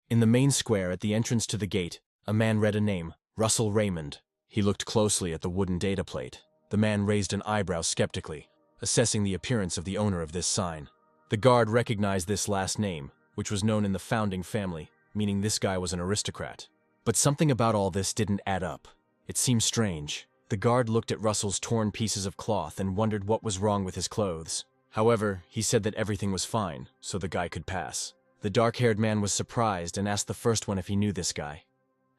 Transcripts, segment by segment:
In the main square at the entrance to the gate, a man read a name, Russell Raymond. He looked closely at the wooden data plate. The man raised an eyebrow skeptically, assessing the appearance of the owner of this sign. The guard recognized this last name, which was known in the founding family, meaning this guy was an aristocrat. But something about all this didn't add up. It seemed strange. The guard looked at Russell's torn pieces of cloth and wondered what was wrong with his clothes. However, he said that everything was fine, so the guy could pass. The dark-haired man was surprised and asked the first one if he knew this guy.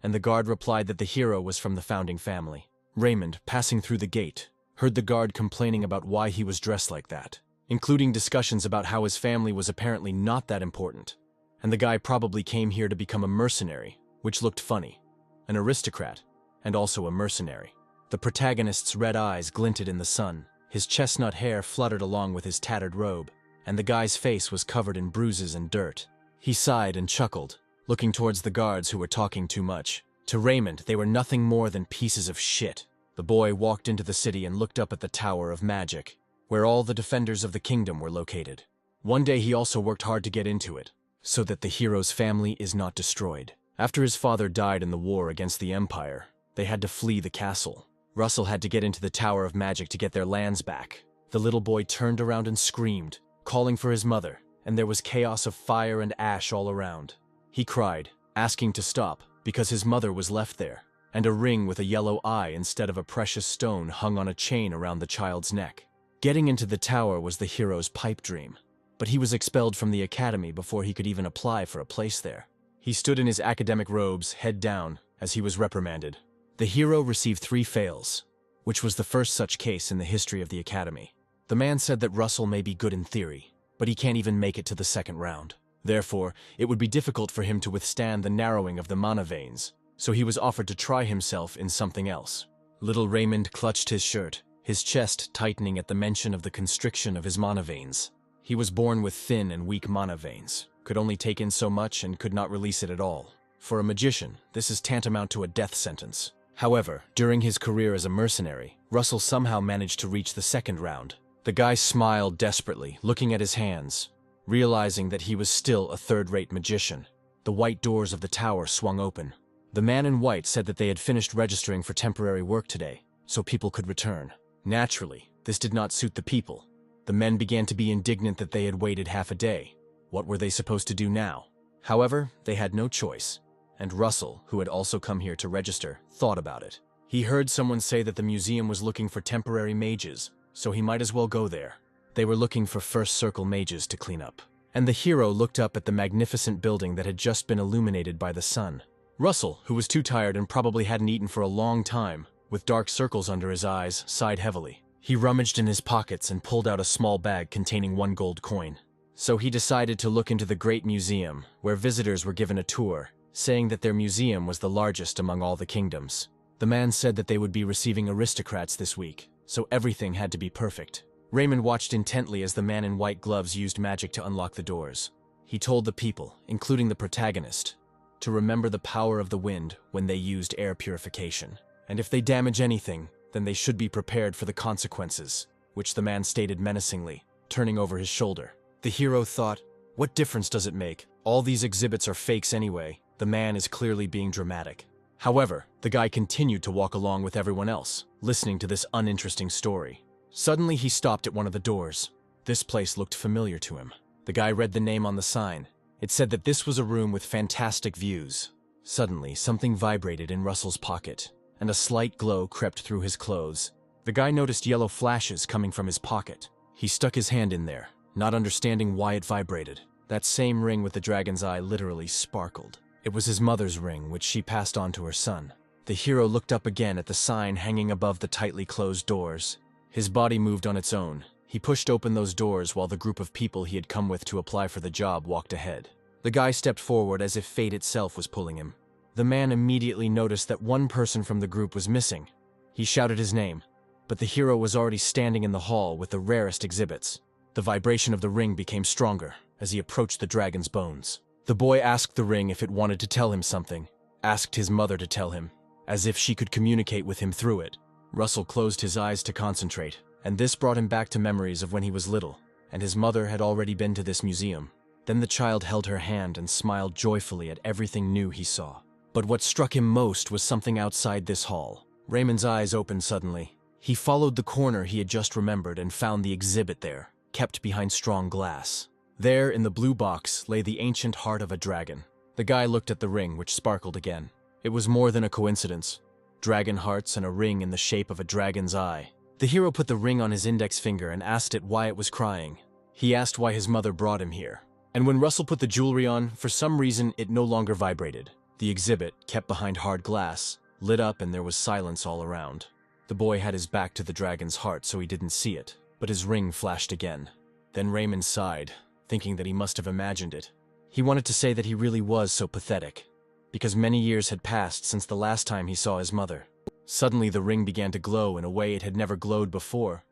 And the guard replied that the hero was from the founding family. Raymond, passing through the gate, heard the guard complaining about why he was dressed like that, including discussions about how his family was apparently not that important, and the guy probably came here to become a mercenary, which looked funny. An aristocrat, and also a mercenary. The protagonist's red eyes glinted in the sun, his chestnut hair fluttered along with his tattered robe, and the guy's face was covered in bruises and dirt. He sighed and chuckled, looking towards the guards who were talking too much. To Raymond, they were nothing more than pieces of shit. The boy walked into the city and looked up at the Tower of Magic, where all the defenders of the kingdom were located. One day he also worked hard to get into it, so that the hero's family is not destroyed. After his father died in the war against the Empire, they had to flee the castle. Russell had to get into the Tower of Magic to get their lands back. The little boy turned around and screamed, calling for his mother, and there was chaos of fire and ash all around. He cried, asking to stop, because his mother was left there, and a ring with a yellow eye instead of a precious stone hung on a chain around the child's neck. Getting into the tower was the hero's pipe dream, but he was expelled from the academy before he could even apply for a place there. He stood in his academic robes, head down, as he was reprimanded. The hero received 3 fails, which was the first such case in the history of the academy. The man said that Russell may be good in theory, but he can't even make it to the second round. Therefore, it would be difficult for him to withstand the narrowing of the mana veins, so he was offered to try himself in something else. Little Raymond clutched his shirt, his chest tightening at the mention of the constriction of his mana veins. He was born with thin and weak mana veins, could only take in so much and could not release it at all. For a magician, this is tantamount to a death sentence. However, during his career as a mercenary, Russell somehow managed to reach the second round. The guy smiled desperately, looking at his hands, realizing that he was still a third-rate magician. The white doors of the tower swung open. The man in white said that they had finished registering for temporary work today, so people could return. Naturally, this did not suit the people. The men began to be indignant that they had waited half a day. What were they supposed to do now? However, they had no choice, and Russell, who had also come here to register, thought about it. He heard someone say that the museum was looking for temporary mages, so he might as well go there. They were looking for First Circle mages to clean up. And the hero looked up at the magnificent building that had just been illuminated by the sun. Russell, who was too tired and probably hadn't eaten for a long time, with dark circles under his eyes, sighed heavily. He rummaged in his pockets and pulled out a small bag containing 1 gold coin. So he decided to look into the Great Museum, where visitors were given a tour, saying that their museum was the largest among all the kingdoms. The man said that they would be receiving aristocrats this week, so everything had to be perfect. Raymond watched intently as the man in white gloves used magic to unlock the doors. He told the people, including the protagonist, to remember the power of the wind when they used air purification. And if they damage anything, then they should be prepared for the consequences, which the man stated menacingly, turning over his shoulder. The hero thought, what difference does it make? All these exhibits are fakes anyway. The man is clearly being dramatic. However, the guy continued to walk along with everyone else, listening to this uninteresting story. Suddenly he stopped at one of the doors. This place looked familiar to him. The guy read the name on the sign. It said that this was a room with fantastic views. Suddenly, something vibrated in Russell's pocket, and a slight glow crept through his clothes. The guy noticed yellow flashes coming from his pocket. He stuck his hand in there, not understanding why it vibrated. That same ring with the dragon's eye literally sparkled. It was his mother's ring, which she passed on to her son. The hero looked up again at the sign hanging above the tightly closed doors. His body moved on its own. He pushed open those doors while the group of people he had come with to apply for the job walked ahead. The guy stepped forward as if fate itself was pulling him. The man immediately noticed that one person from the group was missing. He shouted his name, but the hero was already standing in the hall with the rarest exhibits. The vibration of the ring became stronger as he approached the dragon's bones. The boy asked the ring if it wanted to tell him something, asked his mother to tell him, as if she could communicate with him through it. Russell closed his eyes to concentrate, and this brought him back to memories of when he was little, and his mother had already been to this museum. Then the child held her hand and smiled joyfully at everything new he saw. But what struck him most was something outside this hall. Raymond's eyes opened suddenly. He followed the corner he had just remembered and found the exhibit there, kept behind strong glass. There, in the blue box, lay the ancient heart of a dragon. The guy looked at the ring, which sparkled again. It was more than a coincidence. Dragon hearts and a ring in the shape of a dragon's eye. The hero put the ring on his index finger and asked it why it was crying. He asked why his mother brought him here. And when Russell put the jewelry on, for some reason, it no longer vibrated. The exhibit, kept behind hard glass, lit up and there was silence all around. The boy had his back to the dragon's heart, so he didn't see it, but his ring flashed again. Then Raymond sighed, thinking that he must have imagined it. He wanted to say that he really was so pathetic, because many years had passed since the last time he saw his mother. Suddenly the ring began to glow in a way it had never glowed before,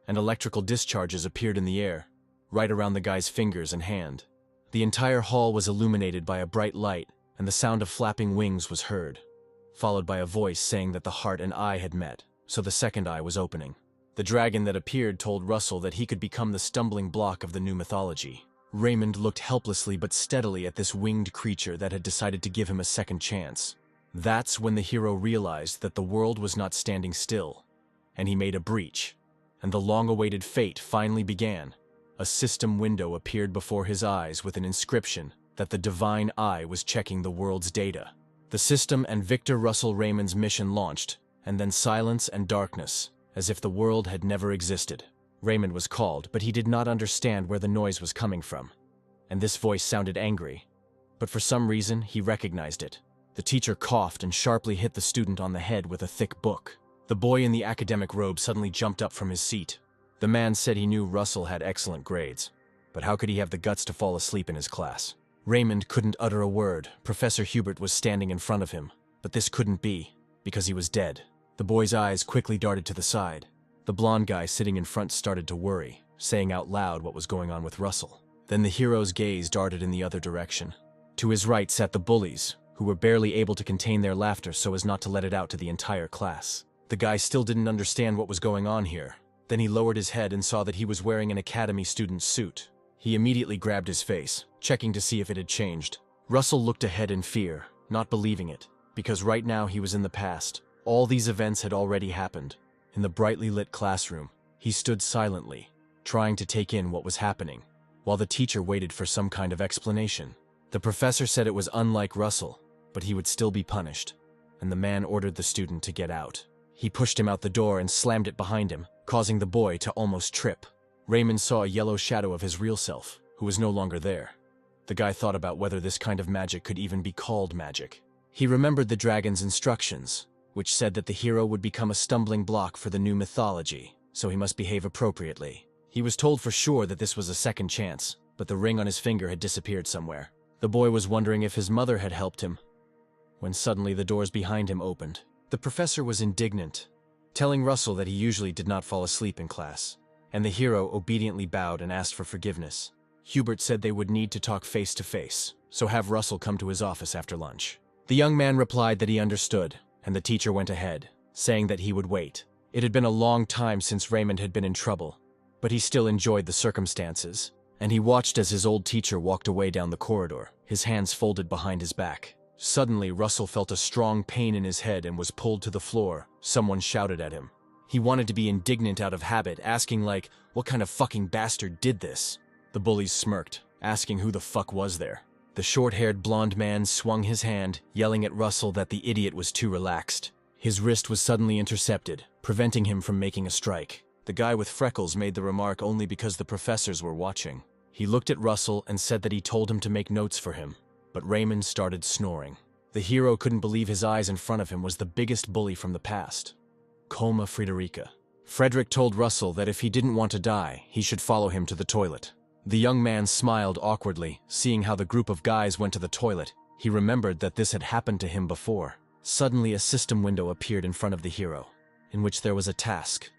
and electrical discharges appeared in the air, right around the guy's fingers and hand. The entire hall was illuminated by a bright light, and the sound of flapping wings was heard, followed by a voice saying that the heart and eye had met, so the second eye was opening. The dragon that appeared told Russell that he could become the stumbling block of the new mythology. Raymond looked helplessly but steadily at this winged creature that had decided to give him a second chance. That's when the hero realized that the world was not standing still, and he made a breach, and the long-awaited fate finally began. A system window appeared before his eyes with an inscription that the Divine Eye was checking the world's data. The system and Victor Russell Raymond's mission launched, and then silence and darkness, as if the world had never existed. Raymond was called, but he did not understand where the noise was coming from, and this voice sounded angry. But for some reason, he recognized it. The teacher coughed and sharply hit the student on the head with a thick book. The boy in the academic robe suddenly jumped up from his seat. The man said he knew Russell had excellent grades, but how could he have the guts to fall asleep in his class? Raymond couldn't utter a word. Professor Hubert was standing in front of him, but this couldn't be, because he was dead. The boy's eyes quickly darted to the side. The blonde guy sitting in front started to worry, saying out loud what was going on with Russell. Then the hero's gaze darted in the other direction. To his right sat the bullies, who were barely able to contain their laughter so as not to let it out to the entire class. The guy still didn't understand what was going on here. Then he lowered his head and saw that he was wearing an academy student's suit. He immediately grabbed his face, checking to see if it had changed. Russell looked ahead in fear, not believing it, because right now he was in the past. All these events had already happened. In the brightly lit classroom, he stood silently, trying to take in what was happening, while the teacher waited for some kind of explanation. The professor said it was unlike Russell, but he would still be punished, and the man ordered the student to get out. He pushed him out the door and slammed it behind him, causing the boy to almost trip. Raymond saw a yellow shadow of his real self, who was no longer there. The guy thought about whether this kind of magic could even be called magic. He remembered the dragon's instructions, which said that the hero would become a stumbling block for the new mythology, so he must behave appropriately. He was told for sure that this was a second chance, but the ring on his finger had disappeared somewhere. The boy was wondering if his mother had helped him, when suddenly the doors behind him opened. The professor was indignant, telling Russell that he usually did not fall asleep in class, and the hero obediently bowed and asked for forgiveness. Hubert said they would need to talk face to face, so have Russell come to his office after lunch. The young man replied that he understood, and the teacher went ahead, saying that he would wait. It had been a long time since Raymond had been in trouble, but he still enjoyed the circumstances, and he watched as his old teacher walked away down the corridor, his hands folded behind his back. Suddenly, Russell felt a strong pain in his head and was pulled to the floor. Someone shouted at him. He wanted to be indignant out of habit, asking like, what kind of fucking bastard did this? The bullies smirked, asking who the fuck was there. The short-haired blonde man swung his hand, yelling at Russell that the idiot was too relaxed. His wrist was suddenly intercepted, preventing him from making a strike. The guy with freckles made the remark only because the professors were watching. He looked at Russell and said that he told him to make notes for him, but Raymond started snoring. The hero couldn't believe his eyes. In front of him was the biggest bully from the past, Colma Frederica. Frederick told Russell that if he didn't want to die, he should follow him to the toilet. The young man smiled awkwardly, seeing how the group of guys went to the toilet. He remembered that this had happened to him before. Suddenly, a system window appeared in front of the hero, in which there was a task: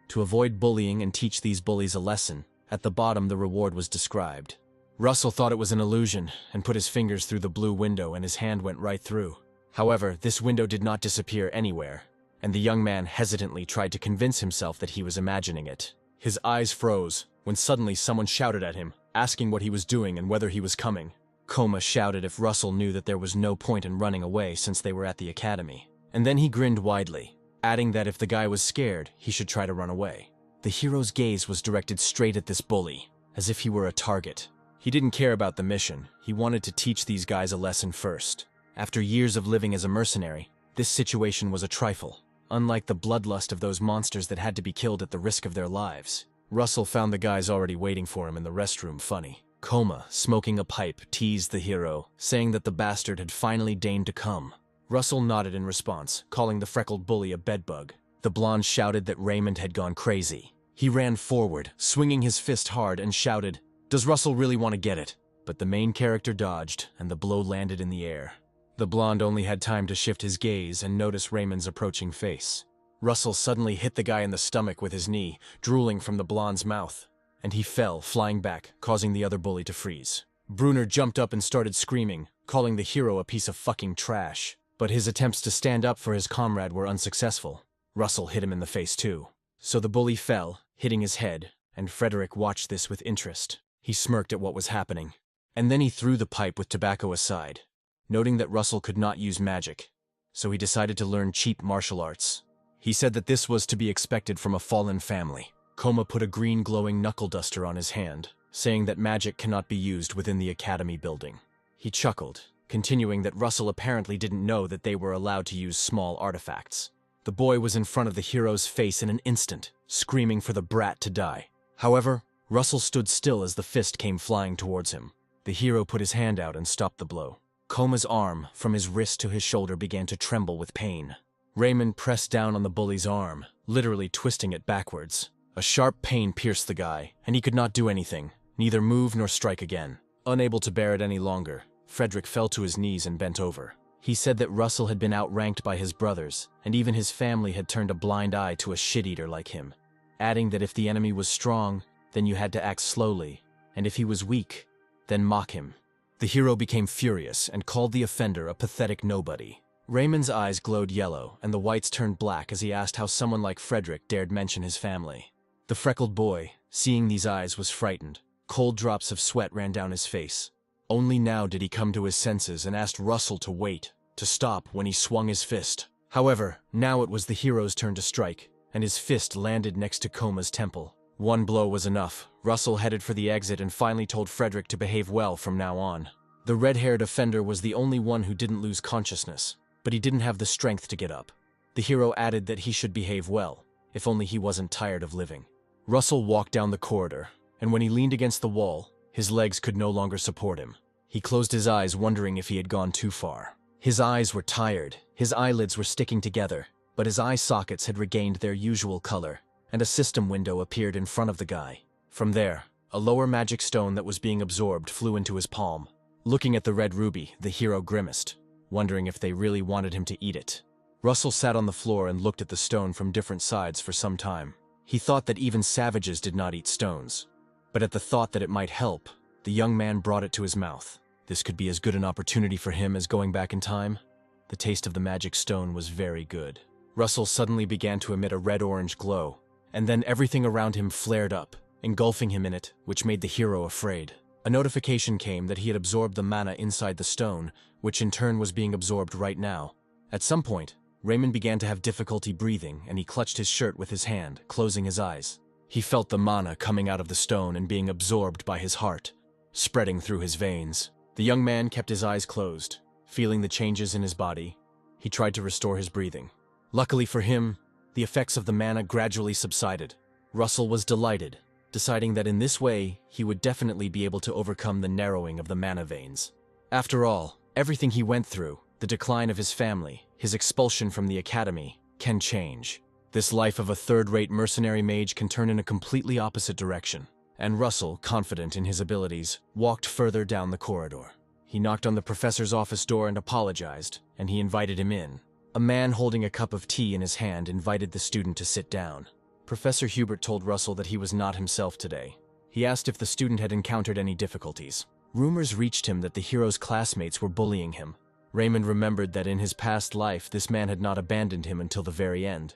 to avoid bullying and teach these bullies a lesson. At the bottom, the reward was described. Russell thought it was an illusion and put his fingers through the blue window, and his hand went right through. However, this window did not disappear anywhere, and the young man hesitantly tried to convince himself that he was imagining it. His eyes froze when suddenly someone shouted at him, asking what he was doing and whether he was coming. Koma shouted if Russell knew that there was no point in running away since they were at the academy. And then he grinned widely, adding that if the guy was scared, he should try to run away. The hero's gaze was directed straight at this bully, as if he were a target. He didn't care about the mission. He wanted to teach these guys a lesson first. After years of living as a mercenary, this situation was a trifle. Unlike the bloodlust of those monsters that had to be killed at the risk of their lives, Russell found the guys already waiting for him in the restroom funny. Koma, smoking a pipe, teased the hero, saying that the bastard had finally deigned to come. Russell nodded in response, calling the freckled bully a bedbug. The blonde shouted that Raymond had gone crazy. He ran forward, swinging his fist hard, and shouted, "Does Russell really want to get it?" But the main character dodged, and the blow landed in the air. The blonde only had time to shift his gaze and notice Raymond's approaching face. Russell suddenly hit the guy in the stomach with his knee, drooling from the blonde's mouth, and he fell, flying back, causing the other bully to freeze. Brunner jumped up and started screaming, calling the hero a piece of fucking trash. But his attempts to stand up for his comrade were unsuccessful. Russell hit him in the face too. So the bully fell, hitting his head, and Frederick watched this with interest. He smirked at what was happening. And then he threw the pipe with tobacco aside, noting that Russell could not use magic, so he decided to learn cheap martial arts. He said that this was to be expected from a fallen family. Koma put a green glowing knuckle duster on his hand, saying that magic cannot be used within the academy building. He chuckled, continuing that Russell apparently didn't know that they were allowed to use small artifacts. The boy was in front of the hero's face in an instant, screaming for the brat to die. However, Russell stood still as the fist came flying towards him. The hero put his hand out and stopped the blow. Koma's arm, from his wrist to his shoulder, began to tremble with pain. Raymond pressed down on the bully's arm, literally twisting it backwards. A sharp pain pierced the guy, and he could not do anything, neither move nor strike again. Unable to bear it any longer, Frederick fell to his knees and bent over. He said that Russell had been outranked by his brothers, and even his family had turned a blind eye to a shit-eater like him, adding that if the enemy was strong, then you had to act slowly, and if he was weak, then mock him. The hero became furious and called the offender a pathetic nobody. Raymond's eyes glowed yellow, and the whites turned black as he asked how someone like Frederick dared mention his family. The freckled boy, seeing these eyes, was frightened. Cold drops of sweat ran down his face. Only now did he come to his senses and asked Russell to wait, to stop when he swung his fist. However, now it was the hero's turn to strike, and his fist landed next to Koma's temple. One blow was enough. Russell headed for the exit and finally told Frederick to behave well from now on. The red-haired offender was the only one who didn't lose consciousness, but he didn't have the strength to get up. The hero added that he should behave well, if only he wasn't tired of living. Russell walked down the corridor, and when he leaned against the wall, his legs could no longer support him. He closed his eyes, wondering if he had gone too far. His eyes were tired, his eyelids were sticking together, but his eye sockets had regained their usual color, and a system window appeared in front of the guy. From there, a lower magic stone that was being absorbed flew into his palm. Looking at the red ruby, the hero grimaced, wondering if they really wanted him to eat it. Russell sat on the floor and looked at the stone from different sides for some time. He thought that even savages did not eat stones. But at the thought that it might help, the young man brought it to his mouth. This could be as good an opportunity for him as going back in time. The taste of the magic stone was very good. Russell suddenly began to emit a red-orange glow, and then everything around him flared up, engulfing him in it, which made the hero afraid. A notification came that he had absorbed the mana inside the stone, which in turn was being absorbed right now. At some point, Raymond began to have difficulty breathing, and he clutched his shirt with his hand, closing his eyes. He felt the mana coming out of the stone and being absorbed by his heart, spreading through his veins. The young man kept his eyes closed, feeling the changes in his body. He tried to restore his breathing. Luckily for him, the effects of the mana gradually subsided. Russell was delighted, deciding that in this way, he would definitely be able to overcome the narrowing of the mana veins. After all, everything he went through, the decline of his family, his expulsion from the academy, can change. This life of a third-rate mercenary mage can turn in a completely opposite direction. And Russell, confident in his abilities, walked further down the corridor. He knocked on the professor's office door and apologized, and he invited him in. A man holding a cup of tea in his hand invited the student to sit down. Professor Hubert told Russell that he was not himself today. He asked if the student had encountered any difficulties. Rumors reached him that the hero's classmates were bullying him. Raymond remembered that in his past life this man had not abandoned him until the very end.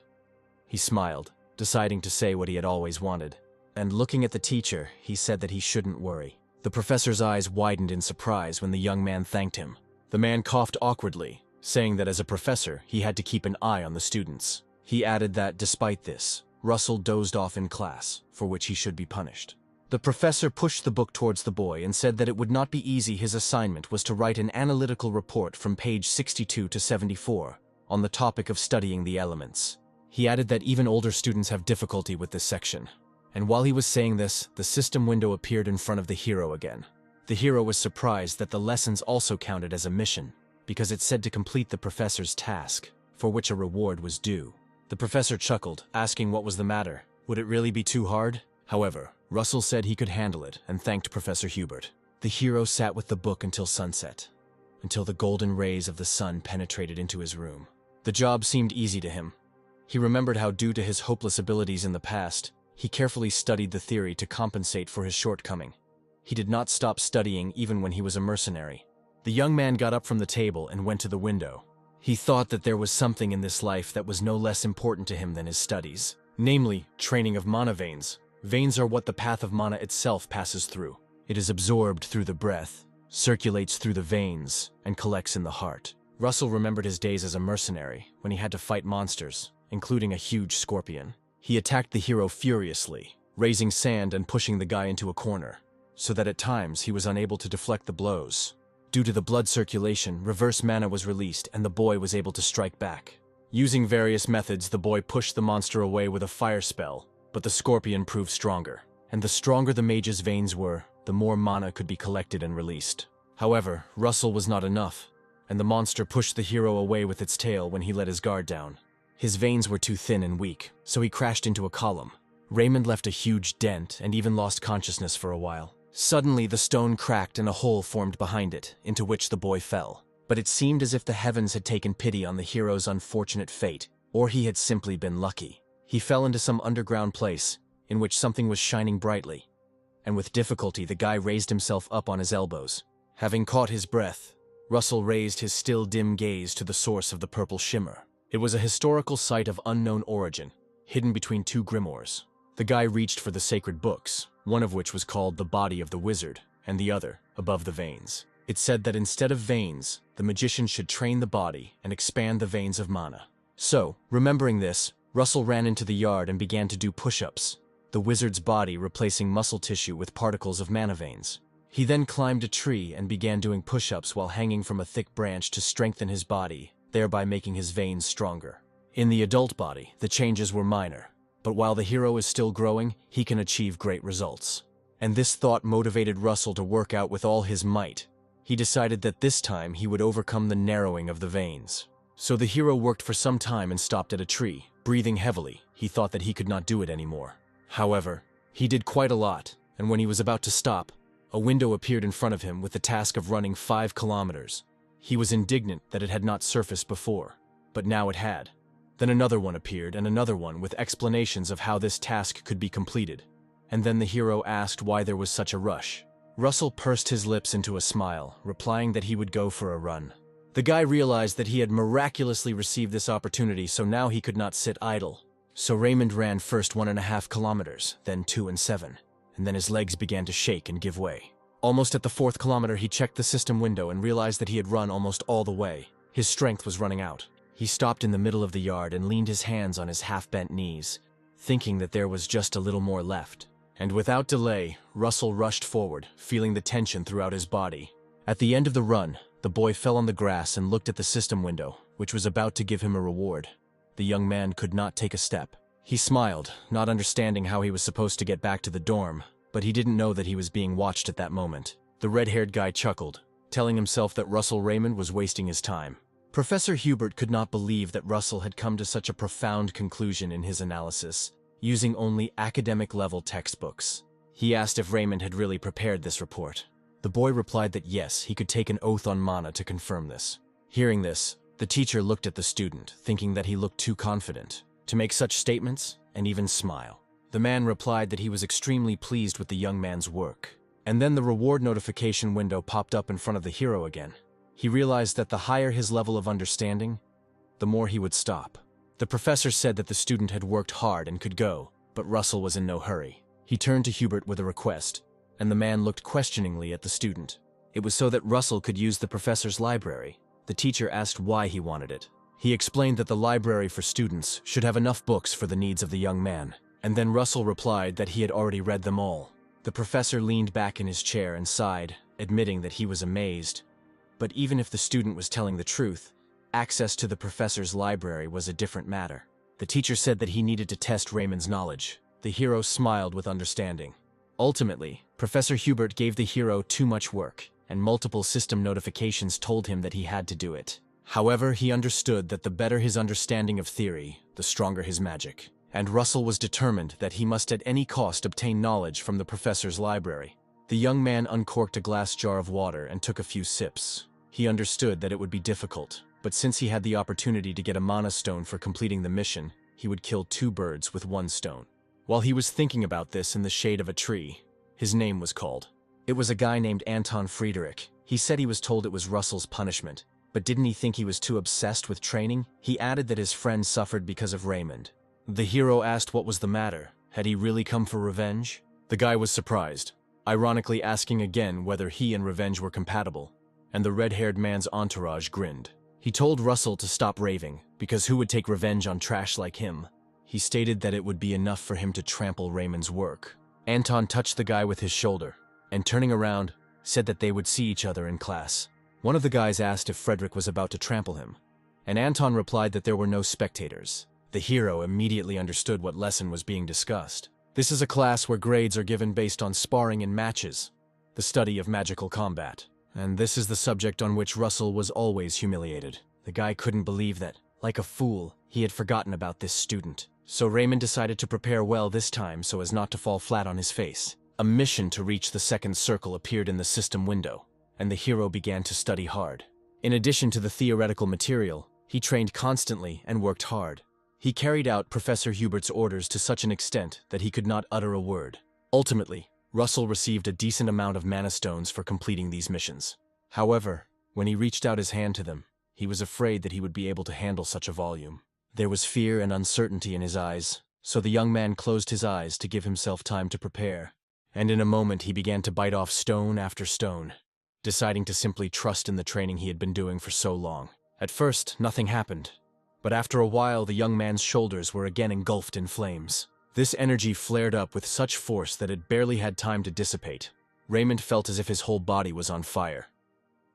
He smiled, deciding to say what he had always wanted. And looking at the teacher, he said that he shouldn't worry. The professor's eyes widened in surprise when the young man thanked him. The man coughed awkwardly, saying that as a professor, he had to keep an eye on the students. He added that, despite this, Russell dozed off in class, for which he should be punished. The professor pushed the book towards the boy and said that it would not be easy. His assignment was to write an analytical report from page 62 to 74 on the topic of studying the elements. He added that even older students have difficulty with this section. And while he was saying this, the system window appeared in front of the hero again. The hero was surprised that the lessons also counted as a mission, because it said to complete the professor's task, for which a reward was due. The professor chuckled, asking what was the matter. Would it really be too hard? However, Russell said he could handle it and thanked Professor Hubert. The hero sat with the book until sunset, until the golden rays of the sun penetrated into his room. The job seemed easy to him. He remembered how, due to his hopeless abilities in the past, he carefully studied the theory to compensate for his shortcoming. He did not stop studying even when he was a mercenary. The young man got up from the table and went to the window. He thought that there was something in this life that was no less important to him than his studies, namely, training of mana veins. Veins are what the path of mana itself passes through. It is absorbed through the breath, circulates through the veins, and collects in the heart. Russell remembered his days as a mercenary, when he had to fight monsters, including a huge scorpion. He attacked the hero furiously, raising sand and pushing the guy into a corner, so that at times he was unable to deflect the blows. Due to the blood circulation, reverse mana was released and the boy was able to strike back. Using various methods, the boy pushed the monster away with a fire spell, but the scorpion proved stronger. And the stronger the mage's veins were, the more mana could be collected and released. However, Russell was not enough, and the monster pushed the hero away with its tail when he let his guard down. His veins were too thin and weak, so he crashed into a column. Raymond left a huge dent and even lost consciousness for a while. Suddenly, the stone cracked and a hole formed behind it, into which the boy fell. But it seemed as if the heavens had taken pity on the hero's unfortunate fate, or he had simply been lucky. He fell into some underground place, in which something was shining brightly, and with difficulty the guy raised himself up on his elbows. Having caught his breath, Russell raised his still dim gaze to the source of the purple shimmer. It was a historical site of unknown origin, hidden between two grimoires. The guy reached for the sacred books, one of which was called The Body of the Wizard, and the other, Above the Veins. It said that instead of veins, the magician should train the body and expand the veins of mana. So, remembering this, Russell ran into the yard and began to do push-ups, the wizard's body replacing muscle tissue with particles of mana veins. He then climbed a tree and began doing push-ups while hanging from a thick branch to strengthen his body, thereby making his veins stronger. In the adult body, the changes were minor, but while the hero is still growing, he can achieve great results. And this thought motivated Russell to work out with all his might. He decided that this time he would overcome the narrowing of the veins. So the hero worked for some time and stopped at a tree. Breathing heavily, he thought that he could not do it anymore. However, he did quite a lot, and when he was about to stop, a window appeared in front of him with the task of running 5 kilometers. He was indignant that it had not surfaced before, but now it had. Then another one appeared, and another one with explanations of how this task could be completed. And then the hero asked why there was such a rush. Russell pursed his lips into a smile, replying that he would go for a run. The guy realized that he had miraculously received this opportunity, so now he could not sit idle. So Raymond ran first 1.5 kilometers, then 2 and 7, and then his legs began to shake and give way. Almost at the 4th kilometer, he checked the system window and realized that he had run almost all the way. His strength was running out. He stopped in the middle of the yard and leaned his hands on his half-bent knees, thinking that there was just a little more left. And without delay, Russell rushed forward, feeling the tension throughout his body. At the end of the run, the boy fell on the grass and looked at the system window, which was about to give him a reward. The young man could not take a step. He smiled, not understanding how he was supposed to get back to the dorm, but he didn't know that he was being watched at that moment. The red-haired guy chuckled, telling himself that Russell Raymond was wasting his time. Professor Hubert could not believe that Russell had come to such a profound conclusion in his analysis, using only academic-level textbooks. He asked if Raymond had really prepared this report. The boy replied that yes, he could take an oath on mana to confirm this. Hearing this, the teacher looked at the student, thinking that he looked too confident to make such statements and even smile. The man replied that he was extremely pleased with the young man's work. And then the reward notification window popped up in front of the hero again. He realized that the higher his level of understanding, the more he would stop. The professor said that the student had worked hard and could go, but Russell was in no hurry. He turned to Hubert with a request, and the man looked questioningly at the student. It was so that Russell could use the professor's library. The teacher asked why he wanted it. He explained that the library for students should have enough books for the needs of the young man, and then Russell replied that he had already read them all. The professor leaned back in his chair and sighed, admitting that he was amazed. But even if the student was telling the truth, access to the professor's library was a different matter. The teacher said that he needed to test Raymond's knowledge. The hero smiled with understanding. Ultimately, Professor Hubert gave the hero too much work, and multiple system notifications told him that he had to do it. However, he understood that the better his understanding of theory, the stronger his magic. And Russell was determined that he must at any cost obtain knowledge from the professor's library. The young man uncorked a glass jar of water and took a few sips. He understood that it would be difficult, but since he had the opportunity to get a mana stone for completing the mission, he would kill 2 birds with 1 stone. While he was thinking about this in the shade of a tree, his name was called. It was a guy named Anton Friedrich. He said he was told it was Russell's punishment, but didn't he think he was too obsessed with training? He added that his friend suffered because of Raymond. The hero asked what was the matter. Had he really come for revenge? The guy was surprised, ironically asking again whether he and revenge were compatible, and the red-haired man's entourage grinned. He told Russell to stop raving, because who would take revenge on trash like him? He stated that it would be enough for him to trample Raymond's work. Anton touched the guy with his shoulder, and turning around, said that they would see each other in class. One of the guys asked if Frederick was about to trample him, and Anton replied that there were no spectators. The hero immediately understood what lesson was being discussed. This is a class where grades are given based on sparring in matches, the study of magical combat. And this is the subject on which Russell was always humiliated. The guy couldn't believe that, like a fool, he had forgotten about this student. So Raymond decided to prepare well this time so as not to fall flat on his face. A mission to reach the second circle appeared in the system window, and the hero began to study hard. In addition to the theoretical material, he trained constantly and worked hard. He carried out Professor Hubert's orders to such an extent that he could not utter a word. Ultimately, Russell received a decent amount of mana stones for completing these missions. However, when he reached out his hand to them, he was afraid that he would be able to handle such a volume. There was fear and uncertainty in his eyes, so the young man closed his eyes to give himself time to prepare. And in a moment he began to bite off stone after stone, deciding to simply trust in the training he had been doing for so long. At first, nothing happened, but after a while the young man's shoulders were again engulfed in flames. This energy flared up with such force that it barely had time to dissipate. Raymond felt as if his whole body was on fire.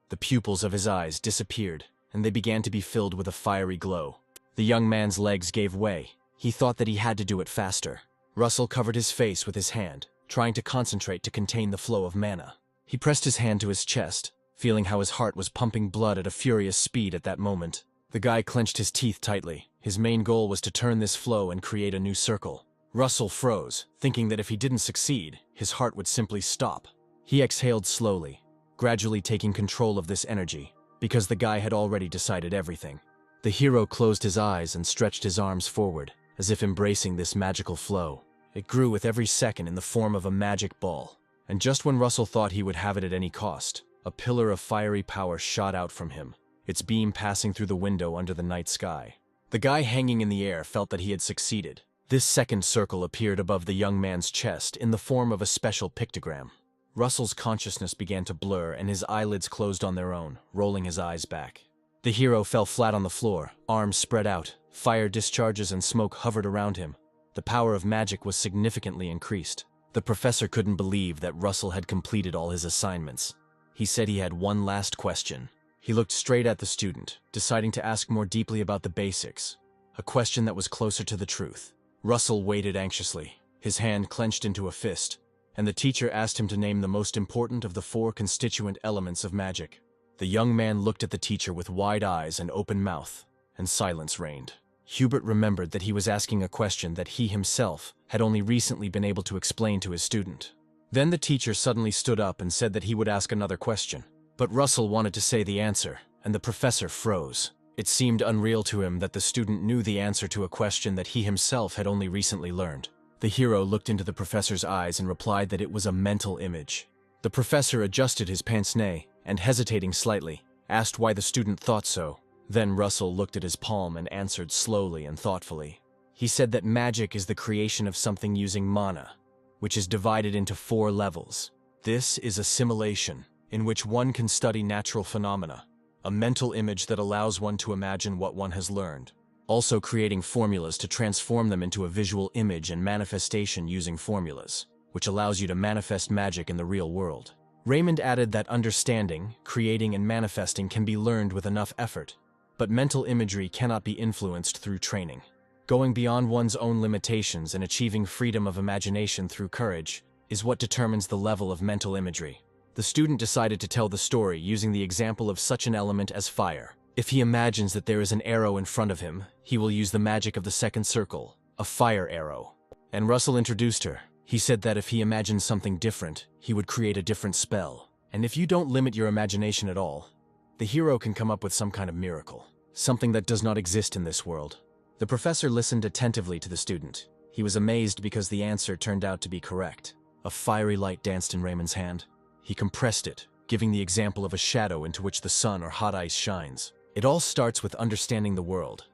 The pupils of his eyes disappeared, and they began to be filled with a fiery glow. The young man's legs gave way. He thought that he had to do it faster. Russell covered his face with his hand, trying to concentrate to contain the flow of mana. He pressed his hand to his chest, feeling how his heart was pumping blood at a furious speed at that moment. The guy clenched his teeth tightly. His main goal was to turn this flow and create a new circle. Russell froze, thinking that if he didn't succeed, his heart would simply stop. He exhaled slowly, gradually taking control of this energy, because the guy had already decided everything. The hero closed his eyes and stretched his arms forward, as if embracing this magical flow. It grew with every second in the form of a magic ball, and just when Russell thought he would have it at any cost, a pillar of fiery power shot out from him, its beam passing through the window under the night sky. The guy hanging in the air felt that he had succeeded. This second circle appeared above the young man's chest in the form of a special pictogram. Russell's consciousness began to blur and his eyelids closed on their own, rolling his eyes back. The hero fell flat on the floor, arms spread out, fire discharges and smoke hovered around him. The power of magic was significantly increased. The professor couldn't believe that Russell had completed all his assignments. He said he had one last question. He looked straight at the student, deciding to ask more deeply about the basics, a question that was closer to the truth. Russell waited anxiously, his hand clenched into a fist, and the teacher asked him to name the most important of the 4 constituent elements of magic. The young man looked at the teacher with wide eyes and open mouth, and silence reigned. Hubert remembered that he was asking a question that he himself had only recently been able to explain to his student. Then the teacher suddenly stood up and said that he would ask another question. But Russell wanted to say the answer, and the professor froze. It seemed unreal to him that the student knew the answer to a question that he himself had only recently learned. The hero looked into the professor's eyes and replied that it was a mental image. The professor adjusted his pince-nez and, hesitating slightly, asked why the student thought so. Then Russell looked at his palm and answered slowly and thoughtfully. He said that magic is the creation of something using mana, which is divided into 4 levels. This is a simulation in which one can study natural phenomena, a mental image that allows one to imagine what one has learned, also creating formulas to transform them into a visual image and manifestation using formulas, which allows you to manifest magic in the real world. Raymond added that understanding, creating, and manifesting can be learned with enough effort, but mental imagery cannot be influenced through training. Going beyond one's own limitations and achieving freedom of imagination through courage is what determines the level of mental imagery. The student decided to tell the story using the example of such an element as fire. If he imagines that there is an arrow in front of him, he will use the magic of the second circle, a fire arrow. And Russell introduced her. He said that if he imagined something different, he would create a different spell. And if you don't limit your imagination at all, the hero can come up with some kind of miracle, something that does not exist in this world. The professor listened attentively to the student. He was amazed because the answer turned out to be correct. A fiery light danced in Raymond's hand. He compressed it, giving the example of a shadow into which the sun or hot ice shines. It all starts with understanding the world,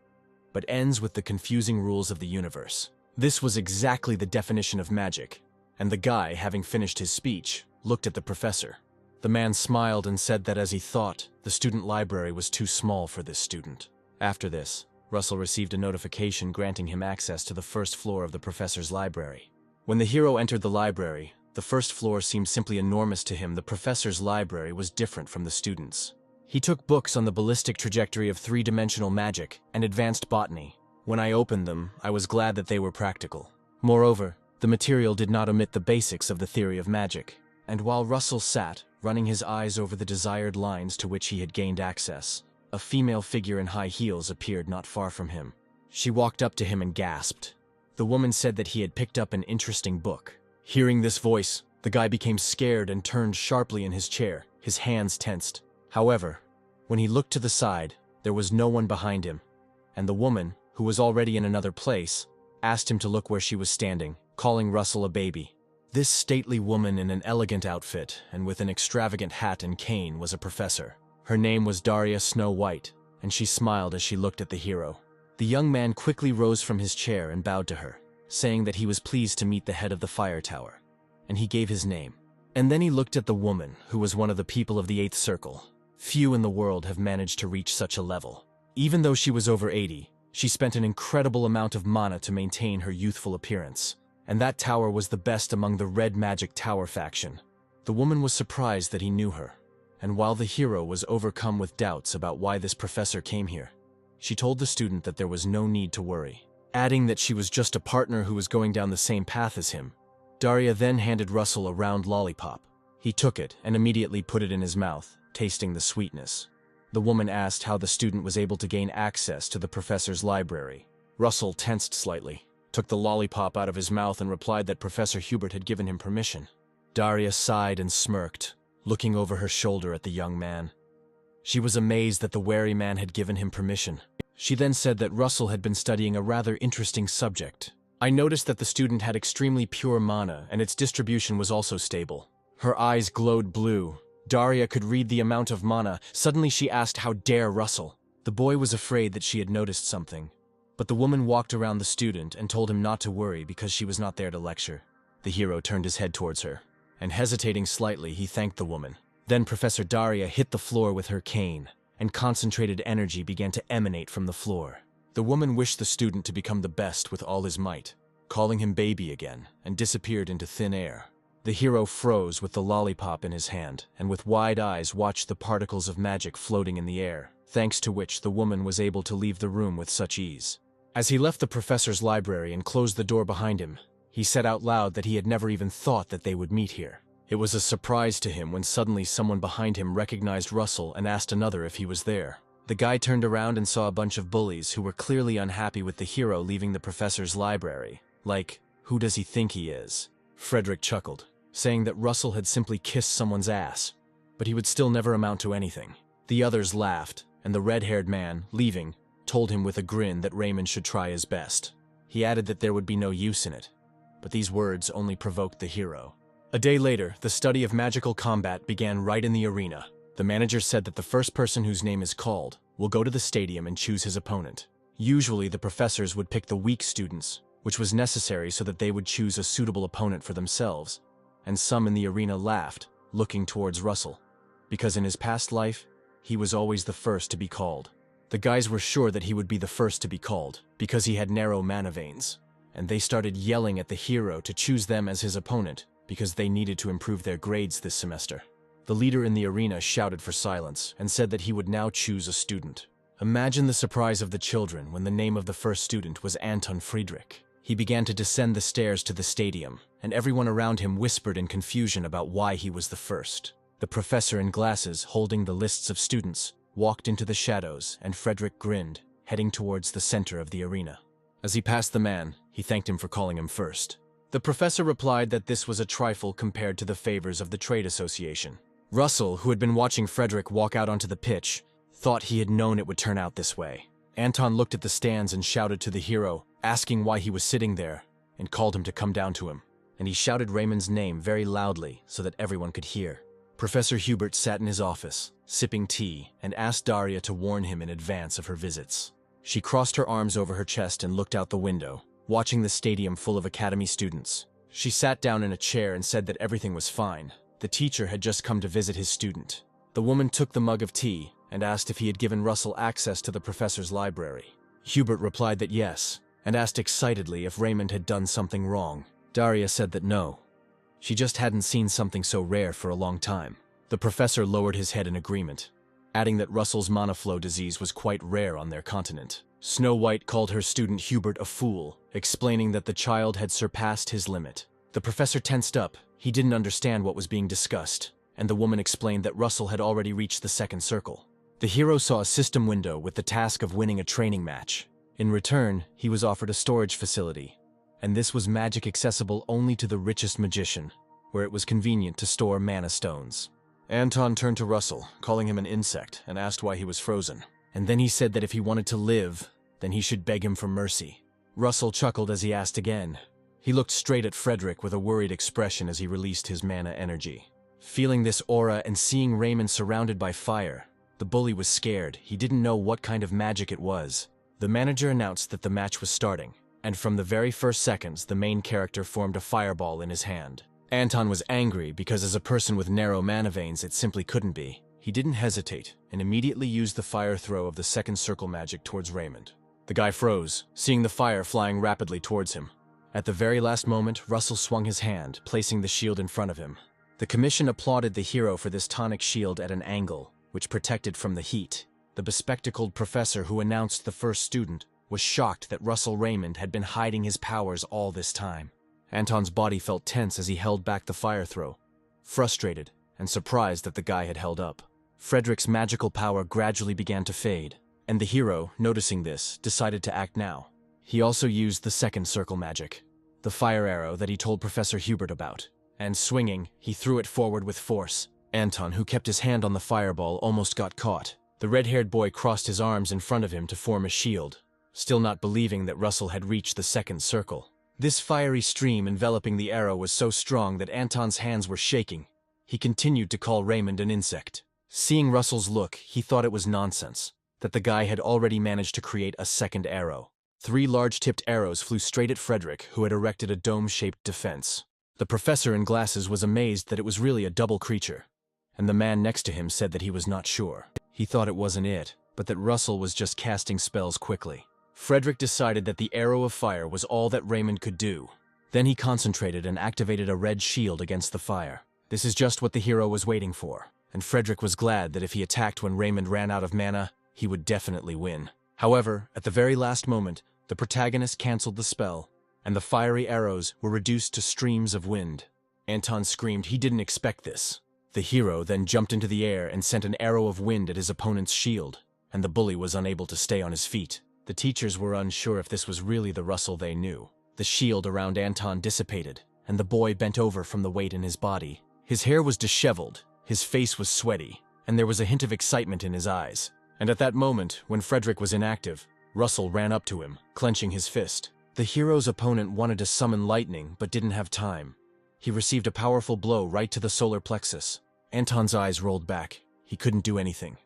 but ends with the confusing rules of the universe. This was exactly the definition of magic, and the guy, having finished his speech, looked at the professor. The man smiled and said that as he thought, the student library was too small for this student. After this, Russell received a notification granting him access to the first floor of the professor's library. When the hero entered the library, the first floor seemed simply enormous to him. The professor's library was different from the student's. He took books on the ballistic trajectory of three-dimensional magic and advanced botany. When I opened them, I was glad that they were practical. Moreover, the material did not omit the basics of the theory of magic. And while Russell sat, running his eyes over the desired lines to which he had gained access, a female figure in high heels appeared not far from him. She walked up to him and gasped. The woman said that he had picked up an interesting book. Hearing this voice, the guy became scared and turned sharply in his chair, his hands tensed. However, when he looked to the side, there was no one behind him, and the woman, who was already in another place, asked him to look where she was standing, calling Russell a baby. This stately woman in an elegant outfit and with an extravagant hat and cane was a professor. Her name was Daria Snow White, and she smiled as she looked at the hero. The young man quickly rose from his chair and bowed to her, saying that he was pleased to meet the head of the fire tower, and he gave his name. And then he looked at the woman, who was one of the people of the Eighth Circle. Few in the world have managed to reach such a level. Even though she was over 80, she spent an incredible amount of mana to maintain her youthful appearance, and that tower was the best among the Red Magic Tower faction. The woman was surprised that he knew her, and while the hero was overcome with doubts about why this professor came here, she told the student that there was no need to worry, adding that she was just a partner who was going down the same path as him. Daria then handed Russell a round lollipop. He took it and immediately put it in his mouth, tasting the sweetness. The woman asked how the student was able to gain access to the professor's library. Russell tensed slightly, took the lollipop out of his mouth and replied that Professor Hubert had given him permission. Daria sighed and smirked, looking over her shoulder at the young man. She was amazed that the wary man had given him permission. She then said that Russell had been studying a rather interesting subject. I noticed that the student had extremely pure mana, and its distribution was also stable. Her eyes glowed blue. Daria could read the amount of mana. Suddenly she asked how dare Russell. The boy was afraid that she had noticed something, but the woman walked around the student and told him not to worry because she was not there to lecture. The hero turned his head towards her, and hesitating slightly, he thanked the woman. Then Professor Daria hit the floor with her cane, and concentrated energy began to emanate from the floor. The woman wished the student to become the best with all his might, calling him baby again, and disappeared into thin air. The hero froze with the lollipop in his hand, and with wide eyes watched the particles of magic floating in the air, thanks to which the woman was able to leave the room with such ease. As he left the professor's library and closed the door behind him, he said out loud that he had never even thought that they would meet here. It was a surprise to him when suddenly someone behind him recognized Russell and asked another if he was there. The guy turned around and saw a bunch of bullies who were clearly unhappy with the hero leaving the professor's library. Like, who does he think he is? Frederick chuckled, saying that Russell had simply kissed someone's ass, but he would still never amount to anything. The others laughed, and the red-haired man, leaving, told him with a grin that Raymond should try his best. He added that there would be no use in it, but these words only provoked the hero. A day later, the study of magical combat began right in the arena. The manager said that the first person whose name is called will go to the stadium and choose his opponent. Usually, the professors would pick the weak students, which was necessary so that they would choose a suitable opponent for themselves. and some in the arena laughed, looking towards Russell. Because in his past life, he was always the first to be called. The guys were sure that he would be the first to be called, because he had narrow mana veins, and they started yelling at the hero to choose them as his opponent, because they needed to improve their grades this semester. The leader in the arena shouted for silence and said that he would now choose a student. Imagine the surprise of the children when the name of the first student was Anton Friedrich. He began to descend the stairs to the stadium, and everyone around him whispered in confusion about why he was the first. The professor in glasses, holding the lists of students, walked into the shadows, and Frederick grinned, heading towards the center of the arena. As he passed the man, he thanked him for calling him first. The professor replied that this was a trifle compared to the favors of the trade association. Russell, who had been watching Frederick walk out onto the pitch, thought he had known it would turn out this way. Anton looked at the stands and shouted to the hero, asking why he was sitting there, and called him to come down to him. And he shouted Raymond's name very loudly so that everyone could hear. Professor Hubert sat in his office, sipping tea, and asked Daria to warn him in advance of her visits. She crossed her arms over her chest and looked out the window, watching the stadium full of academy students. She sat down in a chair and said that everything was fine. The teacher had just come to visit his student. The woman took the mug of tea and asked if he had given Russell access to the professor's library. Hubert replied that yes, and asked excitedly if Raymond had done something wrong. Daria said that no. She just hadn't seen something so rare for a long time. The professor lowered his head in agreement, adding that Russell's monoflow disease was quite rare on their continent. Snow White called her student Hubert a fool, explaining that the child had surpassed his limit. The professor tensed up. He didn't understand what was being discussed, and the woman explained that Russell had already reached the second circle. The hero saw a system window with the task of winning a training match. In return, he was offered a storage facility, and this was magic accessible only to the richest magician, where it was convenient to store mana stones. Anton turned to Russell, calling him an insect, and asked why he was frozen. And then he said that if he wanted to live, then he should beg him for mercy. Russell chuckled as he asked again. He looked straight at Frederick with a worried expression as he released his mana energy. Feeling this aura and seeing Raymond surrounded by fire, the bully was scared. He didn't know what kind of magic it was. The manager announced that the match was starting, and from the very first seconds, the main character formed a fireball in his hand. Anton was angry because as a person with narrow mana veins, it simply couldn't be. He didn't hesitate and immediately used the fire throw of the second circle magic towards Raymond. The guy froze, seeing the fire flying rapidly towards him. At the very last moment, Russell swung his hand, placing the shield in front of him. The commission applauded the hero for this tonic shield at an angle, which protected from the heat. The bespectacled professor who announced the first student was shocked that Russell Raymond had been hiding his powers all this time. Anton's body felt tense as he held back the fire throw, frustrated and surprised that the guy had held up. Frederick's magical power gradually began to fade, and the hero, noticing this, decided to act now. He also used the second circle magic, the fire arrow that he told Professor Hubert about, and swinging, he threw it forward with force. Anton, who kept his hand on the fireball, almost got caught. The red-haired boy crossed his arms in front of him to form a shield, still not believing that Russell had reached the second circle. This fiery stream enveloping the arrow was so strong that Anton's hands were shaking. He continued to call Raymond an insect. Seeing Russell's look, he thought it was nonsense, that the guy had already managed to create a second arrow. 3 large-tipped arrows flew straight at Frederick, who had erected a dome-shaped defense. The professor in glasses was amazed that it was really a double creature, and the man next to him said that he was not sure. He thought it wasn't it, but that Russell was just casting spells quickly. Frederick decided that the arrow of fire was all that Raymond could do. Then he concentrated and activated a red shield against the fire. This is just what the hero was waiting for, and Frederick was glad that if he attacked when Raymond ran out of mana, he would definitely win. However, at the very last moment, the protagonist canceled the spell, and the fiery arrows were reduced to streams of wind. Anton screamed he didn't expect this. The hero then jumped into the air and sent an arrow of wind at his opponent's shield, and the bully was unable to stay on his feet. The teachers were unsure if this was really the Russell they knew. The shield around Anton dissipated, and the boy bent over from the weight in his body. His hair was disheveled, his face was sweaty, and there was a hint of excitement in his eyes. And at that moment, when Frederick was inactive, Russell ran up to him, clenching his fist. The hero's opponent wanted to summon lightning, but didn't have time. He received a powerful blow right to the solar plexus. Anton's eyes rolled back. He couldn't do anything.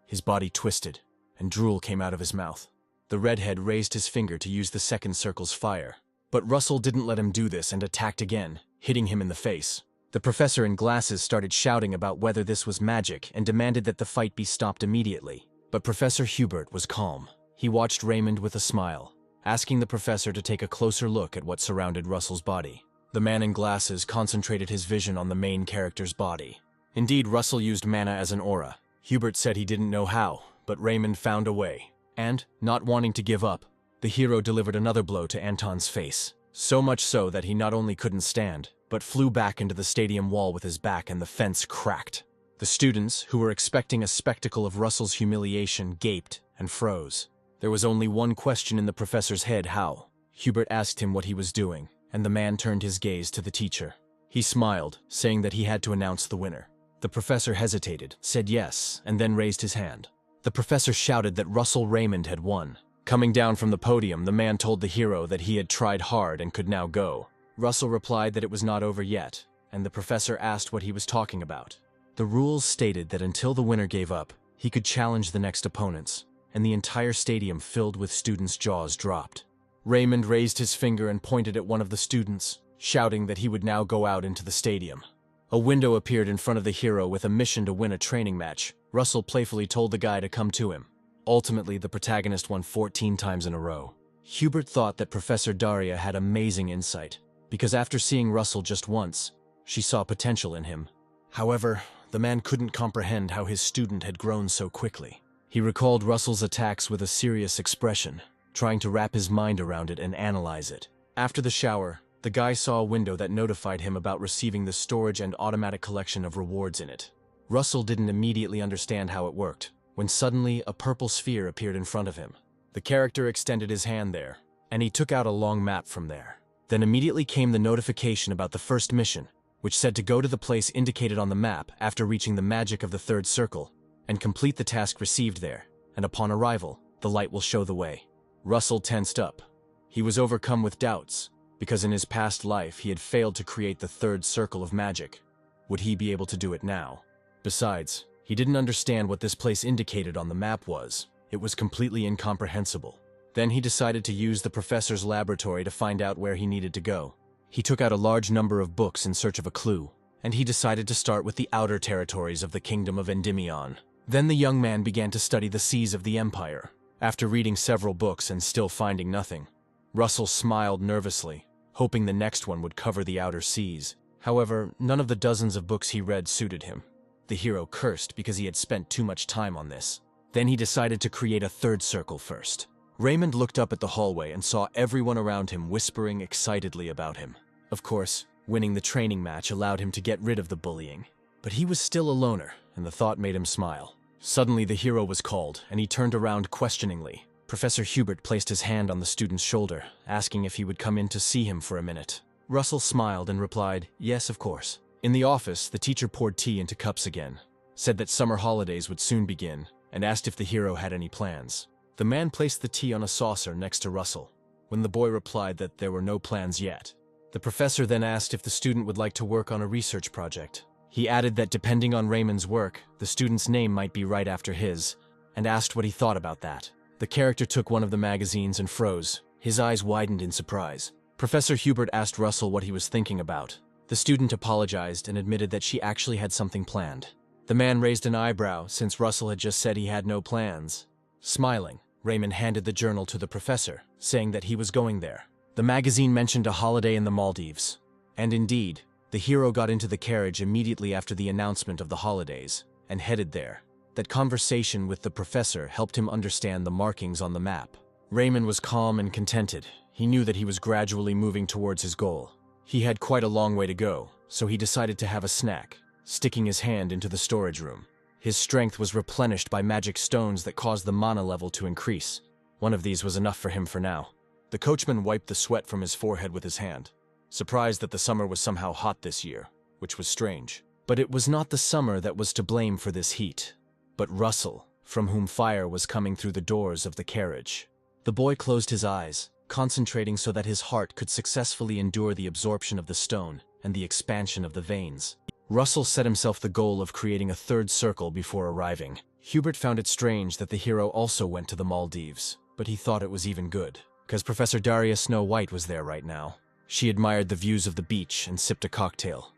His body twisted, and drool came out of his mouth. The redhead raised his finger to use the second circle's fire. But Russell didn't let him do this and attacked again, hitting him in the face. The professor in glasses started shouting about whether this was magic and demanded that the fight be stopped immediately. But Professor Hubert was calm. He watched Raymond with a smile, asking the professor to take a closer look at what surrounded Russell's body. The man in glasses concentrated his vision on the main character's body. Indeed, Russell used mana as an aura. Hubert said he didn't know how, but Raymond found a way. And, not wanting to give up, the hero delivered another blow to Anton's face. So much so that he not only couldn't stand, but flew back into the stadium wall with his back and the fence cracked. The students, who were expecting a spectacle of Russell's humiliation, gaped and froze. There was only one question in the professor's head: how? Hubert asked him what he was doing, and the man turned his gaze to the teacher. He smiled, saying that he had to announce the winner. The professor hesitated, said yes, and then raised his hand. The professor shouted that Russell Raymond had won. Coming down from the podium, the man told the hero that he had tried hard and could now go. Russell replied that it was not over yet, and the professor asked what he was talking about. The rules stated that until the winner gave up, he could challenge the next opponents, and the entire stadium filled with students' jaws dropped. Raymond raised his finger and pointed at one of the students, shouting that he would now go out into the stadium. A window appeared in front of the hero with a mission to win a training match. Russell playfully told the guy to come to him. Ultimately, the protagonist won 14 times in a row. Hubert thought that Professor Daria had amazing insight, because after seeing Russell just once, she saw potential in him. However, the man couldn't comprehend how his student had grown so quickly. He recalled Russell's attacks with a serious expression, trying to wrap his mind around it and analyze it. After the shower, the guy saw a window that notified him about receiving the storage and automatic collection of rewards in it. Russell didn't immediately understand how it worked, when suddenly a purple sphere appeared in front of him. The character extended his hand there, and he took out a long map from there. Then immediately came the notification about the first mission, which said to go to the place indicated on the map after reaching the magic of the third circle, and complete the task received there, and upon arrival, the light will show the way. Russell tensed up. He was overcome with doubts, because in his past life he had failed to create the third circle of magic. Would he be able to do it now? Besides, he didn't understand what this place indicated on the map was. It was completely incomprehensible. Then he decided to use the professor's laboratory to find out where he needed to go. He took out a large number of books in search of a clue, and he decided to start with the outer territories of the kingdom of Endymion. Then the young man began to study the seas of the empire. After reading several books and still finding nothing, Russell smiled nervously, hoping the next one would cover the outer seas. However, none of the dozens of books he read suited him. The hero cursed because he had spent too much time on this. Then he decided to create a third circle first. Raymond looked up at the hallway and saw everyone around him whispering excitedly about him. Of course, winning the training match allowed him to get rid of the bullying. But he was still a loner, and the thought made him smile. Suddenly the hero was called, and he turned around questioningly. Professor Hubert placed his hand on the student's shoulder, asking if he would come in to see him for a minute. Russell smiled and replied, "Yes, of course." In the office, the teacher poured tea into cups again, said that summer holidays would soon begin, and asked if the hero had any plans. The man placed the tea on a saucer next to Russell, when the boy replied that there were no plans yet. The professor then asked if the student would like to work on a research project. He added that depending on Raymond's work, the student's name might be right after his, and asked what he thought about that. The character took one of the magazines and froze. His eyes widened in surprise. Professor Hubert asked Russell what he was thinking about. The student apologized and admitted that she actually had something planned. The man raised an eyebrow since Russell had just said he had no plans. Smiling, Raymond handed the journal to the professor, saying that he was going there. The magazine mentioned a holiday in the Maldives. And indeed, the hero got into the carriage immediately after the announcement of the holidays, and headed there. That conversation with the professor helped him understand the markings on the map. Raymond was calm and contented. He knew that he was gradually moving towards his goal. He had quite a long way to go, so he decided to have a snack, sticking his hand into the storage room. His strength was replenished by magic stones that caused the mana level to increase. One of these was enough for him for now. The coachman wiped the sweat from his forehead with his hand, surprised that the summer was somehow hot this year, which was strange. But it was not the summer that was to blame for this heat, but Russell, from whom fire was coming through the doors of the carriage. The boy closed his eyes, concentrating so that his heart could successfully endure the absorption of the stone and the expansion of the veins. Russell set himself the goal of creating a third circle before arriving. Hubert found it strange that the hero also went to the Maldives, but he thought it was even good, because Professor Daria Snow White was there right now. She admired the views of the beach and sipped a cocktail.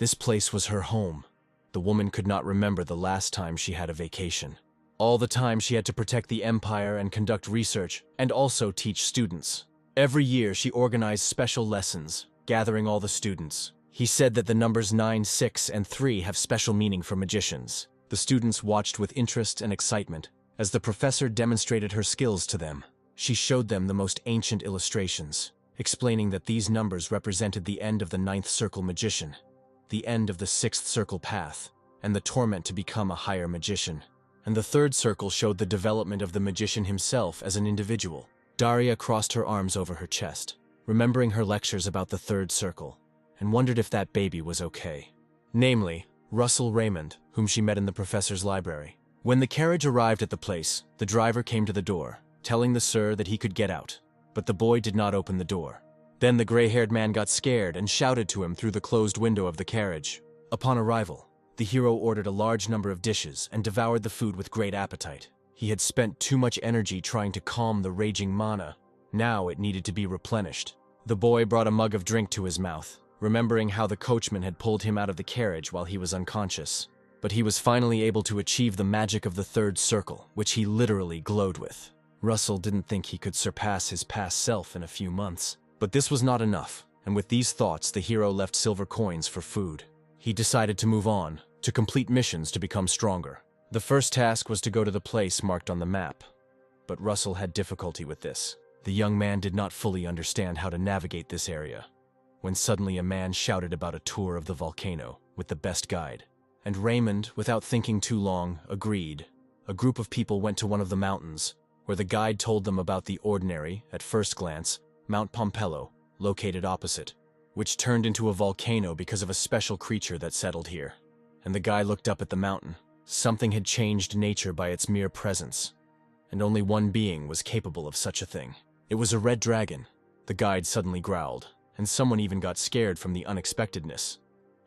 This place was her home. The woman could not remember the last time she had a vacation. All the time she had to protect the empire and conduct research, and also teach students. Every year she organized special lessons, gathering all the students. He said that the numbers 9, 6, and 3 have special meaning for magicians. The students watched with interest and excitement as the professor demonstrated her skills to them. She showed them the most ancient illustrations, explaining that these numbers represented the end of the 9th circle magician, the end of the 6th circle path, and the torment to become a higher magician. And the 3rd circle showed the development of the magician himself as an individual. Daria crossed her arms over her chest, remembering her lectures about the 3rd circle, and wondered if that baby was okay. Namely, Russell Raymond, whom she met in the professor's library. When the carriage arrived at the place, the driver came to the door, telling the sir that he could get out, but the boy did not open the door. Then the gray-haired man got scared and shouted to him through the closed window of the carriage. Upon arrival, the hero ordered a large number of dishes and devoured the food with great appetite. He had spent too much energy trying to calm the raging mana. Now it needed to be replenished. The boy brought a mug of drink to his mouth, remembering how the coachman had pulled him out of the carriage while he was unconscious. But he was finally able to achieve the magic of the 3rd circle, which he literally glowed with. Russell didn't think he could surpass his past self in a few months. But this was not enough, and with these thoughts the hero left silver coins for food. He decided to move on, to complete missions to become stronger. The first task was to go to the place marked on the map. But Russell had difficulty with this. The young man did not fully understand how to navigate this area, when suddenly a man shouted about a tour of the volcano with the best guide. And Raymond, without thinking too long, agreed. A group of people went to one of the mountains, where the guide told them about the ordinary, at first glance, Mount Pompello, located opposite, which turned into a volcano because of a special creature that settled here. And the guy looked up at the mountain. Something had changed nature by its mere presence, and only one being was capable of such a thing. It was a red dragon. The guide suddenly growled, and someone even got scared from the unexpectedness.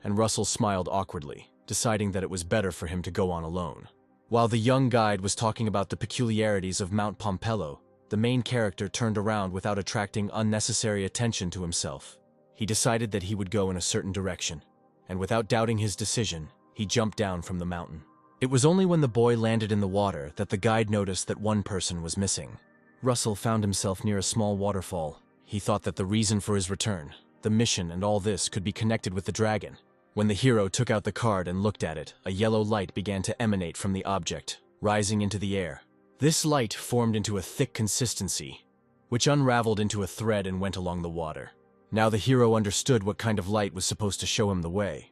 And Russell smiled awkwardly, deciding that it was better for him to go on alone. While the young guide was talking about the peculiarities of Mount Pompello, the main character turned around without attracting unnecessary attention to himself. He decided that he would go in a certain direction, and without doubting his decision, he jumped down from the mountain. It was only when the boy landed in the water that the guide noticed that one person was missing. Russell found himself near a small waterfall. He thought that the reason for his return, the mission and all this could be connected with the dragon. When the hero took out the card and looked at it, a yellow light began to emanate from the object, rising into the air. This light formed into a thick consistency, which unraveled into a thread and went along the water. Now the hero understood what kind of light was supposed to show him the way,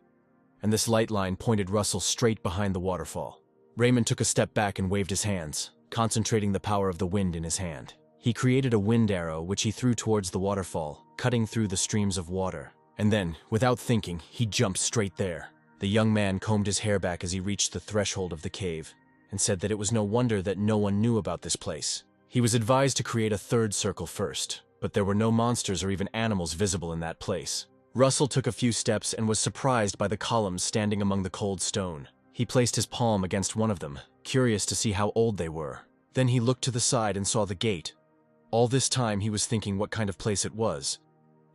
and this light line pointed Russell straight behind the waterfall. Raymond took a step back and waved his hands, concentrating the power of the wind in his hand. He created a wind arrow which he threw towards the waterfall, cutting through the streams of water. And then, without thinking, he jumped straight there. The young man combed his hair back as he reached the threshold of the cave, and said that it was no wonder that no one knew about this place. He was advised to create a 3rd circle first, but there were no monsters or even animals visible in that place. Russell took a few steps and was surprised by the columns standing among the cold stone. He placed his palm against one of them, curious to see how old they were. Then he looked to the side and saw the gate. All this time he was thinking what kind of place it was,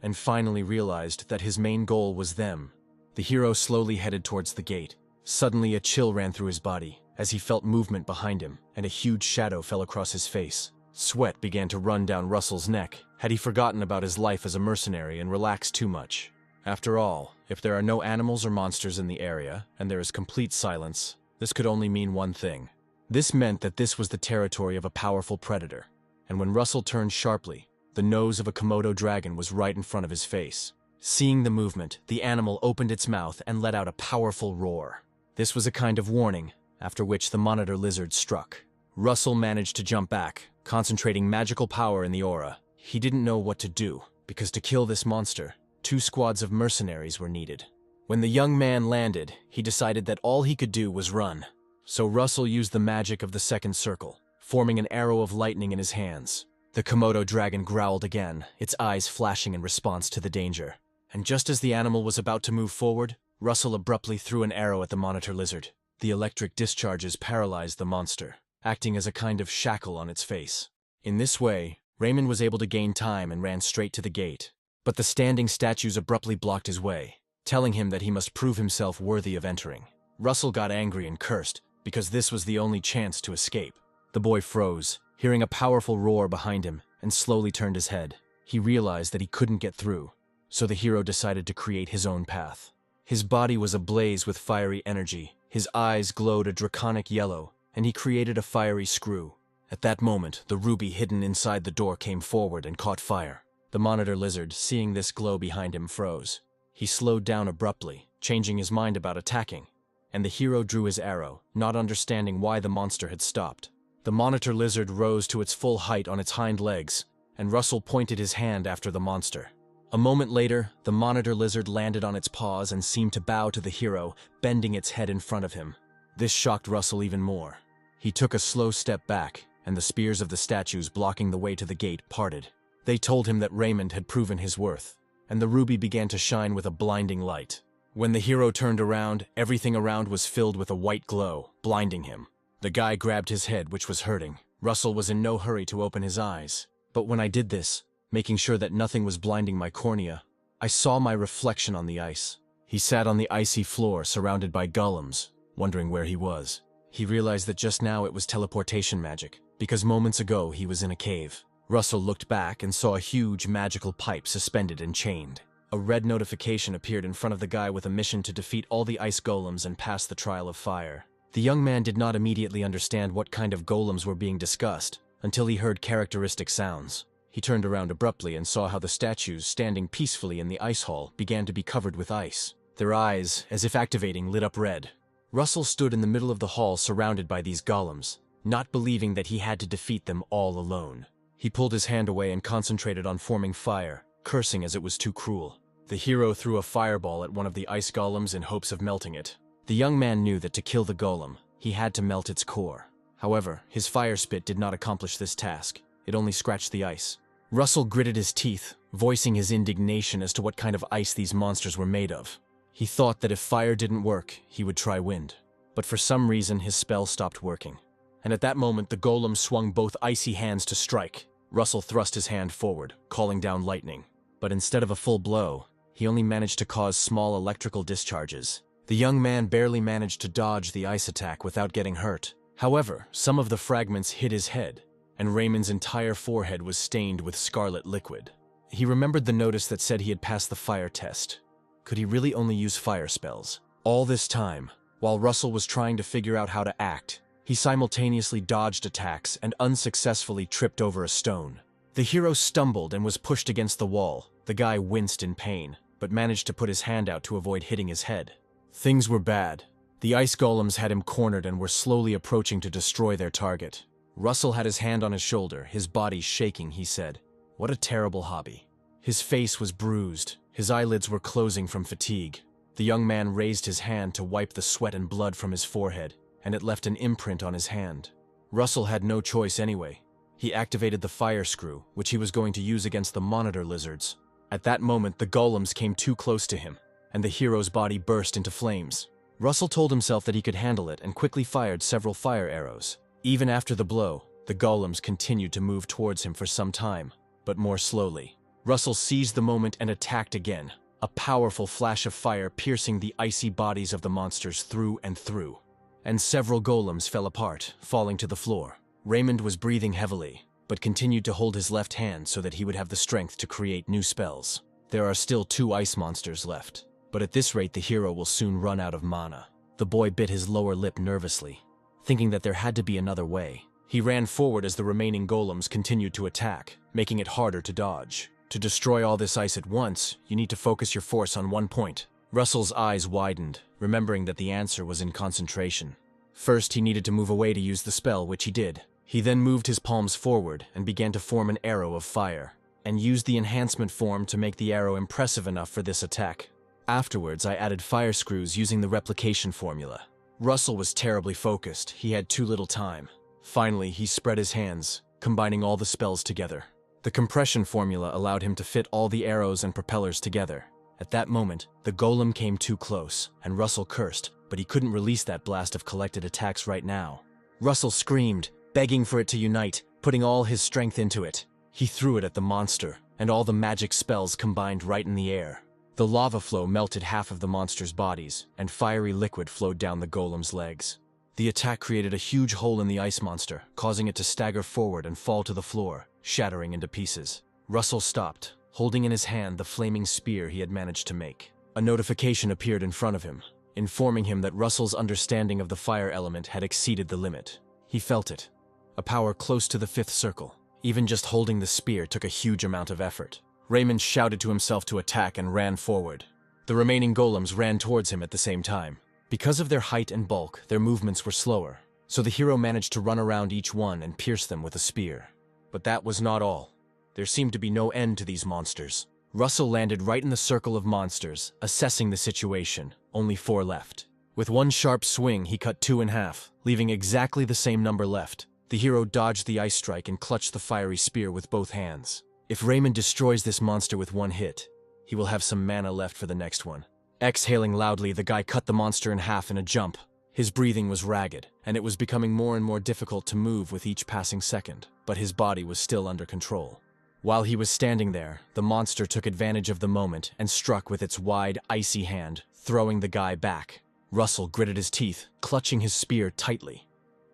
and finally realized that his main goal was them. The hero slowly headed towards the gate. Suddenly a chill ran through his body, as he felt movement behind him, and a huge shadow fell across his face. Sweat began to run down Russell's neck. Had he forgotten about his life as a mercenary and relaxed too much? After all, if there are no animals or monsters in the area, and there is complete silence, this could only mean one thing. This meant that this was the territory of a powerful predator. And when Russell turned sharply, the nose of a Komodo dragon was right in front of his face. Seeing the movement, the animal opened its mouth and let out a powerful roar. This was a kind of warning, after which the monitor lizard struck. Russell managed to jump back, concentrating magical power in the aura. He didn't know what to do, because to kill this monster, 2 squads of mercenaries were needed. When the young man landed, he decided that all he could do was run. So Russell used the magic of the 2nd circle, forming an arrow of lightning in his hands. The Komodo dragon growled again, its eyes flashing in response to the danger. And just as the animal was about to move forward, Russell abruptly threw an arrow at the monitor lizard. The electric discharges paralyzed the monster, acting as a kind of shackle on its face. In this way, Raymond was able to gain time and ran straight to the gate. But the standing statues abruptly blocked his way. telling him that he must prove himself worthy of entering. Russell got angry and cursed, because this was the only chance to escape. The boy froze, hearing a powerful roar behind him, and slowly turned his head. He realized that he couldn't get through, so the hero decided to create his own path. His body was ablaze with fiery energy, his eyes glowed a draconic yellow, and he created a fiery screw. At that moment, the ruby hidden inside the door came forward and caught fire. The monitor lizard, seeing this glow behind him, froze. He slowed down abruptly, changing his mind about attacking, and the hero drew his arrow, not understanding why the monster had stopped. The monitor lizard rose to its full height on its hind legs, and Russell pointed his hand after the monster. A moment later, the monitor lizard landed on its paws and seemed to bow to the hero, bending its head in front of him. This shocked Russell even more. He took a slow step back, and the spears of the statues blocking the way to the gate parted. They told him that Raymond had proven his worth, and the ruby began to shine with a blinding light. When the hero turned around, everything around was filled with a white glow, blinding him. The guy grabbed his head, which was hurting. Russell was in no hurry to open his eyes. But when I did this, making sure that nothing was blinding my cornea, I saw my reflection on the ice. He sat on the icy floor, surrounded by golems, wondering where he was. He realized that just now it was teleportation magic, because moments ago he was in a cave. Russell looked back and saw a huge magical pipe suspended and chained. A red notification appeared in front of the guy with a mission to defeat all the ice golems and pass the trial of fire. The young man did not immediately understand what kind of golems were being discussed, until he heard characteristic sounds. He turned around abruptly and saw how the statues standing peacefully in the ice hall began to be covered with ice. Their eyes, as if activating, lit up red. Russell stood in the middle of the hall surrounded by these golems, not believing that he had to defeat them all alone. He pulled his hand away and concentrated on forming fire, cursing as it was too cruel. The hero threw a fireball at one of the ice golems in hopes of melting it. The young man knew that to kill the golem, he had to melt its core. However, his fire spit did not accomplish this task. It only scratched the ice. Russell gritted his teeth, voicing his indignation as to what kind of ice these monsters were made of. He thought that if fire didn't work, he would try wind. But for some reason, his spell stopped working. And at that moment, the golem swung both icy hands to strike. Russell thrust his hand forward, calling down lightning. But instead of a full blow, he only managed to cause small electrical discharges. The young man barely managed to dodge the ice attack without getting hurt. However, some of the fragments hit his head, and Raymond's entire forehead was stained with scarlet liquid. He remembered the notice that said he had passed the fire test. Could he really only use fire spells? All this time, while Russell was trying to figure out how to act, he simultaneously dodged attacks and unsuccessfully tripped over a stone. The hero stumbled and was pushed against the wall. The guy winced in pain, but managed to put his hand out to avoid hitting his head. Things were bad. The ice golems had him cornered and were slowly approaching to destroy their target. Russell had his hand on his shoulder, his body shaking. He said, "What a terrible hobby." His face was bruised. His eyelids were closing from fatigue. The young man raised his hand to wipe the sweat and blood from his forehead, and it left an imprint on his hand. Russell had no choice anyway. He activated the fire screw, which he was going to use against the monitor lizards. At that moment, the golems came too close to him, and the hero's body burst into flames. Russell told himself that he could handle it and quickly fired several fire arrows. Even after the blow, the golems continued to move towards him for some time, but more slowly. Russell seized the moment and attacked again, a powerful flash of fire piercing the icy bodies of the monsters through and through. And several golems fell apart, falling to the floor. Raymond was breathing heavily, but continued to hold his left hand so that he would have the strength to create new spells. There are still 2 ice monsters left, but at this rate the hero will soon run out of mana. The boy bit his lower lip nervously, thinking that there had to be another way. He ran forward as the remaining golems continued to attack, making it harder to dodge. To destroy all this ice at once, you need to focus your force on one point. Russell's eyes widened, remembering that the answer was in concentration. First, he needed to move away to use the spell, which he did. He then moved his palms forward and began to form an arrow of fire, and used the enhancement form to make the arrow impressive enough for this attack. Afterwards, I added fire screws using the replication formula. Russell was terribly focused. He had too little time. Finally, he spread his hands, combining all the spells together. The compression formula allowed him to fit all the arrows and propellers together. At that moment, the golem came too close, and Russell cursed, but he couldn't release that blast of collected attacks right now. Russell screamed, begging for it to unite, putting all his strength into it. He threw it at the monster, and all the magic spells combined right in the air. The lava flow melted half of the monster's bodies, and fiery liquid flowed down the golem's legs. The attack created a huge hole in the ice monster, causing it to stagger forward and fall to the floor, shattering into pieces. Russell stopped, holding in his hand the flaming spear he had managed to make. A notification appeared in front of him, informing him that Russell's understanding of the fire element had exceeded the limit. He felt it, a power close to the fifth circle. Even just holding the spear took a huge amount of effort. Raymond shouted to himself to attack and ran forward. The remaining golems ran towards him at the same time. Because of their height and bulk, their movements were slower, so the hero managed to run around each one and pierce them with a spear. But that was not all. There seemed to be no end to these monsters. Russell landed right in the circle of monsters, assessing the situation. Only 4 left. With one sharp swing, he cut 2 in half, leaving exactly the same number left. The hero dodged the ice strike and clutched the fiery spear with both hands. If Raymond destroys this monster with one hit, he will have some mana left for the next one. Exhaling loudly, the guy cut the monster in half in a jump. His breathing was ragged, and it was becoming more and more difficult to move with each passing second, but his body was still under control. While he was standing there, the monster took advantage of the moment and struck with its wide, icy hand, throwing the guy back. Russell gritted his teeth, clutching his spear tightly.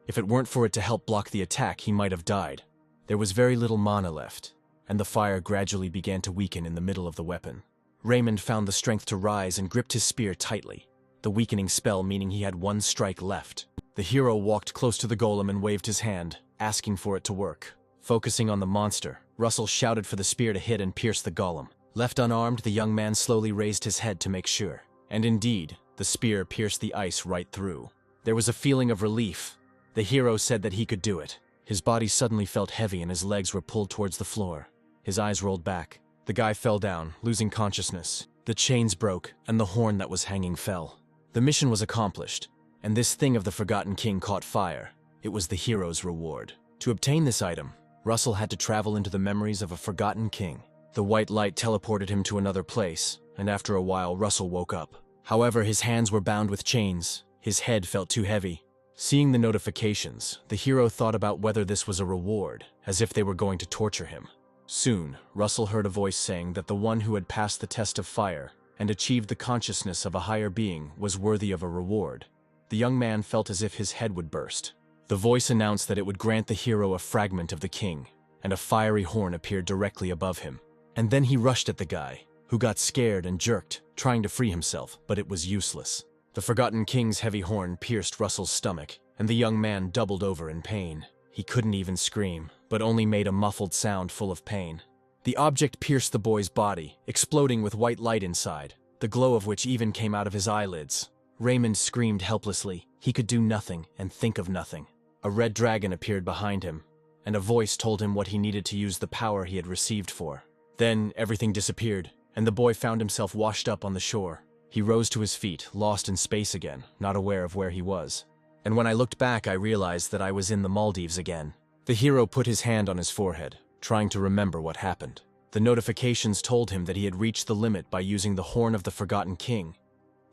If it weren't for it to help block the attack, he might have died. There was very little mana left, and the fire gradually began to weaken in the middle of the weapon. Raymond found the strength to rise and gripped his spear tightly, the weakening spell meaning he had 1 strike left. The hero walked close to the golem and waved his hand, asking for it to work. Focusing on the monster, Russell shouted for the spear to hit and pierce the golem. Left unarmed, the young man slowly raised his head to make sure. And indeed, the spear pierced the ice right through. There was a feeling of relief. The hero said that he could do it. His body suddenly felt heavy and his legs were pulled towards the floor. His eyes rolled back. The guy fell down, losing consciousness. The chains broke, and the horn that was hanging fell. The mission was accomplished, and this thing of the Forgotten King caught fire. It was the hero's reward. To obtain this item, Russell had to travel into the memories of a forgotten king. The white light teleported him to another place, and after a while Russell woke up. However, his hands were bound with chains. His head felt too heavy. Seeing the notifications, the hero thought about whether this was a reward, as if they were going to torture him. Soon, Russell heard a voice saying that the one who had passed the test of fire and achieved the consciousness of a higher being was worthy of a reward. The young man felt as if his head would burst. The voice announced that it would grant the hero a fragment of the king, and a fiery horn appeared directly above him. And then he rushed at the guy, who got scared and jerked, trying to free himself, but it was useless. The Forgotten King's heavy horn pierced Russell's stomach, and the young man doubled over in pain. He couldn't even scream, but only made a muffled sound full of pain. The object pierced the boy's body, exploding with white light inside, the glow of which even came out of his eyelids. Raymond screamed helplessly. He could do nothing and think of nothing. A red dragon appeared behind him, and a voice told him what he needed to use the power he had received for. Then everything disappeared, and the boy found himself washed up on the shore. He rose to his feet, lost in space again, not aware of where he was. And when I looked back, I realized that I was in the Maldives again. The hero put his hand on his forehead, trying to remember what happened. The notifications told him that he had reached the limit by using the Horn of the Forgotten King.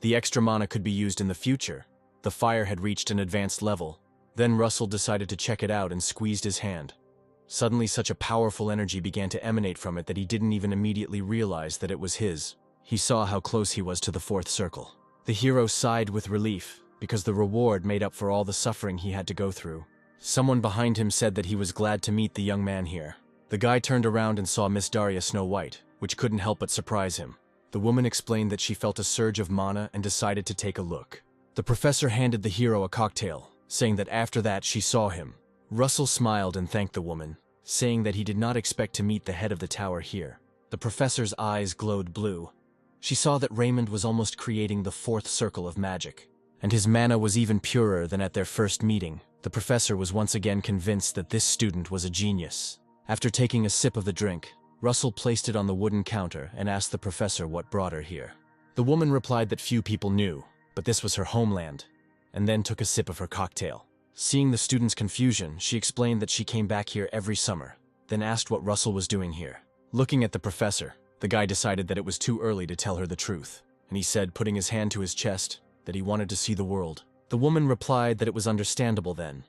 The extra mana could be used in the future. The fire had reached an advanced level. Then Russell decided to check it out and squeezed his hand. Suddenly, such a powerful energy began to emanate from it that he didn't even immediately realize that it was his. He saw how close he was to the 4th circle. The hero sighed with relief, because the reward made up for all the suffering he had to go through. Someone behind him said that he was glad to meet the young man here. The guy turned around and saw Miss Daria Snow White, which couldn't help but surprise him. The woman explained that she felt a surge of mana and decided to take a look. The professor handed the hero a cocktail, saying that after that she saw him. Russell smiled and thanked the woman, saying that he did not expect to meet the head of the tower here. The professor's eyes glowed blue. She saw that Raymond was almost creating the 4th circle of magic, and his mana was even purer than at their first meeting. The professor was once again convinced that this student was a genius. After taking a sip of the drink, Russell placed it on the wooden counter and asked the professor what brought her here. The woman replied that few people knew, but this was her homeland, and then took a sip of her cocktail. Seeing the student's confusion, she explained that she came back here every summer, then asked what Russell was doing here. Looking at the professor, the guy decided that it was too early to tell her the truth, and he said, putting his hand to his chest, that he wanted to see the world. The woman replied that it was understandable then,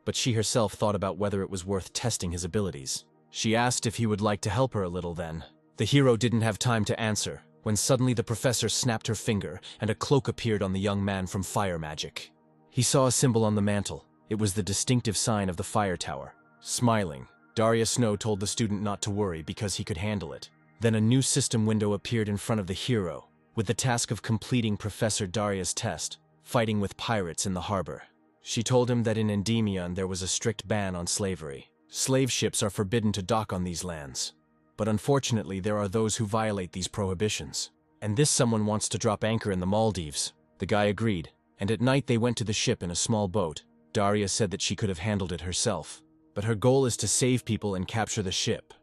but she herself thought about whether it was worth testing his abilities. She asked if he would like to help her a little then. The hero didn't have time to answer, when suddenly the professor snapped her finger and a cloak appeared on the young man from Fire Magic. He saw a symbol on the mantle. It was the distinctive sign of the fire tower. Smiling, Darius Snow told the student not to worry because he could handle it. Then a new system window appeared in front of the hero, with the task of completing Professor Daria's test, fighting with pirates in the harbor. She told him that in Endymion there was a strict ban on slavery. Slave ships are forbidden to dock on these lands. But unfortunately, there are those who violate these prohibitions. And this someone wants to drop anchor in the Maldives. The guy agreed, and at night they went to the ship in a small boat. Daria said that she could have handled it herself. But her goal is to save people and capture the ship.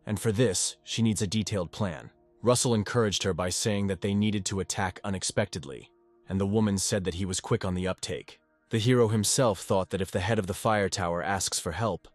And for this, she needs a detailed plan. Russell encouraged her by saying that they needed to attack unexpectedly, and the woman said that he was quick on the uptake. The hero himself thought that if the head of the fire tower asks for help,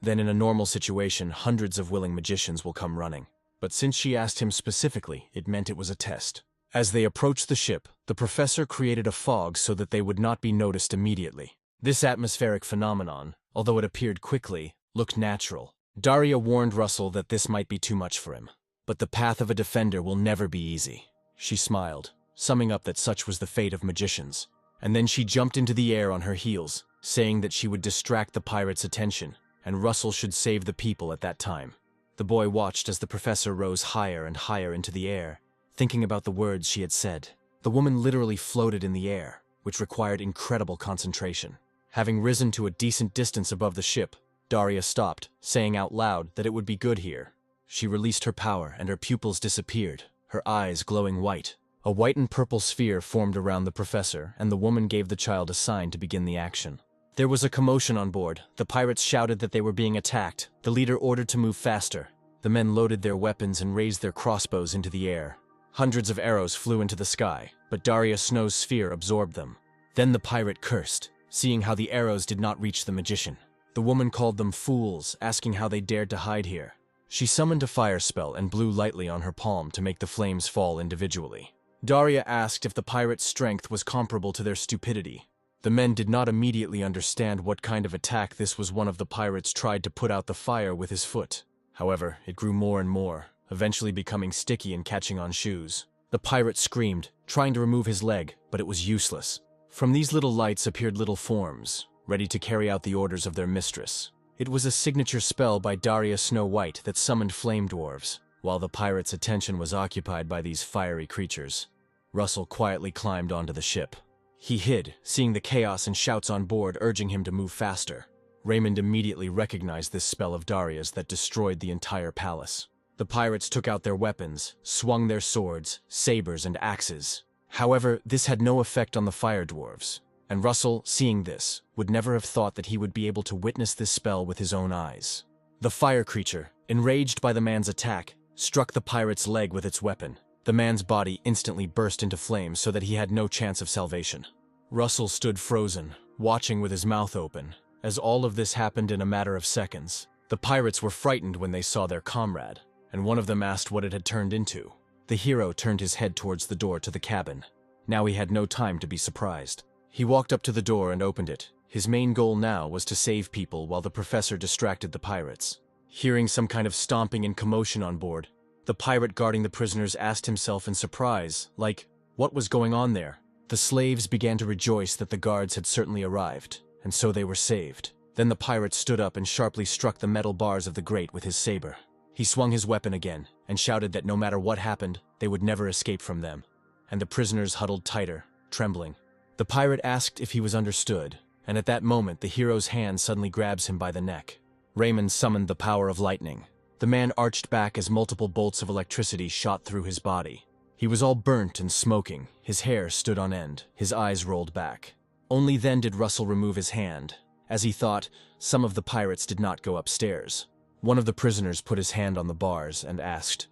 then in a normal situation, hundreds of willing magicians will come running. But since she asked him specifically, it meant it was a test. As they approached the ship, the professor created a fog so that they would not be noticed immediately. This atmospheric phenomenon, although it appeared quickly, looked natural. Daria warned Russell that this might be too much for him. But the path of a defender will never be easy. She smiled, summing up that such was the fate of magicians. And then she jumped into the air on her heels, saying that she would distract the pirates' attention, and Russell should save the people at that time. The boy watched as the professor rose higher and higher into the air, thinking about the words she had said. The woman literally floated in the air, which required incredible concentration. Having risen to a decent distance above the ship, Daria stopped, saying out loud that it would be good here. She released her power and her pupils disappeared, her eyes glowing white. A white and purple sphere formed around the professor, and the woman gave the child a sign to begin the action. There was a commotion on board. The pirates shouted that they were being attacked. The leader ordered to move faster. The men loaded their weapons and raised their crossbows into the air. Hundreds of arrows flew into the sky, but Darius Snow's sphere absorbed them. Then the pirate cursed, seeing how the arrows did not reach the magician. The woman called them fools, asking how they dared to hide here. She summoned a fire spell and blew lightly on her palm to make the flames fall individually. Daria asked if the pirates' strength was comparable to their stupidity. The men did not immediately understand what kind of attack this was. One of the pirates tried to put out the fire with his foot. However, it grew more and more, eventually becoming sticky and catching on shoes. The pirate screamed, trying to remove his leg, but it was useless. From these little lights appeared little forms, ready to carry out the orders of their mistress. It was a signature spell by Daria Snow White that summoned flame dwarves. While the pirate's attention was occupied by these fiery creatures, Russell quietly climbed onto the ship. He hid, seeing the chaos and shouts on board urging him to move faster. Raymond immediately recognized this spell of Daria's that destroyed the entire palace. The pirates took out their weapons, swung their swords, sabers, and axes. However, this had no effect on the fire dwarves. And Russell, seeing this, would never have thought that he would be able to witness this spell with his own eyes. The fire creature, enraged by the man's attack, struck the pirate's leg with its weapon. The man's body instantly burst into flames so that he had no chance of salvation. Russell stood frozen, watching with his mouth open, as all of this happened in a matter of seconds. The pirates were frightened when they saw their comrade, and one of them asked what it had turned into. The hero turned his head towards the door to the cabin. Now he had no time to be surprised. He walked up to the door and opened it. His main goal now was to save people while the professor distracted the pirates. Hearing some kind of stomping and commotion on board, the pirate guarding the prisoners asked himself in surprise, like, what was going on there? The slaves began to rejoice that the guards had certainly arrived, and so they were saved. Then the pirate stood up and sharply struck the metal bars of the grate with his saber. He swung his weapon again, and shouted that no matter what happened, they would never escape from them. And the prisoners huddled tighter, trembling. The pirate asked if he was understood, and at that moment the hero's hand suddenly grabs him by the neck. Raymond summoned the power of lightning. The man arched back as multiple bolts of electricity shot through his body. He was all burnt and smoking, his hair stood on end, his eyes rolled back. Only then did Russell remove his hand. As he thought, some of the pirates did not go upstairs. One of the prisoners put his hand on the bars and asked,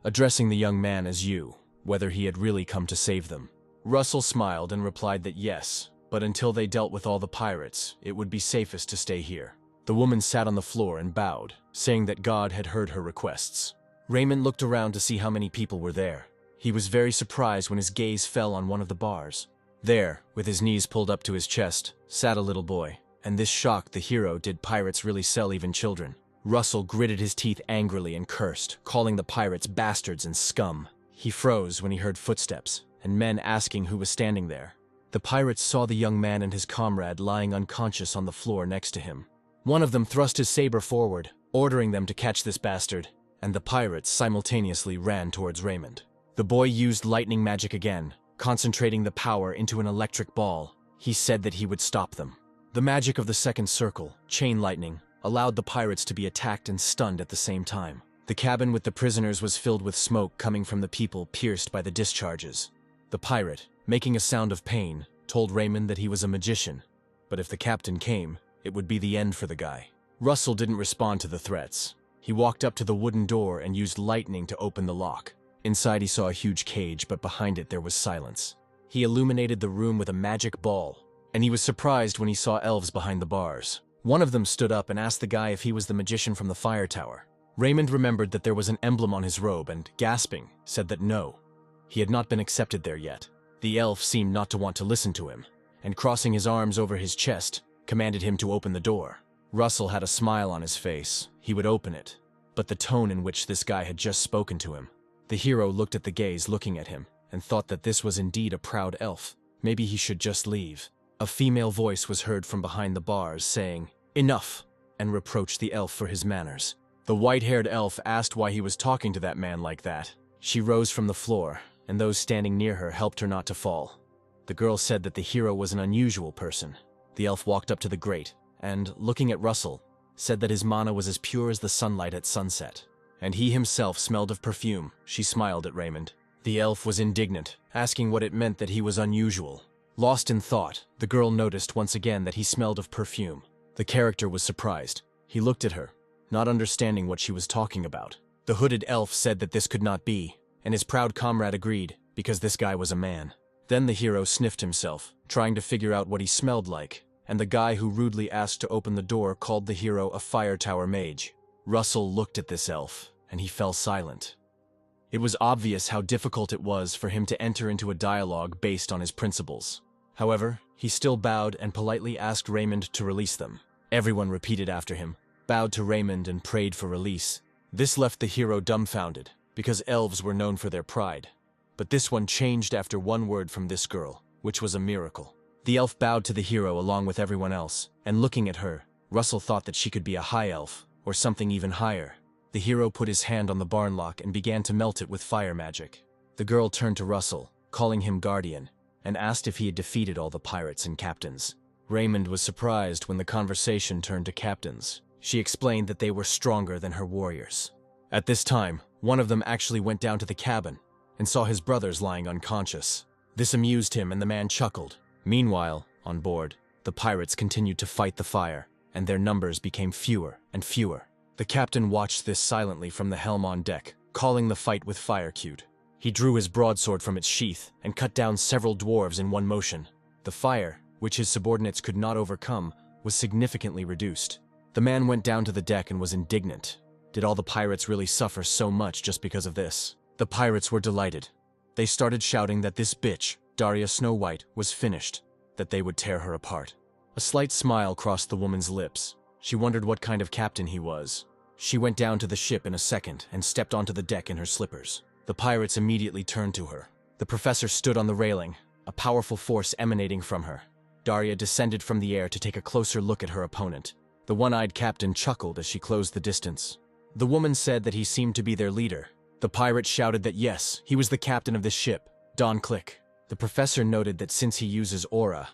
addressing the young man as you, whether he had really come to save them. Russell smiled and replied that yes, but until they dealt with all the pirates, it would be safest to stay here. The woman sat on the floor and bowed, saying that God had heard her requests. Raymond looked around to see how many people were there. He was very surprised when his gaze fell on one of the bars. There, with his knees pulled up to his chest, sat a little boy, and this shocked the hero. Did pirates really sell even children? Russell gritted his teeth angrily and cursed, calling the pirates bastards and scum. He froze when he heard footsteps and men asking who was standing there. The pirates saw the young man and his comrade lying unconscious on the floor next to him. One of them thrust his saber forward, ordering them to catch this bastard, and the pirates simultaneously ran towards Raymond. The boy used lightning magic again, concentrating the power into an electric ball. He said that he would stop them. The magic of the second circle, chain lightning, allowed the pirates to be attacked and stunned at the same time. The cabin with the prisoners was filled with smoke coming from the people pierced by the discharges. The pirate, making a sound of pain, told Raymond that he was a magician, but if the captain came, it would be the end for the guy. Russell didn't respond to the threats. He walked up to the wooden door and used lightning to open the lock. Inside he saw a huge cage, but behind it there was silence. He illuminated the room with a magic ball, and he was surprised when he saw elves behind the bars. One of them stood up and asked the guy if he was the magician from the fire tower. Raymond remembered that there was an emblem on his robe and, gasping, said that no, he had not been accepted there yet. The elf seemed not to want to listen to him, and crossing his arms over his chest, commanded him to open the door. Russell had a smile on his face. He would open it, but the tone in which this guy had just spoken to him. The hero looked at the gaze looking at him, and thought that this was indeed a proud elf. Maybe he should just leave. A female voice was heard from behind the bars saying, "Enough," and reproached the elf for his manners. The white-haired elf asked why he was talking to that man like that. She rose from the floor, and those standing near her helped her not to fall. The girl said that the hero was an unusual person. The elf walked up to the grate, and, looking at Russell, said that his mana was as pure as the sunlight at sunset. And he himself smelled of perfume. She smiled at Raymond. The elf was indignant, asking what it meant that he was unusual. Lost in thought, the girl noticed once again that he smelled of perfume. The character was surprised. He looked at her, not understanding what she was talking about. The hooded elf said that this could not be, and his proud comrade agreed, because this guy was a man. Then the hero sniffed himself, trying to figure out what he smelled like, and the guy who rudely asked to open the door called the hero a fire tower mage. Russell looked at this elf, and he fell silent. It was obvious how difficult it was for him to enter into a dialogue based on his principles. However, he still bowed and politely asked Raymond to release them. Everyone repeated after him, bowed to Raymond and prayed for release. This left the hero dumbfounded, because elves were known for their pride. But this one changed after one word from this girl, which was a miracle. The elf bowed to the hero along with everyone else, and looking at her, Russell thought that she could be a high elf, or something even higher. The hero put his hand on the barn lock and began to melt it with fire magic. The girl turned to Russell, calling him guardian, and asked if he had defeated all the pirates and captains. Raymond was surprised when the conversation turned to captains. She explained that they were stronger than her warriors. At this time, one of them actually went down to the cabin and saw his brothers lying unconscious. This amused him and the man chuckled. Meanwhile, on board, the pirates continued to fight the fire, and their numbers became fewer and fewer. The captain watched this silently from the helm on deck, calling the fight with fire cute. He drew his broadsword from its sheath and cut down several dwarves in one motion. The fire, which his subordinates could not overcome, was significantly reduced. The man went down to the deck and was indignant. Did all the pirates really suffer so much just because of this? The pirates were delighted. They started shouting that this bitch, Daria Snow White, was finished, that they would tear her apart. A slight smile crossed the woman's lips. She wondered what kind of captain he was. She went down to the ship in a second and stepped onto the deck in her slippers. The pirates immediately turned to her. The professor stood on the railing, a powerful force emanating from her. Daria descended from the air to take a closer look at her opponent. The one-eyed captain chuckled as she closed the distance. The woman said that he seemed to be their leader. The pirate shouted that yes, he was the captain of this ship, Don Click. The professor noted that since he uses aura,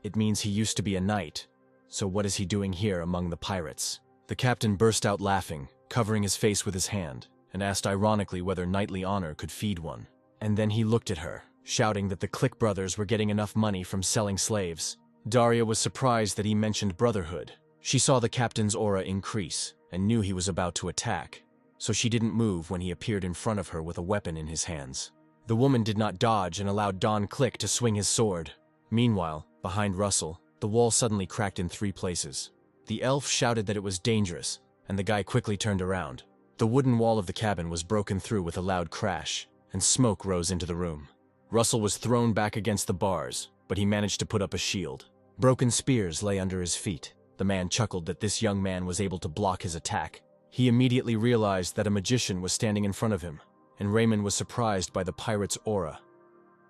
it means he used to be a knight. So what is he doing here among the pirates? The captain burst out laughing, covering his face with his hand, and asked ironically whether knightly honor could feed one. And then he looked at her, shouting that the Click brothers were getting enough money from selling slaves. Daria was surprised that he mentioned brotherhood. She saw the captain's aura increase, and knew he was about to attack, so she didn't move when he appeared in front of her with a weapon in his hands. The woman did not dodge and allowed Don Click to swing his sword. Meanwhile, behind Russell, the wall suddenly cracked in 3 places. The elf shouted that it was dangerous, and the guy quickly turned around. The wooden wall of the cabin was broken through with a loud crash, and smoke rose into the room. Russell was thrown back against the bars, but he managed to put up a shield. Broken spears lay under his feet. The man chuckled that this young man was able to block his attack. He immediately realized that a magician was standing in front of him, and Raymond was surprised by the pirate's aura.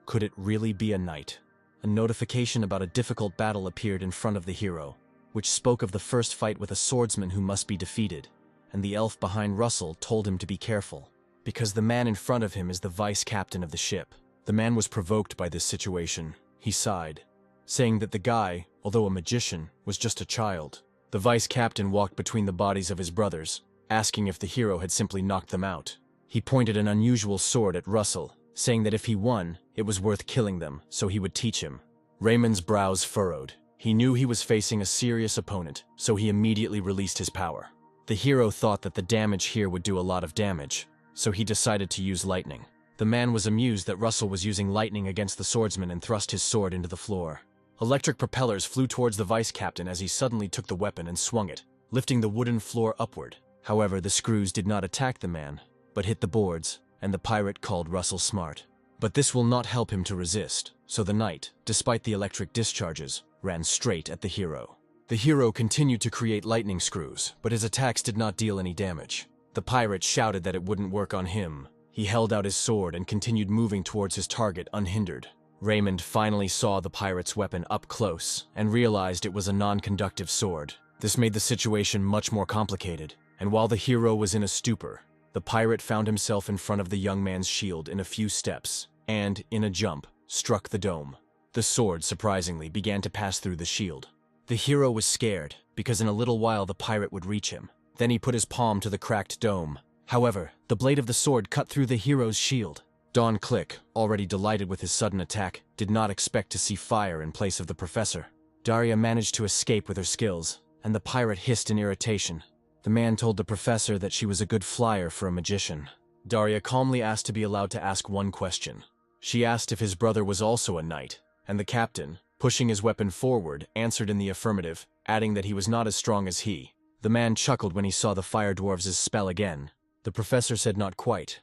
Could it really be a knight? A notification about a difficult battle appeared in front of the hero, which spoke of the first fight with a swordsman who must be defeated, and the elf behind Russell told him to be careful, because the man in front of him is the vice captain of the ship. The man was provoked by this situation. He sighed, saying that the guy, although a magician, was just a child. The vice captain walked between the bodies of his brothers, asking if the hero had simply knocked them out. He pointed an unusual sword at Russell, saying that if he won, it was worth killing them, so he would teach him. Raymond's brows furrowed. He knew he was facing a serious opponent, so he immediately released his power. The hero thought that the damage here would do a lot of damage, so he decided to use lightning. The man was amused that Russell was using lightning against the swordsman and thrust his sword into the floor. Electric propellers flew towards the vice captain as he suddenly took the weapon and swung it, lifting the wooden floor upward. However, the screws did not attack the man, but hit the boards, and the pirate called Russell smart. But this will not help him to resist, so the knight, despite the electric discharges, ran straight at the hero. The hero continued to create lightning screws, but his attacks did not deal any damage. The pirate shouted that it wouldn't work on him. He held out his sword and continued moving towards his target unhindered. Raymond finally saw the pirate's weapon up close and realized it was a non-conductive sword. This made the situation much more complicated, and while the hero was in a stupor, the pirate found himself in front of the young man's shield in a few steps, and, in a jump, struck the dome. The sword, surprisingly, began to pass through the shield. The hero was scared, because in a little while the pirate would reach him. Then he put his palm to the cracked dome. However, the blade of the sword cut through the hero's shield. Don Click, already delighted with his sudden attack, did not expect to see fire in place of the professor. Daria managed to escape with her skills, and the pirate hissed in irritation. The man told the professor that she was a good flyer for a magician. Daria calmly asked to be allowed to ask one question. She asked if his brother was also a knight, and the captain, pushing his weapon forward, answered in the affirmative, adding that he was not as strong as he. The man chuckled when he saw the fire dwarves' spell again. The professor said not quite.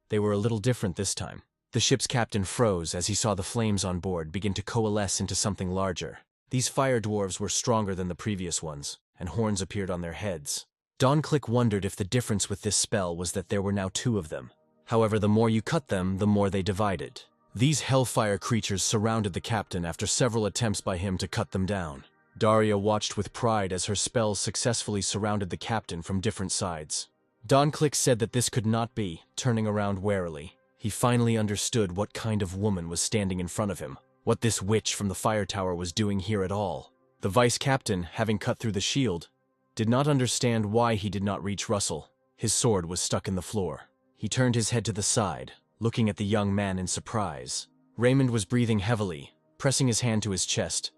They were a little different this time. The ship's captain froze as he saw the flames on board begin to coalesce into something larger. These fire dwarves were stronger than the previous ones, and horns appeared on their heads. Don Click wondered if the difference with this spell was that there were now two of them. However, the more you cut them, the more they divided. These hellfire creatures surrounded the captain after several attempts by him to cut them down. Daria watched with pride as her spells successfully surrounded the captain from different sides. Don Click said that this could not be, turning around warily. He finally understood what kind of woman was standing in front of him, what this witch from the fire tower was doing here at all. The vice captain, having cut through the shield, did not understand why he did not reach Russell. His sword was stuck in the floor. He turned his head to the side, looking at the young man in surprise. Raymond was breathing heavily, pressing his hand to his chest.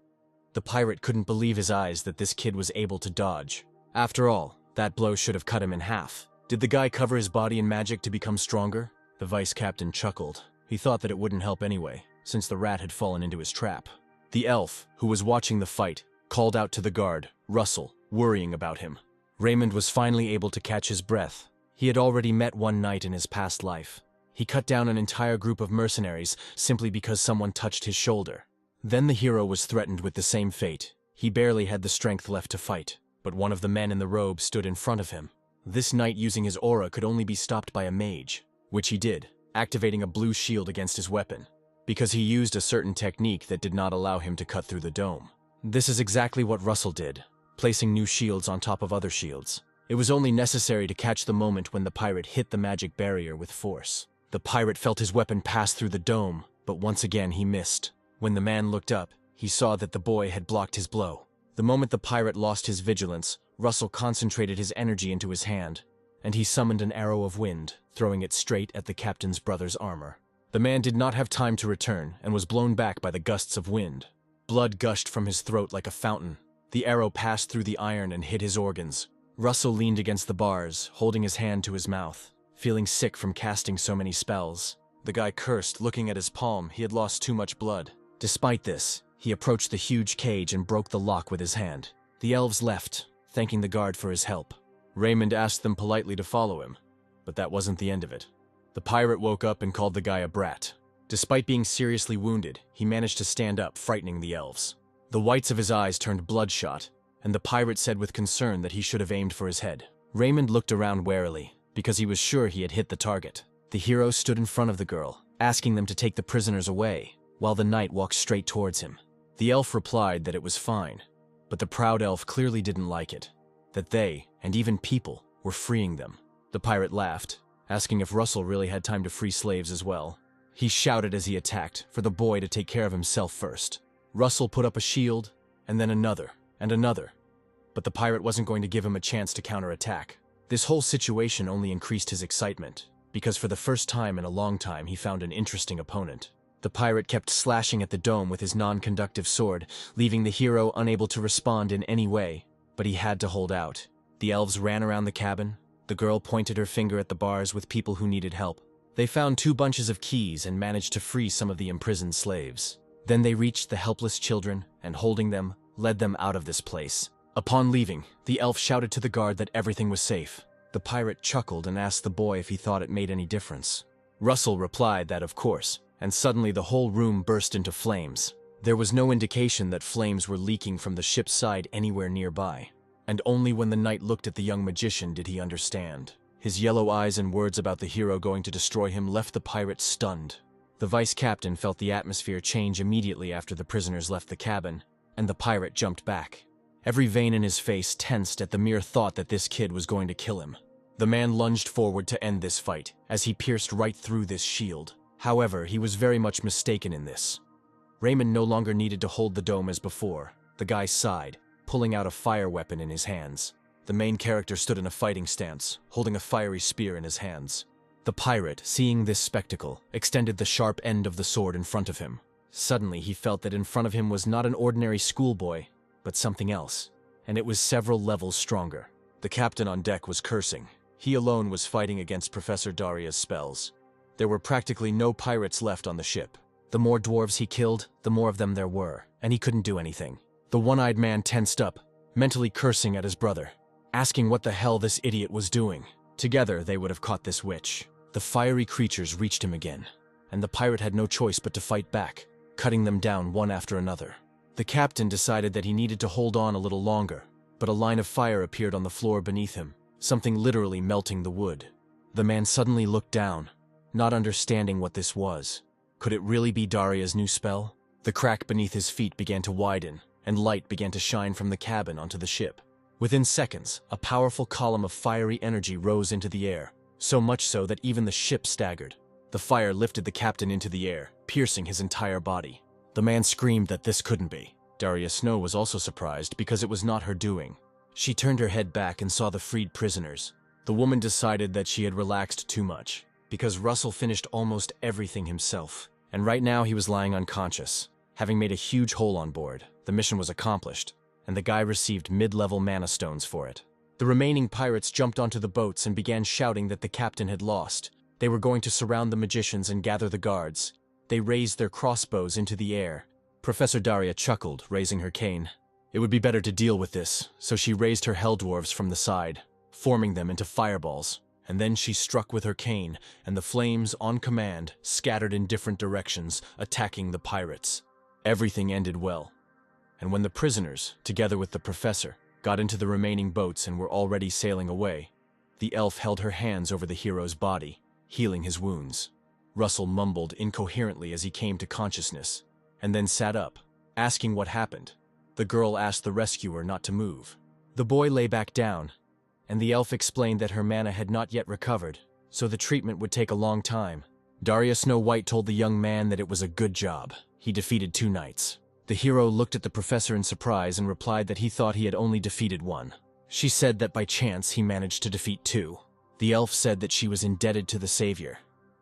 The pirate couldn't believe his eyes that this kid was able to dodge. After all, that blow should have cut him in half. Did the guy cover his body in magic to become stronger? The vice captain chuckled. He thought that it wouldn't help anyway, since the rat had fallen into his trap. The elf, who was watching the fight, called out to the guard, Russell, worrying about him. Raymond was finally able to catch his breath. He had already met one knight in his past life. He cut down an entire group of mercenaries simply because someone touched his shoulder. Then the hero was threatened with the same fate. He barely had the strength left to fight, but one of the men in the robe stood in front of him. This knight using his aura could only be stopped by a mage, which he did, activating a blue shield against his weapon, because he used a certain technique that did not allow him to cut through the dome. This is exactly what Russell did, placing new shields on top of other shields. It was only necessary to catch the moment when the pirate hit the magic barrier with force. The pirate felt his weapon pass through the dome, but once again he missed. When the man looked up, he saw that the boy had blocked his blow. The moment the pirate lost his vigilance, Russell concentrated his energy into his hand, and he summoned an arrow of wind, throwing it straight at the captain's brother's armor. The man did not have time to return and was blown back by the gusts of wind. Blood gushed from his throat like a fountain. The arrow passed through the iron and hit his organs. Russell leaned against the bars, holding his hand to his mouth, feeling sick from casting so many spells. The guy cursed, looking at his palm. He had lost too much blood. Despite this, he approached the huge cage and broke the lock with his hand. The elves left, thanking the guard for his help. Raymond asked them politely to follow him, but that wasn't the end of it. The pirate woke up and called the guy a brat. Despite being seriously wounded, he managed to stand up, frightening the elves. The whites of his eyes turned bloodshot, and the pirate said with concern that he should have aimed for his head. Raymond looked around warily, because he was sure he had hit the target. The hero stood in front of the girl, asking them to take the prisoners away, while the knight walked straight towards him. The elf replied that it was fine, but the proud elf clearly didn't like it, that they, and even people, were freeing them. The pirate laughed, asking if Russell really had time to free slaves as well. He shouted as he attacked, for the boy to take care of himself first. Russell put up a shield, and then another, and another. But the pirate wasn't going to give him a chance to counterattack. This whole situation only increased his excitement, because for the first time in a long time he found an interesting opponent. The pirate kept slashing at the dome with his non-conductive sword, leaving the hero unable to respond in any way, but he had to hold out. The elves ran around the cabin. The girl pointed her finger at the bars with people who needed help. They found 2 bunches of keys and managed to free some of the imprisoned slaves. Then they reached the helpless children and, holding them, led them out of this place. Upon leaving, the elf shouted to the guard that everything was safe. The pirate chuckled and asked the boy if he thought it made any difference. Russell replied that of course, and suddenly the whole room burst into flames. There was no indication that flames were leaking from the ship's side anywhere nearby. And only when the knight looked at the young magician did he understand. His yellow eyes and words about the hero going to destroy him left the pirate stunned. The vice captain felt the atmosphere change immediately after the prisoners left the cabin, and the pirate jumped back. Every vein in his face tensed at the mere thought that this kid was going to kill him. The man lunged forward to end this fight, as he pierced right through this shield. However, he was very much mistaken in this. Raymond no longer needed to hold the dome as before. The guy sighed, pulling out a fire weapon in his hands. The main character stood in a fighting stance, holding a fiery spear in his hands. The pirate, seeing this spectacle, extended the sharp end of the sword in front of him. Suddenly, he felt that in front of him was not an ordinary schoolboy, but something else, and it was several levels stronger. The captain on deck was cursing. He alone was fighting against Professor Daria's spells. There were practically no pirates left on the ship. The more dwarves he killed, the more of them there were, and he couldn't do anything. The one-eyed man tensed up, mentally cursing at his brother, asking what the hell this idiot was doing. Together, they would have caught this witch. The fiery creatures reached him again, and the pirate had no choice but to fight back, cutting them down one after another. The captain decided that he needed to hold on a little longer, but a line of fire appeared on the floor beneath him, something literally melting the wood. The man suddenly looked down, not understanding what this was. Could it really be Daria's new spell? The crack beneath his feet began to widen, and light began to shine from the cabin onto the ship. Within seconds, a powerful column of fiery energy rose into the air, so much so that even the ship staggered. The fire lifted the captain into the air, piercing his entire body. The man screamed that this couldn't be. Daria Snow was also surprised because it was not her doing. She turned her head back and saw the freed prisoners. The woman decided that she had relaxed too much, because Russell finished almost everything himself, and right now he was lying unconscious. Having made a huge hole on board, the mission was accomplished, and the guy received mid-level mana stones for it. The remaining pirates jumped onto the boats and began shouting that the captain had lost. They were going to surround the magicians and gather the guards. They raised their crossbows into the air. Professor Daria chuckled, raising her cane. It would be better to deal with this, so she raised her hell dwarves from the side, forming them into fireballs, and then she struck with her cane, and the flames, on command, scattered in different directions, attacking the pirates. Everything ended well. And when the prisoners, together with the professor, got into the remaining boats and were already sailing away, the elf held her hands over the hero's body, healing his wounds. Russell mumbled incoherently as he came to consciousness, and then sat up, asking what happened. The girl asked the rescuer not to move. The boy lay back down, and the elf explained that her mana had not yet recovered, so the treatment would take a long time. Daria Snow White told the young man that it was a good job. He defeated 2 knights. The hero looked at the professor in surprise and replied that he thought he had only defeated 1. She said that by chance he managed to defeat 2. The elf said that she was indebted to the savior,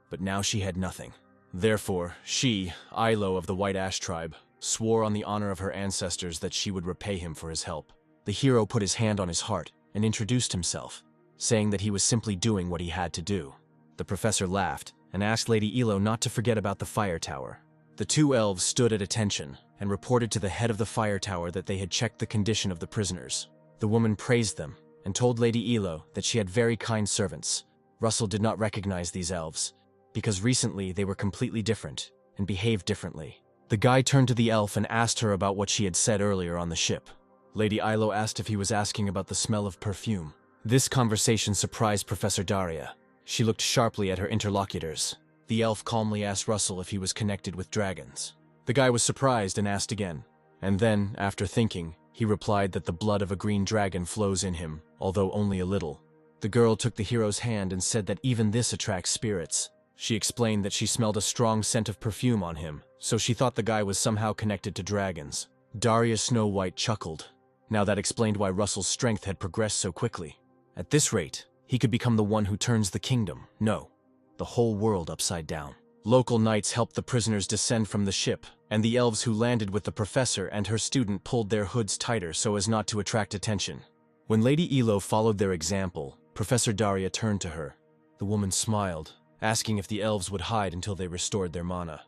but now she had nothing. Therefore, she, Ilo of the White Ash tribe, swore on the honor of her ancestors that she would repay him for his help. The hero put his hand on his heart and introduced himself, saying that he was simply doing what he had to do. The professor laughed and asked Lady Ilo not to forget about the fire tower. The 2 elves stood at attention and reported to the head of the fire tower that they had checked the condition of the prisoners. The woman praised them and told Lady Ilo that she had very kind servants. Russell did not recognize these elves, because recently they were completely different and behaved differently. The guy turned to the elf and asked her about what she had said earlier on the ship. Lady Ilo asked if he was asking about the smell of perfume. This conversation surprised Professor Daria. She looked sharply at her interlocutors. The elf calmly asked Russell if he was connected with dragons. The guy was surprised and asked again. And then, after thinking, he replied that the blood of a green dragon flows in him, although only a little. The girl took the hero's hand and said that even this attracts spirits. She explained that she smelled a strong scent of perfume on him, so she thought the guy was somehow connected to dragons. Daria Snow White chuckled. Now that explained why Russell's strength had progressed so quickly. At this rate, he could become the one who turns the kingdom, no, the whole world upside down. Local knights helped the prisoners descend from the ship, and the elves who landed with the professor and her student pulled their hoods tighter so as not to attract attention. When Lady Elo followed their example, Professor Daria turned to her. The woman smiled, asking if the elves would hide until they restored their mana.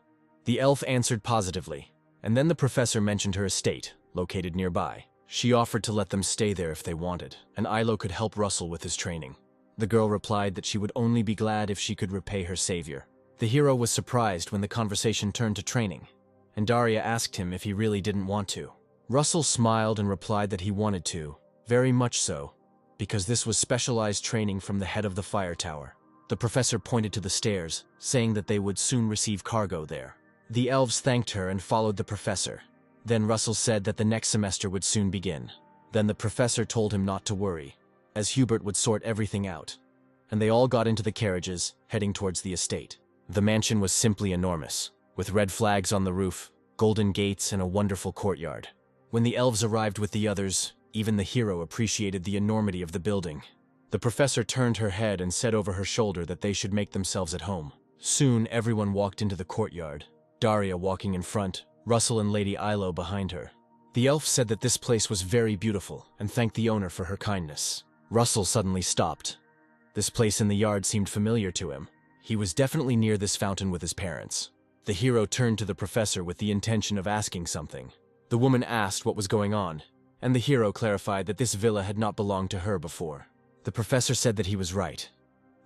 The elf answered positively, and then the professor mentioned her estate, located nearby. She offered to let them stay there if they wanted, and Ilo could help Russell with his training. The girl replied that she would only be glad if she could repay her savior. The hero was surprised when the conversation turned to training, and Daria asked him if he really didn't want to. Russell smiled and replied that he wanted to, very much so, because this was specialized training from the head of the fire tower. The professor pointed to the stairs, saying that they would soon receive cargo there. The elves thanked her and followed the professor. Then Russell said that the next semester would soon begin. Then the professor told him not to worry, as Hubert would sort everything out. And they all got into the carriages, heading towards the estate. The mansion was simply enormous, with red flags on the roof, golden gates, and a wonderful courtyard. When the elves arrived with the others, even the hero appreciated the enormity of the building. The professor turned her head and said over her shoulder that they should make themselves at home. Soon everyone walked into the courtyard, Daria walking in front, Russell and Lady Ilo behind her. The elf said that this place was very beautiful and thanked the owner for her kindness. Russell suddenly stopped. This place in the yard seemed familiar to him. He was definitely near this fountain with his parents. The hero turned to the professor with the intention of asking something. The woman asked what was going on, and the hero clarified that this villa had not belonged to her before. The professor said that he was right.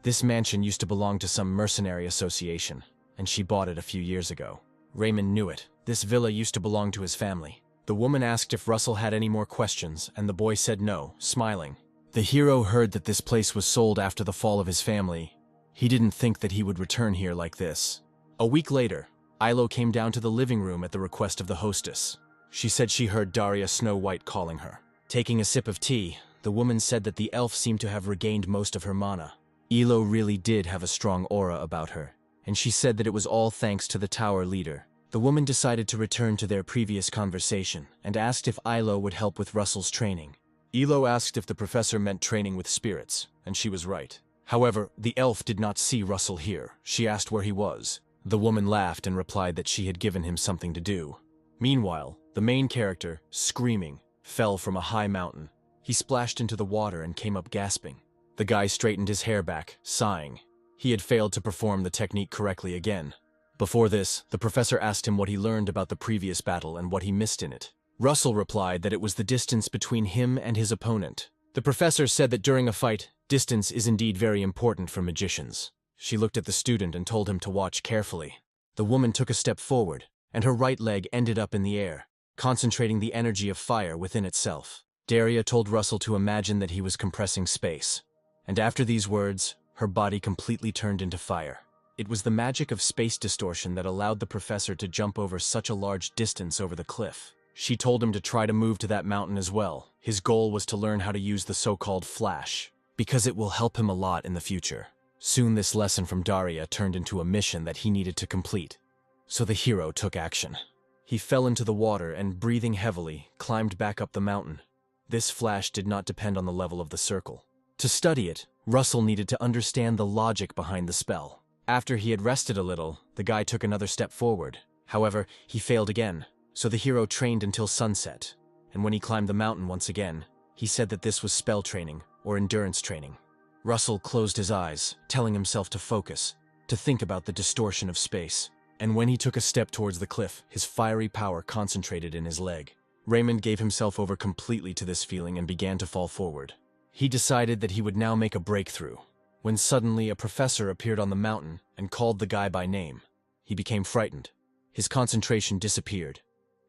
This mansion used to belong to some mercenary association, and she bought it a few years ago. Raymond knew it. This villa used to belong to his family. The woman asked if Russell had any more questions, and the boy said no, smiling. The hero heard that this place was sold after the fall of his family. He didn't think that he would return here like this. A week later, Ilo came down to the living room at the request of the hostess. She said she heard Daria Snow White calling her. Taking a sip of tea, the woman said that the elf seemed to have regained most of her mana. Ilo really did have a strong aura about her, and she said that it was all thanks to the tower leader. The woman decided to return to their previous conversation and asked if Ilo would help with Russell's training. Ilo asked if the professor meant training with spirits, and she was right. However, the elf did not see Russell here. She asked where he was. The woman laughed and replied that she had given him something to do. Meanwhile, the main character, screaming, fell from a high mountain. He splashed into the water and came up gasping. The guy straightened his hair back, sighing. He had failed to perform the technique correctly again. Before this, the professor asked him what he learned about the previous battle and what he missed in it. Russell replied that it was the distance between him and his opponent. The professor said that during a fight, distance is indeed very important for magicians. She looked at the student and told him to watch carefully. The woman took a step forward, and her right leg ended up in the air, concentrating the energy of fire within itself. Daria told Russell to imagine that he was compressing space. And after these words, her body completely turned into fire. It was the magic of space distortion that allowed the professor to jump over such a large distance over the cliff. She told him to try to move to that mountain as well. His goal was to learn how to use the so-called flash, because it will help him a lot in the future. Soon this lesson from Daria turned into a mission that he needed to complete. So the hero took action. He fell into the water and, breathing heavily, climbed back up the mountain. This flash did not depend on the level of the circle. To study it, Russell needed to understand the logic behind the spell. After he had rested a little, the guy took another step forward. However, he failed again, so the hero trained until sunset. And when he climbed the mountain once again, he said that this was spell training or endurance training. Russell closed his eyes, telling himself to focus, to think about the distortion of space. And when he took a step towards the cliff, his fiery power concentrated in his leg. Raymond gave himself over completely to this feeling and began to fall forward. He decided that he would now make a breakthrough, when suddenly a professor appeared on the mountain and called the guy by name. He became frightened. His concentration disappeared,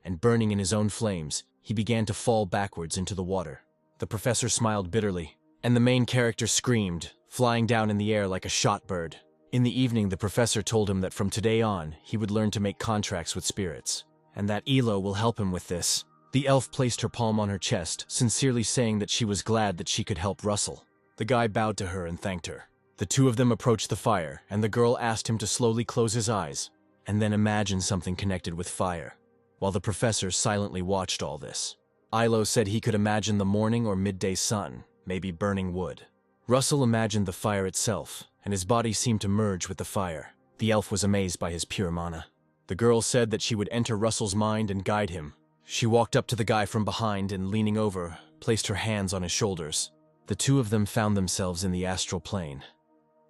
and burning in his own flames, he began to fall backwards into the water. The professor smiled bitterly And the main character screamed, flying down in the air like a shot bird. In the evening, the professor told him that from today on, he would learn to make contracts with spirits, and that Elo will help him with this. The elf placed her palm on her chest, sincerely saying that she was glad that she could help Russell. The guy bowed to her and thanked her. The two of them approached the fire, and the girl asked him to slowly close his eyes, and then imagine something connected with fire, while the professor silently watched all this. Ilo said he could imagine the morning or midday sun, maybe burning wood. Russell imagined the fire itself, and his body seemed to merge with the fire. The elf was amazed by his pure mana. The girl said that she would enter Russell's mind and guide him. She walked up to the guy from behind and, leaning over, placed her hands on his shoulders. The two of them found themselves in the astral plane.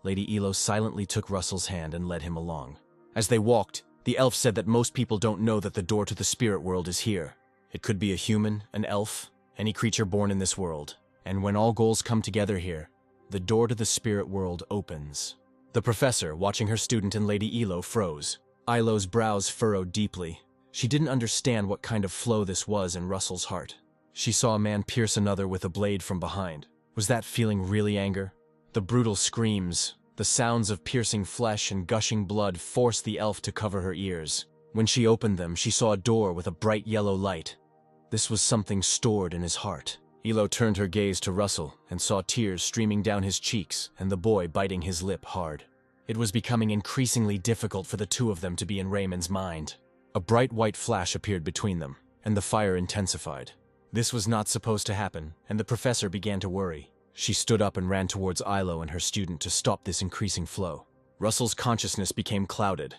Lady Elo silently took Russell's hand and led him along. As they walked, the elf said that most people don't know that the door to the spirit world is here. It could be a human, an elf, any creature born in this world. And when all goals come together here, the door to the spirit world opens. The professor, watching her student and Lady Elo, froze. Ilo's brows furrowed deeply. She didn't understand what kind of flow this was in Russell's heart. She saw a man pierce another with a blade from behind. Was that feeling really anger? The brutal screams, the sounds of piercing flesh and gushing blood forced the elf to cover her ears. When she opened them, she saw a door with a bright yellow light. This was something stored in his heart. Elo turned her gaze to Russell and saw tears streaming down his cheeks and the boy biting his lip hard. It was becoming increasingly difficult for the two of them to be in Raymond's mind. A bright white flash appeared between them, and the fire intensified. This was not supposed to happen, and the professor began to worry. She stood up and ran towards Ilo and her student to stop this increasing flow. Russell's consciousness became clouded,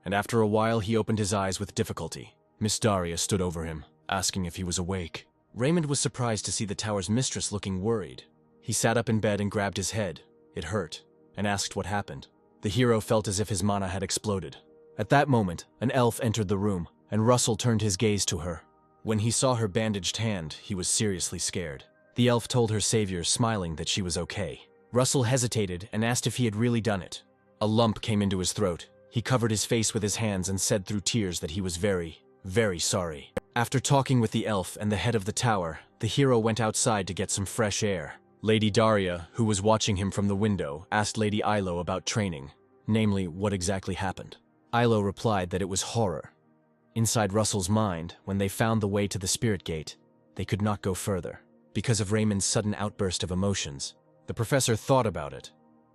and after a while he opened his eyes with difficulty. Miss Daria stood over him, asking if he was awake. Raymond was surprised to see the tower's mistress looking worried. He sat up in bed and grabbed his head. It hurt, and asked what happened. The hero felt as if his mana had exploded. At that moment, an elf entered the room, and Russell turned his gaze to her. When he saw her bandaged hand, he was seriously scared. The elf told her savior, smiling, that she was okay. Russell hesitated and asked if he had really done it. A lump came into his throat. He covered his face with his hands and said through tears that he was very, very sorry. After talking with the elf and the head of the tower, the hero went outside to get some fresh air. Lady Daria, who was watching him from the window, asked Lady Ilo about training, namely, what exactly happened. Ilo replied that it was horror. Inside Russell's mind, when they found the way to the spirit gate, they could not go further, because of Raymond's sudden outburst of emotions. The professor thought about it,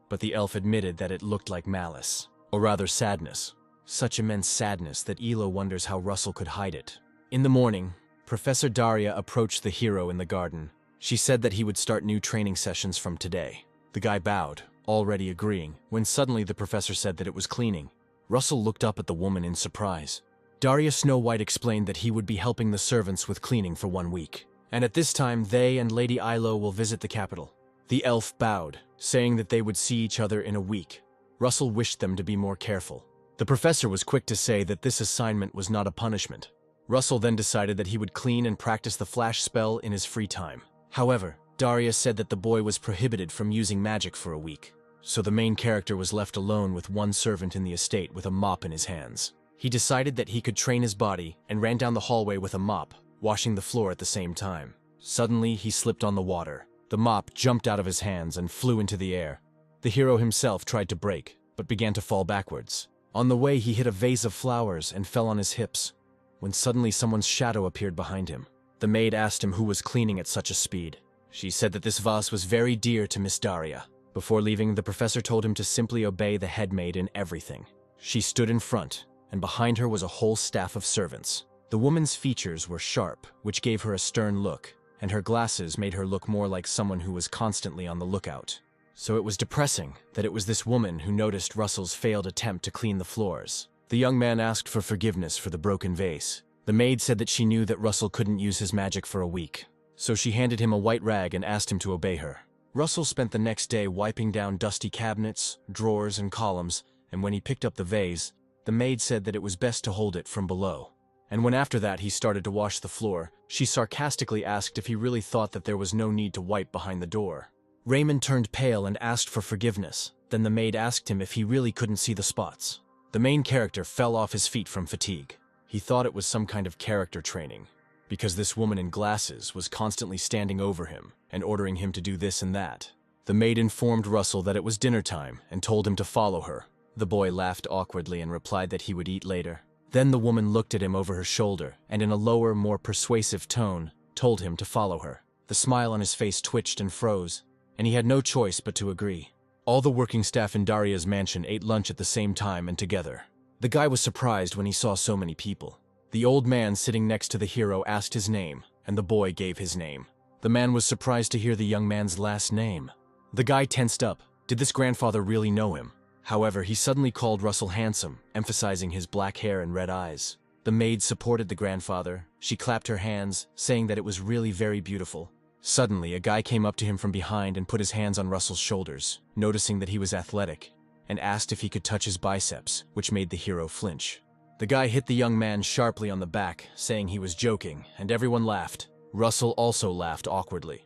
but the elf admitted that it looked like malice, or rather sadness. Such immense sadness that Elo wonders how Russell could hide it. In the morning, Professor Daria approached the hero in the garden. She said that he would start new training sessions from today. The guy bowed, already agreeing, when suddenly the professor said that it was cleaning. Russell looked up at the woman in surprise. Daria Snow White explained that he would be helping the servants with cleaning for 1 week, and at this time they and Lady Ilo will visit the capital. The elf bowed, saying that they would see each other in a week. Russell wished them to be more careful. The professor was quick to say that this assignment was not a punishment. Russell then decided that he would clean and practice the flash spell in his free time. However, Daria said that the boy was prohibited from using magic for a week, so the main character was left alone with one servant in the estate with a mop in his hands. He decided that he could train his body and ran down the hallway with a mop, washing the floor at the same time. Suddenly, he slipped on the water. The mop jumped out of his hands and flew into the air. The hero himself tried to brake, but began to fall backwards. On the way, he hit a vase of flowers and fell on his hips, when suddenly someone's shadow appeared behind him. The maid asked him who was cleaning at such a speed. She said that this vase was very dear to Miss Daria. Before leaving, the professor told him to simply obey the head maid in everything. She stood in front, and behind her was a whole staff of servants. The woman's features were sharp, which gave her a stern look, and her glasses made her look more like someone who was constantly on the lookout. So it was depressing that it was this woman who noticed Russell's failed attempt to clean the floors. The young man asked for forgiveness for the broken vase. The maid said that she knew that Russell couldn't use his magic for a week, so she handed him a white rag and asked him to obey her. Russell spent the next day wiping down dusty cabinets, drawers, and columns, and when he picked up the vase, the maid said that it was best to hold it from below. And when after that he started to wash the floor, she sarcastically asked if he really thought that there was no need to wipe behind the door. Raymond turned pale and asked for forgiveness. Then the maid asked him if he really couldn't see the spots. The main character fell off his feet from fatigue. He thought it was some kind of character training. because this woman in glasses was constantly standing over him and ordering him to do this and that. The maid informed Russell that it was dinner time and told him to follow her. The boy laughed awkwardly and replied that he would eat later. Then the woman looked at him over her shoulder and in a lower, more persuasive tone, told him to follow her. The smile on his face twitched and froze, and he had no choice but to agree. All the working staff in Daria's mansion ate lunch at the same time and together. The guy was surprised when he saw so many people. The old man sitting next to the hero asked his name, and the boy gave his name. The man was surprised to hear the young man's last name. The guy tensed up. Did this grandfather really know him? However, he suddenly called Russell handsome, emphasizing his black hair and red eyes. The maid supported the grandfather. She clapped her hands, saying that it was really very beautiful. Suddenly, a guy came up to him from behind and put his hands on Russell's shoulders, noticing that he was athletic, and asked if he could touch his biceps, which made the hero flinch. The guy hit the young man sharply on the back, saying he was joking, and everyone laughed. Russell also laughed awkwardly,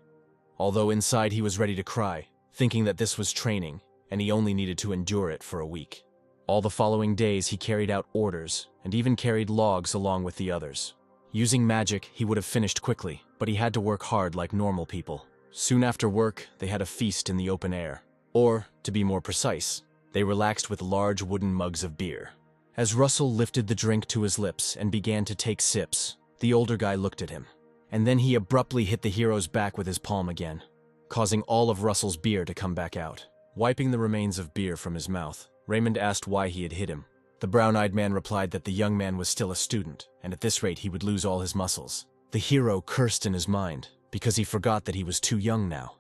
although inside he was ready to cry, thinking that this was training, and he only needed to endure it for a week. All the following days he carried out orders, and even carried logs along with the others. Using magic, he would have finished quickly, but he had to work hard like normal people. Soon after work, they had a feast in the open air. Or, to be more precise, they relaxed with large wooden mugs of beer. As Russell lifted the drink to his lips and began to take sips, the older guy looked at him. And then he abruptly hit the hero's back with his palm again, causing all of Russell's beer to come back out. Wiping the remains of beer from his mouth, Raymond asked why he had hit him. The brown-eyed man replied that the young man was still a student, and at this rate he would lose all his muscles. The hero cursed in his mind, because he forgot that he was too young now.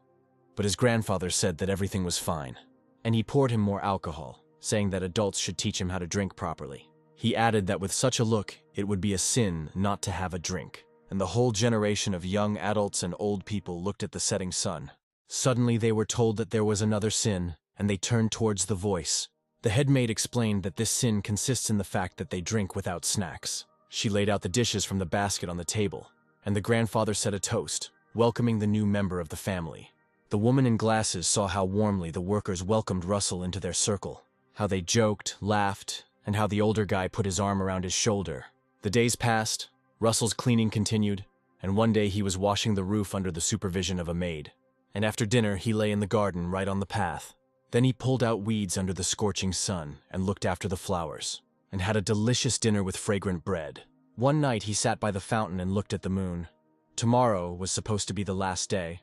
But his grandfather said that everything was fine, and he poured him more alcohol, saying that adults should teach him how to drink properly. He added that with such a look, it would be a sin not to have a drink, and the whole generation of young adults and old people looked at the setting sun. Suddenly they were told that there was another sin, and they turned towards the voice. The head maid explained that this sin consists in the fact that they drink without snacks. She laid out the dishes from the basket on the table, and the grandfather said a toast, welcoming the new member of the family. The woman in glasses saw how warmly the workers welcomed Russell into their circle, how they joked, laughed, and how the older guy put his arm around his shoulder. The days passed, Russell's cleaning continued, and one day he was washing the roof under the supervision of a maid. And after dinner, he lay in the garden right on the path. Then he pulled out weeds under the scorching sun and looked after the flowers, and had a delicious dinner with fragrant bread. One night he sat by the fountain and looked at the moon. Tomorrow was supposed to be the last day,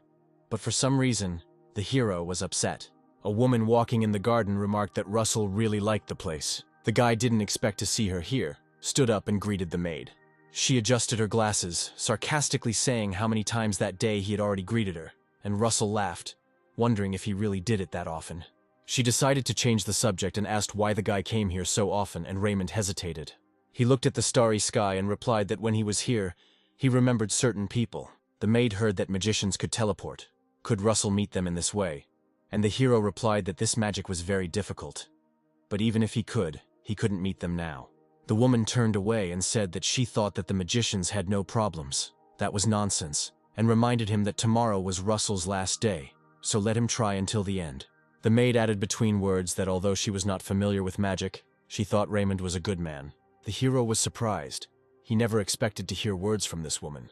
but for some reason, the hero was upset. A woman walking in the garden remarked that Russell really liked the place. The guy didn't expect to see her here, stood up and greeted the maid. She adjusted her glasses, sarcastically saying how many times that day he had already greeted her, and Russell laughed, wondering if he really did it that often. She decided to change the subject and asked why the guy came here so often, and Raymond hesitated. He looked at the starry sky and replied that when he was here, he remembered certain people. The maid heard that magicians could teleport. Could Russell meet them in this way? And the hero replied that this magic was very difficult. But even if he couldn't meet them now. The woman turned away and said that she thought that the magicians had no problems. That was nonsense, and reminded him that tomorrow was Russell's last day, so let him try until the end. The maid added between words that although she was not familiar with magic, she thought Raymond was a good man. The hero was surprised. He never expected to hear words from this woman,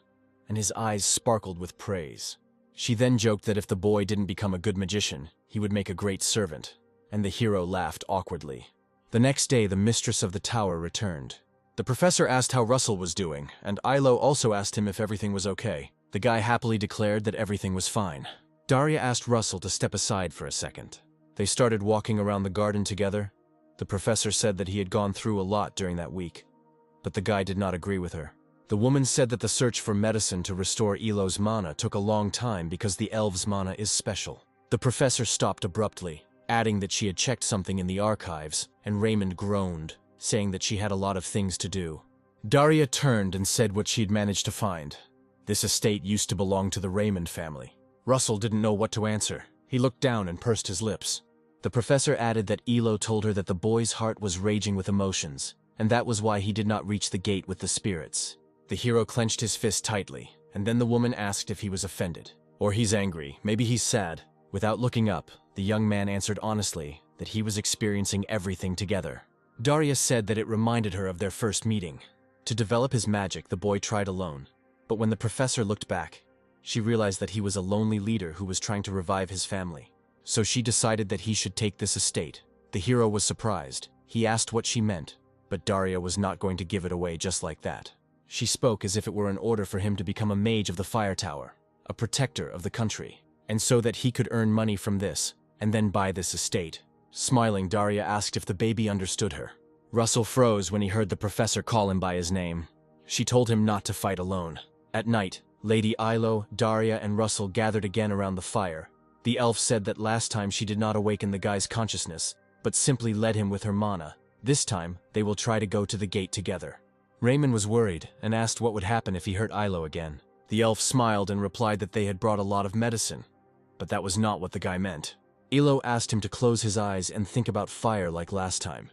and his eyes sparkled with praise. She then joked that if the boy didn't become a good magician, he would make a great servant, and the hero laughed awkwardly. The next day, the mistress of the tower returned. The professor asked how Russell was doing, and Ilo also asked him if everything was okay. The guy happily declared that everything was fine. Daria asked Russell to step aside for a second. They started walking around the garden together. The professor said that he had gone through a lot during that week, but the guy did not agree with her. The woman said that the search for medicine to restore Ilo's mana took a long time because the elves' mana is special. The professor stopped abruptly, adding that she had checked something in the archives, and Raymond groaned, saying that she had a lot of things to do. Daria turned and said what she'd managed to find. This estate used to belong to the Raymond family. Russell didn't know what to answer. He looked down and pursed his lips. The professor added that Ilo told her that the boy's heart was raging with emotions, and that was why he did not reach the gate with the spirits. The hero clenched his fist tightly, and then the woman asked if he was offended. Or he's angry, maybe he's sad. Without looking up, the young man answered honestly that he was experiencing everything together. Daria said that it reminded her of their first meeting. To develop his magic, the boy tried alone, But when the professor looked back, she realized that he was a lonely leader who was trying to revive his family. So she decided that he should take this estate. The hero was surprised. He asked what she meant, but Daria was not going to give it away just like that. She spoke as if it were an order for him to become a mage of the Fire Tower, a protector of the country, and so that he could earn money from this, and then buy this estate. Smiling, Daria asked if the baby understood her. Russell froze when he heard the professor call him by his name. She told him not to fight alone. At night, Lady Ilo, Daria, and Russell gathered again around the fire. The elf said that last time she did not awaken the guy's consciousness, but simply led him with her mana. This time, they will try to go to the gate together. Raymond was worried and asked what would happen if he hurt Ilo again. The elf smiled and replied that they had brought a lot of medicine, but that was not what the guy meant. Ilo asked him to close his eyes and think about fire like last time,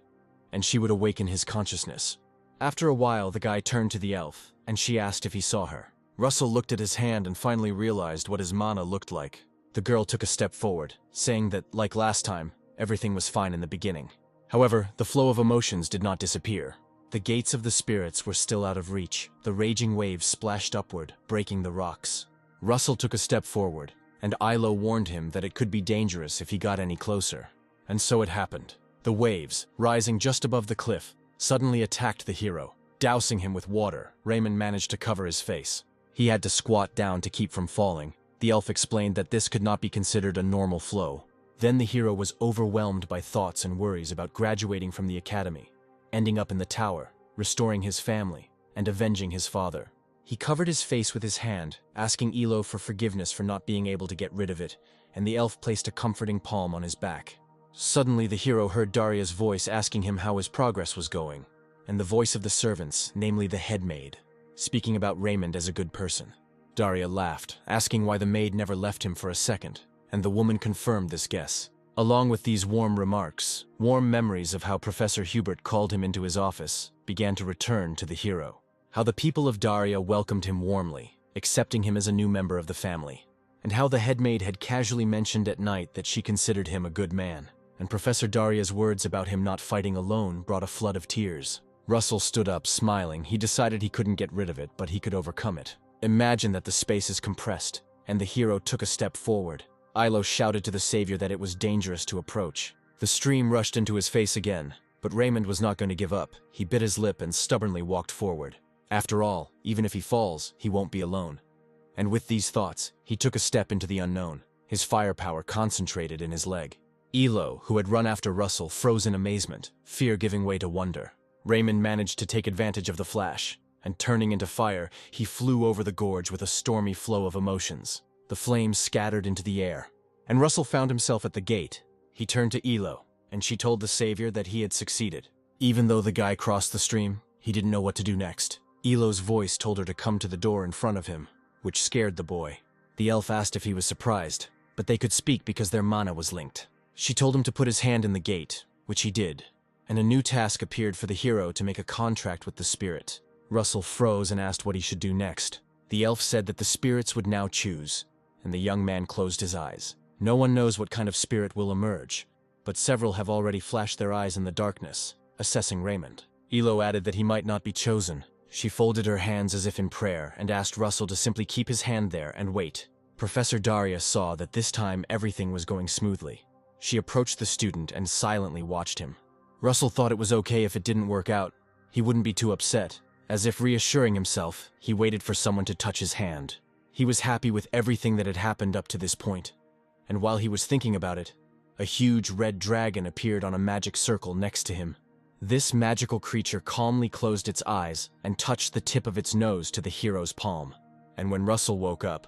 and she would awaken his consciousness. After a while, the guy turned to the elf, and she asked if he saw her. Russell looked at his hand and finally realized what his mana looked like. The girl took a step forward, saying that, like last time, everything was fine in the beginning. However, the flow of emotions did not disappear. The gates of the spirits were still out of reach. The raging waves splashed upward, breaking the rocks. Russell took a step forward, and Ilo warned him that it could be dangerous if he got any closer. And so it happened. The waves, rising just above the cliff, suddenly attacked the hero. Dousing him with water, Raymond managed to cover his face. He had to squat down to keep from falling. The elf explained that this could not be considered a normal flow. Then the hero was overwhelmed by thoughts and worries about graduating from the academy, ending up in the tower, restoring his family, and avenging his father. He covered his face with his hand, asking Ilo for forgiveness for not being able to get rid of it, and the elf placed a comforting palm on his back. Suddenly the hero heard Daria's voice asking him how his progress was going, and the voice of the servants, namely the head maid, speaking about Raymond as a good person. Daria laughed, asking why the maid never left him for a second, and the woman confirmed this guess. Along with these warm remarks, warm memories of how Professor Hubert called him into his office began to return to the hero. How the people of Daria welcomed him warmly, accepting him as a new member of the family, and how the headmaid had casually mentioned at night that she considered him a good man, and Professor Daria's words about him not fighting alone brought a flood of tears. Russell stood up, smiling. He decided he couldn't get rid of it, but he could overcome it. Imagine that the space is compressed, and the hero took a step forward. Ilo shouted to the savior that it was dangerous to approach. The stream rushed into his face again, but Raymond was not going to give up. He bit his lip and stubbornly walked forward. After all, even if he falls, he won't be alone. And with these thoughts, he took a step into the unknown, his firepower concentrated in his leg. Ilo, who had run after Russell, froze in amazement, fear giving way to wonder. Raymond managed to take advantage of the flash, and turning into fire, he flew over the gorge with a stormy flow of emotions. The flames scattered into the air, and Russell found himself at the gate. He turned to Ilo, and she told the savior that he had succeeded. Even though the guy crossed the stream, he didn't know what to do next. Ilo's voice told her to come to the door in front of him, which scared the boy. The elf asked if he was surprised, but they could speak because their mana was linked. She told him to put his hand in the gate, which he did, and a new task appeared for the hero to make a contract with the spirit. Russell froze and asked what he should do next. The elf said that the spirits would now choose, and the young man closed his eyes. No one knows what kind of spirit will emerge, but several have already flashed their eyes in the darkness, assessing Raymond. Ilo added that he might not be chosen. She folded her hands as if in prayer and asked Russell to simply keep his hand there and wait. Professor Daria saw that this time everything was going smoothly. She approached the student and silently watched him. Russell thought it was okay if it didn't work out. He wouldn't be too upset. As if reassuring himself, he waited for someone to touch his hand. He was happy with everything that had happened up to this point. And while he was thinking about it, a huge red dragon appeared on a magic circle next to him. This magical creature calmly closed its eyes and touched the tip of its nose to the hero's palm. And when Russell woke up,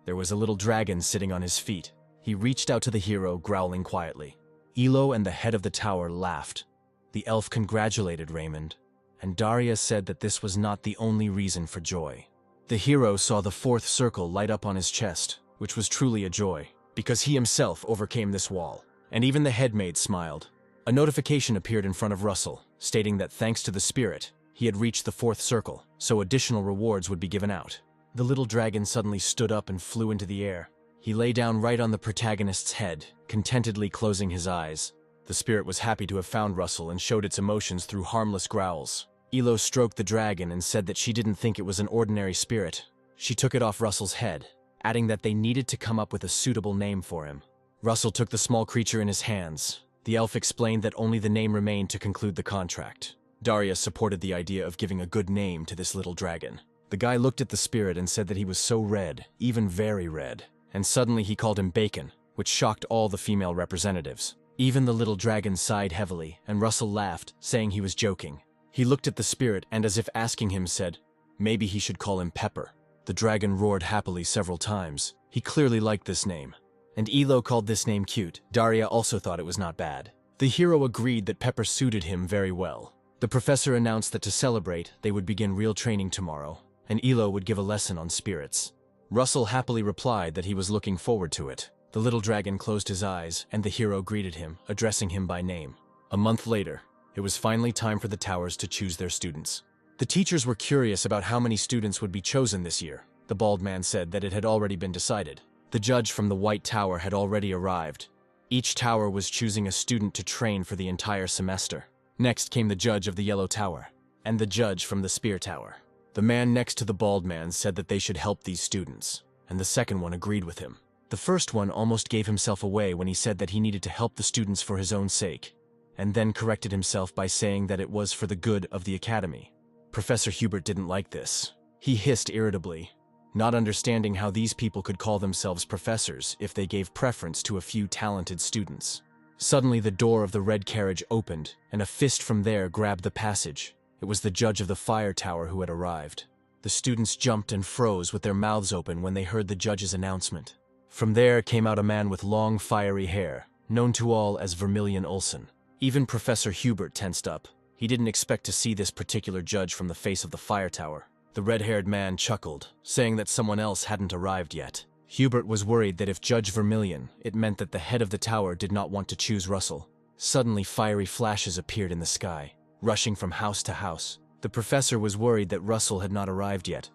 there was a little dragon sitting on his feet. He reached out to the hero, growling quietly. Ilo and the head of the tower laughed. The elf congratulated Raymond, and Daria said that this was not the only reason for joy. The hero saw the fourth circle light up on his chest, which was truly a joy, because he himself overcame this wall. And even the headmaid smiled. A notification appeared in front of Russell, stating that thanks to the spirit, he had reached the fourth circle, so additional rewards would be given out. The little dragon suddenly stood up and flew into the air. He lay down right on the protagonist's head, contentedly closing his eyes. The spirit was happy to have found Russell and showed its emotions through harmless growls. Ilo stroked the dragon and said that she didn't think it was an ordinary spirit, She took it off Russell's head, adding that they needed to come up with a suitable name for him. Russell took the small creature in his hands. The elf explained that only the name remained to conclude the contract. Daria supported the idea of giving a good name to this little dragon. The guy looked at the spirit and said that he was so red, even very red, and suddenly he called him Bacon, which shocked all the female representatives. Even the little dragon sighed heavily, and Russell laughed, saying he was joking. He looked at the spirit and, as if asking him, said, maybe he should call him Pepper. The dragon roared happily several times. He clearly liked this name. And Elo called this name cute. Daria also thought it was not bad. The hero agreed that Pepper suited him very well. The professor announced that to celebrate, they would begin real training tomorrow, and Elo would give a lesson on spirits. Russell happily replied that he was looking forward to it. The little dragon closed his eyes, and the hero greeted him, addressing him by name. A month later, it was finally time for the towers to choose their students. The teachers were curious about how many students would be chosen this year. The bald man said that it had already been decided. The judge from the White Tower had already arrived. Each tower was choosing a student to train for the entire semester. Next came the judge of the Yellow Tower, and the judge from the Spear Tower. The man next to the bald man said that they should help these students, and the second one agreed with him. The first one almost gave himself away when he said that he needed to help the students for his own sake, and then corrected himself by saying that it was for the good of the academy. Professor Hubert didn't like this. He hissed irritably, not understanding how these people could call themselves professors if they gave preference to a few talented students. Suddenly the door of the red carriage opened, and a fist from there grabbed the passage. It was the judge of the Fire Tower who had arrived. The students jumped and froze with their mouths open when they heard the judge's announcement. From there came out a man with long, fiery hair, known to all as Vermilion Olsen. Even Professor Hubert tensed up. He didn't expect to see this particular judge from the face of the Fire Tower. The red-haired man chuckled, saying that someone else hadn't arrived yet. Hubert was worried that if Judge Vermilion, it meant that the head of the tower did not want to choose Russell. Suddenly, fiery flashes appeared in the sky, rushing from house to house. The professor was worried that Russell had not arrived yet,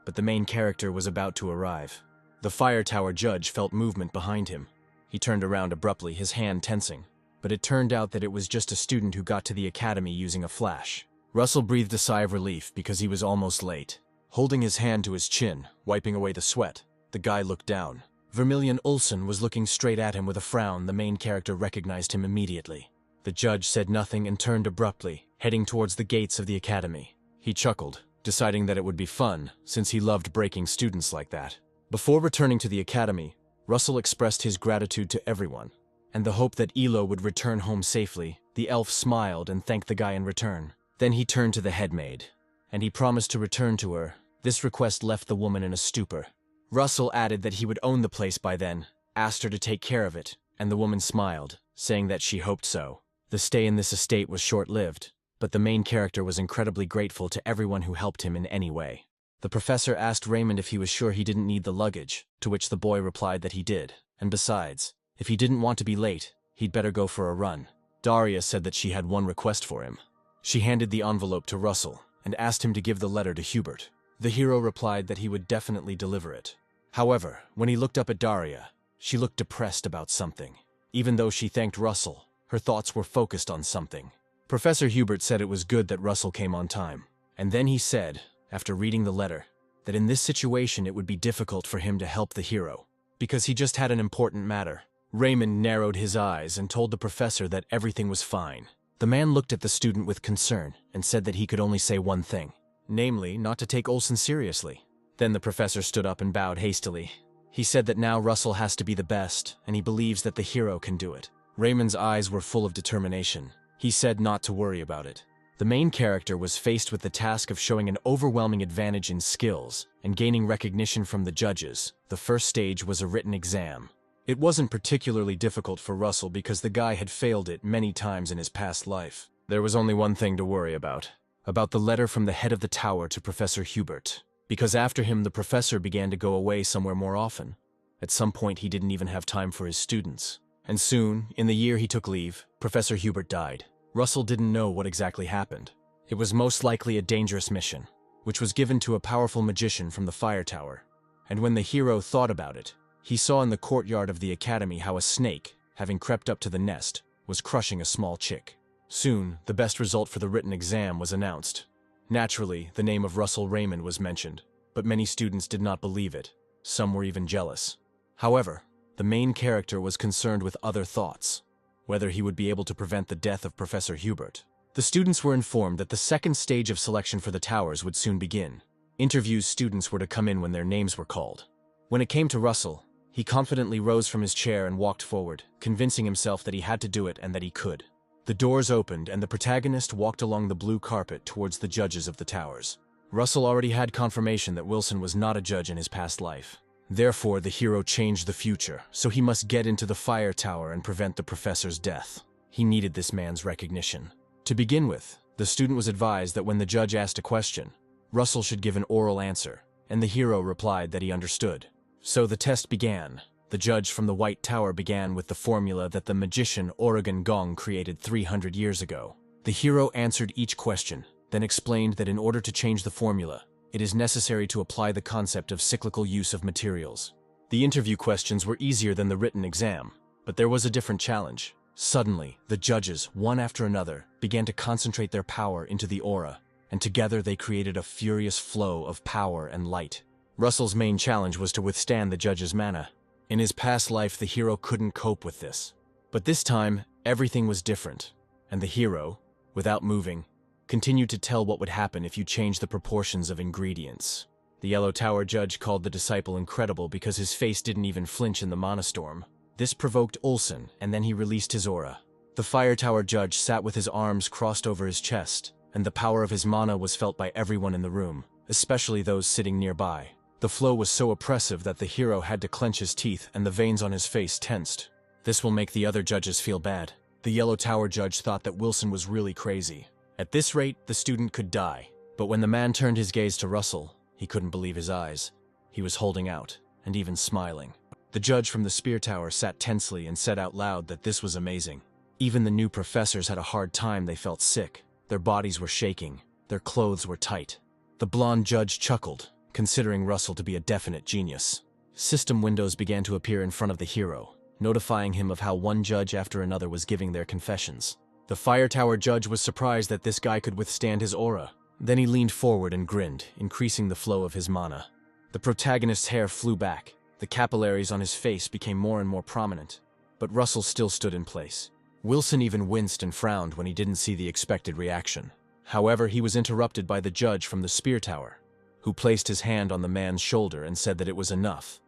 but the main character was about to arrive. The Fire Tower judge felt movement behind him. He turned around abruptly, his hand tensing, but it turned out that it was just a student who got to the academy using a flash. Russell breathed a sigh of relief because he was almost late. Holding his hand to his chin, wiping away the sweat, the guy looked down. Vermilion Olsen was looking straight at him with a frown. The main character recognized him immediately. The judge said nothing and turned abruptly, heading towards the gates of the academy. He chuckled, deciding that it would be fun, since he loved breaking students like that. Before returning to the academy, Russell expressed his gratitude to everyone, and the hope that Elo would return home safely. The elf smiled and thanked the guy in return. Then he turned to the headmaid, and he promised to return to her. This request left the woman in a stupor. Russell added that he would own the place by then, asked her to take care of it, and the woman smiled, saying that she hoped so. The stay in this estate was short-lived, but the main character was incredibly grateful to everyone who helped him in any way. The professor asked Raymond if he was sure he didn't need the luggage, to which the boy replied that he did, and besides, if he didn't want to be late, he'd better go for a run. Daria said that she had one request for him. She handed the envelope to Russell and asked him to give the letter to Hubert. The hero replied that he would definitely deliver it. However, when he looked up at Daria, she looked depressed about something. Even though she thanked Russell, her thoughts were focused on something. Professor Hubert said it was good that Russell came on time. And then he said, after reading the letter, that in this situation it would be difficult for him to help the hero, because he just had an important matter. Raymond narrowed his eyes and told the professor that everything was fine. The man looked at the student with concern and said that he could only say one thing, namely, not to take Olsen seriously. Then the professor stood up and bowed hastily. He said that now Russell has to be the best, and he believes that the hero can do it. Raymond's eyes were full of determination. He said not to worry about it. The main character was faced with the task of showing an overwhelming advantage in skills and gaining recognition from the judges. The first stage was a written exam. It wasn't particularly difficult for Russell because the guy had failed it many times in his past life. There was only one thing to worry about the letter from the head of the tower to Professor Hubert. Because after him, the professor began to go away somewhere more often. At some point, he didn't even have time for his students. And soon, in the year he took leave, Professor Hubert died. Russell didn't know what exactly happened. It was most likely a dangerous mission, which was given to a powerful magician from the Fire Tower. And when the hero thought about it, he saw in the courtyard of the academy how a snake, having crept up to the nest, was crushing a small chick. Soon, the best result for the written exam was announced. Naturally, the name of Russell Raymond was mentioned. but many students did not believe it. Some were even jealous. However, the main character was concerned with other thoughts, whether he would be able to prevent the death of Professor Hubert. The students were informed that the second stage of selection for the towers would soon begin. Interviews students were to come in when their names were called. When it came to Russell, he confidently rose from his chair and walked forward, convincing himself that he had to do it and that he could. The doors opened and the protagonist walked along the blue carpet towards the judges of the towers. Russell already had confirmation that Wilson was not a judge in his past life. Therefore, the hero changed the future, so he must get into the fire tower and prevent the professor's death. He needed this man's recognition. To begin with, the student was advised that when the judge asked a question, Russell should give an oral answer, and the hero replied that he understood. So the test began. The judge from the White Tower began with the formula that the magician Oregon Gong created 300 years ago. The hero answered each question, then explained that in order to change the formula, it is necessary to apply the concept of cyclical use of materials. The interview questions were easier than the written exam, but there was a different challenge. Suddenly, the judges, one after another, began to concentrate their power into the aura, and together they created a furious flow of power and light. Russell's main challenge was to withstand the judge's mana. In his past life, the hero couldn't cope with this. But this time, everything was different, and the hero, without moving, continued to tell what would happen if you change the proportions of ingredients. The Yellow Tower judge called the disciple incredible because his face didn't even flinch in the mana storm. This provoked Olsen, and then he released his aura. The Fire Tower judge sat with his arms crossed over his chest, and the power of his mana was felt by everyone in the room, especially those sitting nearby. The flow was so oppressive that the hero had to clench his teeth and the veins on his face tensed. This will make the other judges feel bad. The Yellow Tower judge thought that Wilson was really crazy. At this rate, the student could die. But when the man turned his gaze to Russell, he couldn't believe his eyes. He was holding out, and even smiling. The judge from the Spear Tower sat tensely and said out loud that this was amazing. Even the new professors had a hard time. They felt sick. Their bodies were shaking. Their clothes were tight. The blonde judge chuckled, considering Russell to be a definite genius. System windows began to appear in front of the hero, notifying him of how one judge after another was giving their confessions. The Fire Tower judge was surprised that this guy could withstand his aura. Then he leaned forward and grinned, increasing the flow of his mana. The protagonist's hair flew back. The capillaries on his face became more and more prominent. But Russell still stood in place. Wilson even winced and frowned when he didn't see the expected reaction. However, he was interrupted by the judge from the Spear Tower, who placed his hand on the man's shoulder and said that it was enough.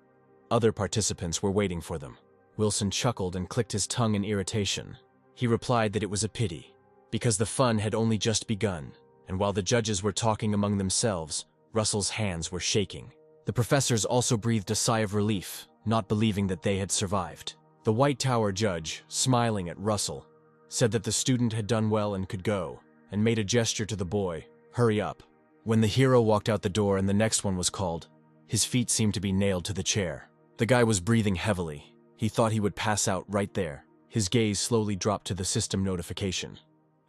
Other participants were waiting for them. Wilson chuckled and clicked his tongue in irritation. He replied that it was a pity, because the fun had only just begun, and while the judges were talking among themselves, Russell's hands were shaking. The professors also breathed a sigh of relief, not believing that they had survived. The White Tower judge, smiling at Russell, said that the student had done well and could go, and made a gesture to the boy, "Hurry up." When the hero walked out the door and the next one was called, his feet seemed to be nailed to the chair. The guy was breathing heavily. He thought he would pass out right there. His gaze slowly dropped to the system notification.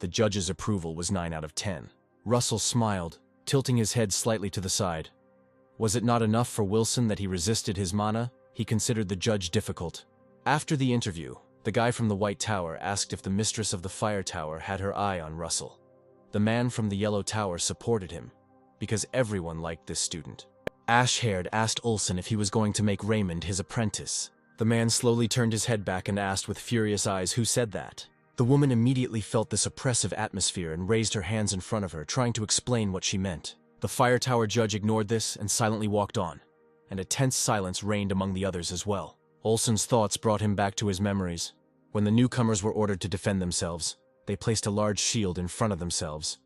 The judge's approval was 9 out of 10. Russell smiled, tilting his head slightly to the side. Was it not enough for Wilson that he resisted his mana? He considered the judge difficult. After the interview, the guy from the White Tower asked if the mistress of the Fire Tower had her eye on Russell. The man from the Yellow Tower supported him, because everyone liked this student. Ash-haired asked Olsen if he was going to make Raymond his apprentice. The man slowly turned his head back and asked with furious eyes who said that. The woman immediately felt this oppressive atmosphere and raised her hands in front of her, trying to explain what she meant. The Fire Tower judge ignored this and silently walked on, and a tense silence reigned among the others as well. Olsen's thoughts brought him back to his memories. When the newcomers were ordered to defend themselves, they placed a large shield in front of themselves,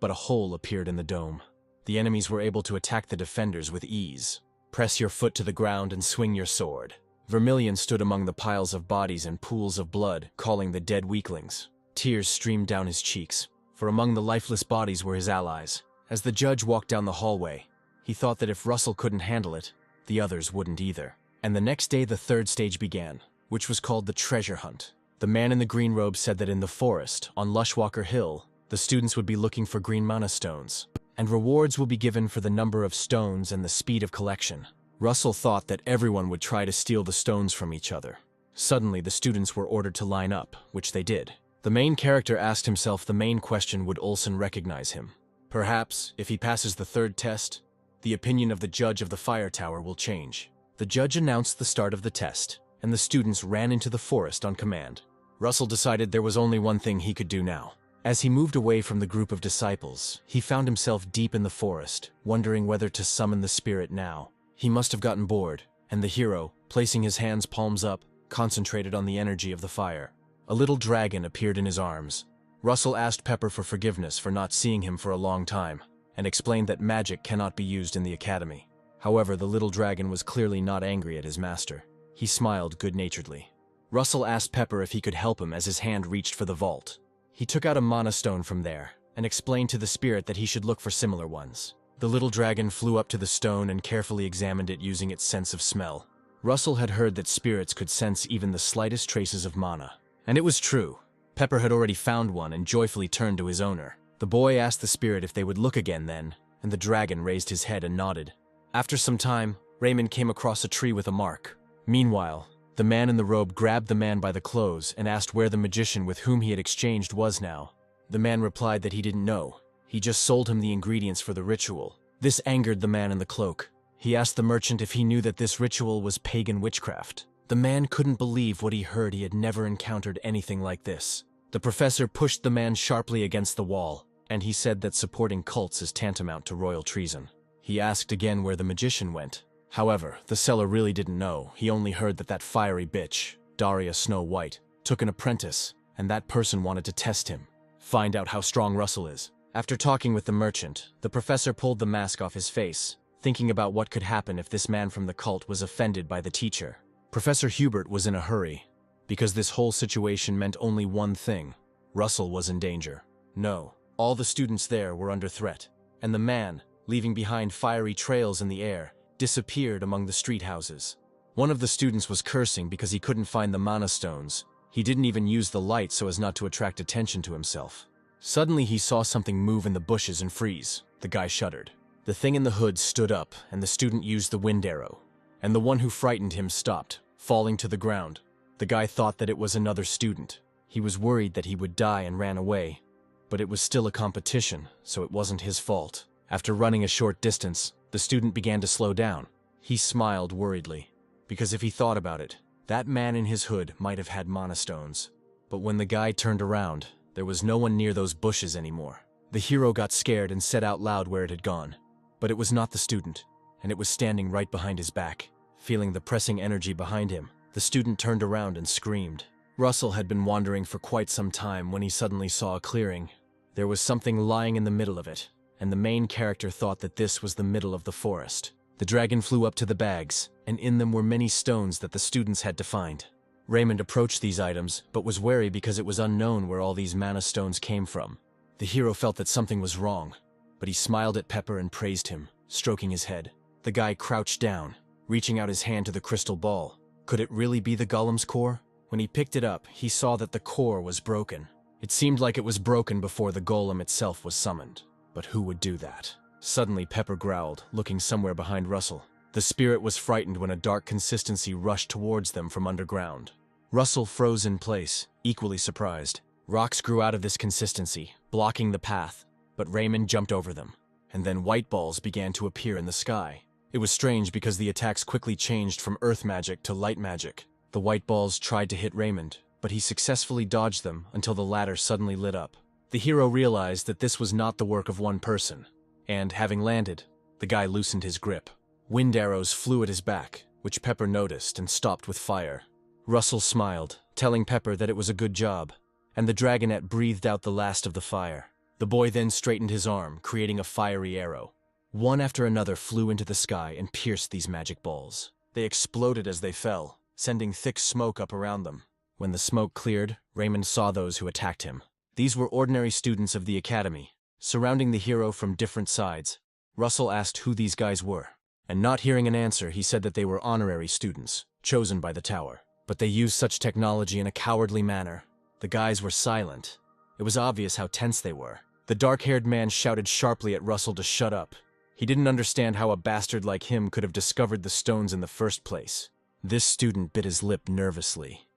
but a hole appeared in the dome. The enemies were able to attack the defenders with ease. Press your foot to the ground and swing your sword. Vermilion stood among the piles of bodies and pools of blood, calling the dead weaklings. Tears streamed down his cheeks, for among the lifeless bodies were his allies. As the judge walked down the hallway, he thought that if Russell couldn't handle it, the others wouldn't either. And the next day the third stage began, which was called the treasure hunt. The man in the green robe said that in the forest, on Lushwalker Hill, the students would be looking for green mana stones, and rewards will be given for the number of stones and the speed of collection. Russell thought that everyone would try to steal the stones from each other. Suddenly, the students were ordered to line up, which they did. The main character asked himself the main question: would Olsen recognize him? Perhaps, if he passes the third test, the opinion of the judge of the fire tower will change. The judge announced the start of the test, and the students ran into the forest on command. Russell decided there was only one thing he could do now. As he moved away from the group of disciples, he found himself deep in the forest, wondering whether to summon the spirit now. He must have gotten bored, and the hero, placing his hands palms up, concentrated on the energy of the fire. A little dragon appeared in his arms. Russell asked Pepper for forgiveness for not seeing him for a long time, and explained that magic cannot be used in the academy. However, the little dragon was clearly not angry at his master. He smiled good-naturedly. Russell asked Pepper if he could help him as his hand reached for the vault. He took out a mana stone from there, and explained to the spirit that he should look for similar ones. The little dragon flew up to the stone and carefully examined it using its sense of smell. Russell had heard that spirits could sense even the slightest traces of mana. And it was true. Pepper had already found one and joyfully turned to his owner. The boy asked the spirit if they would look again then, and the dragon raised his head and nodded. After some time, Raymond came across a tree with a mark. Meanwhile, the man in the robe grabbed the man by the clothes and asked where the magician with whom he had exchanged was now. The man replied that he didn't know. He just sold him the ingredients for the ritual. This angered the man in the cloak. He asked the merchant if he knew that this ritual was pagan witchcraft. The man couldn't believe what he heard. He had never encountered anything like this. The professor pushed the man sharply against the wall, and he said that supporting cults is tantamount to royal treason. He asked again where the magician went. However, the seller really didn't know. He only heard that that fiery bitch, Daria Snow White, took an apprentice, and that person wanted to test him, find out how strong Russell is. After talking with the merchant, the professor pulled the mask off his face, thinking about what could happen if this man from the cult was offended by the teacher. Professor Hubert was in a hurry, because this whole situation meant only one thing. Russell was in danger. No, all the students there were under threat, and the man, leaving behind fiery trails in the air, disappeared among the street houses. One of the students was cursing because he couldn't find the mana stones. He didn't even use the light so as not to attract attention to himself. Suddenly he saw something move in the bushes and freeze. The guy shuddered. The thing in the hood stood up, and the student used the wind arrow. And the one who frightened him stopped, falling to the ground. The guy thought that it was another student. He was worried that he would die and ran away. But it was still a competition, so it wasn't his fault. After running a short distance, the student began to slow down. He smiled worriedly, because if he thought about it, that man in his hood might have had mana stones. But when the guy turned around, there was no one near those bushes anymore. The hero got scared and said out loud where it had gone. But it was not the student, and it was standing right behind his back. Feeling the pressing energy behind him, the student turned around and screamed. Russell had been wandering for quite some time when he suddenly saw a clearing. There was something lying in the middle of it, and the main character thought that this was the middle of the forest. The dragon flew up to the bags, and in them were many stones that the students had to find. Raymond approached these items, but was wary because it was unknown where all these mana stones came from. The hero felt that something was wrong, but he smiled at Pepper and praised him, stroking his head. The guy crouched down, reaching out his hand to the crystal ball. Could it really be the golem's core? When he picked it up, he saw that the core was broken. It seemed like it was broken before the golem itself was summoned. But who would do that? Suddenly Pepper growled, looking somewhere behind Russell. The spirit was frightened when a dark consistency rushed towards them from underground. Russell froze in place, equally surprised. Rocks grew out of this consistency, blocking the path, but Raymond jumped over them. And then white balls began to appear in the sky. It was strange because the attacks quickly changed from earth magic to light magic. The white balls tried to hit Raymond, but he successfully dodged them until the latter suddenly lit up. The hero realized that this was not the work of one person, and, having landed, the guy loosened his grip. Wind arrows flew at his back, which Pepper noticed and stopped with fire. Russell smiled, telling Pepper that it was a good job, and the dragonette breathed out the last of the fire. The boy then straightened his arm, creating a fiery arrow. One after another flew into the sky and pierced these magic balls. They exploded as they fell, sending thick smoke up around them. When the smoke cleared, Raymond saw those who attacked him. These were ordinary students of the academy, surrounding the hero from different sides. Russell asked who these guys were, and not hearing an answer, he said that they were honorary students, chosen by the tower. But they used such technology in a cowardly manner. The guys were silent. It was obvious how tense they were. The dark-haired man shouted sharply at Russell to shut up. He didn't understand how a bastard like him could have discovered the stones in the first place. This student bit his lip nervously.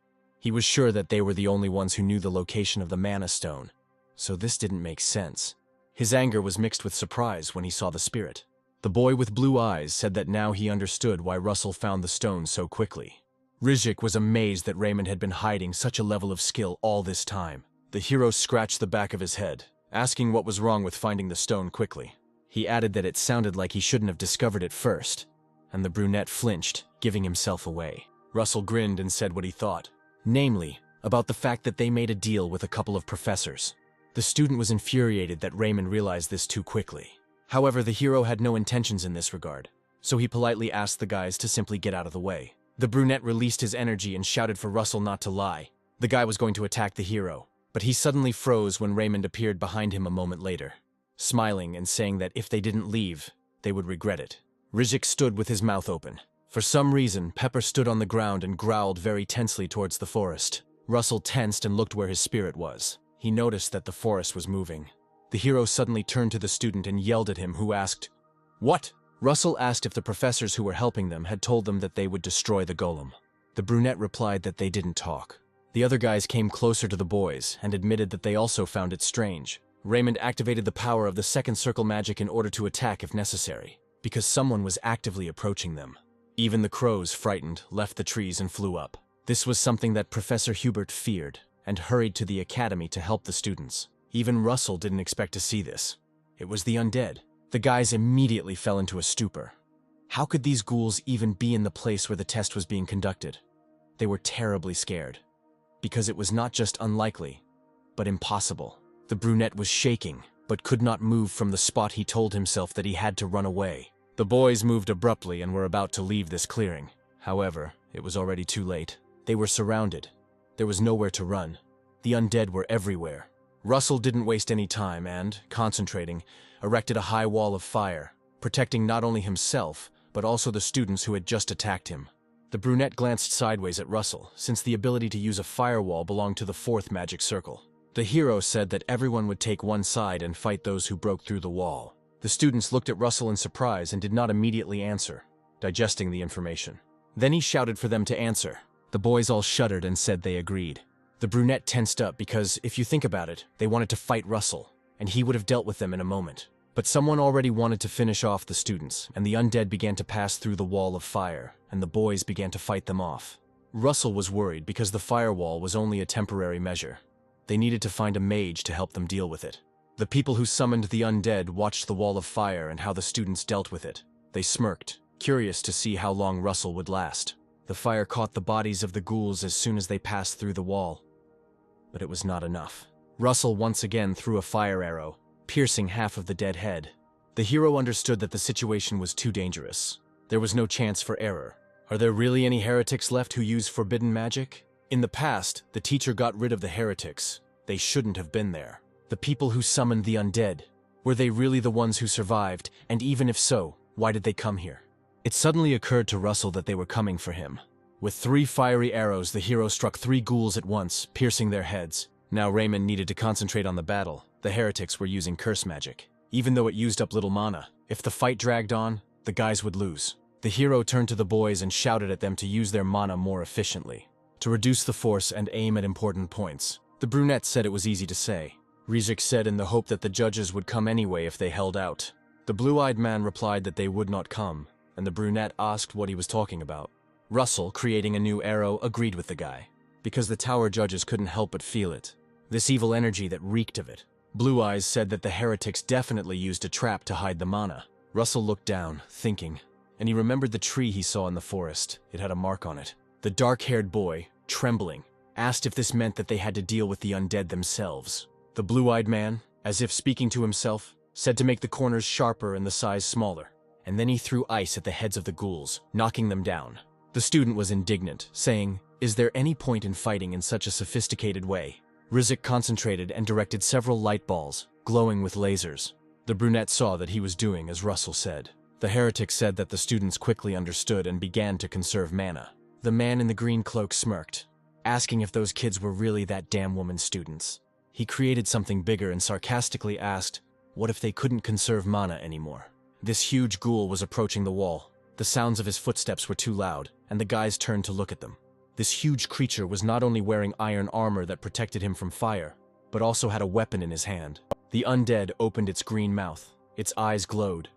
He was sure that they were the only ones who knew the location of the mana stone, so this didn't make sense. His anger was mixed with surprise when he saw the spirit. The boy with blue eyes said that now he understood why Russell found the stone so quickly. Rizhik was amazed that Raymond had been hiding such a level of skill all this time. The hero scratched the back of his head, asking what was wrong with finding the stone quickly. He added that it sounded like he shouldn't have discovered it first, and the brunette flinched, giving himself away. Russell grinned and said what he thought, namely, about the fact that they made a deal with a couple of professors. The student was infuriated that Raymond realized this too quickly. However, the hero had no intentions in this regard, so he politely asked the guys to simply get out of the way. The brunette released his energy and shouted for Russell not to lie. The guy was going to attack the hero, but he suddenly froze when Raymond appeared behind him a moment later, smiling and saying that if they didn't leave, they would regret it. Rizhik stood with his mouth open. For some reason, Pepper stood on the ground and growled very tensely towards the forest. Russell tensed and looked where his spirit was. He noticed that the forest was moving. The hero suddenly turned to the student and yelled at him, who asked, "What?" Russell asked if the professors who were helping them had told them that they would destroy the golem. The brunette replied that they didn't talk. The other guys came closer to the boys and admitted that they also found it strange. Raymond activated the power of the second circle magic in order to attack if necessary, because someone was actively approaching them. Even the crows, frightened, left the trees and flew up. This was something that Professor Hubert feared, and hurried to the academy to help the students. Even Russell didn't expect to see this. It was the undead. The guys immediately fell into a stupor. How could these ghouls even be in the place where the test was being conducted? They were terribly scared, because it was not just unlikely, but impossible. The brunette was shaking, but could not move from the spot. He told himself that he had to run away. The boys moved abruptly and were about to leave this clearing. However, it was already too late. They were surrounded. There was nowhere to run. The undead were everywhere. Russell didn't waste any time and, concentrating, erected a high wall of fire, protecting not only himself, but also the students who had just attacked him. The brunette glanced sideways at Russell, since the ability to use a firewall belonged to the fourth magic circle. The hero said that everyone would take one side and fight those who broke through the wall. The students looked at Russell in surprise and did not immediately answer, digesting the information. Then he shouted for them to answer. The boys all shuddered and said they agreed. The brunette tensed up because, if you think about it, they wanted to fight Russell, and he would have dealt with them in a moment. But someone already wanted to finish off the students, and the undead began to pass through the wall of fire, and the boys began to fight them off. Russell was worried because the firewall was only a temporary measure. They needed to find a mage to help them deal with it. The people who summoned the undead watched the wall of fire and how the students dealt with it. They smirked, curious to see how long Russell would last. The fire caught the bodies of the ghouls as soon as they passed through the wall. But it was not enough. Russell once again threw a fire arrow, piercing half of the dead head. The hero understood that the situation was too dangerous. There was no chance for error. Are there really any heretics left who use forbidden magic? In the past, the teacher got rid of the heretics. They shouldn't have been there. The people who summoned the undead, were they really the ones who survived? And even if so, why did they come here? It suddenly occurred to Russell that they were coming for him. With 3 fiery arrows, the hero struck 3 ghouls at once, piercing their heads. Now Raymond needed to concentrate on the battle. The heretics were using curse magic. Even though it used up little mana, if the fight dragged on, the guys would lose. The hero turned to the boys and shouted at them to use their mana more efficiently, to reduce the force and aim at important points. The brunette said it was easy to say. Rizhik said in the hope that the judges would come anyway if they held out. The blue-eyed man replied that they would not come, and the brunette asked what he was talking about. Russell, creating a new arrow, agreed with the guy, because the tower judges couldn't help but feel it. This evil energy that reeked of it. Blue Eyes said that the heretics definitely used a trap to hide the mana. Russell looked down, thinking, and he remembered the tree he saw in the forest. It had a mark on it. The dark-haired boy, trembling, asked if this meant that they had to deal with the undead themselves. The blue-eyed man, as if speaking to himself, said to make the corners sharper and the size smaller, and then he threw ice at the heads of the ghouls, knocking them down. The student was indignant, saying, "Is there any point in fighting in such a sophisticated way?" Rizhik concentrated and directed several light balls, glowing with lasers. The brunette saw that he was doing as Russell said. The heretic said that the students quickly understood and began to conserve mana. The man in the green cloak smirked, asking if those kids were really that damn woman's students. He created something bigger and sarcastically asked, what if they couldn't conserve mana anymore? This huge ghoul was approaching the wall. The sounds of his footsteps were too loud, and the guys turned to look at them. This huge creature was not only wearing iron armor that protected him from fire, but also had a weapon in his hand. The undead opened its green mouth. Its eyes glowed,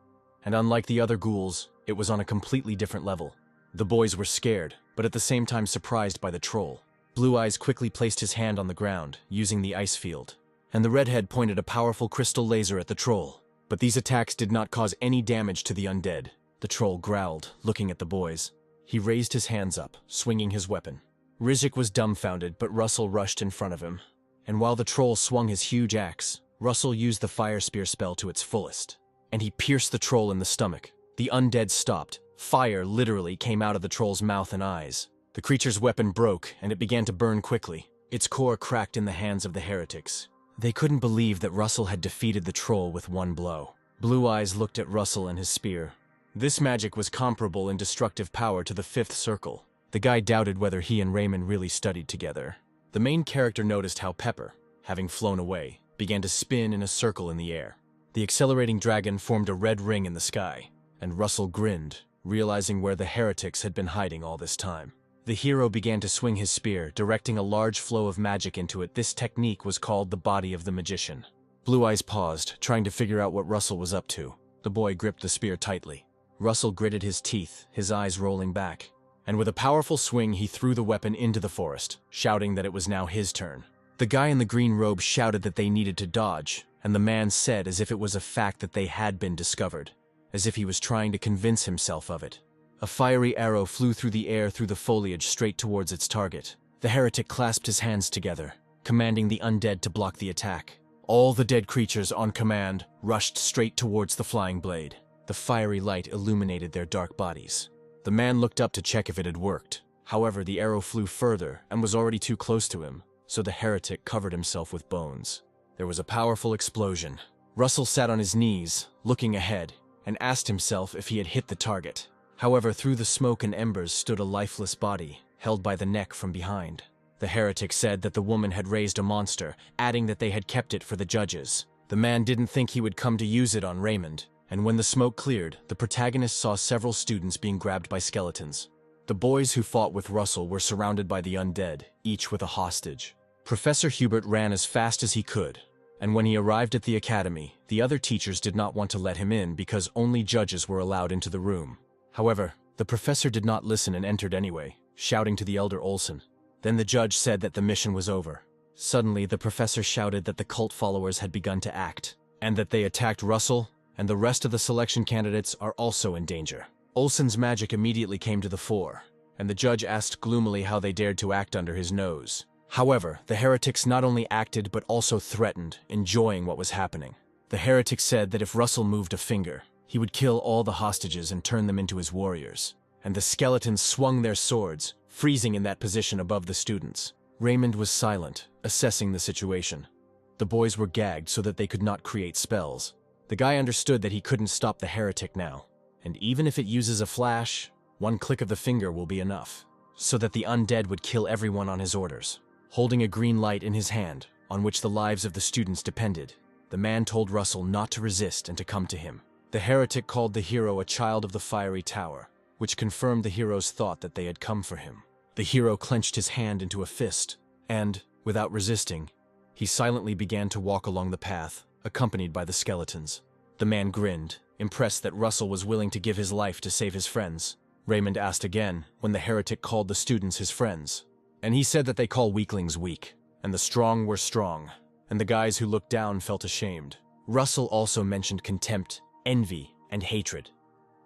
and unlike the other ghouls, it was on a completely different level. The boys were scared, but at the same time surprised by the troll. Blue Eyes quickly placed his hand on the ground, using the ice field, and the redhead pointed a powerful crystal laser at the troll. But these attacks did not cause any damage to the undead. The troll growled, looking at the boys. He raised his hands up, swinging his weapon. Rizek was dumbfounded, but Russell rushed in front of him. And while the troll swung his huge axe, Russell used the Fire Spear spell to its fullest, and he pierced the troll in the stomach. The undead stopped. Fire literally came out of the troll's mouth and eyes. The creature's weapon broke, and it began to burn quickly. Its core cracked in the hands of the heretics. They couldn't believe that Russell had defeated the troll with one blow. Blue Eyes looked at Russell and his spear. This magic was comparable in destructive power to the Fifth Circle. The guy doubted whether he and Raymond really studied together. The main character noticed how Pepper, having flown away, began to spin in a circle in the air. The accelerating dragon formed a red ring in the sky, and Russell grinned, realizing where the heretics had been hiding all this time. The hero began to swing his spear, directing a large flow of magic into it. This technique was called the Body of the Magician. Blue Eyes paused, trying to figure out what Russell was up to. The boy gripped the spear tightly. Russell gritted his teeth, his eyes rolling back, and with a powerful swing he threw the weapon into the forest, shouting that it was now his turn. The guy in the green robe shouted that they needed to dodge, and the man said as if it was a fact that they had been discovered, as if he was trying to convince himself of it. A fiery arrow flew through the air through the foliage straight towards its target. The heretic clasped his hands together, commanding the undead to block the attack. All the dead creatures on command rushed straight towards the flying blade. The fiery light illuminated their dark bodies. The man looked up to check if it had worked. However, the arrow flew further and was already too close to him, so the heretic covered himself with bones. There was a powerful explosion. Russell sat on his knees, looking ahead, and asked himself if he had hit the target. However, through the smoke and embers stood a lifeless body, held by the neck from behind. The heretic said that the woman had raised a monster, adding that they had kept it for the judges. The man didn't think he would come to use it on Raymond, and when the smoke cleared, the protagonist saw several students being grabbed by skeletons. The boys who fought with Russell were surrounded by the undead, each with a hostage. Professor Hubert ran as fast as he could, and when he arrived at the academy, the other teachers did not want to let him in because only judges were allowed into the room. However, the professor did not listen and entered anyway, shouting to the elder Olsen. Then the judge said that the mission was over. Suddenly, the professor shouted that the cult followers had begun to act, and that they attacked Russell, and the rest of the selection candidates are also in danger. Olsen's magic immediately came to the fore, and the judge asked gloomily how they dared to act under his nose. However, the heretics not only acted but also threatened, enjoying what was happening. The heretic said that if Russell moved a finger, he would kill all the hostages and turn them into his warriors. And the skeletons swung their swords, freezing in that position above the students. Raymond was silent, assessing the situation. The boys were gagged so that they could not create spells. The guy understood that he couldn't stop the heretic now, and even if it uses a flash, one click of the finger will be enough, so that the undead would kill everyone on his orders. Holding a green light in his hand, on which the lives of the students depended, the man told Russell not to resist and to come to him. The heretic called the hero a child of the fiery tower, which confirmed the hero's thought that they had come for him. The hero clenched his hand into a fist, and, without resisting, he silently began to walk along the path, accompanied by the skeletons. The man grinned, impressed that Russell was willing to give his life to save his friends. Raymond asked again when the heretic called the students his friends, and he said that they call weaklings weak, and the strong were strong, and the guys who looked down felt ashamed. Russell also mentioned contempt, envy, and hatred.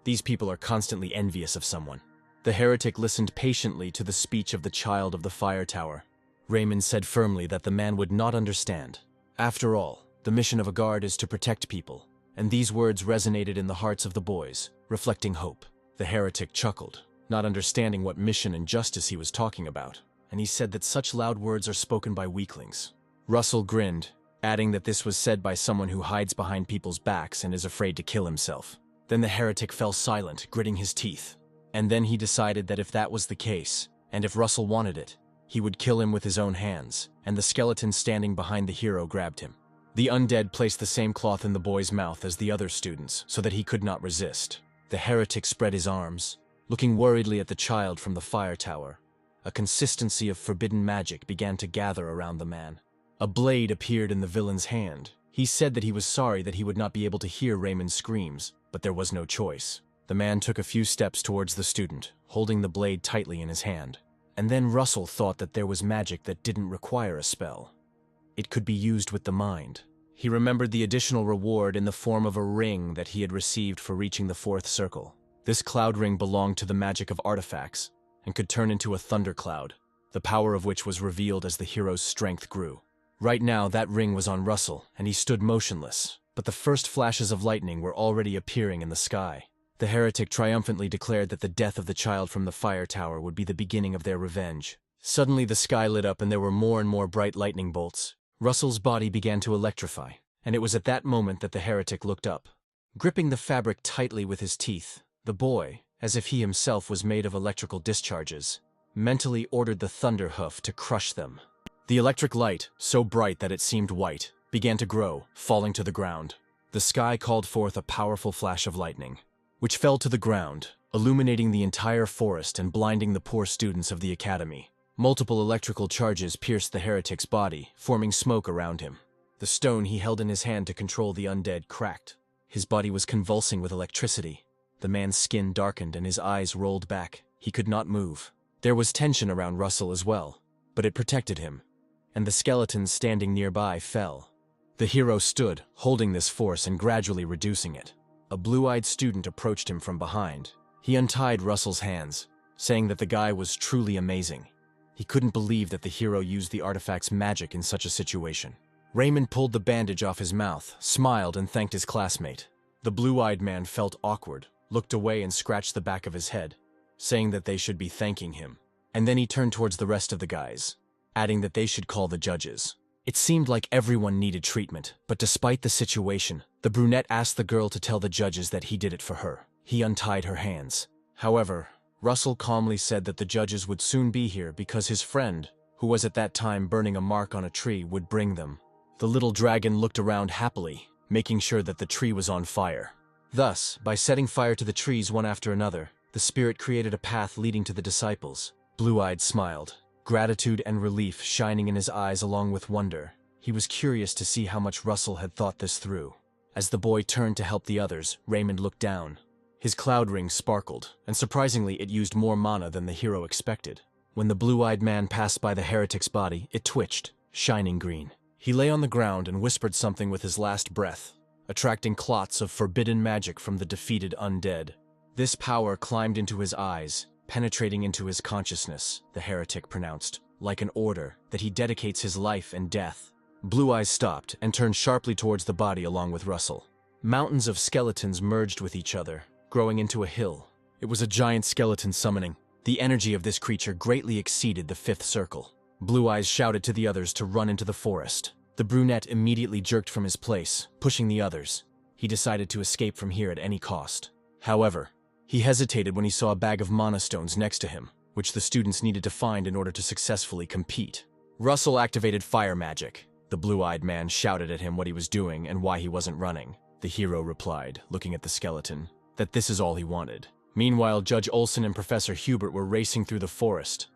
These people are constantly envious of someone. The heretic listened patiently to the speech of the child of the fire tower. Raymond said firmly that the man would not understand. After all, the mission of a guard is to protect people, and these words resonated in the hearts of the boys, reflecting hope. The heretic chuckled, not understanding what mission and justice he was talking about, and he said that such loud words are spoken by weaklings. Russell grinned, adding that this was said by someone who hides behind people's backs and is afraid to kill himself. Then the heretic fell silent, gritting his teeth. And then he decided that if that was the case, and if Russell wanted it, he would kill him with his own hands, and the skeleton standing behind the hero grabbed him. The undead placed the same cloth in the boy's mouth as the other students, so that he could not resist. The heretic spread his arms, looking worriedly at the child from the fire tower. A consistency of forbidden magic began to gather around the man. A blade appeared in the villain's hand. He said that he was sorry that he would not be able to hear Raymond's screams, but there was no choice. The man took a few steps towards the student, holding the blade tightly in his hand. And then Russell thought that there was magic that didn't require a spell. It could be used with the mind. He remembered the additional reward in the form of a ring that he had received for reaching the fourth circle. This cloud ring belonged to the magic of artifacts and could turn into a thundercloud, the power of which was revealed as the hero's strength grew. Right now, that ring was on Russell, and he stood motionless, but the first flashes of lightning were already appearing in the sky. The heretic triumphantly declared that the death of the child from the fire tower would be the beginning of their revenge. Suddenly the sky lit up and there were more and more bright lightning bolts. Russell's body began to electrify, and it was at that moment that the heretic looked up. Gripping the fabric tightly with his teeth, the boy, as if he himself was made of electrical discharges, mentally ordered the thunder hoof to crush them. The electric light, so bright that it seemed white, began to grow, falling to the ground. The sky called forth a powerful flash of lightning, which fell to the ground, illuminating the entire forest and blinding the poor students of the academy. Multiple electrical charges pierced the heretic's body, forming smoke around him. The stone he held in his hand to control the undead cracked. His body was convulsing with electricity. The man's skin darkened and his eyes rolled back. He could not move. There was tension around Russell as well, but it protected him, and the skeletons standing nearby fell. The hero stood, holding this force and gradually reducing it. A blue-eyed student approached him from behind. He untied Russell's hands, saying that the guy was truly amazing. He couldn't believe that the hero used the artifact's magic in such a situation. Raymond pulled the bandage off his mouth, smiled, and thanked his classmate. The blue-eyed man felt awkward, looked away and scratched the back of his head, saying that they should be thanking him. And then he turned towards the rest of the guys, adding that they should call the judges. It seemed like everyone needed treatment, but despite the situation, the brunette asked the girl to tell the judges that he did it for her. He untied her hands. However, Russell calmly said that the judges would soon be here because his friend, who was at that time burning a mark on a tree, would bring them. The little dragon looked around happily, making sure that the tree was on fire. Thus, by setting fire to the trees one after another, the spirit created a path leading to the disciples. Blue-eyed smiled, gratitude and relief shining in his eyes along with wonder. He was curious to see how much Russell had thought this through. As the boy turned to help the others, Raymond looked down. His cloud ring sparkled, and surprisingly it used more mana than the hero expected. When the blue-eyed man passed by the heretic's body, it twitched, shining green. He lay on the ground and whispered something with his last breath, attracting clots of forbidden magic from the defeated undead. This power climbed into his eyes, penetrating into his consciousness, the heretic pronounced, like an order that he dedicates his life and death. Blue Eyes stopped and turned sharply towards the body along with Russell. Mountains of skeletons merged with each other, growing into a hill. It was a giant skeleton summoning. The energy of this creature greatly exceeded the fifth circle. Blue Eyes shouted to the others to run into the forest. The brunette immediately jerked from his place, pushing the others. He decided to escape from here at any cost. However, he hesitated when he saw a bag of mana stones next to him, which the students needed to find in order to successfully compete. Russell activated fire magic. The blue-eyed man shouted at him what he was doing and why he wasn't running. The hero replied, looking at the skeleton, that this is all he wanted. Meanwhile, Judge Olson and Professor Hubert were racing through the forest,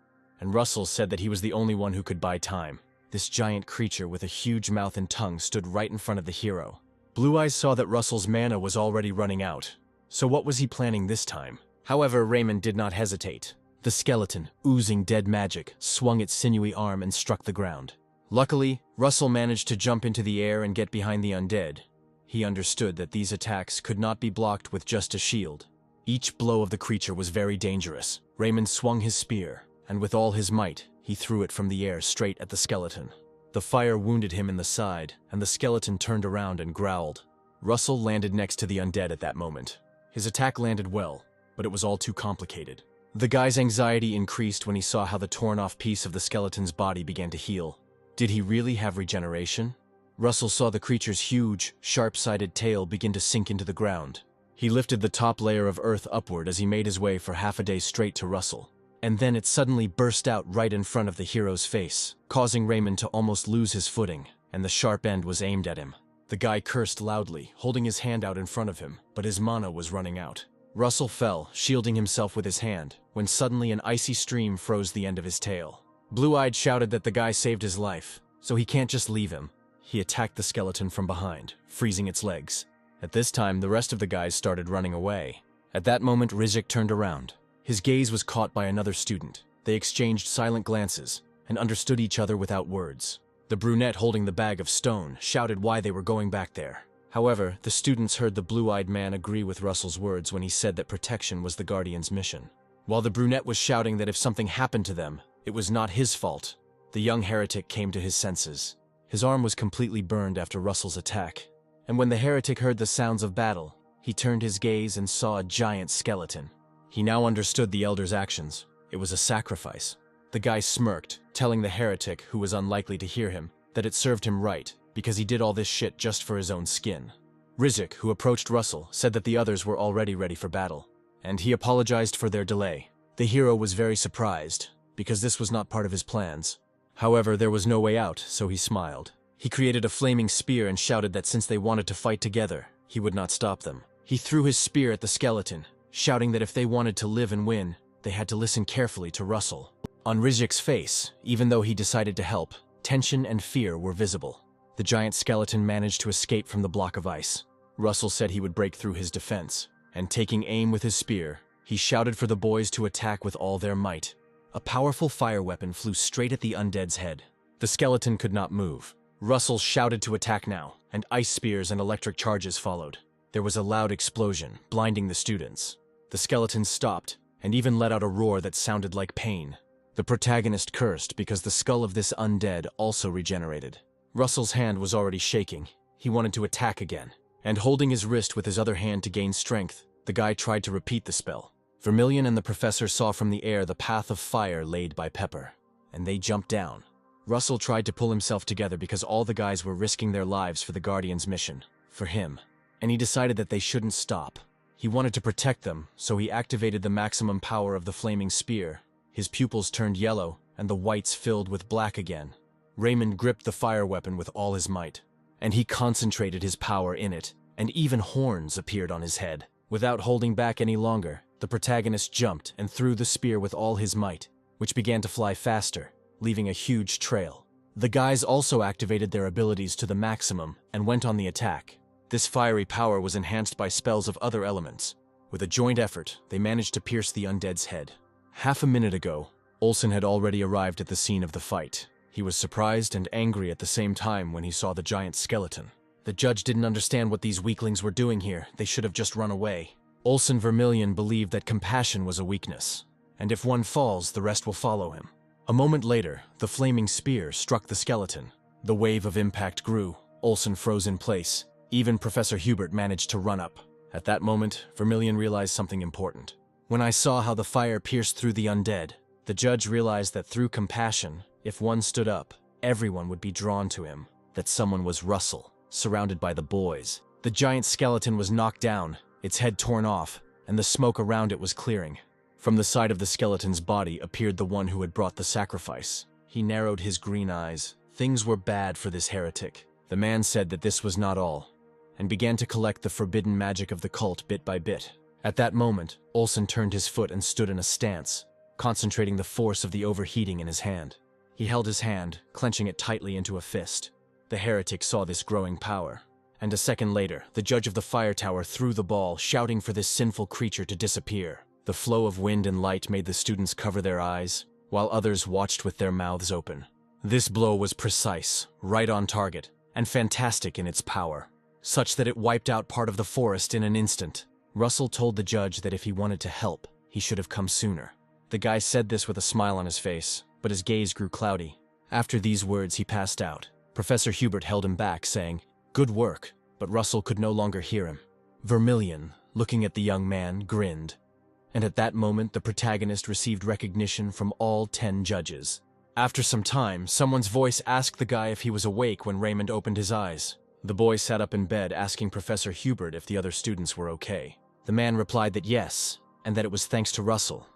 and Russell said that he was the only one who could buy time. This giant creature with a huge mouth and tongue stood right in front of the hero. Blue Eyes saw that Russell's mana was already running out. So what was he planning this time? However, Raymond did not hesitate. The skeleton, oozing dead magic, swung its sinewy arm and struck the ground. Luckily, Russell managed to jump into the air and get behind the undead. He understood that these attacks could not be blocked with just a shield. Each blow of the creature was very dangerous. Raymond swung his spear, and with all his might, he threw it from the air straight at the skeleton. The fire wounded him in the side, and the skeleton turned around and growled. Russell landed next to the undead at that moment. His attack landed well, but it was all too complicated. The guy's anxiety increased when he saw how the torn-off piece of the skeleton's body began to heal. Did he really have regeneration? Russell saw the creature's huge, sharp-sided tail begin to sink into the ground. He lifted the top layer of earth upward as he made his way for half a day straight to Russell. And then it suddenly burst out right in front of the hero's face, causing Raymond to almost lose his footing, and the sharp end was aimed at him. The guy cursed loudly, holding his hand out in front of him, but his mana was running out. Russell fell, shielding himself with his hand, when suddenly an icy stream froze the end of his tail. Blue-Eyed shouted that the guy saved his life, so he can't just leave him. He attacked the skeleton from behind, freezing its legs. At this time, the rest of the guys started running away. At that moment, Rizik turned around. His gaze was caught by another student. They exchanged silent glances and understood each other without words. The brunette holding the bag of stone shouted why they were going back there. However, the students heard the blue-eyed man agree with Russell's words when he said that protection was the Guardian's mission. While the brunette was shouting that if something happened to them, it was not his fault, the young heretic came to his senses. His arm was completely burned after Russell's attack, and when the heretic heard the sounds of battle, he turned his gaze and saw a giant skeleton. He now understood the elder's actions. It was a sacrifice. The guy smirked, telling the heretic, who was unlikely to hear him, that it served him right, because he did all this shit just for his own skin. Rizik, who approached Russell, said that the others were already ready for battle, and he apologized for their delay. The hero was very surprised, because this was not part of his plans. However, there was no way out, so he smiled. He created a flaming spear and shouted that since they wanted to fight together, he would not stop them. He threw his spear at the skeleton, shouting that if they wanted to live and win, they had to listen carefully to Russell. On Rizik's face, even though he decided to help, tension and fear were visible. The giant skeleton managed to escape from the block of ice. Russell said he would break through his defense, and taking aim with his spear, he shouted for the boys to attack with all their might. A powerful fire weapon flew straight at the undead's head. The skeleton could not move. Russell shouted to attack now, and ice spears and electric charges followed. There was a loud explosion, blinding the students. The skeleton stopped, and even let out a roar that sounded like pain. The protagonist cursed because the skull of this undead also regenerated. Russell's hand was already shaking. He wanted to attack again, and holding his wrist with his other hand to gain strength, the guy tried to repeat the spell. Vermilion and the professor saw from the air the path of fire laid by Pepper, and they jumped down. Russell tried to pull himself together because all the guys were risking their lives for the Guardian's mission, for him, and he decided that they shouldn't stop. He wanted to protect them, so he activated the maximum power of the flaming spear. His pupils turned yellow, and the whites filled with black again. Raymond gripped the fire weapon with all his might, and he concentrated his power in it, and even horns appeared on his head. Without holding back any longer, the protagonist jumped and threw the spear with all his might, which began to fly faster, leaving a huge trail. The guys also activated their abilities to the maximum and went on the attack. This fiery power was enhanced by spells of other elements. With a joint effort, they managed to pierce the undead's head. Half a minute ago, Olsen had already arrived at the scene of the fight. He was surprised and angry at the same time when he saw the giant skeleton. The judge didn't understand what these weaklings were doing here. They should have just run away. Olsen Vermilion believed that compassion was a weakness, and if one falls, the rest will follow him. A moment later, the flaming spear struck the skeleton. The wave of impact grew. Olsen froze in place. Even Professor Hubert managed to run up. At that moment, Vermilion realized something important. When I saw how the fire pierced through the undead, the judge realized that through compassion, if one stood up, everyone would be drawn to him. That someone was Russell, surrounded by the boys. The giant skeleton was knocked down, its head torn off, and the smoke around it was clearing. From the side of the skeleton's body appeared the one who had brought the sacrifice. He narrowed his green eyes. Things were bad for this heretic. The man said that this was not all, and began to collect the forbidden magic of the cult bit by bit. At that moment, Olsen turned his foot and stood in a stance, concentrating the force of the overheating in his hand. He held his hand, clenching it tightly into a fist. The heretic saw this growing power, and a second later, the judge of the fire tower threw the ball, shouting for this sinful creature to disappear. The flow of wind and light made the students cover their eyes, while others watched with their mouths open. This blow was precise, right on target, and fantastic in its power, such that it wiped out part of the forest in an instant. Russell told the judge that if he wanted to help, he should have come sooner. The guy said this with a smile on his face, but his gaze grew cloudy. After these words, he passed out. Professor Hubert held him back, saying, "Good work," but Russell could no longer hear him. Vermilion, looking at the young man, grinned. And at that moment, the protagonist received recognition from all 10 judges. After some time, someone's voice asked the guy if he was awake when Raymond opened his eyes. The boy sat up in bed, asking Professor Hubert if the other students were okay. The man replied that yes, and that it was thanks to Russell.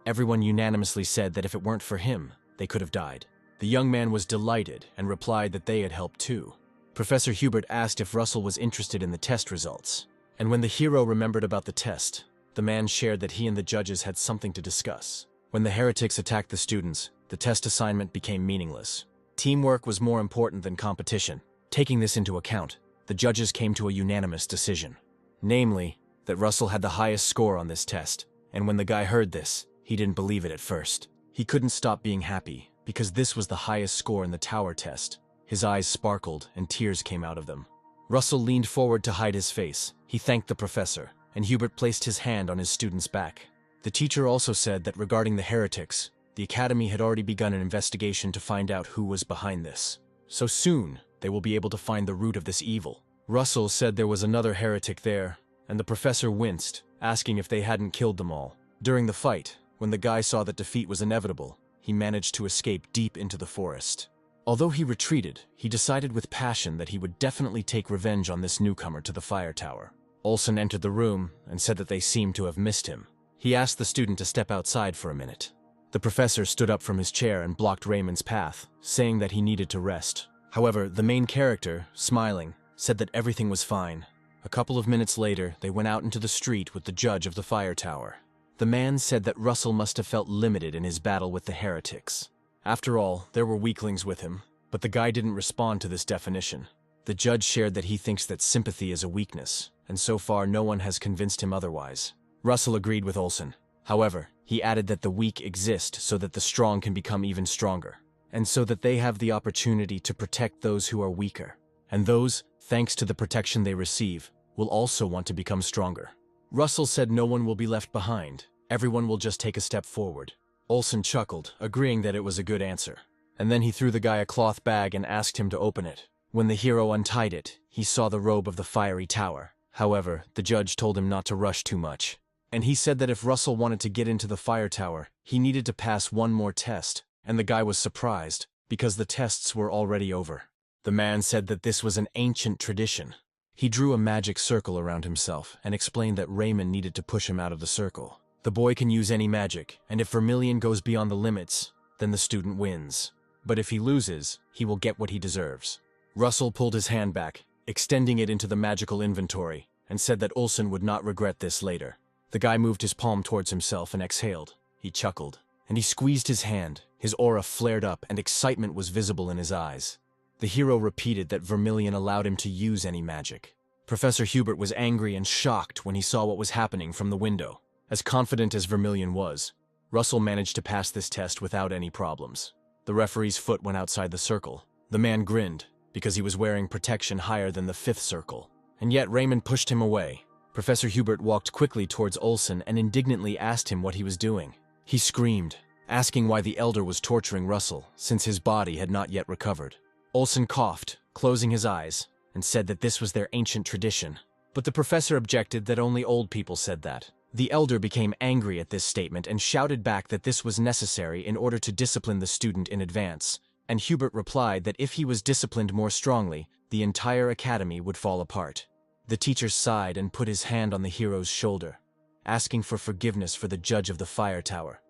Everyone unanimously said that if it weren't for him, they could have died. The young man was delighted and replied that they had helped too. Professor Hubert asked if Russell was interested in the test results. And when the hero remembered about the test, the man shared that he and the judges had something to discuss. When the heretics attacked the students, the test assignment became meaningless. Teamwork was more important than competition. Taking this into account, the judges came to a unanimous decision. Namely, that Russell had the highest score on this test, and when the guy heard this, he didn't believe it at first. He couldn't stop being happy, because this was the highest score in the tower test. His eyes sparkled, and tears came out of them. Russell leaned forward to hide his face. He thanked the professor, and Hubert placed his hand on his student's back. The teacher also said that regarding the heretics, the Academy had already begun an investigation to find out who was behind this. So soon, they will be able to find the root of this evil. Russell said there was another heretic there, and the professor winced, asking if they hadn't killed them all. During the fight, when the guy saw that defeat was inevitable, he managed to escape deep into the forest. Although he retreated, he decided with passion that he would definitely take revenge on this newcomer to the fire tower. Olsen entered the room and said that they seemed to have missed him. He asked the student to step outside for a minute. The professor stood up from his chair and blocked Raymond's path, saying that he needed to rest. However, the main character, smiling, said that everything was fine. A couple of minutes later, they went out into the street with the judge of the fire tower. The man said that Russell must have felt limited in his battle with the heretics. After all, there were weaklings with him, but the guy didn't respond to this definition. The judge shared that he thinks that sympathy is a weakness, and so far no one has convinced him otherwise. Russell agreed with Olsen. However, he added that the weak exist so that the strong can become even stronger, and so that they have the opportunity to protect those who are weaker. And those, thanks to the protection they receive, will also want to become stronger. Russell said no one will be left behind. Everyone will just take a step forward. Olsen chuckled, agreeing that it was a good answer. And then he threw the guy a cloth bag and asked him to open it. When the hero untied it, he saw the robe of the fiery tower. However, the judge told him not to rush too much. And he said that if Russell wanted to get into the fire tower, he needed to pass one more test, and the guy was surprised, because the tests were already over. The man said that this was an ancient tradition. He drew a magic circle around himself and explained that Raymond needed to push him out of the circle. The boy can use any magic, and if Vermilion goes beyond the limits, then the student wins. But if he loses, he will get what he deserves. Russell pulled his hand back, extending it into the magical inventory, and said that Olsen would not regret this later. The guy moved his palm towards himself and exhaled. He chuckled, and he squeezed his hand. His aura flared up, and excitement was visible in his eyes. The hero repeated that Vermilion allowed him to use any magic. Professor Hubert was angry and shocked when he saw what was happening from the window. As confident as Vermilion was, Russell managed to pass this test without any problems. The referee's foot went outside the circle. The man grinned, because he was wearing protection higher than the 5th circle. And yet Raymond pushed him away. Professor Hubert walked quickly towards Olsen and indignantly asked him what he was doing. He screamed, asking why the elder was torturing Russell, since his body had not yet recovered. Olsen coughed, closing his eyes, and said that this was their ancient tradition. But the professor objected that only old people said that. The elder became angry at this statement and shouted back that this was necessary in order to discipline the student in advance, and Hubert replied that if he was disciplined more strongly, the entire academy would fall apart. The teacher sighed and put his hand on the hero's shoulder, asking for forgiveness for the judge of the fire tower.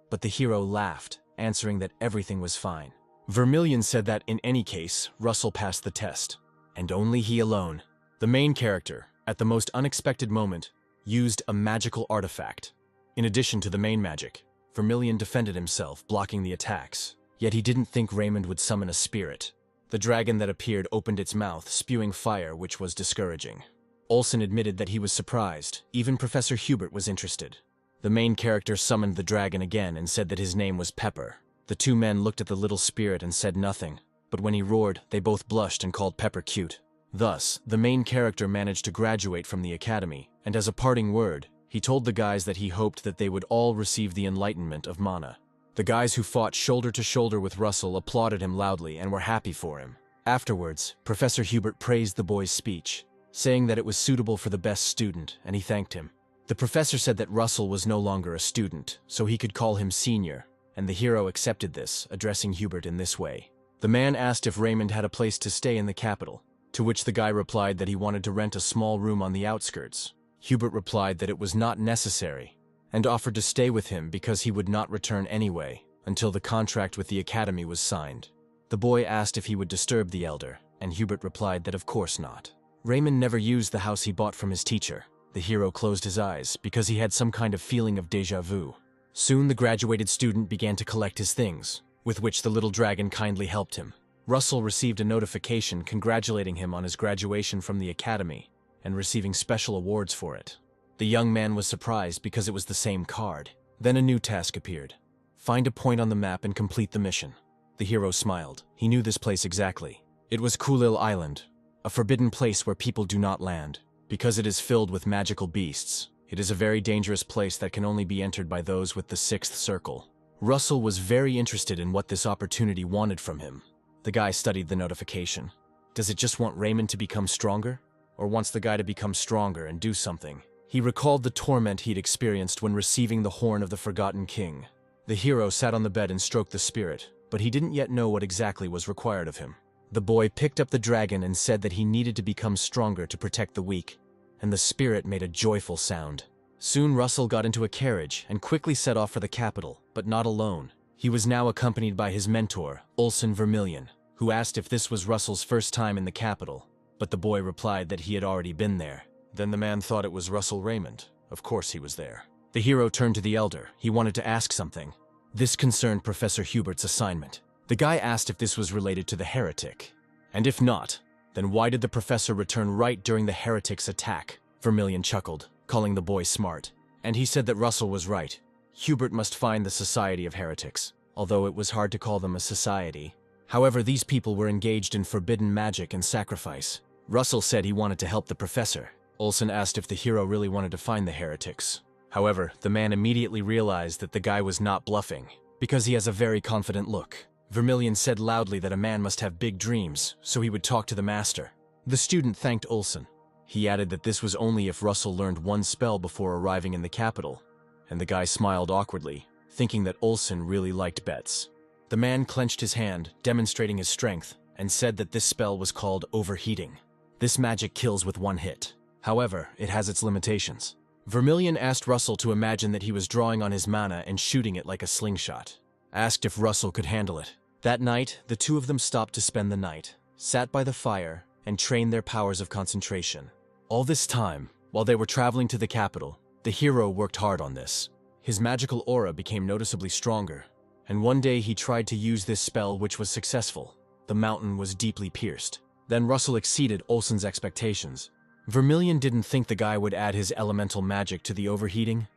But the hero laughed, answering that everything was fine. Vermilion said that in any case, Russell passed the test, and only he alone. The main character, at the most unexpected moment, used a magical artifact. In addition to the main magic, Vermilion defended himself, blocking the attacks. Yet he didn't think Raymond would summon a spirit. The dragon that appeared opened its mouth, spewing fire, which was discouraging. Olsen admitted that he was surprised. Even Professor Hubert was interested. The main character summoned the dragon again and said that his name was Pepper. The two men looked at the little spirit and said nothing, but when he roared, they both blushed and called Pepper cute. Thus, the main character managed to graduate from the academy, and as a parting word, he told the guys that he hoped that they would all receive the enlightenment of mana. The guys who fought shoulder to shoulder with Russell applauded him loudly and were happy for him. Afterwards, Professor Hubert praised the boy's speech, saying that it was suitable for the best student, and he thanked him. The professor said that Russell was no longer a student, so he could call him senior, and the hero accepted this, addressing Hubert in this way. The man asked if Raymond had a place to stay in the capital, to which the guy replied that he wanted to rent a small room on the outskirts. Hubert replied that it was not necessary, and offered to stay with him because he would not return anyway, until the contract with the academy was signed. The boy asked if he would disturb the elder, and Hubert replied that of course not. Raymond never used the house he bought from his teacher. The hero closed his eyes, because he had some kind of feeling of déjà vu. Soon the graduated student began to collect his things, with which the little dragon kindly helped him. Russell received a notification congratulating him on his graduation from the academy and receiving special awards for it. The young man was surprised because it was the same card. Then a new task appeared. Find a point on the map and complete the mission. The hero smiled. He knew this place exactly. It was Kulil Island, a forbidden place where people do not land, because it is filled with magical beasts. It is a very dangerous place that can only be entered by those with the sixth circle. Russell was very interested in what this opportunity wanted from him. The guy studied the notification. Does it just want Raymond to become stronger? Or wants the guy to become stronger and do something? He recalled the torment he'd experienced when receiving the Horn of the Forgotten King. The hero sat on the bed and stroked the spirit, but he didn't yet know what exactly was required of him. The boy picked up the dragon and said that he needed to become stronger to protect the weak, and the spirit made a joyful sound. Soon Russell got into a carriage and quickly set off for the capital, but not alone. He was now accompanied by his mentor, Olson Vermillion, who asked if this was Russell's first time in the capital, but the boy replied that he had already been there. Then the man thought it was Russell Raymond. Of course he was there. The hero turned to the elder. He wanted to ask something. This concerned Professor Hubert's assignment. The guy asked if this was related to the heretic. And if not, then why did the professor return right during the heretic's attack? Vermillion chuckled, calling the boy smart. And he said that Russell was right. Hubert must find the Society of Heretics, although it was hard to call them a society. However, these people were engaged in forbidden magic and sacrifice. Russell said he wanted to help the professor. Olson asked if the hero really wanted to find the heretics. However, the man immediately realized that the guy was not bluffing, because he has a very confident look. Vermillion said loudly that a man must have big dreams, so he would talk to the master. The student thanked Olson. He added that this was only if Russell learned one spell before arriving in the capital, and the guy smiled awkwardly, thinking that Olson really liked bets. The man clenched his hand, demonstrating his strength, and said that this spell was called Overheating. This magic kills with one hit. However, it has its limitations. Vermillion asked Russell to imagine that he was drawing on his mana and shooting it like a slingshot. Asked if Russell could handle it. That night, the two of them stopped to spend the night, sat by the fire, and trained their powers of concentration. All this time, while they were traveling to the capital, the hero worked hard on this. His magical aura became noticeably stronger, and one day he tried to use this spell, which was successful. The mountain was deeply pierced. Then Russell exceeded Olson's expectations. Vermillion didn't think the guy would add his elemental magic to the overheating.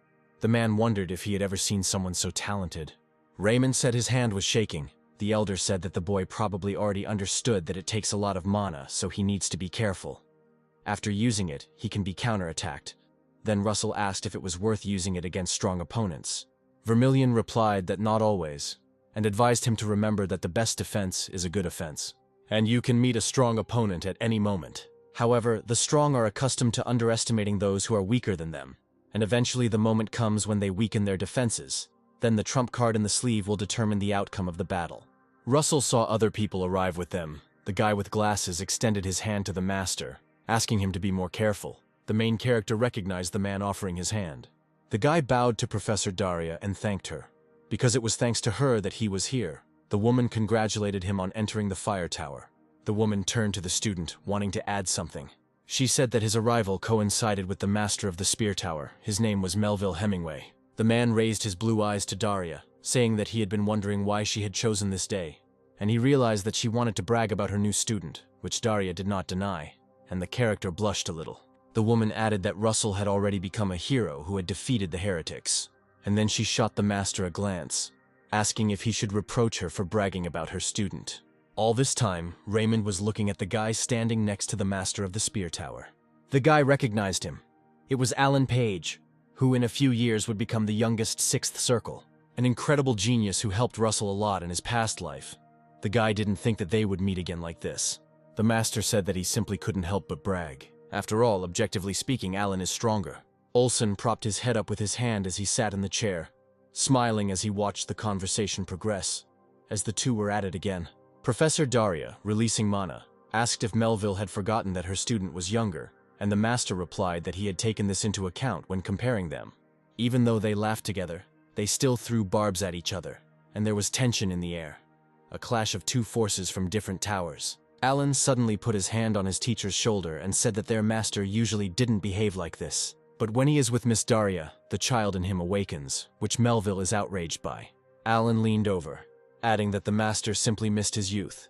The man wondered if he had ever seen someone so talented. Raymond said his hand was shaking. The elder said that the boy probably already understood that it takes a lot of mana, so he needs to be careful. After using it, he can be counterattacked. Then Russell asked if it was worth using it against strong opponents. Vermillion replied that not always, and advised him to remember that the best defense is a good offense. And you can meet a strong opponent at any moment. However, the strong are accustomed to underestimating those who are weaker than them, and eventually the moment comes when they weaken their defenses. Then the trump card in the sleeve will determine the outcome of the battle. Russell saw other people arrive with them. The guy with glasses extended his hand to the master, asking him to be more careful. The main character recognized the man offering his hand. The guy bowed to Professor Daria and thanked her. Because it was thanks to her that he was here. The woman congratulated him on entering the fire tower. The woman turned to the student, wanting to add something. She said that his arrival coincided with the master of the spear tower. His name was Melville Hemingway. The man raised his blue eyes to Daria, saying that he had been wondering why she had chosen this day, and he realized that she wanted to brag about her new student, which Daria did not deny, and the character blushed a little. The woman added that Russell had already become a hero who had defeated the heretics, and then she shot the master a glance, asking if he should reproach her for bragging about her student. All this time, Raymond was looking at the guy standing next to the master of the spear tower. The guy recognized him. It was Alan Page, who in a few years would become the youngest Sixth Circle, an incredible genius who helped Russell a lot in his past life. The guy didn't think that they would meet again like this. The master said that he simply couldn't help but brag. After all, objectively speaking, Alan is stronger. Olson propped his head up with his hand as he sat in the chair, smiling as he watched the conversation progress. As the two were at it again, Professor Daria, releasing mana, asked if Melville had forgotten that her student was younger, and the master replied that he had taken this into account when comparing them. Even though they laughed together, they still threw barbs at each other, and there was tension in the air. A clash of two forces from different towers. Alan suddenly put his hand on his teacher's shoulder and said that their master usually didn't behave like this. But when he is with Miss Daria, the child in him awakens, which Melville is outraged by. Alan leaned over, adding that the master simply missed his youth,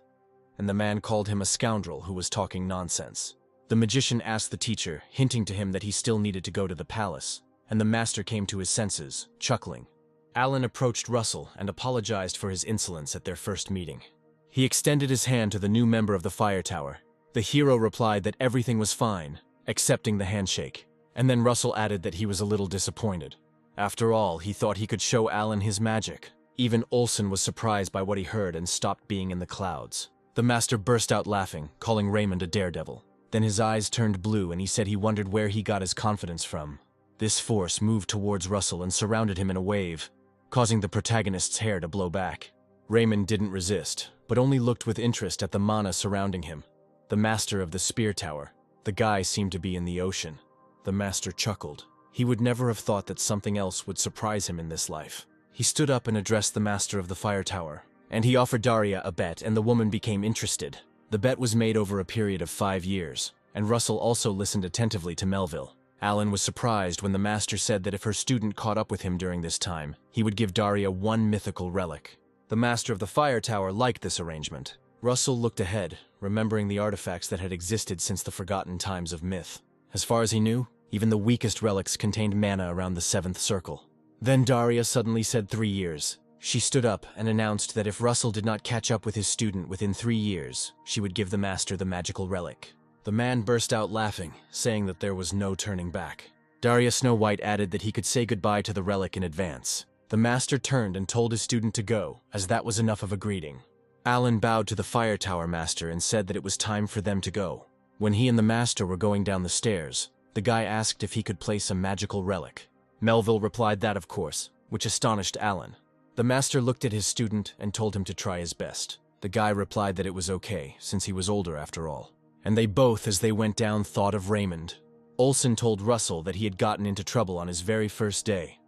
and the man called him a scoundrel who was talking nonsense. The magician asked the teacher, hinting to him that he still needed to go to the palace, and the master came to his senses, chuckling. Alan approached Russell and apologized for his insolence at their first meeting. He extended his hand to the new member of the fire tower. The hero replied that everything was fine, accepting the handshake, and then Russell added that he was a little disappointed. After all, he thought he could show Alan his magic. Even Olsen was surprised by what he heard and stopped being in the clouds. The master burst out laughing, calling Raymond a daredevil. Then his eyes turned blue and he said he wondered where he got his confidence from. This force moved towards Russell and surrounded him in a wave, causing the protagonist's hair to blow back. Raymond didn't resist, but only looked with interest at the mana surrounding him. The master of the spear tower. The guy seemed to be in the ocean. The master chuckled. He would never have thought that something else would surprise him in this life. He stood up and addressed the master of the fire tower, and he offered Daria a bet, and the woman became interested. The bet was made over a period of 5 years, and Russell also listened attentively to Melville. Alan was surprised when the master said that if her student caught up with him during this time, he would give Daria one mythical relic. The master of the fire tower liked this arrangement. Russell looked ahead, remembering the artifacts that had existed since the forgotten times of myth. As far as he knew, even the weakest relics contained mana around the 7th circle. Then Daria suddenly said 3 years. She stood up and announced that if Russell did not catch up with his student within 3 years, she would give the master the magical relic. The man burst out laughing, saying that there was no turning back. Daria Snow White added that he could say goodbye to the relic in advance. The master turned and told his student to go, as that was enough of a greeting. Alan bowed to the fire tower master and said that it was time for them to go. When he and the master were going down the stairs, the guy asked if he could place a magical relic. Melville replied that of course, which astonished Alan. The master looked at his student and told him to try his best. The guy replied that it was okay, since he was older after all. And they both, as they went down, thought of Raymond. Olsen told Russell that he had gotten into trouble on his very first day,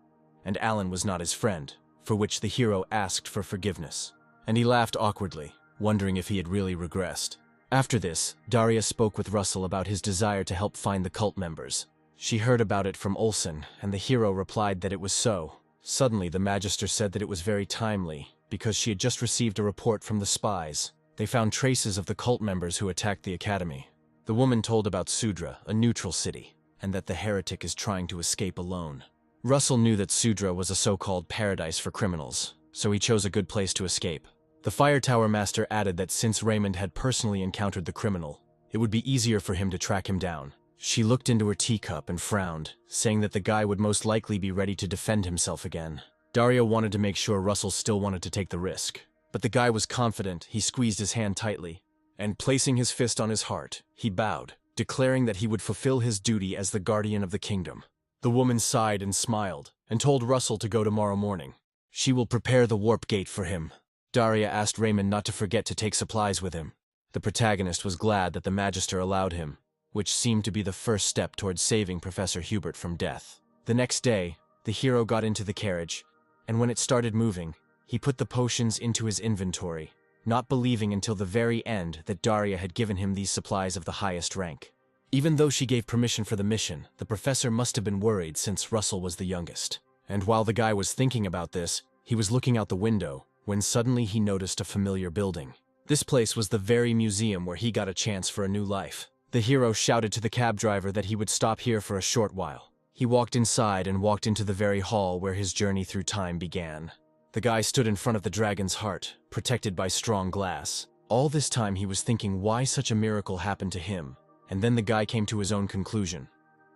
and Alan was not his friend, for which the hero asked for forgiveness. And he laughed awkwardly, wondering if he had really regressed. After this, Daria spoke with Russell about his desire to help find the cult members. She heard about it from Olsen, and the hero replied that it was so. Suddenly, the Magister said that it was very timely, because she had just received a report from the spies. They found traces of the cult members who attacked the academy. The woman told about Sudra, a neutral city, and that the heretic is trying to escape alone. Russell knew that Sudra was a so-called paradise for criminals, so he chose a good place to escape. The Fire Tower Master added that since Raymond had personally encountered the criminal, it would be easier for him to track him down. She looked into her teacup and frowned, saying that the guy would most likely be ready to defend himself again. Daria wanted to make sure Russell still wanted to take the risk, but the guy was confident. He squeezed his hand tightly, and placing his fist on his heart, he bowed, declaring that he would fulfill his duty as the guardian of the kingdom. The woman sighed and smiled, and told Russell to go tomorrow morning. She will prepare the warp gate for him. Daria asked Raymond not to forget to take supplies with him. The protagonist was glad that the Magister allowed him, which seemed to be the first step towards saving Professor Hubert from death. The next day, the hero got into the carriage, and when it started moving, he put the potions into his inventory, not believing until the very end that Daria had given him these supplies of the highest rank. Even though she gave permission for the mission, the professor must have been worried since Russell was the youngest. And while the guy was thinking about this, he was looking out the window, when suddenly he noticed a familiar building. This place was the very museum where he got a chance for a new life. The hero shouted to the cab driver that he would stop here for a short while. He walked inside and walked into the very hall where his journey through time began. The guy stood in front of the dragon's heart, protected by strong glass. All this time he was thinking why such a miracle happened to him, and then the guy came to his own conclusion.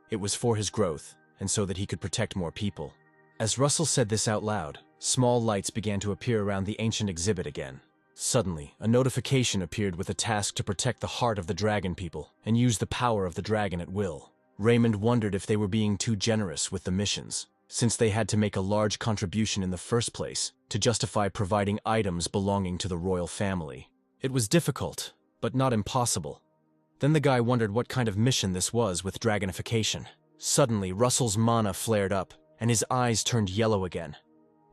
It was for his growth, and so that he could protect more people. As Russell said this out loud, small lights began to appear around the ancient exhibit again. Suddenly, a notification appeared with a task to protect the heart of the dragon people and use the power of the dragon at will. Raymond wondered if they were being too generous with the missions, since they had to make a large contribution in the first place to justify providing items belonging to the royal family. It was difficult, but not impossible. Then the guy wondered what kind of mission this was with dragonification. Suddenly, Russell's mana flared up, and his eyes turned yellow again.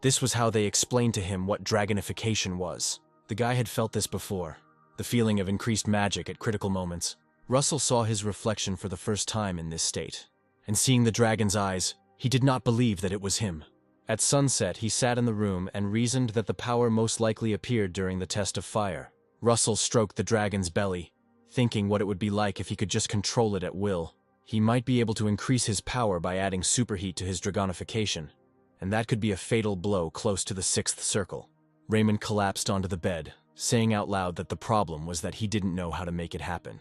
This was how they explained to him what dragonification was. The guy had felt this before, the feeling of increased magic at critical moments. Russell saw his reflection for the first time in this state, and seeing the dragon's eyes, he did not believe that it was him. At sunset, he sat in the room and reasoned that the power most likely appeared during the test of fire. Russell stroked the dragon's belly, thinking what it would be like if he could just control it at will. He might be able to increase his power by adding superheat to his dragonification, and that could be a fatal blow close to the sixth circle. Raymond collapsed onto the bed, saying out loud that the problem was that he didn't know how to make it happen,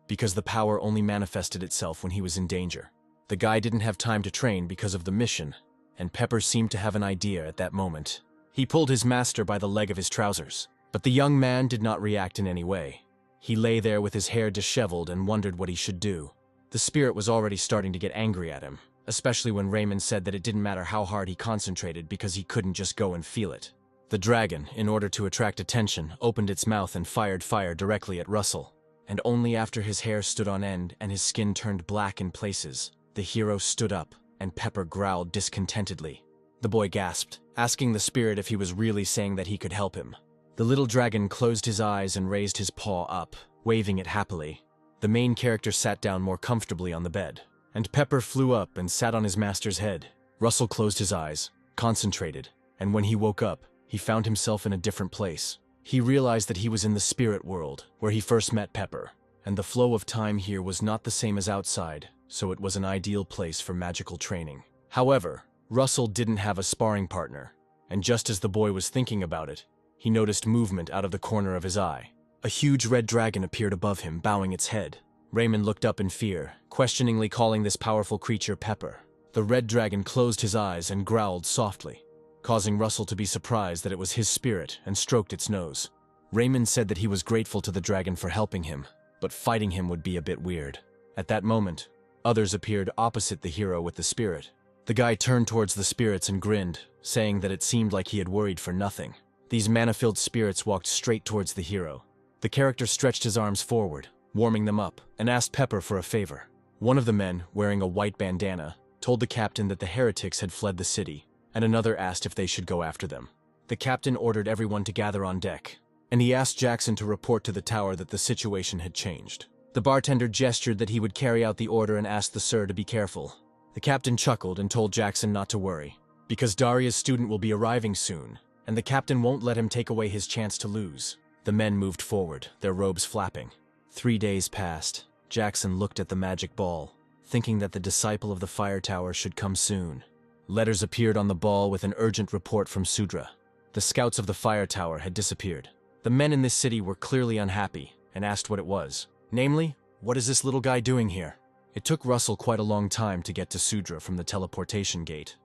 because the power only manifested itself when he was in danger. The guy didn't have time to train because of the mission, and Pepper seemed to have an idea at that moment. He pulled his master by the leg of his trousers, but the young man did not react in any way. He lay there with his hair disheveled and wondered what he should do. The spirit was already starting to get angry at him, especially when Raymond said that it didn't matter how hard he concentrated because he couldn't just go and feel it. The dragon, in order to attract attention, opened its mouth and fired fire directly at Russell. And only after his hair stood on end and his skin turned black in places, the hero stood up, and Pepper growled discontentedly. The boy gasped, asking the spirit if he was really saying that he could help him. The little dragon closed his eyes and raised his paw up, waving it happily. The main character sat down more comfortably on the bed, and Pepper flew up and sat on his master's head. Russell closed his eyes, concentrated, and when he woke up, he found himself in a different place. He realized that he was in the spirit world, where he first met Pepper, and the flow of time here was not the same as outside, so it was an ideal place for magical training. However, Russell didn't have a sparring partner, and just as the boy was thinking about it, he noticed movement out of the corner of his eye. A huge red dragon appeared above him, bowing its head. Raymond looked up in fear, questioningly calling this powerful creature Pepper. The red dragon closed his eyes and growled softly, causing Russell to be surprised that it was his spirit, and stroked its nose. Raymond said that he was grateful to the dragon for helping him, but fighting him would be a bit weird. At that moment, others appeared opposite the hero with the spirit. The guy turned towards the spirits and grinned, saying that it seemed like he had worried for nothing. These mana-filled spirits walked straight towards the hero. The character stretched his arms forward, warming them up, and asked Pepper for a favor. One of the men, wearing a white bandana, told the captain that the heretics had fled the city, and another asked if they should go after them. The captain ordered everyone to gather on deck, and he asked Jackson to report to the tower that the situation had changed. The bartender gestured that he would carry out the order and asked the sir to be careful. The captain chuckled and told Jackson not to worry, because Daria's student will be arriving soon, and the captain won't let him take away his chance to lose. The men moved forward, their robes flapping. 3 days passed. Jackson looked at the magic ball, thinking that the disciple of the fire tower should come soon. Letters appeared on the ball with an urgent report from Sudra. The scouts of the fire tower had disappeared. The men in this city were clearly unhappy and asked what it was. Namely, what is this little guy doing here? It took Russell quite a long time to get to Sudra from the teleportation gate.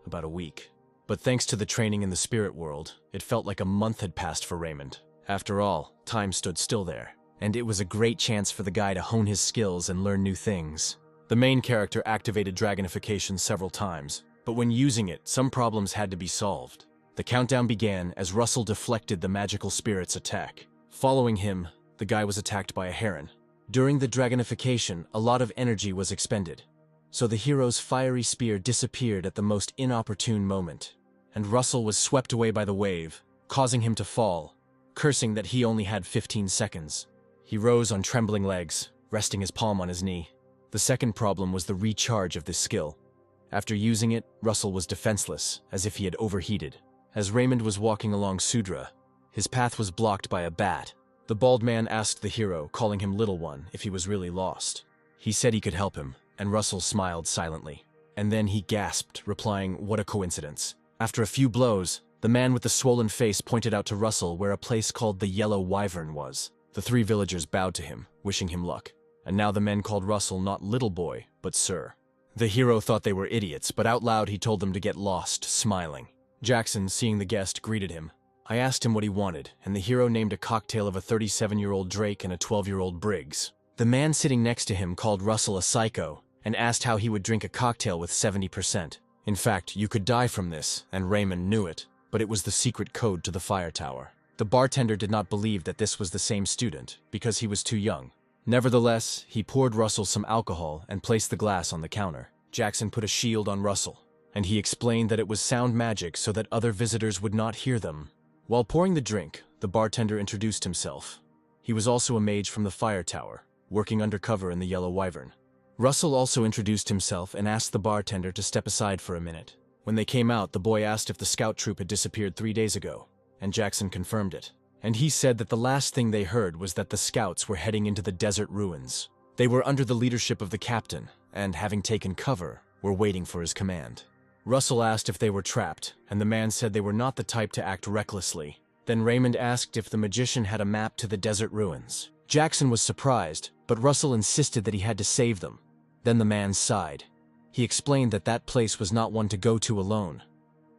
About a week. But thanks to the training in the spirit world, it felt like a month had passed for Raymond. After all, time stood still there, and it was a great chance for the guy to hone his skills and learn new things. The main character activated dragonification several times, but when using it, some problems had to be solved. The countdown began as Russell deflected the magical spirit's attack. Following him, the guy was attacked by a heron. During the dragonification, a lot of energy was expended, so the hero's fiery spear disappeared at the most inopportune moment, and Russell was swept away by the wave, causing him to fall, cursing that he only had 15 seconds. He rose on trembling legs, resting his palm on his knee. The second problem was the recharge of this skill. After using it, Russell was defenseless, as if he had overheated. As Raymond was walking along Sudra, his path was blocked by a bat. The bald man asked the hero, calling him Little One, if he was really lost. He said he could help him, and Russell smiled silently. And then he gasped, replying, "What a coincidence." After a few blows, the man with the swollen face pointed out to Russell where a place called the Yellow Wyvern was. The 3 villagers bowed to him, wishing him luck. And now the men called Russell not Little Boy, but Sir. The hero thought they were idiots, but out loud he told them to get lost, smiling. Jackson, seeing the guest, greeted him. I asked him what he wanted, and the hero named a cocktail of a 37-year-old Drake and a 12-year-old Briggs. The man sitting next to him called Russell a psycho, and asked how he would drink a cocktail with 70%. In fact, you could die from this, and Raymond knew it, but it was the secret code to the fire tower. The bartender did not believe that this was the same student, because he was too young. Nevertheless, he poured Russell some alcohol and placed the glass on the counter. Jackson put a shield on Russell, and he explained that it was sound magic so that other visitors would not hear them. While pouring the drink, the bartender introduced himself. He was also a mage from the fire tower, working undercover in the Yellow Wyvern. Russell also introduced himself and asked the bartender to step aside for a minute. When they came out, the boy asked if the scout troop had disappeared 3 days ago, and Jackson confirmed it. and he said that the last thing they heard was that the scouts were heading into the desert ruins. They were under the leadership of the captain, and having taken cover, were waiting for his command. Russell asked if they were trapped, and the man said they were not the type to act recklessly. Then Raymond asked if the magician had a map to the desert ruins. Jackson was surprised, but Russell insisted that he had to save them. Then the man sighed. He explained that that place was not one to go to alone.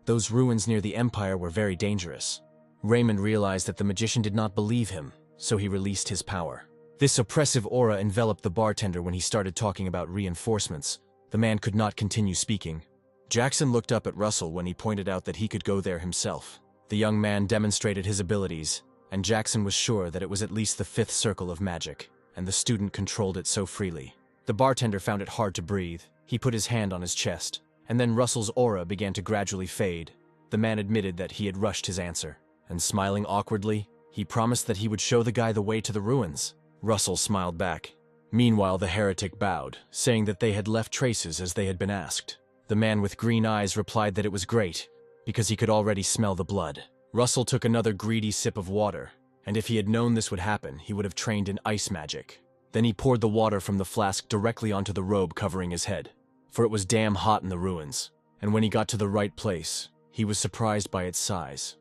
Those ruins near the Empire were very dangerous. Raymond realized that the magician did not believe him, so he released his power. This oppressive aura enveloped the bartender when he started talking about reinforcements. The man could not continue speaking. Jackson looked up at Russell when he pointed out that he could go there himself. The young man demonstrated his abilities, and Jackson was sure that it was at least the fifth circle of magic, and the student controlled it so freely. The bartender found it hard to breathe. He put his hand on his chest, and then Russell's aura began to gradually fade. The man admitted that he had rushed his answer, and smiling awkwardly, he promised that he would show the guy the way to the ruins. Russell smiled back. Meanwhile, the heretic bowed, saying that they had left traces as they had been asked. The man with green eyes replied that it was great, because he could already smell the blood. Russell took another greedy sip of water, and if he had known this would happen, he would have trained in ice magic. Then he poured the water from the flask directly onto the robe covering his head, for it was damn hot in the ruins, and when he got to the right place, he was surprised by its size.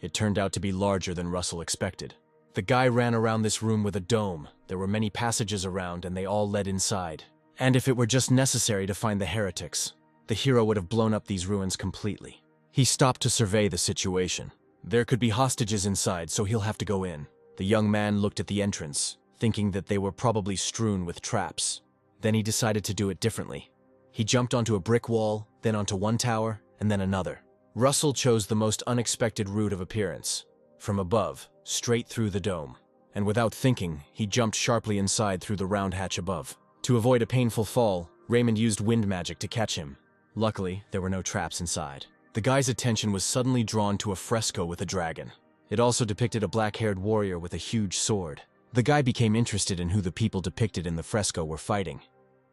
It turned out to be larger than Russell expected. The guy ran around this room with a dome. There were many passages around, and they all led inside. And if it were just necessary to find the heretics, the hero would have blown up these ruins completely. He stopped to survey the situation. There could be hostages inside, so he'll have to go in. The young man looked at the entrance, thinking that they were probably strewn with traps. Then he decided to do it differently. He jumped onto a brick wall, then onto one tower, and then another. Russell chose the most unexpected route of appearance. From above, straight through the dome. And without thinking, he jumped sharply inside through the round hatch above. To avoid a painful fall, Raymond used wind magic to catch him. Luckily, there were no traps inside. The guy's attention was suddenly drawn to a fresco with a dragon. It also depicted a black-haired warrior with a huge sword. The guy became interested in who the people depicted in the fresco were fighting.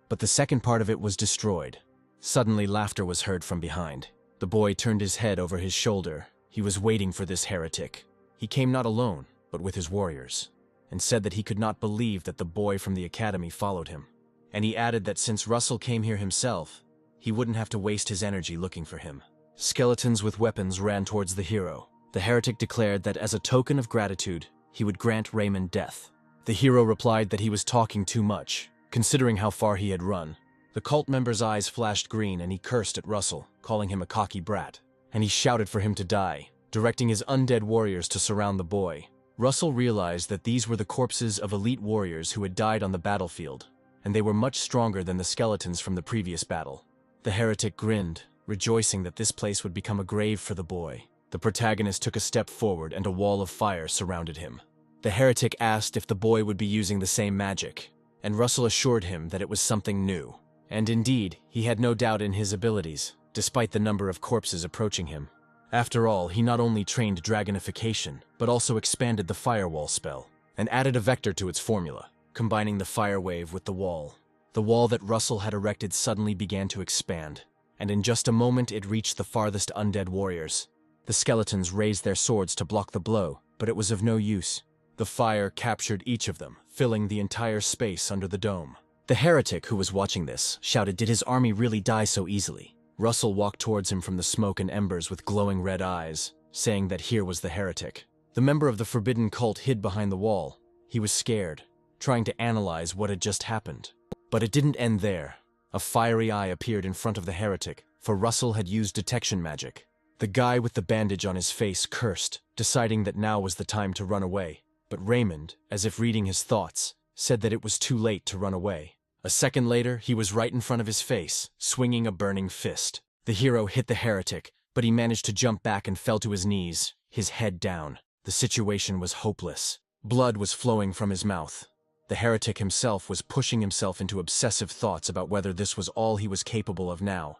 But the second part of it was destroyed. Suddenly, laughter was heard from behind. The boy turned his head over his shoulder. He was waiting for this heretic. He came not alone, but with his warriors, and said that he could not believe that the boy from the academy followed him. And he added that since Russell came here himself, he wouldn't have to waste his energy looking for him. Skeletons with weapons ran towards the hero. The heretic declared that as a token of gratitude, he would grant Raymond death. The hero replied that he was talking too much, considering how far he had run. The cult member's eyes flashed green and he cursed at Russell, calling him a cocky brat. And he shouted for him to die, directing his undead warriors to surround the boy. Russell realized that these were the corpses of elite warriors who had died on the battlefield, and they were much stronger than the skeletons from the previous battle. The heretic grinned, rejoicing that this place would become a grave for the boy. The protagonist took a step forward and a wall of fire surrounded him. The heretic asked if the boy would be using the same magic, and Russell assured him that it was something new. And indeed, he had no doubt in his abilities, despite the number of corpses approaching him. After all, he not only trained dragonification, but also expanded the firewall spell, and added a vector to its formula, combining the fire wave with the wall. The wall that Russell had erected suddenly began to expand, and in just a moment it reached the farthest undead warriors. The skeletons raised their swords to block the blow, but it was of no use. The fire captured each of them, filling the entire space under the dome. The heretic, who was watching this, shouted, "Did his army really die so easily?" Russell walked towards him from the smoke and embers with glowing red eyes, saying that here was the heretic. The member of the forbidden cult hid behind the wall. He was scared, trying to analyze what had just happened. But it didn't end there. A fiery eye appeared in front of the heretic, for Russell had used detection magic. The guy with the bandage on his face cursed, deciding that now was the time to run away. But Raymond, as if reading his thoughts, said that it was too late to run away. A second later, he was right in front of his face, swinging a burning fist. The hero hit the heretic, but he managed to jump back and fell to his knees, his head down. The situation was hopeless. Blood was flowing from his mouth. The heretic himself was pushing himself into obsessive thoughts about whether this was all he was capable of now,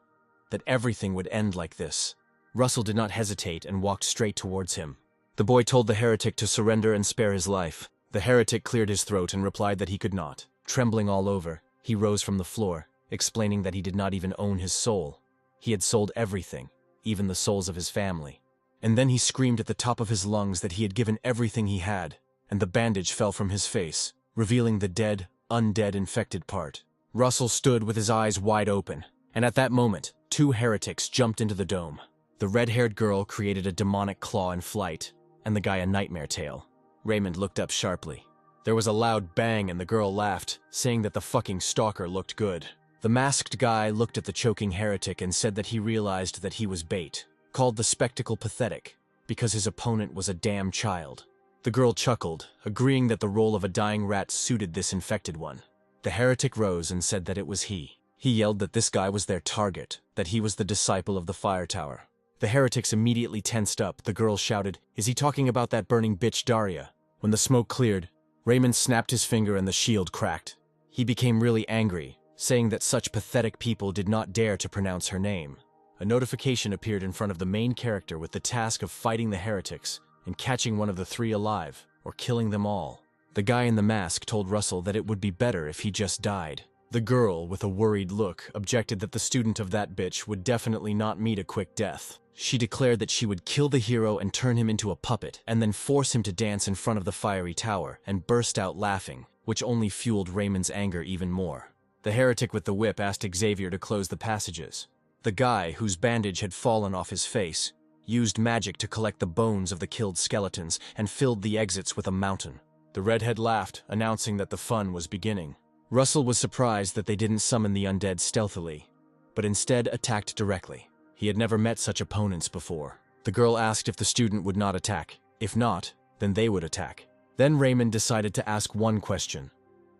that everything would end like this. Russell did not hesitate and walked straight towards him. The boy told the heretic to surrender and spare his life. The heretic cleared his throat and replied that he could not. Trembling all over, he rose from the floor, explaining that he did not even own his soul. He had sold everything, even the souls of his family. and then he screamed at the top of his lungs that he had given everything he had, and the bandage fell from his face, revealing the dead, undead infected part. Russell stood with his eyes wide open, and at that moment, two heretics jumped into the dome. The red-haired girl created a demonic claw in flight, and the guy a nightmare tail. Raymond looked up sharply. There was a loud bang and the girl laughed, saying that the fucking stalker looked good. The masked guy looked at the choking heretic and said that he realized that he was bait, called the spectacle pathetic, because his opponent was a damn child. The girl chuckled, agreeing that the role of a dying rat suited this infected one. The heretic rose and said that it was he. He yelled that this guy was their target, that he was the disciple of the fire tower. The heretics immediately tensed up. The girl shouted, "Is he talking about that burning bitch Daria?" When the smoke cleared, Raymond snapped his finger and the shield cracked. He became really angry, saying that such pathetic people did not dare to pronounce her name. A notification appeared in front of the main character with the task of fighting the heretics and catching one of the three alive, or killing them all. The guy in the mask told Russell that it would be better if he just died. The girl, with a worried look, objected that the student of that bitch would definitely not meet a quick death. She declared that she would kill the hero and turn him into a puppet, and then force him to dance in front of the fiery tower, and burst out laughing, which only fueled Raymond's anger even more. The heretic with the whip asked Xavier to close the passages. The guy, whose bandage had fallen off his face, used magic to collect the bones of the killed skeletons and filled the exits with a mountain. The redhead laughed, announcing that the fun was beginning. Russell was surprised that they didn't summon the undead stealthily, but instead attacked directly. He had never met such opponents before. The girl asked if the student would not attack. If not, then they would attack. Then Raymond decided to ask one question.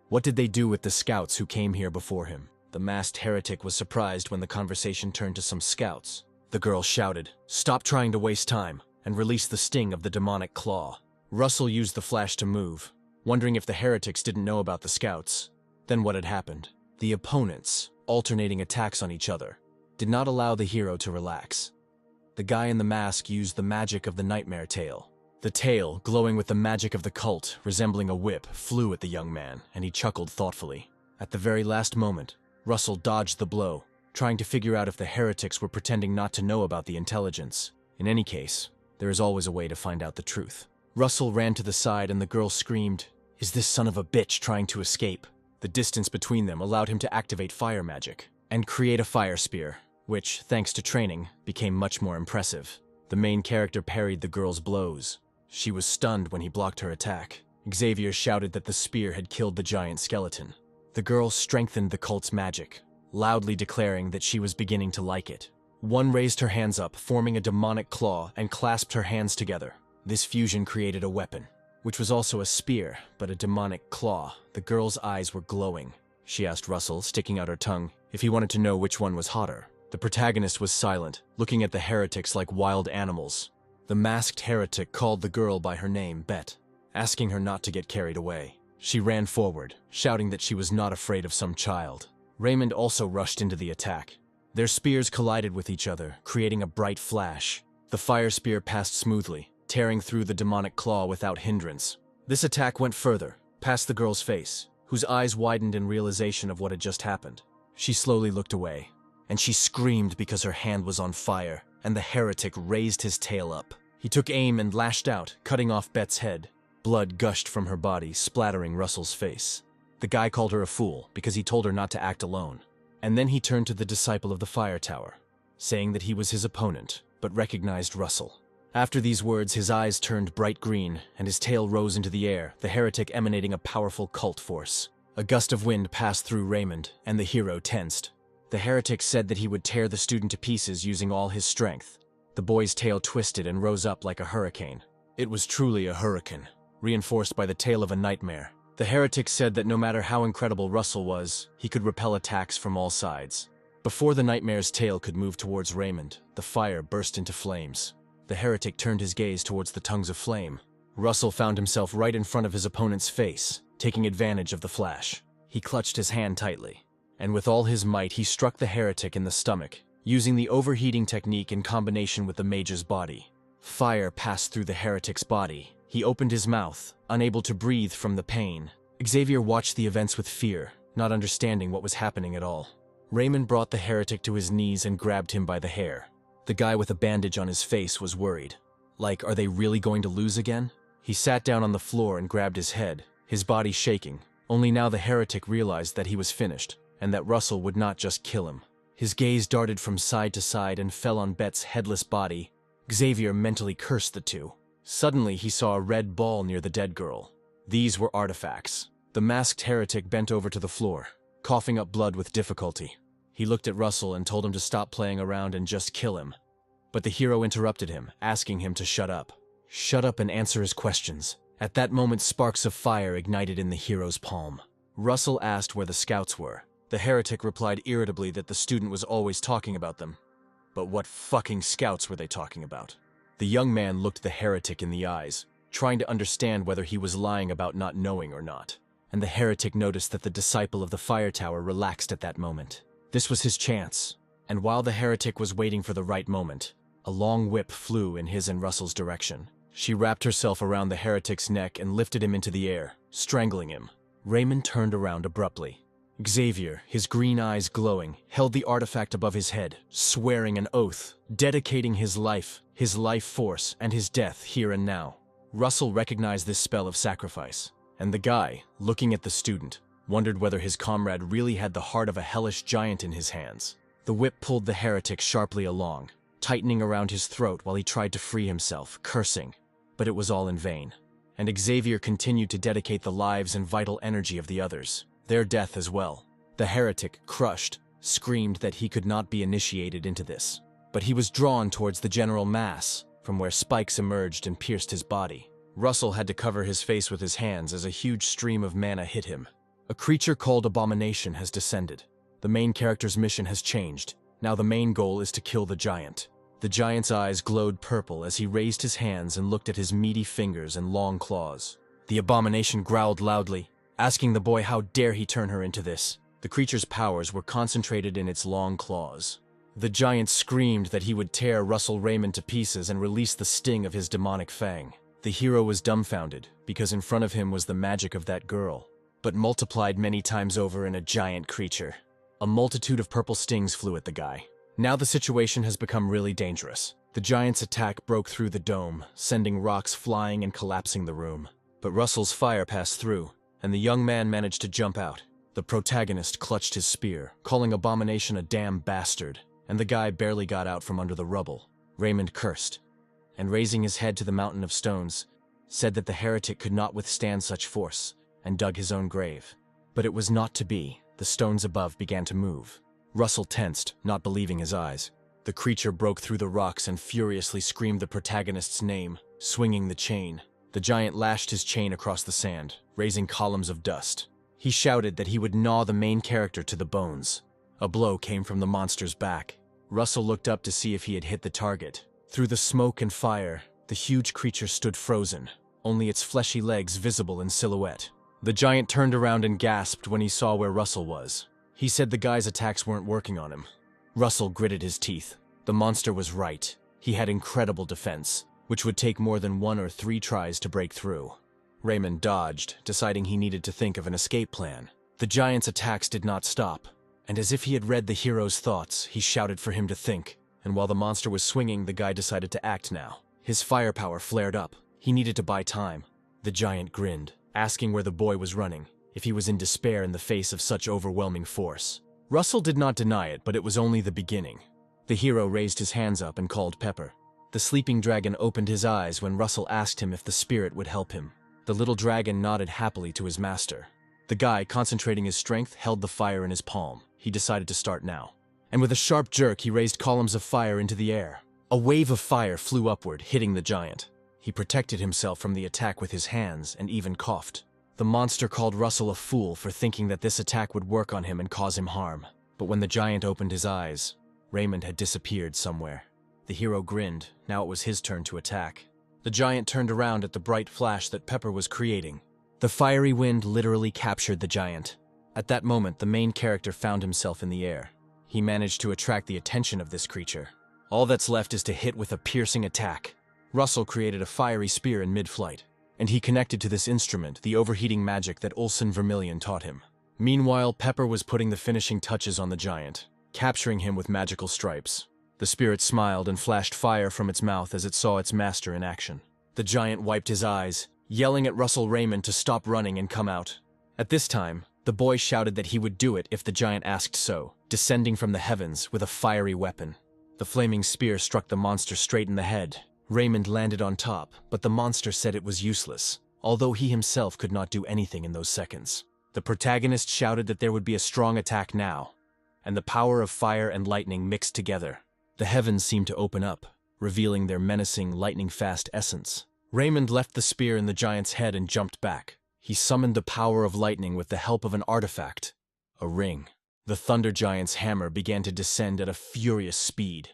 What did they do with the scouts who came here before him? The masked heretic was surprised when the conversation turned to some scouts. The girl shouted, "Stop trying to waste time," and released the sting of the demonic claw. Russell used the flash to move, wondering if the heretics didn't know about the scouts. Then what had happened? The opponents, alternating attacks on each other, did not allow the hero to relax. The guy in the mask used the magic of the nightmare tail. The tail, glowing with the magic of the cult, resembling a whip, flew at the young man, and he chuckled thoughtfully. At the very last moment, Russell dodged the blow, trying to figure out if the heretics were pretending not to know about the intelligence. In any case, there is always a way to find out the truth. Russell ran to the side and the girl screamed, "Is this son of a bitch trying to escape?" The distance between them allowed him to activate fire magic and create a fire spear, which, thanks to training, became much more impressive. The main character parried the girl's blows. She was stunned when he blocked her attack. Xavier shouted that the spear had killed the giant skeleton. The girl strengthened the cult's magic, loudly declaring that she was beginning to like it. One raised her hands up, forming a demonic claw, and clasped her hands together. This fusion created a weapon, which was also a spear, but a demonic claw. The girl's eyes were glowing. She asked Russell, sticking out her tongue, if he wanted to know which one was hotter. The protagonist was silent, looking at the heretics like wild animals. The masked heretic called the girl by her name, Bet, asking her not to get carried away. She ran forward, shouting that she was not afraid of some child. Raymond also rushed into the attack. Their spears collided with each other, creating a bright flash. The fire spear passed smoothly, tearing through the demonic claw without hindrance. This attack went further, past the girl's face, whose eyes widened in realization of what had just happened. She slowly looked away, and she screamed because her hand was on fire, and the heretic raised his tail up. He took aim and lashed out, cutting off Bet's head. Blood gushed from her body, splattering Russell's face. The guy called her a fool because he told her not to act alone. And then he turned to the disciple of the fire tower, saying that he was his opponent, but recognized Russell. After these words, his eyes turned bright green, and his tail rose into the air, the heretic emanating a powerful cult force. A gust of wind passed through Raymond, and the hero tensed. The heretic said that he would tear the student to pieces using all his strength. The boy's tail twisted and rose up like a hurricane. It was truly a hurricane, reinforced by the tail of a nightmare. The heretic said that no matter how incredible Russell was, he could repel attacks from all sides. Before the nightmare's tail could move towards Raymond, the fire burst into flames. The heretic turned his gaze towards the tongues of flame. Russell found himself right in front of his opponent's face, taking advantage of the flash. He clutched his hand tightly, and with all his might he struck the heretic in the stomach, using the overheating technique in combination with the mage's body. Fire passed through the heretic's body. He opened his mouth, unable to breathe from the pain. Xavier watched the events with fear, not understanding what was happening at all. Raymond brought the heretic to his knees and grabbed him by the hair. The guy with a bandage on his face was worried. Like, are they really going to lose again? He sat down on the floor and grabbed his head, his body shaking. Only now the heretic realized that he was finished, and that Russell would not just kill him. His gaze darted from side to side and fell on Bet's headless body. Xavier mentally cursed the two. Suddenly, he saw a red ball near the dead girl. These were artifacts. The masked heretic bent over to the floor, coughing up blood with difficulty. He looked at Russell and told him to stop playing around and just kill him. But the hero interrupted him, asking him to shut up. Shut up and answer his questions. At that moment, sparks of fire ignited in the hero's palm. Russell asked where the scouts were. The heretic replied irritably that the student was always talking about them. But what fucking scouts were they talking about? The young man looked the heretic in the eyes, trying to understand whether he was lying about not knowing or not. And the heretic noticed that the disciple of the fire tower relaxed at that moment. This was his chance. And while the heretic was waiting for the right moment, a long whip flew in his and Russell's direction. She wrapped herself around the heretic's neck and lifted him into the air, strangling him. Raymond turned around abruptly. Xavier, his green eyes glowing, held the artifact above his head, swearing an oath, dedicating his life force, and his death here and now. Russell recognized this spell of sacrifice, and the guy, looking at the student, wondered whether his comrade really had the heart of a hellish giant in his hands. The whip pulled the heretic sharply along, tightening around his throat while he tried to free himself, cursing. But it was all in vain, and Xavier continued to dedicate the lives and vital energy of the others, their death as well. The heretic, crushed, screamed that he could not be initiated into this. But he was drawn towards the general mass, from where spikes emerged and pierced his body. Russell had to cover his face with his hands as a huge stream of mana hit him. A creature called Abomination has descended. The main character's mission has changed. Now the main goal is to kill the giant. The giant's eyes glowed purple as he raised his hands and looked at his meaty fingers and long claws. The Abomination growled loudly, asking the boy how dare he turn her into this. The creature's powers were concentrated in its long claws. The giant screamed that he would tear Russell Raymond to pieces and release the sting of his demonic fang. The hero was dumbfounded, because in front of him was the magic of that girl, but multiplied many times over in a giant creature. A multitude of purple stings flew at the guy. Now the situation has become really dangerous. The giant's attack broke through the dome, sending rocks flying and collapsing the room. But Russell's fire passed through, and the young man managed to jump out. The protagonist clutched his spear, calling Abomination a damn bastard, and the guy barely got out from under the rubble. Raymond cursed, and raising his head to the mountain of stones, said that the heretic could not withstand such force, and dug his own grave. But it was not to be. The stones above began to move. Russell tensed, not believing his eyes. The creature broke through the rocks and furiously screamed the protagonist's name, swinging the chain. The giant lashed his chain across the sand, raising columns of dust. He shouted that he would gnaw the main character to the bones. A blow came from the monster's back. Russell looked up to see if he had hit the target. Through the smoke and fire, the huge creature stood frozen, only its fleshy legs visible in silhouette. The giant turned around and gasped when he saw where Russell was. He said the guy's attacks weren't working on him. Russell gritted his teeth. The monster was right. He had incredible defense, which would take more than 1 or 3 tries to break through. Raymond dodged, deciding he needed to think of an escape plan. The giant's attacks did not stop, and as if he had read the hero's thoughts, he shouted for him to think. And while the monster was swinging, the guy decided to act now. His firepower flared up. He needed to buy time. The giant grinned, asking where the boy was running, if he was in despair in the face of such overwhelming force. Russell did not deny it, but it was only the beginning. The hero raised his hands up and called Pepper. The sleeping dragon opened his eyes when Russell asked him if the spirit would help him. The little dragon nodded happily to his master. The guy, concentrating his strength, held the fire in his palm. He decided to start now. And with a sharp jerk, he raised columns of fire into the air. A wave of fire flew upward, hitting the giant. He protected himself from the attack with his hands and even coughed. The monster called Russell a fool for thinking that this attack would work on him and cause him harm. But when the giant opened his eyes, Raymond had disappeared somewhere. The hero grinned. Now it was his turn to attack. The giant turned around at the bright flash that Pepper was creating. The fiery wind literally captured the giant. At that moment, the main character found himself in the air. He managed to attract the attention of this creature. All that's left is to hit with a piercing attack. Russell created a fiery spear in mid-flight, and he connected to this instrument the overheating magic that Ulsan Vermilion taught him. Meanwhile, Pepper was putting the finishing touches on the giant, capturing him with magical stripes. The spirit smiled and flashed fire from its mouth as it saw its master in action. The giant wiped his eyes, yelling at Russell Raymond to stop running and come out. At this time, the boy shouted that he would do it if the giant asked so, descending from the heavens with a fiery weapon. The flaming spear struck the monster straight in the head. Raymond landed on top, but the monster said it was useless, although he himself could not do anything in those seconds. The protagonist shouted that there would be a strong attack now, and the power of fire and lightning mixed together. The heavens seemed to open up, revealing their menacing, lightning-fast essence. Raymond left the spear in the giant's head and jumped back. He summoned the power of lightning with the help of an artifact, a ring. The thunder giant's hammer began to descend at a furious speed,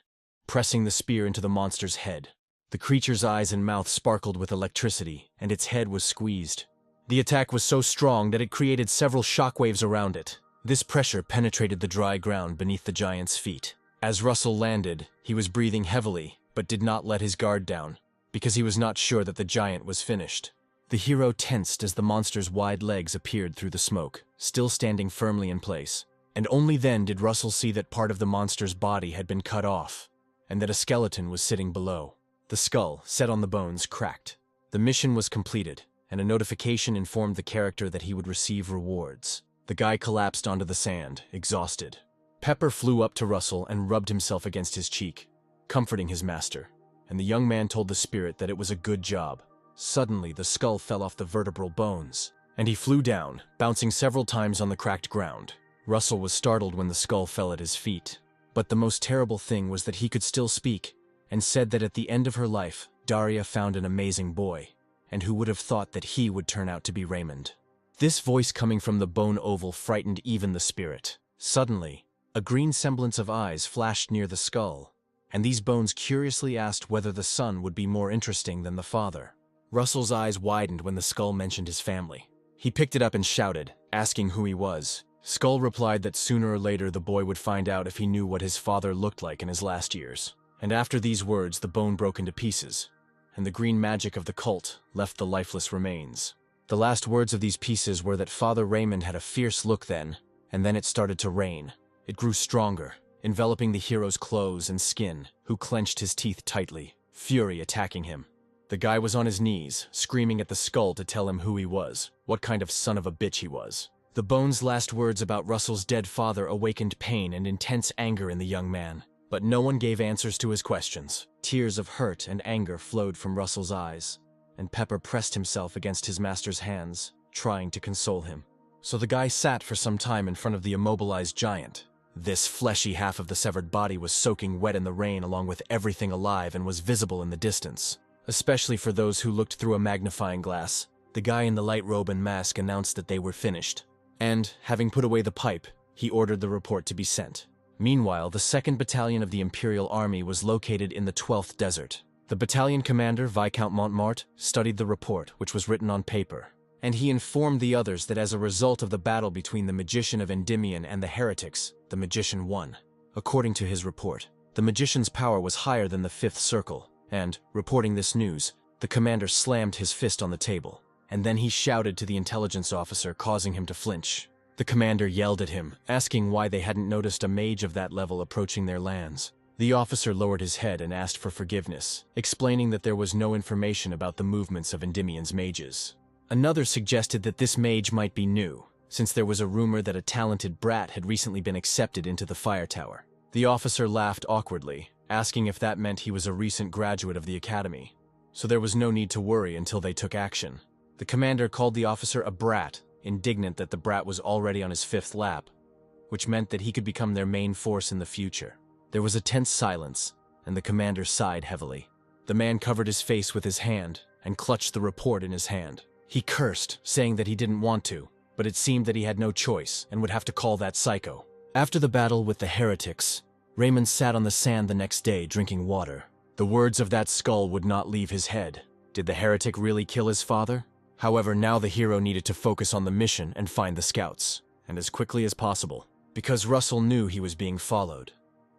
pressing the spear into the monster's head. The creature's eyes and mouth sparkled with electricity, and its head was squeezed. The attack was so strong that it created several shockwaves around it. This pressure penetrated the dry ground beneath the giant's feet. As Russell landed, he was breathing heavily, but did not let his guard down, because he was not sure that the giant was finished. The hero tensed as the monster's wide legs appeared through the smoke, still standing firmly in place. And only then did Russell see that part of the monster's body had been cut off, and that a skeleton was sitting below. The skull, set on the bones, cracked. The mission was completed, and a notification informed the character that he would receive rewards. The guy collapsed onto the sand, exhausted. Pepper flew up to Russell and rubbed himself against his cheek, comforting his master, and the young man told the spirit that it was a good job. Suddenly, the skull fell off the vertebral bones, and he flew down, bouncing several times on the cracked ground. Russell was startled when the skull fell at his feet. But the most terrible thing was that he could still speak, and said that at the end of her life, Daria found an amazing boy, and who would have thought that he would turn out to be Raymond. This voice coming from the bone oval frightened even the spirit. Suddenly, a green semblance of eyes flashed near the skull, and these bones curiously asked whether the son would be more interesting than the father. Russell's eyes widened when the skull mentioned his family. He picked it up and shouted, asking who he was. Skull replied that sooner or later the boy would find out if he knew what his father looked like in his last years. And after these words, the bone broke into pieces, and the green magic of the cult left the lifeless remains. The last words of these pieces were that Father Raymond had a fierce look then, and then it started to rain. It grew stronger, enveloping the hero's clothes and skin, who clenched his teeth tightly, fury attacking him. The guy was on his knees, screaming at the skull to tell him who he was, what kind of son of a bitch he was. The bone's last words about Russell's dead father awakened pain and intense anger in the young man, but no one gave answers to his questions. Tears of hurt and anger flowed from Russell's eyes, and Pepper pressed himself against his master's hands, trying to console him. So the guy sat for some time in front of the immobilized giant. This fleshy half of the severed body was soaking wet in the rain along with everything alive and was visible in the distance, especially for those who looked through a magnifying glass. The guy in the light robe and mask announced that they were finished, and, having put away the pipe, he ordered the report to be sent. Meanwhile, the 2nd Battalion of the Imperial Army was located in the 12th Desert. The battalion commander, Viscount Montmort, studied the report, which was written on paper, and he informed the others that as a result of the battle between the magician of Endymion and the heretics, the magician won. According to his report, the magician's power was higher than the 5th Circle, and, reporting this news, the commander slammed his fist on the table, and then he shouted to the intelligence officer, causing him to flinch. The commander yelled at him, asking why they hadn't noticed a mage of that level approaching their lands. The officer lowered his head and asked for forgiveness, explaining that there was no information about the movements of Endymion's mages. Another suggested that this mage might be new, since there was a rumor that a talented brat had recently been accepted into the fire tower. The officer laughed awkwardly, asking if that meant he was a recent graduate of the academy, so there was no need to worry until they took action. The commander called the officer a brat, indignant that the brat was already on his 5th lap, which meant that he could become their main force in the future. There was a tense silence, and the commander sighed heavily. The man covered his face with his hand and clutched the report in his hand. He cursed, saying that he didn't want to, but it seemed that he had no choice and would have to call that psycho. After the battle with the heretics, Raymond sat on the sand the next day drinking water. The words of that skull would not leave his head. Did the heretic really kill his father? However, now the hero needed to focus on the mission and find the scouts, and as quickly as possible, because Russell knew he was being followed,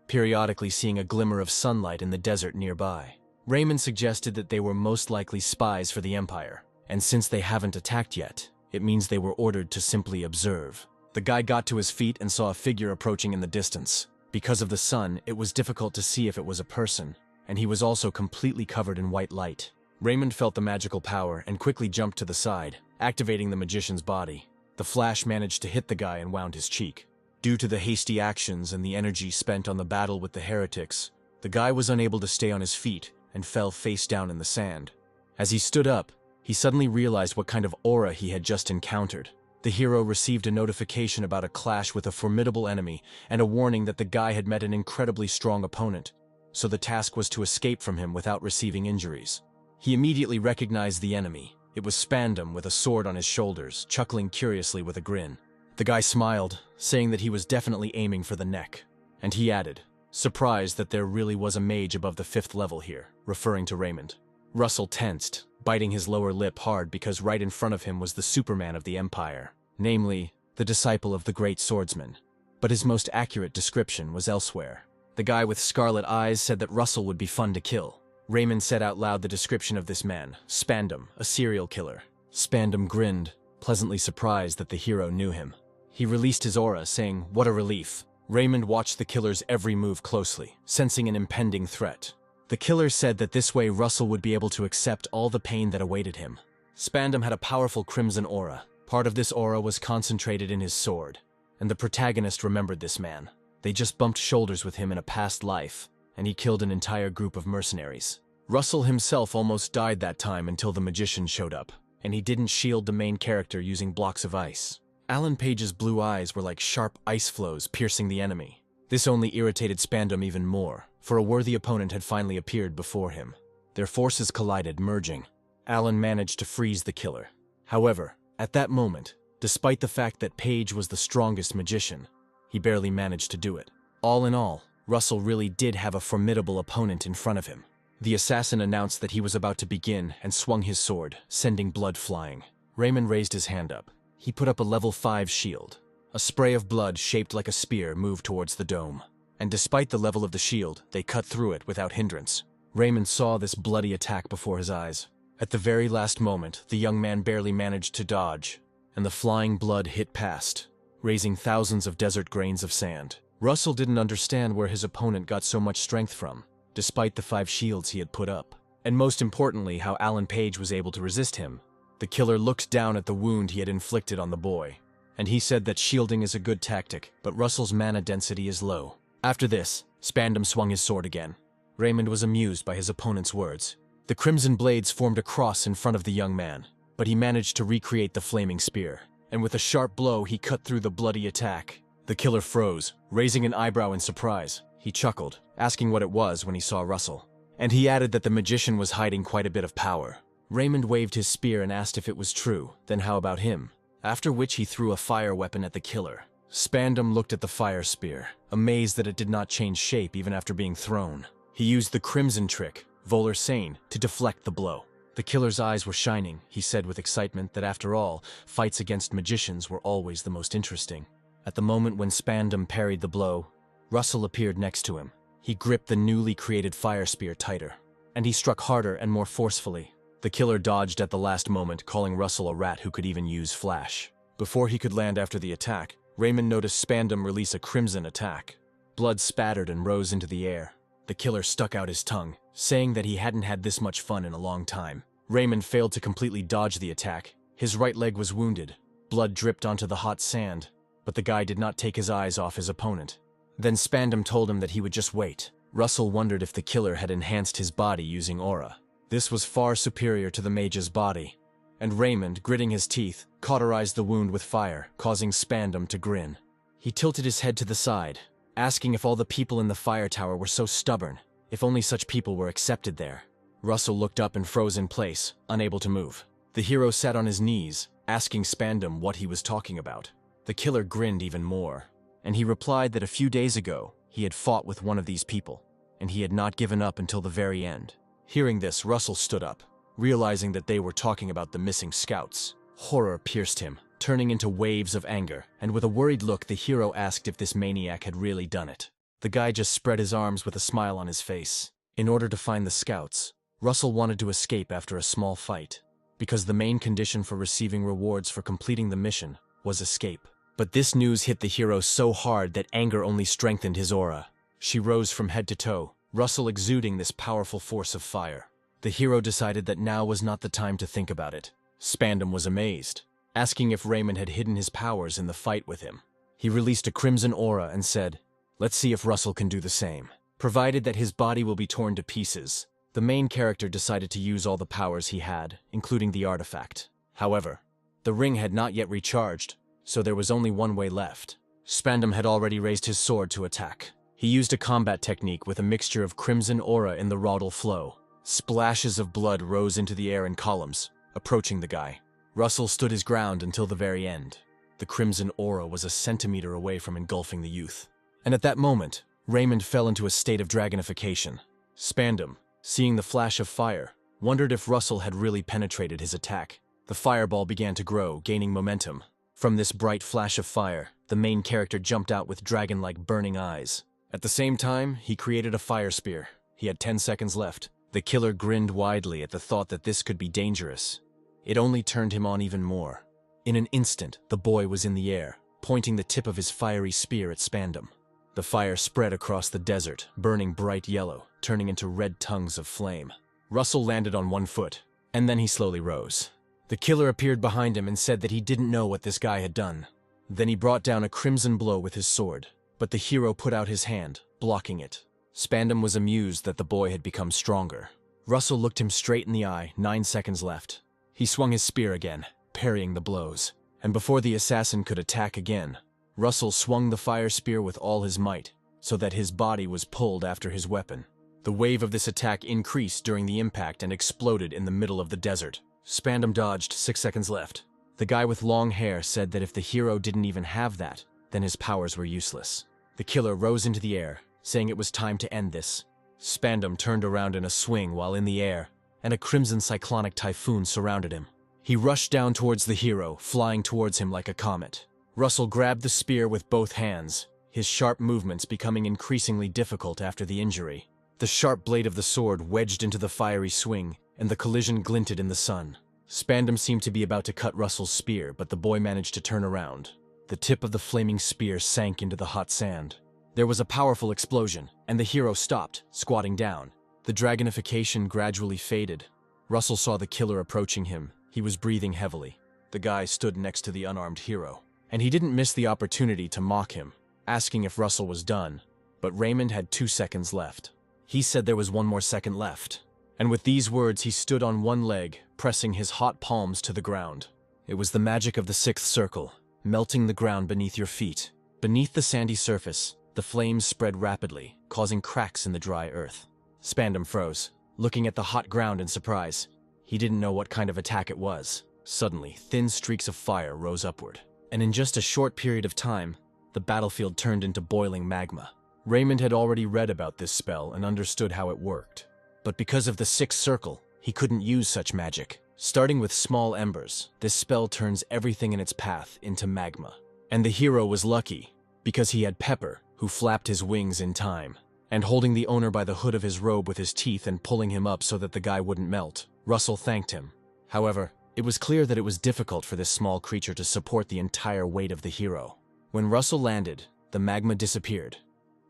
periodically seeing a glimmer of sunlight in the desert nearby. Raymond suggested that they were most likely spies for the Empire, and since they haven't attacked yet, it means they were ordered to simply observe. The guy got to his feet and saw a figure approaching in the distance. Because of the sun, it was difficult to see if it was a person, and he was also completely covered in white light. Raymond felt the magical power and quickly jumped to the side, activating the magician's body. The flash managed to hit the guy and wound his cheek. Due to the hasty actions and the energy spent on the battle with the heretics, the guy was unable to stay on his feet and fell face down in the sand. As he stood up, he suddenly realized what kind of aura he had just encountered. The hero received a notification about a clash with a formidable enemy and a warning that the guy had met an incredibly strong opponent, so the task was to escape from him without receiving injuries. He immediately recognized the enemy. It was Spandam with a sword on his shoulders, chuckling curiously with a grin. The guy smiled, saying that he was definitely aiming for the neck, and he added, surprised that there really was a mage above the 5th level here, referring to Raymond. Russell tensed, biting his lower lip hard because right in front of him was the Superman of the Empire, namely, the disciple of the great swordsman. But his most accurate description was elsewhere. The guy with scarlet eyes said that Russell would be fun to kill. Raymond said out loud the description of this man, Spandam, a serial killer. Spandam grinned, pleasantly surprised that the hero knew him. He released his aura, saying, "What a relief." Raymond watched the killer's every move closely, sensing an impending threat. The killer said that this way Russell would be able to accept all the pain that awaited him. Spandam had a powerful crimson aura. Part of this aura was concentrated in his sword, and the protagonist remembered this man. They just bumped shoulders with him in a past life, and he killed an entire group of mercenaries. Russell himself almost died that time until the magician showed up, and he didn't shield the main character using blocks of ice. Alan Page's blue eyes were like sharp ice flows piercing the enemy. This only irritated Spandam even more, for a worthy opponent had finally appeared before him. Their forces collided, merging. Alan managed to freeze the killer. However, at that moment, despite the fact that Page was the strongest magician, he barely managed to do it. All in all, Russell really did have a formidable opponent in front of him. The assassin announced that he was about to begin and swung his sword, sending blood flying. Raymond raised his hand up. He put up a level 5 shield. A spray of blood shaped like a spear moved towards the dome. And despite the level of the shield, they cut through it without hindrance. Raymond saw this bloody attack before his eyes. At the very last moment, the young man barely managed to dodge, and the flying blood hit past, raising thousands of desert grains of sand. Russell didn't understand where his opponent got so much strength from, despite the 5 shields he had put up. And most importantly, how Alan Page was able to resist him. The killer looked down at the wound he had inflicted on the boy, and he said that shielding is a good tactic, but Russell's mana density is low. After this, Spandam swung his sword again. Raymond was amused by his opponent's words. The crimson blades formed a cross in front of the young man, but he managed to recreate the flaming spear, and with a sharp blow he cut through the bloody attack. The killer froze, raising an eyebrow in surprise. He chuckled, asking what it was when he saw Russell. And he added that the magician was hiding quite a bit of power. Raymond waved his spear and asked if it was true, then how about him? After which he threw a fire weapon at the killer. Spandam looked at the fire spear, amazed that it did not change shape even after being thrown. He used the crimson trick, Volar Sane, to deflect the blow. The killer's eyes were shining. He said with excitement that after all, fights against magicians were always the most interesting. At the moment when Spandam parried the blow, Russell appeared next to him. He gripped the newly created fire spear tighter, and he struck harder and more forcefully. The killer dodged at the last moment, calling Russell a rat who could even use flash. Before he could land after the attack, Raymond noticed Spandam release a crimson attack. Blood spattered and rose into the air. The killer stuck out his tongue, saying that he hadn't had this much fun in a long time. Raymond failed to completely dodge the attack. His right leg was wounded. Blood dripped onto the hot sand, but the guy did not take his eyes off his opponent. Then Spandam told him that he would just wait. Russell wondered if the killer had enhanced his body using aura. This was far superior to the mage's body, and Raymond, gritting his teeth, cauterized the wound with fire, causing Spandam to grin. He tilted his head to the side, asking if all the people in the fire tower were so stubborn, if only such people were accepted there. Russell looked up and froze in place, unable to move. The hero sat on his knees, asking Spandam what he was talking about. The killer grinned even more, and he replied that a few days ago, he had fought with one of these people, and he had not given up until the very end. Hearing this, Russell stood up, realizing that they were talking about the missing scouts. Horror pierced him, turning into waves of anger, and with a worried look, the hero asked if this maniac had really done it. The guy just spread his arms with a smile on his face. In order to find the scouts, Russell wanted to escape after a small fight, because the main condition for receiving rewards for completing the mission was escape. But this news hit the hero so hard that anger only strengthened his aura. She rose from head to toe, Russell exuding this powerful force of fire. The hero decided that now was not the time to think about it. Spandam was amazed, asking if Raymond had hidden his powers in the fight with him. He released a crimson aura and said, "Let's see if Russell can do the same. Provided that his body will be torn to pieces." The main character decided to use all the powers he had, including the artifact. However, the ring had not yet recharged, so there was only one way left. Spandam had already raised his sword to attack. He used a combat technique with a mixture of crimson aura in the Raudal flow. Splashes of blood rose into the air in columns, approaching the guy. Russell stood his ground until the very end. The crimson aura was a centimeter away from engulfing the youth. And at that moment, Raymond fell into a state of dragonification. Spandam, seeing the flash of fire, wondered if Russell had really penetrated his attack. The fireball began to grow, gaining momentum. From this bright flash of fire, the main character jumped out with dragon-like burning eyes. At the same time, he created a fire spear. He had 10 seconds left. The killer grinned widely at the thought that this could be dangerous. It only turned him on even more. In an instant, the boy was in the air, pointing the tip of his fiery spear at Spandam. The fire spread across the desert, burning bright yellow, turning into red tongues of flame. Russell landed on one foot, and then he slowly rose. The killer appeared behind him and said that he didn't know what this guy had done. Then he brought down a crimson blow with his sword, but the hero put out his hand, blocking it. Spandam was amused that the boy had become stronger. Russell looked him straight in the eye, 9 seconds left. He swung his spear again, parrying the blows, and before the assassin could attack again, Russell swung the fire spear with all his might, so that his body was pulled after his weapon. The wave of this attack increased during the impact and exploded in the middle of the desert. Spandam dodged, 6 seconds left. The guy with long hair said that if the hero didn't even have that, then his powers were useless. The killer rose into the air, saying it was time to end this. Spandam turned around in a swing while in the air, and a crimson cyclonic typhoon surrounded him. He rushed down towards the hero, flying towards him like a comet. Russell grabbed the spear with both hands, his sharp movements becoming increasingly difficult after the injury. The sharp blade of the sword wedged into the fiery swing, and the collision glinted in the sun. Spandam seemed to be about to cut Russell's spear, but the boy managed to turn around. The tip of the flaming spear sank into the hot sand. There was a powerful explosion, and the hero stopped, squatting down. The dragonification gradually faded. Russell saw the killer approaching him. He was breathing heavily. The guy stood next to the unarmed hero, and he didn't miss the opportunity to mock him, asking if Russell was done. But Raymond had 2 seconds left. He said there was 1 more second left. And with these words, he stood on one leg, pressing his hot palms to the ground. It was the magic of the 6th circle, melting the ground beneath your feet. Beneath the sandy surface, the flames spread rapidly, causing cracks in the dry earth. Spandam froze, looking at the hot ground in surprise. He didn't know what kind of attack it was. Suddenly, thin streaks of fire rose upward. And in just a short period of time, the battlefield turned into boiling magma. Raymond had already read about this spell and understood how it worked. But because of the 6th circle, he couldn't use such magic. Starting with small embers, this spell turns everything in its path into magma. And the hero was lucky, because he had Pepper, who flapped his wings in time, and holding the owner by the hood of his robe with his teeth and pulling him up so that the guy wouldn't melt. Russell thanked him. However, it was clear that it was difficult for this small creature to support the entire weight of the hero. When Russell landed, the magma disappeared,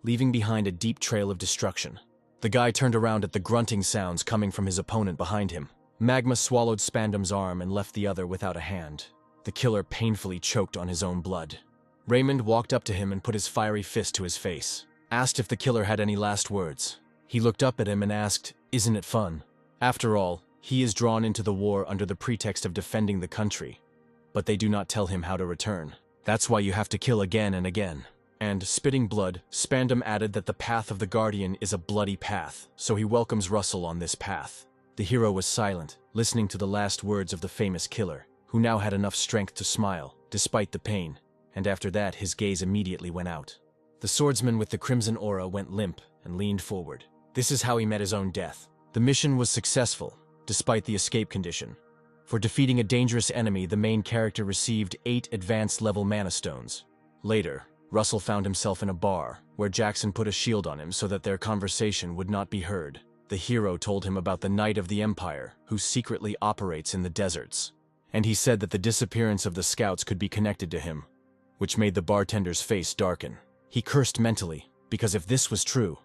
leaving behind a deep trail of destruction. The guy turned around at the grunting sounds coming from his opponent behind him. Magma swallowed Spandam's arm and left the other without a hand. The killer painfully choked on his own blood. Raymond walked up to him and put his fiery fist to his face, asked if the killer had any last words. He looked up at him and asked, "Isn't it fun?" After all, he is drawn into the war under the pretext of defending the country, but they do not tell him how to return. That's why you have to kill again and again. And, spitting blood, Spandam added that the path of the Guardian is a bloody path, so he welcomes Russell on this path. The hero was silent, listening to the last words of the famous killer, who now had enough strength to smile, despite the pain, and after that his gaze immediately went out. The swordsman with the crimson aura went limp and leaned forward. This is how he met his own death. The mission was successful, despite the escape condition. For defeating a dangerous enemy, the main character received 8 advanced level mana stones. Later, Russell found himself in a bar, where Jackson put a shield on him so that their conversation would not be heard. The hero told him about the Knight of the Empire, who secretly operates in the deserts. And he said that the disappearance of the scouts could be connected to him. which made the bartender's face darken. He cursed mentally, because if this was true,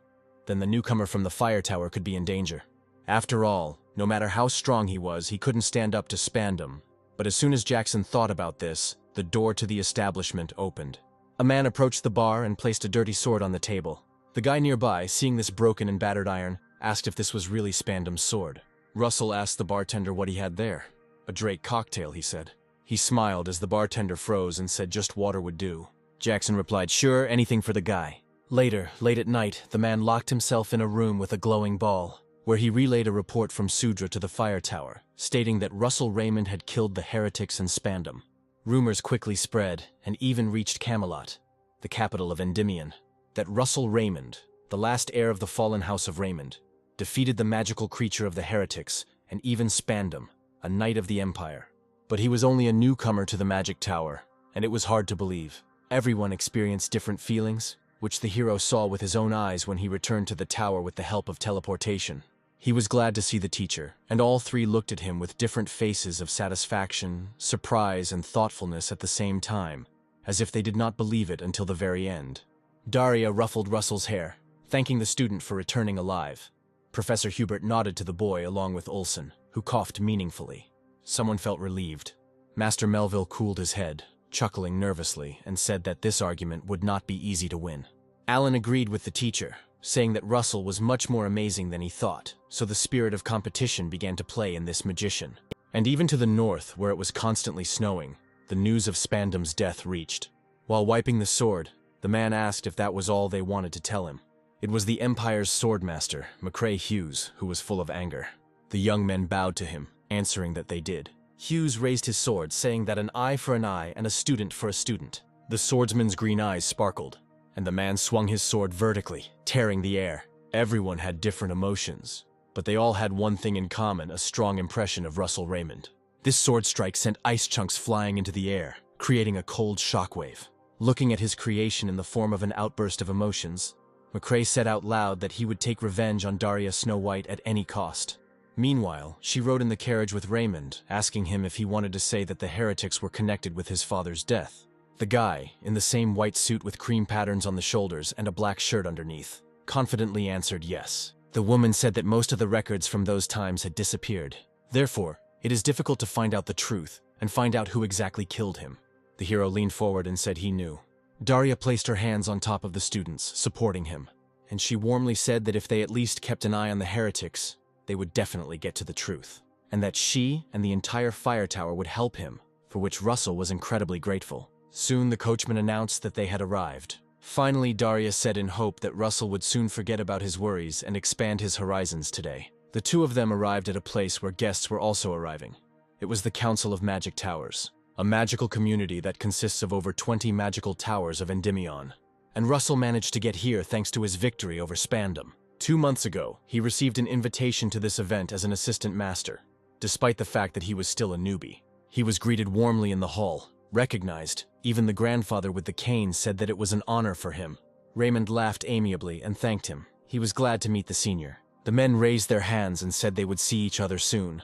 then the newcomer from the fire tower could be in danger. After all, no matter how strong he was, he couldn't stand up to Spandam. But as soon as Jackson thought about this, the door to the establishment opened. A man approached the bar and placed a dirty sword on the table. The guy nearby, seeing this broken and battered iron, asked if this was really Spandam's sword. Russell asked the bartender what he had there. A Drake cocktail, he said. He smiled as the bartender froze and said just water would do. Jackson replied, sure, anything for the guy. Later, late at night, the man locked himself in a room with a glowing ball, where he relayed a report from Sudra to the fire tower, stating that Russell Raymond had killed the heretics in Spandam. Rumors quickly spread, and even reached Camelot, the capital of Endymion, that Russell Raymond, the last heir of the fallen house of Raymond, defeated the magical creature of the heretics, and even Spandam, a knight of the Empire. But he was only a newcomer to the magic tower, and it was hard to believe. Everyone experienced different feelings, which the hero saw with his own eyes when he returned to the tower with the help of teleportation. He was glad to see the teacher, and all three looked at him with different faces of satisfaction, surprise, and thoughtfulness at the same time, as if they did not believe it until the very end. Daria ruffled Russell's hair, thanking the student for returning alive. Professor Hubert nodded to the boy along with Olsen, who coughed meaningfully. Someone felt relieved. Master Melville cooled his head, chuckling nervously, and said that this argument would not be easy to win. Alan agreed with the teacher, saying that Russell was much more amazing than he thought, so the spirit of competition began to play in this magician. And even to the north, where it was constantly snowing, the news of Spandam's death reached. While wiping the sword, the man asked if that was all they wanted to tell him. It was the Empire's swordmaster, McCrae Hughes, who was full of anger. The young men bowed to him, answering that they did. Hughes raised his sword, saying that an eye for an eye and a student for a student. The swordsman's green eyes sparkled, and the man swung his sword vertically, tearing the air. Everyone had different emotions, but they all had one thing in common, a strong impression of Russell Raymond. This sword strike sent ice chunks flying into the air, creating a cold shockwave. Looking at his creation in the form of an outburst of emotions, McCrae said out loud that he would take revenge on Daria Snow White at any cost. Meanwhile, she rode in the carriage with Raymond, asking him if he wanted to say that the heretics were connected with his father's death. The guy, in the same white suit with cream patterns on the shoulders and a black shirt underneath, confidently answered yes. The woman said that most of the records from those times had disappeared. Therefore, it is difficult to find out the truth and find out who exactly killed him. The hero leaned forward and said he knew. Daria placed her hands on top of the students, supporting him, and she warmly said that if they at least kept an eye on the heretics, they would definitely get to the truth, and that she and the entire fire tower would help him, for which Russell was incredibly grateful. Soon the coachman announced that they had arrived. Finally, Daria said in hope that Russell would soon forget about his worries and expand his horizons today. The two of them arrived at a place where guests were also arriving. It was the Council of Magic Towers, a magical community that consists of over 20 magical towers of Endymion. And Russell managed to get here thanks to his victory over Spandam. 2 months ago, he received an invitation to this event as an assistant master, despite the fact that he was still a newbie. He was greeted warmly in the hall, recognized. Even the grandfather with the cane said that it was an honor for him. Raymond laughed amiably and thanked him. He was glad to meet the senior. The men raised their hands and said they would see each other soon.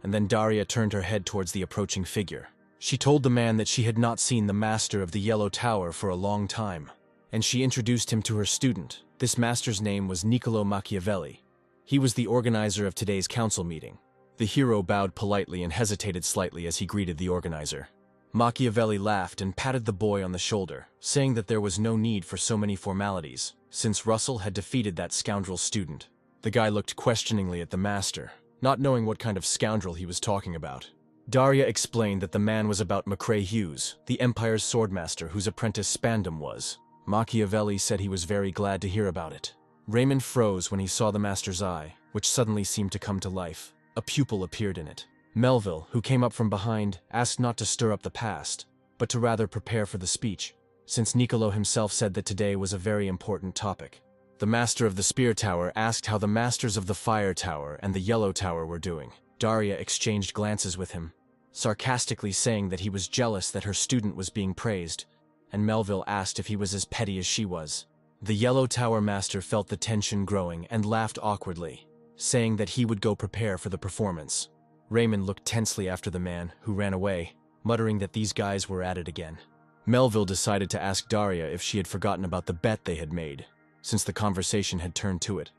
And then Daria turned her head towards the approaching figure. She told the man that she had not seen the master of the Yellow Tower for a long time, and she introduced him to her student. This master's name was Niccolo Machiavelli. He was the organizer of today's council meeting. The hero bowed politely and hesitated slightly as he greeted the organizer. Machiavelli laughed and patted the boy on the shoulder, saying that there was no need for so many formalities, since Russell had defeated that scoundrel student. The guy looked questioningly at the master, not knowing what kind of scoundrel he was talking about. Daria explained that the man was about McCrae Hughes, the Empire's swordmaster whose apprentice Spandam was. Machiavelli said he was very glad to hear about it. Raymond froze when he saw the master's eye, which suddenly seemed to come to life. A pupil appeared in it. Melville, who came up from behind, asked not to stir up the past, but to rather prepare for the speech, since Niccolo himself said that today was a very important topic. The master of the Spear Tower asked how the masters of the Fire Tower and the Yellow Tower were doing. Daria exchanged glances with him, sarcastically saying that he was jealous that her student was being praised, and Melville asked if he was as petty as she was. The Yellow Tower master felt the tension growing and laughed awkwardly, saying that he would go prepare for the performance. Raymond looked tensely after the man, who ran away, muttering that these guys were at it again. Melville decided to ask Daria if she had forgotten about the bet they had made, since the conversation had turned to it,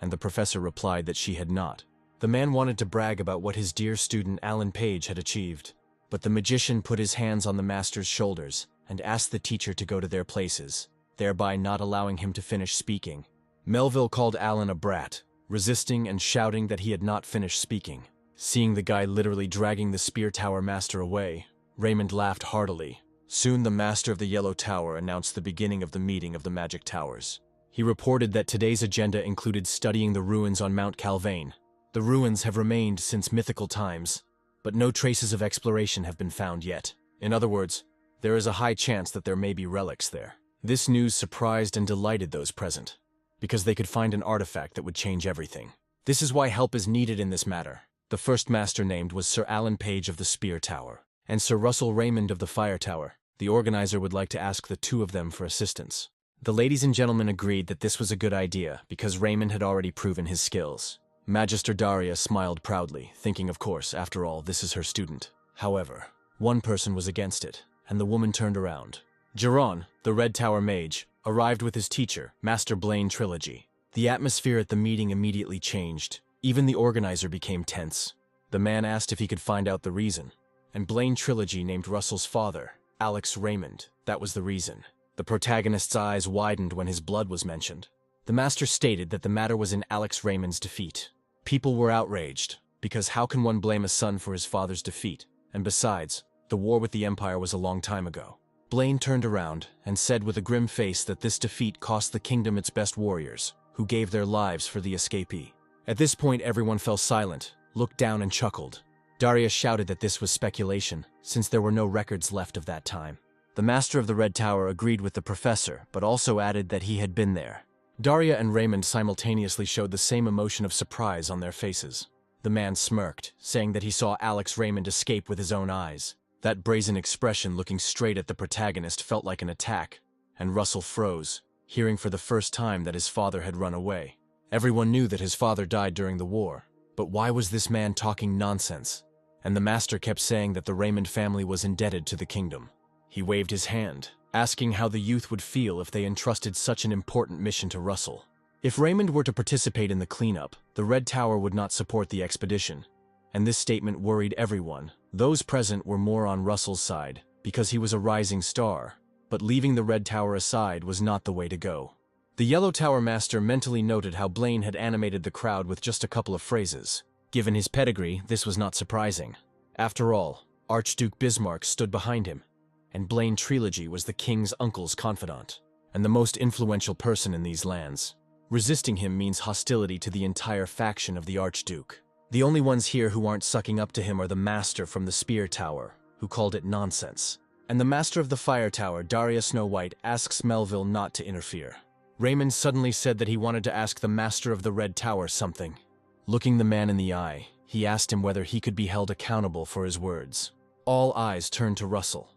and the professor replied that she had not. The man wanted to brag about what his dear student Alan Page had achieved, but the magician put his hands on the master's shoulders and asked the teacher to go to their places, thereby not allowing him to finish speaking. Melville called Alan a brat, resisting and shouting that he had not finished speaking. Seeing the guy literally dragging the Spear Tower master away, Raymond laughed heartily. Soon the master of the Yellow Tower announced the beginning of the meeting of the Magic Towers. He reported that today's agenda included studying the ruins on Mount Calvain. The ruins have remained since mythical times, but no traces of exploration have been found yet. In other words, there is a high chance that there may be relics there. This news surprised and delighted those present, because they could find an artifact that would change everything. This is why help is needed in this matter. The first master named was Sir Alan Page of the Spear Tower, and Sir Russell Raymond of the Fire Tower. The organizer would like to ask the two of them for assistance. The ladies and gentlemen agreed that this was a good idea because Raymond had already proven his skills. Magister Daria smiled proudly, thinking, of course, after all, this is her student. However, one person was against it, and the woman turned around. Geron, the Red Tower mage, arrived with his teacher, Master Blaine Trilogy. The atmosphere at the meeting immediately changed. Even the organizer became tense. The man asked if he could find out the reason, and Blaine Trilogy named Russell's father, Alex Raymond. That was the reason. The protagonist's eyes widened when his blood was mentioned. The master stated that the matter was in Alex Raymond's defeat. People were outraged, because how can one blame a son for his father's defeat? And besides, the war with the Empire was a long time ago. Blaine turned around and said with a grim face that this defeat cost the kingdom its best warriors, who gave their lives for the escapee. At this point, everyone fell silent, looked down and chuckled. Daria shouted that this was speculation, since there were no records left of that time. The master of the Red Tower agreed with the professor, but also added that he had been there. Daria and Raymond simultaneously showed the same emotion of surprise on their faces. The man smirked, saying that he saw Alex Raymond escape with his own eyes. That brazen expression looking straight at the protagonist felt like an attack, and Russell froze, hearing for the first time that his father had run away. Everyone knew that his father died during the war, but why was this man talking nonsense? And the master kept saying that the Raymond family was indebted to the kingdom. He waved his hand, asking how the youth would feel if they entrusted such an important mission to Russell. If Raymond were to participate in the cleanup, the Red Tower would not support the expedition, and this statement worried everyone. Those present were more on Russell's side, because he was a rising star, but leaving the Red Tower aside was not the way to go. The Yellow Tower master mentally noted how Blaine had animated the crowd with just a couple of phrases. Given his pedigree, this was not surprising. After all, Archduke Bismarck stood behind him, and Blaine Trilogy was the king's uncle's confidant, and the most influential person in these lands. Resisting him means hostility to the entire faction of the Archduke. The only ones here who aren't sucking up to him are the master from the Spear Tower, who called it nonsense. And the master of the Fire Tower, Daria Snow White, asks Melville not to interfere. Raymond suddenly said that he wanted to ask the master of the Red Tower something. Looking the man in the eye, he asked him whether he could be held accountable for his words. All eyes turned to Russell.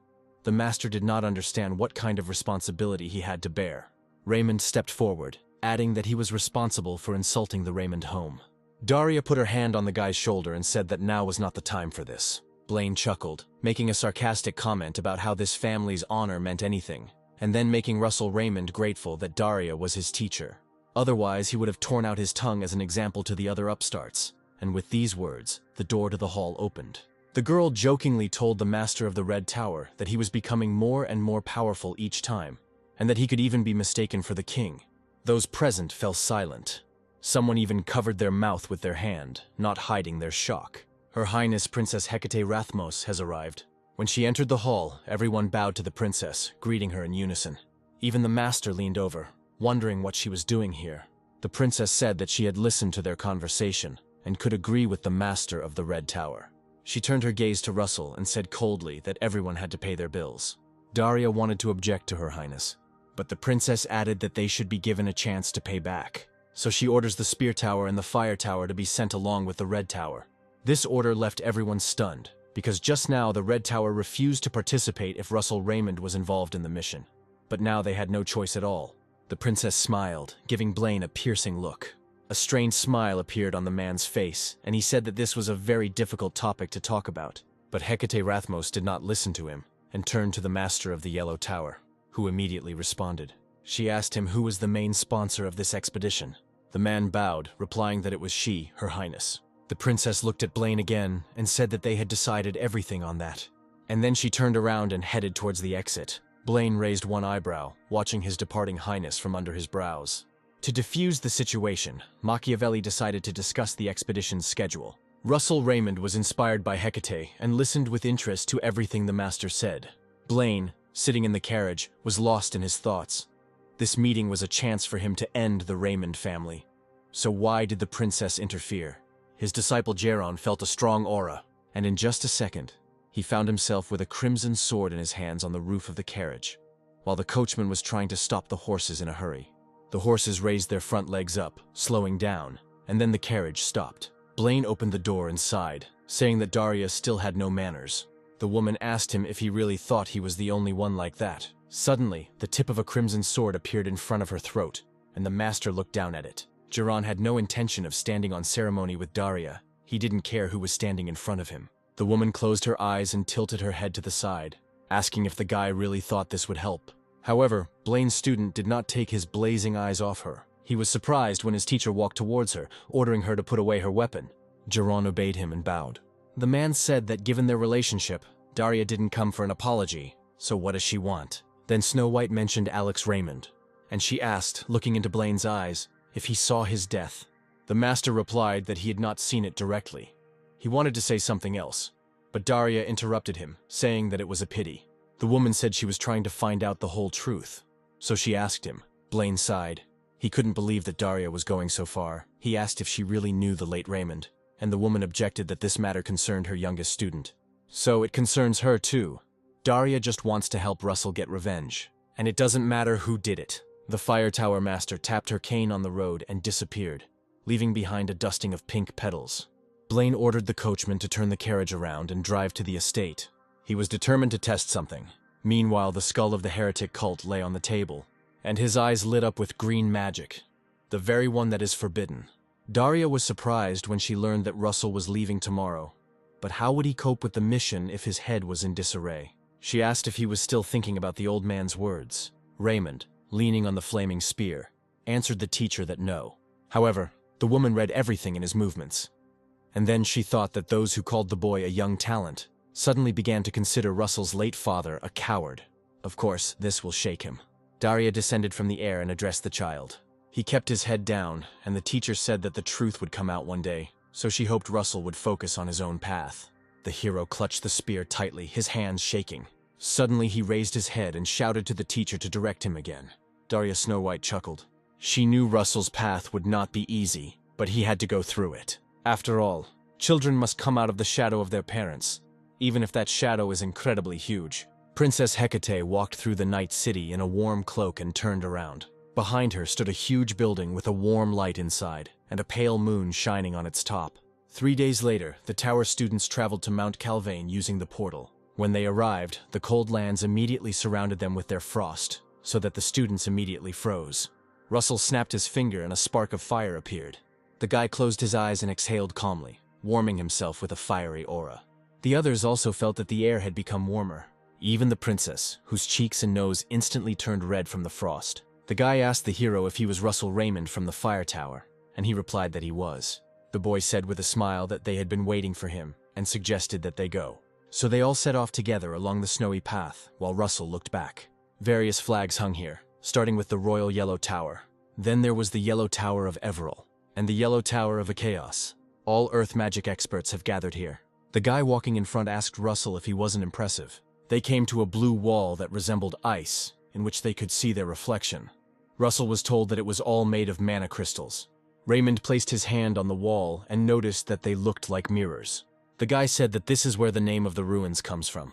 The master did not understand what kind of responsibility he had to bear. Raymond stepped forward, adding that he was responsible for insulting the Raymond home. Daria put her hand on the guy's shoulder and said that now was not the time for this. Blaine chuckled, making a sarcastic comment about how this family's honor meant anything, and then making Russell Raymond grateful that Daria was his teacher. Otherwise, he would have torn out his tongue as an example to the other upstarts, and with these words, the door to the hall opened. The girl jokingly told the master of the Red Tower that he was becoming more and more powerful each time, and that he could even be mistaken for the king. Those present fell silent. Someone even covered their mouth with their hand, not hiding their shock. Her Highness Princess Hecate Rathmos has arrived. When she entered the hall, everyone bowed to the princess, greeting her in unison. Even the master leaned over, wondering what she was doing here. The princess said that she had listened to their conversation and could agree with the master of the Red Tower. She turned her gaze to Russell and said coldly that everyone had to pay their bills. Daria wanted to object to her highness, but the princess added that they should be given a chance to pay back. So she orders the Spear Tower and the Fire Tower to be sent along with the Red Tower. This order left everyone stunned, because just now the Red Tower refused to participate if Russell Raymond was involved in the mission. But now they had no choice at all. The princess smiled, giving Blaine a piercing look. A strange smile appeared on the man's face, and he said that this was a very difficult topic to talk about. But Hecate Rathmos did not listen to him. and turned to the master of the Yellow Tower, who immediately responded. She asked him who was the main sponsor of this expedition. The man bowed, replying that it was she, Her Highness. The princess looked at Blaine again and said that they had decided everything on that. And then she turned around and headed towards the exit. Blaine raised one eyebrow, watching his departing highness from under his brows. To defuse the situation, Machiavelli decided to discuss the expedition's schedule. Russell Raymond was inspired by Hecate and listened with interest to everything the master said. Blaine, sitting in the carriage, was lost in his thoughts. This meeting was a chance for him to end the Raymond family. So why did the princess interfere? His disciple Geron felt a strong aura, and in just a second, he found himself with a crimson sword in his hands on the roof of the carriage, while the coachman was trying to stop the horses in a hurry. The horses raised their front legs up, slowing down, and then the carriage stopped. Blaine opened the door and sighed, saying that Daria still had no manners. The woman asked him if he really thought he was the only one like that. Suddenly, the tip of a crimson sword appeared in front of her throat, and the master looked down at it. Geron had no intention of standing on ceremony with Daria. He didn't care who was standing in front of him. The woman closed her eyes and tilted her head to the side, asking if the guy really thought this would help. However, Blaine's student did not take his blazing eyes off her. He was surprised when his teacher walked towards her, ordering her to put away her weapon. Geron obeyed him and bowed. The man said that given their relationship, Daria didn't come for an apology, so what does she want? Then Snow White mentioned Alex Raymond, and she asked, looking into Blaine's eyes, if he saw his death. The master replied that he had not seen it directly. He wanted to say something else, but Daria interrupted him, saying that it was a pity. The woman said she was trying to find out the whole truth, so she asked him. Blaine sighed. He couldn't believe that Daria was going so far. He asked if she really knew the late Raymond, and the woman objected that this matter concerned her youngest student. So it concerns her too. Daria just wants to help Russell get revenge, and it doesn't matter who did it. The Fire Tower master tapped her cane on the road and disappeared, leaving behind a dusting of pink petals. Blaine ordered the coachman to turn the carriage around and drive to the estate. He was determined to test something. Meanwhile, the skull of the heretic cult lay on the table, and his eyes lit up with green magic, the very one that is forbidden. Daria was surprised when she learned that Russell was leaving tomorrow. But how would he cope with the mission if his head was in disarray? She asked if he was still thinking about the old man's words. Raymond, leaning on the flaming spear, answered the teacher that no. However, the woman read everything in his movements. And then she thought that those who called the boy a young talent suddenly began to consider Russell's late father a coward. Of course, this will shake him. Daria descended from the air and addressed the child. He kept his head down, and the teacher said that the truth would come out one day, so she hoped Russell would focus on his own path. The hero clutched the spear tightly, his hands shaking. Suddenly he raised his head and shouted to the teacher to direct him again. Daria Snow White chuckled. She knew Russell's path would not be easy, but he had to go through it. After all, children must come out of the shadow of their parents, even if that shadow is incredibly huge. Princess Hecate walked through the night city in a warm cloak and turned around. Behind her stood a huge building with a warm light inside, and a pale moon shining on its top. 3 days later, the tower students traveled to Mount Calvane using the portal. When they arrived, the cold lands immediately surrounded them with their frost, so that the students immediately froze. Russell snapped his finger and a spark of fire appeared. The guy closed his eyes and exhaled calmly, warming himself with a fiery aura. The others also felt that the air had become warmer. Even the princess, whose cheeks and nose instantly turned red from the frost. The guy asked the hero if he was Russell Raymond from the Fire Tower, and he replied that he was. The boy said with a smile that they had been waiting for him, and suggested that they go. So they all set off together along the snowy path, while Russell looked back. Various flags hung here, starting with the Royal Yellow Tower. Then there was the Yellow Tower of Everil, and the Yellow Tower of Achaos. All earth magic experts have gathered here. The guy walking in front asked Russell if he wasn't impressive. They came to a blue wall that resembled ice, in which they could see their reflection. Russell was told that it was all made of mana crystals. Raymond placed his hand on the wall and noticed that they looked like mirrors. The guy said that this is where the name of the ruins comes from,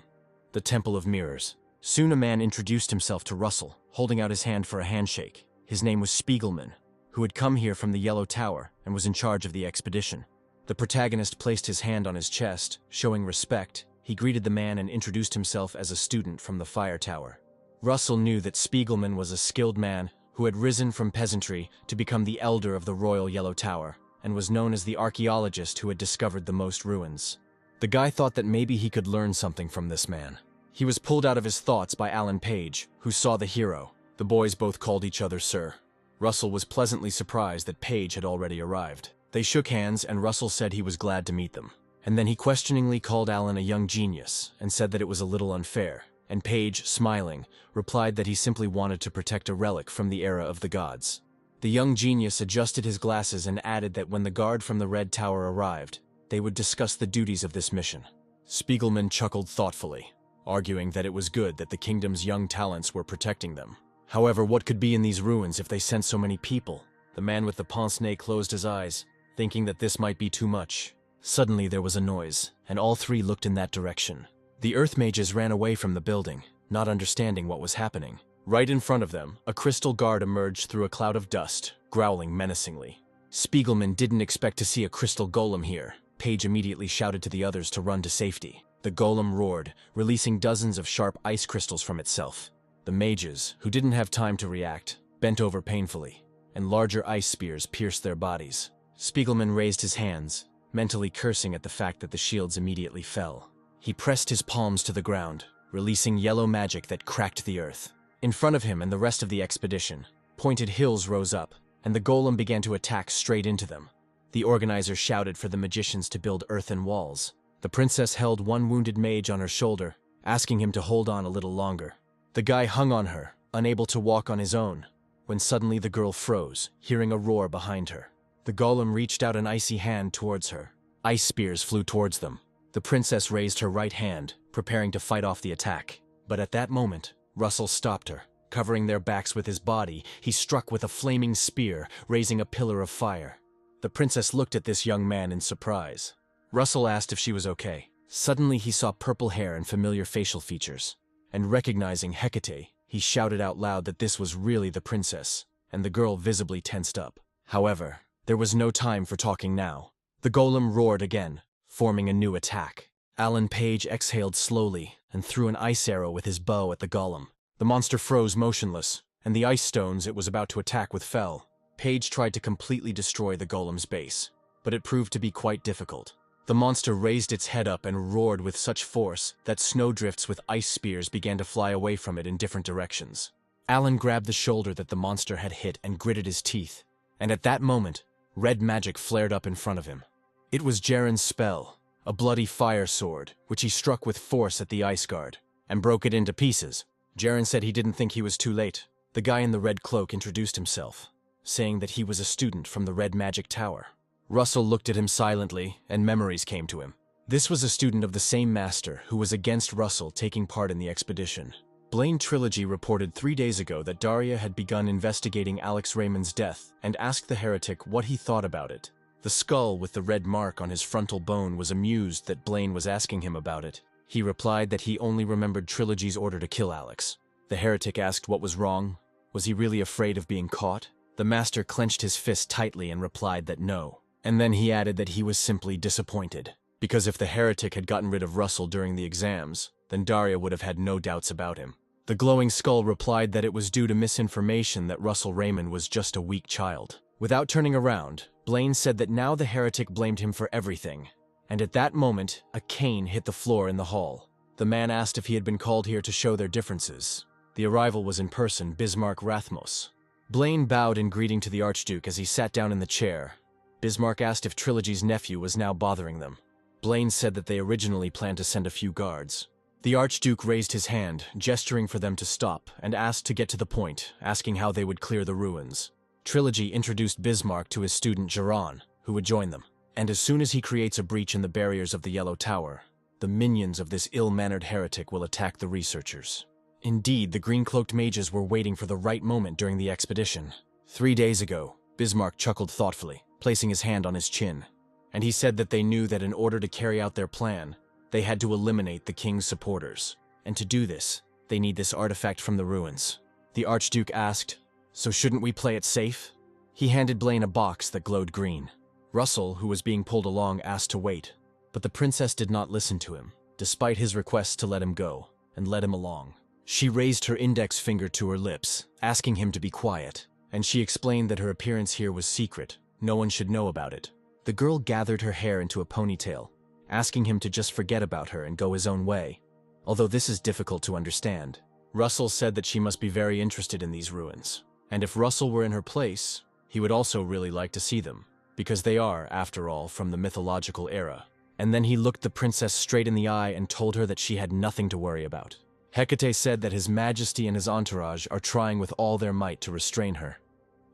the Temple of Mirrors. Soon a man introduced himself to Russell, holding out his hand for a handshake. His name was Spiegelman, who had come here from the Yellow Tower and was in charge of the expedition. The protagonist placed his hand on his chest, showing respect. He greeted the man and introduced himself as a student from the Fire Tower. Russell knew that Spiegelman was a skilled man who had risen from peasantry to become the elder of the Royal Yellow Tower, and was known as the archaeologist who had discovered the most ruins. The guy thought that maybe he could learn something from this man. He was pulled out of his thoughts by Alan Page, who saw the hero. The boys both called each other sir. Russell was pleasantly surprised that Page had already arrived. They shook hands, and Russell said he was glad to meet them. And then he questioningly called Alan a young genius and said that it was a little unfair. And Page, smiling, replied that he simply wanted to protect a relic from the era of the gods. The young genius adjusted his glasses and added that when the guard from the Red Tower arrived, they would discuss the duties of this mission. Spiegelman chuckled thoughtfully, arguing that it was good that the kingdom's young talents were protecting them. However, what could be in these ruins if they sent so many people? The man with the pince-nez closed his eyes, thinking that this might be too much. Suddenly there was a noise, and all three looked in that direction. The Earth Mages ran away from the building, not understanding what was happening. Right in front of them, a crystal guard emerged through a cloud of dust, growling menacingly. Spiegelman didn't expect to see a crystal golem here. Page immediately shouted to the others to run to safety. The golem roared, releasing dozens of sharp ice crystals from itself. The mages, who didn't have time to react, bent over painfully, and larger ice spears pierced their bodies. Spiegelman raised his hands, mentally cursing at the fact that the shields immediately fell. He pressed his palms to the ground, releasing yellow magic that cracked the earth. In front of him and the rest of the expedition, pointed hills rose up, and the golem began to attack straight into them. The organizers shouted for the magicians to build earthen walls. The princess held one wounded mage on her shoulder, asking him to hold on a little longer. The guy hung on her, unable to walk on his own, when suddenly the girl froze, hearing a roar behind her. The golem reached out an icy hand towards her. Ice spears flew towards them. The princess raised her right hand, preparing to fight off the attack. But at that moment, Russell stopped her. Covering their backs with his body, he struck with a flaming spear, raising a pillar of fire. The princess looked at this young man in surprise. Russell asked if she was okay. Suddenly he saw purple hair and familiar facial features. And recognizing Hecate, he shouted out loud that this was really the princess, and the girl visibly tensed up. However, there was no time for talking now. The golem roared again, forming a new attack. Alan Page exhaled slowly and threw an ice arrow with his bow at the golem. The monster froze motionless, and the ice stones it was about to attack with fell. Page tried to completely destroy the golem's base, but it proved to be quite difficult. The monster raised its head up and roared with such force that snowdrifts with ice spears began to fly away from it in different directions. Alan grabbed the shoulder that the monster had hit and gritted his teeth, and at that moment, red magic flared up in front of him. It was Jaren's spell, a bloody fire sword, which he struck with force at the ice guard, and broke it into pieces. Jaren said he didn't think he was too late. The guy in the red cloak introduced himself, saying that he was a student from the Red Magic Tower. Russell looked at him silently, and memories came to him. This was a student of the same master who was against Russell taking part in the expedition. Blaine Trilogy reported 3 days ago that Daria had begun investigating Alex Raymond's death and asked the heretic what he thought about it. The skull with the red mark on his frontal bone was amused that Blaine was asking him about it. He replied that he only remembered Trilogy's order to kill Alex. The heretic asked what was wrong. Was he really afraid of being caught? The master clenched his fist tightly and replied that no. And then he added that he was simply disappointed, because if the heretic had gotten rid of Russell during the exams, then Daria would have had no doubts about him. The glowing skull replied that it was due to misinformation that Russell Raymond was just a weak child. Without turning around, Blaine said that now the heretic blamed him for everything. And at that moment, a cane hit the floor in the hall. The man asked if he had been called here to show their differences. The arrival was in person, Bismarck Rathmos. Blaine bowed in greeting to the Archduke as he sat down in the chair. Bismarck asked if Trilogy's nephew was now bothering them. Blaine said that they originally planned to send a few guards. The Archduke raised his hand, gesturing for them to stop, and asked to get to the point, asking how they would clear the ruins. Trilogy introduced Bismarck to his student Jaron, who would join them. And as soon as he creates a breach in the barriers of the Yellow Tower, the minions of this ill-mannered heretic will attack the researchers. Indeed, the green-cloaked mages were waiting for the right moment during the expedition. 3 days ago, Bismarck chuckled thoughtfully, placing his hand on his chin. And he said that they knew that in order to carry out their plan, they had to eliminate the king's supporters. And to do this, they need this artifact from the ruins. The Archduke asked, "So shouldn't we play it safe?" He handed Blaine a box that glowed green. Russell, who was being pulled along, asked to wait, but the princess did not listen to him, despite his requests to let him go, and led him along. She raised her index finger to her lips, asking him to be quiet, and she explained that her appearance here was secret. No one should know about it. The girl gathered her hair into a ponytail, asking him to just forget about her and go his own way. although this is difficult to understand. Russell said that she must be very interested in these ruins, and if Russell were in her place, he would also really like to see them, because they are, after all, from the mythological era. And then he looked the princess straight in the eye and told her that she had nothing to worry about. Hecate said that His Majesty and his entourage are trying with all their might to restrain her,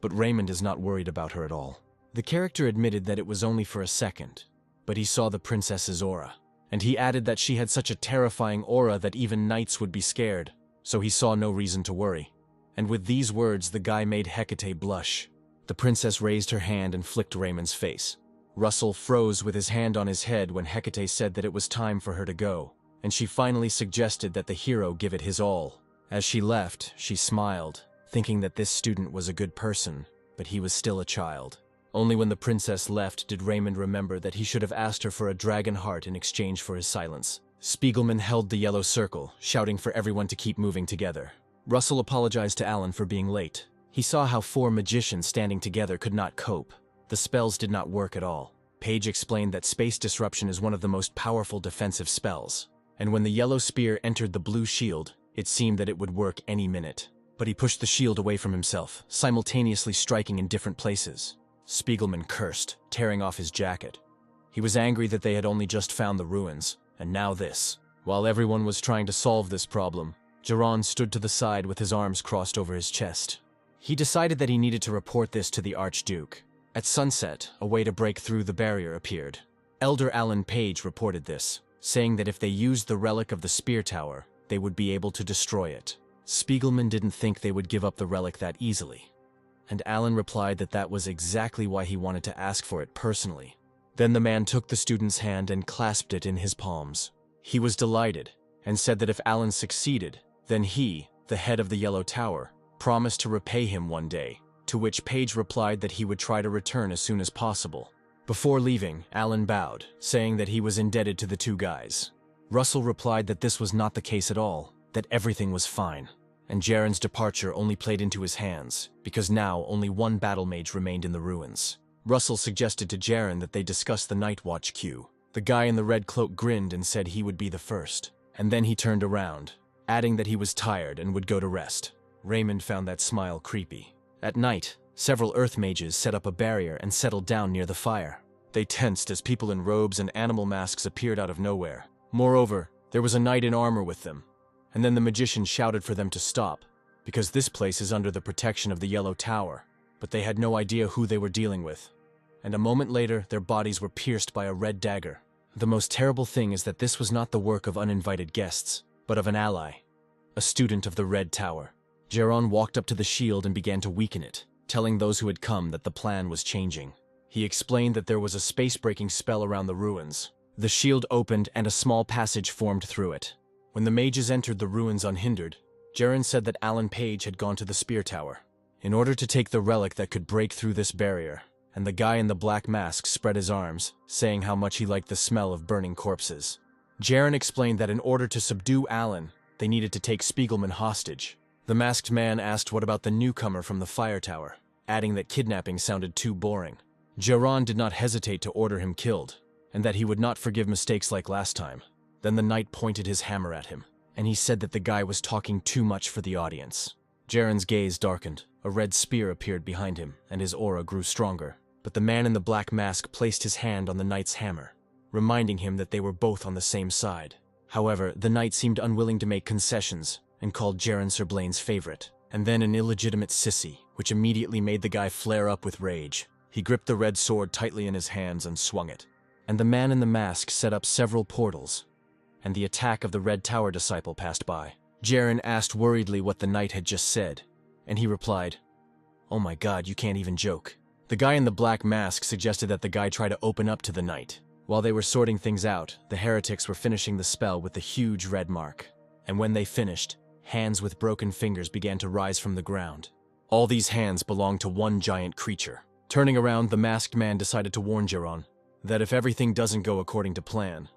but Raymond is not worried about her at all. The character admitted that it was only for a second, but he saw the princess's aura, and he added that she had such a terrifying aura that even knights would be scared, so he saw no reason to worry. And with these words, the guy made Hecate blush. The princess raised her hand and flicked Raymond's face. Russell froze with his hand on his head when Hecate said that it was time for her to go, and she finally suggested that the hero give it his all. As she left, she smiled, thinking that this student was a good person, but he was still a child. Only when the princess left did Raymond remember that he should have asked her for a dragon heart in exchange for his silence. Spiegelman held the yellow circle, shouting for everyone to keep moving together. Russell apologized to Alan for being late. He saw how 4 magicians standing together could not cope. The spells did not work at all. Paige explained that space disruption is one of the most powerful defensive spells, and when the yellow spear entered the blue shield, it seemed that it would work any minute. But he pushed the shield away from himself, simultaneously striking in different places. Spiegelman cursed, tearing off his jacket. He was angry that they had only just found the ruins, and now this. While everyone was trying to solve this problem, Geron stood to the side with his arms crossed over his chest. He decided that he needed to report this to the Archduke. At sunset, a way to break through the barrier appeared. Elder Alan Page reported this, saying that if they used the relic of the Spear Tower, they would be able to destroy it. Spiegelman didn't think they would give up the relic that easily, and Alan replied that that was exactly why he wanted to ask for it personally. Then the man took the student's hand and clasped it in his palms. He was delighted, and said that if Alan succeeded, then he, the head of the Yellow Tower, promised to repay him one day, to which Page replied that he would try to return as soon as possible. Before leaving, Alan bowed, saying that he was indebted to the 2 guys. Russell replied that this was not the case at all, that everything was fine, and Jaren's departure only played into his hands, because now only 1 battle mage remained in the ruins. Russell suggested to Jaren that they discuss the Night Watch queue. The guy in the red cloak grinned and said he would be the first, and then he turned around, adding that he was tired and would go to rest. Raymond found that smile creepy. At night, several Earth mages set up a barrier and settled down near the fire. They tensed as people in robes and animal masks appeared out of nowhere. Moreover, there was a knight in armor with them, and then the magician shouted for them to stop, because this place is under the protection of the Yellow Tower, but they had no idea who they were dealing with. And a moment later, their bodies were pierced by a red dagger. The most terrible thing is that this was not the work of uninvited guests, but of an ally, a student of the Red Tower. Geron walked up to the shield and began to weaken it, telling those who had come that the plan was changing. He explained that there was a space-breaking spell around the ruins. The shield opened and a small passage formed through it. When the mages entered the ruins unhindered, Geron said that Alan Page had gone to the Spear Tower in order to take the relic that could break through this barrier, and the guy in the black mask spread his arms, saying how much he liked the smell of burning corpses. Geron explained that in order to subdue Alan, they needed to take Spiegelman hostage. The masked man asked what about the newcomer from the fire tower, adding that kidnapping sounded too boring. Geron did not hesitate to order him killed, and that he would not forgive mistakes like last time. Then the knight pointed his hammer at him, and he said that the guy was talking too much for the audience. Jaren's gaze darkened. A red spear appeared behind him, and his aura grew stronger. But the man in the black mask placed his hand on the knight's hammer, reminding him that they were both on the same side. However, the knight seemed unwilling to make concessions, and called Jaren Sir Blaine's favorite, and then an illegitimate sissy, which immediately made the guy flare up with rage. He gripped the red sword tightly in his hands and swung it, and the man in the mask set up several portals, and the attack of the Red Tower disciple passed by. Jaren asked worriedly what the knight had just said, and he replied, "Oh my god, you can't even joke." The guy in the black mask suggested that the guy try to open up to the knight. While they were sorting things out, the heretics were finishing the spell with the huge red mark, and when they finished, hands with broken fingers began to rise from the ground. All these hands belonged to one giant creature. Turning around, the masked man decided to warn Geron that if everything doesn't go according to plan,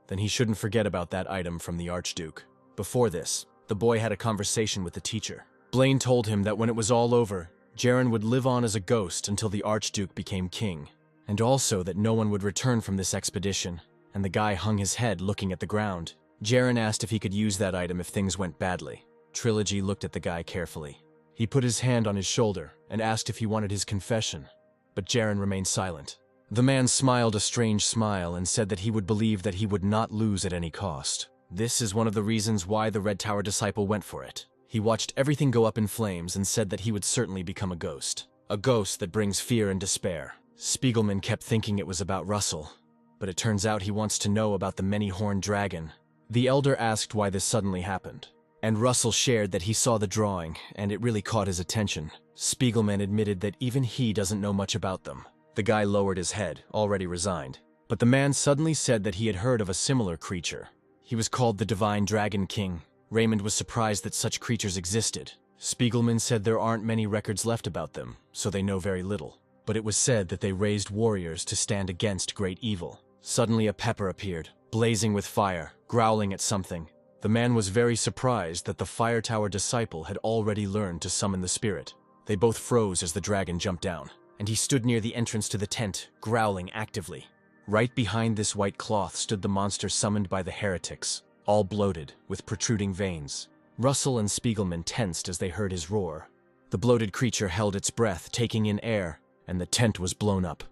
then he shouldn't forget about that item from the Archduke. Before this, the boy had a conversation with the teacher. Blaine told him that when it was all over, Jaren would live on as a ghost until the Archduke became king, and also that no one would return from this expedition, and the guy hung his head looking at the ground. Jaren asked if he could use that item if things went badly. Trilogy looked at the guy carefully. He put his hand on his shoulder and asked if he wanted his confession, but Jaren remained silent. The man smiled a strange smile and said that he would believe that he would not lose at any cost. This is one of the reasons why the Red Tower disciple went for it. He watched everything go up in flames and said that he would certainly become a ghost. A ghost that brings fear and despair. Spiegelman kept thinking it was about Russell, but it turns out he wants to know about the many-horned dragon. The elder asked why this suddenly happened, and Russell shared that he saw the drawing, and it really caught his attention. Spiegelman admitted that even he doesn't know much about them. The guy lowered his head, already resigned. But the man suddenly said that he had heard of a similar creature. He was called the Divine Dragon King. Raymond was surprised that such creatures existed. Spiegelman said there aren't many records left about them, so they know very little. But it was said that they raised warriors to stand against great evil. Suddenly a pepper appeared, blazing with fire, growling at something. The man was very surprised that the Fire Tower disciple had already learned to summon the spirit. They both froze as the dragon jumped down, and he stood near the entrance to the tent, growling actively. Right behind this white cloth stood the monster summoned by the heretics, all bloated, with protruding veins. Russell and Spiegelman tensed as they heard his roar. The bloated creature held its breath, taking in air, and the tent was blown up,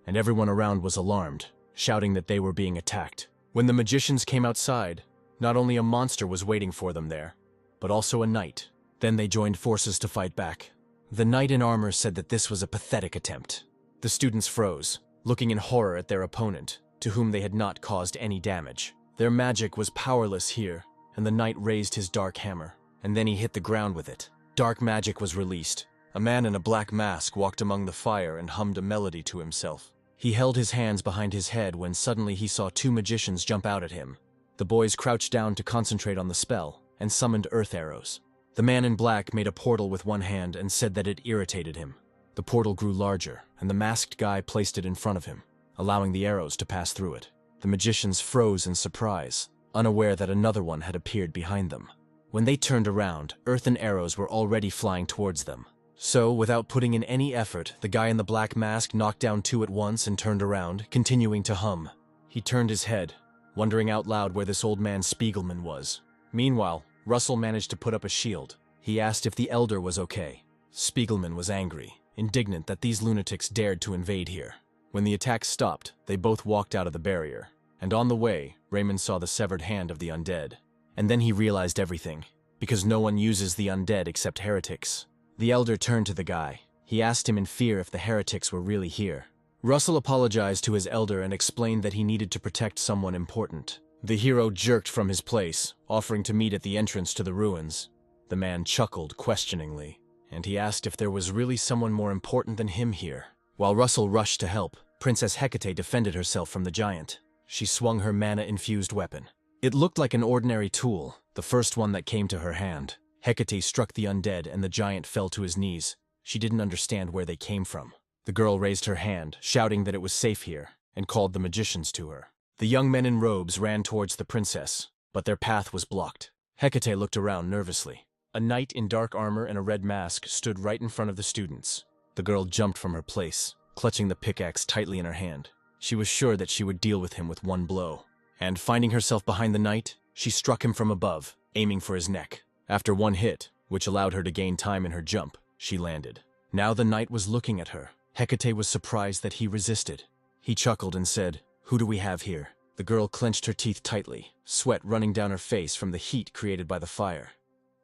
and everyone around was alarmed, shouting that they were being attacked. When the magicians came outside, not only a monster was waiting for them there, but also a knight. Then they joined forces to fight back. The knight in armor said that this was a pathetic attempt. The students froze, looking in horror at their opponent, to whom they had not caused any damage. Their magic was powerless here, and the knight raised his dark hammer, and then he hit the ground with it. Dark magic was released. A man in a black mask walked among the fire and hummed a melody to himself. He held his hands behind his head when suddenly he saw two magicians jump out at him. The boys crouched down to concentrate on the spell, and summoned earth arrows. The man in black made a portal with one hand and said that it irritated him. The portal grew larger, and the masked guy placed it in front of him, allowing the arrows to pass through it. The magicians froze in surprise, unaware that another one had appeared behind them. When they turned around, earthen arrows were already flying towards them. So, without putting in any effort, the guy in the black mask knocked down two at once and turned around, continuing to hum. He turned his head, wondering out loud where this old man Spiegelman was. Meanwhile, Russell managed to put up a shield. He asked if the elder was okay. Spiegelman was angry, indignant that these lunatics dared to invade here. When the attack stopped, they both walked out of the barrier, and on the way, Raymond saw the severed hand of the undead. And then he realized everything, because no one uses the undead except heretics. The elder turned to the guy. He asked him in fear if the heretics were really here. Russell apologized to his elder and explained that he needed to protect someone important. The hero jerked from his place, offering to meet at the entrance to the ruins. The man chuckled questioningly, and he asked if there was really someone more important than him here. While Russell rushed to help, Princess Hecate defended herself from the giant. She swung her mana-infused weapon. It looked like an ordinary tool, the first one that came to her hand. Hecate struck the undead and the giant fell to his knees. She didn't understand where they came from. The girl raised her hand, shouting that it was safe here, and called the magicians to her. The young men in robes ran towards the princess, but their path was blocked. Hecate looked around nervously. A knight in dark armor and a red mask stood right in front of the students. The girl jumped from her place, clutching the pickaxe tightly in her hand. She was sure that she would deal with him with one blow. And finding herself behind the knight, she struck him from above, aiming for his neck. After one hit, which allowed her to gain time in her jump, she landed. Now the knight was looking at her. Hecate was surprised that he resisted. He chuckled and said, "Who do we have here?" The girl clenched her teeth tightly, sweat running down her face from the heat created by the fire.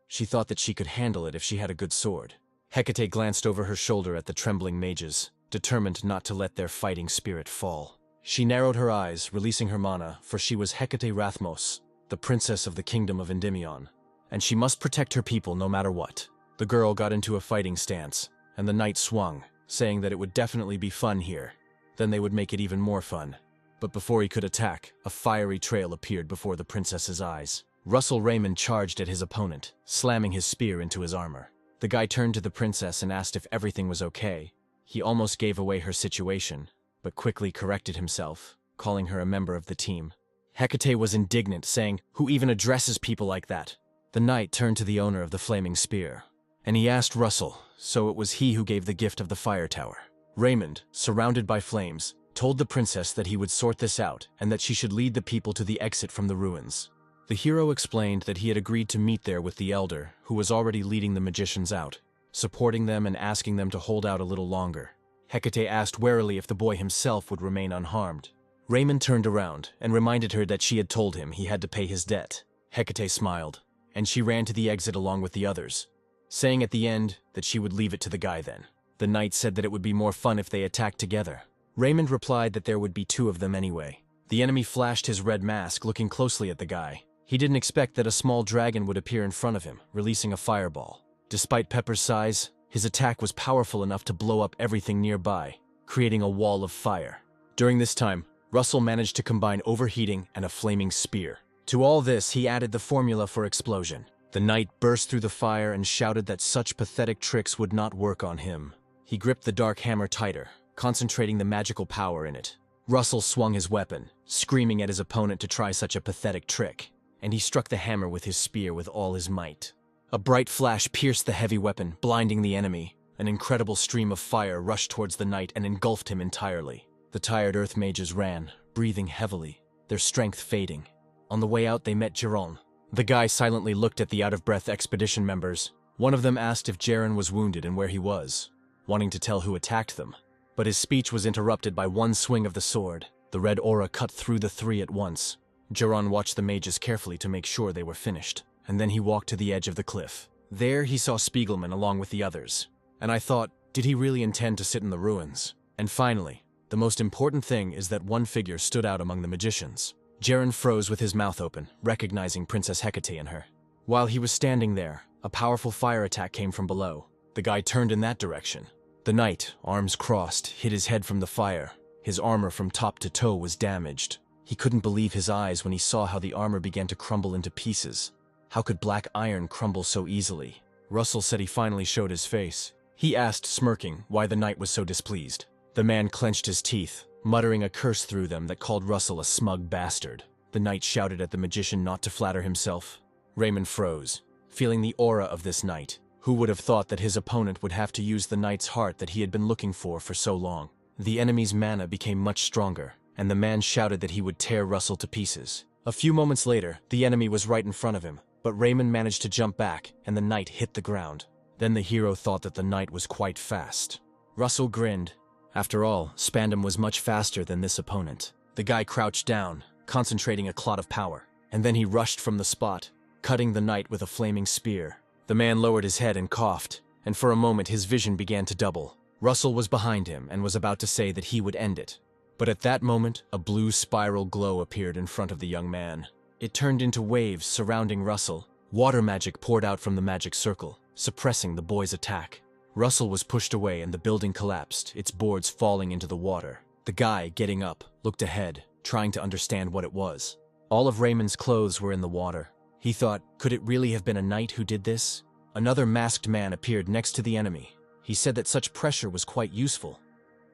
She thought that she could handle it if she had a good sword. Hecate glanced over her shoulder at the trembling mages, determined not to let their fighting spirit fall. She narrowed her eyes, releasing her mana, for she was Hecate Rathmos, the princess of the kingdom of Endymion, and she must protect her people no matter what. The girl got into a fighting stance, and the knight swung, saying that it would definitely be fun here. Then they would make it even more fun. But before he could attack, a fiery trail appeared before the princess's eyes. Russell Raymond charged at his opponent, slamming his spear into his armor. The guy turned to the princess and asked if everything was okay. He almost gave away her situation, but quickly corrected himself, calling her a member of the team. Hecate was indignant, saying, "Who even addresses people like that?" The knight turned to the owner of the flaming spear, and he asked Russell, so it was he who gave the gift of the fire tower. Raymond, surrounded by flames, told the princess that he would sort this out and that she should lead the people to the exit from the ruins. The hero explained that he had agreed to meet there with the elder, who was already leading the magicians out, supporting them and asking them to hold out a little longer. Hecate asked warily if the boy himself would remain unharmed. Raymond turned around and reminded her that she had told him he had to pay his debt. Hecate smiled, and she ran to the exit along with the others, saying at the end that she would leave it to the guy then. The knight said that it would be more fun if they attacked together. Raymond replied that there would be two of them anyway. The enemy flashed his red mask, looking closely at the guy. He didn't expect that a small dragon would appear in front of him, releasing a fireball. Despite Pepper's size, his attack was powerful enough to blow up everything nearby, creating a wall of fire. During this time, Russell managed to combine overheating and a flaming spear. To all this, he added the formula for explosion. The knight burst through the fire and shouted that such pathetic tricks would not work on him. He gripped the dark hammer tighter, concentrating the magical power in it. Russell swung his weapon, screaming at his opponent to try such a pathetic trick, and he struck the hammer with his spear with all his might. A bright flash pierced the heavy weapon, blinding the enemy. An incredible stream of fire rushed towards the knight and engulfed him entirely. The tired earth mages ran, breathing heavily, their strength fading. On the way out, they met Geron. The guy silently looked at the out-of-breath expedition members. One of them asked if Jaren was wounded and where he was, wanting to tell who attacked them. But his speech was interrupted by one swing of the sword. The red aura cut through the three at once. Geron watched the mages carefully to make sure they were finished, and then he walked to the edge of the cliff. There he saw Spiegelman along with the others, and I thought, did he really intend to sit in the ruins? And finally, the most important thing is that one figure stood out among the magicians. Jaren froze with his mouth open, recognizing Princess Hecate in her. While he was standing there, a powerful fire attack came from below. The guy turned in that direction. The knight, arms crossed, hid his head from the fire. His armor from top to toe was damaged. He couldn't believe his eyes when he saw how the armor began to crumble into pieces. How could black iron crumble so easily? Russell said he finally showed his face. He asked, smirking, why the knight was so displeased. The man clenched his teeth, muttering a curse through them that called Russell a smug bastard. The knight shouted at the magician not to flatter himself. Raymond froze, feeling the aura of this knight. Who would have thought that his opponent would have to use the knight's heart that he had been looking for so long? The enemy's mana became much stronger, and the man shouted that he would tear Russell to pieces. A few moments later, the enemy was right in front of him, but Raymond managed to jump back, and the knight hit the ground. Then the hero thought that the knight was quite fast. Russell grinned. After all, Spandam was much faster than this opponent. The guy crouched down, concentrating a clot of power, and then he rushed from the spot, cutting the knight with a flaming spear. The man lowered his head and coughed, and for a moment his vision began to double. Russell was behind him and was about to say that he would end it. But at that moment, a blue spiral glow appeared in front of the young man. It turned into waves surrounding Russell. Water magic poured out from the magic circle, suppressing the boy's attack. Russell was pushed away and the building collapsed, its boards falling into the water. The guy, getting up, looked ahead, trying to understand what it was. All of Raymond's clothes were in the water. He thought, could it really have been a knight who did this? Another masked man appeared next to the enemy. He said that such pressure was quite useful,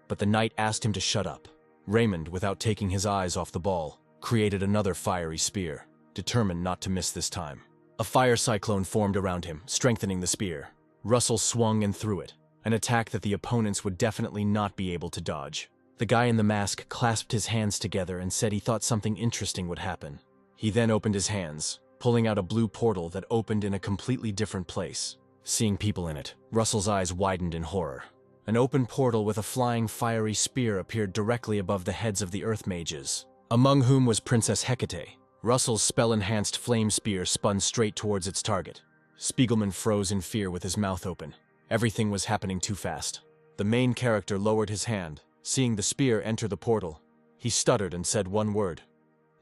but the knight asked him to shut up. Raymond, without taking his eyes off the ball, created another fiery spear, determined not to miss this time. A fire cyclone formed around him, strengthening the spear. Russell swung and threw it, an attack that the opponents would definitely not be able to dodge. The guy in the mask clasped his hands together and said he thought something interesting would happen. He then opened his hands, pulling out a blue portal that opened in a completely different place. Seeing people in it, Russell's eyes widened in horror. An open portal with a flying fiery spear appeared directly above the heads of the earth mages, among whom was Princess Hecate. Russell's spell-enhanced flame spear spun straight towards its target. Spiegelman froze in fear with his mouth open. Everything was happening too fast. The main character lowered his hand, seeing the spear enter the portal. He stuttered and said one word.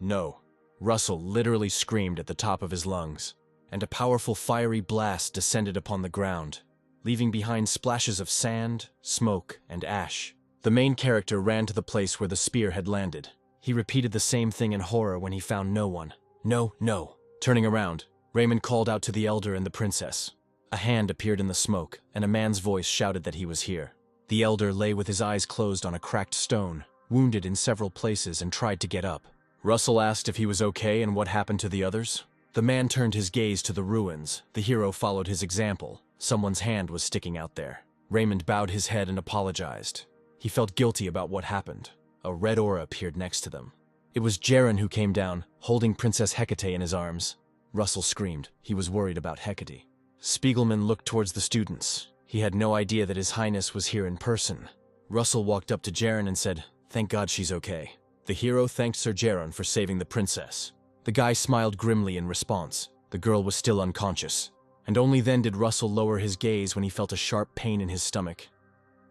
No. Russell literally screamed at the top of his lungs, and a powerful fiery blast descended upon the ground, leaving behind splashes of sand, smoke, and ash. The main character ran to the place where the spear had landed. He repeated the same thing in horror when he found no one. No, no. Turning around, Raymond called out to the elder and the princess. A hand appeared in the smoke, and a man's voice shouted that he was here. The elder lay with his eyes closed on a cracked stone, wounded in several places, and tried to get up. Russell asked if he was okay and what happened to the others. The man turned his gaze to the ruins. The hero followed his example. Someone's hand was sticking out there. Raymond bowed his head and apologized. He felt guilty about what happened. A red aura appeared next to them. It was Jaren who came down, holding Princess Hecate in his arms. Russell screamed. He was worried about Hecate. Spiegelman looked towards the students. He had no idea that His Highness was here in person. Russell walked up to Jaren and said, "Thank God she's okay." The hero thanked Sir Jaren for saving the princess. The guy smiled grimly in response. The girl was still unconscious. And only then did Russell lower his gaze when he felt a sharp pain in his stomach.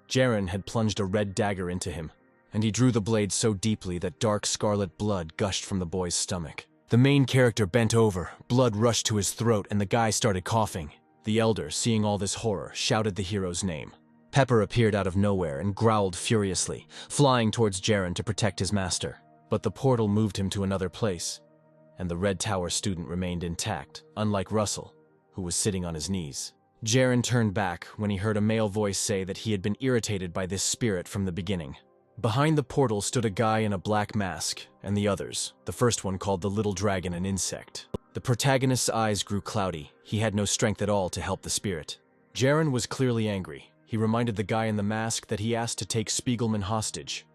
Jaren had plunged a red dagger into him, and he drew the blade so deeply that dark scarlet blood gushed from the boy's stomach. The main character bent over, blood rushed to his throat, and the guy started coughing. The elder, seeing all this horror, shouted the hero's name. Pepper appeared out of nowhere and growled furiously, flying towards Jaren to protect his master. But the portal moved him to another place, and the Red Tower student remained intact, unlike Russell, who was sitting on his knees. Jaren turned back when he heard a male voice say that he had been irritated by this spirit from the beginning. Behind the portal stood a guy in a black mask, and the others, the first one called the Little Dragon an insect. The protagonist's eyes grew cloudy. He had no strength at all to help the spirit. Jaren was clearly angry. He reminded the guy in the mask that he asked to take Spiegelman hostage,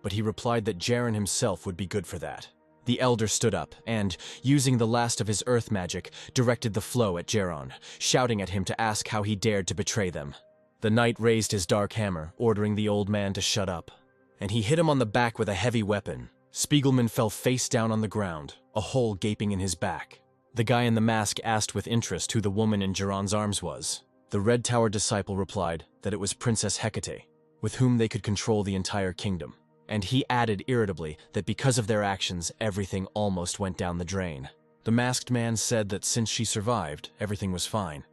but he replied that Jaren himself would be good for that. The elder stood up and, using the last of his earth magic, directed the flow at Jaren, shouting at him to ask how he dared to betray them. The knight raised his dark hammer, ordering the old man to shut up, and he hit him on the back with a heavy weapon. Spiegelman fell face down on the ground, a hole gaping in his back. The guy in the mask asked with interest who the woman in Jaren's arms was. The Red Tower disciple replied that it was Princess Hecate, with whom they could control the entire kingdom. And he added irritably that because of their actions, everything almost went down the drain. The masked man said that since she survived, everything was fine.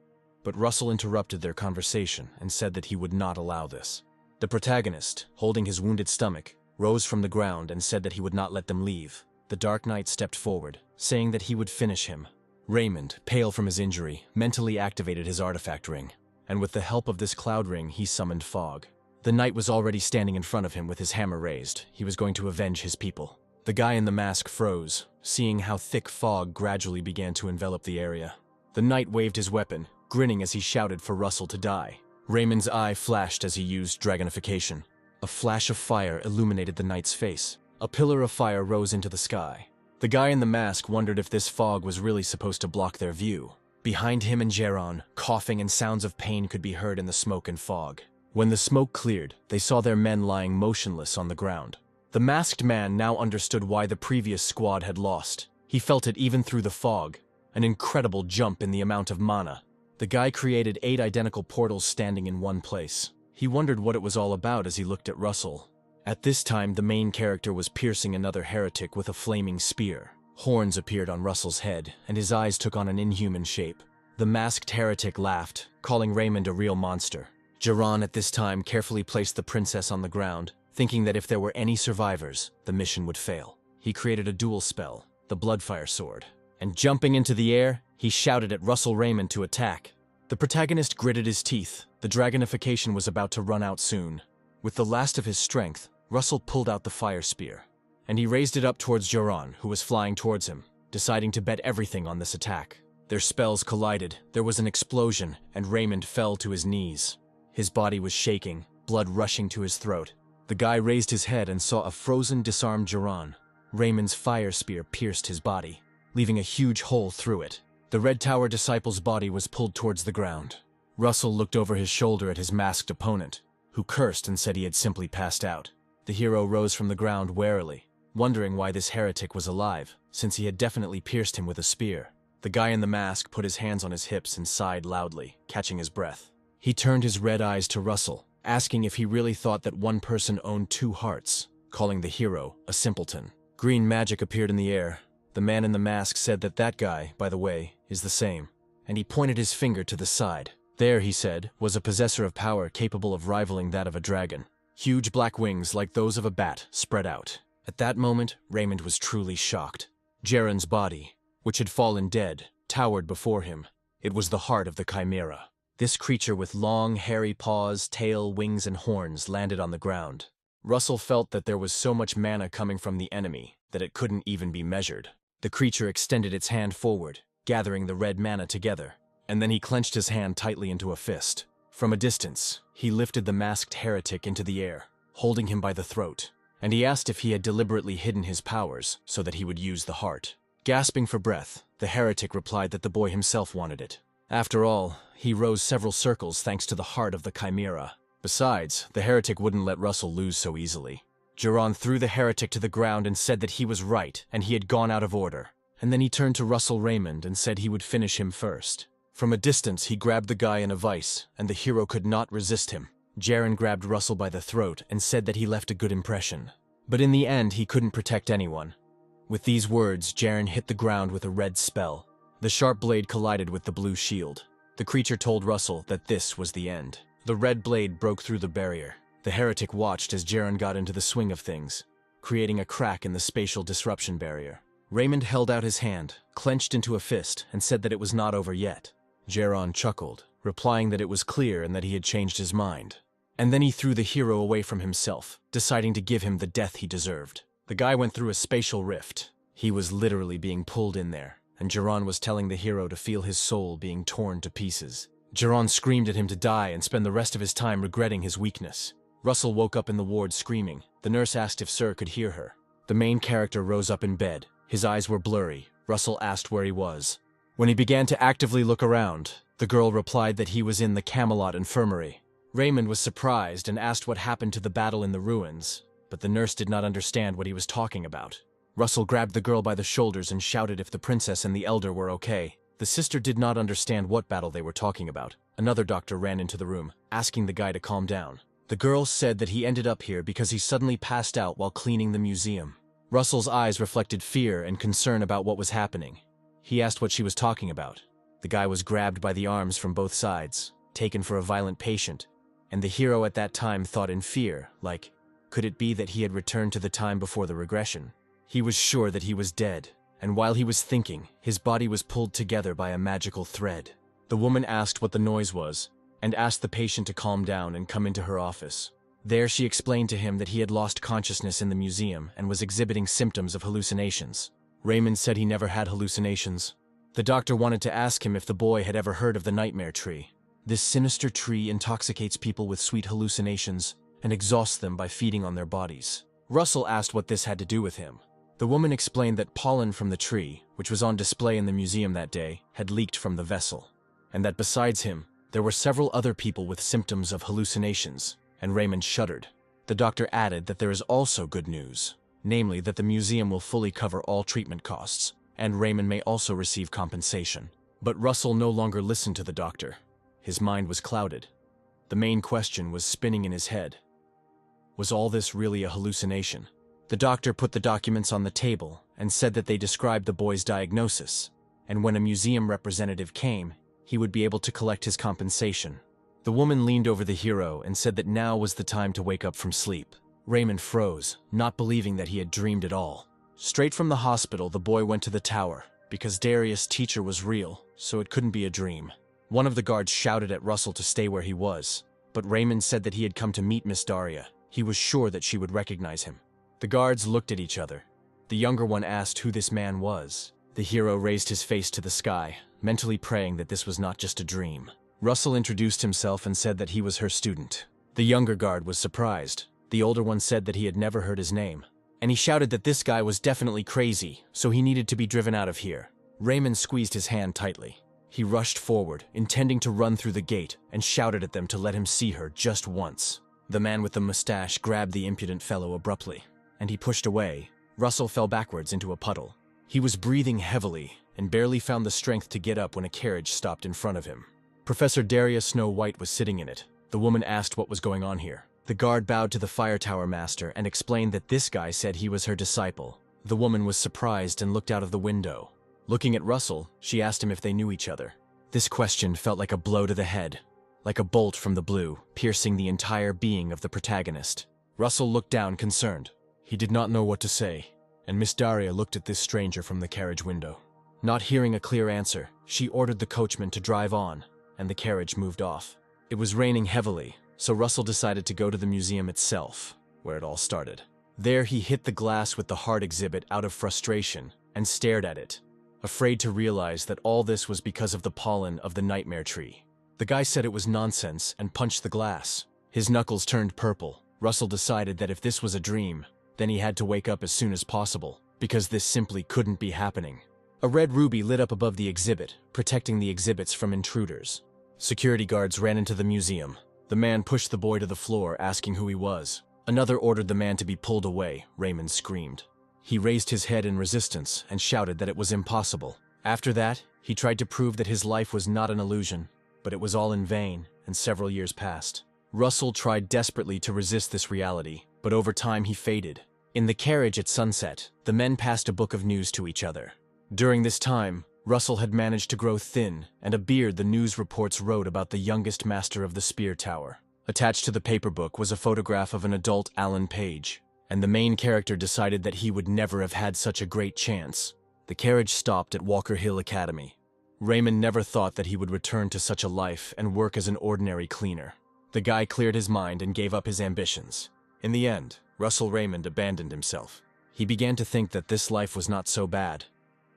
But Russell interrupted their conversation and said that he would not allow this. The protagonist, holding his wounded stomach, rose from the ground and said that he would not let them leave. The Dark Knight stepped forward, saying that he would finish him. Raymond, pale from his injury, mentally activated his artifact ring, and with the help of this cloud ring, he summoned fog. The knight was already standing in front of him with his hammer raised. He was going to avenge his people. The guy in the mask froze, seeing how thick fog gradually began to envelop the area. The knight waved his weapon, grinning as he shouted for Russell to die. Raymond's eye flashed as he used dragonification. A flash of fire illuminated the knight's face. A pillar of fire rose into the sky. The guy in the mask wondered if this fog was really supposed to block their view. Behind him and Jaren, coughing and sounds of pain could be heard in the smoke and fog. When the smoke cleared, they saw their men lying motionless on the ground. The masked man now understood why the previous squad had lost. He felt it even through the fog, an incredible jump in the amount of mana. The guy created 8 identical portals standing in one place. He wondered what it was all about as he looked at Russell. At this time, the main character was piercing another heretic with a flaming spear. Horns appeared on Russell's head, and his eyes took on an inhuman shape. The masked heretic laughed, calling Raymond a real monster. Jaren at this time carefully placed the princess on the ground, thinking that if there were any survivors, the mission would fail. He created a dual spell, the Bloodfire Sword, and jumping into the air, he shouted at Russell Raymond to attack. The protagonist gritted his teeth. The dragonification was about to run out soon. With the last of his strength, Russell pulled out the fire spear, and he raised it up towards Jaren, who was flying towards him, deciding to bet everything on this attack. Their spells collided, there was an explosion, and Raymond fell to his knees. His body was shaking, blood rushing to his throat. The guy raised his head and saw a frozen, disarmed Jaren. Raymond's fire spear pierced his body, leaving a huge hole through it. The Red Tower disciple's body was pulled towards the ground. Russell looked over his shoulder at his masked opponent, who cursed and said he had simply passed out. The hero rose from the ground warily, wondering why this heretic was alive, since he had definitely pierced him with a spear. The guy in the mask put his hands on his hips and sighed loudly, catching his breath. He turned his red eyes to Russell, asking if he really thought that one person owned 2 hearts, calling the hero a simpleton. Green magic appeared in the air. The man in the mask said that that guy, by the way, is the same, and he pointed his finger to the side. There, he said, was a possessor of power capable of rivaling that of a dragon. Huge black wings, like those of a bat, spread out. At that moment, Raymond was truly shocked. Jaren's body, which had fallen dead, towered before him. It was the heart of the Chimera. This creature with long, hairy paws, tail, wings, and horns landed on the ground. Russell felt that there was so much mana coming from the enemy that it couldn't even be measured. The creature extended its hand forward, gathering the red mana together, and then he clenched his hand tightly into a fist. From a distance, he lifted the masked heretic into the air, holding him by the throat, and he asked if he had deliberately hidden his powers so that he would use the heart. Gasping for breath, the heretic replied that the boy himself wanted it. After all, he rose several circles thanks to the heart of the chimera. Besides, the heretic wouldn't let Russell lose so easily. Geron threw the heretic to the ground and said that he was right and he had gone out of order. And then he turned to Russell Raymond and said he would finish him first. From a distance, he grabbed the guy in a vice, and the hero could not resist him. Jaren grabbed Russell by the throat and said that he left a good impression. But in the end, he couldn't protect anyone. With these words, Jaren hit the ground with a red spell. The sharp blade collided with the blue shield. The creature told Russell that this was the end. The red blade broke through the barrier. The heretic watched as Jaren got into the swing of things, creating a crack in the spatial disruption barrier. Raymond held out his hand, clenched into a fist, and said that it was not over yet. Jaren chuckled, replying that it was clear and that he had changed his mind. And then he threw the hero away from himself, deciding to give him the death he deserved. The guy went through a spatial rift. He was literally being pulled in there, and Jaren was telling the hero to feel his soul being torn to pieces. Jaren screamed at him to die and spend the rest of his time regretting his weakness. Russell woke up in the ward screaming. The nurse asked if Sir could hear her. The main character rose up in bed. His eyes were blurry. Russell asked where he was. When he began to actively look around, the girl replied that he was in the Camelot Infirmary. Raymond was surprised and asked what happened to the battle in the ruins, but the nurse did not understand what he was talking about. Russell grabbed the girl by the shoulders and shouted if the princess and the elder were okay. The sister did not understand what battle they were talking about. Another doctor ran into the room, asking the guy to calm down. The girl said that he ended up here because he suddenly passed out while cleaning the museum. Russell's eyes reflected fear and concern about what was happening. He asked what she was talking about. The guy was grabbed by the arms from both sides, taken for a violent patient, and the hero at that time thought in fear, like, could it be that he had returned to the time before the regression? He was sure that he was dead, and while he was thinking, his body was pulled together by a magical thread. The woman asked what the noise was, and asked the patient to calm down and come into her office. There she explained to him that he had lost consciousness in the museum and was exhibiting symptoms of hallucinations. Raymond said he never had hallucinations. The doctor wanted to ask him if the boy had ever heard of the nightmare tree. This sinister tree intoxicates people with sweet hallucinations and exhausts them by feeding on their bodies. Russell asked what this had to do with him. The woman explained that pollen from the tree, which was on display in the museum that day, had leaked from the vessel, and that besides him, there were several other people with symptoms of hallucinations, and Raymond shuddered. The doctor added that there is also good news, namely that the museum will fully cover all treatment costs, and Raymond may also receive compensation. But Russell no longer listened to the doctor. His mind was clouded. The main question was spinning in his head. Was all this really a hallucination? The doctor put the documents on the table and said that they described the boy's diagnosis, and when a museum representative came, he would be able to collect his compensation. The woman leaned over the hero and said that now was the time to wake up from sleep. Raymond froze, not believing that he had dreamed at all. Straight from the hospital, the boy went to the tower, because Darius' teacher was real, so it couldn't be a dream. One of the guards shouted at Russell to stay where he was, but Raymond said that he had come to meet Miss Daria. He was sure that she would recognize him. The guards looked at each other. The younger one asked who this man was. The hero raised his face to the sky, mentally praying that this was not just a dream. Russell introduced himself and said that he was her student. The younger guard was surprised. The older one said that he had never heard his name, and he shouted that this guy was definitely crazy, so he needed to be driven out of here. Raymond squeezed his hand tightly. He rushed forward, intending to run through the gate, and shouted at them to let him see her just once. The man with the mustache grabbed the impudent fellow abruptly, and he pushed away. Russell fell backwards into a puddle. He was breathing heavily, and barely found the strength to get up when a carriage stopped in front of him. Professor Darius Snow White was sitting in it. The woman asked what was going on here. The guard bowed to the fire tower master and explained that this guy said he was her disciple. The woman was surprised and looked out of the window. Looking at Russell, she asked him if they knew each other. This question felt like a blow to the head, like a bolt from the blue, piercing the entire being of the protagonist. Russell looked down, concerned. He did not know what to say, and Miss Daria looked at this stranger from the carriage window. Not hearing a clear answer, she ordered the coachman to drive on, and the carriage moved off. It was raining heavily, so Russell decided to go to the museum itself, where it all started. There he hit the glass with the heart exhibit out of frustration and stared at it, afraid to realize that all this was because of the pollen of the nightmare tree. The guy said it was nonsense and punched the glass. His knuckles turned purple. Russell decided that if this was a dream, Then he had to wake up as soon as possible, because this simply couldn't be happening. A red ruby lit up above the exhibit, protecting the exhibits from intruders. Security guards ran into the museum. The man pushed the boy to the floor, asking who he was. Another ordered the man to be pulled away, Raymond screamed. He raised his head in resistance and shouted that it was impossible. After that, he tried to prove that his life was not an illusion, but it was all in vain, and several years passed. Russell tried desperately to resist this reality, but over time he faded. In the carriage at sunset, the men passed a book of news to each other. During this time, Russell had managed to grow thin, and a beard the news reports wrote about the youngest master of the Spear Tower. Attached to the paper book was a photograph of an adult Alan Page, and the main character decided that he would never have had such a great chance. The carriage stopped at Walker Hill Academy. Raymond never thought that he would return to such a life and work as an ordinary cleaner. The guy cleared his mind and gave up his ambitions. In the end, Russell Raymond abandoned himself. He began to think that this life was not so bad.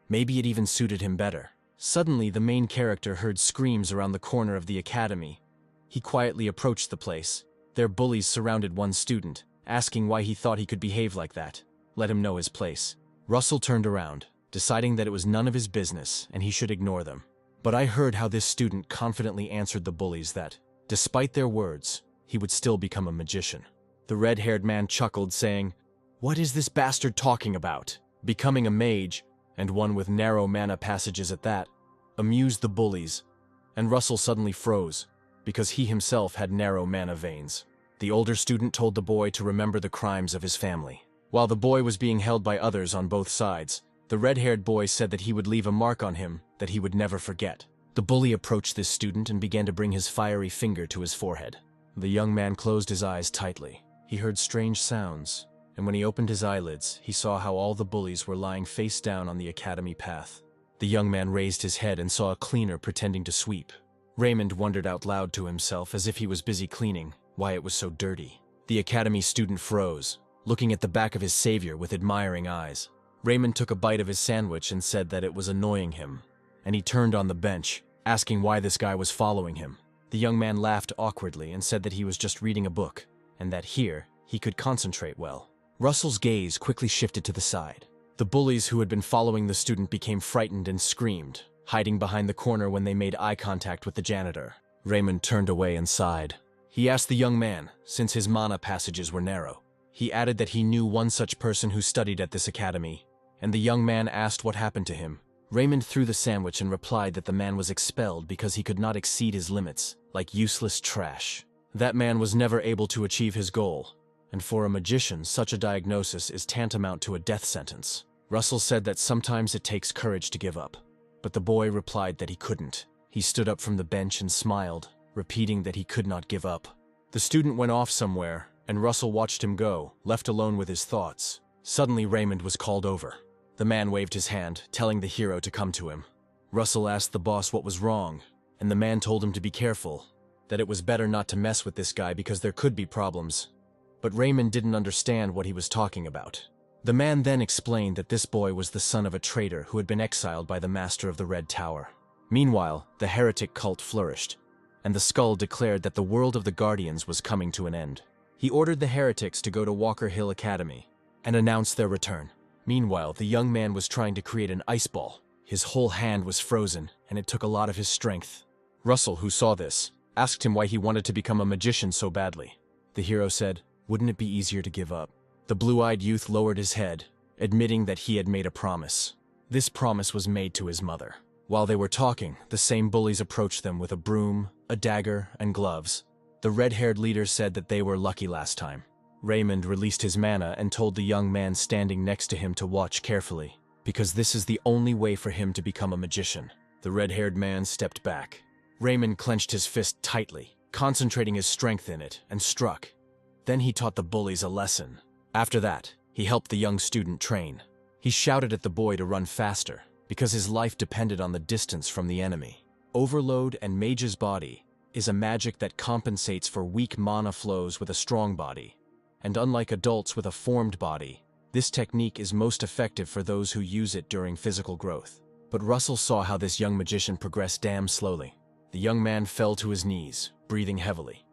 Maybe it even suited him better. Suddenly, the main character heard screams around the corner of the academy. He quietly approached the place. Their bullies surrounded one student, asking why he thought he could behave like that. Let him know his place. Russell turned around, deciding that it was none of his business and he should ignore them. But I heard how this student confidently answered the bullies that, despite their words, he would still become a magician. The red-haired man chuckled, saying, "What is this bastard talking about? Becoming a mage, and one with narrow mana passages at that," amused the bullies, and Russell suddenly froze, because he himself had narrow mana veins. The older student told the boy to remember the crimes of his family. While the boy was being held by others on both sides, the red-haired boy said that he would leave a mark on him that he would never forget. The bully approached this student and began to bring his fiery finger to his forehead. The young man closed his eyes tightly. He heard strange sounds, and when he opened his eyelids, he saw how all the bullies were lying face down on the academy path. The young man raised his head and saw a cleaner pretending to sweep. Raymond wondered out loud to himself, as if he was busy cleaning, why it was so dirty. The academy student froze, looking at the back of his savior with admiring eyes. Raymond took a bite of his sandwich and said that it was annoying him, and he turned on the bench, asking why this guy was following him. The young man laughed awkwardly and said that he was just reading a book, and that here he could concentrate well. Russell's gaze quickly shifted to the side. The bullies who had been following the student became frightened and screamed, hiding behind the corner when they made eye contact with the janitor. Raymond turned away and sighed. He asked the young man, since his mana passages were narrow. He added that he knew one such person who studied at this academy, and the young man asked what happened to him. Raymond threw the sandwich and replied that the man was expelled because he could not exceed his limits, like useless trash. That man was never able to achieve his goal, and for a magician, such a diagnosis is tantamount to a death sentence. Russell said that sometimes it takes courage to give up, but the boy replied that he couldn't. He stood up from the bench and smiled, repeating that he could not give up. The student went off somewhere, and Russell watched him go, left alone with his thoughts. Suddenly, Raymond was called over. The man waved his hand, telling the hero to come to him. Russell asked the boss what was wrong, and the man told him to be careful, that it was better not to mess with this guy because there could be problems. But Raymond didn't understand what he was talking about. The man then explained that this boy was the son of a traitor who had been exiled by the master of the Red Tower. Meanwhile, the heretic cult flourished, and the skull declared that the world of the Guardians was coming to an end. He ordered the heretics to go to Walker Hill Academy and announce their return. Meanwhile, the young man was trying to create an ice ball. His whole hand was frozen, and it took a lot of his strength. Russell, who saw this, asked him why he wanted to become a magician so badly. The hero said, "Wouldn't it be easier to give up?" The blue-eyed youth lowered his head, admitting that he had made a promise. This promise was made to his mother. While they were talking, the same bullies approached them with a broom, a dagger, and gloves. The red-haired leader said that they were lucky last time. Raymond released his mana and told the young man standing next to him to watch carefully, because this is the only way for him to become a magician. The red-haired man stepped back. Raymond clenched his fist tightly, concentrating his strength in it, and struck. Then he taught the bullies a lesson. After that, he helped the young student train. He shouted at the boy to run faster, because his life depended on the distance from the enemy. Overload and Mage's Body is a magic that compensates for weak mana flows with a strong body. And unlike adults with a formed body, this technique is most effective for those who use it during physical growth. But Russell saw how this young magician progressed damn slowly. The young man fell to his knees, breathing heavily.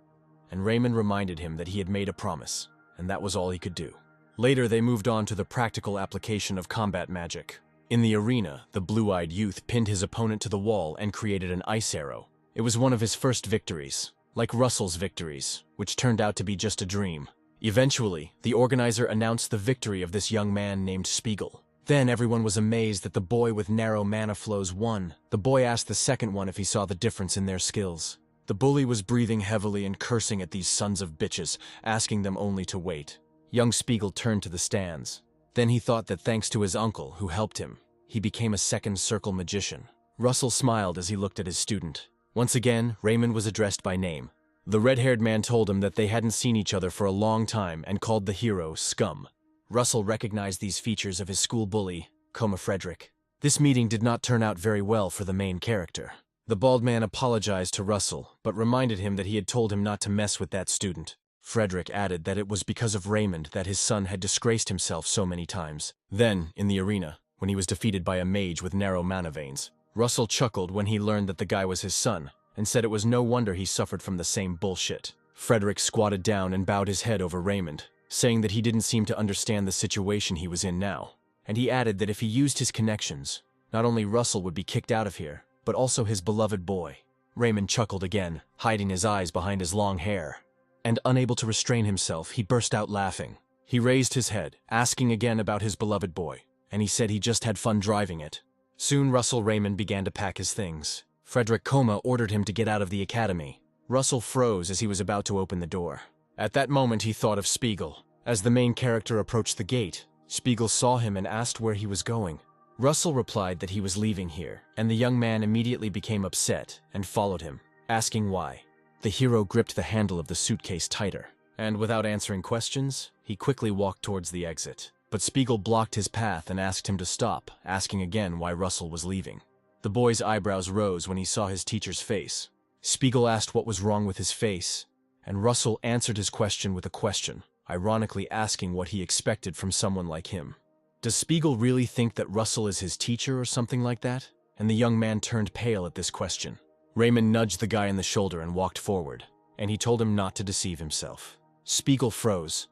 And Raymond reminded him that he had made a promise, and that was all he could do. Later, they moved on to the practical application of combat magic. In the arena, the blue-eyed youth pinned his opponent to the wall and created an ice arrow. It was one of his first victories, like Russell's victories, which turned out to be just a dream. Eventually, the organizer announced the victory of this young man named Spiegel. Then everyone was amazed that the boy with narrow mana flows won. The boy asked the second one if he saw the difference in their skills. The bully was breathing heavily and cursing at these sons of bitches, asking them only to wait. Young Spiegel turned to the stands. Then he thought that thanks to his uncle, who helped him, he became a second circle magician. Russell smiled as he looked at his student. Once again, Raymond was addressed by name. The red-haired man told him that they hadn't seen each other for a long time and called the hero Scum. Russell recognized these features of his school bully, Coma Frederick. This meeting did not turn out very well for the main character. The bald man apologized to Russell, but reminded him that he had told him not to mess with that student. Frederick added that it was because of Raymond that his son had disgraced himself so many times. Then, in the arena, when he was defeated by a mage with narrow mana veins, Russell chuckled when he learned that the guy was his son, and said it was no wonder he suffered from the same bullshit. Frederick squatted down and bowed his head over Raymond, saying that he didn't seem to understand the situation he was in now. And he added that if he used his connections, not only Russell would be kicked out of here, but also his beloved boy. Raymond chuckled again, hiding his eyes behind his long hair. And unable to restrain himself, he burst out laughing. He raised his head, asking again about his beloved boy, and he said he just had fun driving it. Soon Russell Raymond began to pack his things. Frederick Coma ordered him to get out of the academy. Russell froze as he was about to open the door. At that moment he thought of Spiegel. As the main character approached the gate, Spiegel saw him and asked where he was going. Russell replied that he was leaving here, and the young man immediately became upset and followed him, asking why. The hero gripped the handle of the suitcase tighter, and without answering questions, he quickly walked towards the exit. But Spiegel blocked his path and asked him to stop, asking again why Russell was leaving. The boy's eyebrows rose when he saw his teacher's face. Spiegel asked what was wrong with his face, and Russell answered his question with a question, ironically asking what he expected from someone like him. Does Spiegel really think that Russell is his teacher or something like that? And the young man turned pale at this question. Raymond nudged the guy in the shoulder and walked forward, and he told him not to deceive himself. Spiegel froze,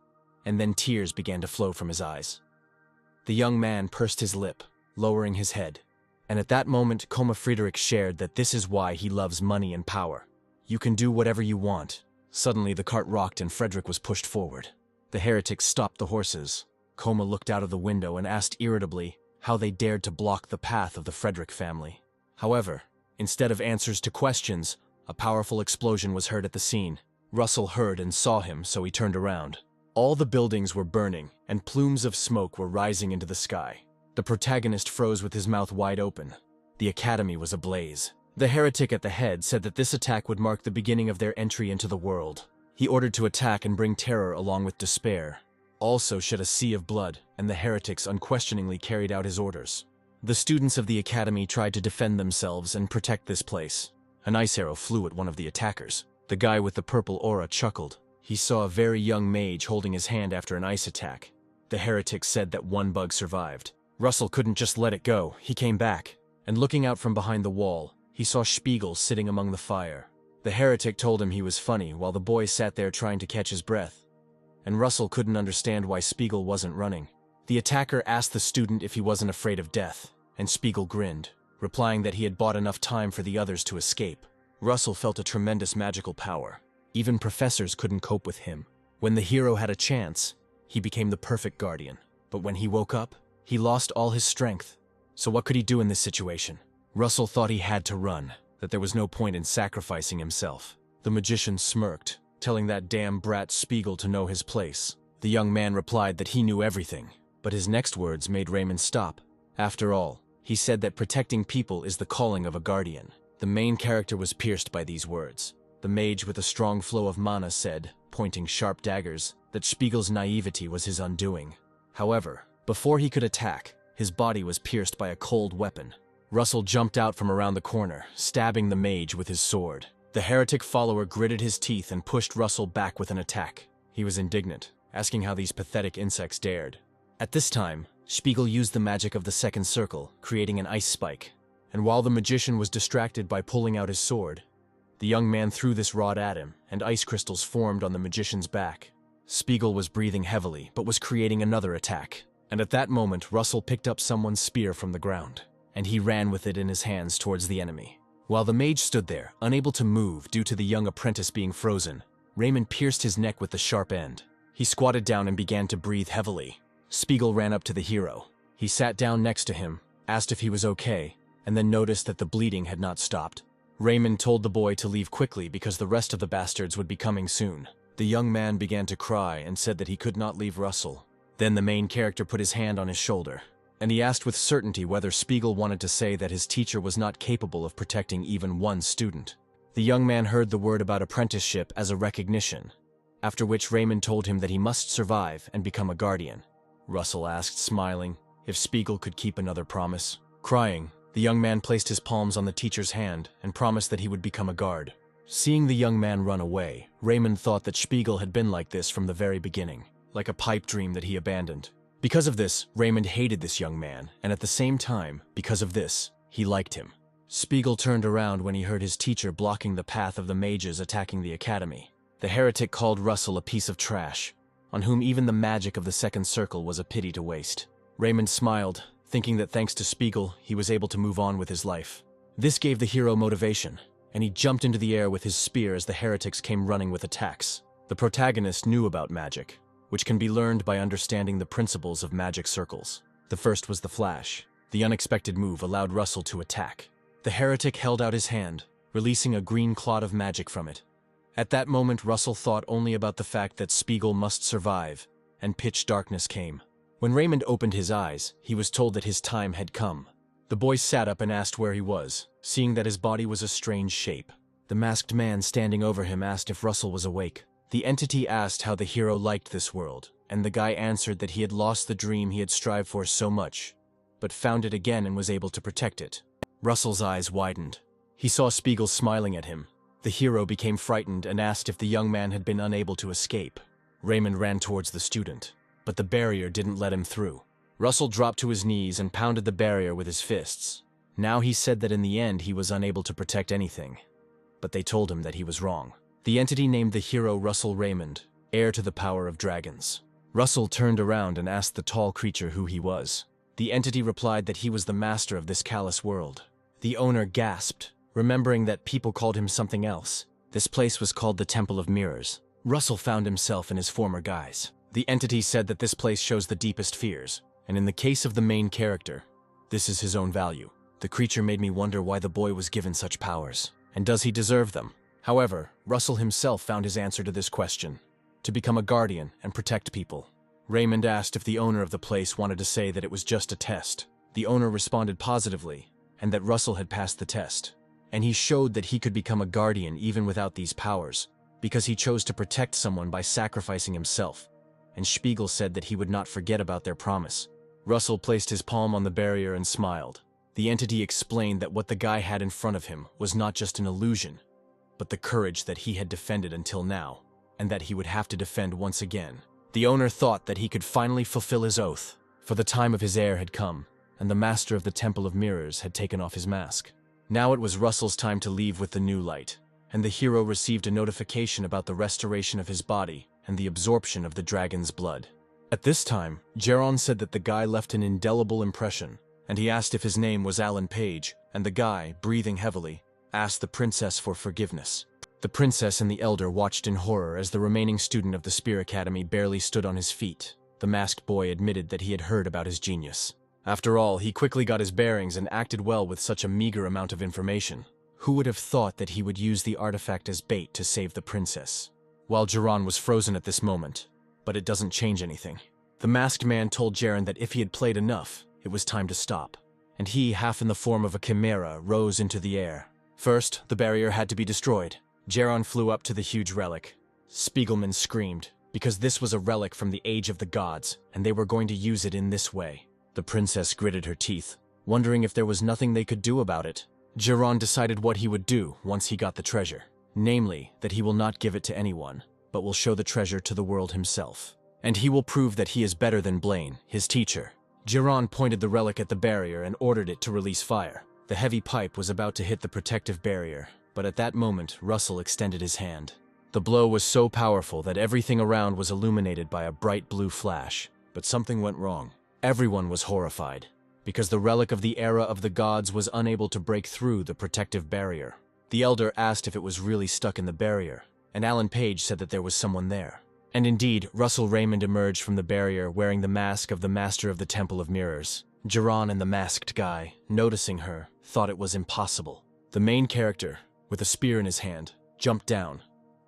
and then tears began to flow from his eyes. The young man pursed his lip, lowering his head, and at that moment Coma Frederick shared that this is why he loves money and power. You can do whatever you want. Suddenly the cart rocked and Frederick was pushed forward. The heretics stopped the horses. Coma looked out of the window and asked irritably how they dared to block the path of the Frederick family. However, instead of answers to questions, a powerful explosion was heard at the scene. Russell heard and saw him, so he turned around. All the buildings were burning, and plumes of smoke were rising into the sky. The protagonist froze with his mouth wide open. The academy was ablaze. The heretic at the head said that this attack would mark the beginning of their entry into the world. He ordered to attack and bring terror along with despair. Also shed a sea of blood, and the heretics unquestioningly carried out his orders. The students of the academy tried to defend themselves and protect this place. An ice arrow flew at one of the attackers. The guy with the purple aura chuckled. He saw a very young mage holding his hand after an ice attack. The heretic said that one bug survived. Russell couldn't just let it go. He came back, and looking out from behind the wall, he saw Spiegel sitting among the fire. The heretic told him he was funny while the boy sat there trying to catch his breath. And Russell couldn't understand why Spiegel wasn't running. The attacker asked the student if he wasn't afraid of death, and Spiegel grinned, replying that he had bought enough time for the others to escape. Russell felt a tremendous magical power. Even professors couldn't cope with him. When the hero had a chance, he became the perfect guardian. But when he woke up, he lost all his strength. So what could he do in this situation? Russell thought he had to run, that there was no point in sacrificing himself. The magician smirked, telling that damn brat Spiegel to know his place. The young man replied that he knew everything, but his next words made Raymond stop. After all, he said that protecting people is the calling of a guardian. The main character was pierced by these words. The mage with a strong flow of mana said, pointing sharp daggers, that Spiegel's naivety was his undoing. However, before he could attack, his body was pierced by a cold weapon. Russell jumped out from around the corner, stabbing the mage with his sword. The heretic follower gritted his teeth and pushed Russell back with an attack. He was indignant, asking how these pathetic insects dared. At this time, Spiegel used the magic of the second circle, creating an ice spike. And while the magician was distracted by pulling out his sword, the young man threw this rod at him, and ice crystals formed on the magician's back. Spiegel was breathing heavily, but was creating another attack. And at that moment, Russell picked up someone's spear from the ground, and he ran with it in his hands towards the enemy. While the mage stood there, unable to move due to the young apprentice being frozen, Raymond pierced his neck with the sharp end. He squatted down and began to breathe heavily. Spiegel ran up to the hero. He sat down next to him, asked if he was okay, and then noticed that the bleeding had not stopped. Raymond told the boy to leave quickly because the rest of the bastards would be coming soon. The young man began to cry and said that he could not leave Russell. Then the main character put his hand on his shoulder, and he asked with certainty whether Spiegel wanted to say that his teacher was not capable of protecting even one student. The young man heard the word about apprenticeship as a recognition, after which Raymond told him that he must survive and become a guardian. Russell asked, smiling, if Spiegel could keep another promise. Crying, the young man placed his palms on the teacher's hand and promised that he would become a guard. Seeing the young man run away, Raymond thought that Spiegel had been like this from the very beginning, like a pipe dream that he abandoned. Because of this, Raymond hated this young man, and at the same time, because of this, he liked him. Spiegel turned around when he heard his teacher blocking the path of the mages attacking the academy. The heretic called Russell a piece of trash, on whom even the magic of the second circle was a pity to waste. Raymond smiled, thinking that thanks to Spiegel, he was able to move on with his life. This gave the hero motivation, and he jumped into the air with his spear as the heretics came running with attacks. The protagonist knew about magic, which can be learned by understanding the principles of magic circles. The first was the flash. The unexpected move allowed Russell to attack. The heretic held out his hand, releasing a green clot of magic from it. At that moment, Russell thought only about the fact that Spiegel must survive, and pitch darkness came. When Raymond opened his eyes, he was told that his time had come. The boy sat up and asked where he was, seeing that his body was a strange shape. The masked man standing over him asked if Russell was awake. The entity asked how the hero liked this world, and the guy answered that he had lost the dream he had strived for so much, but found it again and was able to protect it. Russell's eyes widened. He saw Spiegel smiling at him. The hero became frightened and asked if the young man had been unable to escape. Raymond ran towards the student, but the barrier didn't let him through. Russell dropped to his knees and pounded the barrier with his fists. Now he said that in the end he was unable to protect anything, but they told him that he was wrong. The entity named the hero Russell Raymond, heir to the power of dragons. Russell turned around and asked the tall creature who he was. The entity replied that he was the master of this callous world. The owner gasped, remembering that people called him something else. This place was called the Temple of Mirrors. Russell found himself in his former guise. The entity said that this place shows the deepest fears, and in the case of the main character, this is his own value. The creature made me wonder why the boy was given such powers, and does he deserve them? However, Russell himself found his answer to this question: to become a guardian and protect people. Raymond asked if the owner of the place wanted to say that it was just a test. The owner responded positively, and that Russell had passed the test. And he showed that he could become a guardian even without these powers, because he chose to protect someone by sacrificing himself. And Spiegel said that he would not forget about their promise. Russell placed his palm on the barrier and smiled. The entity explained that what the guy had in front of him was not just an illusion, but the courage that he had defended until now, and that he would have to defend once again. The owner thought that he could finally fulfill his oath, for the time of his heir had come, and the master of the Temple of Mirrors had taken off his mask. Now it was Russell's time to leave with the new light, and the hero received a notification about the restoration of his body and the absorption of the dragon's blood. At this time, Geron said that the guy left an indelible impression, and he asked if his name was Alan Page, and the guy, breathing heavily, asked the princess for forgiveness. The princess and the elder watched in horror as the remaining student of the Spear Academy barely stood on his feet. The masked boy admitted that he had heard about his genius. After all, he quickly got his bearings and acted well with such a meager amount of information. Who would have thought that he would use the artifact as bait to save the princess? While Geron was frozen at this moment, but it doesn't change anything. The masked man told Geron that if he had played enough, it was time to stop. And he, half in the form of a chimera, rose into the air. First, the barrier had to be destroyed. Geron flew up to the huge relic. Spiegelman screamed, because this was a relic from the Age of the Gods, and they were going to use it in this way. The princess gritted her teeth, wondering if there was nothing they could do about it. Geron decided what he would do once he got the treasure. Namely, that he will not give it to anyone, but will show the treasure to the world himself. And he will prove that he is better than Blaine, his teacher. Geron pointed the relic at the barrier and ordered it to release fire. The heavy pipe was about to hit the protective barrier, but at that moment, Russell extended his hand. The blow was so powerful that everything around was illuminated by a bright blue flash. But something went wrong. Everyone was horrified, because the relic of the era of the gods was unable to break through the protective barrier. The elder asked if it was really stuck in the barrier, and Alan Page said that there was someone there. And indeed, Russell Raymond emerged from the barrier wearing the mask of the Master of the Temple of Mirrors. Jiran and the masked guy, noticing her, thought it was impossible. The main character, with a spear in his hand, jumped down,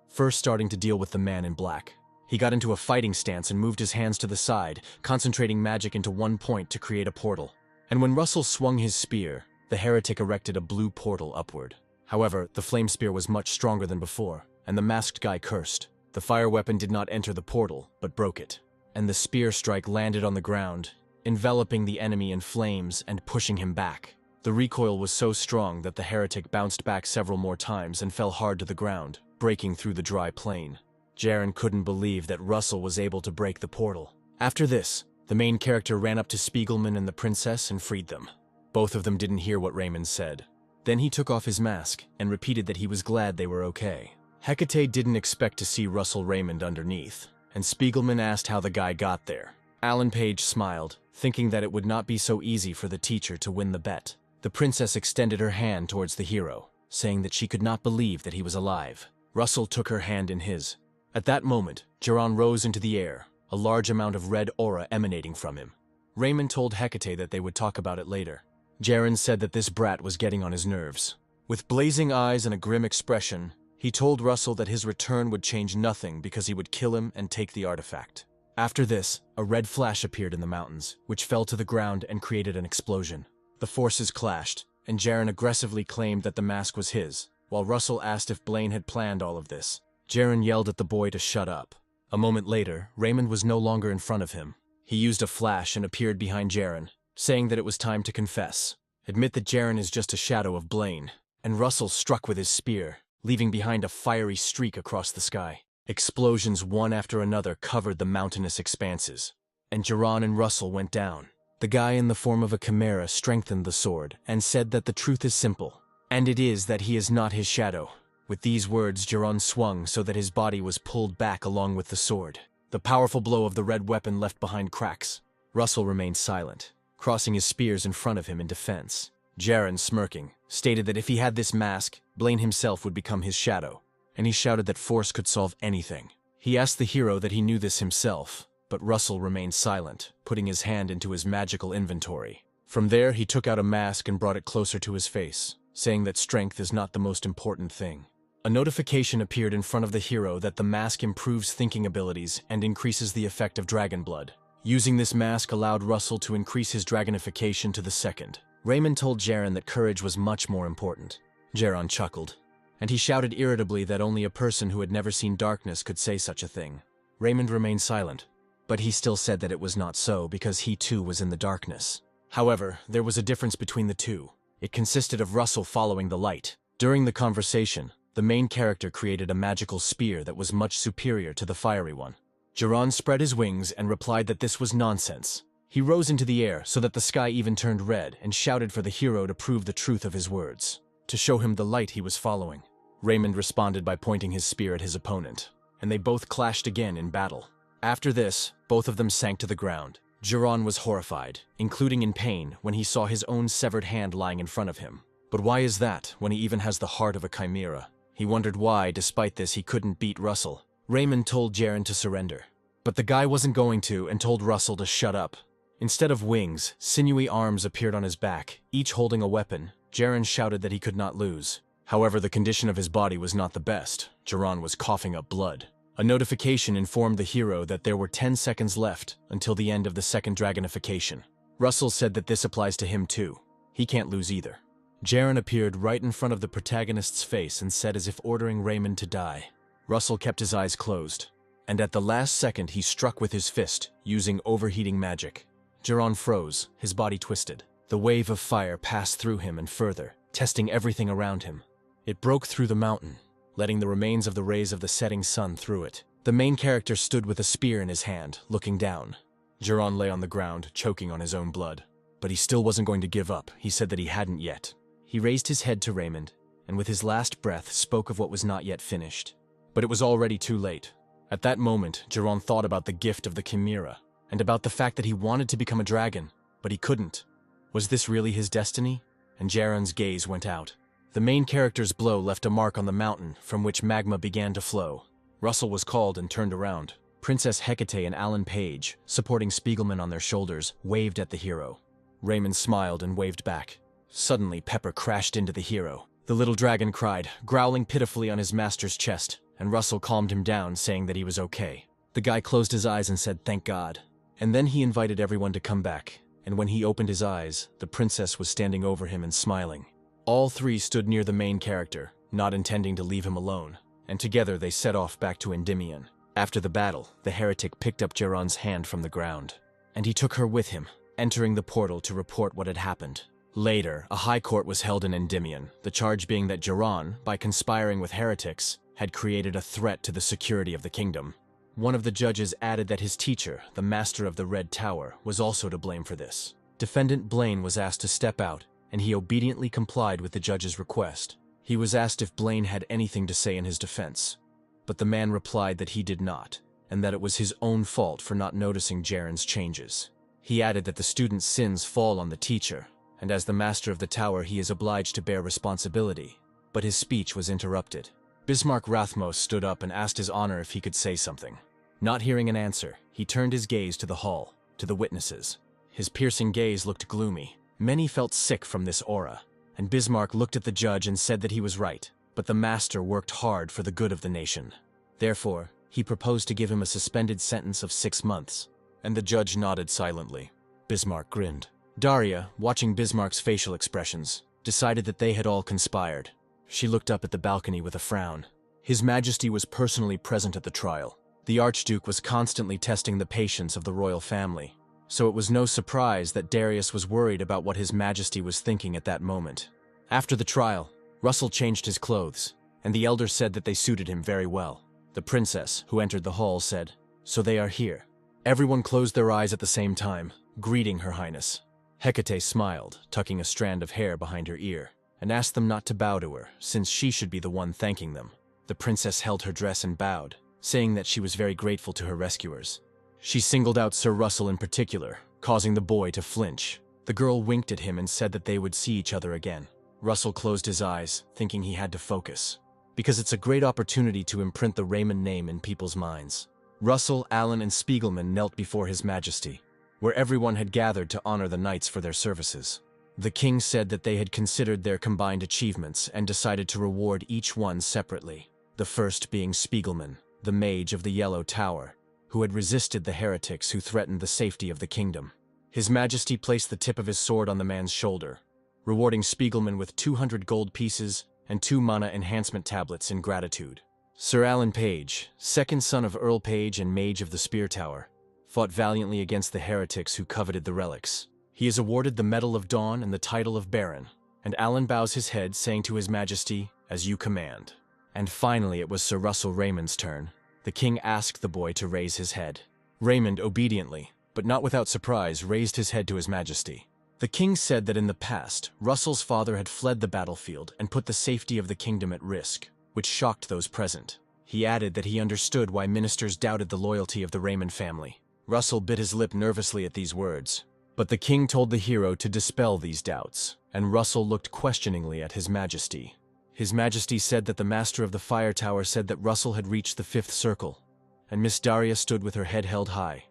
first starting to deal with the man in black. He got into a fighting stance and moved his hands to the side, concentrating magic into one point to create a portal. And when Russell swung his spear, the heretic erected a blue portal upward. However, the flame spear was much stronger than before, and the masked guy cursed. The fire weapon did not enter the portal, but broke it, and the spear strike landed on the ground, enveloping the enemy in flames and pushing him back. The recoil was so strong that the heretic bounced back several more times and fell hard to the ground, breaking through the dry plain. Jaren couldn't believe that Russell was able to break the portal. After this, the main character ran up to Spiegelman and the princess and freed them. Both of them didn't hear what Raymond said. Then he took off his mask and repeated that he was glad they were okay. Hecate didn't expect to see Russell Raymond underneath, and Spiegelman asked how the guy got there. Alan Page smiled, thinking that it would not be so easy for the teacher to win the bet. The princess extended her hand towards the hero, saying that she could not believe that he was alive. Russell took her hand in his. At that moment, Jiran rose into the air, a large amount of red aura emanating from him. Raymond told Hecate that they would talk about it later. Jaren said that this brat was getting on his nerves. With blazing eyes and a grim expression, he told Russell that his return would change nothing because he would kill him and take the artifact. After this, a red flash appeared in the mountains, which fell to the ground and created an explosion. The forces clashed, and Jaren aggressively claimed that the mask was his, while Russell asked if Blaine had planned all of this. Jaren yelled at the boy to shut up. A moment later, Raymond was no longer in front of him. He used a flash and appeared behind Jaren, saying that it was time to confess. Admit that Jaren is just a shadow of Blaine. And Russell struck with his spear, leaving behind a fiery streak across the sky. Explosions one after another covered the mountainous expanses, and Jiran and Russell went down. The guy in the form of a chimera strengthened the sword and said that the truth is simple, and it is that he is not his shadow. With these words, Jiran swung so that his body was pulled back along with the sword. The powerful blow of the red weapon left behind cracks. Russell remained silent, crossing his spears in front of him in defense. Jaren, smirking, stated that if he had this mask, Blaine himself would become his shadow, and he shouted that force could solve anything. He asked the hero that he knew this himself, but Russell remained silent, putting his hand into his magical inventory. From there, he took out a mask and brought it closer to his face, saying that strength is not the most important thing. A notification appeared in front of the hero that the mask improves thinking abilities and increases the effect of dragon blood. Using this mask allowed Russell to increase his dragonification to the second. Raymond told Jaren that courage was much more important. Jaren chuckled, and he shouted irritably that only a person who had never seen darkness could say such a thing. Raymond remained silent, but he still said that it was not so because he too was in the darkness. However, there was a difference between the two. It consisted of Russell following the light. During the conversation, the main character created a magical spear that was much superior to the fiery one. Jiran spread his wings and replied that this was nonsense. He rose into the air so that the sky even turned red and shouted for the hero to prove the truth of his words, to show him the light he was following. Raymond responded by pointing his spear at his opponent, and they both clashed again in battle. After this, both of them sank to the ground. Jiran was horrified, including in pain, when he saw his own severed hand lying in front of him. But why is that, when he even has the heart of a chimera? He wondered why, despite this, he couldn't beat Russell. Raymond told Jaren to surrender, but the guy wasn't going to and told Russell to shut up. Instead of wings, sinewy arms appeared on his back, each holding a weapon. Jaren shouted that he could not lose. However, the condition of his body was not the best. Jiran was coughing up blood. A notification informed the hero that there were 10 seconds left until the end of the second dragonification. Russell said that this applies to him too. He can't lose either. Jaren appeared right in front of the protagonist's face and said as if ordering Raymond to die. Russell kept his eyes closed, and at the last second he struck with his fist, using overheating magic. Jiran froze, his body twisted. The wave of fire passed through him and further, testing everything around him. It broke through the mountain, letting the remains of the rays of the setting sun through it. The main character stood with a spear in his hand, looking down. Jiran lay on the ground, choking on his own blood. But he still wasn't going to give up. He said that he hadn't yet. He raised his head to Raymond, and with his last breath spoke of what was not yet finished. But it was already too late. At that moment, Geron thought about the gift of the Chimera, and about the fact that he wanted to become a dragon, but he couldn't. Was this really his destiny? And Geron's gaze went out. The main character's blow left a mark on the mountain from which magma began to flow. Russell was called and turned around. Princess Hecate and Alan Page, supporting Spiegelman on their shoulders, waved at the hero. Raymond smiled and waved back. Suddenly, Pepper crashed into the hero. The little dragon cried, growling pitifully on his master's chest, and Russell calmed him down, saying that he was okay. The guy closed his eyes and said, "Thank God." And then he invited everyone to come back, and when he opened his eyes, the princess was standing over him and smiling. All three stood near the main character, not intending to leave him alone, and together they set off back to Endymion. After the battle, the heretic picked up Geron's hand from the ground, and he took her with him, entering the portal to report what had happened. Later, a high court was held in Endymion, the charge being that Geron, by conspiring with heretics, had created a threat to the security of the kingdom. One of the judges added that his teacher, the Master of the Red Tower, was also to blame for this. Defendant Blaine was asked to step out, and he obediently complied with the judge's request. He was asked if Blaine had anything to say in his defense, but the man replied that he did not, and that it was his own fault for not noticing Geron's changes. He added that the student's sins fall on the teacher, and as the Master of the Tower he is obliged to bear responsibility. But his speech was interrupted. Bismarck Rathmos stood up and asked His Honor if he could say something. Not hearing an answer, he turned his gaze to the hall, to the witnesses. His piercing gaze looked gloomy. Many felt sick from this aura, and Bismarck looked at the judge and said that he was right, but the master worked hard for the good of the nation. Therefore, he proposed to give him a suspended sentence of 6 months, and the judge nodded silently. Bismarck grinned. Daria, watching Bismarck's facial expressions, decided that they had all conspired. She looked up at the balcony with a frown. His Majesty was personally present at the trial. The Archduke was constantly testing the patience of the royal family, so it was no surprise that Darius was worried about what His Majesty was thinking at that moment. After the trial, Russell changed his clothes, and the elders said that they suited him very well. The princess, who entered the hall, said, "So they are here." Everyone closed their eyes at the same time, greeting Her Highness. Hecate smiled, tucking a strand of hair behind her ear, and asked them not to bow to her, since she should be the one thanking them. The princess held her dress and bowed, saying that she was very grateful to her rescuers. She singled out Sir Russell in particular, causing the boy to flinch. The girl winked at him and said that they would see each other again. Russell closed his eyes, thinking he had to focus, because it's a great opportunity to imprint the Raymond name in people's minds. Russell, Allen, and Spiegelman knelt before His Majesty, where everyone had gathered to honor the knights for their services. The king said that they had considered their combined achievements and decided to reward each one separately, the first being Spiegelman, the mage of the Yellow Tower, who had resisted the heretics who threatened the safety of the kingdom. His Majesty placed the tip of his sword on the man's shoulder, rewarding Spiegelman with 200 gold pieces and 2 mana enhancement tablets in gratitude. Sir Alan Page, second son of Earl Page and mage of the Spear Tower, fought valiantly against the heretics who coveted the relics. He is awarded the Medal of Dawn and the title of Baron, and Alan bows his head, saying to His Majesty, "As you command." And finally it was Sir Russell Raymond's turn. The king asked the boy to raise his head. Raymond obediently, but not without surprise, raised his head to His Majesty. The king said that in the past, Russell's father had fled the battlefield and put the safety of the kingdom at risk, which shocked those present. He added that he understood why ministers doubted the loyalty of the Raymond family. Russell bit his lip nervously at these words, but the king told the hero to dispel these doubts, and Russell looked questioningly at His Majesty. His Majesty said that the Master of the Fire Tower said that Russell had reached the 5th circle, and Miss Daria stood with her head held high,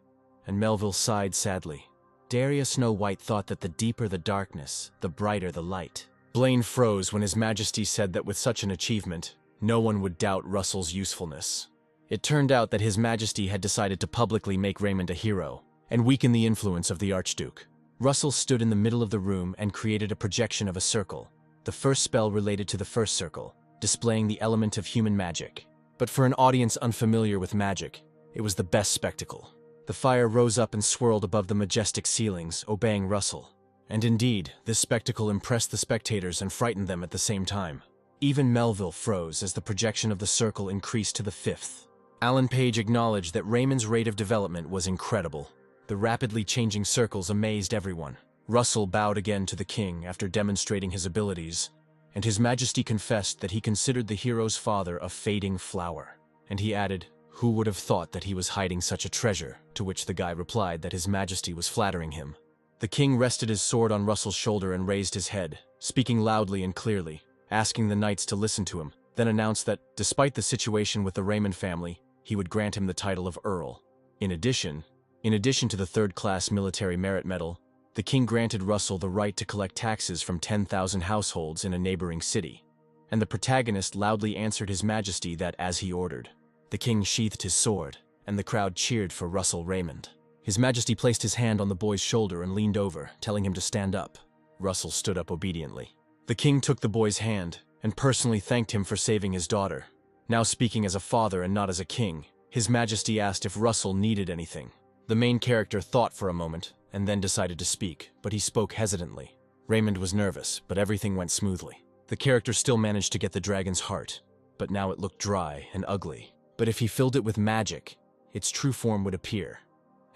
and Melville sighed sadly. Daria Snow White thought that the deeper the darkness, the brighter the light. Blaine froze when His Majesty said that with such an achievement, no one would doubt Russell's usefulness. It turned out that His Majesty had decided to publicly make Raymond a hero, and weaken the influence of the Archduke. Russell stood in the middle of the room and created a projection of a circle. The first spell related to the first circle, displaying the element of human magic. But for an audience unfamiliar with magic, it was the best spectacle. The fire rose up and swirled above the majestic ceilings, obeying Russell. And indeed, this spectacle impressed the spectators and frightened them at the same time. Even Melville froze as the projection of the circle increased to the 5th. Alan Page acknowledged that Raymond's rate of development was incredible. The rapidly changing circles amazed everyone. Russell bowed again to the king after demonstrating his abilities, and His Majesty confessed that he considered the hero's father a fading flower. and he added, "Who would have thought that he was hiding such a treasure?" To which the guy replied that His Majesty was flattering him. The king rested his sword on Russell's shoulder and raised his head, speaking loudly and clearly, asking the knights to listen to him, then announced that, despite the situation with the Raymond family, he would grant him the title of Earl. In addition to the third-class military merit medal, the king granted Russell the right to collect taxes from 10,000 households in a neighboring city, and the protagonist loudly answered His Majesty that as he ordered. The king sheathed his sword, and the crowd cheered for Russell Raymond. His Majesty placed his hand on the boy's shoulder and leaned over, telling him to stand up. Russell stood up obediently. The king took the boy's hand and personally thanked him for saving his daughter. Now speaking as a father and not as a king, His Majesty asked if Russell needed anything. The main character thought for a moment and then decided to speak, but he spoke hesitantly. Raymond was nervous, but everything went smoothly. The character still managed to get the dragon's heart, but now it looked dry and ugly. But if he filled it with magic, its true form would appear.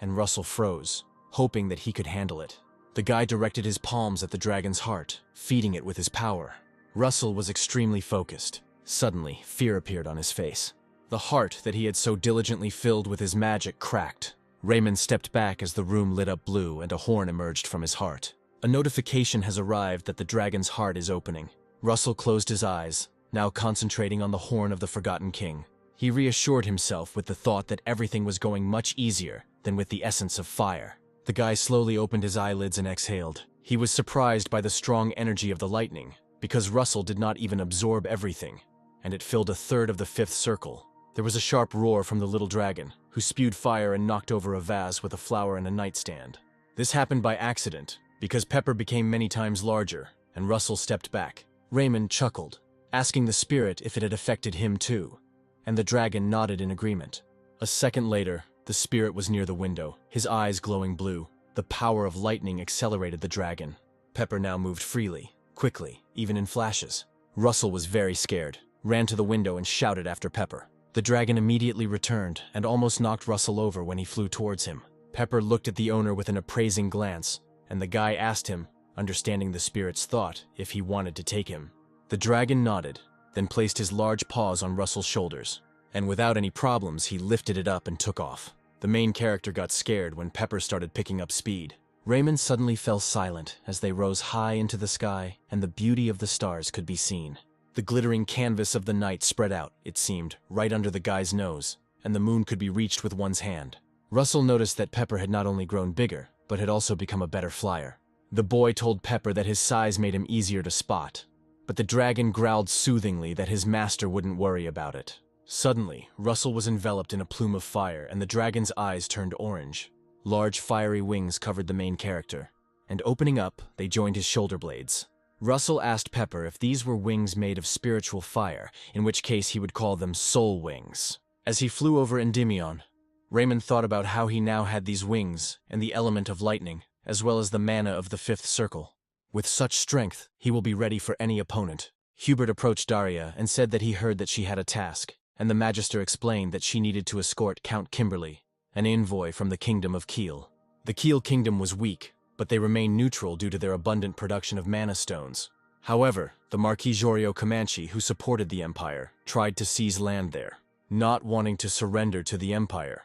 And Russell froze, hoping that he could handle it. The guy directed his palms at the dragon's heart, feeding it with his power. Russell was extremely focused. Suddenly, fear appeared on his face. The heart that he had so diligently filled with his magic cracked. Raymond stepped back as the room lit up blue and a horn emerged from his heart. A notification has arrived that the dragon's heart is opening. Russell closed his eyes, now concentrating on the horn of the Forgotten King. He reassured himself with the thought that everything was going much easier than with the essence of fire. The guy slowly opened his eyelids and exhaled. He was surprised by the strong energy of the lightning, because Russell did not even absorb everything, and it filled a third of the fifth circle. There was a sharp roar from the little dragon, who spewed fire and knocked over a vase with a flower and a nightstand. This happened by accident, because Pepper became many times larger, and Russell stepped back. Raymond chuckled, asking the spirit if it had affected him too, and the dragon nodded in agreement. A second later, the spirit was near the window, his eyes glowing blue. The power of lightning accelerated the dragon. Pepper now moved freely, quickly, even in flashes. Russell was very scared, ran to the window and shouted after Pepper. The dragon immediately returned and almost knocked Russell over when he flew towards him. Pepper looked at the owner with an appraising glance, and the guy asked him, understanding the spirit's thought, if he wanted to take him. The dragon nodded, then placed his large paws on Russell's shoulders, and without any problems he lifted it up and took off. The main character got scared when Pepper started picking up speed. Raymond suddenly fell silent as they rose high into the sky and the beauty of the stars could be seen. The glittering canvas of the night spread out, it seemed, right under the guy's nose, and the moon could be reached with one's hand. Russell noticed that Pepper had not only grown bigger, but had also become a better flyer. The boy told Pepper that his size made him easier to spot, but the dragon growled soothingly that his master wouldn't worry about it. Suddenly, Russell was enveloped in a plume of fire, and the dragon's eyes turned orange. Large fiery wings covered the main character, and opening up, they joined his shoulder blades. Russell asked Pepper if these were wings made of spiritual fire, in which case he would call them soul wings. As he flew over Endymion, Raymond thought about how he now had these wings and the element of lightning, as well as the mana of the fifth circle. With such strength, he will be ready for any opponent. Hubert approached Daria and said that he heard that she had a task, and the Magister explained that she needed to escort Count Kimberly, an envoy from the Kingdom of Kiel. The Kiel Kingdom was weak, but they remained neutral due to their abundant production of mana stones. However, the Marquis Jorio Comanche, who supported the Empire, tried to seize land there. Not wanting to surrender to the Empire,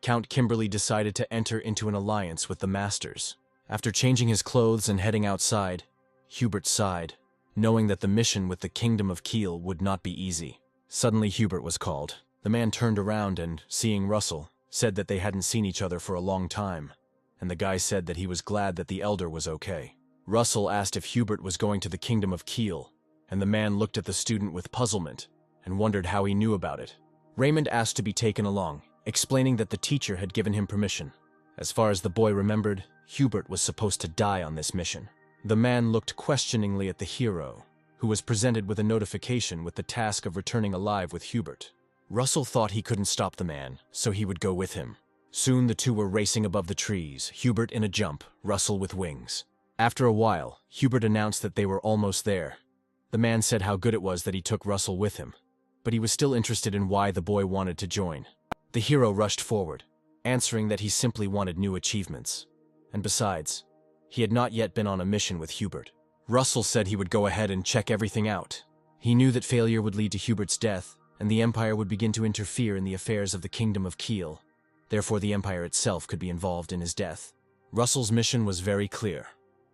Count Kimberly decided to enter into an alliance with the Masters. After changing his clothes and heading outside, Hubert sighed, knowing that the mission with the Kingdom of Kiel would not be easy. Suddenly Hubert was called. The man turned around and, seeing Russell, said that they hadn't seen each other for a long time, and the guy said that he was glad that the elder was okay. Russell asked if Hubert was going to the Kingdom of Kiel, and the man looked at the student with puzzlement and wondered how he knew about it. Raymond asked to be taken along, explaining that the teacher had given him permission. As far as the boy remembered, Hubert was supposed to die on this mission. The man looked questioningly at the hero, who was presented with a notification with the task of returning alive with Hubert. Russell thought he couldn't stop the man, so he would go with him. Soon the two were racing above the trees, Hubert in a jump, Russell with wings. After a while, Hubert announced that they were almost there. The man said how good it was that he took Russell with him, but he was still interested in why the boy wanted to join. The hero rushed forward, answering that he simply wanted new achievements. And besides, he had not yet been on a mission with Hubert. Russell said he would go ahead and check everything out. He knew that failure would lead to Hubert's death, and the Empire would begin to interfere in the affairs of the Kingdom of Kiel. Therefore, the Empire itself could be involved in his death. Russell's mission was very clear: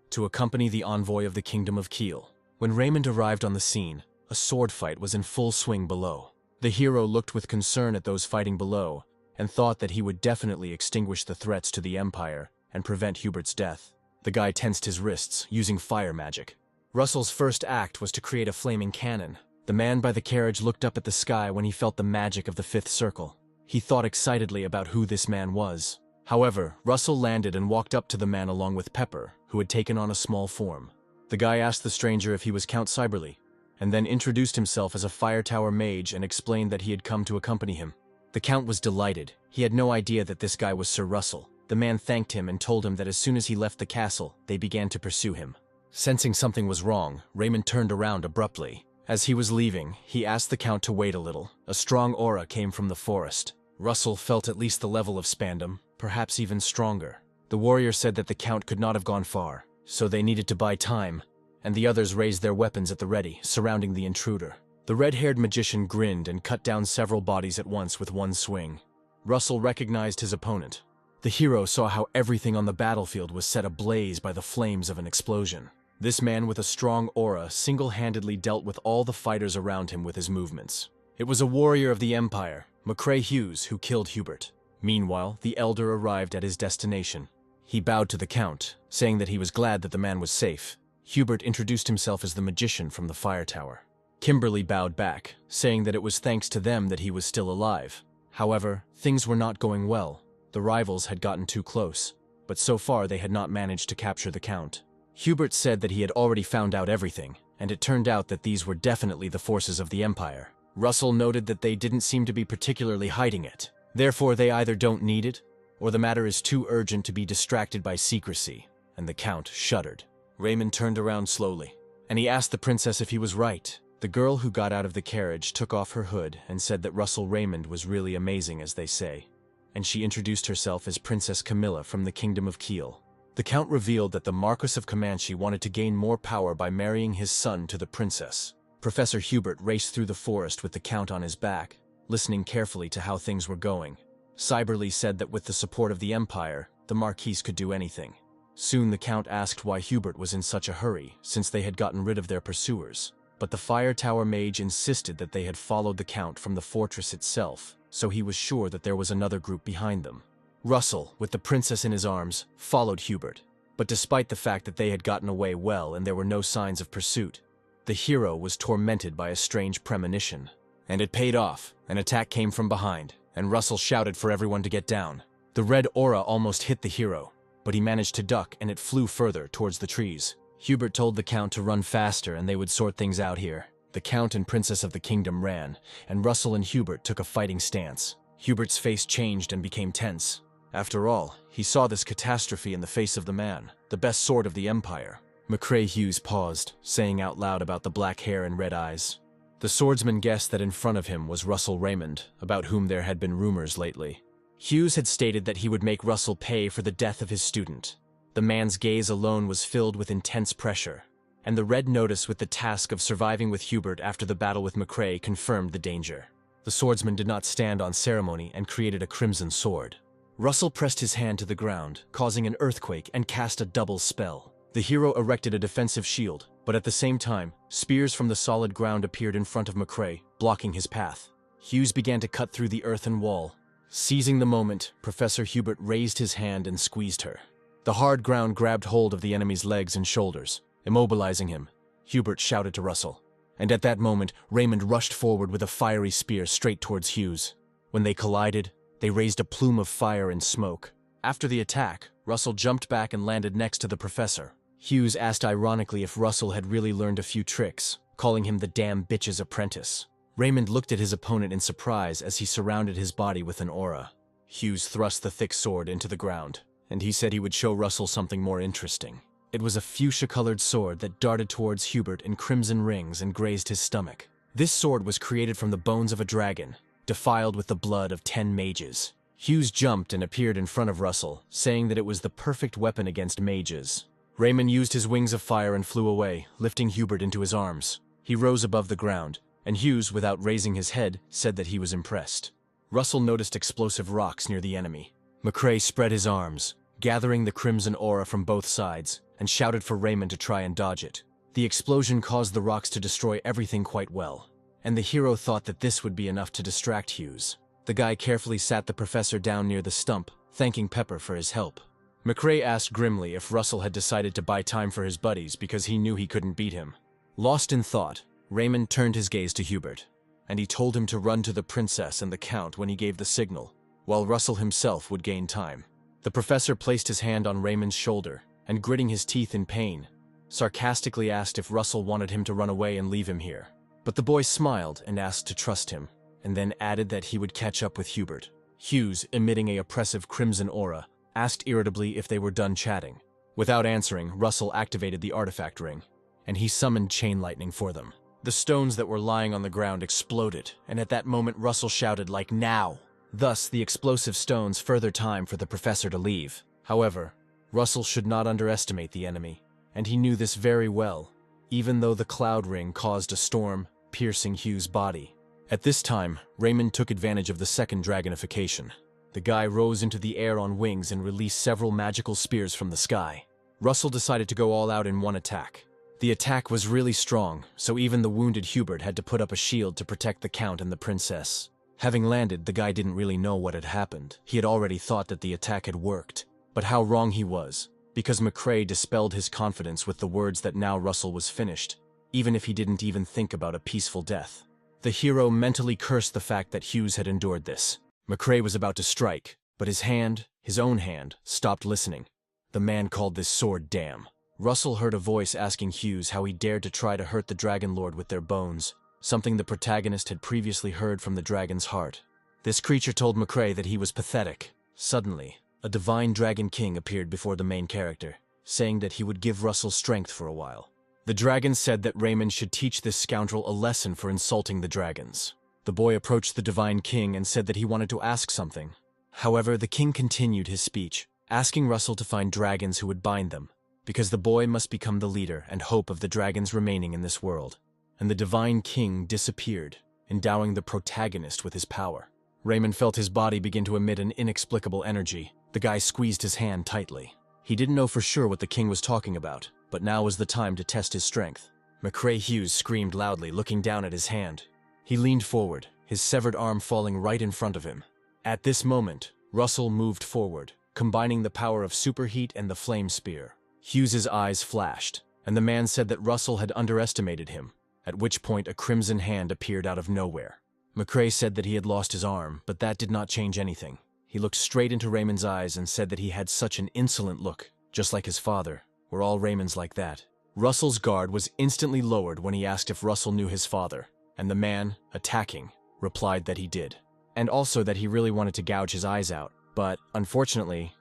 to accompany the envoy of the Kingdom of Kiel. When Raymond arrived on the scene, a sword fight was in full swing below. The hero looked with concern at those fighting below, and thought that he would definitely extinguish the threats to the Empire and prevent Hubert's death. The guy tensed his wrists, using fire magic. Russell's first act was to create a flaming cannon. The man by the carriage looked up at the sky when he felt the magic of the fifth circle. He thought excitedly about who this man was. However, Russell landed and walked up to the man along with Pepper, who had taken on a small form. The guy asked the stranger if he was Count Cyberly, and then introduced himself as a Fire Tower mage and explained that he had come to accompany him. The Count was delighted. He had no idea that this guy was Sir Russell. The man thanked him and told him that as soon as he left the castle, they began to pursue him. Sensing something was wrong, Raymond turned around abruptly. As he was leaving, he asked the Count to wait a little. A strong aura came from the forest. Russell felt at least the level of Spandam, perhaps even stronger. The warrior said that the Count could not have gone far, so they needed to buy time, and the others raised their weapons at the ready, surrounding the intruder. The red-haired magician grinned and cut down several bodies at once with one swing. Russell recognized his opponent. The hero saw how everything on the battlefield was set ablaze by the flames of an explosion. This man with a strong aura single-handedly dealt with all the fighters around him with his movements. It was a warrior of the Empire, McCrae Hughes, who killed Hubert. Meanwhile, the elder arrived at his destination. He bowed to the Count, saying that he was glad that the man was safe. Hubert introduced himself as the magician from the Fire Tower. Kimberly bowed back, saying that it was thanks to them that he was still alive. However, things were not going well. The rivals had gotten too close, but so far they had not managed to capture the Count. Hubert said that he had already found out everything, and it turned out that these were definitely the forces of the Empire. Russell noted that they didn't seem to be particularly hiding it. Therefore, they either don't need it, or the matter is too urgent to be distracted by secrecy, and the Count shuddered. Raymond turned around slowly, and he asked the princess if he was right. The girl who got out of the carriage took off her hood and said that Russell Raymond was really amazing, as they say, and she introduced herself as Princess Camilla from the Kingdom of Kiel. The Count revealed that the Marquis of Comanche wanted to gain more power by marrying his son to the princess. Professor Hubert raced through the forest with the Count on his back, listening carefully to how things were going. Cyberly said that with the support of the Empire, the Marquise could do anything. Soon the Count asked why Hubert was in such a hurry, since they had gotten rid of their pursuers. But the Fire Tower mage insisted that they had followed the Count from the fortress itself, so he was sure that there was another group behind them. Russell, with the princess in his arms, followed Hubert. But despite the fact that they had gotten away well and there were no signs of pursuit, the hero was tormented by a strange premonition. And it paid off. An attack came from behind, and Russell shouted for everyone to get down. The red aura almost hit the hero, but he managed to duck and it flew further towards the trees. Hubert told the Count to run faster and they would sort things out here. The Count and Princess of the Kingdom ran, and Russell and Hubert took a fighting stance. Hubert's face changed and became tense. After all, he saw this catastrophe in the face of the man, the best sword of the Empire. McCrae Hughes paused, saying out loud about the black hair and red eyes. The swordsman guessed that in front of him was Russell Raymond, about whom there had been rumors lately. Hughes had stated that he would make Russell pay for the death of his student. The man's gaze alone was filled with intense pressure, and the red notice with the task of surviving with Hubert after the battle with McCrae confirmed the danger. The swordsman did not stand on ceremony and created a crimson sword. Russell pressed his hand to the ground, causing an earthquake, and cast a double spell. The hero erected a defensive shield, but at the same time, spears from the solid ground appeared in front of McCrae, blocking his path. Hughes began to cut through the earthen wall. Seizing the moment, Professor Hubert raised his hand and squeezed her. The hard ground grabbed hold of the enemy's legs and shoulders, immobilizing him. Hubert shouted to Russell, and at that moment, Raymond rushed forward with a fiery spear straight towards Hughes. When they collided, they raised a plume of fire and smoke. After the attack, Russell jumped back and landed next to the professor. Hughes asked ironically if Russell had really learned a few tricks, calling him the damn bitch's apprentice. Raymond looked at his opponent in surprise as he surrounded his body with an aura. Hughes thrust the thick sword into the ground, and he said he would show Russell something more interesting. It was a fuchsia-colored sword that darted towards Hubert in crimson rings and grazed his stomach. This sword was created from the bones of a dragon, defiled with the blood of 10 mages. Hughes jumped and appeared in front of Russell, saying that it was the perfect weapon against mages. Raymond used his wings of fire and flew away, lifting Hubert into his arms. He rose above the ground, and Hughes, without raising his head, said that he was impressed. Russell noticed explosive rocks near the enemy. McCrae spread his arms, gathering the crimson aura from both sides, and shouted for Raymond to try and dodge it. The explosion caused the rocks to destroy everything quite well, and the hero thought that this would be enough to distract Hughes. The guy carefully sat the professor down near the stump, thanking Pepper for his help. McCrae asked grimly if Russell had decided to buy time for his buddies because he knew he couldn't beat him. Lost in thought, Raymond turned his gaze to Hubert, and he told him to run to the princess and the count when he gave the signal, while Russell himself would gain time. The professor placed his hand on Raymond's shoulder, and gritting his teeth in pain, sarcastically asked if Russell wanted him to run away and leave him here. But the boy smiled and asked to trust him, and then added that he would catch up with Hubert. Hughes, emitting a oppressive crimson aura, asked irritably if they were done chatting. Without answering, Russell activated the artifact ring, and he summoned chain lightning for them. The stones that were lying on the ground exploded, and at that moment Russell shouted, like, "Now!" Thus, the explosive stones further time for the professor to leave. However, Russell should not underestimate the enemy, and he knew this very well, even though the cloud ring caused a storm, piercing Hughes' body. At this time, Raymond took advantage of the second dragonification. The guy rose into the air on wings and released several magical spears from the sky. Russell decided to go all out in one attack. The attack was really strong, so even the wounded Hubert had to put up a shield to protect the Count and the Princess. Having landed, the guy didn't really know what had happened. He had already thought that the attack had worked. But how wrong he was, because McCrae dispelled his confidence with the words that now Russell was finished, even if he didn't even think about a peaceful death. The hero mentally cursed the fact that Hughes had endured this. McCrae was about to strike, but his own hand, stopped listening. The man called this sword damn. Russell heard a voice asking Hughes how he dared to try to hurt the Dragon Lord with their bones, something the protagonist had previously heard from the dragon's heart. This creature told McCrae that he was pathetic. Suddenly, a divine dragon king appeared before the main character, saying that he would give Russell strength for a while. The dragon said that Raymond should teach this scoundrel a lesson for insulting the dragons. The boy approached the divine king and said that he wanted to ask something. However, the king continued his speech, asking Russell to find dragons who would bind them, because the boy must become the leader and hope of the dragons remaining in this world. And the divine king disappeared, endowing the protagonist with his power. Raymond felt his body begin to emit an inexplicable energy. The guy squeezed his hand tightly. He didn't know for sure what the king was talking about, but now was the time to test his strength. McCrae Hughes screamed loudly, looking down at his hand. He leaned forward, his severed arm falling right in front of him. At this moment, Russell moved forward, combining the power of superheat and the flame spear. Hughes's eyes flashed, and the man said that Russell had underestimated him, at which point a crimson hand appeared out of nowhere. McCrae said that he had lost his arm, but that did not change anything. He looked straight into Raymond's eyes and said that he had such an insolent look, just like his father. Were all Raymonds like that? Russell's guard was instantly lowered when he asked if Russell knew his father, and the man, attacking, replied that he did, and also that he really wanted to gouge his eyes out, but, unfortunately,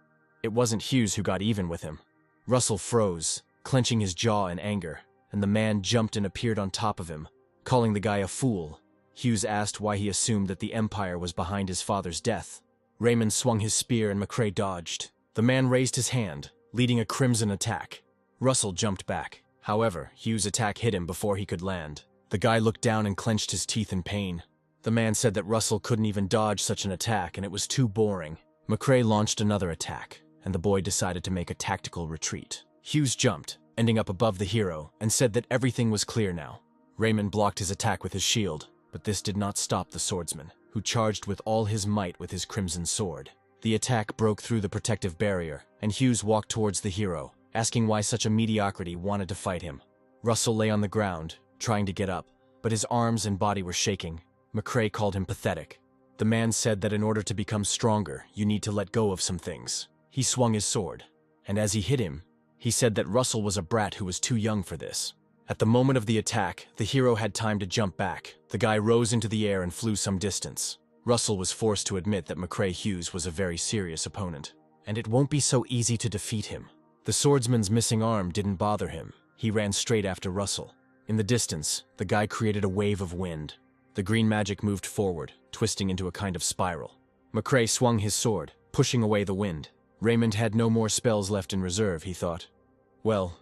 it wasn't Hughes who got even with him. Russell froze, clenching his jaw in anger, and the man jumped and appeared on top of him, calling the guy a fool. Hughes asked why he assumed that the Empire was behind his father's death. Raymond swung his spear and McCrae dodged. The man raised his hand, leading a crimson attack. Russell jumped back. However, Hughes' attack hit him before he could land. The guy looked down and clenched his teeth in pain. The man said that Russell couldn't even dodge such an attack and it was too boring. McCrae launched another attack, and the boy decided to make a tactical retreat. Hughes jumped, ending up above the hero, and said that everything was clear now. Raymond blocked his attack with his shield, but this did not stop the swordsman, who charged with all his might with his crimson sword. The attack broke through the protective barrier, and Hughes walked towards the hero, asking why such a mediocrity wanted to fight him. Russell lay on the ground, trying to get up, but his arms and body were shaking. McCrae called him pathetic. The man said that in order to become stronger, you need to let go of some things. He swung his sword, and as he hit him, he said that Russell was a brat who was too young for this. At the moment of the attack, the hero had time to jump back. The guy rose into the air and flew some distance. Russell was forced to admit that McCrae Hughes was a very serious opponent, and it won't be so easy to defeat him. The swordsman's missing arm didn't bother him. He ran straight after Russell. In the distance, the guy created a wave of wind. The green magic moved forward, twisting into a kind of spiral. McCrae swung his sword, pushing away the wind. Raymond had no more spells left in reserve, he thought. Well,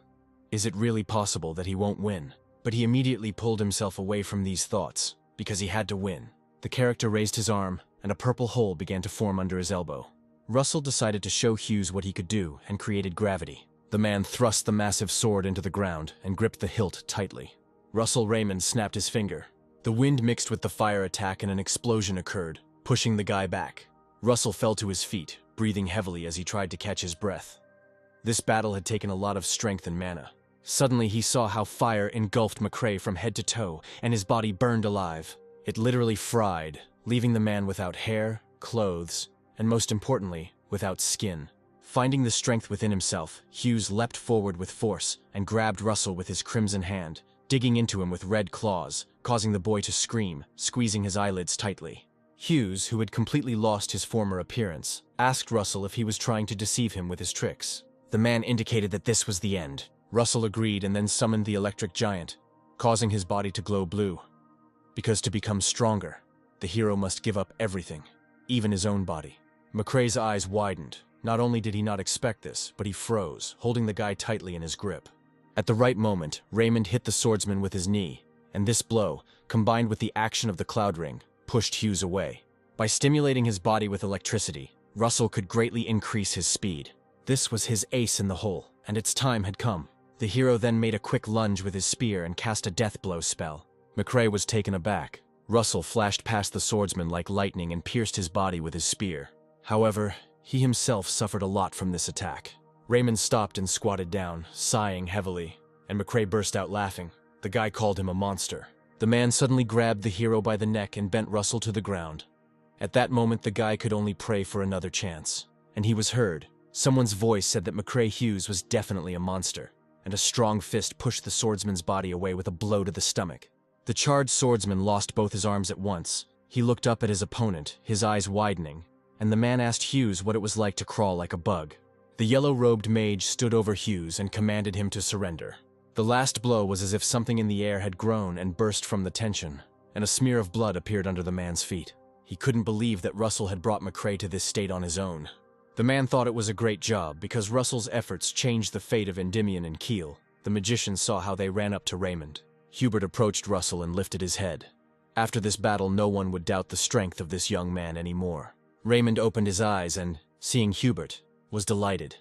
is it really possible that he won't win? But he immediately pulled himself away from these thoughts, because he had to win. The character raised his arm, and a purple hole began to form under his elbow. Russell decided to show Hughes what he could do and created gravity. The man thrust the massive sword into the ground and gripped the hilt tightly. Russell Raymond snapped his finger. The wind mixed with the fire attack and an explosion occurred, pushing the guy back. Russell fell to his feet, breathing heavily as he tried to catch his breath. This battle had taken a lot of strength and mana. Suddenly he saw how fire engulfed McCrae from head to toe, and his body burned alive. It literally fried, leaving the man without hair, clothes, and most importantly, without skin. Finding the strength within himself, Hughes leapt forward with force and grabbed Russell with his crimson hand, digging into him with red claws, causing the boy to scream, squeezing his eyelids tightly. Hughes, who had completely lost his former appearance, asked Russell if he was trying to deceive him with his tricks. The man indicated that this was the end. Russell agreed and then summoned the electric giant, causing his body to glow blue. Because to become stronger, the hero must give up everything, even his own body. McCrae's eyes widened. Not only did he not expect this, but he froze, holding the guy tightly in his grip. At the right moment, Raymond hit the swordsman with his knee, and this blow, combined with the action of the cloud ring, pushed Hughes away. By stimulating his body with electricity, Russell could greatly increase his speed. This was his ace in the hole, and its time had come. The hero then made a quick lunge with his spear and cast a death blow spell. McCrae was taken aback. Russell flashed past the swordsman like lightning and pierced his body with his spear. However, he himself suffered a lot from this attack. Raymond stopped and squatted down, sighing heavily, and McCrae burst out laughing. The guy called him a monster. The man suddenly grabbed the hero by the neck and bent Russell to the ground. At that moment, the guy could only pray for another chance. And he was heard. Someone's voice said that McCrae Hughes was definitely a monster, and a strong fist pushed the swordsman's body away with a blow to the stomach. The charged swordsman lost both his arms at once. He looked up at his opponent, his eyes widening, and the man asked Hughes what it was like to crawl like a bug. The yellow-robed mage stood over Hughes and commanded him to surrender. The last blow was as if something in the air had grown and burst from the tension, and a smear of blood appeared under the man's feet. He couldn't believe that Russell had brought McCrae to this state on his own. The man thought it was a great job because Russell's efforts changed the fate of Endymion and Keel. The magician saw how they ran up to Raymond. Hubert approached Russell and lifted his head. After this battle, no one would doubt the strength of this young man anymore. Raymond opened his eyes and, seeing Hubert, was delighted.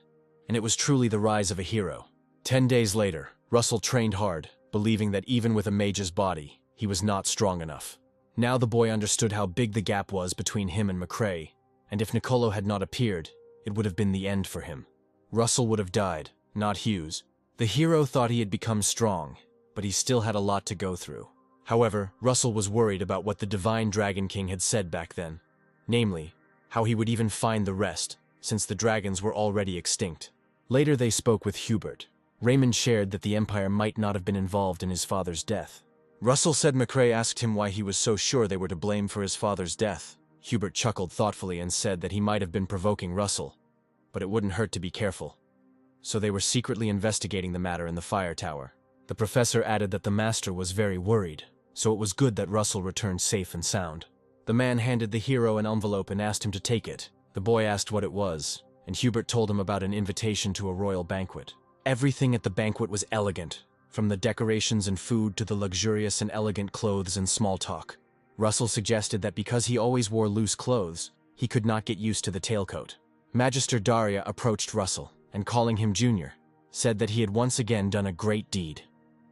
And it was truly the rise of a hero. 10 days later, Russell trained hard, believing that even with a mage's body, he was not strong enough. Now the boy understood how big the gap was between him and McCrae, and if Nicolo had not appeared, it would have been the end for him. Russell would have died, not Hughes. The hero thought he had become strong, but he still had a lot to go through. However, Russell was worried about what the Divine Dragon King had said back then, namely, how he would even find the rest, since the dragons were already extinct. Later they spoke with Hubert. Raymond shared that the Empire might not have been involved in his father's death. Russell said McCrae asked him why he was so sure they were to blame for his father's death. Hubert chuckled thoughtfully and said that he might have been provoking Russell, but it wouldn't hurt to be careful. So they were secretly investigating the matter in the fire tower. The professor added that the master was very worried, so it was good that Russell returned safe and sound. The man handed the hero an envelope and asked him to take it. The boy asked what it was, and Hubert told him about an invitation to a royal banquet. Everything at the banquet was elegant, from the decorations and food to the luxurious and elegant clothes and small talk. Russell suggested that because he always wore loose clothes, he could not get used to the tailcoat. Magister Daria approached Russell, and calling him Junior, said that he had once again done a great deed.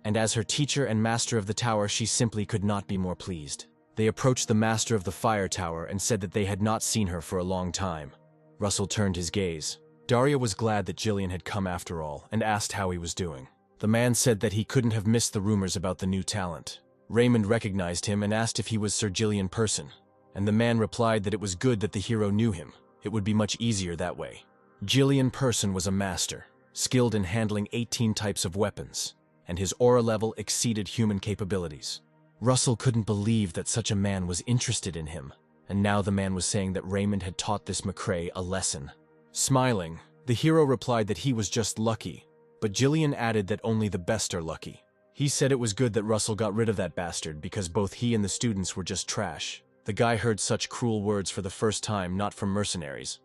And as her teacher and master of the tower, she simply could not be more pleased. They approached the master of the fire tower and said that they had not seen her for a long time. Russell turned his gaze. Daria was glad that Jillian had come after all, and asked how he was doing. The man said that he couldn't have missed the rumors about the new talent. Raymond recognized him and asked if he was Sir Jillian Person, and the man replied that it was good that the hero knew him. It would be much easier that way. Jillian Person was a master, skilled in handling 18 types of weapons, and his aura level exceeded human capabilities. Russell couldn't believe that such a man was interested in him, and now the man was saying that Raymond had taught this McCrae a lesson. Smiling, the hero replied that he was just lucky, but Jillian added that only the best are lucky. He said it was good that Russell got rid of that bastard because both he and the students were just trash. The guy heard such cruel words for the first time, not from mercenaries.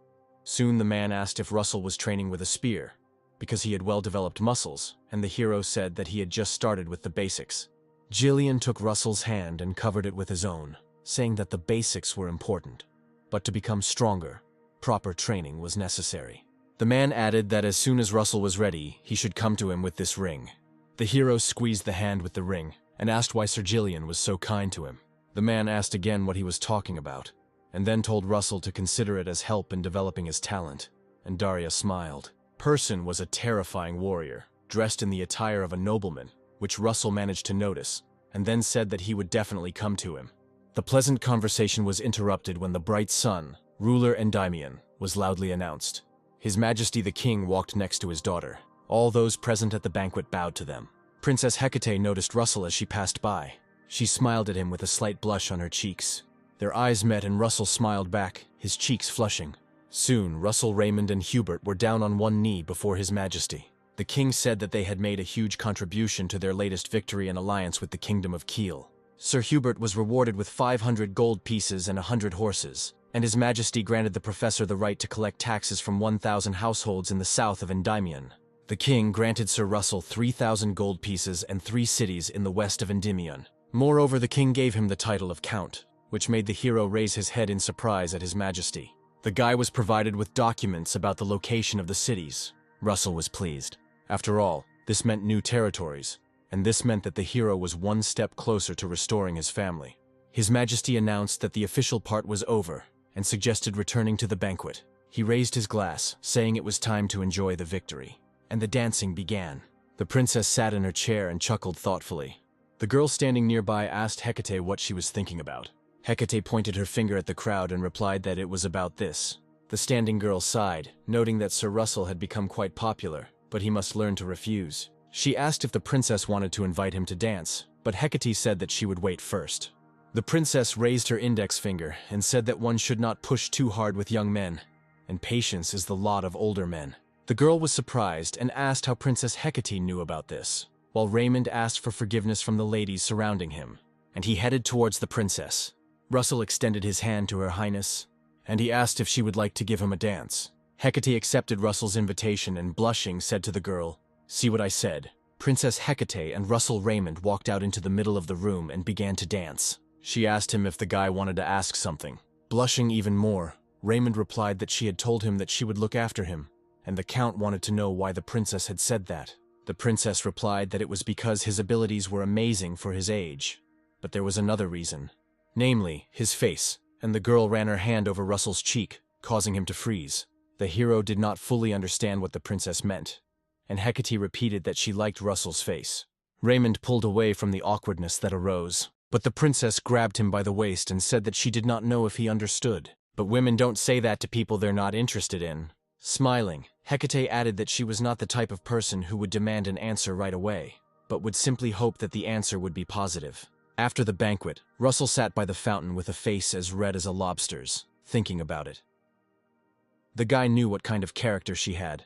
Soon the man asked if Russell was training with a spear, because he had well-developed muscles, and the hero said that he had just started with the basics. Jillian took Russell's hand and covered it with his own, saying that the basics were important, but to become stronger, proper training was necessary. The man added that as soon as Russell was ready, he should come to him with this ring. The hero squeezed the hand with the ring and asked why Sir Jillian was so kind to him. The man asked again what he was talking about, and then told Russell to consider it as help in developing his talent, and Daria smiled. Person was a terrifying warrior, dressed in the attire of a nobleman, which Russell managed to notice, and then said that he would definitely come to him. The pleasant conversation was interrupted when the bright sun, ruler Endymion, was loudly announced. His Majesty the King walked next to his daughter. All those present at the banquet bowed to them. Princess Hecate noticed Russell as she passed by. She smiled at him with a slight blush on her cheeks. Their eyes met and Russell smiled back, his cheeks flushing. Soon, Russell, Raymond, and Hubert were down on one knee before His Majesty. The king said that they had made a huge contribution to their latest victory and alliance with the Kingdom of Kiel. Sir Hubert was rewarded with 500 gold pieces and 100 horses, and His Majesty granted the professor the right to collect taxes from 1,000 households in the south of Endymion. The king granted Sir Russell 3,000 gold pieces and 3 cities in the west of Endymion. Moreover, the king gave him the title of Count, which made the hero raise his head in surprise at His Majesty. The guy was provided with documents about the location of the cities. Russell was pleased. After all, this meant new territories, and this meant that the hero was one step closer to restoring his family. His Majesty announced that the official part was over, and suggested returning to the banquet. He raised his glass, saying it was time to enjoy the victory. And the dancing began. The princess sat in her chair and chuckled thoughtfully. The girl standing nearby asked Hecate what she was thinking about. Hecate pointed her finger at the crowd and replied that it was about this. The standing girl sighed, noting that Sir Russell had become quite popular, but he must learn to refuse. She asked if the princess wanted to invite him to dance, but Hecate said that she would wait first. The princess raised her index finger and said that one should not push too hard with young men, and patience is the lot of older men. The girl was surprised and asked how Princess Hecate knew about this, while Raymond asked for forgiveness from the ladies surrounding him, and he headed towards the princess. Russell extended his hand to Her Highness, and he asked if she would like to give him a dance. Hecate accepted Russell's invitation and, blushing, said to the girl, "See what I said." Princess Hecate and Russell Raymond walked out into the middle of the room and began to dance. She asked him if the guy wanted to ask something. Blushing even more, Raymond replied that she had told him that she would look after him, and the Count wanted to know why the princess had said that. The princess replied that it was because his abilities were amazing for his age, but there was another reason. Namely, his face, and the girl ran her hand over Russell's cheek, causing him to freeze. The hero did not fully understand what the princess meant, and Hecate repeated that she liked Russell's face. Raymond pulled away from the awkwardness that arose, but the princess grabbed him by the waist and said that she did not know if he understood. But women don't say that to people they're not interested in. Smiling, Hecate added that she was not the type of person who would demand an answer right away, but would simply hope that the answer would be positive. After the banquet, Russell sat by the fountain with a face as red as a lobster's, thinking about it. The guy knew what kind of character she had,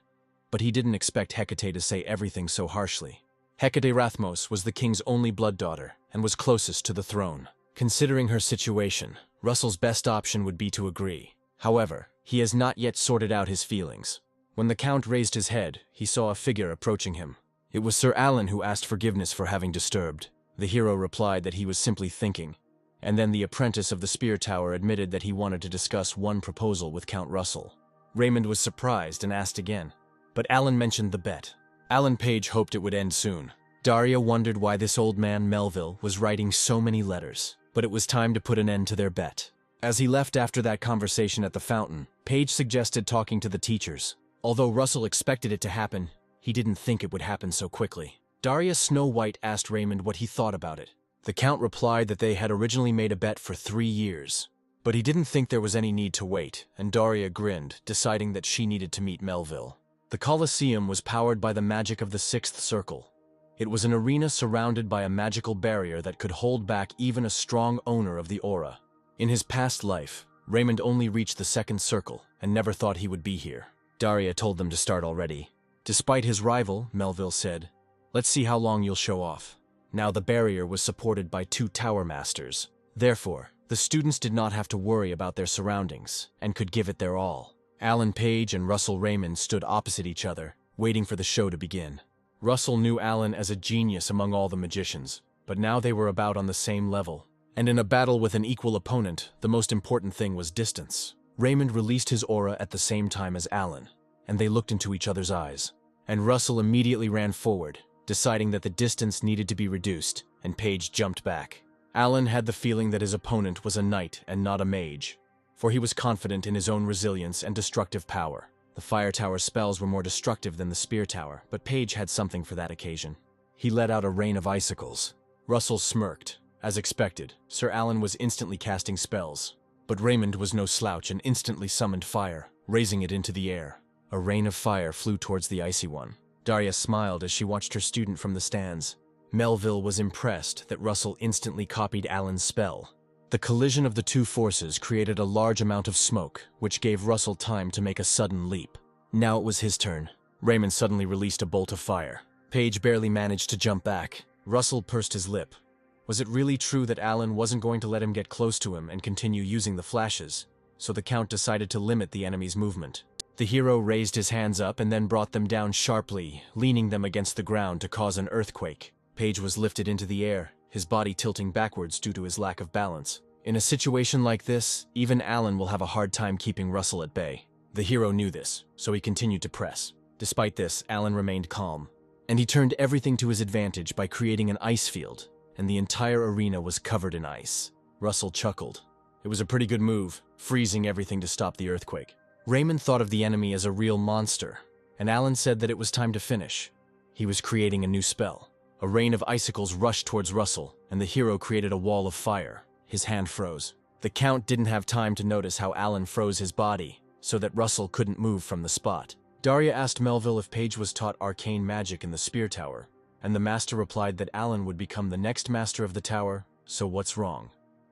but he didn't expect Hecate to say everything so harshly. Hecate Rathmos was the king's only blood daughter and was closest to the throne. Considering her situation, Russell's best option would be to agree. However, he has not yet sorted out his feelings. When the Count raised his head, he saw a figure approaching him. It was Sir Alan who asked forgiveness for having disturbed. The hero replied that he was simply thinking, and then the apprentice of the Spear Tower admitted that he wanted to discuss one proposal with Count Russell. Raymond was surprised and asked again, but Alan mentioned the bet. Alan Page hoped it would end soon. Daria wondered why this old man Melville was writing so many letters, but it was time to put an end to their bet. As he left after that conversation at the fountain, Page suggested talking to the teachers. Although Russell expected it to happen, he didn't think it would happen so quickly. Daria Snow White asked Raymond what he thought about it. The Count replied that they had originally made a bet for 3 years, but he didn't think there was any need to wait, and Daria grinned, deciding that she needed to meet Melville. The Colosseum was powered by the magic of the Sixth Circle. It was an arena surrounded by a magical barrier that could hold back even a strong owner of the aura. In his past life, Raymond only reached the Second Circle and never thought he would be here. Daria told them to start already. Despite his rival, Melville said, "Let's see how long you'll show off." Now the barrier was supported by 2 tower masters. Therefore, the students did not have to worry about their surroundings and could give it their all. Alan Page and Russell Raymond stood opposite each other, waiting for the show to begin. Russell knew Alan as a genius among all the magicians, but now they were about on the same level. And in a battle with an equal opponent, the most important thing was distance. Raymond released his aura at the same time as Alan, and they looked into each other's eyes. And Russell immediately ran forward, deciding that the distance needed to be reduced, and Paige jumped back. Alan had the feeling that his opponent was a knight and not a mage, for he was confident in his own resilience and destructive power. The Fire Tower's spells were more destructive than the Spear Tower, but Paige had something for that occasion. He let out a rain of icicles. Russell smirked. As expected, Sir Alan was instantly casting spells, but Raymond was no slouch and instantly summoned fire, raising it into the air. A rain of fire flew towards the Icy One. Daria smiled as she watched her student from the stands. Melville was impressed that Russell instantly copied Alan's spell. The collision of the two forces created a large amount of smoke, which gave Russell time to make a sudden leap. Now it was his turn. Raymond suddenly released a bolt of fire. Paige barely managed to jump back. Russell pursed his lip. Was it really true that Alan wasn't going to let him get close to him and continue using the flashes? So the Count decided to limit the enemy's movement. The hero raised his hands up and then brought them down sharply, leaning them against the ground to cause an earthquake. Paige was lifted into the air, his body tilting backwards due to his lack of balance. In a situation like this, even Alan will have a hard time keeping Russell at bay. The hero knew this, so he continued to press. Despite this, Alan remained calm, and he turned everything to his advantage by creating an ice field, and the entire arena was covered in ice. Russell chuckled. It was a pretty good move, freezing everything to stop the earthquake. Raymond thought of the enemy as a real monster, and Alan said that it was time to finish. He was creating a new spell. A rain of icicles rushed towards Russell, and the hero created a wall of fire. His hand froze. The Count didn't have time to notice how Alan froze his body, so that Russell couldn't move from the spot. Daria asked Melville if Paige was taught arcane magic in the Spear Tower, and the master replied that Alan would become the next master of the tower, so what's wrong?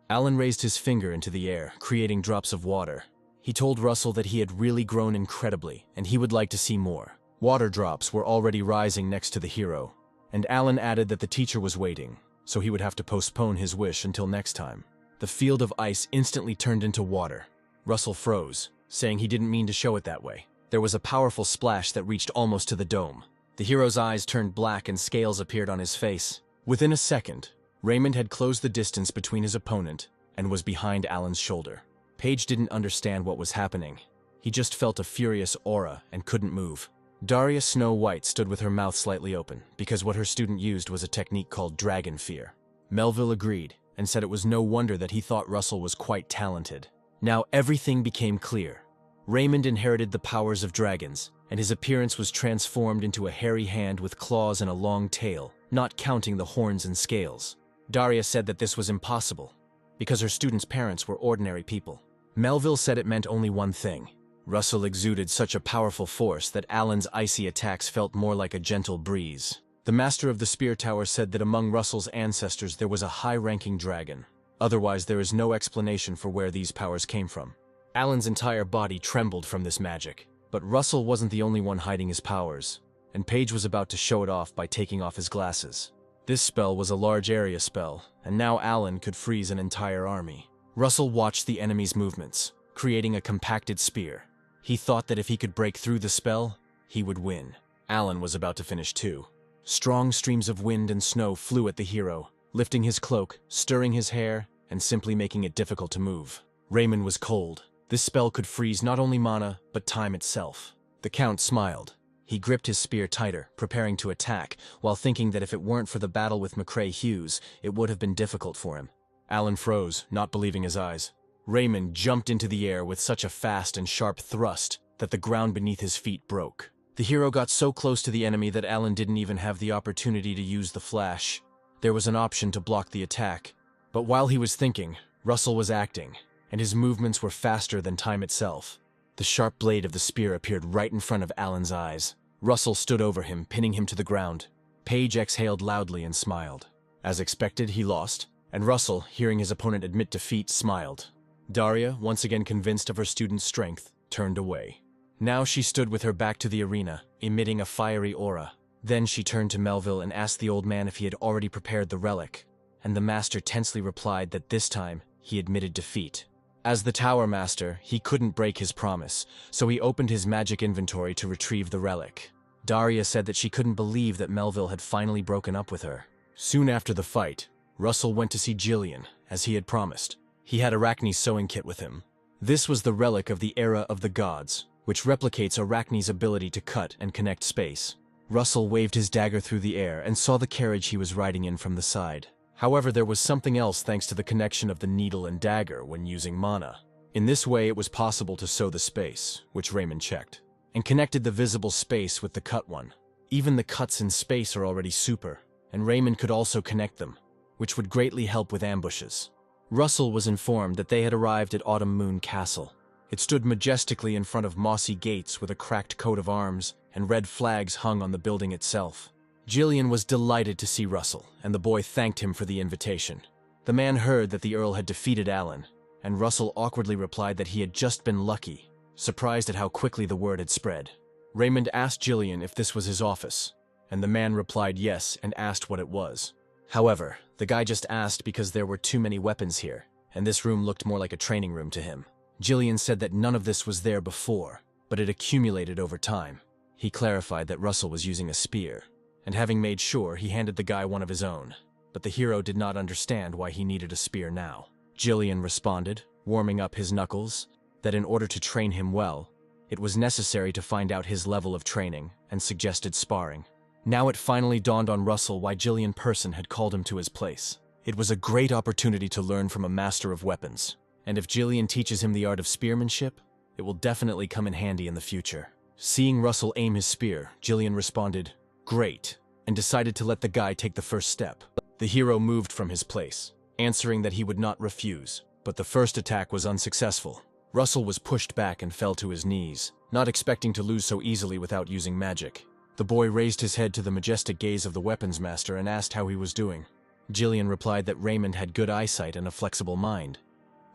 Alan raised his finger into the air, creating drops of water. He told Russell that he had really grown incredibly, and he would like to see more. Water drops were already rising next to the hero, and Alan added that the teacher was waiting, so he would have to postpone his wish until next time. The field of ice instantly turned into water. Russell froze, saying he didn't mean to show it that way. There was a powerful splash that reached almost to the dome. The hero's eyes turned black and scales appeared on his face. Within a second, Raymond had closed the distance between his opponent and was behind Alan's shoulder. Paige didn't understand what was happening. He just felt a furious aura and couldn't move. Daria Snow White stood with her mouth slightly open, because what her student used was a technique called Dragon Fear. Melville agreed, and said it was no wonder that he thought Russell was quite talented. Now everything became clear. Raymond inherited the powers of dragons, and his appearance was transformed into a hairy hand with claws and a long tail, not counting the horns and scales. Daria said that this was impossible, because her student's parents were ordinary people. Melville said it meant only one thing. Russell exuded such a powerful force that Alan's icy attacks felt more like a gentle breeze. The master of the Spear Tower said that among Russell's ancestors there was a high-ranking dragon. Otherwise, there is no explanation for where these powers came from. Alan's entire body trembled from this magic. But Russell wasn't the only one hiding his powers, and Paige was about to show it off by taking off his glasses. This spell was a large area spell, and now Alan could freeze an entire army. Russell watched the enemy's movements, creating a compacted spear. He thought that if he could break through the spell, he would win. Alan was about to finish too. Strong streams of wind and snow flew at the hero, lifting his cloak, stirring his hair, and simply making it difficult to move. Raymond was cold. This spell could freeze not only mana, but time itself. The Count smiled. He gripped his spear tighter, preparing to attack, while thinking that if it weren't for the battle with McCrae Hughes, it would have been difficult for him. Alan froze, not believing his eyes. Raymond jumped into the air with such a fast and sharp thrust that the ground beneath his feet broke. The hero got so close to the enemy that Alan didn't even have the opportunity to use the flash. There was an option to block the attack. But while he was thinking, Russell was acting, and his movements were faster than time itself. The sharp blade of the spear appeared right in front of Alan's eyes. Russell stood over him, pinning him to the ground. Paige exhaled loudly and smiled. As expected, he lost, and Russell, hearing his opponent admit defeat, smiled. Daria, once again convinced of her student's strength, turned away. Now she stood with her back to the arena, emitting a fiery aura. Then she turned to Melville and asked the old man if he had already prepared the relic, and the master tensely replied that this time he admitted defeat. As the Tower Master, he couldn't break his promise, so he opened his magic inventory to retrieve the relic. Daria said that she couldn't believe that Melville had finally broken up with her. Soon after the fight, Russell went to see Jillian, as he had promised. He had Arachne's sewing kit with him. This was the relic of the Era of the Gods, which replicates Arachne's ability to cut and connect space. Russell waved his dagger through the air and saw the carriage he was riding in from the side. However, there was something else thanks to the connection of the needle and dagger when using mana. In this way, it was possible to sew the space, which Raymond checked, and connected the visible space with the cut one. Even the cuts in space are already super, and Raymond could also connect them, which would greatly help with ambushes. Russell was informed that they had arrived at Autumn Moon Castle. It stood majestically in front of mossy gates with a cracked coat of arms and red flags hung on the building itself. Jillian was delighted to see Russell, and the boy thanked him for the invitation. The man heard that the Earl had defeated Alan, and Russell awkwardly replied that he had just been lucky, surprised at how quickly the word had spread. Raymond asked Jillian if this was his office, and the man replied yes and asked what it was. However, the guy just asked because there were too many weapons here, and this room looked more like a training room to him. Jillian said that none of this was there before, but it accumulated over time. He clarified that Russell was using a spear, and having made sure, he handed the guy one of his own, but the hero did not understand why he needed a spear now. Jillian responded, warming up his knuckles, that in order to train him well, it was necessary to find out his level of training, and suggested sparring. Now it finally dawned on Russell why Jillian Person had called him to his place. It was a great opportunity to learn from a master of weapons, and if Jillian teaches him the art of spearmanship, it will definitely come in handy in the future. Seeing Russell aim his spear, Jillian responded, "Great," and decided to let the guy take the first step. The hero moved from his place, answering that he would not refuse, but the first attack was unsuccessful. Russell was pushed back and fell to his knees, not expecting to lose so easily without using magic. The boy raised his head to the majestic gaze of the weapons master and asked how he was doing. Jillian replied that Raymond had good eyesight and a flexible mind,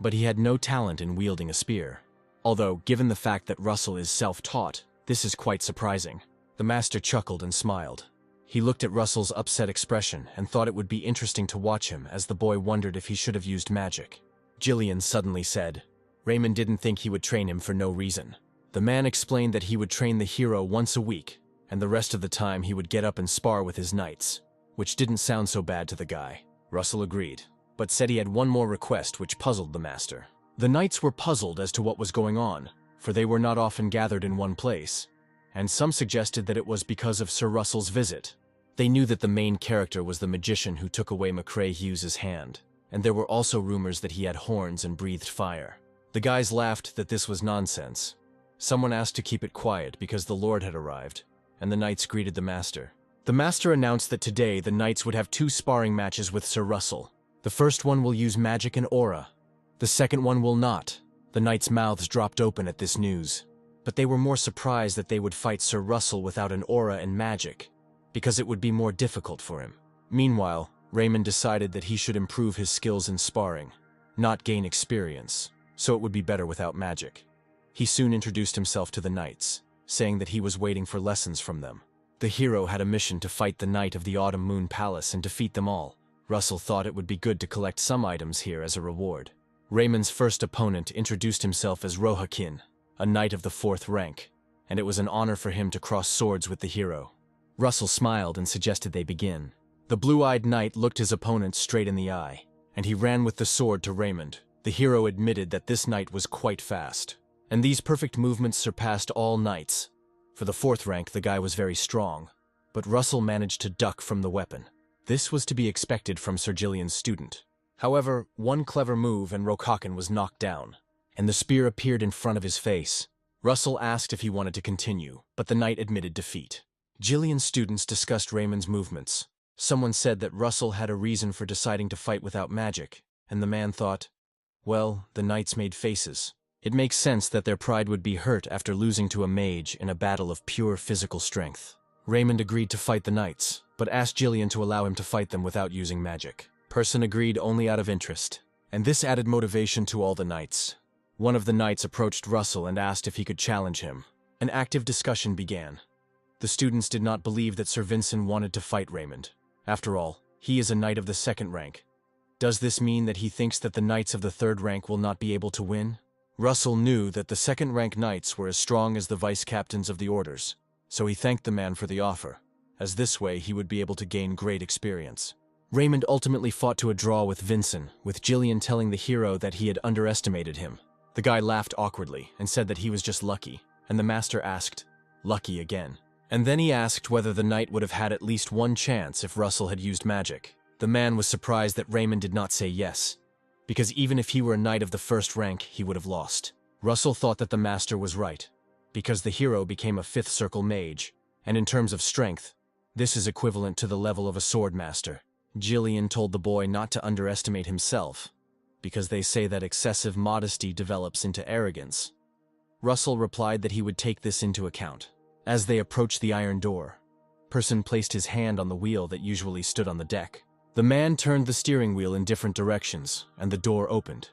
but he had no talent in wielding a spear. Although, given the fact that Russell is self-taught, this is quite surprising. The master chuckled and smiled. He looked at Russell's upset expression and thought it would be interesting to watch him as the boy wondered if he should have used magic. Jillian suddenly said, Raymond didn't think he would train him for no reason. The man explained that he would train the hero once a week, and the rest of the time he would get up and spar with his knights, which didn't sound so bad to the guy. Russell agreed, but said he had one more request which puzzled the master. The knights were puzzled as to what was going on, for they were not often gathered in one place, and some suggested that it was because of Sir Russell's visit. They knew that the main character was the magician who took away McCrae Hughes's hand, and there were also rumors that he had horns and breathed fire. The guys laughed that this was nonsense. Someone asked to keep it quiet because the Lord had arrived, and the knights greeted the master. The master announced that today the knights would have 2 sparring matches with Sir Russell. The first one will use magic and aura. The second one will not. The knights' mouths dropped open at this news, but they were more surprised that they would fight Sir Russell without an aura and magic, because it would be more difficult for him. Meanwhile, Raymond decided that he should improve his skills in sparring, not gain experience, so it would be better without magic. He soon introduced himself to the knights, saying that he was waiting for lessons from them. The hero had a mission to fight the Knight of the Autumn Moon Palace and defeat them all. Russell thought it would be good to collect some items here as a reward. Raymond's first opponent introduced himself as Rohakin, a knight of the 4th rank, and it was an honor for him to cross swords with the hero. Russell smiled and suggested they begin. The blue-eyed knight looked his opponent straight in the eye, and he ran with the sword to Raymond. The hero admitted that this knight was quite fast, and these perfect movements surpassed all knights. For the 4th rank, the guy was very strong, but Russell managed to duck from the weapon. This was to be expected from Sir Jillian's student. However, one clever move and Rohakin was knocked down, and the spear appeared in front of his face. Russell asked if he wanted to continue, but the knight admitted defeat. Jillian's students discussed Raymond's movements. Someone said that Russell had a reason for deciding to fight without magic, and the man thought, well, the knights made faces. It makes sense that their pride would be hurt after losing to a mage in a battle of pure physical strength. Raymond agreed to fight the knights, but asked Jillian to allow him to fight them without using magic. Person agreed only out of interest, and this added motivation to all the knights. One of the knights approached Russell and asked if he could challenge him. An active discussion began. The students did not believe that Sir Vincent wanted to fight Raymond. After all, he is a knight of the 2nd rank. Does this mean that he thinks that the knights of the 3rd rank will not be able to win? Russell knew that the 2nd rank knights were as strong as the vice-captains of the orders, so he thanked the man for the offer, as this way he would be able to gain great experience. Raymond ultimately fought to a draw with Vincent, with Jillian telling the hero that he had underestimated him. The guy laughed awkwardly and said that he was just lucky, and the master asked, "Lucky again?" And then he asked whether the knight would have had at least one chance if Russell had used magic. The man was surprised that Raymond did not say yes, because even if he were a knight of the first rank, he would have lost. Russell thought that the master was right, because the hero became a fifth circle mage, and in terms of strength, this is equivalent to the level of a sword master. Jillian told the boy not to underestimate himself, because they say that excessive modesty develops into arrogance. Russell replied that he would take this into account. As they approached the iron door, Person placed his hand on the wheel that usually stood on the deck. The man turned the steering wheel in different directions, and the door opened.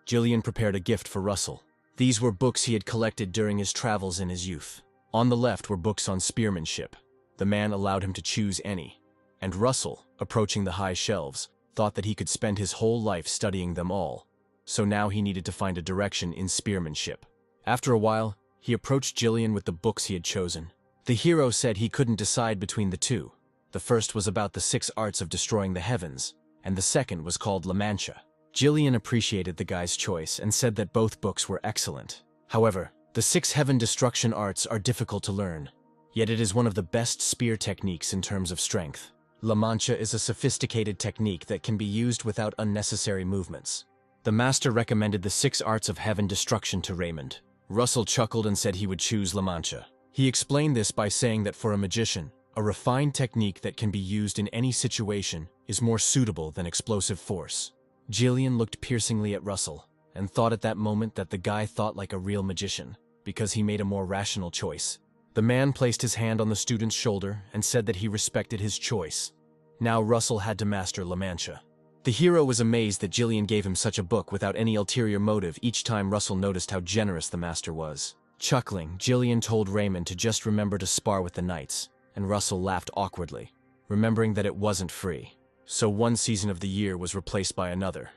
Jillian prepared a gift for Russell. These were books he had collected during his travels in his youth. On the left were books on spearmanship. The man allowed him to choose any, and Russell, approaching the high shelves, thought that he could spend his whole life studying them all. So now he needed to find a direction in spearmanship. After a while, he approached Jillian with the books he had chosen. The hero said he couldn't decide between the two. The first was about the 6 arts of destroying the heavens, and the second was called La Mancha. Jillian appreciated the guy's choice and said that both books were excellent. However, the 6 heaven destruction arts are difficult to learn, yet it is one of the best spear techniques in terms of strength. La Mancha is a sophisticated technique that can be used without unnecessary movements. The master recommended the 6 arts of heaven destruction to Raymond. Russell chuckled and said he would choose La Mancha. He explained this by saying that for a magician, a refined technique that can be used in any situation is more suitable than explosive force. Jillian looked piercingly at Russell and thought at that moment that the guy thought like a real magician, because he made a more rational choice. The man placed his hand on the student's shoulder and said that he respected his choice. Now Russell had to master La Mancha. The hero was amazed that Jillian gave him such a book without any ulterior motive each time Russell noticed how generous the master was. Chuckling, Jillian told Raymond to just remember to spar with the knights, and Russell laughed awkwardly, remembering that it wasn't free. So one season of the year was replaced by another,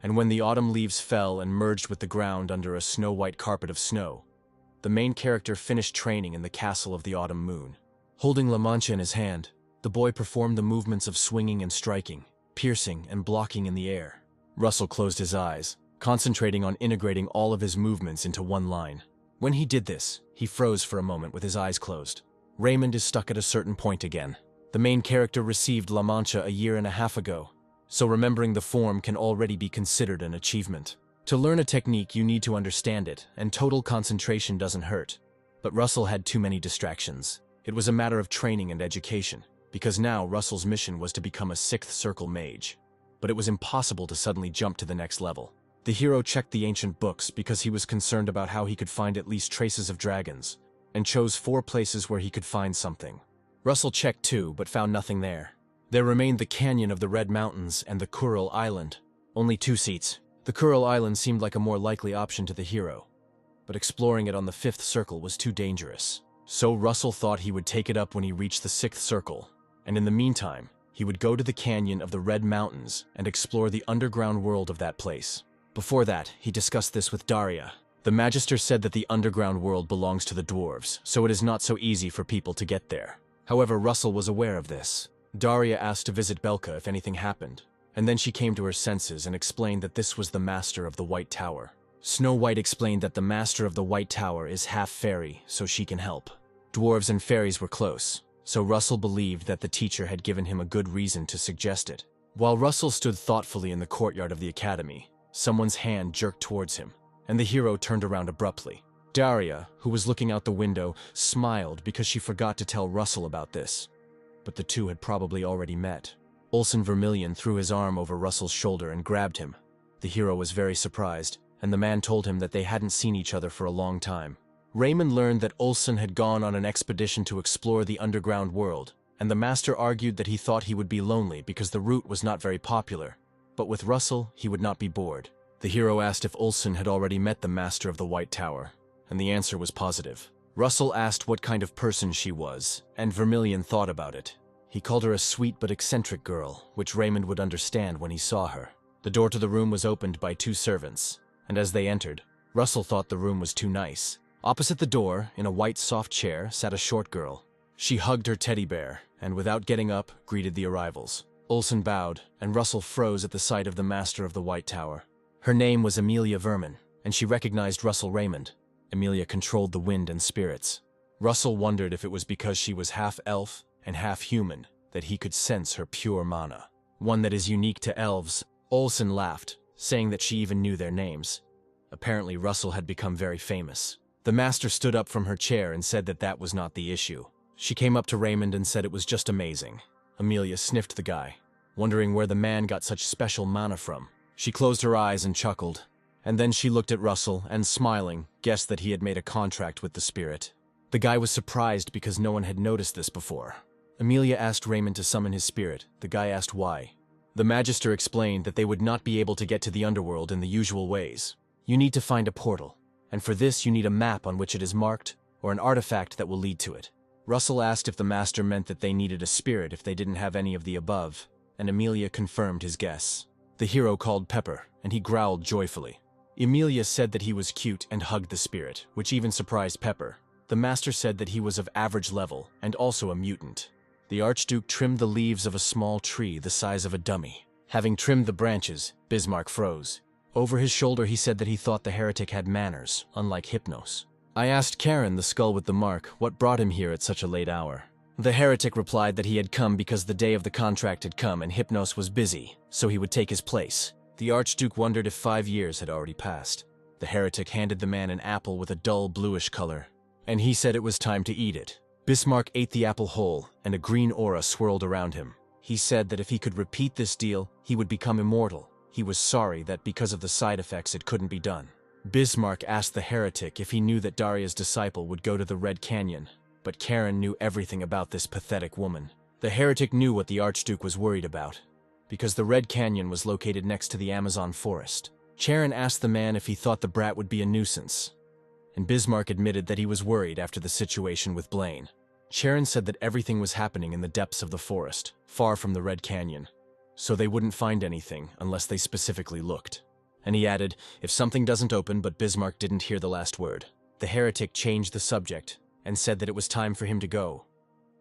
and when the autumn leaves fell and merged with the ground under a snow-white carpet of snow, the main character finished training in the castle of the autumn moon. Holding La Mancha in his hand, the boy performed the movements of swinging and striking, piercing and blocking in the air. Russell closed his eyes, concentrating on integrating all of his movements into one line. When he did this, he froze for a moment with his eyes closed. Raymond is stuck at a certain point again. The main character received La Mancha a year and a half ago, so remembering the form can already be considered an achievement. To learn a technique, you need to understand it, and total concentration doesn't hurt. But Russell had too many distractions. It was a matter of training and education, because now Russell's mission was to become a 6th circle mage. But it was impossible to suddenly jump to the next level. The hero checked the ancient books because he was concerned about how he could find at least traces of dragons, and chose 4 places where he could find something. Russell checked too, but found nothing there. There remained the canyon of the Red Mountains and the Kuril Island. Only 2 seats. The Kuril Island seemed like a more likely option to the hero, but exploring it on the 5th circle was too dangerous. So Russell thought he would take it up when he reached the 6th circle, and in the meantime, he would go to the canyon of the Red Mountains and explore the underground world of that place. Before that, he discussed this with Daria. The Magister said that the underground world belongs to the dwarves, so it is not so easy for people to get there. However, Russell was aware of this. Daria asked to visit Belka if anything happened, and then she came to her senses and explained that this was the Master of the White Tower. Snow White explained that the Master of the White Tower is half fairy, so she can help. Dwarves and fairies were close, so Russell believed that the teacher had given him a good reason to suggest it. While Russell stood thoughtfully in the courtyard of the academy, someone's hand jerked towards him, and the hero turned around abruptly. Daria, who was looking out the window, smiled because she forgot to tell Russell about this. But the two had probably already met. Olsen Vermillion threw his arm over Russell's shoulder and grabbed him. The hero was very surprised, and the man told him that they hadn't seen each other for a long time. Raymond learned that Olsen had gone on an expedition to explore the underground world, and the master argued that he thought he would be lonely because the route was not very popular. But with Russell, he would not be bored. The hero asked if Olsen had already met the Master of the White Tower, and the answer was positive. Russell asked what kind of person she was, and Vermillion thought about it. He called her a sweet but eccentric girl, which Raymond would understand when he saw her. The door to the room was opened by 2 servants, and as they entered, Russell thought the room was too nice. Opposite the door, in a white soft chair, sat a short girl. She hugged her teddy bear, and without getting up, greeted the arrivals. Olsen bowed, and Russell froze at the sight of the master of the White Tower. Her name was Amelia Vermin, and she recognized Russell Raymond. Amelia controlled the wind and spirits. Russell wondered if it was because she was half elf and half human that he could sense her pure mana, one that is unique to elves. Olsen laughed, saying that she even knew their names. Apparently, Russell had become very famous. The master stood up from her chair and said that that was not the issue. She came up to Raymond and said it was just amazing. Amelia sniffed the guy, wondering where the man got such special mana from. She closed her eyes and chuckled, and then she looked at Russell and, smiling, guessed that he had made a contract with the spirit. The guy was surprised because no one had noticed this before. Amelia asked Raymond to summon his spirit. The guy asked why. The Magister explained that they would not be able to get to the underworld in the usual ways. You need to find a portal, and for this you need a map on which it is marked, or an artifact that will lead to it. Russell asked if the master meant that they needed a spirit if they didn't have any of the above, and Amelia confirmed his guess. The hero called Pepper, and he growled joyfully. Amelia said that he was cute and hugged the spirit, which even surprised Pepper. The master said that he was of average level, and also a mutant. The Archduke trimmed the leaves of a small tree the size of a dummy. Having trimmed the branches, Bismarck froze. Over his shoulder he said that he thought the heretic had manners, unlike Hypnos. I asked Karen, the skull with the mark, what brought him here at such a late hour. The heretic replied that he had come because the day of the contract had come and Hypnos was busy, so he would take his place. The Archduke wondered if 5 years had already passed. The heretic handed the man an apple with a dull bluish color, and he said it was time to eat it. Bismarck ate the apple whole, and a green aura swirled around him. He said that if he could repeat this deal, he would become immortal. He was sorry that because of the side effects it couldn't be done. Bismarck asked the heretic if he knew that Daria's disciple would go to the Red Canyon, but Karen knew everything about this pathetic woman. The heretic knew what the Archduke was worried about, because the Red Canyon was located next to the Amazon forest. Charon asked the man if he thought the brat would be a nuisance, and Bismarck admitted that he was worried after the situation with Blaine. Charon said that everything was happening in the depths of the forest, far from the Red Canyon, so they wouldn't find anything unless they specifically looked. And he added, if something doesn't open, but Bismarck didn't hear the last word. The heretic changed the subject and said that it was time for him to go,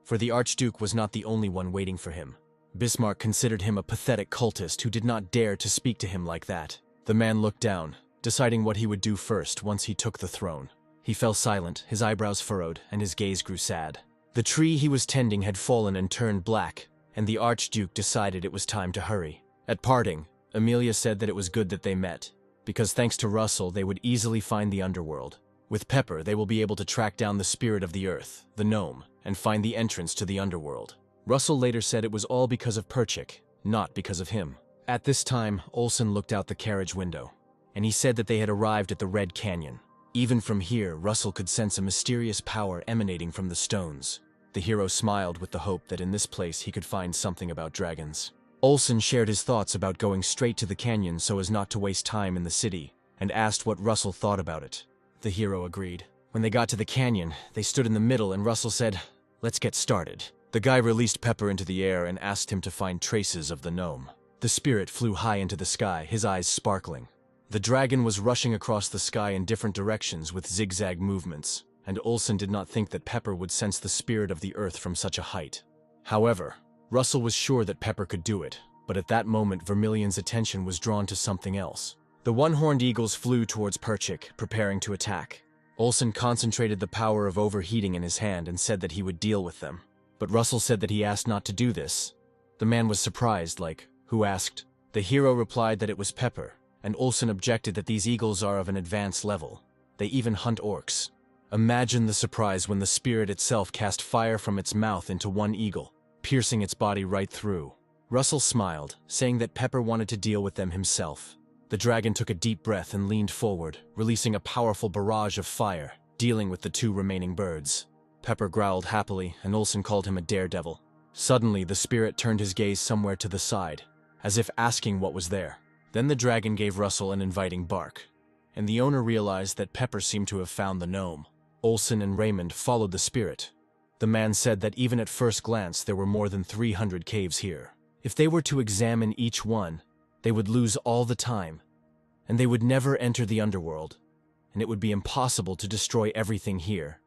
for the Archduke was not the only one waiting for him. Bismarck considered him a pathetic cultist who did not dare to speak to him like that. The man looked down, deciding what he would do first once he took the throne. He fell silent, his eyebrows furrowed, and his gaze grew sad. The tree he was tending had fallen and turned black, and the Archduke decided it was time to hurry. At parting, Amelia said that it was good that they met, because thanks to Russell they would easily find the underworld. With Pepper, they will be able to track down the spirit of the earth, the gnome, and find the entrance to the underworld. Russell later said it was all because of Perchik, not because of him. At this time, Olsen looked out the carriage window, and he said that they had arrived at the Red Canyon. Even from here, Russell could sense a mysterious power emanating from the stones. The hero smiled with the hope that in this place he could find something about dragons. Olsen shared his thoughts about going straight to the canyon so as not to waste time in the city, and asked what Russell thought about it. The hero agreed. When they got to the canyon, they stood in the middle and Russell said, "Let's get started." The guy released Pepper into the air and asked him to find traces of the gnome. The spirit flew high into the sky, his eyes sparkling. The dragon was rushing across the sky in different directions with zigzag movements, and Olsen did not think that Pepper would sense the spirit of the earth from such a height. However, Russell was sure that Pepper could do it, but at that moment Vermilion's attention was drawn to something else. The one-horned eagles flew towards Perchik, preparing to attack. Olsen concentrated the power of overheating in his hand and said that he would deal with them. But Russell said that he asked not to do this. The man was surprised, like, who asked? The hero replied that it was Pepper, and Olsen objected that these eagles are of an advanced level. They even hunt orcs. Imagine the surprise when the spirit itself cast fire from its mouth into one eagle, piercing its body right through. Russell smiled, saying that Pepper wanted to deal with them himself. The dragon took a deep breath and leaned forward, releasing a powerful barrage of fire, dealing with the two remaining birds. Pepper growled happily, and Olsen called him a daredevil. Suddenly, the spirit turned his gaze somewhere to the side, as if asking what was there. Then the dragon gave Russell an inviting bark, and the owner realized that Pepper seemed to have found the gnome. Olsen and Raymond followed the spirit. The man said that even at first glance there were more than 300 caves here. If they were to examine each one, they would lose all the time, and they would never enter the underworld, and it would be impossible to destroy everything here.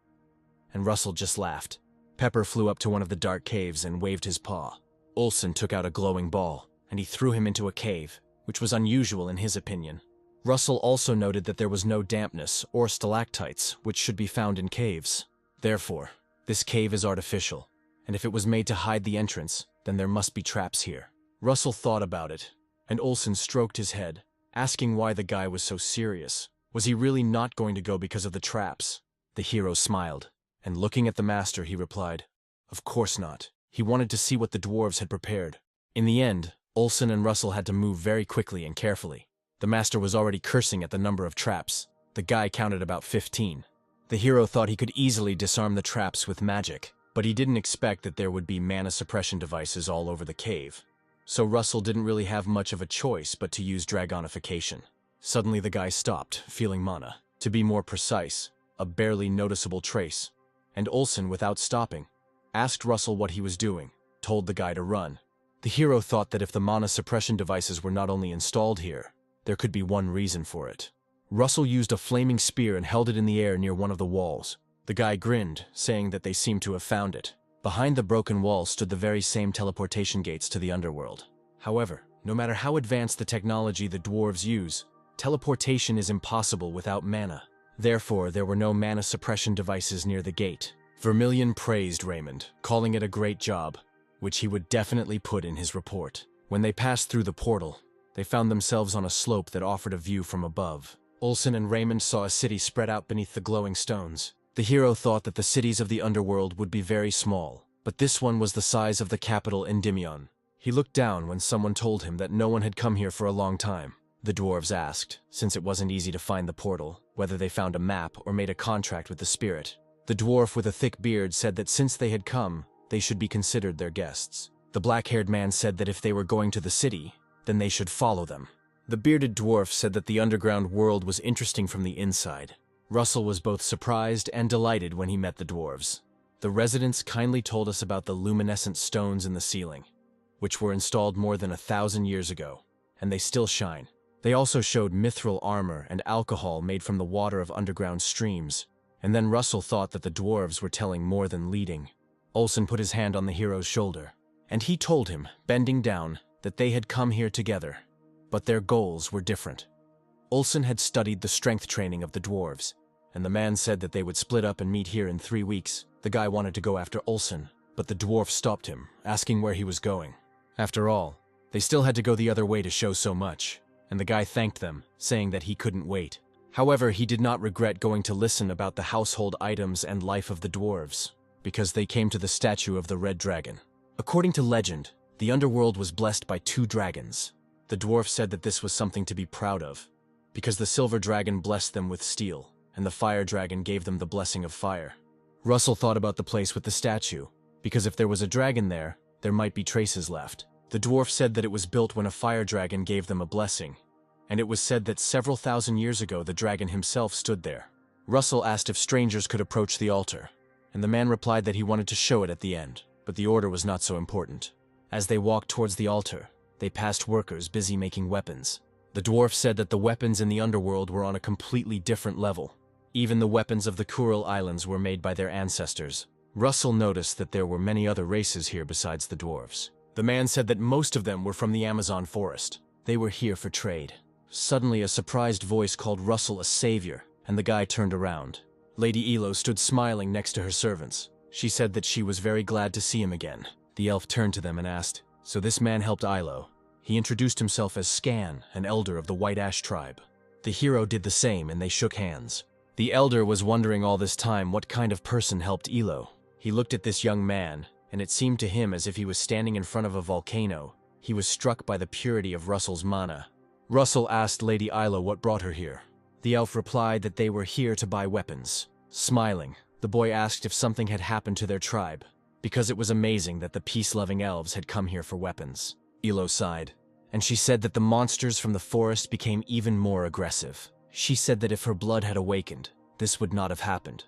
And Russell just laughed. Pepper flew up to one of the dark caves and waved his paw. Olsen took out a glowing ball, and he threw him into a cave, which was unusual in his opinion. Russell also noted that there was no dampness or stalactites, which should be found in caves. Therefore, this cave is artificial, and if it was made to hide the entrance, then there must be traps here. Russell thought about it, and Olsen stroked his head, asking why the guy was so serious. Was he really not going to go because of the traps? The hero smiled, and looking at the master, he replied, "Of course not." He wanted to see what the dwarves had prepared. In the end, Olsen and Russell had to move very quickly and carefully. The master was already cursing at the number of traps. The guy counted about 15. The hero thought he could easily disarm the traps with magic, but he didn't expect that there would be mana suppression devices all over the cave. So Russell didn't really have much of a choice but to use dragonification. Suddenly the guy stopped, feeling mana. To be more precise, a barely noticeable trace. And Olsen, without stopping, asked Russell what he was doing, told the guy to run. The hero thought that if the mana suppression devices were not only installed here, there could be one reason for it. Russell used a flaming spear and held it in the air near one of the walls. The guy grinned, saying that they seemed to have found it. Behind the broken wall stood the very same teleportation gates to the underworld. However, no matter how advanced the technology the dwarves use, teleportation is impossible without mana. Therefore, there were no mana suppression devices near the gate. Vermilion praised Raymond, calling it a great job, which he would definitely put in his report. When they passed through the portal, they found themselves on a slope that offered a view from above. Olsen and Raymond saw a city spread out beneath the glowing stones. The hero thought that the cities of the underworld would be very small, but this one was the size of the capital Endymion. He looked down when someone told him that no one had come here for a long time. The dwarves asked, since it wasn't easy to find the portal, whether they found a map or made a contract with the spirit. The dwarf with a thick beard said that since they had come, they should be considered their guests. The black-haired man said that if they were going to the city, then they should follow them. The bearded dwarf said that the underground world was interesting from the inside. Russell was both surprised and delighted when he met the dwarves. The residents kindly told us about the luminescent stones in the ceiling, which were installed more than 1,000 years ago, and they still shine. They also showed mithril armor and alcohol made from the water of underground streams, and then Russell thought that the dwarves were telling more than leading. Olsen put his hand on the hero's shoulder, and he told him, bending down, that they had come here together, but their goals were different. Olsen had studied the strength training of the dwarves, and the man said that they would split up and meet here in 3 weeks. The guy wanted to go after Olsen, but the dwarf stopped him, asking where he was going. After all, they still had to go the other way to show so much, and the guy thanked them, saying that he couldn't wait. However, he did not regret going to listen about the household items and life of the dwarves, because they came to the statue of the Red Dragon. According to legend, the underworld was blessed by 2 dragons. The dwarf said that this was something to be proud of, because the silver dragon blessed them with steel, and the fire dragon gave them the blessing of fire. Russell thought about the place with the statue, because if there was a dragon there, there might be traces left. The dwarf said that it was built when a fire dragon gave them a blessing, and it was said that several thousand years ago the dragon himself stood there. Russell asked if strangers could approach the altar, and the man replied that he wanted to show it at the end, but the order was not so important. As they walked towards the altar, they passed workers busy making weapons. The dwarf said that the weapons in the underworld were on a completely different level. Even the weapons of the Kuril Islands were made by their ancestors. Russell noticed that there were many other races here besides the dwarves. The man said that most of them were from the Amazon forest. They were here for trade. Suddenly, a surprised voice called Russell a savior, and the guy turned around. Lady Elo stood smiling next to her servants. She said that she was very glad to see him again. The elf turned to them and asked, "So this man helped Ilo?" He introduced himself as Scan, an elder of the White Ash tribe. The hero did the same, and they shook hands. The elder was wondering all this time what kind of person helped Elo. He looked at this young man, and it seemed to him as if he was standing in front of a volcano. He was struck by the purity of Russell's mana. Russell asked Lady Ilo what brought her here. The elf replied that they were here to buy weapons. Smiling, the boy asked if something had happened to their tribe, because it was amazing that the peace-loving elves had come here for weapons. Elo sighed, and she said that the monsters from the forest became even more aggressive. She said that if her blood had awakened, this would not have happened.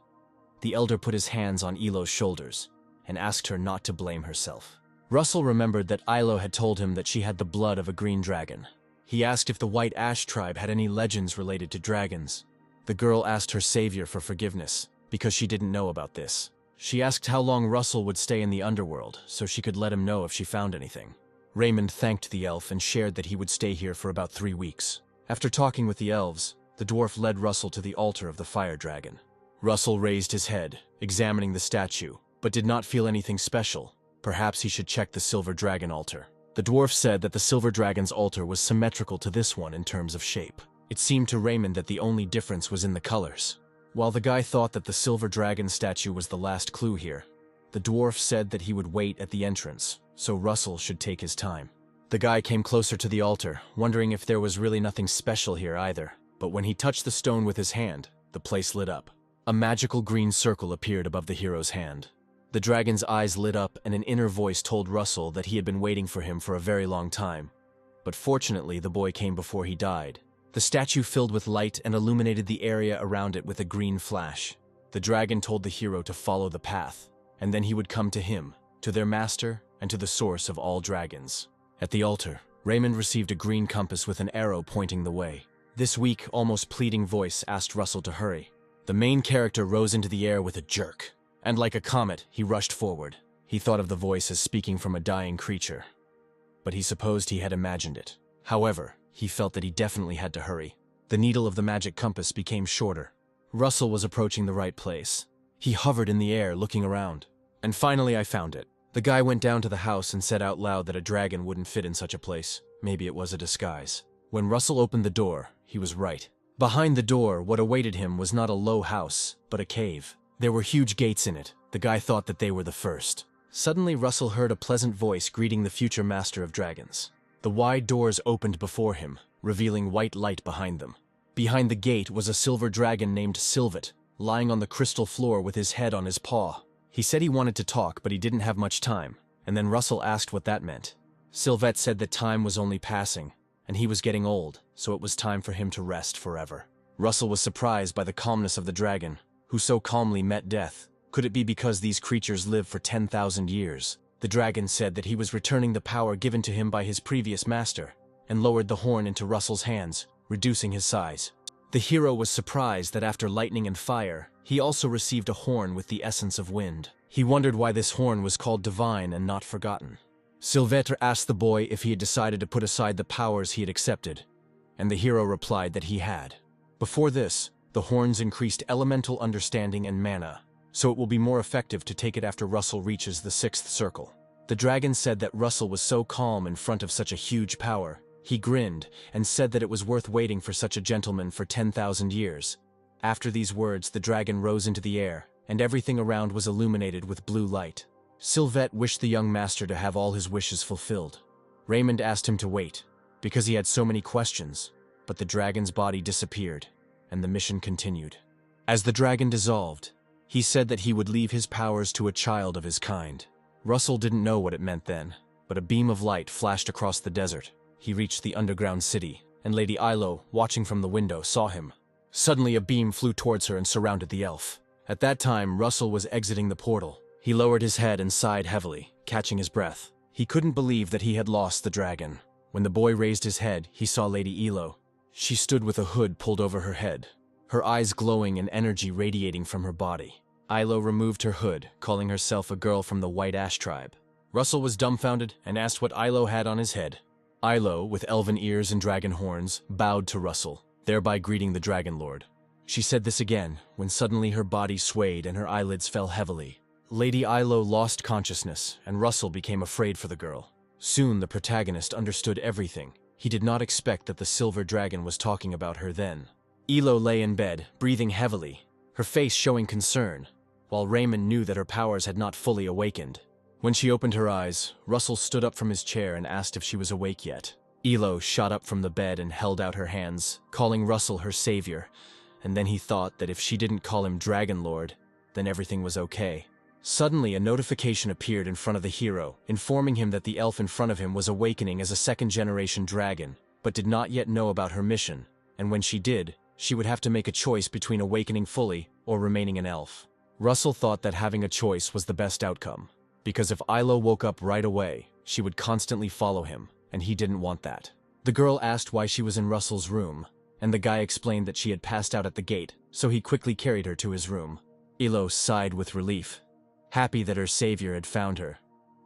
The elder put his hands on Elo's shoulders and asked her not to blame herself. Russell remembered that Ilo had told him that she had the blood of a green dragon. He asked if the White Ash tribe had any legends related to dragons. The girl asked her savior for forgiveness, because she didn't know about this. She asked how long Russell would stay in the underworld so she could let him know if she found anything. Raymond thanked the elf and shared that he would stay here for about 3 weeks. After talking with the elves, the dwarf led Russell to the altar of the fire dragon. Russell raised his head, examining the statue, but did not feel anything special. Perhaps he should check the silver dragon altar. The dwarf said that the silver dragon's altar was symmetrical to this one in terms of shape. It seemed to Raymond that the only difference was in the colors. While the guy thought that the silver dragon statue was the last clue here, the dwarf said that he would wait at the entrance, so Russell should take his time. The guy came closer to the altar, wondering if there was really nothing special here either. But when he touched the stone with his hand, the place lit up. A magical green circle appeared above the hero's hand. The dragon's eyes lit up and an inner voice told Russell that he had been waiting for him for a very long time. But fortunately, the boy came before he died. The statue filled with light and illuminated the area around it with a green flash. The dragon told the hero to follow the path, and then he would come to him, to their master, and to the source of all dragons. At the altar, Raymond received a green compass with an arrow pointing the way. This weak, almost pleading voice asked Russell to hurry. The main character rose into the air with a jerk, and like a comet, he rushed forward. He thought of the voice as speaking from a dying creature, but he supposed he had imagined it. However, he felt that he definitely had to hurry. The needle of the magic compass became shorter. Russell was approaching the right place. He hovered in the air, looking around. And finally I found it. The guy went down to the house and said out loud that a dragon wouldn't fit in such a place. Maybe it was a disguise. When Russell opened the door, he was right. Behind the door, what awaited him was not a low house, but a cave. There were huge gates in it. The guy thought that they were the first. Suddenly, Russell heard a pleasant voice greeting the future master of dragons. The wide doors opened before him, revealing white light behind them. Behind the gate was a silver dragon named Sylvet, lying on the crystal floor with his head on his paw. He said he wanted to talk, but he didn't have much time, and then Russell asked what that meant. Sylvet said that time was only passing, and he was getting old, so it was time for him to rest forever. Russell was surprised by the calmness of the dragon, who so calmly met death. Could it be because these creatures live for 10,000 years? The dragon said that he was returning the power given to him by his previous master, and lowered the horn into Russell's hands, reducing his size. The hero was surprised that after lightning and fire, he also received a horn with the essence of wind. He wondered why this horn was called divine and not forgotten. Sylvetre asked the boy if he had decided to put aside the powers he had accepted, and the hero replied that he had. Before this, the horns increased elemental understanding and mana, so it will be more effective to take it after Russell reaches the 6th circle. The dragon said that Russell was so calm in front of such a huge power. He grinned and said that it was worth waiting for such a gentleman for 10,000 years. After these words, the dragon rose into the air, and everything around was illuminated with blue light. Sylvet wished the young master to have all his wishes fulfilled. Raymond asked him to wait, because he had so many questions, but the dragon's body disappeared, and the mission continued. As the dragon dissolved, he said that he would leave his powers to a child of his kind. Russell didn't know what it meant then, but a beam of light flashed across the desert. He reached the underground city, and Lady Ilo, watching from the window, saw him. Suddenly a beam flew towards her and surrounded the elf. At that time, Russell was exiting the portal. He lowered his head and sighed heavily, catching his breath. He couldn't believe that he had lost the dragon. When the boy raised his head, he saw Lady Ilo. She stood with a hood pulled over her head, her eyes glowing and energy radiating from her body. Ilo removed her hood, calling herself a girl from the White Ash tribe. Russell was dumbfounded and asked what Ilo had on his head. Ilo, with elven ears and dragon horns, bowed to Russell, thereby greeting the Dragon Lord. She said this again, when suddenly her body swayed and her eyelids fell heavily. Lady Ilo lost consciousness, and Russell became afraid for the girl. Soon the protagonist understood everything. He did not expect that the silver dragon was talking about her then. Ilo lay in bed, breathing heavily, her face showing concern, while Raymond knew that her powers had not fully awakened. When she opened her eyes, Russell stood up from his chair and asked if she was awake yet. Ilo shot up from the bed and held out her hands, calling Russell her savior, and then he thought that if she didn't call him Dragon Lord, then everything was okay. Suddenly, a notification appeared in front of the hero, informing him that the elf in front of him was awakening as a second-generation dragon, but did not yet know about her mission, and when she did, she would have to make a choice between awakening fully or remaining an elf. Russell thought that having a choice was the best outcome, because if Ilo woke up right away, she would constantly follow him, and he didn't want that. The girl asked why she was in Russell's room, and the guy explained that she had passed out at the gate, so he quickly carried her to his room. Ilo sighed with relief. happy that her savior had found her.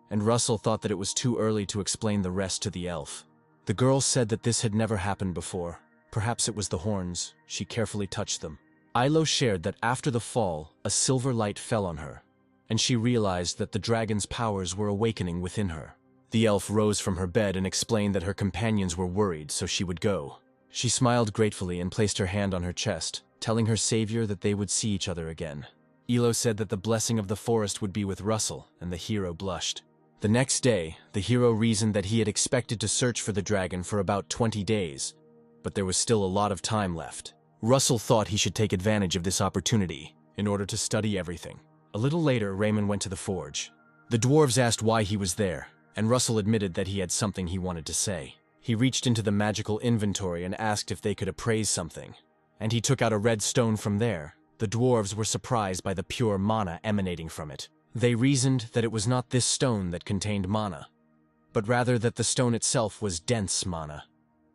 And Russell thought that it was too early to explain the rest to the elf. The girl said that this had never happened before. Perhaps it was the horns. She carefully touched them. Ilo shared that after the fall, a silver light fell on her, and she realized that the dragon's powers were awakening within her. The elf rose from her bed and explained that her companions were worried, so she would go. She smiled gratefully and placed her hand on her chest, telling her savior that they would see each other again. Ilo said that the blessing of the forest would be with Russell, and the hero blushed. The next day, the hero reasoned that he had expected to search for the dragon for about 20 days, but there was still a lot of time left. Russell thought he should take advantage of this opportunity in order to study everything. A little later, Raymond went to the forge. The dwarves asked why he was there, and Russell admitted that he had something he wanted to say. He reached into the magical inventory and asked if they could appraise something, and he took out a red stone from there. The dwarves were surprised by the pure mana emanating from it. They reasoned that it was not this stone that contained mana, but rather that the stone itself was dense mana,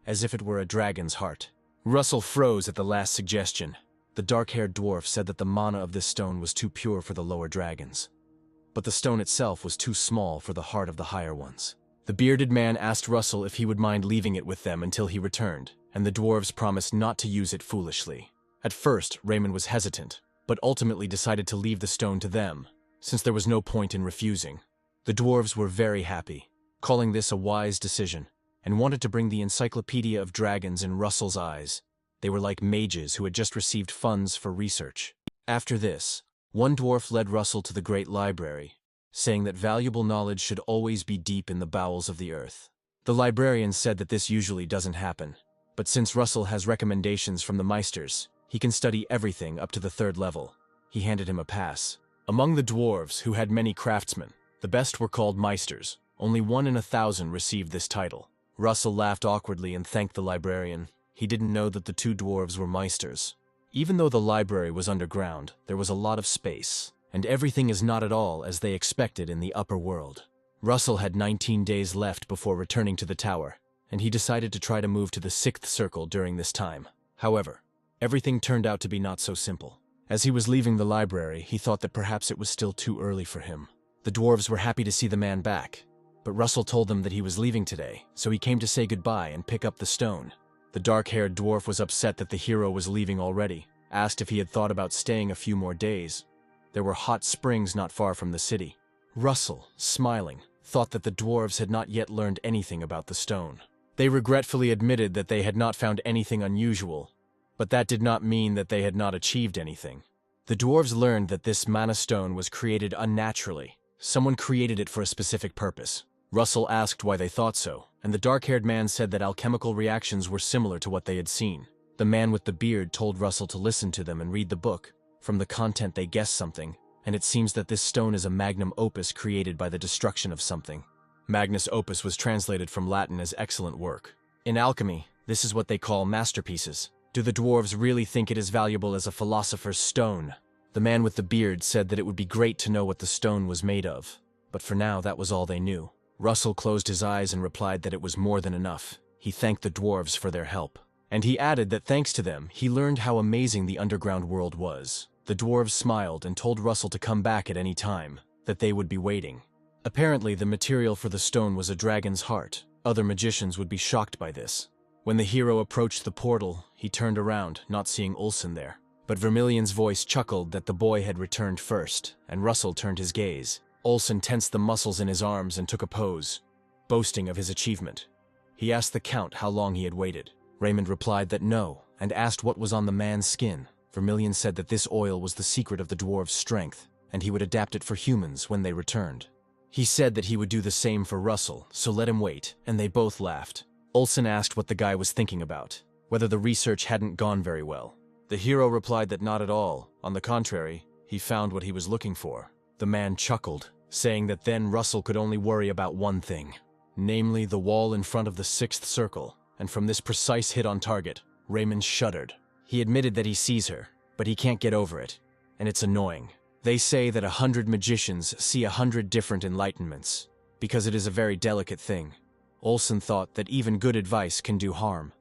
as if it were a dragon's heart. Russell froze at the last suggestion. The dark-haired dwarf said that the mana of this stone was too pure for the lower dragons, but the stone itself was too small for the heart of the higher ones. The bearded man asked Russell if he would mind leaving it with them until he returned, and the dwarves promised not to use it foolishly. At first, Raymond was hesitant, but ultimately decided to leave the stone to them, since there was no point in refusing. The dwarves were very happy, calling this a wise decision, and wanted to bring the Encyclopedia of Dragons in Russell's eyes. They were like mages who had just received funds for research. After this, one dwarf led Russell to the great library, saying that valuable knowledge should always be deep in the bowels of the earth. The librarian said that this usually doesn't happen, but since Russell has recommendations from the Meisters, he can study everything up to the 3rd level. He handed him a pass. Among the dwarves, who had many craftsmen, the best were called Meisters. Only 1 in 1,000 received this title. Russell laughed awkwardly and thanked the librarian. He didn't know that the 2 dwarves were Meisters. Even though the library was underground, there was a lot of space, and everything is not at all as they expected in the upper world. Russell had 19 days left before returning to the tower, and he decided to try to move to the 6th circle during this time. However, everything turned out to be not so simple. As he was leaving the library, he thought that perhaps it was still too early for him. The dwarves were happy to see the man back, but Russell told them that he was leaving today, so he came to say goodbye and pick up the stone. The dark-haired dwarf was upset that the hero was leaving already, asked if he had thought about staying a few more days. There were hot springs not far from the city. Russell, smiling, thought that the dwarves had not yet learned anything about the stone. They regretfully admitted that they had not found anything unusual, but that did not mean that they had not achieved anything. The dwarves learned that this mana stone was created unnaturally. Someone created it for a specific purpose. Russell asked why they thought so, and the dark-haired man said that alchemical reactions were similar to what they had seen. The man with the beard told Russell to listen to them and read the book. From the content they guessed something, and it seems that this stone is a magnum opus created by the destruction of something. Magnus opus was translated from Latin as excellent work. In alchemy, this is what they call masterpieces. Do the dwarves really think it is valuable as a philosopher's stone? The man with the beard said that it would be great to know what the stone was made of, but for now that was all they knew. Russell closed his eyes and replied that it was more than enough. He thanked the dwarves for their help. And he added that thanks to them, he learned how amazing the underground world was. The dwarves smiled and told Russell to come back at any time, that they would be waiting. Apparently, the material for the stone was a dragon's heart. Other magicians would be shocked by this. When the hero approached the portal, he turned around, not seeing Olsen there. But Vermilion's voice chuckled that the boy had returned first, and Russell turned his gaze. Olsen tensed the muscles in his arms and took a pose, boasting of his achievement. He asked the Count how long he had waited. Raymond replied that no, and asked what was on the man's skin. Vermilion said that this oil was the secret of the dwarves' strength, and he would adapt it for humans when they returned. He said that he would do the same for Russell, so let him wait, and they both laughed. Olsen asked what the guy was thinking about, whether the research hadn't gone very well. The hero replied that not at all. On the contrary, he found what he was looking for. The man chuckled, saying that then Russell could only worry about one thing, namely the wall in front of the 6th circle, and from this precise hit on target, Raymond shuddered. He admitted that he sees her, but he can't get over it, and it's annoying. They say that 100 magicians see 100 different enlightenments, because it is a very delicate thing. Olsen thought that even good advice can do harm,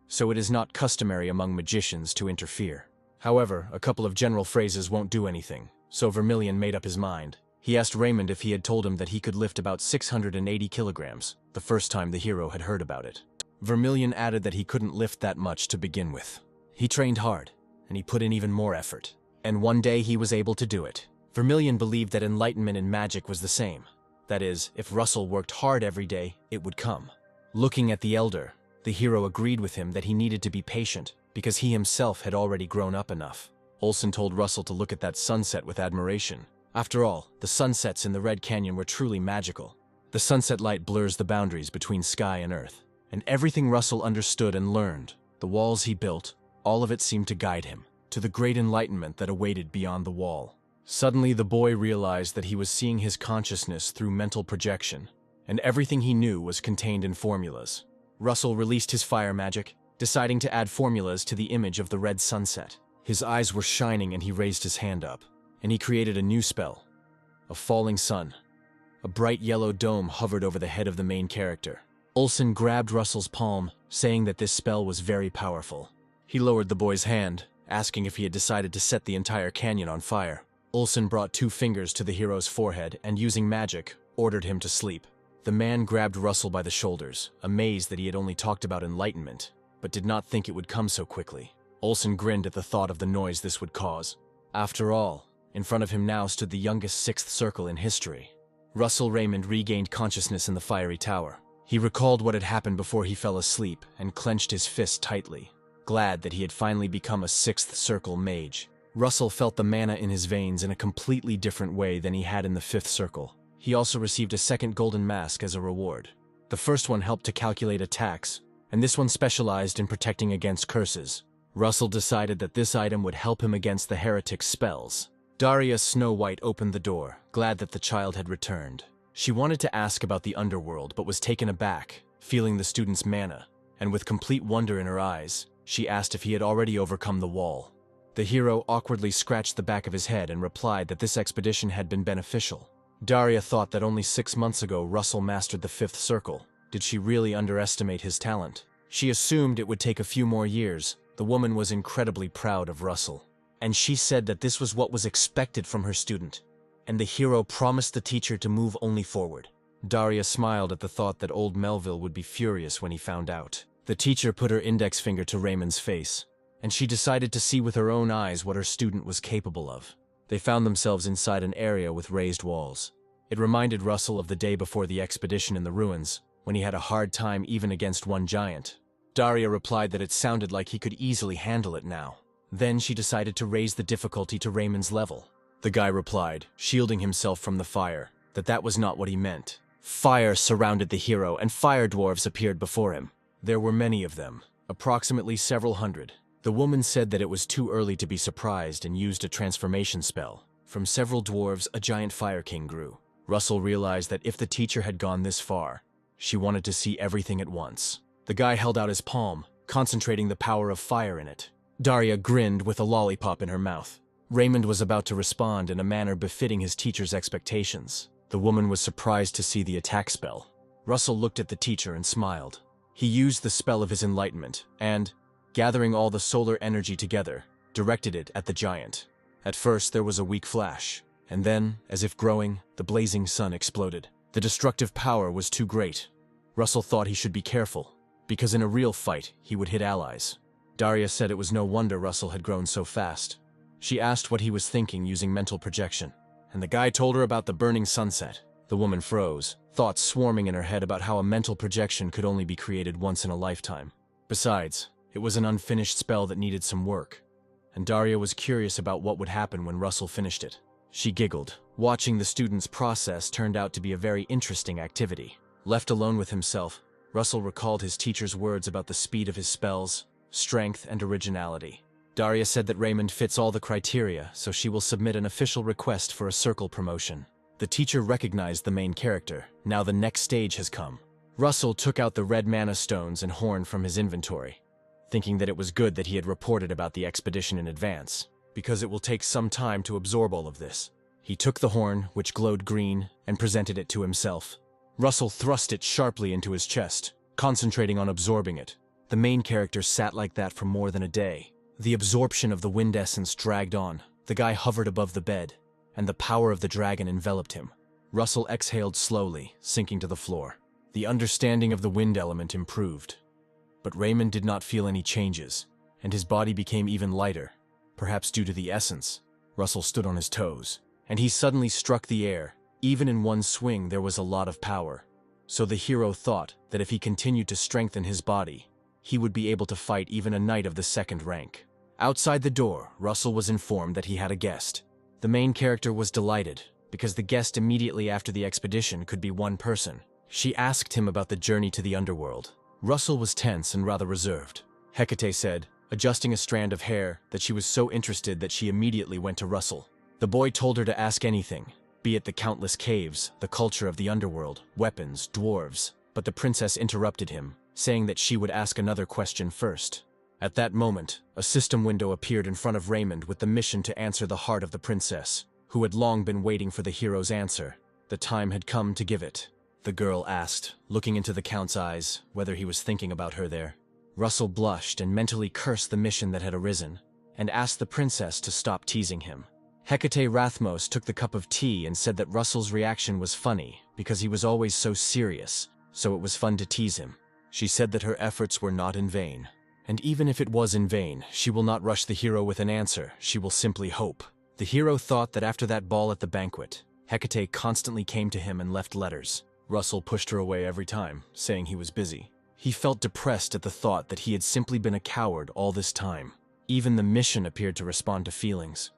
so it is not customary among magicians to interfere. However, a couple of general phrases won't do anything, so Vermilion made up his mind. He asked Raymond if he had told him that he could lift about 680 kilograms, the first time the hero had heard about it. Vermilion added that he couldn't lift that much to begin with. He trained hard, and he put in even more effort. And one day he was able to do it. Vermilion believed that enlightenment in magic was the same. That is, if Russell worked hard every day, it would come. Looking at the elder, the hero agreed with him that he needed to be patient, because he himself had already grown up enough. Olsen told Russell to look at that sunset with admiration. After all, the sunsets in the Red Canyon were truly magical. The sunset light blurs the boundaries between sky and earth. And everything Russell understood and learned, the walls he built, all of it seemed to guide him to the great enlightenment that awaited beyond the wall. Suddenly, the boy realized that he was seeing his consciousness through mental projection, and everything he knew was contained in formulas. Russell released his fire magic, deciding to add formulas to the image of the red sunset. His eyes were shining and he raised his hand up, and he created a new spell. A falling sun. A bright yellow dome hovered over the head of the main character. Olsen grabbed Russell's palm, saying that this spell was very powerful. He lowered the boy's hand, asking if he had decided to set the entire canyon on fire. Olsen brought 2 fingers to the hero's forehead and, using magic, ordered him to sleep. The man grabbed Russell by the shoulders, amazed that he had only talked about enlightenment, but did not think it would come so quickly. Olsen grinned at the thought of the noise this would cause. After all, in front of him now stood the youngest 6th circle in history. Russell Raymond regained consciousness in the fiery tower. He recalled what had happened before he fell asleep and clenched his fist tightly, glad that he had finally become a 6th circle mage. Russell felt the mana in his veins in a completely different way than he had in the 5th circle. He also received a second golden mask as a reward. The first one helped to calculate attacks, and this one specialized in protecting against curses. Russell decided that this item would help him against the heretic's spells. Daria Snow White opened the door, glad that the child had returned. She wanted to ask about the underworld, but was taken aback, feeling the student's mana, and with complete wonder in her eyes, she asked if he had already overcome the wall. The hero awkwardly scratched the back of his head and replied that this expedition had been beneficial. Daria thought that only 6 months ago Russell mastered the 5th circle. Did she really underestimate his talent? She assumed it would take a few more years. The woman was incredibly proud of Russell. And she said that this was what was expected from her student. And the hero promised the teacher to move only forward. Daria smiled at the thought that old Melville would be furious when he found out. The teacher put her index finger to Raymond's face, and she decided to see with her own eyes what her student was capable of. They found themselves inside an area with raised walls. It reminded Russell of the day before the expedition in the ruins, when he had a hard time even against one giant. Daria replied that it sounded like he could easily handle it now. Then she decided to raise the difficulty to Raymond's level. The guy replied, shielding himself from the fire, that that was not what he meant. Fire surrounded the hero, and fire dwarves appeared before him. There were many of them, approximately several hundred. The woman said that it was too early to be surprised and used a transformation spell. From several dwarves, a giant fire king grew. Russell realized that if the teacher had gone this far, she wanted to see everything at once. The guy held out his palm, concentrating the power of fire in it. Daria grinned with a lollipop in her mouth. Raymond was about to respond in a manner befitting his teacher's expectations. The woman was surprised to see the attack spell. Russell looked at the teacher and smiled. He used the spell of his enlightenment and, gathering all the solar energy together, directed it at the giant. At first, there was a weak flash, and then, as if growing, the blazing sun exploded. The destructive power was too great. Russell thought he should be careful, because in a real fight, he would hit allies. Daria said it was no wonder Russell had grown so fast. She asked what he was thinking using mental projection, and the guy told her about the burning sunset. The woman froze, thoughts swarming in her head about how a mental projection could only be created once in a lifetime. Besides, it was an unfinished spell that needed some work, and Daria was curious about what would happen when Russell finished it. She giggled. Watching the student's process turned out to be a very interesting activity. Left alone with himself, Russell recalled his teacher's words about the speed of his spells, strength, and originality. Daria said that Raymond fits all the criteria, so she will submit an official request for a circle promotion. The teacher recognized the main character. Now the next stage has come. Russell took out the red mana stones and horn from his inventory, thinking that it was good that he had reported about the expedition in advance, because it will take some time to absorb all of this. He took the horn, which glowed green, and presented it to himself. Russell thrust it sharply into his chest, concentrating on absorbing it. The main character sat like that for more than a day. The absorption of the wind essence dragged on. The guy hovered above the bed, and the power of the dragon enveloped him. Russell exhaled slowly, sinking to the floor. The understanding of the wind element improved. But Raymond did not feel any changes, and his body became even lighter, perhaps due to the essence. Russell stood on his toes, and he suddenly struck the air. Even in one swing, there was a lot of power. So the hero thought that if he continued to strengthen his body, he would be able to fight even a knight of the second rank. Outside the door, Russell was informed that he had a guest. The main character was delighted, because the guest immediately after the expedition could be one person. She asked him about the journey to the underworld. Russell was tense and rather reserved. Hecate said, adjusting a strand of hair, that she was so interested that she immediately went to Russell. The boy told her to ask anything, be it the countless caves, the culture of the underworld, weapons, dwarves, but the princess interrupted him, saying that she would ask another question first. At that moment, a system window appeared in front of Raymond with the mission to answer the heart of the princess, who had long been waiting for the hero's answer. The time had come to give it. The girl asked, looking into the Count's eyes, whether he was thinking about her there. Russell blushed and mentally cursed the mission that had arisen, and asked the princess to stop teasing him. Hecate Rathmos took the cup of tea and said that Russell's reaction was funny because he was always so serious, so it was fun to tease him. She said that her efforts were not in vain. And even if it was in vain, she will not rush the hero with an answer, she will simply hope. The hero thought that after that ball at the banquet, Hecate constantly came to him and left letters. Russell pushed her away every time, saying he was busy. He felt depressed at the thought that he had simply been a coward all this time. Even the mission appeared to respond to feelings.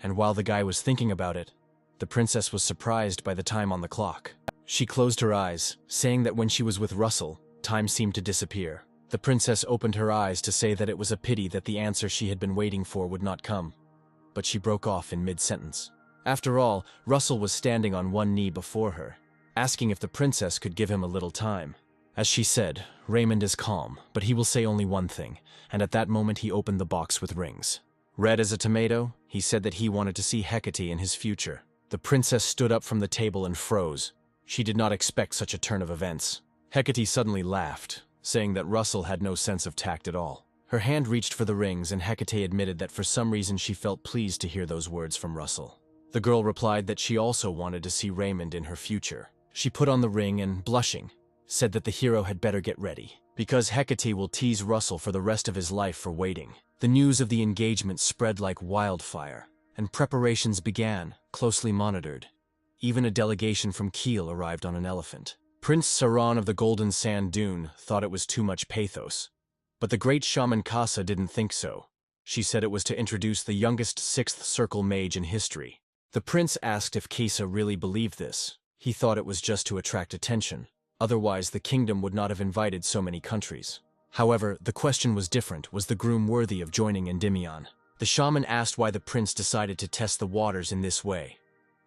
And while the guy was thinking about it, the princess was surprised by the time on the clock. She closed her eyes, saying that when she was with Russell, time seemed to disappear. The princess opened her eyes to say that it was a pity that the answer she had been waiting for would not come. But she broke off in mid-sentence. After all, Russell was standing on one knee before her, asking if the princess could give him a little time. As she said, Raymond is calm, but he will say only one thing, and at that moment he opened the box with rings. Red as a tomato, he said that he wanted to see Hecate in his future. The princess stood up from the table and froze. She did not expect such a turn of events. Hecate suddenly laughed, saying that Russell had no sense of tact at all. Her hand reached for the rings, and Hecate admitted that for some reason she felt pleased to hear those words from Russell. The girl replied that she also wanted to see Raymond in her future. She put on the ring and, blushing, said that the hero had better get ready, because Hecate will tease Russell for the rest of his life for waiting. The news of the engagement spread like wildfire, and preparations began, closely monitored. Even a delegation from Kiel arrived on an elephant. Prince Saran of the Golden Sand Dune thought it was too much pathos. But the great shaman Kassa didn't think so. She said it was to introduce the youngest Sixth Circle mage in history. The prince asked if Kassa really believed this. He thought it was just to attract attention. Otherwise, the kingdom would not have invited so many countries. However, the question was different. Was the groom worthy of joining Endymion? The shaman asked why the prince decided to test the waters in this way.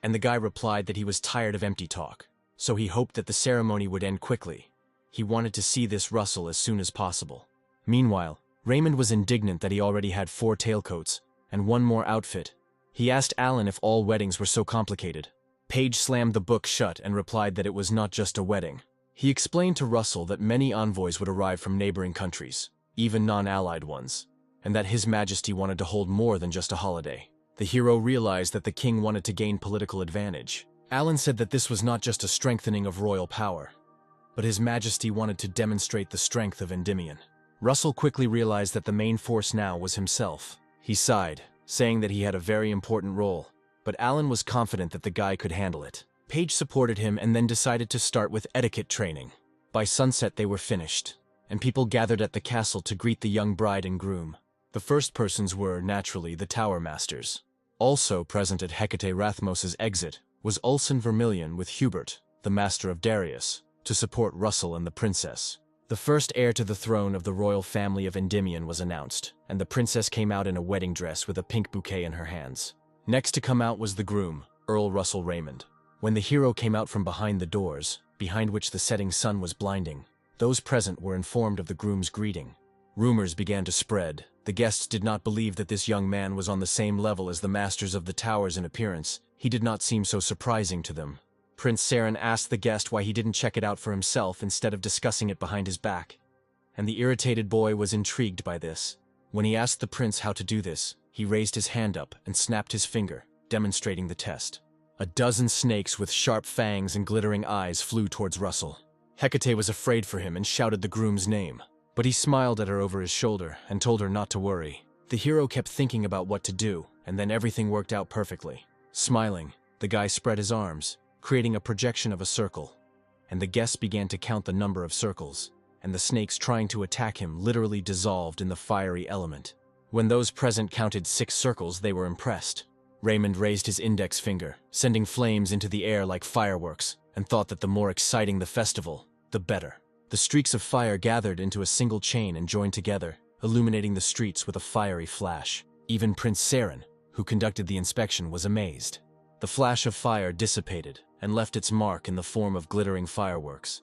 And the guy replied that he was tired of empty talk. So he hoped that the ceremony would end quickly. He wanted to see this Russell as soon as possible. Meanwhile, Raymond was indignant that he already had 4 tailcoats and 1 more outfit. He asked Alan if all weddings were so complicated. Paige slammed the book shut and replied that it was not just a wedding. He explained to Russell that many envoys would arrive from neighboring countries, even non-allied ones, and that His Majesty wanted to hold more than just a holiday. The hero realized that the king wanted to gain political advantage. Alan said that this was not just a strengthening of royal power, but His Majesty wanted to demonstrate the strength of Endymion. Russell quickly realized that the main force now was himself. He sighed, saying that he had a very important role, but Alan was confident that the guy could handle it. Paige supported him and then decided to start with etiquette training. By sunset they were finished, and people gathered at the castle to greet the young bride and groom. The first persons were, naturally, the Tower Masters. Also present at Hecate Rathmos's exit was Ulsan Vermilion with Hubert, the Master of Darius, to support Russell and the princess. The first heir to the throne of the royal family of Endymion was announced, and the princess came out in a wedding dress with a pink bouquet in her hands. Next to come out was the groom, Earl Russell Raymond. When the hero came out from behind the doors, behind which the setting sun was blinding, those present were informed of the groom's greeting. Rumors began to spread. The guests did not believe that this young man was on the same level as the masters of the towers in appearance. He did not seem so surprising to them. Prince Saren asked the guest why he didn't check it out for himself instead of discussing it behind his back, and the irritated boy was intrigued by this. When he asked the prince how to do this, he raised his hand up and snapped his finger. demonstrating the test. A dozen snakes with sharp fangs and glittering eyes flew towards Russell. Hecate was afraid for him and shouted the groom's name, but he smiled at her over his shoulder and told her not to worry. The hero kept thinking about what to do, and then everything worked out perfectly. Smiling, the guy spread his arms, creating a projection of a circle, and the guests began to count the number of circles, and the snakes trying to attack him literally dissolved in the fiery element. When those present counted 6 circles, they were impressed. Raymond raised his index finger, sending flames into the air like fireworks, and thought that the more exciting the festival, the better. The streaks of fire gathered into a single chain and joined together, illuminating the streets with a fiery flash. Even Prince Seren, who conducted the inspection, was amazed. The flash of fire dissipated and left its mark in the form of glittering fireworks,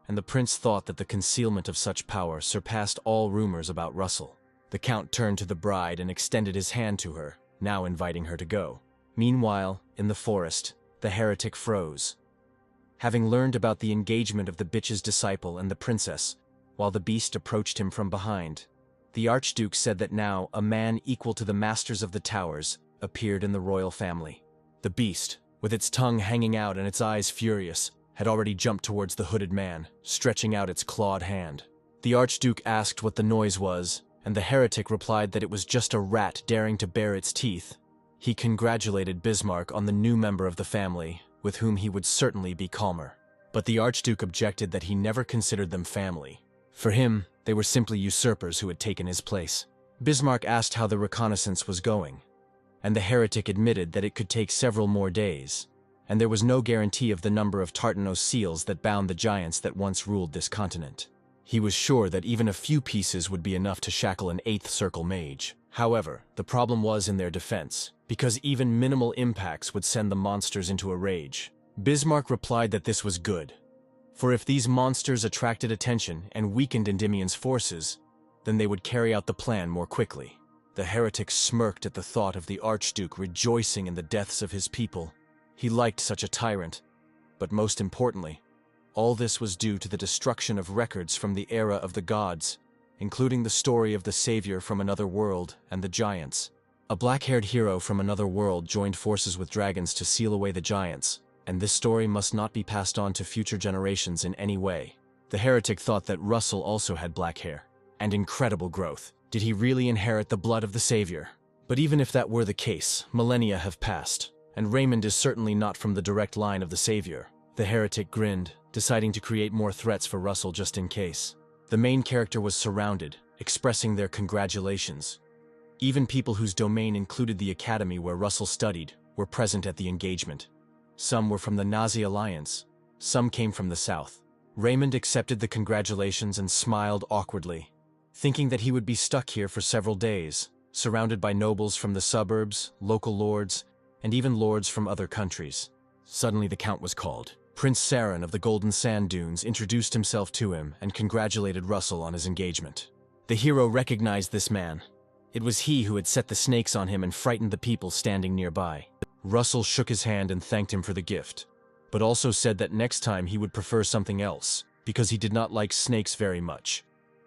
and the prince thought that the concealment of such power surpassed all rumors about Russell. The count turned to the bride and extended his hand to her, now inviting her to go. Meanwhile, in the forest, the heretic froze. Having learned about the engagement of the bitch's disciple and the princess, while the beast approached him from behind, the archduke said that now a man equal to the masters of the towers appeared in the royal family. The beast, with its tongue hanging out and its eyes furious, had already jumped towards the hooded man, stretching out its clawed hand. The archduke asked what the noise was, and the heretic replied that it was just a rat daring to bare its teeth. He congratulated Bismarck on the new member of the family, with whom he would certainly be calmer. But the archduke objected that he never considered them family. For him, they were simply usurpers who had taken his place. Bismarck asked how the reconnaissance was going, and the heretic admitted that it could take several more days, and there was no guarantee of the number of Tartanos seals that bound the giants that once ruled this continent. He was sure that even a few pieces would be enough to shackle an 8th Circle mage. However, the problem was in their defense, because even minimal impacts would send the monsters into a rage. Bismarck replied that this was good, for if these monsters attracted attention and weakened Endymion's forces, then they would carry out the plan more quickly. The heretic smirked at the thought of the archduke rejoicing in the deaths of his people. He liked such a tyrant, but most importantly, all this was due to the destruction of records from the era of the gods, including the story of the savior from another world and the giants. A black-haired hero from another world joined forces with dragons to seal away the giants, and this story must not be passed on to future generations in any way. The heretic thought that Russell also had black hair, and incredible growth. Did he really inherit the blood of the savior? But even if that were the case, millennia have passed, and Raymond is certainly not from the direct line of the savior. The heretic grinned, deciding to create more threats for Russell just in case. The main character was surrounded, expressing their congratulations. Even people whose domain included the academy where Russell studied were present at the engagement. Some were from the Nazi Alliance, some came from the south. Raymond accepted the congratulations and smiled awkwardly, thinking that he would be stuck here for several days, surrounded by nobles from the suburbs, local lords, and even lords from other countries. Suddenly the count was called. Prince Seren of the Golden Sand Dunes introduced himself to him and congratulated Russell on his engagement. The hero recognized this man. It was he who had set the snakes on him and frightened the people standing nearby. Russell shook his hand and thanked him for the gift, but also said that next time he would prefer something else, because he did not like snakes very much,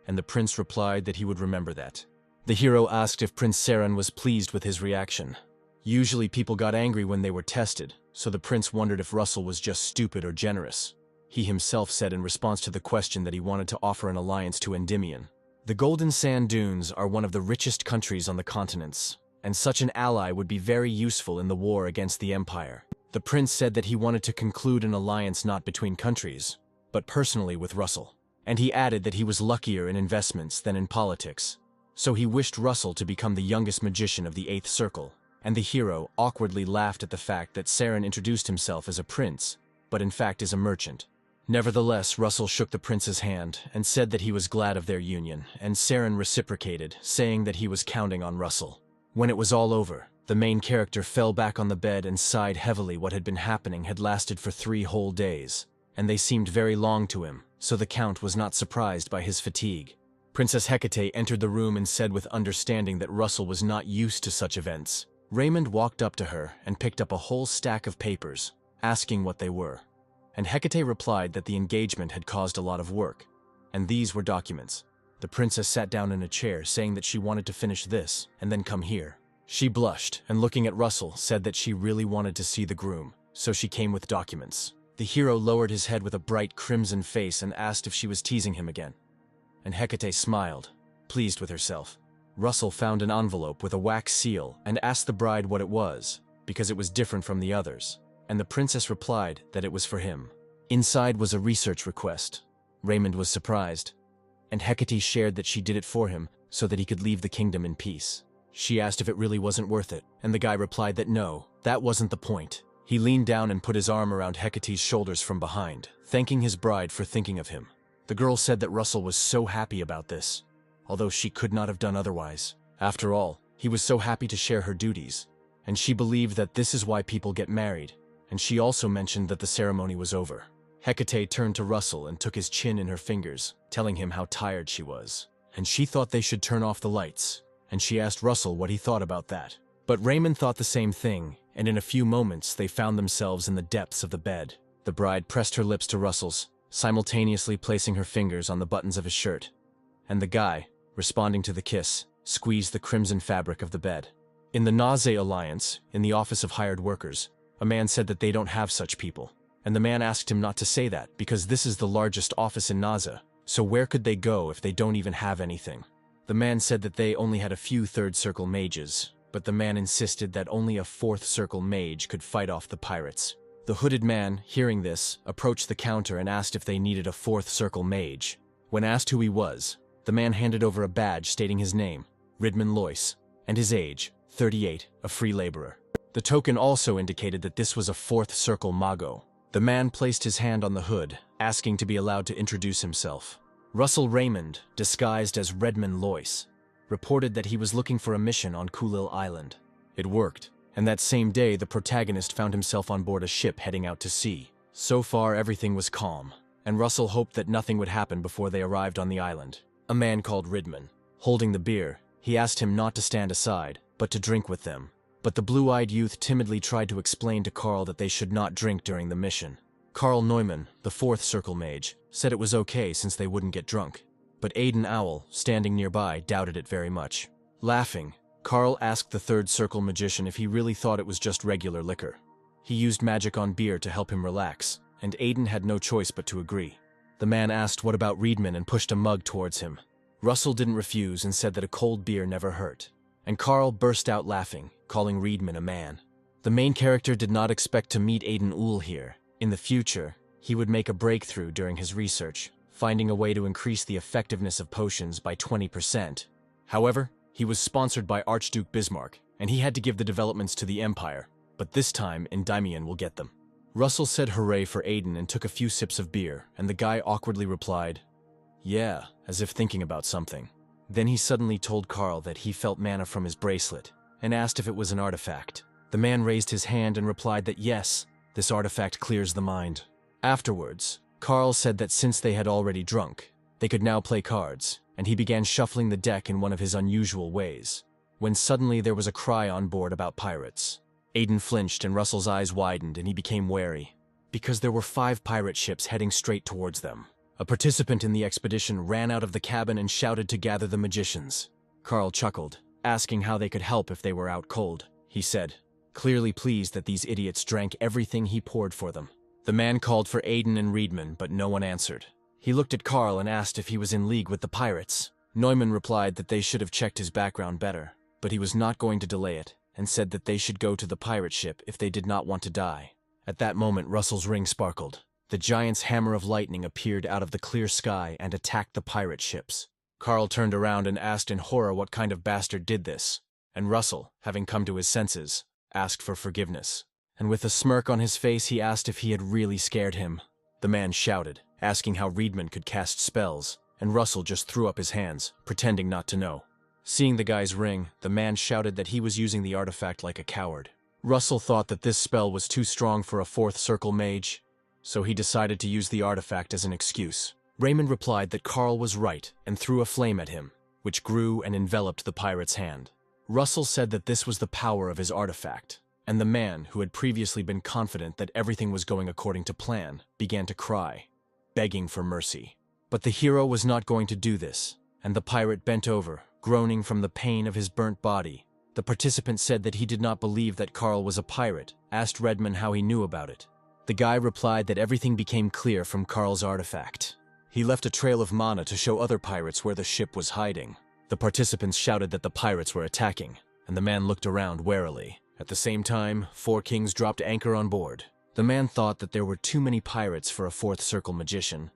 and the prince replied that he would remember that. The hero asked if Prince Seren was pleased with his reaction. Usually people got angry when they were tested, so the prince wondered if Russell was just stupid or generous. He himself said in response to the question that he wanted to offer an alliance to Endymion. The Golden Sand Dunes are one of the richest countries on the continents, and such an ally would be very useful in the war against the Empire. The prince said that he wanted to conclude an alliance not between countries, but personally with Russell. And he added that he was luckier in investments than in politics, so he wished Russell to become the youngest magician of the 8th Circle. And the hero awkwardly laughed at the fact that Seren introduced himself as a prince, but in fact is a merchant. Nevertheless, Russell shook the prince's hand and said that he was glad of their union, and Seren reciprocated, saying that he was counting on Russell. When it was all over, the main character fell back on the bed and sighed heavily. What had been happening had lasted for 3 whole days, and they seemed very long to him, so the count was not surprised by his fatigue. Princess Hecate entered the room and said with understanding that Russell was not used to such events. Raymond walked up to her and picked up a whole stack of papers, asking what they were. And Hecate replied that the engagement had caused a lot of work, and these were documents. The princess sat down in a chair, saying that she wanted to finish this and then come here. She blushed, and looking at Russell, said that she really wanted to see the groom, so she came with documents. The hero lowered his head with a bright crimson face and asked if she was teasing him again. And Hecate smiled, pleased with herself. Russell found an envelope with a wax seal and asked the bride what it was, because it was different from the others, and the princess replied that it was for him. Inside was a research request. Raymond was surprised, and Hecate shared that she did it for him so that he could leave the kingdom in peace. She asked if it really wasn't worth it, and the guy replied that no, that wasn't the point. He leaned down and put his arm around Hecate's shoulders from behind, thanking his bride for thinking of him. The girl said that Russell was so happy about this, although she could not have done otherwise. After all, he was so happy to share her duties, and she believed that this is why people get married, and she also mentioned that the ceremony was over. Hecate turned to Russell and took his chin in her fingers, telling him how tired she was. And she thought they should turn off the lights, and she asked Russell what he thought about that. But Raymond thought the same thing, and in a few moments they found themselves in the depths of the bed. The bride pressed her lips to Russell's, simultaneously placing her fingers on the buttons of his shirt. And the guy, responding to the kiss, squeezed the crimson fabric of the bed. In the Naze Alliance, in the Office of Hired Workers, a man said that they don't have such people. And the man asked him not to say that, because this is the largest office in Naza, so where could they go if they don't even have anything? The man said that they only had a few third circle mages, but the man insisted that only a fourth circle mage could fight off the pirates. The hooded man, hearing this, approached the counter and asked if they needed a fourth circle mage. When asked who he was, the man handed over a badge stating his name, Ridman Loyce, and his age, 38, a free laborer. The token also indicated that this was a fourth circle mago. The man placed his hand on the hood, asking to be allowed to introduce himself. Russell Raymond, disguised as Redman Loyce, reported that he was looking for a mission on Kulil Island. It worked, and that same day the protagonist found himself on board a ship heading out to sea. So far everything was calm, and Russell hoped that nothing would happen before they arrived on the island. A man called Ridman, holding the beer, he asked him not to stand aside, but to drink with them. But the blue-eyed youth timidly tried to explain to Carl that they should not drink during the mission. Carl Neumann, the fourth circle mage, said it was okay since they wouldn't get drunk. But Aiden Owl, standing nearby, doubted it very much. Laughing, Carl asked the third circle magician if he really thought it was just regular liquor. He used magic on beer to help him relax, and Aiden had no choice but to agree. The man asked what about Reedman and pushed a mug towards him. Russell didn't refuse and said that a cold beer never hurt. And Carl burst out laughing, calling Reedman a man. The main character did not expect to meet Aiden Owl here. In the future, he would make a breakthrough during his research, finding a way to increase the effectiveness of potions by 20%. However, he was sponsored by Archduke Bismarck, and he had to give the developments to the Empire, but this time Endymion will get them. Russell said hooray for Aiden and took a few sips of beer, and the guy awkwardly replied, "Yeah," as if thinking about something. Then he suddenly told Carl that he felt mana from his bracelet, and asked if it was an artifact. The man raised his hand and replied that yes, this artifact clears the mind. Afterwards, Carl said that since they had already drunk, they could now play cards, and he began shuffling the deck in one of his unusual ways, when suddenly there was a cry on board about pirates. Aiden flinched and Russell's eyes widened and he became wary, because there were 5 pirate ships heading straight towards them. A participant in the expedition ran out of the cabin and shouted to gather the magicians. Carl chuckled, asking how they could help if they were out cold. He said, clearly pleased that these idiots drank everything he poured for them. The man called for Aiden and Reedman, but no one answered. He looked at Carl and asked if he was in league with the pirates. Neumann replied that they should have checked his background better, but he was not going to delay it, and said that they should go to the pirate ship if they did not want to die. At that moment, Russell's ring sparkled. The giant's hammer of lightning appeared out of the clear sky and attacked the pirate ships. Carl turned around and asked in horror what kind of bastard did this, and Russell, having come to his senses, asked for forgiveness. And with a smirk on his face, he asked if he had really scared him. The man shouted, asking how Reedman could cast spells, and Russell just threw up his hands, pretending not to know. Seeing the guy's ring, the man shouted that he was using the artifact like a coward. Russell thought that this spell was too strong for a fourth circle mage, so he decided to use the artifact as an excuse. Raymond replied that Carl was right and threw a flame at him, which grew and enveloped the pirate's hand. Russell said that this was the power of his artifact, and the man, who had previously been confident that everything was going according to plan, began to cry, begging for mercy. But the hero was not going to do this, and the pirate bent over, groaning from the pain of his burnt body. The participant said that he did not believe that Carl was a pirate, asked Redman how he knew about it. The guy replied that everything became clear from Carl's artifact. He left a trail of mana to show other pirates where the ship was hiding. The participants shouted that the pirates were attacking, and the man looked around warily. At the same time, 4 kings dropped anchor on board. The man thought that there were too many pirates for a fourth circle magician.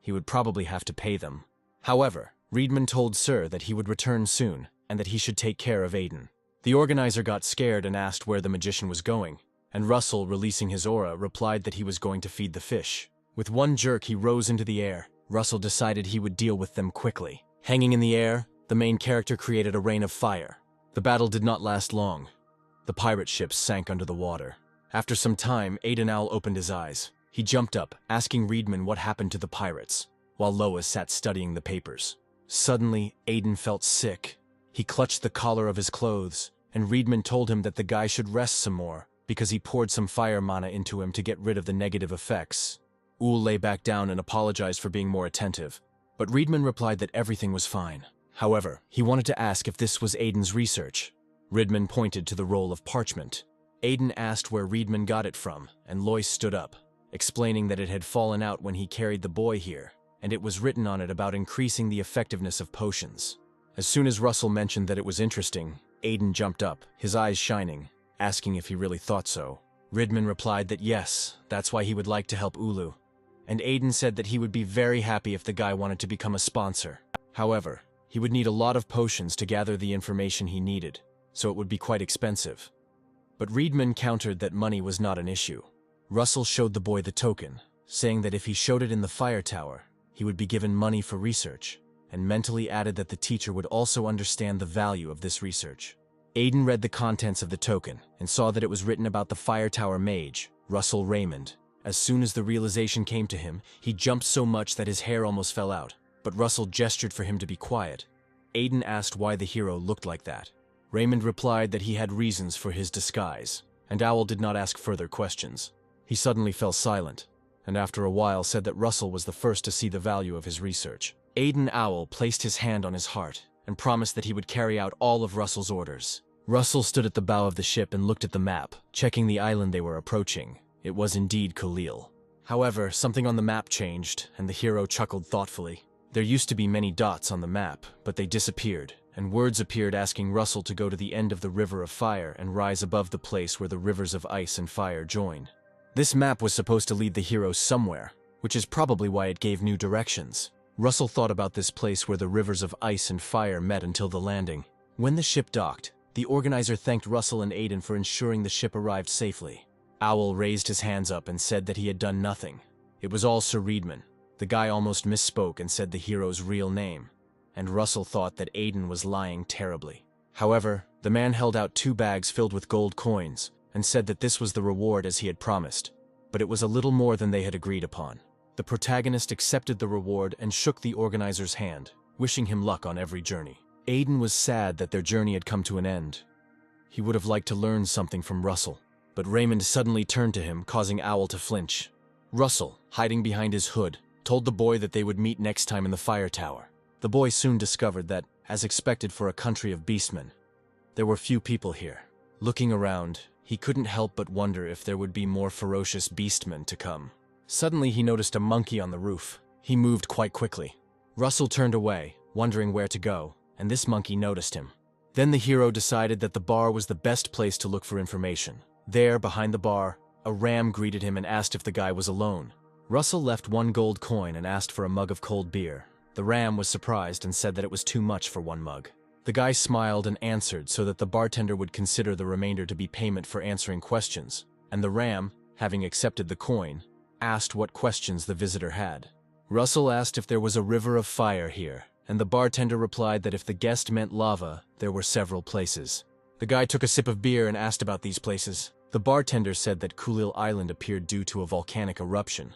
He would probably have to pay them. However, Redman told Sir that he would return soon, and that he should take care of Aiden. The organizer got scared and asked where the magician was going, and Russell, releasing his aura, replied that he was going to feed the fish. With one jerk, he rose into the air. Russell decided he would deal with them quickly. Hanging in the air, the main character created a rain of fire. The battle did not last long. The pirate ships sank under the water. After some time, Aiden Owl opened his eyes. He jumped up, asking Redman what happened to the pirates, while Lois sat studying the papers. Suddenly, Aiden felt sick. He clutched the collar of his clothes, and Redman told him that the guy should rest some more, because he poured some fire mana into him to get rid of the negative effects. Owl lay back down and apologized for being more attentive, but Redman replied that everything was fine. However, he wanted to ask if this was Aiden's research. Redman pointed to the roll of parchment. Aiden asked where Redman got it from, and Lois stood up, explaining that it had fallen out when he carried the boy here, and it was written on it about increasing the effectiveness of potions. As soon as Russell mentioned that it was interesting, Aiden jumped up, his eyes shining, asking if he really thought so. Redman replied that yes, that's why he would like to help Ulu, and Aiden said that he would be very happy if the guy wanted to become a sponsor. However, he would need a lot of potions to gather the information he needed, so it would be quite expensive. But Redman countered that money was not an issue. Russell showed the boy the token, saying that if he showed it in the fire tower, he would be given money for research, and mentally added that the teacher would also understand the value of this research. Aiden read the contents of the token and saw that it was written about the fire tower mage, Russell Raymond. As soon as the realization came to him, he jumped so much that his hair almost fell out, but Russell gestured for him to be quiet. Aiden asked why the hero looked like that. Raymond replied that he had reasons for his disguise, and Owl did not ask further questions. He suddenly fell silent, and after a while said that Russell was the first to see the value of his research. Aiden Owl placed his hand on his heart and promised that he would carry out all of Russell's orders. Russell stood at the bow of the ship and looked at the map, checking the island they were approaching. It was indeed Khalil. However, something on the map changed, and the hero chuckled thoughtfully. There used to be many dots on the map, but they disappeared, and words appeared asking Russell to go to the end of the River of Fire and rise above the place where the rivers of ice and fire join. This map was supposed to lead the hero somewhere, which is probably why it gave new directions. Russell thought about this place where the rivers of ice and fire met until the landing. When the ship docked, the organizer thanked Russell and Aiden for ensuring the ship arrived safely. Owl raised his hands up and said that he had done nothing. It was all Sir Redman. The guy almost misspoke and said the hero's real name, and Russell thought that Aiden was lying terribly. However, the man held out 2 bags filled with gold coins and said that this was the reward as he had promised, but it was a little more than they had agreed upon. The protagonist accepted the reward and shook the organizer's hand, wishing him luck on every journey. Aiden was sad that their journey had come to an end. He would have liked to learn something from Russell, but Raymond suddenly turned to him, causing Owl to flinch. Russell, hiding behind his hood, told the boy that they would meet next time in the fire tower. The boy soon discovered that, as expected for a country of beastmen, there were few people here. Looking around, he couldn't help but wonder if there would be more ferocious beastmen to come. Suddenly he noticed a monkey on the roof. He moved quite quickly. Russell turned away, wondering where to go, and this monkey noticed him. Then the hero decided that the bar was the best place to look for information. There, behind the bar, a ram greeted him and asked if the guy was alone. Russell left 1 gold coin and asked for a mug of cold beer. The ram was surprised and said that it was too much for 1 mug. The guy smiled and answered so that the bartender would consider the remainder to be payment for answering questions, and the ram, having accepted the coin, asked what questions the visitor had. Russell asked if there was a river of fire here, and the bartender replied that if the guest meant lava, there were several places. The guy took a sip of beer and asked about these places. The bartender said that Khalil Island appeared due to a volcanic eruption,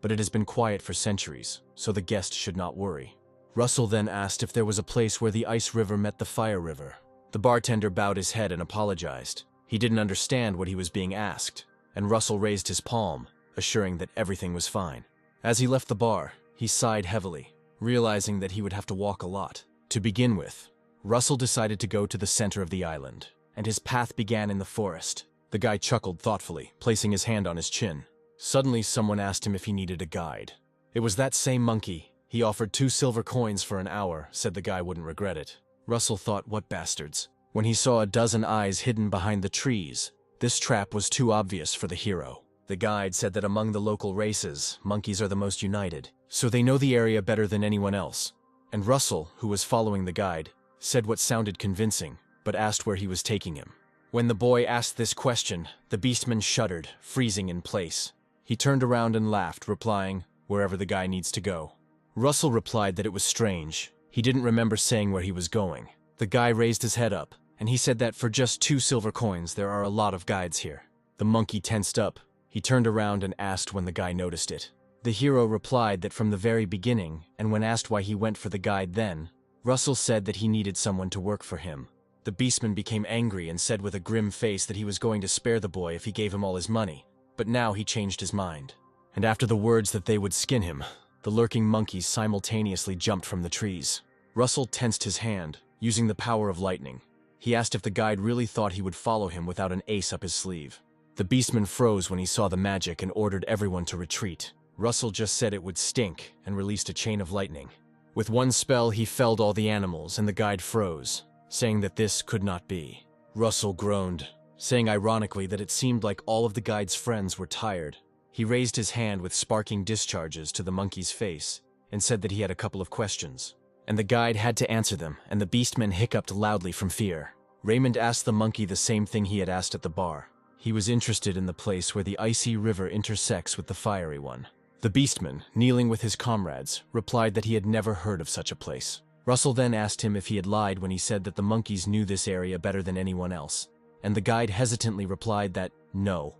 but it has been quiet for centuries, so the guest should not worry. Russell then asked if there was a place where the ice river met the fire river. The bartender bowed his head and apologized. He didn't understand what he was being asked, and Russell raised his palm, assuring that everything was fine. As he left the bar, he sighed heavily, realizing that he would have to walk a lot. To begin with, Russell decided to go to the center of the island. and his path began in the forest. The guy chuckled thoughtfully, placing his hand on his chin. Suddenly, someone asked him if he needed a guide. It was that same monkey. He offered 2 silver coins for an hour, said the guy wouldn't regret it. Russell thought, what bastards. When he saw a dozen eyes hidden behind the trees, this trap was too obvious for the hero. The guide said that among the local races, monkeys are the most united, so they know the area better than anyone else. And Russell, who was following the guide, said what sounded convincing, but asked where he was taking him. When the boy asked this question, the beastman shuddered, freezing in place. He turned around and laughed, replying, wherever the guy needs to go. Russell replied that it was strange. He didn't remember saying where he was going. The guy raised his head up, and he said that for just 2 silver coins there are a lot of guides here. The monkey tensed up. He turned around and asked when the guy noticed it. The hero replied that from the very beginning, and when asked why he went for the guide then, Russell said that he needed someone to work for him. The beastman became angry and said with a grim face that he was going to spare the boy if he gave him all his money, but now he changed his mind. And after the words that they would skin him, the lurking monkeys simultaneously jumped from the trees. Russell tensed his hand, using the power of lightning. He asked if the guide really thought he would follow him without an ace up his sleeve. The beastman froze when he saw the magic and ordered everyone to retreat. Russell just said it would stink and released a chain of lightning. With one spell, he felled all the animals and the guide froze, saying that this could not be. Russell groaned, saying ironically that it seemed like all of the guide's friends were tired. He raised his hand with sparking discharges to the monkey's face and said that he had a couple of questions. And the guide had to answer them, and the beastman hiccuped loudly from fear. Raymond asked the monkey the same thing he had asked at the bar. He was interested in the place where the icy river intersects with the fiery one. The beastman, kneeling with his comrades, replied that he had never heard of such a place. Russell then asked him if he had lied when he said that the monkeys knew this area better than anyone else, and the guide hesitantly replied that no,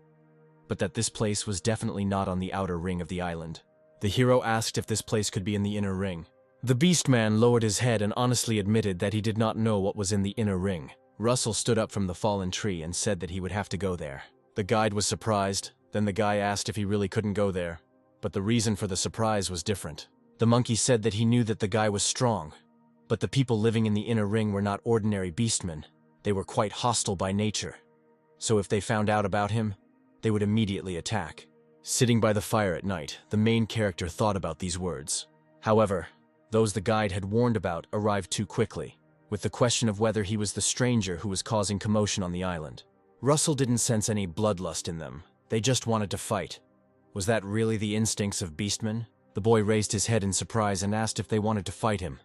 but that this place was definitely not on the outer ring of the island. The hero asked if this place could be in the inner ring. The beastman lowered his head and honestly admitted that he did not know what was in the inner ring. Russell stood up from the fallen tree and said that he would have to go there. The guide was surprised. Then the guy asked if he really couldn't go there, but the reason for the surprise was different. The monkey said that he knew that the guy was strong, but the people living in the inner ring were not ordinary beastmen. They were quite hostile by nature. So if they found out about him, they would immediately attack. Sitting by the fire at night, the main character thought about these words. However, those the guide had warned about arrived too quickly, with the question of whether he was the stranger who was causing commotion on the island. Russell didn't sense any bloodlust in them. They just wanted to fight. Was that really the instincts of beastmen? The boy raised his head in surprise and asked if they wanted to fight him,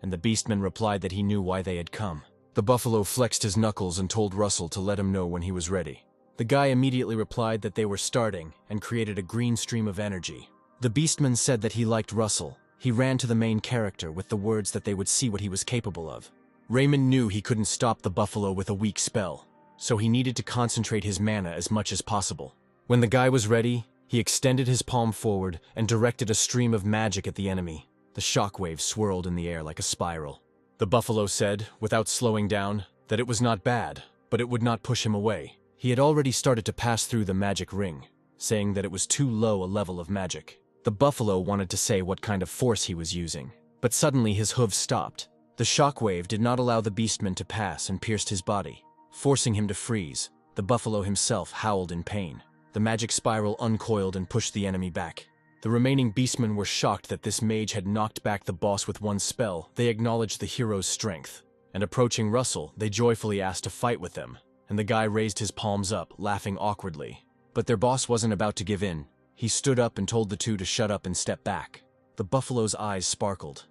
and the beastman replied that he knew why they had come. The buffalo flexed his knuckles and told Russell to let him know when he was ready. The guy immediately replied that they were starting and created a green stream of energy. The beastman said that he liked Russell. He ran to the main character with the words that they would see what he was capable of. Raymond knew he couldn't stop the buffalo with a weak spell, so he needed to concentrate his mana as much as possible. When the guy was ready, he extended his palm forward and directed a stream of magic at the enemy. The shockwave swirled in the air like a spiral. The buffalo said, without slowing down, that it was not bad, but it would not push him away. He had already started to pass through the magic ring, saying that it was too low a level of magic. The buffalo wanted to say what kind of force he was using, but suddenly his hooves stopped. The shockwave did not allow the beastman to pass and pierced his body, forcing him to freeze. The buffalo himself howled in pain. The magic spiral uncoiled and pushed the enemy back. The remaining beastmen were shocked that this mage had knocked back the boss with one spell. They acknowledged the hero's strength, and approaching Russell, they joyfully asked to fight with them, and the guy raised his palms up, laughing awkwardly. But their boss wasn't about to give in. He stood up and told the two to shut up and step back. The buffalo's eyes sparkled.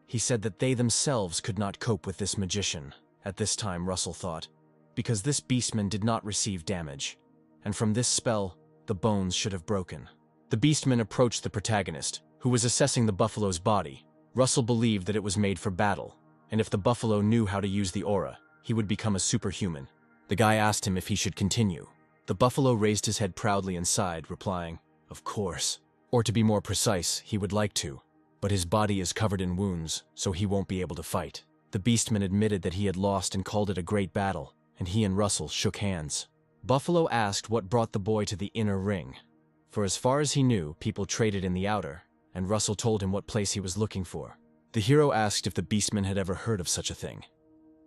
He said that they themselves could not cope with this magician. At this time, Russell thought, because this beastman did not receive damage, and from this spell, the bones should have broken. The beastman approached the protagonist, who was assessing the buffalo's body. Russell believed that it was made for battle, and if the buffalo knew how to use the aura, he would become a superhuman. The guy asked him if he should continue. The buffalo raised his head proudly and sighed, replying, "Of course." Or to be more precise, he would like to, but his body is covered in wounds, so he won't be able to fight. The beastman admitted that he had lost and called it a great battle, and he and Russell shook hands. Buffalo asked what brought the boy to the inner ring. For as far as he knew, people traded in the outer, and Russell told him what place he was looking for. The hero asked if the beastman had ever heard of such a thing,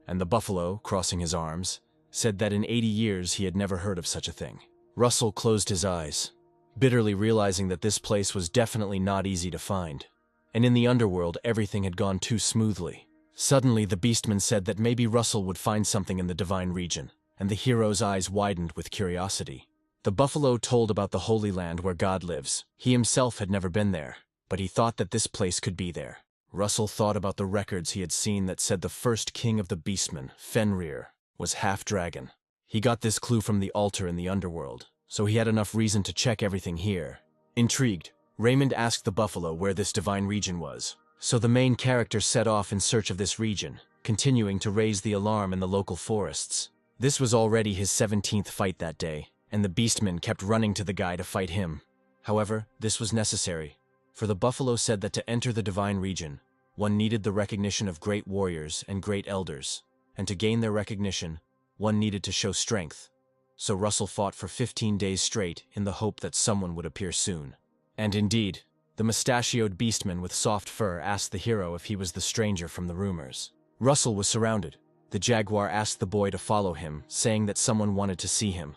and the buffalo, crossing his arms, said that in 80 years he had never heard of such a thing. Russell closed his eyes, bitterly realizing that this place was definitely not easy to find. And in the underworld, everything had gone too smoothly. Suddenly, the Beastman said that maybe Russell would find something in the divine region, and the hero's eyes widened with curiosity. The buffalo told about the Holy Land where God lives. He himself had never been there, but he thought that this place could be there. Russell thought about the records he had seen that said the first king of the Beastmen, Fenrir, was half-dragon. He got this clue from the altar in the underworld, so he had enough reason to check everything here. Intrigued, Raymond asked the buffalo where this divine region was. So the main character set off in search of this region, continuing to raise the alarm in the local forests. This was already his 17th fight that day, and the Beastmen kept running to the guy to fight him. However, this was necessary, for the buffalo said that to enter the divine region, one needed the recognition of great warriors and great elders, and to gain their recognition, one needed to show strength. So Russell fought for 15 days straight in the hope that someone would appear soon. And indeed, the mustachioed Beastman with soft fur asked the hero if he was the stranger from the rumors. Russell was surrounded. The jaguar asked the boy to follow him, saying that someone wanted to see him.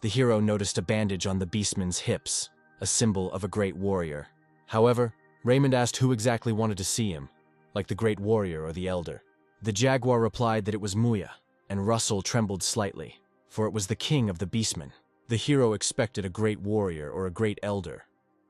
The hero noticed a bandage on the Beastman's hips, a symbol of a great warrior. However, Raymond asked who exactly wanted to see him, like the great warrior or the elder. The jaguar replied that it was Muya, and Russell trembled slightly, for it was the king of the Beastmen. The hero expected a great warrior or a great elder,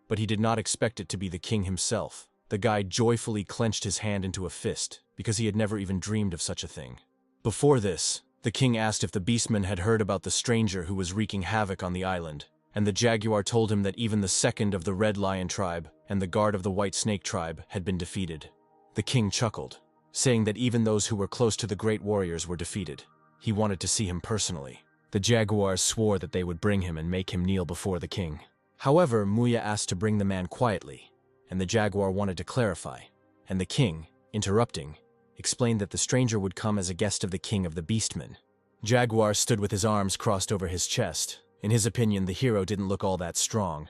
but he did not expect it to be the king himself. The guy joyfully clenched his hand into a fist, because he had never even dreamed of such a thing. Before this, the king asked if the Beastman had heard about the stranger who was wreaking havoc on the island, and the jaguar told him that even the second of the Red Lion tribe and the guard of the White Snake tribe had been defeated. The king chuckled, saying that even those who were close to the great warriors were defeated. He wanted to see him personally. The jaguars swore that they would bring him and make him kneel before the king. However, Muya asked to bring the man quietly, and the jaguar wanted to clarify, and the king, interrupting, explained that the stranger would come as a guest of the king of the Beastmen. Jaguar stood with his arms crossed over his chest. In his opinion, the hero didn't look all that strong,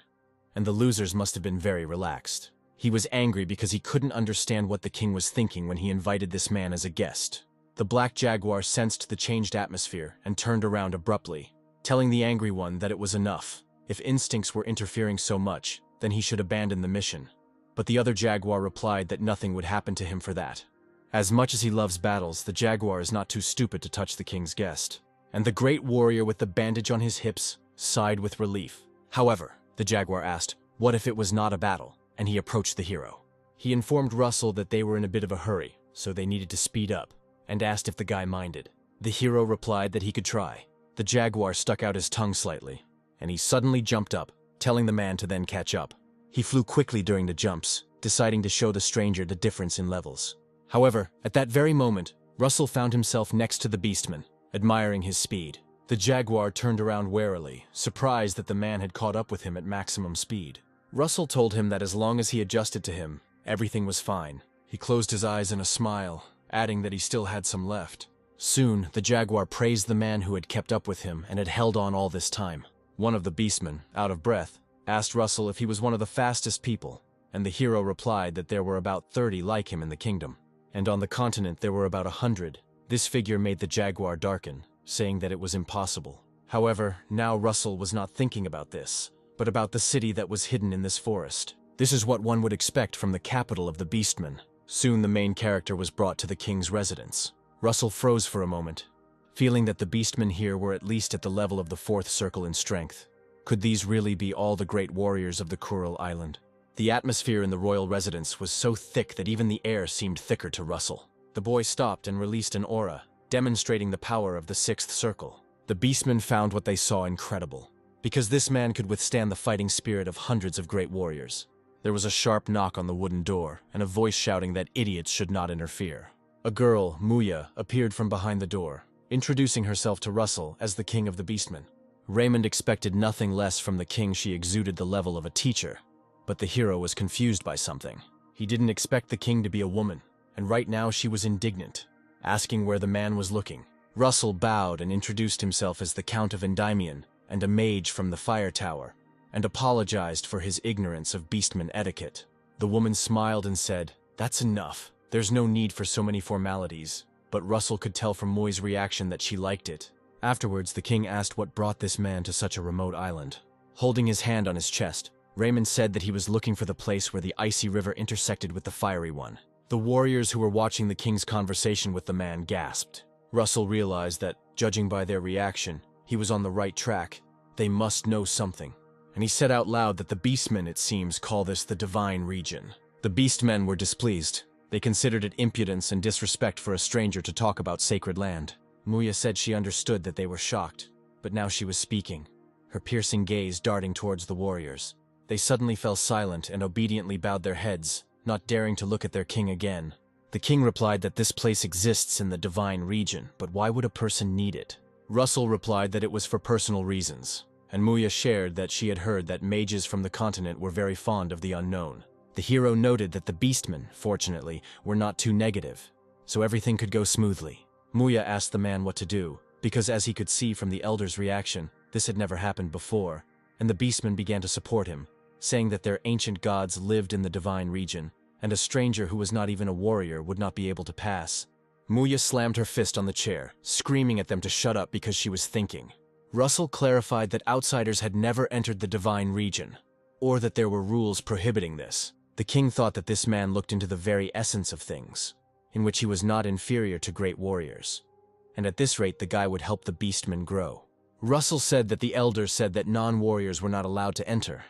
and the losers must have been very relaxed. He was angry because he couldn't understand what the king was thinking when he invited this man as a guest. The black jaguar sensed the changed atmosphere and turned around abruptly, telling the angry one that it was enough. If instincts were interfering so much, then he should abandon the mission. But the other jaguar replied that nothing would happen to him for that. As much as he loves battles, the jaguar is not too stupid to touch the king's guest. And the great warrior with the bandage on his hips sighed with relief. However, the jaguar asked, what if it was not a battle, and he approached the hero? He informed Russell that they were in a bit of a hurry, so they needed to speed up, and asked if the guy minded. The hero replied that he could try. The jaguar stuck out his tongue slightly, and he suddenly jumped up, telling the man to then catch up. He flew quickly during the jumps, deciding to show the stranger the difference in levels. However, at that very moment, Russell found himself next to the Beastman, admiring his speed. The jaguar turned around warily, surprised that the man had caught up with him at maximum speed. Russell told him that as long as he adjusted to him, everything was fine. He closed his eyes in a smile, adding that he still had some left. Soon, the jaguar praised the man who had kept up with him and had held on all this time. One of the Beastmen, out of breath, asked Russell if he was one of the fastest people, and the hero replied that there were about 30 like him in the kingdom, and on the continent there were about 100. This figure made the jaguar darken, saying that it was impossible. However, now Russell was not thinking about this, but about the city that was hidden in this forest. This is what one would expect from the capital of the Beastmen. Soon the main character was brought to the king's residence. Russell froze for a moment, feeling that the Beastmen here were at least at the level of the 4th circle in strength. Could these really be all the great warriors of the Kuril Island? The atmosphere in the royal residence was so thick that even the air seemed thicker to Russell. The boy stopped and released an aura, demonstrating the power of the 6th circle. The Beastmen found what they saw incredible, because this man could withstand the fighting spirit of hundreds of great warriors. There was a sharp knock on the wooden door, and a voice shouting that idiots should not interfere. A girl, Muya, appeared from behind the door, introducing herself to Russell as the king of the Beastmen. Raymond expected nothing less from the king. She exuded the level of a teacher, but the hero was confused by something. He didn't expect the king to be a woman, and right now she was indignant, asking where the man was looking. Russell bowed and introduced himself as the Count of Endymion and a mage from the Fire Tower, and apologized for his ignorance of Beastman etiquette. The woman smiled and said, "That's enough. There's no need for so many formalities. but Russell could tell from Mui's reaction that she liked it. Afterwards, the king asked what brought this man to such a remote island. Holding his hand on his chest, Raymond said that he was looking for the place where the icy river intersected with the fiery one. The warriors who were watching the king's conversation with the man gasped. Russell realized that, judging by their reaction, he was on the right track. They must know something. And he said out loud that the beastmen, it seems, call this the divine region. The beastmen were displeased. They considered it impudence and disrespect for a stranger to talk about sacred land. Muya said she understood that they were shocked, but now she was speaking, her piercing gaze darting towards the warriors. They suddenly fell silent and obediently bowed their heads, not daring to look at their king again. The king replied that this place exists in the divine region, but why would a person need it? Russell replied that it was for personal reasons, and Muya shared that she had heard that mages from the continent were very fond of the unknown. The hero noted that the beastmen, fortunately, were not too negative, so everything could go smoothly. Muya asked the man what to do, because as he could see from the elder's reaction, this had never happened before, and the beastmen began to support him, saying that their ancient gods lived in the divine region, and a stranger who was not even a warrior would not be able to pass. Muya slammed her fist on the chair, screaming at them to shut up because she was thinking. Russell clarified that outsiders had never entered the divine region, or that there were rules prohibiting this. The king thought that this man looked into the very essence of things, in which he was not inferior to great warriors, and at this rate the guy would help the beastmen grow. Russell said that the elder said that non-warriors were not allowed to enter.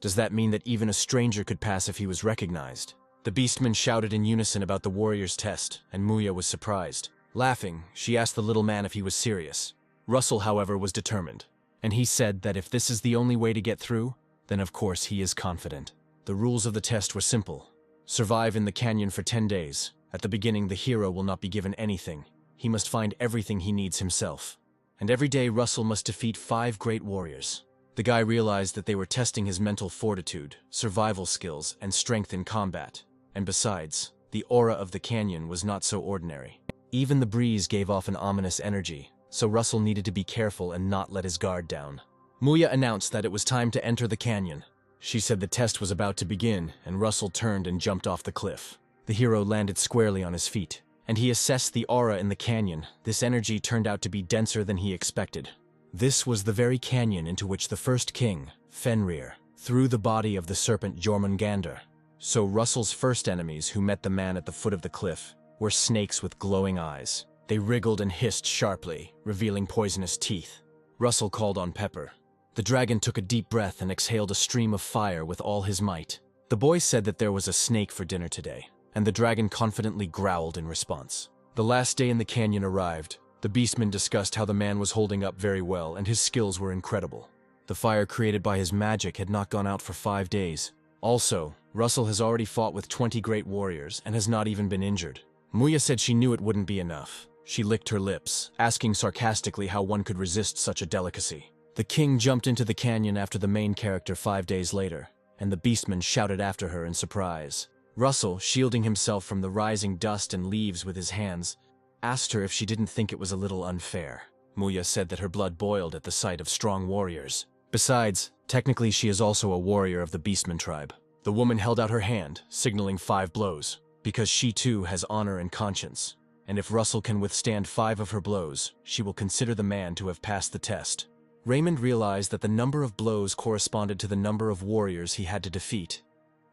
Does that mean that even a stranger could pass if he was recognized? The beastmen shouted in unison about the warrior's test, and Muya was surprised. Laughing, she asked the little man if he was serious. Russell, however, was determined, and he said that if this is the only way to get through, then of course he is confident. The rules of the test were simple. Survive in the canyon for 10 days. At the beginning, the hero will not be given anything. He must find everything he needs himself. And every day, Russell must defeat 5 great warriors. The guy realized that they were testing his mental fortitude, survival skills, and strength in combat. And besides, the aura of the canyon was not so ordinary. Even the breeze gave off an ominous energy, so Russell needed to be careful and not let his guard down. Muya announced that it was time to enter the canyon. She said the test was about to begin, and Russell turned and jumped off the cliff. The hero landed squarely on his feet, and he assessed the aura in the canyon. This energy turned out to be denser than he expected. This was the very canyon into which the first king, Fenrir, threw the body of the serpent Jormungandr. So Russell's first enemies, who met the man at the foot of the cliff, were snakes with glowing eyes. They wriggled and hissed sharply, revealing poisonous teeth. Russell called on Pepper. The dragon took a deep breath and exhaled a stream of fire with all his might. The boy said that there was a snake for dinner today, and the dragon confidently growled in response. The last day in the canyon arrived. The beastmen discussed how the man was holding up very well and his skills were incredible. The fire created by his magic had not gone out for 5 days. Also, Russell has already fought with 20 great warriors and has not even been injured. Muya said she knew it wouldn't be enough. She licked her lips, asking sarcastically how one could resist such a delicacy. The king jumped into the canyon after the main character 5 days later, and the beastmen shouted after her in surprise. Russell, shielding himself from the rising dust and leaves with his hands, asked her if she didn't think it was a little unfair. Muya said that her blood boiled at the sight of strong warriors. Besides, technically she is also a warrior of the beastman tribe. The woman held out her hand, signaling 5 blows, because she too has honor and conscience. And if Russell can withstand 5 of her blows, she will consider the man to have passed the test. Raymond realized that the number of blows corresponded to the number of warriors he had to defeat.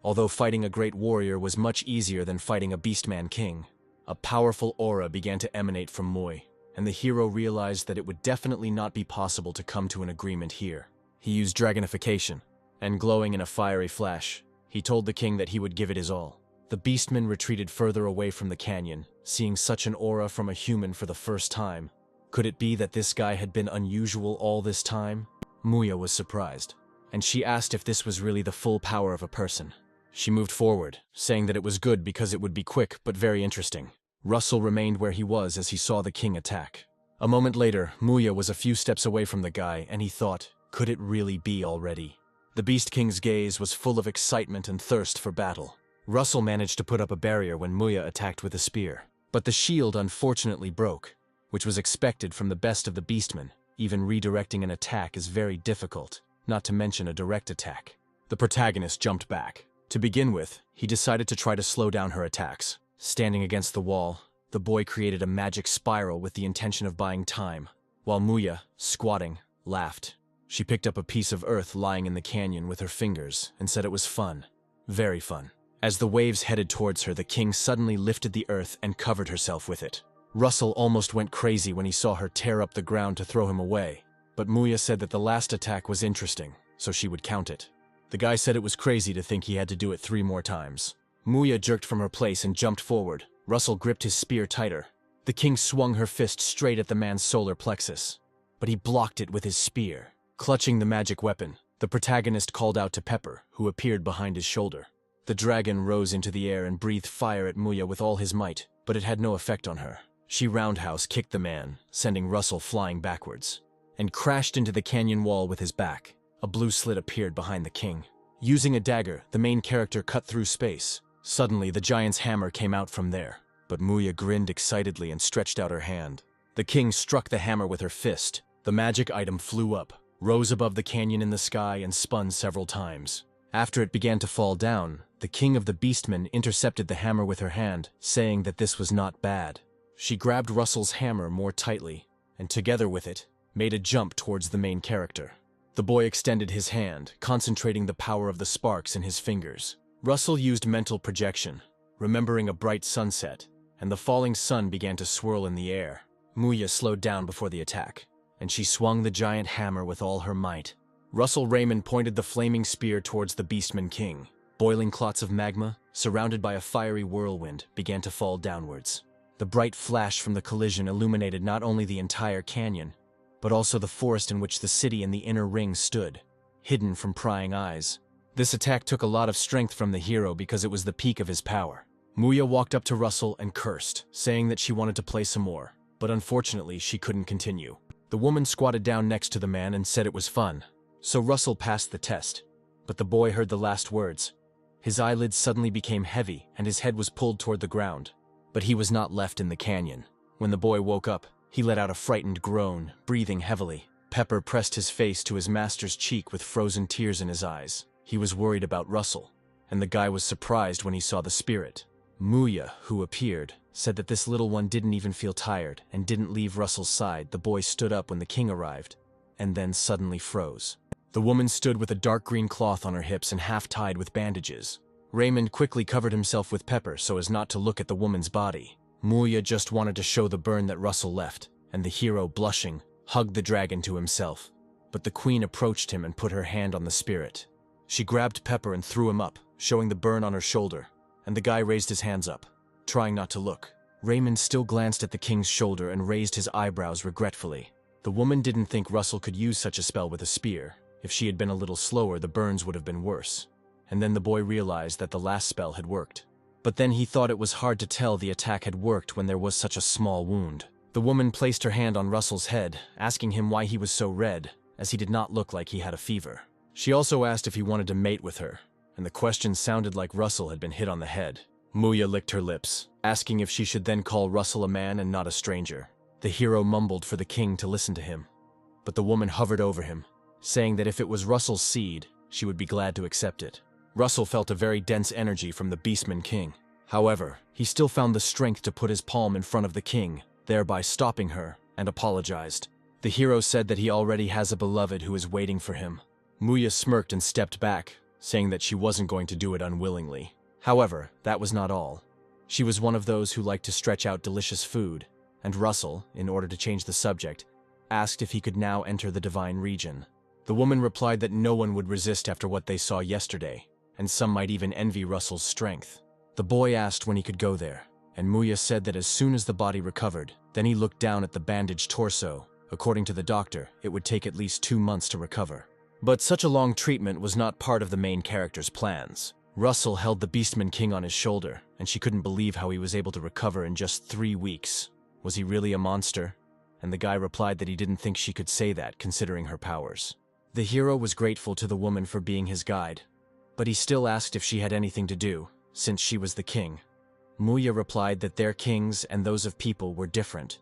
Although fighting a great warrior was much easier than fighting a beastman king, a powerful aura began to emanate from Mui, and the hero realized that it would definitely not be possible to come to an agreement here. He used dragonification, and glowing in a fiery flash, he told the king that he would give it his all. The beastmen retreated further away from the canyon, seeing such an aura from a human for the first time. Could it be that this guy had been unusual all this time? Muya was surprised, and she asked if this was really the full power of a person. She moved forward, saying that it was good because it would be quick but very interesting. Russell remained where he was as he saw the king attack. A moment later, Muya was a few steps away from the guy, and he thought, could it really be already? The Beast King's gaze was full of excitement and thirst for battle. Russell managed to put up a barrier when Muya attacked with a spear, but the shield unfortunately broke, which was expected from the best of the beastmen. Even redirecting an attack is very difficult, not to mention a direct attack. The protagonist jumped back. To begin with, he decided to try to slow down her attacks. Standing against the wall, The boy created a magic spiral with the intention of buying time, while Muya, squatting, laughed. She picked up a piece of earth lying in the canyon with her fingers and said it was fun. Very fun. As the waves headed towards her, the king suddenly lifted the earth and covered herself with it. Russell almost went crazy when he saw her tear up the ground to throw him away, but Muya said that the last attack was interesting, so she would count it. The guy said it was crazy to think he had to do it 3 more times. Muya jerked from her place and jumped forward. Russell gripped his spear tighter. The king swung her fist straight at the man's solar plexus, but he blocked it with his spear. Clutching the magic weapon, the protagonist called out to Pepper, who appeared behind his shoulder. The dragon rose into the air and breathed fire at Muya with all his might, but it had no effect on her. She roundhouse kicked the man, sending Russell flying backwards, and crashed into the canyon wall with his back. A blue slit appeared behind the king. Using a dagger, the main character cut through space. Suddenly, the giant's hammer came out from there, but Muya grinned excitedly and stretched out her hand. The king struck the hammer with her fist. The magic item flew up, rose above the canyon in the sky, and spun several times. After it began to fall down, the king of the beastmen intercepted the hammer with her hand, saying that this was not bad. She grabbed Russell's hammer more tightly, and together with it, made a jump towards the main character. The boy extended his hand, concentrating the power of the sparks in his fingers. Russell used mental projection, remembering a bright sunset, and the falling sun began to swirl in the air. Muya slowed down before the attack, and she swung the giant hammer with all her might. Russell Raymond pointed the flaming spear towards the Beastman King. Boiling clots of magma, surrounded by a fiery whirlwind, began to fall downwards. The bright flash from the collision illuminated not only the entire canyon, but also the forest in which the city and the inner ring stood, hidden from prying eyes. This attack took a lot of strength from the hero because it was the peak of his power. Muya walked up to Russell and cursed, saying that she wanted to play some more, but unfortunately she couldn't continue. The woman squatted down next to the man and said it was fun. So Russell passed the test, but the boy heard the last words. His eyelids suddenly became heavy and his head was pulled toward the ground, but he was not left in the canyon. When the boy woke up, he let out a frightened groan, breathing heavily. Pepper pressed his face to his master's cheek with frozen tears in his eyes. He was worried about Russell, and the guy was surprised when he saw the spirit. Muya, who appeared, said that this little one didn't even feel tired and didn't leave Russell's side. The boy stood up when the king arrived, and then suddenly froze. The woman stood with a dark green cloth on her hips and half tied with bandages. Raymond quickly covered himself with pepper so as not to look at the woman's body. Muya just wanted to show the burn that Russell left, and the hero, blushing, hugged the dragon to himself. But the queen approached him and put her hand on the spirit. She grabbed Pepper and threw him up, showing the burn on her shoulder, and the guy raised his hands up, trying not to look. Raymond still glanced at the king's shoulder and raised his eyebrows regretfully. The woman didn't think Russell could use such a spell with a spear. If she had been a little slower, the burns would have been worse. And then the boy realized that the last spell had worked. But then he thought it was hard to tell the attack had worked when there was such a small wound. The woman placed her hand on Russell's head, asking him why he was so red, as he did not look like he had a fever. She also asked if he wanted to mate with her, and the question sounded like Russell had been hit on the head. Muya licked her lips, asking if she should then call Russell a man and not a stranger. The hero mumbled for the king to listen to him, but the woman hovered over him, saying that if it was Russell's seed, she would be glad to accept it. Russell felt a very dense energy from the Beastman King. However, he still found the strength to put his palm in front of the king, thereby stopping her, and apologized. The hero said that he already has a beloved who is waiting for him. Muya smirked and stepped back, saying that she wasn't going to do it unwillingly. However, that was not all. She was one of those who liked to stretch out delicious food, and Russell, in order to change the subject, asked if he could now enter the divine region. The woman replied that no one would resist after what they saw yesterday, and some might even envy Russell's strength. The boy asked when he could go there, and Muya said that as soon as the body recovered, then he looked down at the bandaged torso. According to the doctor, it would take at least 2 months to recover. But such a long treatment was not part of the main character's plans. Russell held the Beastman King on his shoulder, and she couldn't believe how he was able to recover in just 3 weeks. Was he really a monster? And the guy replied that he didn't think she could say that, considering her powers. The hero was grateful to the woman for being his guide, but he still asked if she had anything to do, since she was the king. Muya replied that their kings and those of people were different,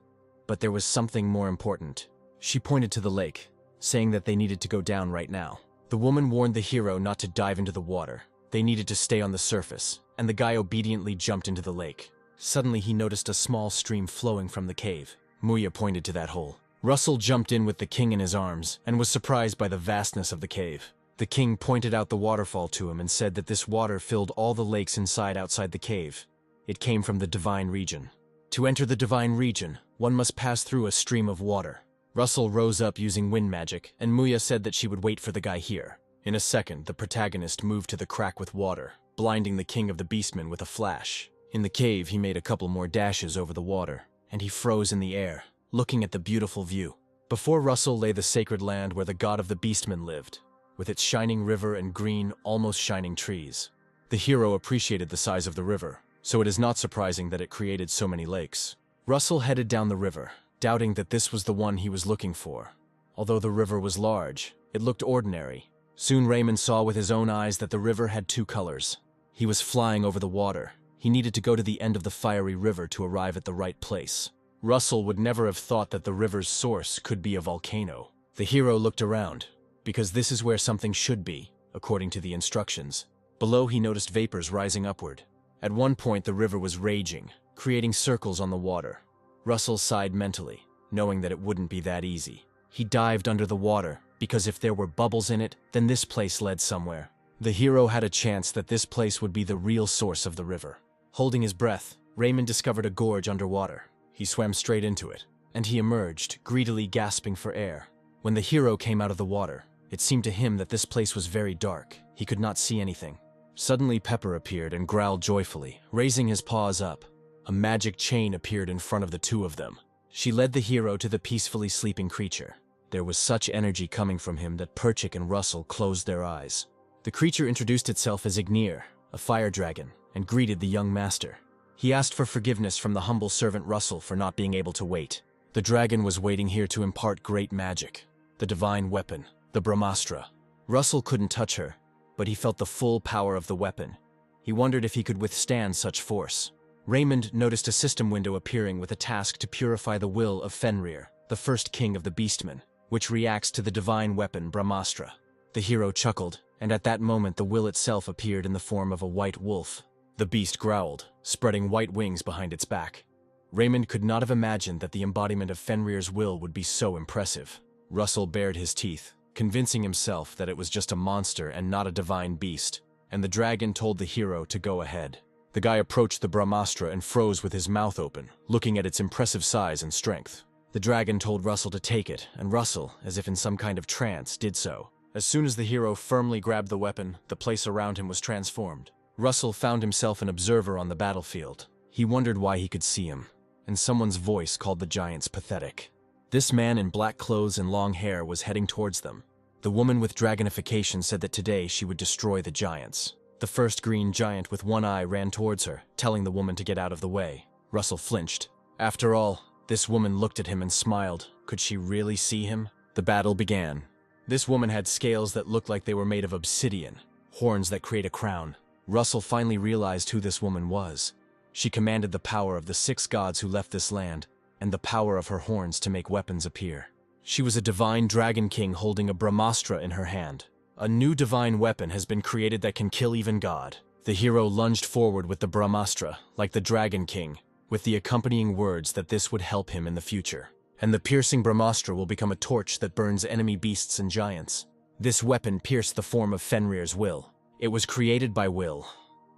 but there was something more important. She pointed to the lake, saying that they needed to go down right now. The woman warned the hero not to dive into the water. They needed to stay on the surface, and the guy obediently jumped into the lake. Suddenly he noticed a small stream flowing from the cave. Muya pointed to that hole. Russell jumped in with the king in his arms and was surprised by the vastness of the cave. The king pointed out the waterfall to him and said that this water filled all the lakes outside the cave. It came from the divine region. To enter the divine region, one must pass through a stream of water. Russell rose up using wind magic, and Muya said that she would wait for the guy here. In a second, the protagonist moved to the crack with water, blinding the king of the beastmen with a flash. In the cave, he made a couple more dashes over the water, and he froze in the air, looking at the beautiful view. Before Russell lay the sacred land where the god of the beastmen lived, with its shining river and green, almost shining trees. The hero appreciated the size of the river, so it is not surprising that it created so many lakes. Russell headed down the river, doubting that this was the one he was looking for. Although the river was large, it looked ordinary. Soon Raymond saw with his own eyes that the river had two colors. He was flying over the water. He needed to go to the end of the fiery river to arrive at the right place. Russell would never have thought that the river's source could be a volcano. The hero looked around, because this is where something should be, according to the instructions. Below, he noticed vapors rising upward. At one point, the river was raging, creating circles on the water. Russell sighed mentally, knowing that it wouldn't be that easy. He dived under the water, because if there were bubbles in it, then this place led somewhere. The hero had a chance that this place would be the real source of the river. Holding his breath, Raymond discovered a gorge underwater. He swam straight into it, and he emerged, greedily gasping for air. When the hero came out of the water, it seemed to him that this place was very dark. He could not see anything. Suddenly Pepper appeared and growled joyfully, raising his paws up. A magic chain appeared in front of the two of them. She led the hero to the peacefully sleeping creature. There was such energy coming from him that Perchik and Russell closed their eyes. The creature introduced itself as Ignir, a fire dragon, and greeted the young master. He asked for forgiveness from the humble servant Russell for not being able to wait. The dragon was waiting here to impart great magic, the divine weapon, the Brahmastra. Russell couldn't touch her, but he felt the full power of the weapon. He wondered if he could withstand such force. Raymond noticed a system window appearing with a task to purify the will of Fenrir, the first king of the Beastmen, which reacts to the divine weapon Brahmastra. The hero chuckled, and at that moment the will itself appeared in the form of a white wolf. The beast growled, spreading white wings behind its back. Raymond could not have imagined that the embodiment of Fenrir's will would be so impressive. Russell bared his teeth, convincing himself that it was just a monster and not a divine beast, and the dragon told the hero to go ahead. The guy approached the Brahmastra and froze with his mouth open, looking at its impressive size and strength. The dragon told Russell to take it, and Russell, as if in some kind of trance, did so. As soon as the hero firmly grabbed the weapon, the place around him was transformed. Russell found himself an observer on the battlefield. He wondered why he could see him, and someone's voice called the giants pathetic. This man in black clothes and long hair was heading towards them. The woman with dragonification said that today she would destroy the giants. The first green giant with one eye ran towards her, telling the woman to get out of the way. Russell flinched. After all, this woman looked at him and smiled. Could she really see him? The battle began. This woman had scales that looked like they were made of obsidian, horns that create a crown. Russell finally realized who this woman was. She commanded the power of the 6 gods who left this land, and the power of her horns to make weapons appear. She was a divine dragon king holding a Brahmastra in her hand. A new divine weapon has been created that can kill even God. The hero lunged forward with the Brahmastra, like the Dragon King, with the accompanying words that this would help him in the future. And the piercing Brahmastra will become a torch that burns enemy beasts and giants. This weapon pierced the form of Fenrir's will. It was created by will,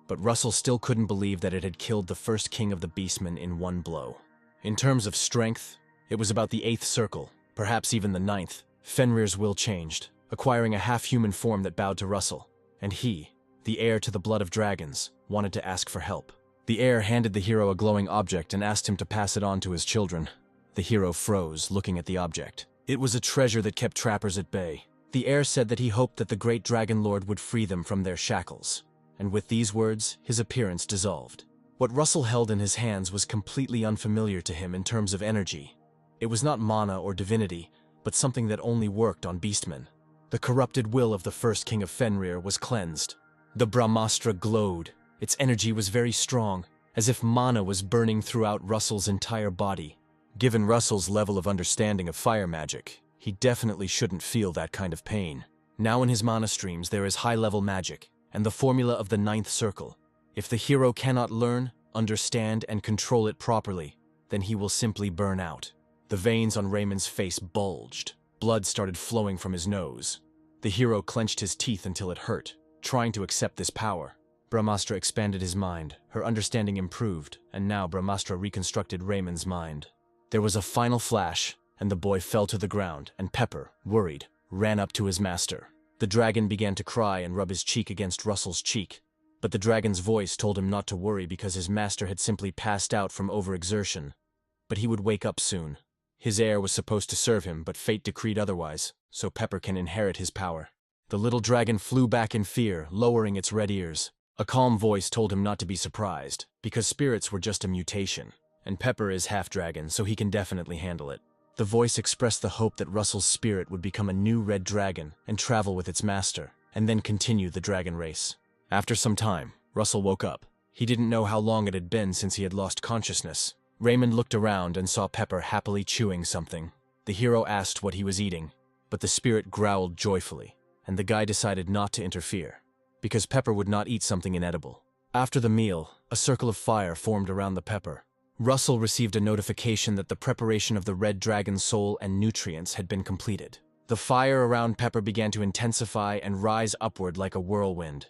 but Russell still couldn't believe that it had killed the first king of the Beastmen in one blow. In terms of strength, it was about the 8th circle, perhaps even the 9th. Fenrir's will changed, acquiring a half-human form that bowed to Russell, and he, the heir to the blood of dragons, wanted to ask for help. The heir handed the hero a glowing object and asked him to pass it on to his children. The hero froze, looking at the object. It was a treasure that kept trappers at bay. The heir said that he hoped that the great Dragon Lord would free them from their shackles, and with these words, his appearance dissolved. What Russell held in his hands was completely unfamiliar to him in terms of energy. It was not mana or divinity, but something that only worked on beastmen. The corrupted will of the first king of Fenrir was cleansed. The Brahmastra glowed. Its energy was very strong, as if mana was burning throughout Russell's entire body. Given Russell's level of understanding of fire magic, he definitely shouldn't feel that kind of pain. Now in his mana streams there is high-level magic, and the formula of the 9th circle. If the hero cannot learn, understand and control it properly, then he will simply burn out. The veins on Raymond's face bulged. Blood started flowing from his nose. The hero clenched his teeth until it hurt, trying to accept this power. Brahmastra expanded his mind, her understanding improved, and now Brahmastra reconstructed Raymond's mind. There was a final flash, and the boy fell to the ground, and Pepper, worried, ran up to his master. The dragon began to cry and rub his cheek against Russell's cheek, but the dragon's voice told him not to worry because his master had simply passed out from overexertion. But he would wake up soon. His heir was supposed to serve him, but fate decreed otherwise, so Pepper can inherit his power. The little dragon flew back in fear, lowering its red ears. A calm voice told him not to be surprised, because spirits were just a mutation, and Pepper is half-dragon, so he can definitely handle it. The voice expressed the hope that Russell's spirit would become a new red dragon and travel with its master, and then continue the dragon race. After some time, Russell woke up. He didn't know how long it had been since he had lost consciousness. Raymond looked around and saw Pepper happily chewing something. The hero asked what he was eating, but the spirit growled joyfully, and the guy decided not to interfere, because Pepper would not eat something inedible. After the meal, a circle of fire formed around the Pepper. Russell received a notification that the preparation of the red dragon's soul and nutrients had been completed. The fire around Pepper began to intensify and rise upward like a whirlwind.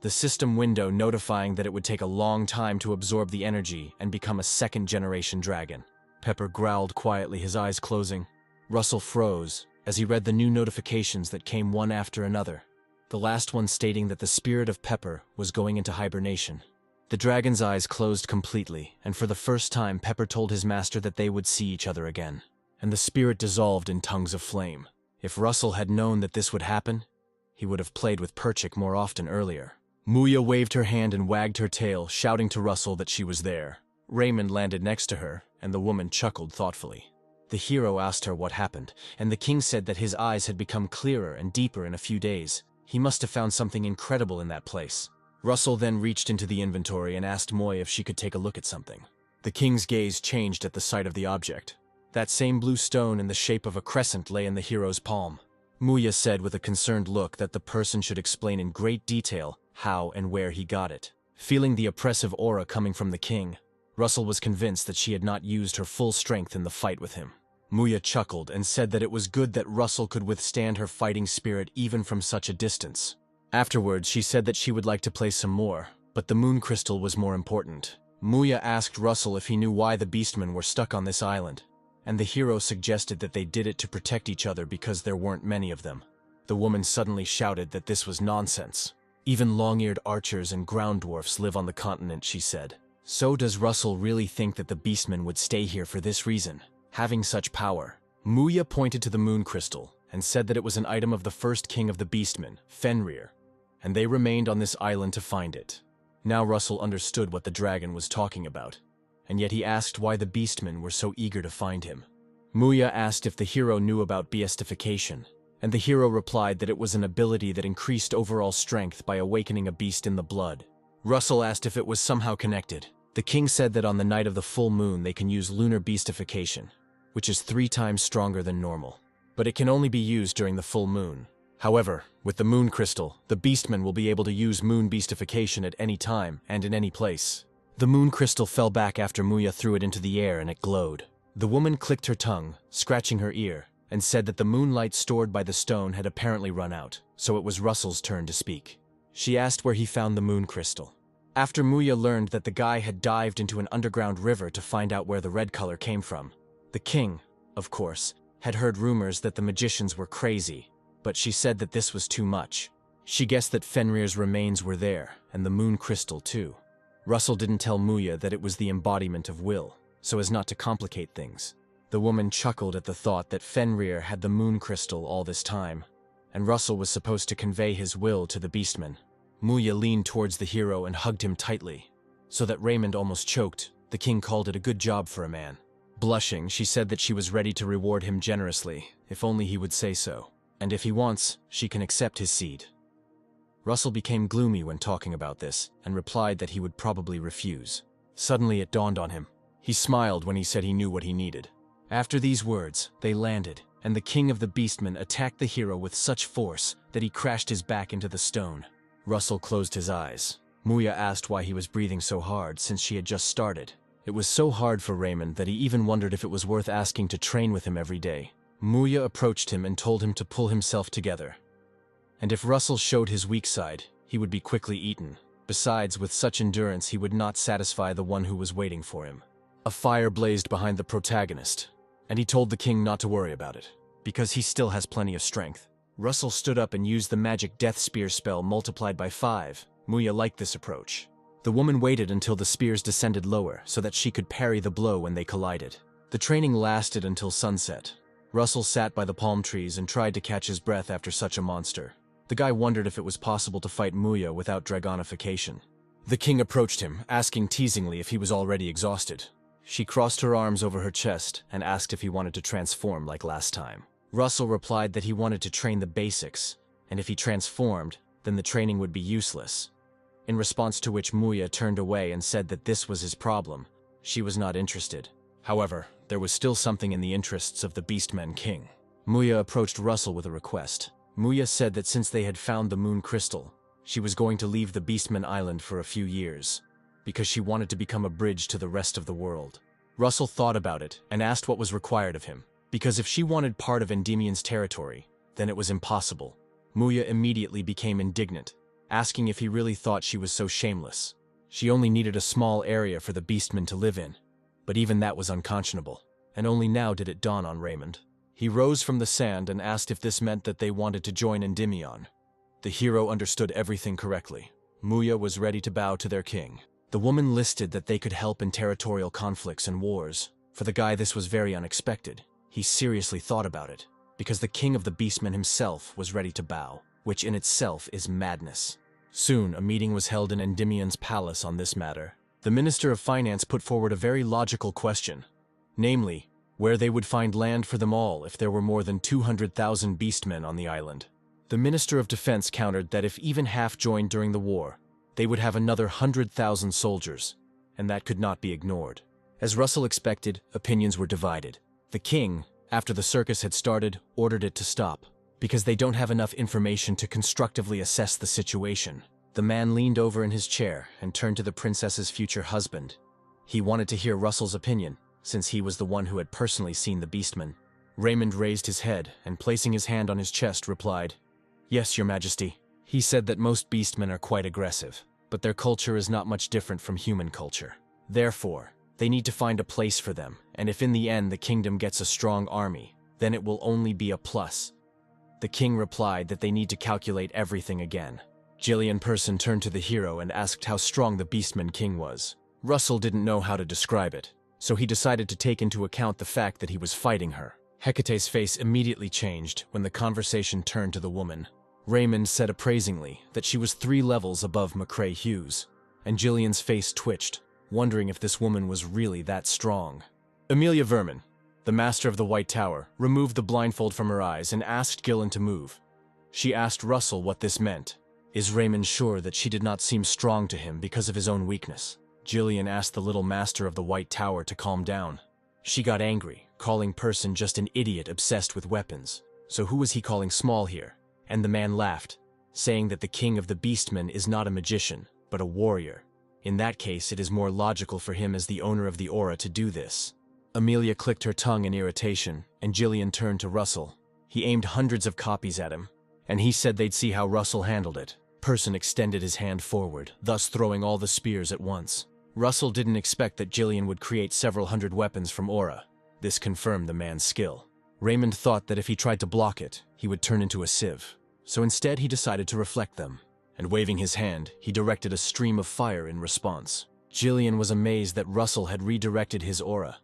The system window notifying that it would take a long time to absorb the energy and become a second-generation dragon. Pepper growled quietly, his eyes closing. Russell froze as he read the new notifications that came one after another, the last one stating that the spirit of Pepper was going into hibernation. The dragon's eyes closed completely, and for the first time Pepper told his master that they would see each other again, and the spirit dissolved in tongues of flame. If Russell had known that this would happen, he would have played with Perchik more often earlier. Muya waved her hand and wagged her tail, shouting to Russell that she was there. Raymond landed next to her, and the woman chuckled thoughtfully. The hero asked her what happened, and the king said that his eyes had become clearer and deeper in a few days. He must have found something incredible in that place. Russell then reached into the inventory and asked Moy if she could take a look at something. The king's gaze changed at the sight of the object. That same blue stone in the shape of a crescent lay in the hero's palm. Muya said with a concerned look that the person should explain in great detail how and where he got it. Feeling the oppressive aura coming from the king, Russell was convinced that she had not used her full strength in the fight with him. Muya chuckled and said that it was good that Russell could withstand her fighting spirit even from such a distance. Afterwards, she said that she would like to play some more, but the moon crystal was more important. Muya asked Russell if he knew why the beastmen were stuck on this island, and the hero suggested that they did it to protect each other because there weren't many of them. The woman suddenly shouted that this was nonsense. Even long-eared archers and ground dwarfs live on the continent, she said. So does Russell really think that the beastmen would stay here for this reason, having such power? Muya pointed to the moon crystal and said that it was an item of the first king of the beastmen, Fenrir, and they remained on this island to find it. Now Russell understood what the dragon was talking about, and yet he asked why the beastmen were so eager to find him. Muya asked if the hero knew about beastification, and the hero replied that it was an ability that increased overall strength by awakening a beast in the blood. Russell asked if it was somehow connected. The king said that on the night of the full moon they can use lunar beastification, which is 3 times stronger than normal, but it can only be used during the full moon. However, with the moon crystal, the beastmen will be able to use moon beastification at any time and in any place. The moon crystal fell back after Muya threw it into the air and it glowed. The woman clicked her tongue, scratching her ear, and said that the moonlight stored by the stone had apparently run out, so it was Russell's turn to speak. She asked where he found the moon crystal. After Muya learned that the guy had dived into an underground river to find out where the red color came from. The king, of course, had heard rumors that the magicians were crazy, but she said that this was too much. She guessed that Fenrir's remains were there, and the moon crystal too. Russell didn't tell Muya that it was the embodiment of will, so as not to complicate things. The woman chuckled at the thought that Fenrir had the moon crystal all this time, and Russell was supposed to convey his will to the beastmen. Muya leaned towards the hero and hugged him tightly, so that Raymond almost choked. The king called it a good job for a man. Blushing, she said that she was ready to reward him generously, if only he would say so. And if he wants, she can accept his seed. Russell became gloomy when talking about this, and replied that he would probably refuse. Suddenly it dawned on him. He smiled when he said he knew what he needed. After these words, they landed, and the king of the beastmen attacked the hero with such force that he crashed his back into the stone. Russell closed his eyes. Muya asked why he was breathing so hard since she had just started. It was so hard for Raymond that he even wondered if it was worth asking to train with him every day. Muya approached him and told him to pull himself together. And if Russell showed his weak side, he would be quickly eaten. Besides, with such endurance, he would not satisfy the one who was waiting for him. A fire blazed behind the protagonist, and he told the king not to worry about it, because he still has plenty of strength. Russell stood up and used the magic death spear spell multiplied by 5. Muya liked this approach. The woman waited until the spears descended lower so that she could parry the blow when they collided. The training lasted until sunset. Russell sat by the palm trees and tried to catch his breath after such a monster. The guy wondered if it was possible to fight Muya without dragonification. The king approached him, asking teasingly if he was already exhausted. She crossed her arms over her chest and asked if he wanted to transform like last time. Russell replied that he wanted to train the basics, and if he transformed, then the training would be useless. In response to which Muya turned away and said that this was his problem. She was not interested. However, there was still something in the interests of the Beastmen King. Muya approached Russell with a request. Muya said that since they had found the moon crystal, she was going to leave the Beastmen Island for a few years, because she wanted to become a bridge to the rest of the world. Russell thought about it and asked what was required of him, because if she wanted part of Endymion's territory, then it was impossible. Muya immediately became indignant, asking if he really thought she was so shameless. She only needed a small area for the Beastmen to live in, but even that was unconscionable, and only now did it dawn on Raymond. He rose from the sand and asked if this meant that they wanted to join Endymion. The hero understood everything correctly. Muya was ready to bow to their king. The woman listed that they could help in territorial conflicts and wars. For the guy, this was very unexpected. He seriously thought about it, because the king of the Beastmen himself was ready to bow, which in itself is madness. Soon, a meeting was held in Endymion's palace on this matter. The Minister of Finance put forward a very logical question, namely, where they would find land for them all if there were more than 200,000 beastmen on the island. The Minister of Defense countered that if even half joined during the war, they would have another 100,000 soldiers, and that could not be ignored. As Russell expected, opinions were divided. The king, after the circus had started, ordered it to stop, because they don't have enough information to constructively assess the situation. The man leaned over in his chair and turned to the princess's future husband. He wanted to hear Russell's opinion, since he was the one who had personally seen the beastmen. Raymond raised his head and, placing his hand on his chest, replied, "Yes, Your Majesty." He said that most beastmen are quite aggressive, but their culture is not much different from human culture. Therefore, they need to find a place for them, and if in the end the kingdom gets a strong army, then it will only be a plus. The king replied that they need to calculate everything again. Jillian Person turned to the hero and asked how strong the Beastman King was. Russell didn't know how to describe it, so he decided to take into account the fact that he was fighting her. Hecate's face immediately changed when the conversation turned to the woman. Raymond said appraisingly that she was 3 levels above McCrae Hughes, and Jillian's face twitched, wondering if this woman was really that strong. Amelia Vermin, the master of the White Tower, removed the blindfold from her eyes and asked Gillen to move. She asked Russell what this meant. Is Raymond sure that she did not seem strong to him because of his own weakness? Jillian asked the little master of the White Tower to calm down. She got angry, calling Person just an idiot obsessed with weapons. So who was he calling small here? And the man laughed, saying that the king of the Beastmen is not a magician, but a warrior. In that case, it is more logical for him as the owner of the aura to do this. Amelia clicked her tongue in irritation, and Jillian turned to Russell. He aimed hundreds of copies at him, and he said they'd see how Russell handled it. Person extended his hand forward, thus throwing all the spears at once. Russell didn't expect that Jillian would create several hundred weapons from aura. This confirmed the man's skill. Raymond thought that if he tried to block it, he would turn into a sieve. So instead he decided to reflect them, and waving his hand, he directed a stream of fire in response. Jillian was amazed that Russell had redirected his aura.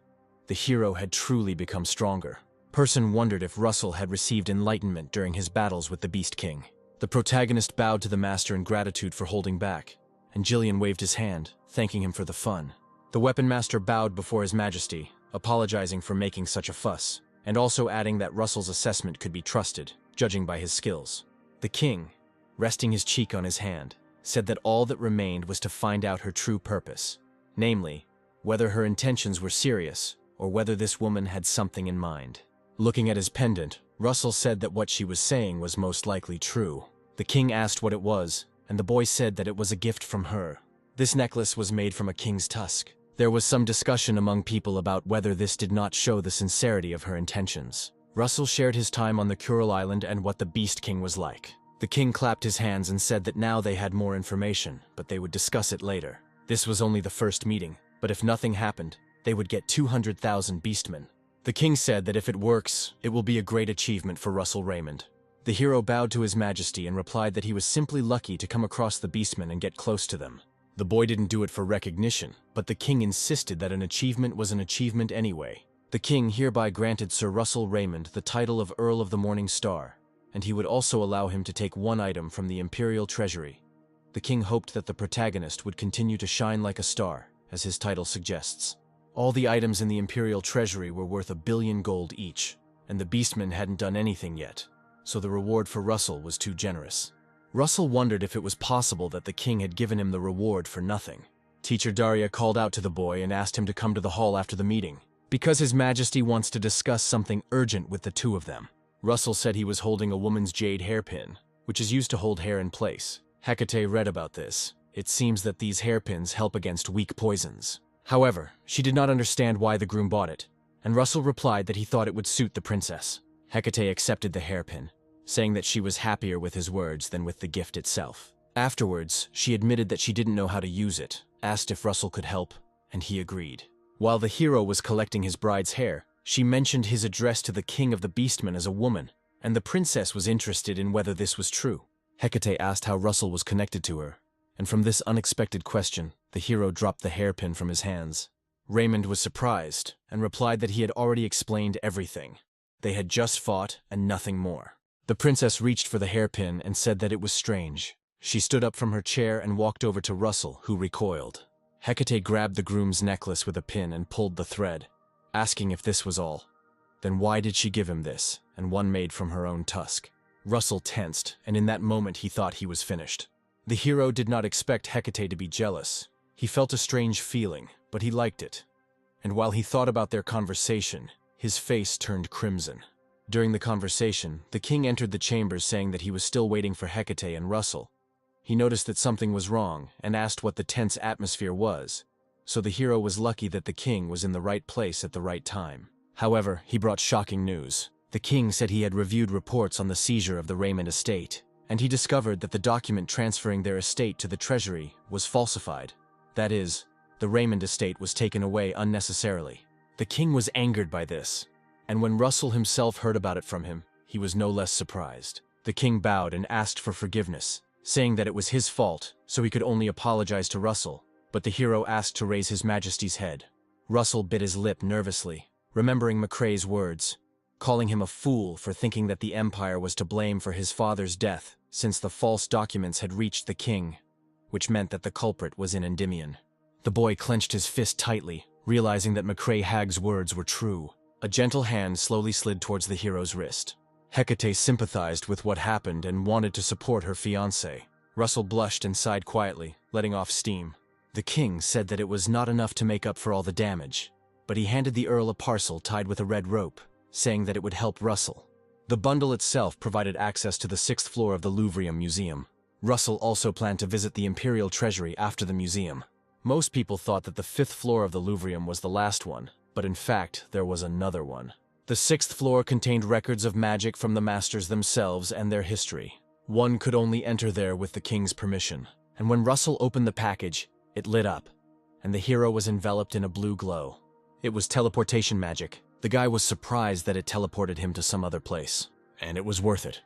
The hero had truly become stronger. Person wondered if Russell had received enlightenment during his battles with the Beast King. The protagonist bowed to the master in gratitude for holding back, and Jillian waved his hand, thanking him for the fun. The weapon master bowed before His Majesty, apologizing for making such a fuss, and also adding that Russell's assessment could be trusted, judging by his skills. The king, resting his cheek on his hand, said that all that remained was to find out her true purpose, namely, whether her intentions were serious or whether this woman had something in mind. Looking at his pendant, Russell said that what she was saying was most likely true. The king asked what it was, and the boy said that it was a gift from her. This necklace was made from a king's tusk. There was some discussion among people about whether this did not show the sincerity of her intentions. Russell shared his time on the Kuril Island and what the Beast King was like. The king clapped his hands and said that now they had more information, but they would discuss it later. This was only the first meeting, but if nothing happened, they would get 200,000 beastmen. The king said that if it works, it will be a great achievement for Russell Raymond. The hero bowed to his majesty and replied that he was simply lucky to come across the beastmen and get close to them. The boy didn't do it for recognition, but the king insisted that an achievement was an achievement anyway. The king hereby granted Sir Russell Raymond the title of Earl of the Morning Star, and he would also allow him to take one item from the imperial treasury. The king hoped that the protagonist would continue to shine like a star, as his title suggests. All the items in the imperial treasury were worth 1 billion gold each, and the beastmen hadn't done anything yet, so the reward for Russell was too generous. Russell wondered if it was possible that the king had given him the reward for nothing. Teacher Daria called out to the boy and asked him to come to the hall after the meeting, because His Majesty wants to discuss something urgent with the two of them. Russell said he was holding a woman's jade hairpin, which is used to hold hair in place. Hecate read about this. It seems that these hairpins help against weak poisons. However, she did not understand why the groom bought it, and Russell replied that he thought it would suit the princess. Hecate accepted the hairpin, saying that she was happier with his words than with the gift itself. Afterwards, she admitted that she didn't know how to use it, asked if Russell could help, and he agreed. While the hero was collecting his bride's hair, she mentioned his address to the king of the beastmen as a woman, and the princess was interested in whether this was true. Hecate asked how Russell was connected to her, and from this unexpected question, the hero dropped the hairpin from his hands. Raymond was surprised, and replied that he had already explained everything. They had just fought, and nothing more. The princess reached for the hairpin and said that it was strange. She stood up from her chair and walked over to Russell, who recoiled. Hecate grabbed the groom's necklace with a pin and pulled the thread, asking if this was all. Then why did she give him this, and one made from her own tusk? Russell tensed, and in that moment he thought he was finished. The hero did not expect Hecate to be jealous. He felt a strange feeling, but he liked it. And while he thought about their conversation, his face turned crimson. During the conversation, the king entered the chambers saying that he was still waiting for Hecate and Russell. He noticed that something was wrong and asked what the tense atmosphere was, so the hero was lucky that the king was in the right place at the right time. However, he brought shocking news. The king said he had reviewed reports on the seizure of the Raymond estate, and he discovered that the document transferring their estate to the treasury was falsified. That is, the Raymond estate was taken away unnecessarily. The king was angered by this, and when Russell himself heard about it from him, he was no less surprised. The king bowed and asked for forgiveness, saying that it was his fault, so he could only apologize to Russell, but the hero asked to raise His Majesty's head. Russell bit his lip nervously, remembering McCrae's words, calling him a fool for thinking that the Empire was to blame for his father's death, since the false documents had reached the king, which meant that the culprit was in Endymion. The boy clenched his fist tightly, realizing that McCrae Hag's words were true. A gentle hand slowly slid towards the hero's wrist. Hecate sympathized with what happened and wanted to support her fiancé. Russell blushed and sighed quietly, letting off steam. The king said that it was not enough to make up for all the damage, but he handed the Earl a parcel tied with a red rope, saying that it would help Russell. The bundle itself provided access to the 6th floor of the Louvrium Museum. Russell also planned to visit the Imperial Treasury after the museum. Most people thought that the 5th floor of the Louvrium was the last one, but in fact, there was another one. The 6th floor contained records of magic from the masters themselves and their history. One could only enter there with the king's permission, and when Russell opened the package, it lit up, and the hero was enveloped in a blue glow. It was teleportation magic. The guy was surprised that it teleported him to some other place, and it was worth it.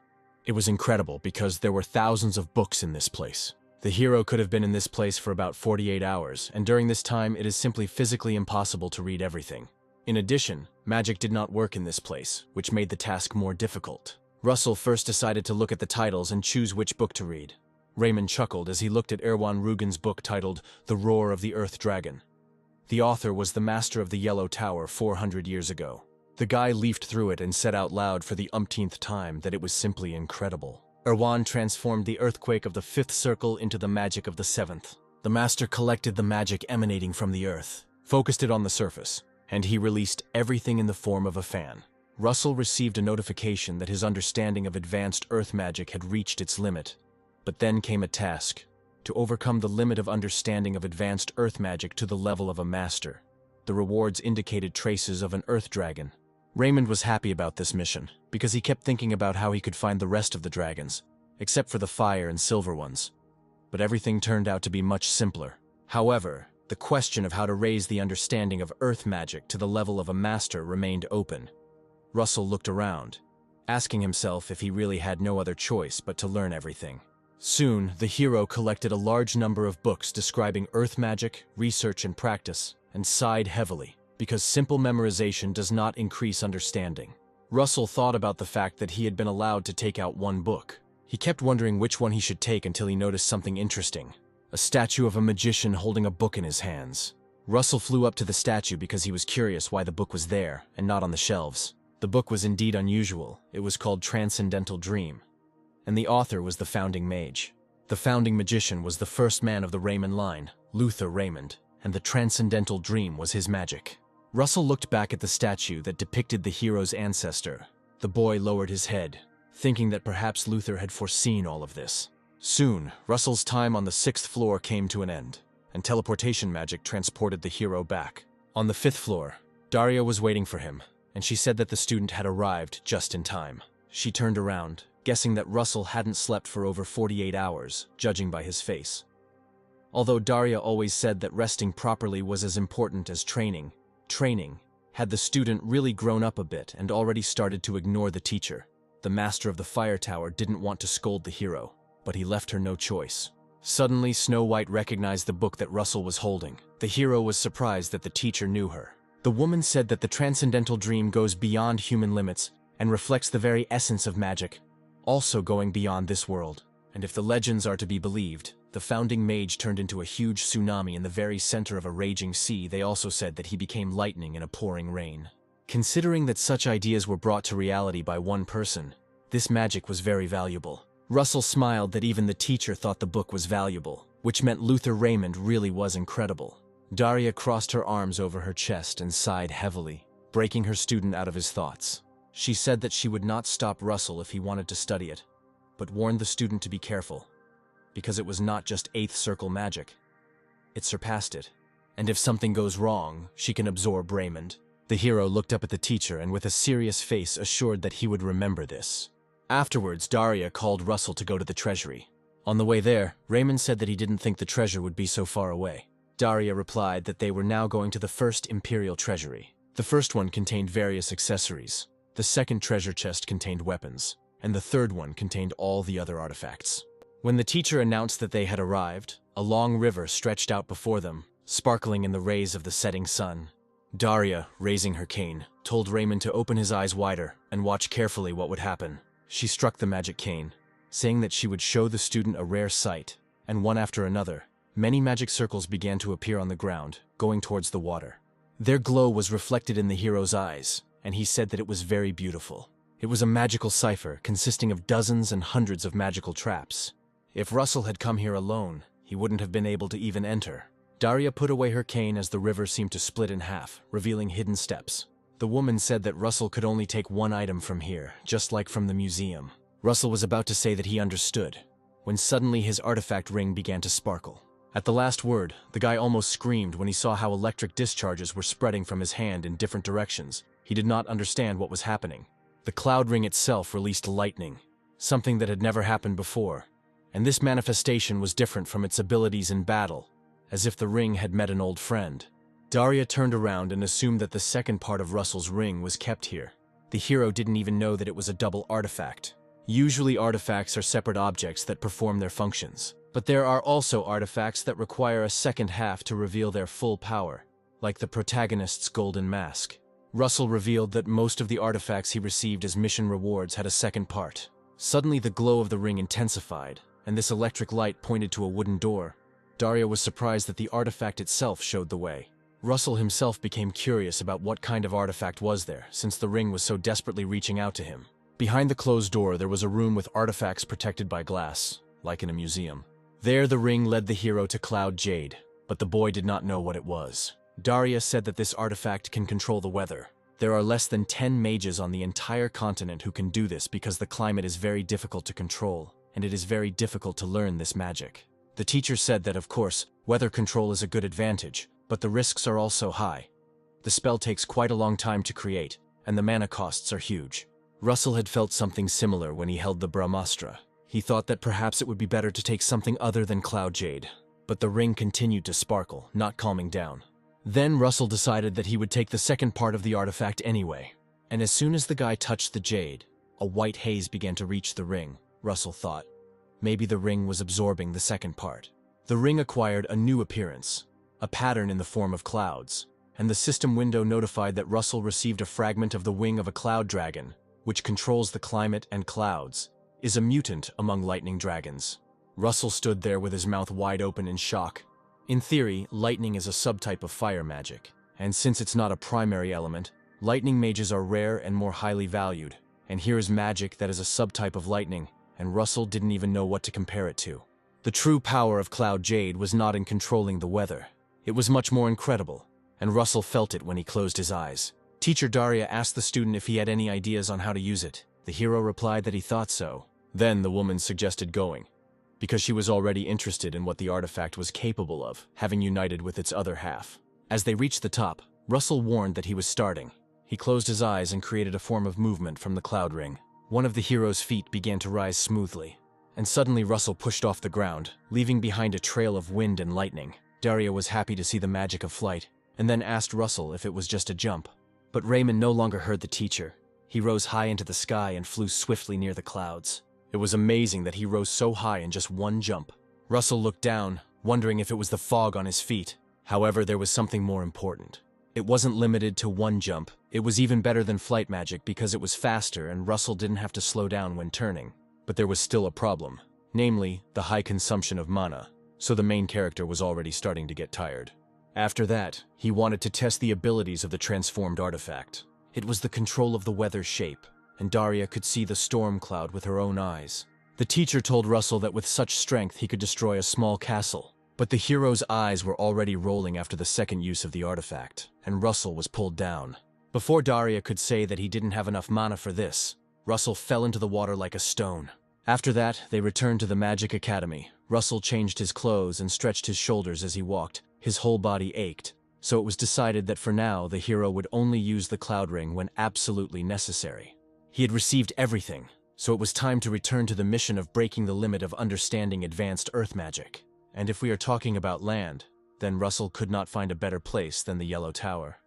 It was incredible because there were thousands of books in this place. The hero could have been in this place for about 48 hours, and during this time it is simply physically impossible to read everything. In addition, magic did not work in this place, which made the task more difficult. Russell first decided to look at the titles and choose which book to read. Raymond chuckled as he looked at Erwan Rugen's book titled The Roar of the Earth Dragon. The author was the master of the Yellow Tower 400 years ago. The guy leafed through it and said out loud for the umpteenth time that it was simply incredible. Erwan transformed the earthquake of the 5th circle into the magic of the 7th. The master collected the magic emanating from the earth, focused it on the surface, and he released everything in the form of a fan. Russell received a notification that his understanding of advanced earth magic had reached its limit, But then came a task: to overcome the limit of understanding of advanced earth magic to the level of a master. The rewards indicated traces of an earth dragon. Raymond was happy about this mission, because he kept thinking about how he could find the rest of the dragons, except for the fire and silver ones. But everything turned out to be much simpler. However, the question of how to raise the understanding of earth magic to the level of a master remained open. Russell looked around, asking himself if he really had no other choice but to learn everything. Soon, the hero collected a large number of books describing earth magic, research, and practice, and sighed heavily, because simple memorization does not increase understanding. Russell thought about the fact that he had been allowed to take out one book. He kept wondering which one he should take until he noticed something interesting: a statue of a magician holding a book in his hands. Russell flew up to the statue because he was curious why the book was there and not on the shelves. The book was indeed unusual. It was called Transcendental Dream, and the author was the founding mage. The founding magician was the first man of the Raymond line, Luther Raymond, and the Transcendental Dream was his magic. Russell looked back at the statue that depicted the hero's ancestor. The boy lowered his head, thinking that perhaps Luther had foreseen all of this. Soon, Russell's time on the 6th floor came to an end, and teleportation magic transported the hero back. On the 5th floor, Daria was waiting for him, and she said that the student had arrived just in time. She turned around, guessing that Russell hadn't slept for over 48 hours, judging by his face. Although Daria always said that resting properly was as important as training, had the student really grown up a bit and already started to ignore the teacher. The master of the fire tower didn't want to scold the hero, but he left her no choice. Suddenly, Snow White recognized the book that Russell was holding. The hero was surprised that the teacher knew her. The woman said that the Transcendental Dream goes beyond human limits and reflects the very essence of magic, also going beyond this world. And if the legends are to be believed, the founding mage turned into a huge tsunami in the very center of a raging sea. They also said that he became lightning in a pouring rain. Considering that such ideas were brought to reality by one person, this magic was very valuable. Russell smiled that even the teacher thought the book was valuable, which meant Luther Raymond really was incredible. Daria crossed her arms over her chest and sighed heavily, breaking her student out of his thoughts. She said that she would not stop Russell if he wanted to study it, but warned the student to be careful, because it was not just 8th circle magic. It surpassed it, and if something goes wrong, she can absorb Raymond. The hero looked up at the teacher and with a serious face assured that he would remember this. Afterwards, Daria called Russell to go to the treasury. On the way there, Raymond said that he didn't think the treasure would be so far away. Daria replied that they were now going to the first Imperial treasury. The first one contained various accessories. The second treasure chest contained weapons, and the third one contained all the other artifacts. When the teacher announced that they had arrived, a long river stretched out before them, sparkling in the rays of the setting sun. Daria, raising her cane, told Raymond to open his eyes wider and watch carefully what would happen. She struck the magic cane, saying that she would show the student a rare sight, and one after another, many magic circles began to appear on the ground, going towards the water. Their glow was reflected in the hero's eyes, and he said that it was very beautiful. It was a magical cipher consisting of dozens and hundreds of magical traps. If Russell had come here alone, he wouldn't have been able to even enter. Daria put away her cane as the river seemed to split in half, revealing hidden steps. The woman said that Russell could only take one item from here, just like from the museum. Russell was about to say that he understood, when suddenly his artifact ring began to sparkle. At the last word, the guy almost screamed when he saw how electric discharges were spreading from his hand in different directions. He did not understand what was happening. The cloud ring itself released lightning, something that had never happened before, and this manifestation was different from its abilities in battle, as if the ring had met an old friend. Daria turned around and assumed that the second part of Russell's ring was kept here. The hero didn't even know that it was a double artifact. Usually artifacts are separate objects that perform their functions, but there are also artifacts that require a second half to reveal their full power, like the protagonist's golden mask. Russell revealed that most of the artifacts he received as mission rewards had a second part. Suddenly the glow of the ring intensified, and this electric light pointed to a wooden door. Daria was surprised that the artifact itself showed the way. Russell himself became curious about what kind of artifact was there, since the ring was so desperately reaching out to him. Behind the closed door there was a room with artifacts protected by glass, like in a museum. There the ring led the hero to Cloud Jade, but the boy did not know what it was. Daria said that this artifact can control the weather. There are less than 10 mages on the entire continent who can do this because the climate is very difficult to control. and it is very difficult to learn this magic. The teacher said that, of course, weather control is a good advantage, but the risks are also high. The spell takes quite a long time to create, and the mana costs are huge. Russell had felt something similar when he held the Brahmastra. He thought that perhaps it would be better to take something other than Cloud Jade, but the ring continued to sparkle, not calming down. Then Russell decided that he would take the second part of the artifact anyway. And as soon as the guy touched the jade, a white haze began to reach the ring, Russell thought. Maybe the ring was absorbing the second part. The ring acquired a new appearance, a pattern in the form of clouds, and the system window notified that Russell received a fragment of the wing of a cloud dragon, which controls the climate and clouds, is a mutant among lightning dragons. Russell stood there with his mouth wide open in shock. In theory, lightning is a subtype of fire magic, and since it's not a primary element, lightning mages are rare and more highly valued. And here is magic that is a subtype of lightning, and Russell didn't even know what to compare it to. The true power of Cloud Jade was not in controlling the weather. It was much more incredible, and Russell felt it when he closed his eyes. Teacher Daria asked the student if he had any ideas on how to use it. The hero replied that he thought so. Then the woman suggested going, because she was already interested in what the artifact was capable of, having united with its other half. As they reached the top, Russell warned that he was starting. He closed his eyes and created a form of movement from the cloud ring. One of the hero's feet began to rise smoothly, and suddenly Russell pushed off the ground, leaving behind a trail of wind and lightning. Daria was happy to see the magic of flight, and then asked Russell if it was just a jump. But Raymond no longer heard the teacher. He rose high into the sky and flew swiftly near the clouds. It was amazing that he rose so high in just one jump. Russell looked down, wondering if it was the fog on his feet. However, there was something more important. It wasn't limited to one jump. It was even better than flight magic because it was faster and Russell didn't have to slow down when turning. But there was still a problem, namely, the high consumption of mana, so the main character was already starting to get tired. After that, he wanted to test the abilities of the transformed artifact. It was the control of the weather shape, and Daria could see the storm cloud with her own eyes. The teacher told Russell that with such strength he could destroy a small castle. But the hero's eyes were already rolling after the second use of the artifact, and Russell was pulled down. Before Daria could say that he didn't have enough mana for this, Russell fell into the water like a stone. After that, they returned to the Magic Academy. Russell changed his clothes and stretched his shoulders as he walked. His whole body ached, so it was decided that for now the hero would only use the Cloud Ring when absolutely necessary. He had received everything, so it was time to return to the mission of breaking the limit of understanding advanced earth magic. And if we are talking about land, then Russell could not find a better place than the Yellow Tower.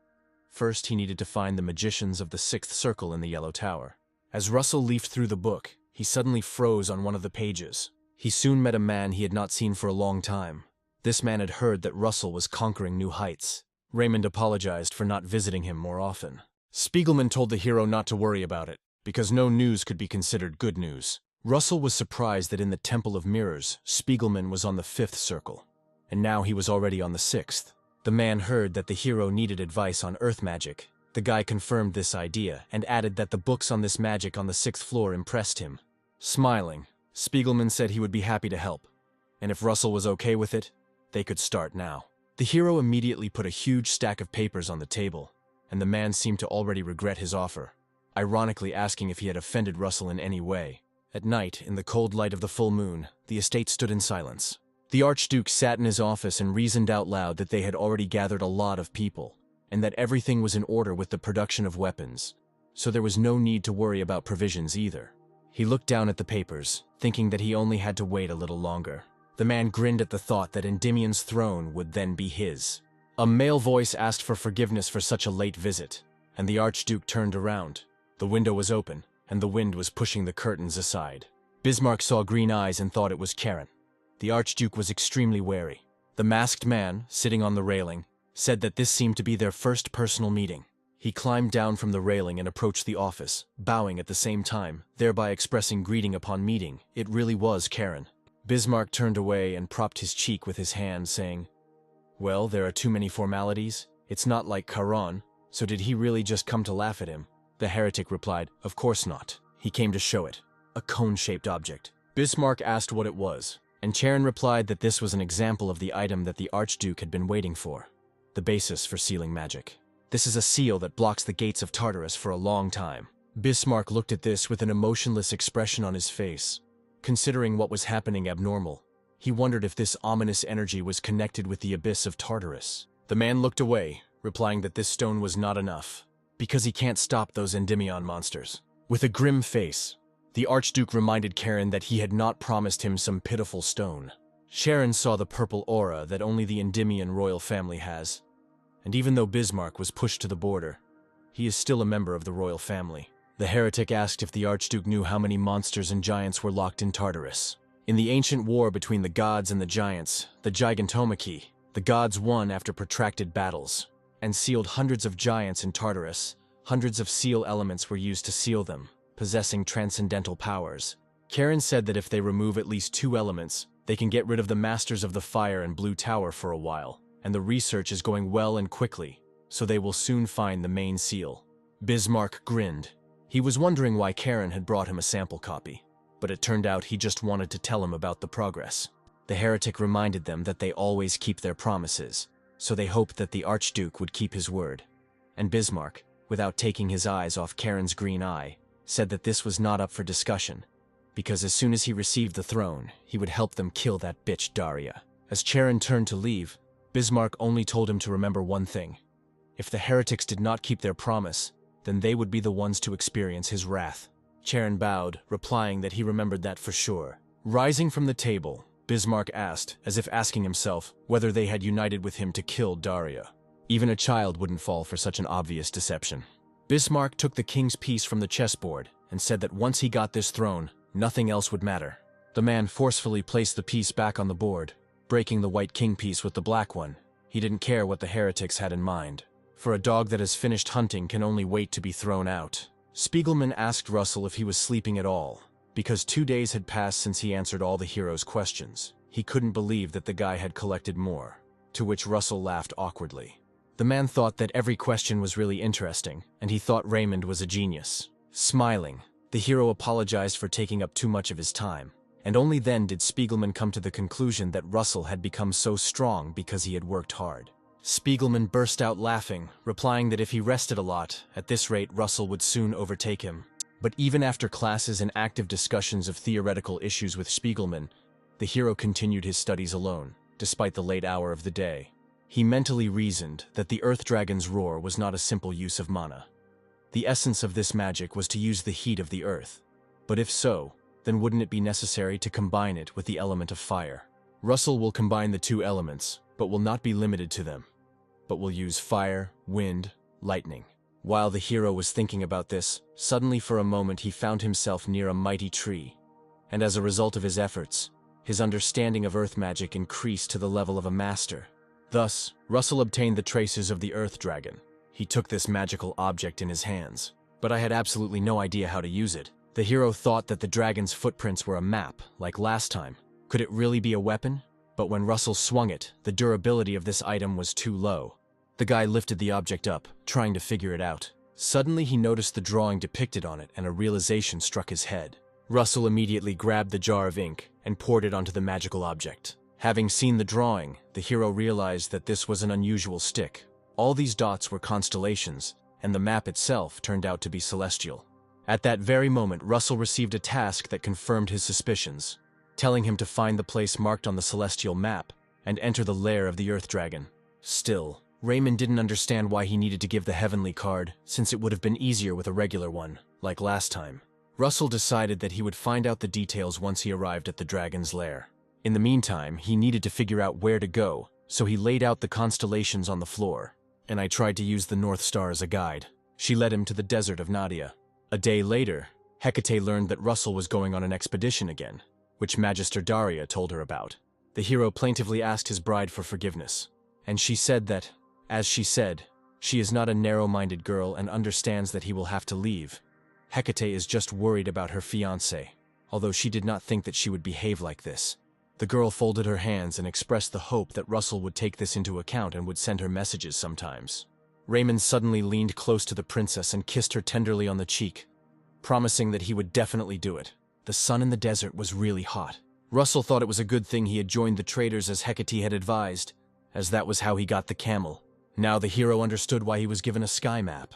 First, he needed to find the magicians of the Sixth Circle in the Yellow Tower. As Russell leafed through the book, he suddenly froze on one of the pages. He soon met a man he had not seen for a long time. This man had heard that Russell was conquering new heights. Raymond apologized for not visiting him more often. Spiegelman told the hero not to worry about it, because no news could be considered good news. Russell was surprised that in the Temple of Mirrors, Spiegelman was on the 5th circle, and now he was already on the 6th. The man heard that the hero needed advice on earth magic. The guy confirmed this idea and added that the books on this magic on the 6th floor impressed him. Smiling, Spiegelman said he would be happy to help, and if Russell was okay with it, they could start now. The hero immediately put a huge stack of papers on the table, and the man seemed to already regret his offer, ironically asking if he had offended Russell in any way. At night, in the cold light of the full moon, the estate stood in silence. The Archduke sat in his office and reasoned out loud that they had already gathered a lot of people, and that everything was in order with the production of weapons, so there was no need to worry about provisions either. He looked down at the papers, thinking that he only had to wait a little longer. The man grinned at the thought that Endymion's throne would then be his. A male voice asked for forgiveness for such a late visit, and the Archduke turned around. The window was open, and the wind was pushing the curtains aside. Bismarck saw green eyes and thought it was Karen. The Archduke was extremely wary. The masked man, sitting on the railing, said that this seemed to be their first personal meeting. He climbed down from the railing and approached the office, bowing at the same time, thereby expressing greeting upon meeting. It really was Karen. Bismarck turned away and propped his cheek with his hand, saying, "Well, there are too many formalities. It's not like Charon, so did he really just come to laugh at him?" The heretic replied, "Of course not. He came to show it. A cone-shaped object." Bismarck asked what it was, and Charon replied that this was an example of the item that the Archduke had been waiting for, the basis for sealing magic. "This is a seal that blocks the gates of Tartarus for a long time." Bismarck looked at this with an emotionless expression on his face. considering what was happening abnormal. He wondered if this ominous energy was connected with the abyss of Tartarus. The man looked away, replying that this stone was not enough, because he can't stop those Endymion monsters. With a grim face, the Archduke reminded Charon that he had not promised him some pitiful stone. Charon saw the purple aura that only the Endymion royal family has, and even though Bismarck was pushed to the border, he is still a member of the royal family. The heretic asked if the Archduke knew how many monsters and giants were locked in Tartarus. In the ancient war between the gods and the giants, the Gigantomachy, the gods won after protracted battles, and sealed hundreds of giants in Tartarus. Hundreds of seal elements were used to seal them, possessing transcendental powers. Charon said that if they remove at least 2 elements, they can get rid of the Masters of the Fire and Blue Tower for a while, and the research is going well and quickly, so they will soon find the main seal. Bismarck grinned. He was wondering why Charon had brought him a sample copy, but it turned out he just wanted to tell him about the progress. The heretic reminded them that they always keep their promises, so they hoped that the Archduke would keep his word. And Bismarck, without taking his eyes off Charon's green eye, said that this was not up for discussion, because as soon as he received the throne, he would help them kill that bitch Daria. As Charon turned to leave, Bismarck only told him to remember one thing. If the heretics did not keep their promise, then they would be the ones to experience his wrath. Charon bowed, replying that he remembered that for sure. Rising from the table, Bismarck asked, as if asking himself, whether they had united with him to kill Daria. Even a child wouldn't fall for such an obvious deception. Bismarck took the king's piece from the chessboard and said that once he got this throne, nothing else would matter. The man forcefully placed the piece back on the board, breaking the white king piece with the black one. He didn't care what the heretics had in mind, for a dog that has finished hunting can only wait to be thrown out. Spiegelman asked Russell if he was sleeping at all, because 2 days had passed since he answered all the hero's questions. He couldn't believe that the guy had collected more, to which Russell laughed awkwardly. The man thought that every question was really interesting, and he thought Raymond was a genius. Smiling, the hero apologized for taking up too much of his time, and only then did Spiegelman come to the conclusion that Russell had become so strong because he had worked hard. Spiegelman burst out laughing, replying that if he rested a lot, at this rate Russell would soon overtake him. But even after classes and active discussions of theoretical issues with Spiegelman, the hero continued his studies alone, despite the late hour of the day. He mentally reasoned that the Earth Dragon's roar was not a simple use of mana. The essence of this magic was to use the heat of the earth. But if so, then wouldn't it be necessary to combine it with the element of fire? Russell will combine the 2 elements, but will not be limited to them, but will use fire, wind, lightning. While the hero was thinking about this, suddenly for a moment he found himself near a mighty tree, and as a result of his efforts, his understanding of earth magic increased to the level of a master. Thus, Russell obtained the traces of the Earth Dragon. He took this magical object in his hands, but I had absolutely no idea how to use it. The hero thought that the dragon's footprints were a map, like last time. Could it really be a weapon? But when Russell swung it, the durability of this item was too low. The guy lifted the object up, trying to figure it out. Suddenly he noticed the drawing depicted on it and a realization struck his head. Russell immediately grabbed the jar of ink and poured it onto the magical object. Having seen the drawing, the hero realized that this was an unusual stick. All these dots were constellations, and the map itself turned out to be celestial. At that very moment, Russell received a task that confirmed his suspicions, telling him to find the place marked on the celestial map and enter the lair of the Earth Dragon. Still, Raymond didn't understand why he needed to give the heavenly card, since it would have been easier with a regular one, like last time. Russell decided that he would find out the details once he arrived at the dragon's lair. In the meantime, he needed to figure out where to go, so he laid out the constellations on the floor, and I tried to use the North Star as a guide. She led him to the desert of Nadia. A day later, Hecate learned that Russell was going on an expedition again, which Magister Daria told her about. The hero plaintively asked his bride for forgiveness, and she said that, as she said, she is not a narrow-minded girl and understands that he will have to leave. Hecate is just worried about her fiancé, although she did not think that she would behave like this. The girl folded her hands and expressed the hope that Russell would take this into account and would send her messages sometimes. Raymond suddenly leaned close to the princess and kissed her tenderly on the cheek, promising that he would definitely do it. The sun in the desert was really hot. Russell thought it was a good thing he had joined the traders as Hecate had advised, as that was how he got the camel. Now the hero understood why he was given a sky map,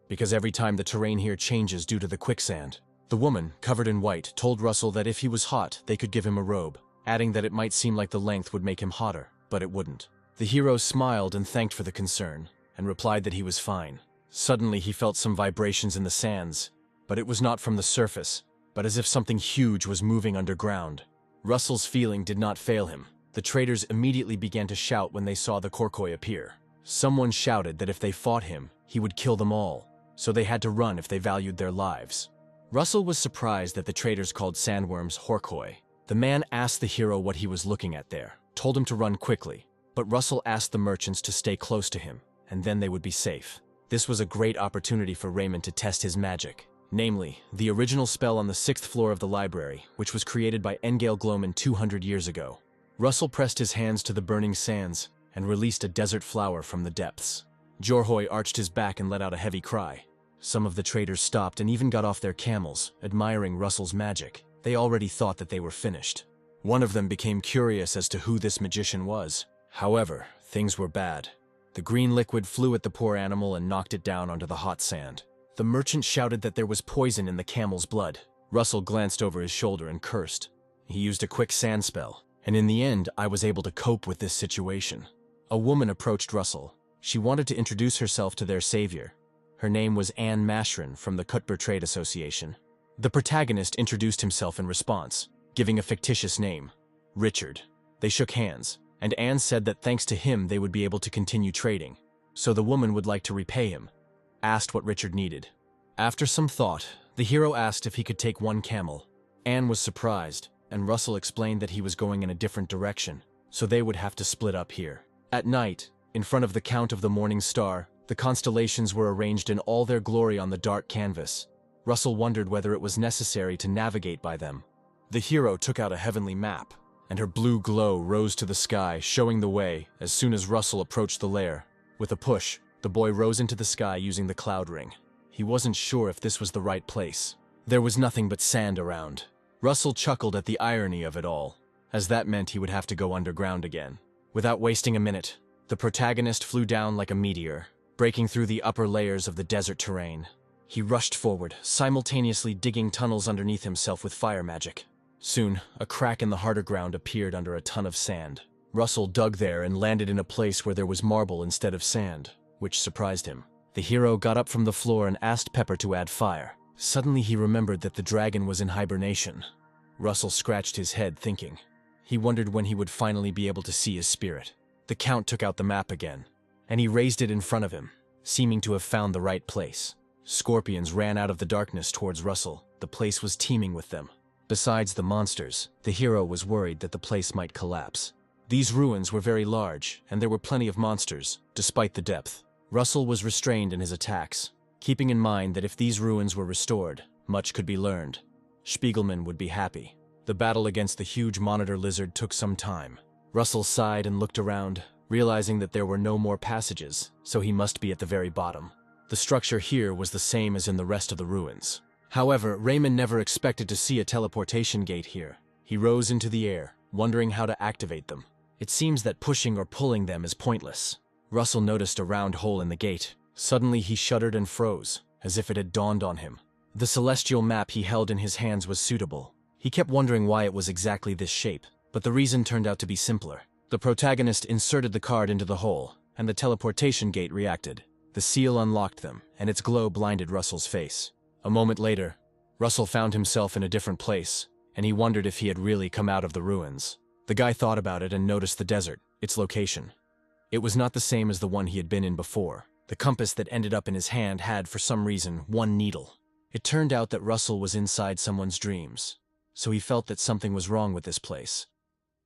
because every time the terrain here changes due to the quicksand, The woman, covered in white, told Russell that if he was hot, they could give him a robe, adding that it might seem like the length would make him hotter, but it wouldn't. The hero smiled and thanked for the concern, and replied that he was fine. Suddenly he felt some vibrations in the sands, but it was not from the surface, but as if something huge was moving underground. Russell's feeling did not fail him. The traders immediately began to shout when they saw the Korkoi appear. Someone shouted that if they fought him, he would kill them all, so they had to run if they valued their lives. Russell was surprised that the traders called sandworms Horkoi. The man asked the hero what he was looking at there, told him to run quickly, but Russell asked the merchants to stay close to him, and then they would be safe. This was a great opportunity for Raymond to test his magic, namely, the original spell on the 6th floor of the library, which was created by Engale Gloman 200 years ago. Russell pressed his hands to the burning sands and released a desert flower from the depths. Jorhoi arched his back and let out a heavy cry. Some of the traders stopped and even got off their camels, admiring Russell's magic. They already thought that they were finished. One of them became curious as to who this magician was. However, things were bad. The green liquid flew at the poor animal and knocked it down onto the hot sand. The merchant shouted that there was poison in the camel's blood. Russell glanced over his shoulder and cursed. He used a quick sand spell, and in the end, I was able to cope with this situation. A woman approached Russell. She wanted to introduce herself to their savior. Her name was Anne Mashrin from the Cuthbert Trade Association. The protagonist introduced himself in response, giving a fictitious name, Richard. They shook hands, and Anne said that thanks to him they would be able to continue trading, so the woman would like to repay him, asked what Richard needed. After some thought, the hero asked if he could take one camel. Anne was surprised, and Russell explained that he was going in a different direction, so they would have to split up here. At night, in front of the Count of the Morning Star, the constellations were arranged in all their glory on the dark canvas. Russell wondered whether it was necessary to navigate by them. The hero took out a heavenly map, and her blue glow rose to the sky, showing the way as soon as Russell approached the lair. With a push, the boy rose into the sky using the cloud ring. He wasn't sure if this was the right place. There was nothing but sand around. Russell chuckled at the irony of it all, as that meant he would have to go underground again. Without wasting a minute, the protagonist flew down like a meteor, breaking through the upper layers of the desert terrain. He rushed forward, simultaneously digging tunnels underneath himself with fire magic. Soon, a crack in the harder ground appeared under a ton of sand. Russell dug there and landed in a place where there was marble instead of sand, which surprised him. The hero got up from the floor and asked Pepper to add fire. Suddenly he remembered that the dragon was in hibernation. Russell scratched his head, thinking. He wondered when he would finally be able to see his spirit. The Count took out the map again, and he raised it in front of him, seeming to have found the right place. Scorpions ran out of the darkness towards Russell. The place was teeming with them. Besides the monsters, the hero was worried that the place might collapse. These ruins were very large, and there were plenty of monsters, despite the depth. Russell was restrained in his attacks, keeping in mind that if these ruins were restored, much could be learned. Spiegelman would be happy. The battle against the huge monitor lizard took some time. Russell sighed and looked around, realizing that there were no more passages, so he must be at the very bottom. The structure here was the same as in the rest of the ruins. However, Raymond never expected to see a teleportation gate here. He rose into the air, wondering how to activate them. It seems that pushing or pulling them is pointless. Russell noticed a round hole in the gate. Suddenly he shuddered and froze, as if it had dawned on him. The celestial map he held in his hands was suitable. He kept wondering why it was exactly this shape, but the reason turned out to be simpler. The protagonist inserted the card into the hole, and the teleportation gate reacted. The seal unlocked them, and its glow blinded Russell's face. A moment later, Russell found himself in a different place, and he wondered if he had really come out of the ruins. The guy thought about it and noticed the desert, its location. It was not the same as the one he had been in before. The compass that ended up in his hand had, for some reason, one needle. It turned out that Russell was inside someone's dreams, so he felt that something was wrong with this place.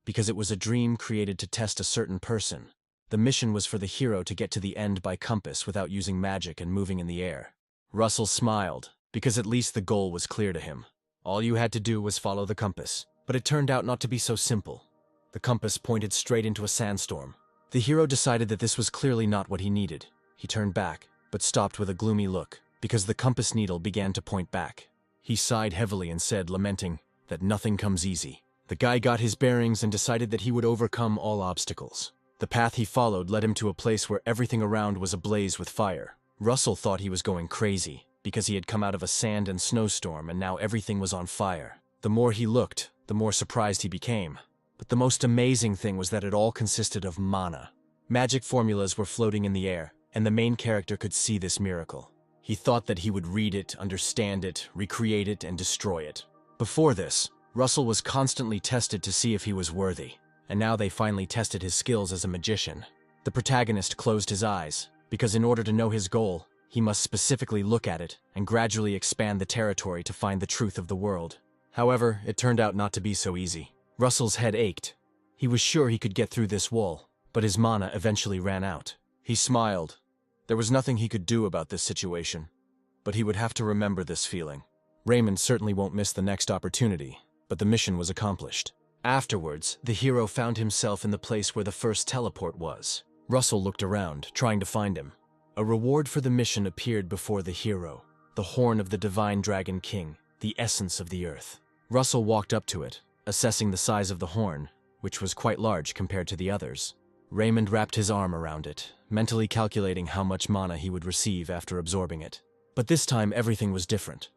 Because it was a dream created to test a certain person. The mission was for the hero to get to the end by compass without using magic and moving in the air. Russell smiled, because at least the goal was clear to him. All you had to do was follow the compass, but it turned out not to be so simple. The compass pointed straight into a sandstorm. The hero decided that this was clearly not what he needed. He turned back, but stopped with a gloomy look, because the compass needle began to point back. He sighed heavily and said, lamenting, that nothing comes easy. The guy got his bearings and decided that he would overcome all obstacles. The path he followed led him to a place where everything around was ablaze with fire. Russell thought he was going crazy. because he had come out of a sand and snowstorm and now everything was on fire. The more he looked, the more surprised he became. But the most amazing thing was that it all consisted of mana. Magic formulas were floating in the air, and the main character could see this miracle. He thought that he would read it, understand it, recreate it, and destroy it. Before this, Russell was constantly tested to see if he was worthy, and now they finally tested his skills as a magician. The protagonist closed his eyes, because in order to know his goal, he must specifically look at it and gradually expand the territory to find the truth of the world. However, it turned out not to be so easy. Russell's head ached. He was sure he could get through this wall, but his mana eventually ran out. He smiled. There was nothing he could do about this situation, but he would have to remember this feeling. Raymond certainly won't miss the next opportunity, but the mission was accomplished. Afterwards, the hero found himself in the place where the first teleport was. Russell looked around, trying to find him. A reward for the mission appeared before the hero, the horn of the Divine Dragon King, the essence of the earth. Russell walked up to it, assessing the size of the horn, which was quite large compared to the others. Raymond wrapped his arm around it, mentally calculating how much mana he would receive after absorbing it. But this time everything was different.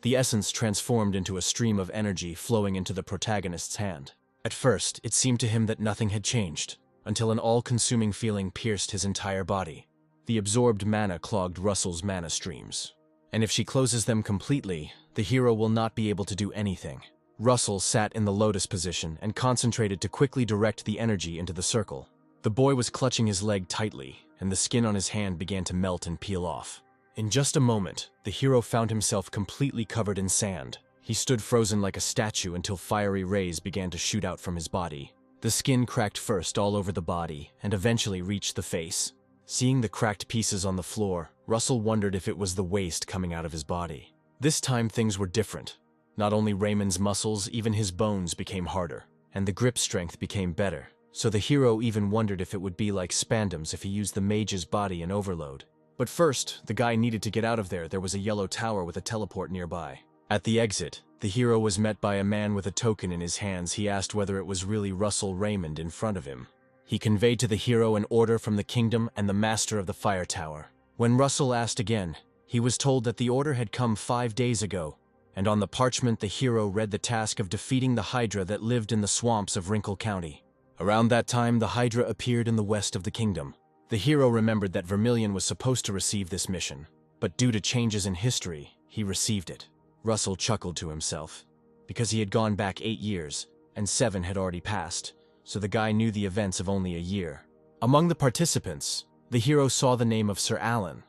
The essence transformed into a stream of energy flowing into the protagonist's hand. At first, it seemed to him that nothing had changed, until an all-consuming feeling pierced his entire body. The absorbed mana clogged Russell's mana streams, and if she closes them completely, the hero will not be able to do anything. Russell sat in the lotus position and concentrated to quickly direct the energy into the circle. The boy was clutching his leg tightly, and the skin on his hand began to melt and peel off. In just a moment, the hero found himself completely covered in sand. He stood frozen like a statue until fiery rays began to shoot out from his body. The skin cracked first all over the body and eventually reached the face. Seeing the cracked pieces on the floor, Russell wondered if it was the waste coming out of his body. This time things were different. Not only Raymond's muscles, even his bones became harder, and the grip strength became better. So the hero even wondered if it would be like Spandam's if he used the mage's body in Overload. But first, the guy needed to get out of there. There was a yellow tower with a teleport nearby. At the exit, the hero was met by a man with a token in his hands. He asked whether it was really Russell Raymond in front of him. He conveyed to the hero an order from the kingdom and the master of the fire tower. When Russell asked again, he was told that the order had come 5 days ago, and on the parchment the hero read the task of defeating the Hydra that lived in the swamps of Wrinkle County. Around that time, the Hydra appeared in the west of the kingdom. The hero remembered that Vermilion was supposed to receive this mission, but due to changes in history, he received it. Russell chuckled to himself, because he had gone back 8 years, and 7 had already passed, so the guy knew the events of only a year. Among the participants, the hero saw the name of Sir Alan,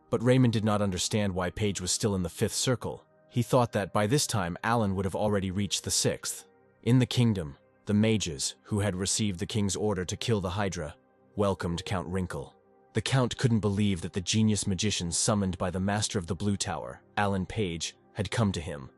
but Raymond did not understand why Paige was still in the 5th circle. He thought that by this time Alan would have already reached the 6th. In the kingdom, the mages, who had received the king's order to kill the Hydra, welcomed Count Wrinkle. The Count couldn't believe that the genius magician summoned by the master of the Blue Tower, Alan Page, had come to him.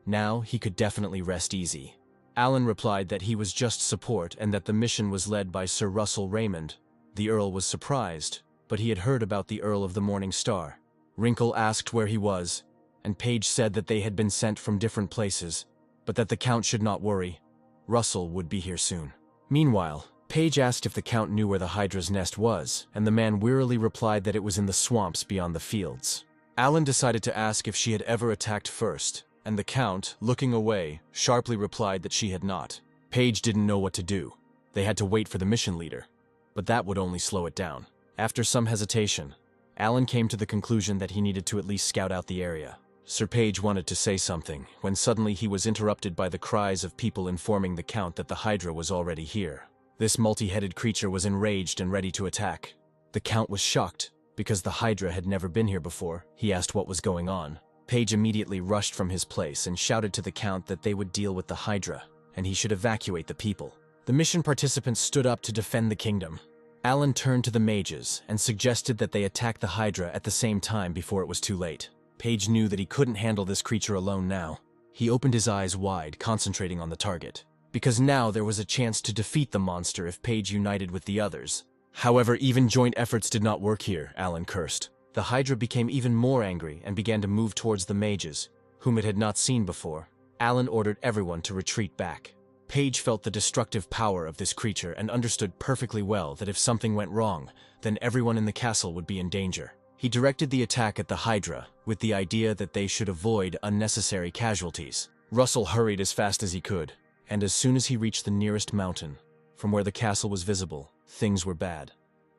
Now he could definitely rest easy. Alan replied that he was just support and that the mission was led by Sir Russell Raymond. The Earl was surprised, but he had heard about the Earl of the Morning Star. Wrinkle asked where he was, and Page said that they had been sent from different places, but that the Count should not worry. Russell would be here soon. Meanwhile, Page asked if the Count knew where the Hydra's nest was, and the man wearily replied that it was in the swamps beyond the fields. Alan decided to ask if she had ever attacked first, and the Count, looking away, sharply replied that she had not. Page didn't know what to do. They had to wait for the mission leader, but that would only slow it down. After some hesitation, Alan came to the conclusion that he needed to at least scout out the area. Sir Page wanted to say something, when suddenly he was interrupted by the cries of people informing the Count that the Hydra was already here. This multi-headed creature was enraged and ready to attack. The Count was shocked, because the Hydra had never been here before. He asked what was going on. Page immediately rushed from his place and shouted to the Count that they would deal with the Hydra, and he should evacuate the people. The mission participants stood up to defend the kingdom. Alan turned to the mages and suggested that they attack the Hydra at the same time before it was too late. Page knew that he couldn't handle this creature alone now. He opened his eyes wide, concentrating on the target, because now there was a chance to defeat the monster if Page united with the others. However, even joint efforts did not work here, Alan cursed. The Hydra became even more angry and began to move towards the mages, whom it had not seen before. Alan ordered everyone to retreat back. Page felt the destructive power of this creature and understood perfectly well that if something went wrong, then everyone in the castle would be in danger. He directed the attack at the Hydra with the idea that they should avoid unnecessary casualties. Russell hurried as fast as he could, and as soon as he reached the nearest mountain, from where the castle was visible, things were bad.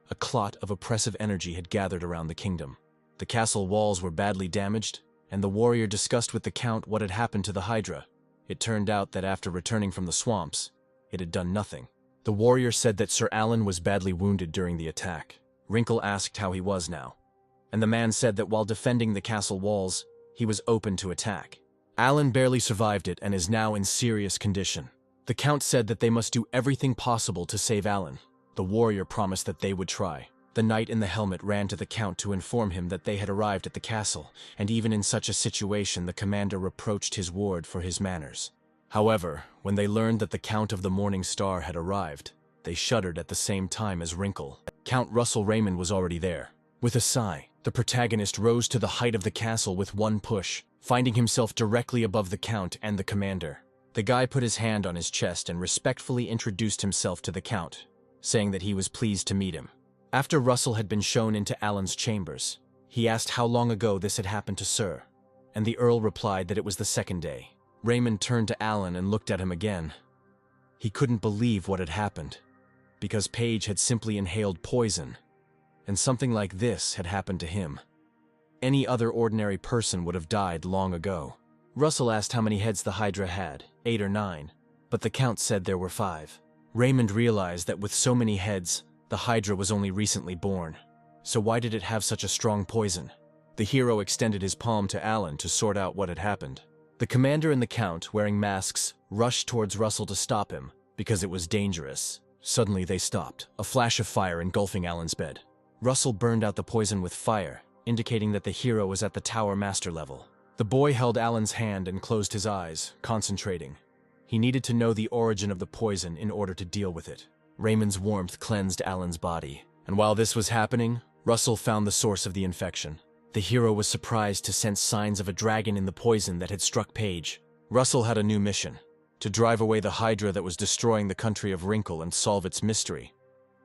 A clot of oppressive energy had gathered around the kingdom. The castle walls were badly damaged, and the warrior discussed with the Count what had happened to the Hydra. It turned out that after returning from the swamps, it had done nothing. The warrior said that Sir Alan was badly wounded during the attack. Wrinkle asked how he was now, and the man said that while defending the castle walls, he was open to attack. Alan barely survived it and is now in serious condition. The Count said that they must do everything possible to save Alan. The warrior promised that they would try. The knight in the helmet ran to the Count to inform him that they had arrived at the castle, and even in such a situation the commander reproached his ward for his manners. However, when they learned that the Count of the Morning Star had arrived, they shuddered at the same time as Wrinkle. Count Russell Raymond was already there. With a sigh, the protagonist rose to the height of the castle with one push, finding himself directly above the Count and the commander. The guy put his hand on his chest and respectfully introduced himself to the Count, saying that he was pleased to meet him. After Russell had been shown into Alan's chambers, he asked how long ago this had happened to Sir, and the Earl replied that it was the second day. Raymond turned to Alan and looked at him again. He couldn't believe what had happened, because Paige had simply inhaled poison, and something like this had happened to him. Any other ordinary person would have died long ago. Russell asked how many heads the Hydra had, 8 or 9, but the Count said there were 5. Raymond realized that with so many heads, the Hydra was only recently born. So why did it have such a strong poison? The hero extended his palm to Alan to sort out what had happened. The commander and the Count, wearing masks, rushed towards Russell to stop him, because it was dangerous. Suddenly they stopped, a flash of fire engulfing Alan's bed. Russell burned out the poison with fire, indicating that the hero was at the Tower Master level. The boy held Alan's hand and closed his eyes, concentrating. He needed to know the origin of the poison in order to deal with it. Raymond's warmth cleansed Alan's body, and while this was happening, Russell found the source of the infection. The hero was surprised to sense signs of a dragon in the poison that had struck Paige. Russell had a new mission: to drive away the Hydra that was destroying the country of Wrinkle and solve its mystery.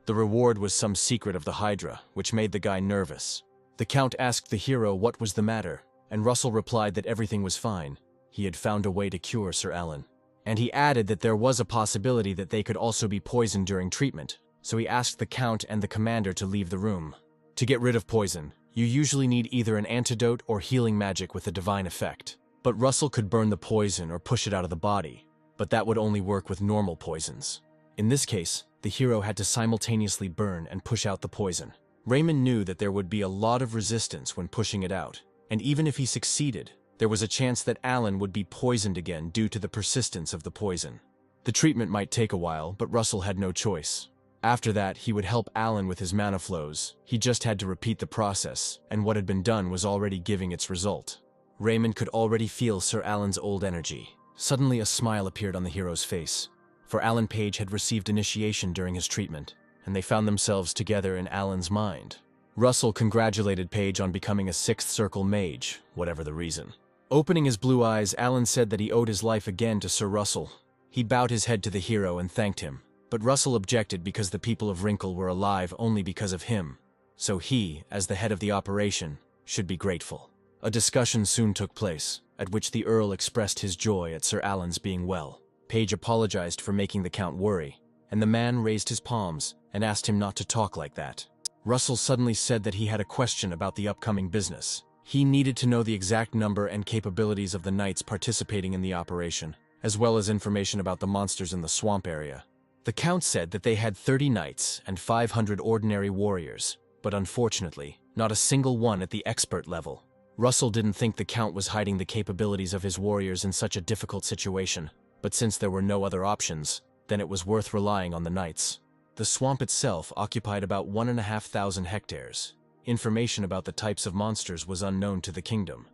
The reward was some secret of the Hydra, which made the guy nervous. The Count asked the hero what was the matter, and Russell replied that everything was fine. He had found a way to cure Sir Alan. And he added that there was a possibility that they could also be poisoned during treatment, so he asked the Count and the commander to leave the room. To get rid of poison, you usually need either an antidote or healing magic with a divine effect. But Russell could burn the poison or push it out of the body, but that would only work with normal poisons. In this case, the hero had to simultaneously burn and push out the poison. Raymond knew that there would be a lot of resistance when pushing it out, and even if he succeeded, there was a chance that Alan would be poisoned again due to the persistence of the poison. The treatment might take a while, but Russell had no choice. After that, he would help Alan with his mana flows. He just had to repeat the process, and what had been done was already giving its result. Raymond could already feel Sir Alan's old energy. Suddenly a smile appeared on the hero's face, for Alan Page had received initiation during his treatment, and they found themselves together in Alan's mind. Russell congratulated Page on becoming a Sixth Circle mage, whatever the reason. Opening his blue eyes, Alan said that he owed his life again to Sir Russell. He bowed his head to the hero and thanked him, but Russell objected because the people of Wrinkle were alive only because of him, so he, as the head of the operation, should be grateful. A discussion soon took place, at which the Earl expressed his joy at Sir Alan's being well. Page apologized for making the Count worry, and the man raised his palms and asked him not to talk like that. Russell suddenly said that he had a question about the upcoming business. He needed to know the exact number and capabilities of the knights participating in the operation, as well as information about the monsters in the swamp area. The Count said that they had 30 knights and 500 ordinary warriors, but unfortunately, not a single one at the expert level. Russell didn't think the Count was hiding the capabilities of his warriors in such a difficult situation, but since there were no other options, then it was worth relying on the knights. The swamp itself occupied about 1,500 hectares. Information about the types of monsters was unknown to the kingdom,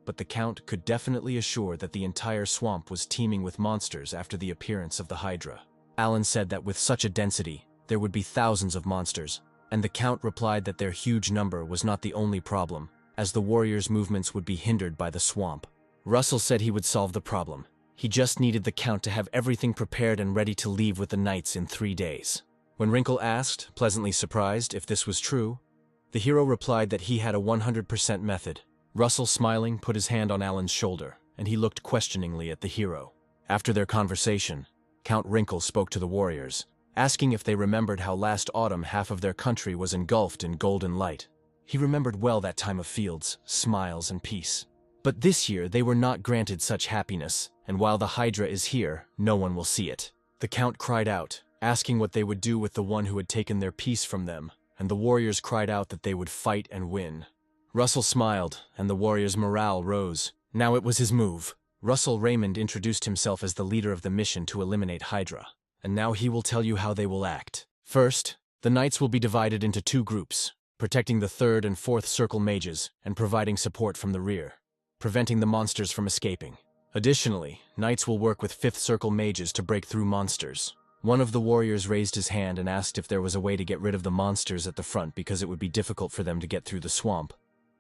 but the Count could definitely assure that the entire swamp was teeming with monsters after the appearance of the Hydra. Alan said that with such a density, there would be thousands of monsters, and the Count replied that their huge number was not the only problem, as the warriors' movements would be hindered by the swamp. Russell said he would solve the problem. He just needed the Count to have everything prepared and ready to leave with the knights in 3 days. When Wrinkle asked, pleasantly surprised, if this was true, The hero replied that he had a 100% method. Russell, smiling, put his hand on Alan's shoulder, and he looked questioningly at the hero. After their conversation, Count Wrinkle spoke to the warriors, asking if they remembered how last autumn half of their country was engulfed in golden light. He remembered well that time of fields, smiles, and peace. But this year they were not granted such happiness, and while the Hydra is here, no one will see it. The Count cried out, asking what they would do with the one who had taken their peace from them, and the warriors cried out that they would fight and win. Russell smiled, and the warriors' morale rose. Now it was his move. Russell Raymond introduced himself as the leader of the mission to eliminate Hydra, and now he will tell you how they will act. First, the knights will be divided into 2 groups, protecting the 3rd and 4th circle mages and providing support from the rear, preventing the monsters from escaping. Additionally, knights will work with 5th circle mages to break through monsters. One of the warriors raised his hand and asked if there was a way to get rid of the monsters at the front because it would be difficult for them to get through the swamp.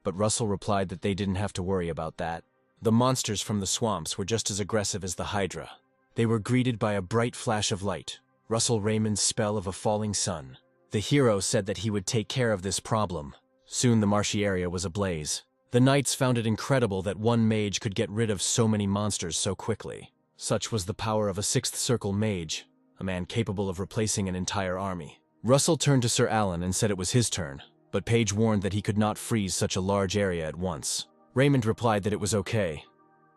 But Russell replied that they didn't have to worry about that. The monsters from the swamps were just as aggressive as the Hydra. They were greeted by a bright flash of light, Russell Raymond's spell of a falling sun. The hero said that he would take care of this problem. Soon the marshy area was ablaze. The knights found it incredible that one mage could get rid of so many monsters so quickly. Such was the power of a 6th circle mage, a man capable of replacing an entire army. Russell turned to Sir Alan and said it was his turn, but Page warned that he could not freeze such a large area at once. Raymond replied that it was okay.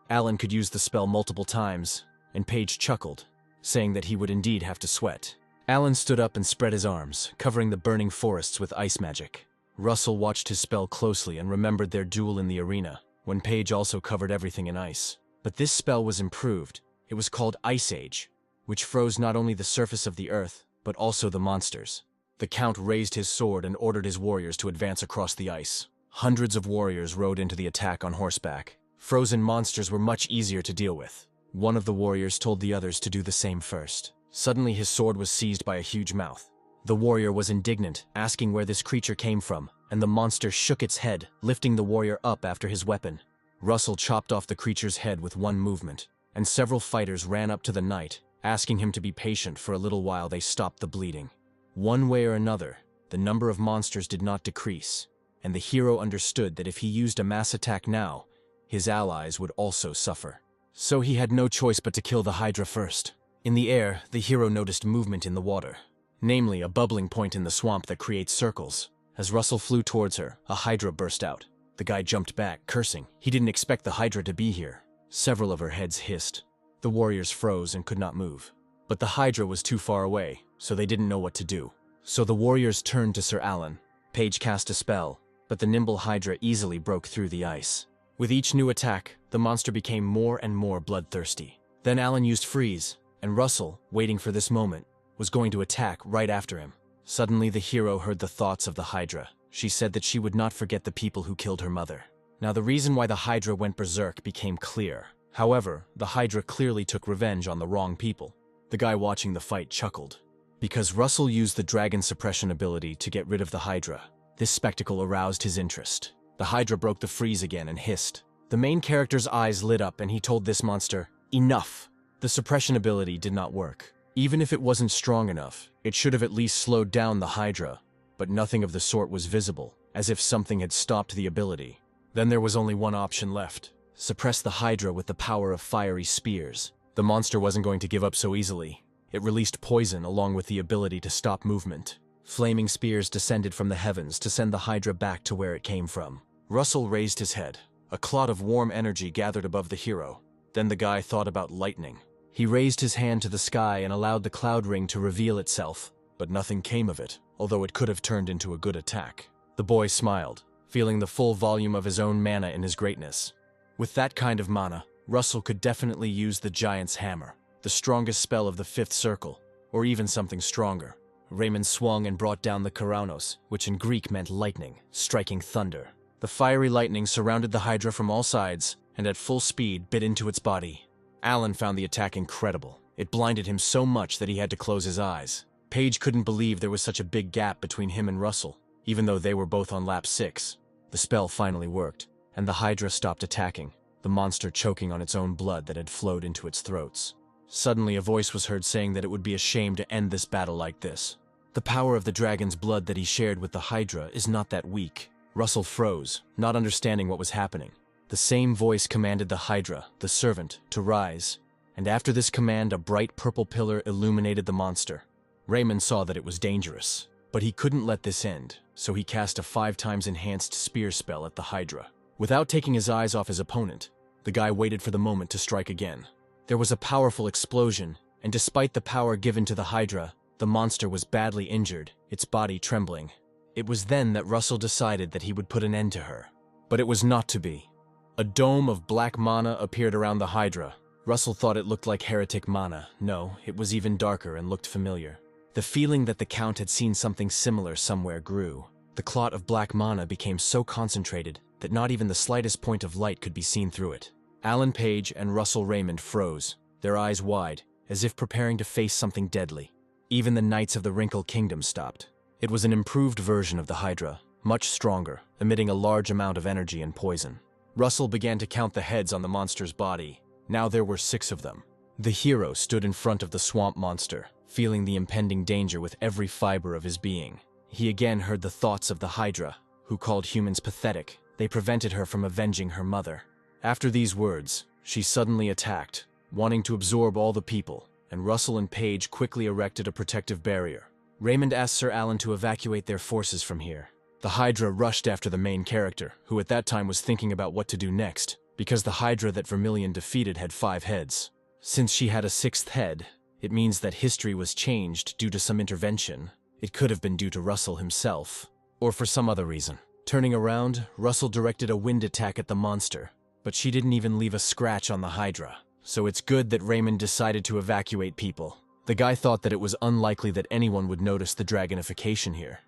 Alan could use the spell multiple times, and Page chuckled, saying that he would indeed have to sweat. Alan stood up and spread his arms, covering the burning forests with ice magic. Russell watched his spell closely and remembered their duel in the arena, when Page also covered everything in ice. But this spell was improved. It was called Ice Age, which froze not only the surface of the earth, but also the monsters. The Count raised his sword and ordered his warriors to advance across the ice. Hundreds of warriors rode into the attack on horseback. Frozen monsters were much easier to deal with. One of the warriors told the others to do the same first. Suddenly his sword was seized by a huge mouth. The warrior was indignant, asking where this creature came from, and the monster shook its head, lifting the warrior up after his weapon. Russell chopped off the creature's head with one movement, and several fighters ran up to the knight, asking him to be patient for a little while they stopped the bleeding. One way or another, the number of monsters did not decrease, and the hero understood that if he used a mass attack now, his allies would also suffer. So he had no choice but to kill the Hydra first. In the air, the hero noticed movement in the water, namely a bubbling point in the swamp that creates circles. As Russell flew towards her, a Hydra burst out. The guy jumped back, cursing. He didn't expect the Hydra to be here. Several of her heads hissed. The warriors froze and could not move. But the Hydra was too far away, so they didn't know what to do. So the warriors turned to Sir Alan. Page cast a spell, but the nimble Hydra easily broke through the ice. With each new attack, the monster became more and more bloodthirsty. Then Alan used Freeze, and Russell, waiting for this moment, was going to attack right after him. Suddenly the hero heard the thoughts of the Hydra. She said that she would not forget the people who killed her mother. Now the reason why the Hydra went berserk became clear. However, the Hydra clearly took revenge on the wrong people. The guy watching the fight chuckled. Because Russell used the dragon suppression ability to get rid of the Hydra, this spectacle aroused his interest. The Hydra broke the freeze again and hissed. The main character's eyes lit up and he told this monster, "Enough!" The suppression ability did not work. Even if it wasn't strong enough, it should have at least slowed down the Hydra, but nothing of the sort was visible, as if something had stopped the ability. Then there was only one option left. Suppress the Hydra with the power of fiery spears. The monster wasn't going to give up so easily. It released poison along with the ability to stop movement. Flaming spears descended from the heavens to send the Hydra back to where it came from. Russell raised his head. A cloud of warm energy gathered above the hero. Then the guy thought about lightning. He raised his hand to the sky and allowed the cloud ring to reveal itself, but nothing came of it, although it could have turned into a good attack. The boy smiled, feeling the full volume of his own mana in his greatness. With that kind of mana, Russell could definitely use the Giant's Hammer, the strongest spell of the 5th circle, or even something stronger. Raymond swung and brought down the Karanos, which in Greek meant lightning, striking thunder. The fiery lightning surrounded the Hydra from all sides, and at full speed bit into its body. Alan found the attack incredible. It blinded him so much that he had to close his eyes. Page couldn't believe there was such a big gap between him and Russell, even though they were both on lap 6. The spell finally worked, and the Hydra stopped attacking, the monster choking on its own blood that had flowed into its throats. Suddenly a voice was heard saying that it would be a shame to end this battle like this. The power of the dragon's blood that he shared with the Hydra is not that weak. Russell froze, not understanding what was happening. The same voice commanded the Hydra, the servant, to rise, and after this command a bright purple pillar illuminated the monster. Raymond saw that it was dangerous, but he couldn't let this end, so he cast a 5 times enhanced spear spell at the Hydra. Without taking his eyes off his opponent, the guy waited for the moment to strike again. There was a powerful explosion, and despite the power given to the Hydra, the monster was badly injured, its body trembling. It was then that Russell decided that he would put an end to her. But it was not to be. A dome of black mana appeared around the Hydra. Russell thought it looked like heretic mana. No, it was even darker and looked familiar. The feeling that the Count had seen something similar somewhere grew. The clot of black mana became so concentrated that not even the slightest point of light could be seen through it. Alan Page and Russell Raymond froze, their eyes wide, as if preparing to face something deadly. Even the Knights of the Wrinkle Kingdom stopped. It was an improved version of the Hydra, much stronger, emitting a large amount of energy and poison. Russell began to count the heads on the monster's body. Now there were 6 of them. The hero stood in front of the swamp monster, feeling the impending danger with every fiber of his being. He again heard the thoughts of the Hydra, who called humans pathetic. They prevented her from avenging her mother. After these words, she suddenly attacked, wanting to absorb all the people, and Russell and Page quickly erected a protective barrier. Raymond asked Sir Alan to evacuate their forces from here. The Hydra rushed after the main character, who at that time was thinking about what to do next, because the Hydra that Vermilion defeated had 5 heads. Since she had a 6th head, it means that history was changed due to some intervention. It could have been due to Russell himself, or for some other reason. Turning around, Russell directed a wind attack at the monster, but she didn't even leave a scratch on the Hydra. So it's good that Raymond decided to evacuate people. The guy thought that it was unlikely that anyone would notice the dragonification here,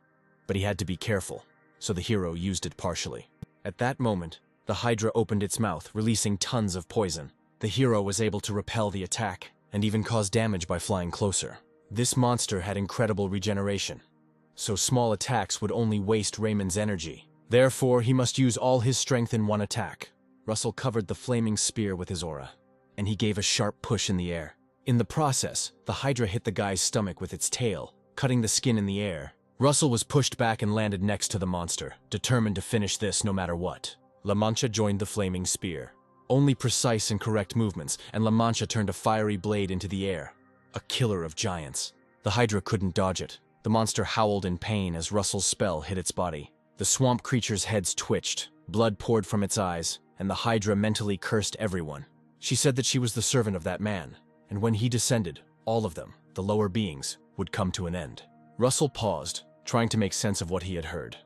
but he had to be careful, so the hero used it partially. At that moment, the Hydra opened its mouth, releasing tons of poison. The hero was able to repel the attack, and even cause damage by flying closer. This monster had incredible regeneration, so small attacks would only waste Raymond's energy. Therefore, he must use all his strength in one attack. Russell covered the flaming spear with his aura, and he gave a sharp push in the air. In the process, the Hydra hit the guy's stomach with its tail, cutting the skin in the air. Russell was pushed back and landed next to the monster, determined to finish this no matter what. La Mancha joined the flaming spear. Only precise and correct movements, and La Mancha turned a fiery blade into the air. A killer of giants. The Hydra couldn't dodge it. The monster howled in pain as Russell's spell hit its body. The swamp creature's heads twitched, blood poured from its eyes, and the Hydra mentally cursed everyone. She said that she was the servant of that man, and when he descended, all of them, the lower beings, would come to an end. Russell paused, trying to make sense of what he had heard.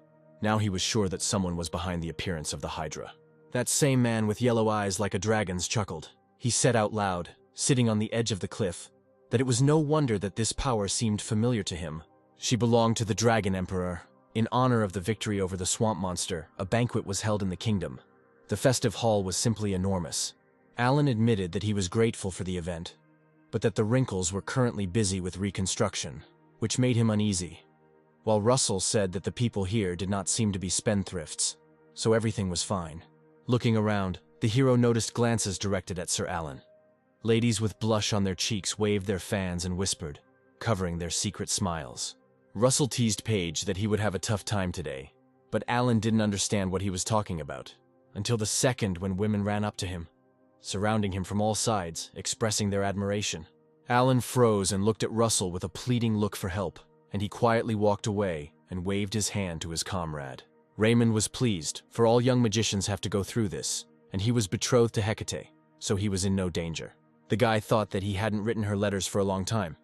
Now he was sure that someone was behind the appearance of the Hydra. That same man with yellow eyes like a dragon's chuckled. He said out loud, sitting on the edge of the cliff, that it was no wonder that this power seemed familiar to him. She belonged to the Dragon Emperor. In honor of the victory over the swamp monster, a banquet was held in the kingdom. The festive hall was simply enormous. Alan admitted that he was grateful for the event, but that the Wrinkles were currently busy with reconstruction, which made him uneasy, while Russell said that the people here did not seem to be spendthrifts, so everything was fine. Looking around, the hero noticed glances directed at Sir Alan. Ladies with blush on their cheeks waved their fans and whispered, covering their secret smiles. Russell teased Page that he would have a tough time today, but Alan didn't understand what he was talking about, until the second when women ran up to him, surrounding him from all sides, expressing their admiration. Alan froze and looked at Russell with a pleading look for help, and he quietly walked away and waved his hand to his comrade. Raymond was pleased, for all young magicians have to go through this, and he was betrothed to Hecate, so he was in no danger. The guy thought that he hadn't written her letters for a long time,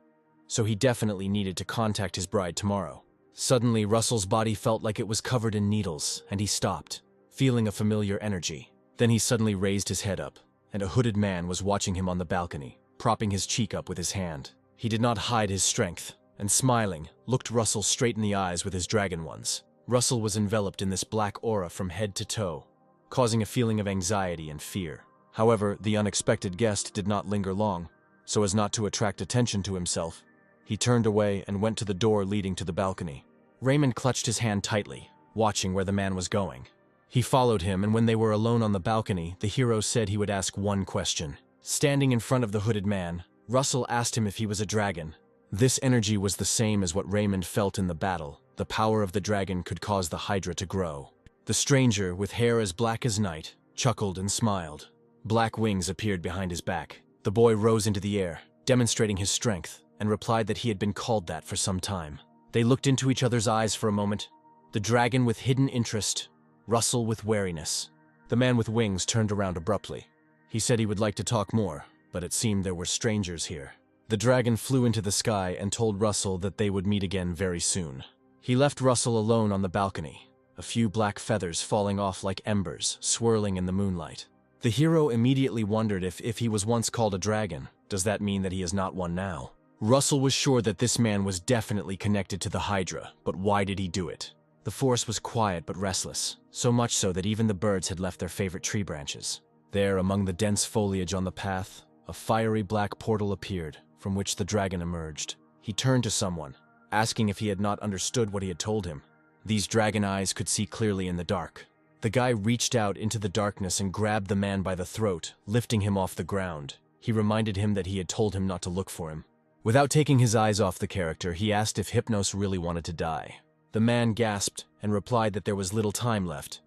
so he definitely needed to contact his bride tomorrow. Suddenly, Russell's body felt like it was covered in needles, and he stopped, feeling a familiar energy. Then he suddenly raised his head up, and a hooded man was watching him on the balcony, propping his cheek up with his hand. He did not hide his strength, and smiling, looked Russell straight in the eyes with his dragon ones. Russell was enveloped in this black aura from head to toe, causing a feeling of anxiety and fear. However, the unexpected guest did not linger long, so as not to attract attention to himself. He turned away and went to the door leading to the balcony. Raymond clutched his hand tightly, watching where the man was going. He followed him, and when they were alone on the balcony, the hero said he would ask one question. Standing in front of the hooded man, Russell asked him if he was a dragon. This energy was the same as what Raymond felt in the battle. The power of the dragon could cause the Hydra to grow. The stranger, with hair as black as night, chuckled and smiled. Black wings appeared behind his back. The boy rose into the air, demonstrating his strength, and replied that he had been called that for some time. They looked into each other's eyes for a moment. The dragon with hidden interest, Russell with wariness. The man with wings turned around abruptly. He said he would like to talk more, but it seemed there were strangers here. The dragon flew into the sky and told Russell that they would meet again very soon. He left Russell alone on the balcony, a few black feathers falling off like embers, swirling in the moonlight. The hero immediately wondered if he was once called a dragon, does that mean that he is not one now? Russell was sure that this man was definitely connected to the Hydra, but why did he do it? The forest was quiet but restless, so much so that even the birds had left their favorite tree branches. There, among the dense foliage on the path, a fiery black portal appeared, from which the dragon emerged. He turned to someone, asking if he had not understood what he had told him. These dragon eyes could see clearly in the dark. The guy reached out into the darkness and grabbed the man by the throat, lifting him off the ground. He reminded him that he had told him not to look for him. Without taking his eyes off the character, he asked if Hypnos really wanted to die. The man gasped and replied that there was little time left.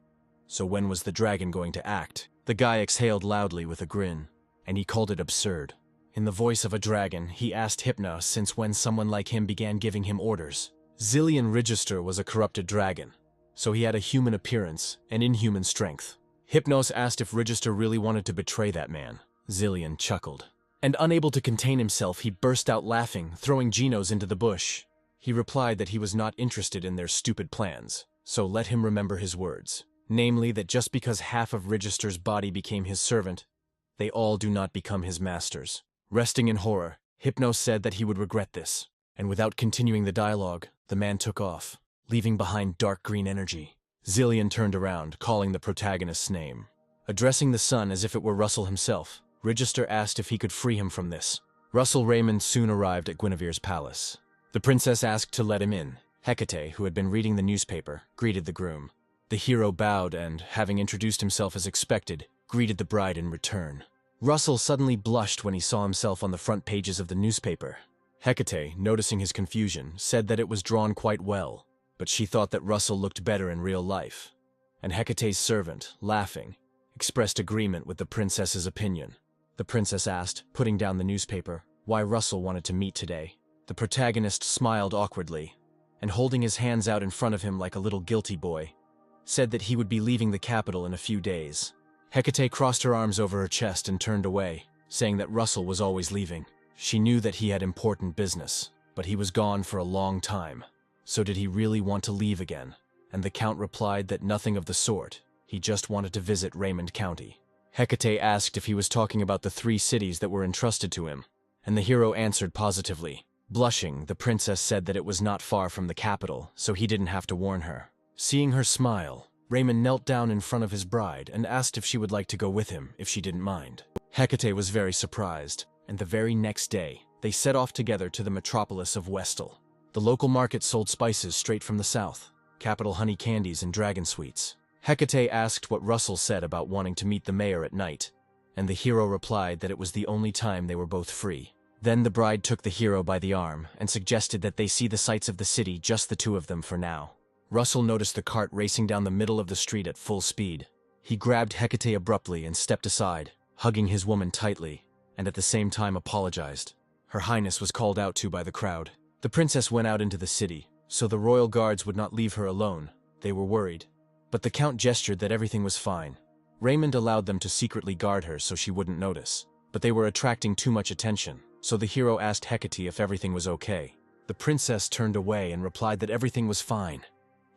So when was the dragon going to act? The guy exhaled loudly with a grin, and he called it absurd. In the voice of a dragon, he asked Hypnos since when someone like him began giving him orders. Zillion Register was a corrupted dragon, so he had a human appearance and inhuman strength. Hypnos asked if Register really wanted to betray that man. Zillion chuckled. And unable to contain himself, he burst out laughing, throwing Genos into the bush. He replied that he was not interested in their stupid plans, so let him remember his words. Namely, that just because half of Register's body became his servant, they all do not become his masters. Resting in horror, Hypnos said that he would regret this, and without continuing the dialogue, the man took off, leaving behind dark green energy. Zillion turned around, calling the protagonist's name. Addressing the sun as if it were Russell himself, Register asked if he could free him from this. Russell Raymond soon arrived at Guinevere's palace. The princess asked to let him in. Hecate, who had been reading the newspaper, greeted the groom. The hero bowed and, having introduced himself as expected, greeted the bride in return. Russell suddenly blushed when he saw himself on the front pages of the newspaper. Hecate, noticing his confusion, said that it was drawn quite well, but she thought that Russell looked better in real life. And Hecate's servant, laughing, expressed agreement with the princess's opinion. The princess asked, putting down the newspaper, why Russell wanted to meet today. The protagonist smiled awkwardly, and holding his hands out in front of him like a little guilty boy, said that he would be leaving the capital in a few days. Hecate crossed her arms over her chest and turned away, saying that Russell was always leaving. She knew that he had important business, but he was gone for a long time. So did he really want to leave again? And the count replied that nothing of the sort. He just wanted to visit Raymond County. Hecate asked if he was talking about the 3 cities that were entrusted to him, and the hero answered positively. Blushing, the princess said that it was not far from the capital, so he didn't have to warn her. Seeing her smile, Raymond knelt down in front of his bride and asked if she would like to go with him, if she didn't mind. Hecate was very surprised, and the very next day, they set off together to the metropolis of Westel. The local market sold spices straight from the south, capital honey candies and dragon sweets. Hecate asked what Russell said about wanting to meet the mayor at night, and the hero replied that it was the only time they were both free. Then the bride took the hero by the arm and suggested that they see the sights of the city, just the 2 of them for now. Russell noticed the cart racing down the middle of the street at full speed. He grabbed Hecate abruptly and stepped aside, hugging his woman tightly, and at the same time apologized. Her Highness was called out to by the crowd. The princess went out into the city, so the royal guards would not leave her alone. They were worried. But the count gestured that everything was fine. Raymond allowed them to secretly guard her so she wouldn't notice. But they were attracting too much attention, so the hero asked Hecate if everything was okay. The princess turned away and replied that everything was fine.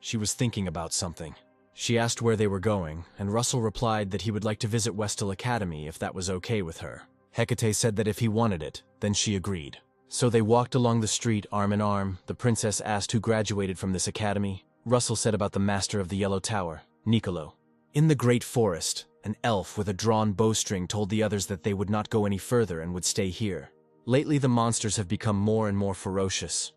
She was thinking about something. She asked where they were going, and Russell replied that he would like to visit Westel Academy if that was okay with her. Hecate said that if he wanted it, then she agreed. So they walked along the street arm in arm. The princess asked who graduated from this academy. Russell said about the master of the Yellow Tower, Nicolo. In the great forest, an elf with a drawn bowstring told the others that they would not go any further and would stay here. Lately the monsters have become more and more ferocious,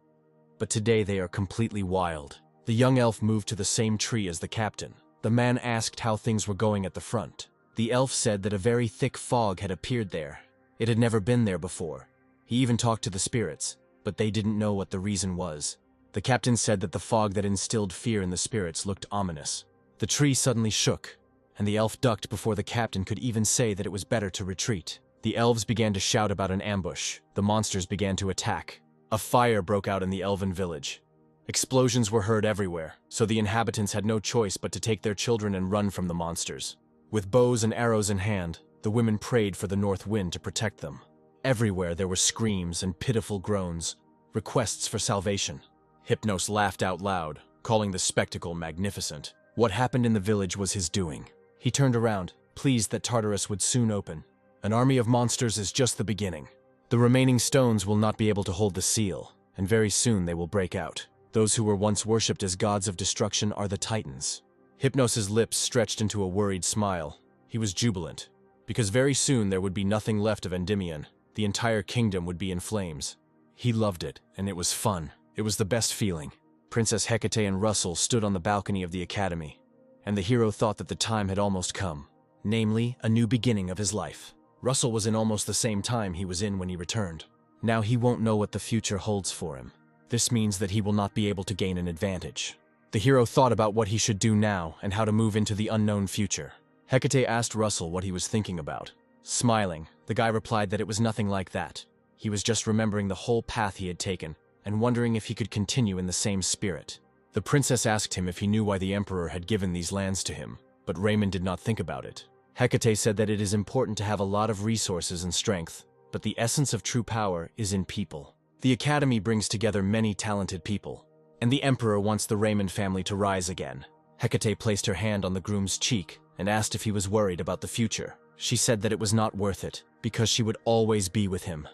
but today they are completely wild. The young elf moved to the same tree as the captain. The man asked how things were going at the front. The elf said that a very thick fog had appeared there. It had never been there before. He even talked to the spirits. but they didn't know what the reason was. The captain said that the fog that instilled fear in the spirits looked ominous. The tree suddenly shook, and the elf ducked before the captain could even say that it was better to retreat. The elves began to shout about an ambush. The monsters began to attack. A fire broke out in the elven village. Explosions were heard everywhere, so the inhabitants had no choice but to take their children and run from the monsters. With bows and arrows in hand, the women prayed for the north wind to protect them. Everywhere there were screams and pitiful groans, requests for salvation. Hypnos laughed out loud, calling the spectacle magnificent. What happened in the village was his doing. He turned around, pleased that Tartarus would soon open. An army of monsters is just the beginning. The remaining stones will not be able to hold the seal, and very soon they will break out. Those who were once worshipped as gods of destruction are the Titans. Hypnos' lips stretched into a worried smile. He was jubilant, because very soon there would be nothing left of Endymion. The entire kingdom would be in flames. He loved it, and it was fun. It was the best feeling. Princess Hecate and Russell stood on the balcony of the academy, and the hero thought that the time had almost come, namely, a new beginning of his life. Russell was in almost the same time he was in when he returned. Now he won't know what the future holds for him. This means that he will not be able to gain an advantage. The hero thought about what he should do now and how to move into the unknown future. Hecate asked Russell what he was thinking about. Smiling, the guy replied that it was nothing like that. He was just remembering the whole path he had taken and wondering if he could continue in the same spirit. The princess asked him if he knew why the emperor had given these lands to him, but Raymond did not think about it. Hecate said that it is important to have a lot of resources and strength, but the essence of true power is in people. The academy brings together many talented people, and the emperor wants the Raymond family to rise again. Hecate placed her hand on the groom's cheek and asked if he was worried about the future. She said that it was not worth it, because she would always be with him.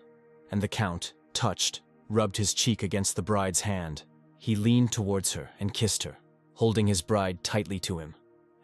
And the count, touched, rubbed his cheek against the bride's hand. He leaned towards her and kissed her, holding his bride tightly to him,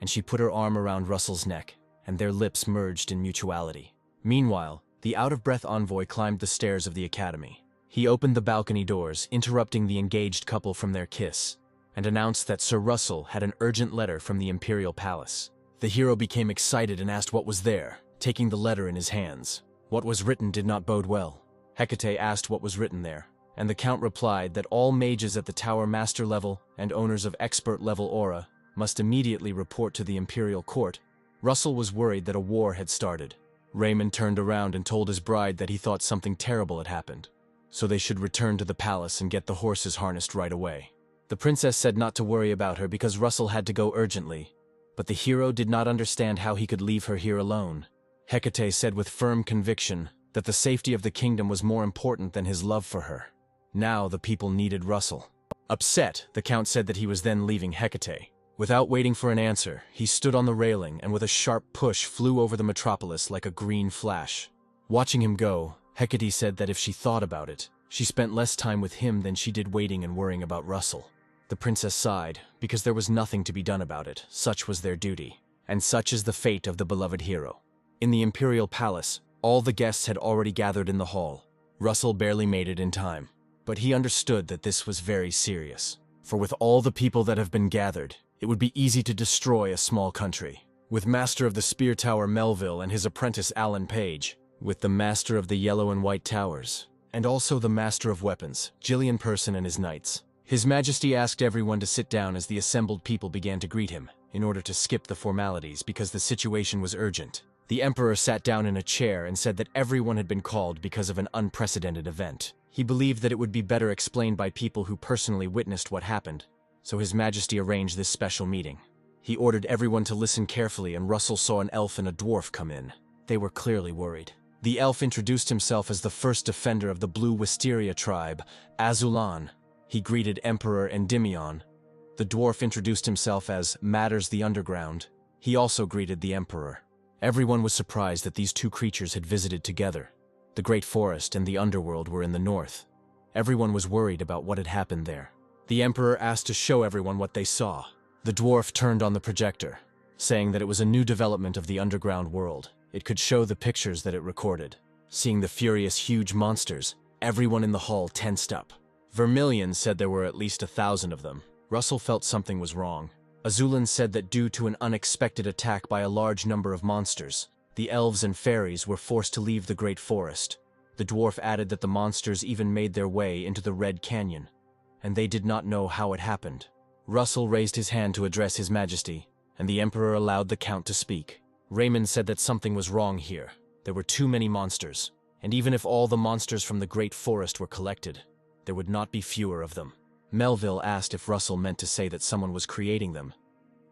and she put her arm around Russell's neck, and their lips merged in mutuality. Meanwhile, the out-of-breath envoy climbed the stairs of the academy. He opened the balcony doors, interrupting the engaged couple from their kiss, and announced that Sir Russell had an urgent letter from the imperial palace. The hero became excited and asked what was there, taking the letter in his hands. What was written did not bode well. Hecate asked what was written there, and the count replied that all mages at the tower master level and owners of expert level aura must immediately report to the imperial court. Russell was worried that a war had started. Raymond turned around and told his bride that he thought something terrible had happened, so they should return to the palace and get the horses harnessed right away. The princess said not to worry about her because Russell had to go urgently, but the hero did not understand how he could leave her here alone. Hecate said with firm conviction that the safety of the kingdom was more important than his love for her. Now the people needed Russell. Upset, the count said that he was then leaving Hecate. Without waiting for an answer, he stood on the railing and with a sharp push flew over the metropolis like a green flash. Watching him go, Hecate said that if she thought about it, she spent less time with him than she did waiting and worrying about Russell. The princess sighed, because there was nothing to be done about it. Such was their duty, and such is the fate of the beloved hero. In the imperial palace, all the guests had already gathered in the hall. Russell barely made it in time, but he understood that this was very serious. For with all the people that have been gathered, it would be easy to destroy a small country. With Master of the Spear Tower Melville and his apprentice Alan Page, with the Master of the Yellow and White Towers, and also the Master of Weapons, Gillian Person and his knights. His Majesty asked everyone to sit down as the assembled people began to greet him, in order to skip the formalities because the situation was urgent. The Emperor sat down in a chair and said that everyone had been called because of an unprecedented event. He believed that it would be better explained by people who personally witnessed what happened, so His Majesty arranged this special meeting. He ordered everyone to listen carefully, and Russell saw an elf and a dwarf come in. They were clearly worried. The elf introduced himself as the first defender of the Blue Wisteria tribe, Azulan. He greeted Emperor Endymion. The dwarf introduced himself as Matters the Underground. He also greeted the Emperor. Everyone was surprised that these two creatures had visited together. The Great Forest and the Underworld were in the north. Everyone was worried about what had happened there. The Emperor asked to show everyone what they saw. The dwarf turned on the projector, saying that it was a new development of the underground world. It could show the pictures that it recorded. Seeing the furious, huge monsters, everyone in the hall tensed up. Vermilion said there were at least 1,000 of them. Russell felt something was wrong. Azulan said that due to an unexpected attack by a large number of monsters, the elves and fairies were forced to leave the Great Forest. The dwarf added that the monsters even made their way into the Red Canyon, and they did not know how it happened. Russell raised his hand to address His Majesty, and the Emperor allowed the Count to speak. Raymond said that something was wrong here. There were too many monsters, and even if all the monsters from the Great Forest were collected, there would not be fewer of them. Melville asked if Russell meant to say that someone was creating them.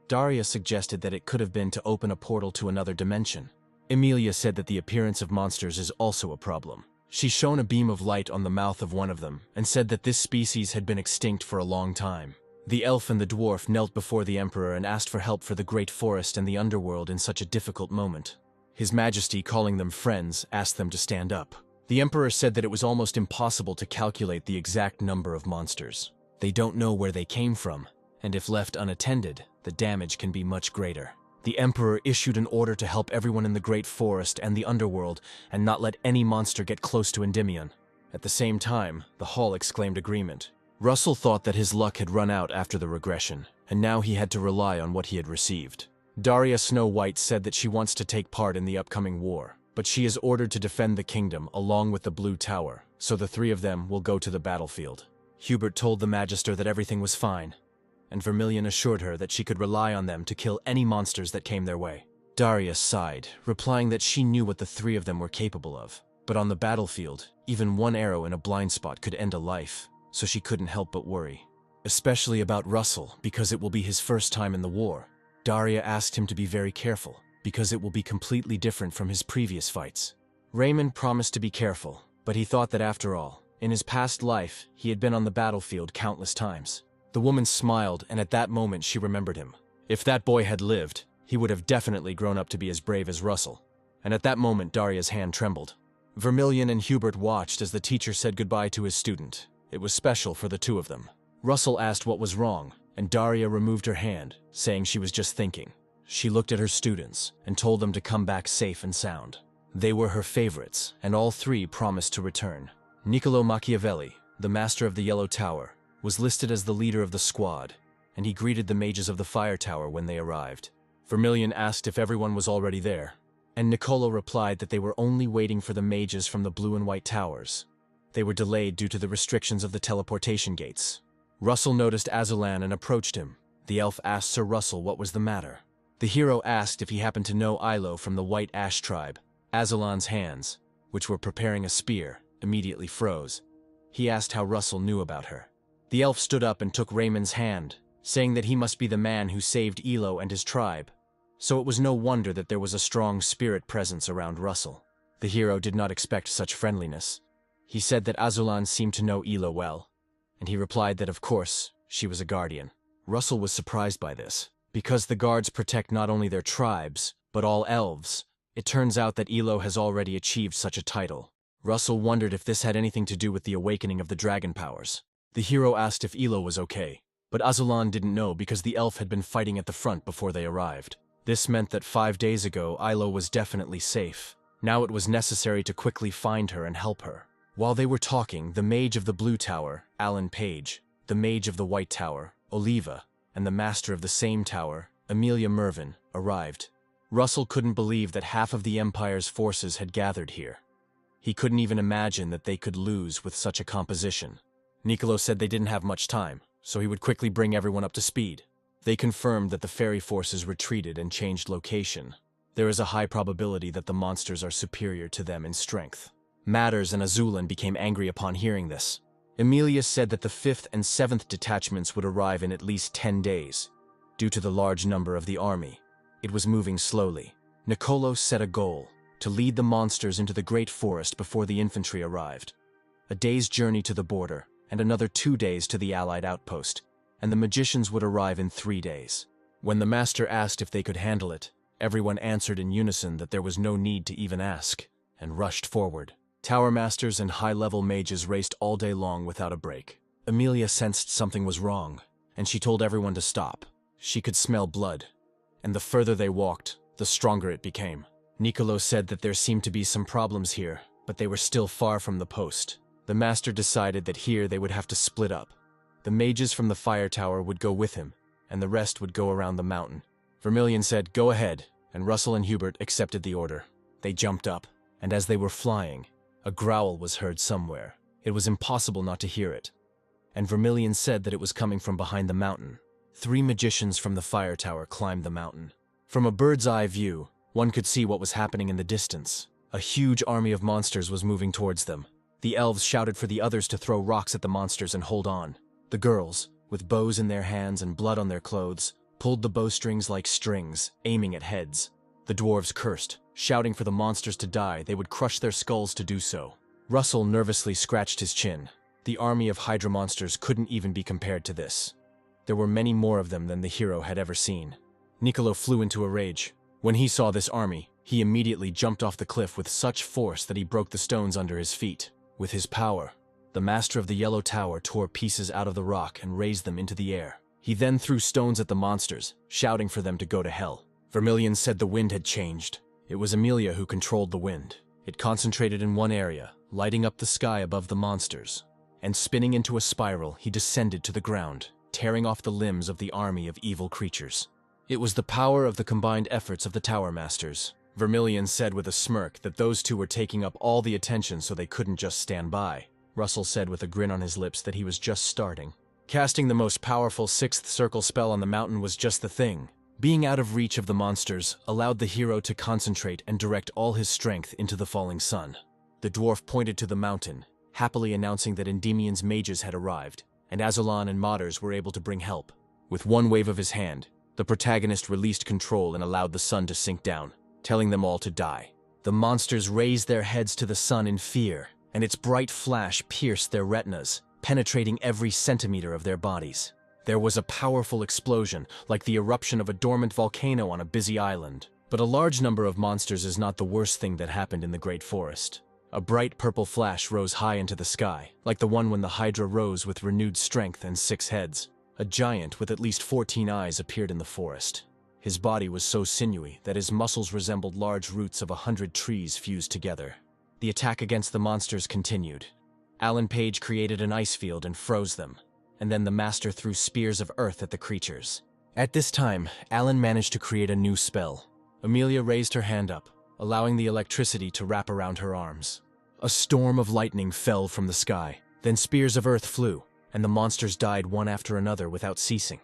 Daria suggested that it could have been to open a portal to another dimension. Emilia said that the appearance of monsters is also a problem. She shone a beam of light on the mouth of one of them and said that this species had been extinct for a long time. The elf and the dwarf knelt before the Emperor and asked for help for the Great Forest and the underworld in such a difficult moment. His Majesty, calling them friends, asked them to stand up. The Emperor said that it was almost impossible to calculate the exact number of monsters. They don't know where they came from, and if left unattended, the damage can be much greater. The Emperor issued an order to help everyone in the Great Forest and the underworld and not let any monster get close to Endymion. At the same time, the hall exclaimed agreement. Russell thought that his luck had run out after the regression, and now he had to rely on what he had received. Daria Snow White said that she wants to take part in the upcoming war, but she is ordered to defend the kingdom along with the Blue Tower, so the three of them will go to the battlefield. Hubert told the Magister that everything was fine, and Vermilion assured her that she could rely on them to kill any monsters that came their way. Daria sighed, replying that she knew what the three of them were capable of. But on the battlefield, even one arrow in a blind spot could end a life, so she couldn't help but worry. Especially about Russell, because it will be his first time in the war. Daria asked him to be very careful, because it will be completely different from his previous fights. Raymond promised to be careful, but he thought that after all, in his past life, he had been on the battlefield countless times. The woman smiled, and at that moment she remembered him. If that boy had lived, he would have definitely grown up to be as brave as Russell. And at that moment Daria's hand trembled. Vermilion and Hubert watched as the teacher said goodbye to his student. It was special for the two of them. Russell asked what was wrong, and Daria removed her hand, saying she was just thinking. She looked at her students and told them to come back safe and sound. They were her favorites, and all three promised to return. Niccolo Machiavelli, the master of the Yellow Tower, was listed as the leader of the squad, and he greeted the mages of the Fire Tower when they arrived. Vermilion asked if everyone was already there, and Niccolo replied that they were only waiting for the mages from the Blue and White Towers. They were delayed due to the restrictions of the teleportation gates. Russell noticed Azulan and approached him. The elf asked Sir Russell what was the matter. The hero asked if he happened to know Ilo from the White Ash tribe. Azulan's hands, which were preparing a spear, immediately froze. He asked how Russell knew about her. The elf stood up and took Raymond's hand, saying that he must be the man who saved Ilo and his tribe. So it was no wonder that there was a strong spirit presence around Russell. The hero did not expect such friendliness. He said that Azulan seemed to know Ilo well, and he replied that of course, she was a guardian. Russell was surprised by this. Because the guards protect not only their tribes, but all elves, it turns out that Ilo has already achieved such a title. Russell wondered if this had anything to do with the awakening of the dragon powers. The hero asked if Ilo was okay, but Azulan didn't know because the elf had been fighting at the front before they arrived. This meant that 5 days ago, Ilo was definitely safe. Now it was necessary to quickly find her and help her. While they were talking, the mage of the Blue Tower, Alan Page, the mage of the White Tower, Oliva, and the master of the same tower, Amelia Mervyn, arrived. Russell couldn't believe that half of the Empire's forces had gathered here. He couldn't even imagine that they could lose with such a composition. Niccolo said they didn't have much time, so he would quickly bring everyone up to speed. They confirmed that the fairy forces retreated and changed location. There is a high probability that the monsters are superior to them in strength. Matters and Azulan became angry upon hearing this. Emilia said that the 5th and 7th detachments would arrive in at least 10 days. Due to the large number of the army, it was moving slowly. Niccolo set a goal, to lead the monsters into the Great Forest before the infantry arrived. A day's journey to the border, and another 2 days to the Allied outpost, and the magicians would arrive in 3 days. When the master asked if they could handle it, everyone answered in unison that there was no need to even ask, and rushed forward. Tower masters and high-level mages raced all day long without a break. Emilia sensed something was wrong, and she told everyone to stop. She could smell blood, and the further they walked, the stronger it became. Niccolo said that there seemed to be some problems here, but they were still far from the post. The master decided that here they would have to split up. The mages from the Fire Tower would go with him, and the rest would go around the mountain. Vermilion said, "Go ahead," and Russell and Hubert accepted the order. They jumped up, and as they were flying, A growl was heard somewhere. It was impossible not to hear it. And Vermilion said that it was coming from behind the mountain. 3 magicians from the fire tower climbed the mountain. From a bird's eye view, one could see what was happening in the distance. A huge army of monsters was moving towards them. The elves shouted for the others to throw rocks at the monsters and hold on. The girls, with bows in their hands and blood on their clothes, pulled the bowstrings like strings, aiming at heads. The dwarves cursed, shouting for the monsters to die. They would crush their skulls to do so. Russell nervously scratched his chin. The army of Hydra monsters couldn't even be compared to this. There were many more of them than the hero had ever seen. Nicolo flew into a rage. When he saw this army, he immediately jumped off the cliff with such force that he broke the stones under his feet. With his power, the master of the Yellow Tower tore pieces out of the rock and raised them into the air. He then threw stones at the monsters, shouting for them to go to hell. Vermilion said the wind had changed. It was Amelia who controlled the wind. It concentrated in one area, lighting up the sky above the monsters. And spinning into a spiral, he descended to the ground, tearing off the limbs of the army of evil creatures. It was the power of the combined efforts of the Tower Masters. Vermilion said with a smirk that those two were taking up all the attention so they couldn't just stand by. Russell said with a grin on his lips that he was just starting. Casting the most powerful 6th circle spell on the mountain was just the thing. Being out of reach of the monsters allowed the hero to concentrate and direct all his strength into the falling sun. The dwarf pointed to the mountain, happily announcing that Endymion's mages had arrived, and Azalan and Modders were able to bring help. With one wave of his hand, the protagonist released control and allowed the sun to sink down, telling them all to die. The monsters raised their heads to the sun in fear, and its bright flash pierced their retinas, penetrating every centimeter of their bodies. There was a powerful explosion, like the eruption of a dormant volcano on a busy island. But a large number of monsters is not the worst thing that happened in the Great Forest. A bright purple flash rose high into the sky, like the one when the Hydra rose with renewed strength and 6 heads. A giant with at least 14 eyes appeared in the forest. His body was so sinewy that his muscles resembled large roots of 100 trees fused together. The attack against the monsters continued. Alan Page created an ice field and froze them, and then the master threw spears of earth at the creatures. At this time, Alan managed to create a new spell. Amelia raised her hand up, allowing the electricity to wrap around her arms. A storm of lightning fell from the sky, then spears of earth flew, and the monsters died one after another without ceasing.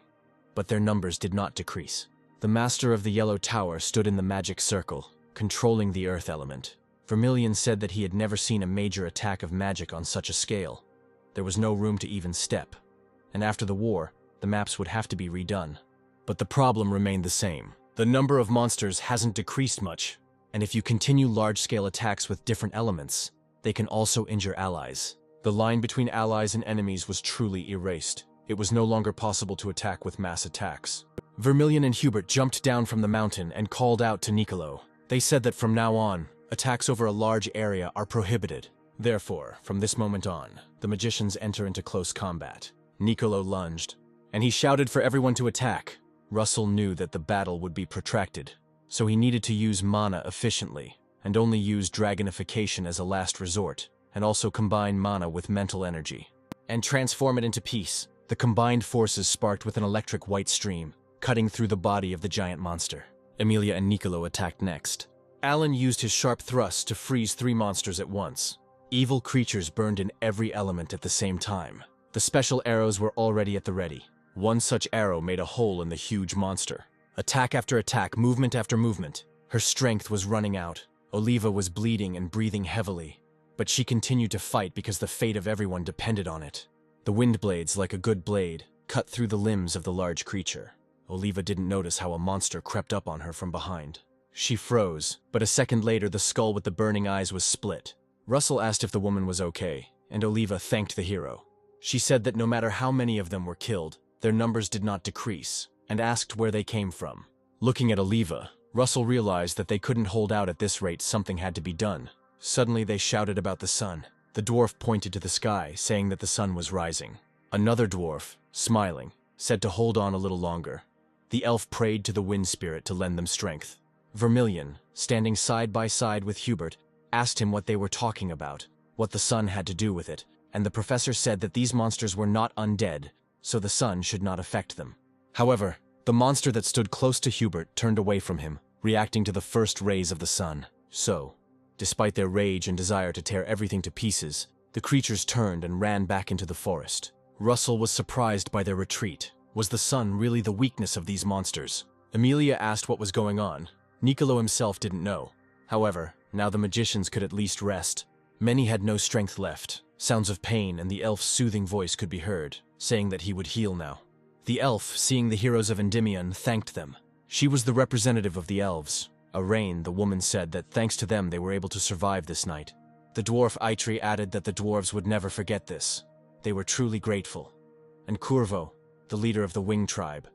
But their numbers did not decrease. The master of the Yellow Tower stood in the magic circle, controlling the earth element. Vermilion said that he had never seen a major attack of magic on such a scale. There was no room to even step, and after the war, the maps would have to be redone. But the problem remained the same. The number of monsters hasn't decreased much, and if you continue large-scale attacks with different elements, they can also injure allies. The line between allies and enemies was truly erased. It was no longer possible to attack with mass attacks. Vermilion and Hubert jumped down from the mountain and called out to Nicolo. They said that from now on, attacks over a large area are prohibited. Therefore, from this moment on, the magicians enter into close combat. Nicolo lunged, and he shouted for everyone to attack. Russell knew that the battle would be protracted, so he needed to use mana efficiently, and only use dragonification as a last resort, and also combine mana with mental energy, and transform it into peace. The combined forces sparked with an electric white stream, cutting through the body of the giant monster. Amelia and Nicolo attacked next. Alan used his sharp thrust to freeze 3 monsters at once. Evil creatures burned in every element at the same time. The special arrows were already at the ready. One such arrow made a hole in the huge monster. Attack after attack, movement after movement. Her strength was running out. Oliva was bleeding and breathing heavily, but she continued to fight because the fate of everyone depended on it. The wind blades, like a good blade, cut through the limbs of the large creature. Oliva didn't notice how a monster crept up on her from behind. She froze, but a second later the skull with the burning eyes was split. Russell asked if the woman was okay, and Oliva thanked the hero. She said that no matter how many of them were killed, their numbers did not decrease, and asked where they came from. Looking at Oliva, Russell realized that they couldn't hold out at this rate. Something had to be done. Suddenly they shouted about the sun. The dwarf pointed to the sky, saying that the sun was rising. Another dwarf, smiling, said to hold on a little longer. The elf prayed to the wind spirit to lend them strength. Vermilion, standing side by side with Hubert, asked him what they were talking about, what the sun had to do with it, and the professor said that these monsters were not undead, so the sun should not affect them. However, the monster that stood close to Hubert turned away from him, reacting to the first rays of the sun. So, Despite their rage and desire to tear everything to pieces, the creatures turned and ran back into the forest. Russell was surprised by their retreat. Was the sun really the weakness of these monsters? Emilia asked what was going on. Nicolo himself didn't know. However, now the magicians could at least rest. Many had no strength left. Sounds of pain and the elf's soothing voice could be heard, saying that he would heal now. The elf, seeing the heroes of Endymion, thanked them. She was the representative of the elves. Arain, the woman, said that thanks to them they were able to survive this night. The dwarf Eitri added that the dwarves would never forget this. They were truly grateful. And Curvo, the leader of the Wing tribe,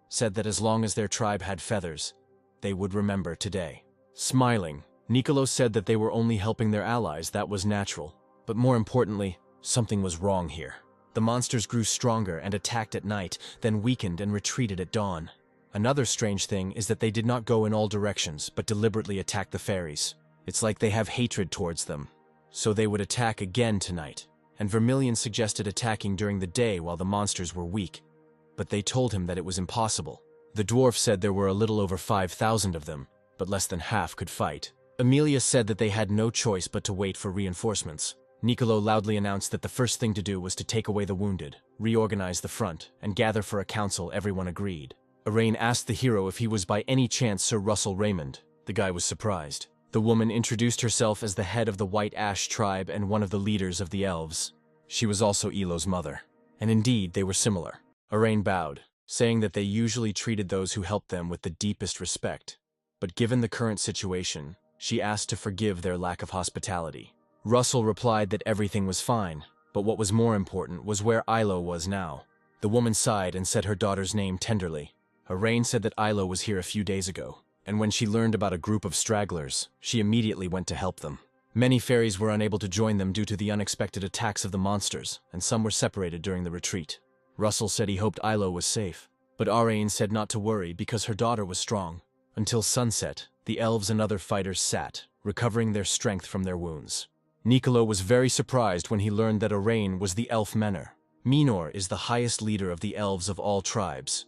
said that as long as their tribe had feathers, they would remember today. Smiling, Nicolo said that they were only helping their allies. That was natural. But more importantly, something was wrong here. The monsters grew stronger and attacked at night, then weakened and retreated at dawn. Another strange thing is that they did not go in all directions, but deliberately attacked the fairies. It's like they have hatred towards them. So they would attack again tonight. And Vermilion suggested attacking during the day while the monsters were weak. But they told him that it was impossible. The dwarf said there were a little over 5,000 of them, but less than half could fight. Emilia said that they had no choice but to wait for reinforcements. Nicolo loudly announced that the first thing to do was to take away the wounded, reorganize the front, and gather for a council. Everyone agreed. Arain asked the hero if he was by any chance Sir Russell Raymond. The guy was surprised. The woman introduced herself as the head of the White Ash tribe and one of the leaders of the elves. She was also Elo's mother. And indeed, they were similar. Arain bowed, saying that they usually treated those who helped them with the deepest respect. But given the current situation, she asked to forgive their lack of hospitality. Russell replied that everything was fine, but what was more important was where Ilo was now. The woman sighed and said her daughter's name tenderly. Arain said that Ilo was here a few days ago, and when she learned about a group of stragglers, she immediately went to help them. Many fairies were unable to join them due to the unexpected attacks of the monsters, and some were separated during the retreat. Russell said he hoped Ilo was safe, but Arain said not to worry because her daughter was strong. Until sunset, the elves and other fighters sat, recovering their strength from their wounds. Nicolo was very surprised when he learned that Arain was the elf Menor. Menor is the highest leader of the elves of all tribes.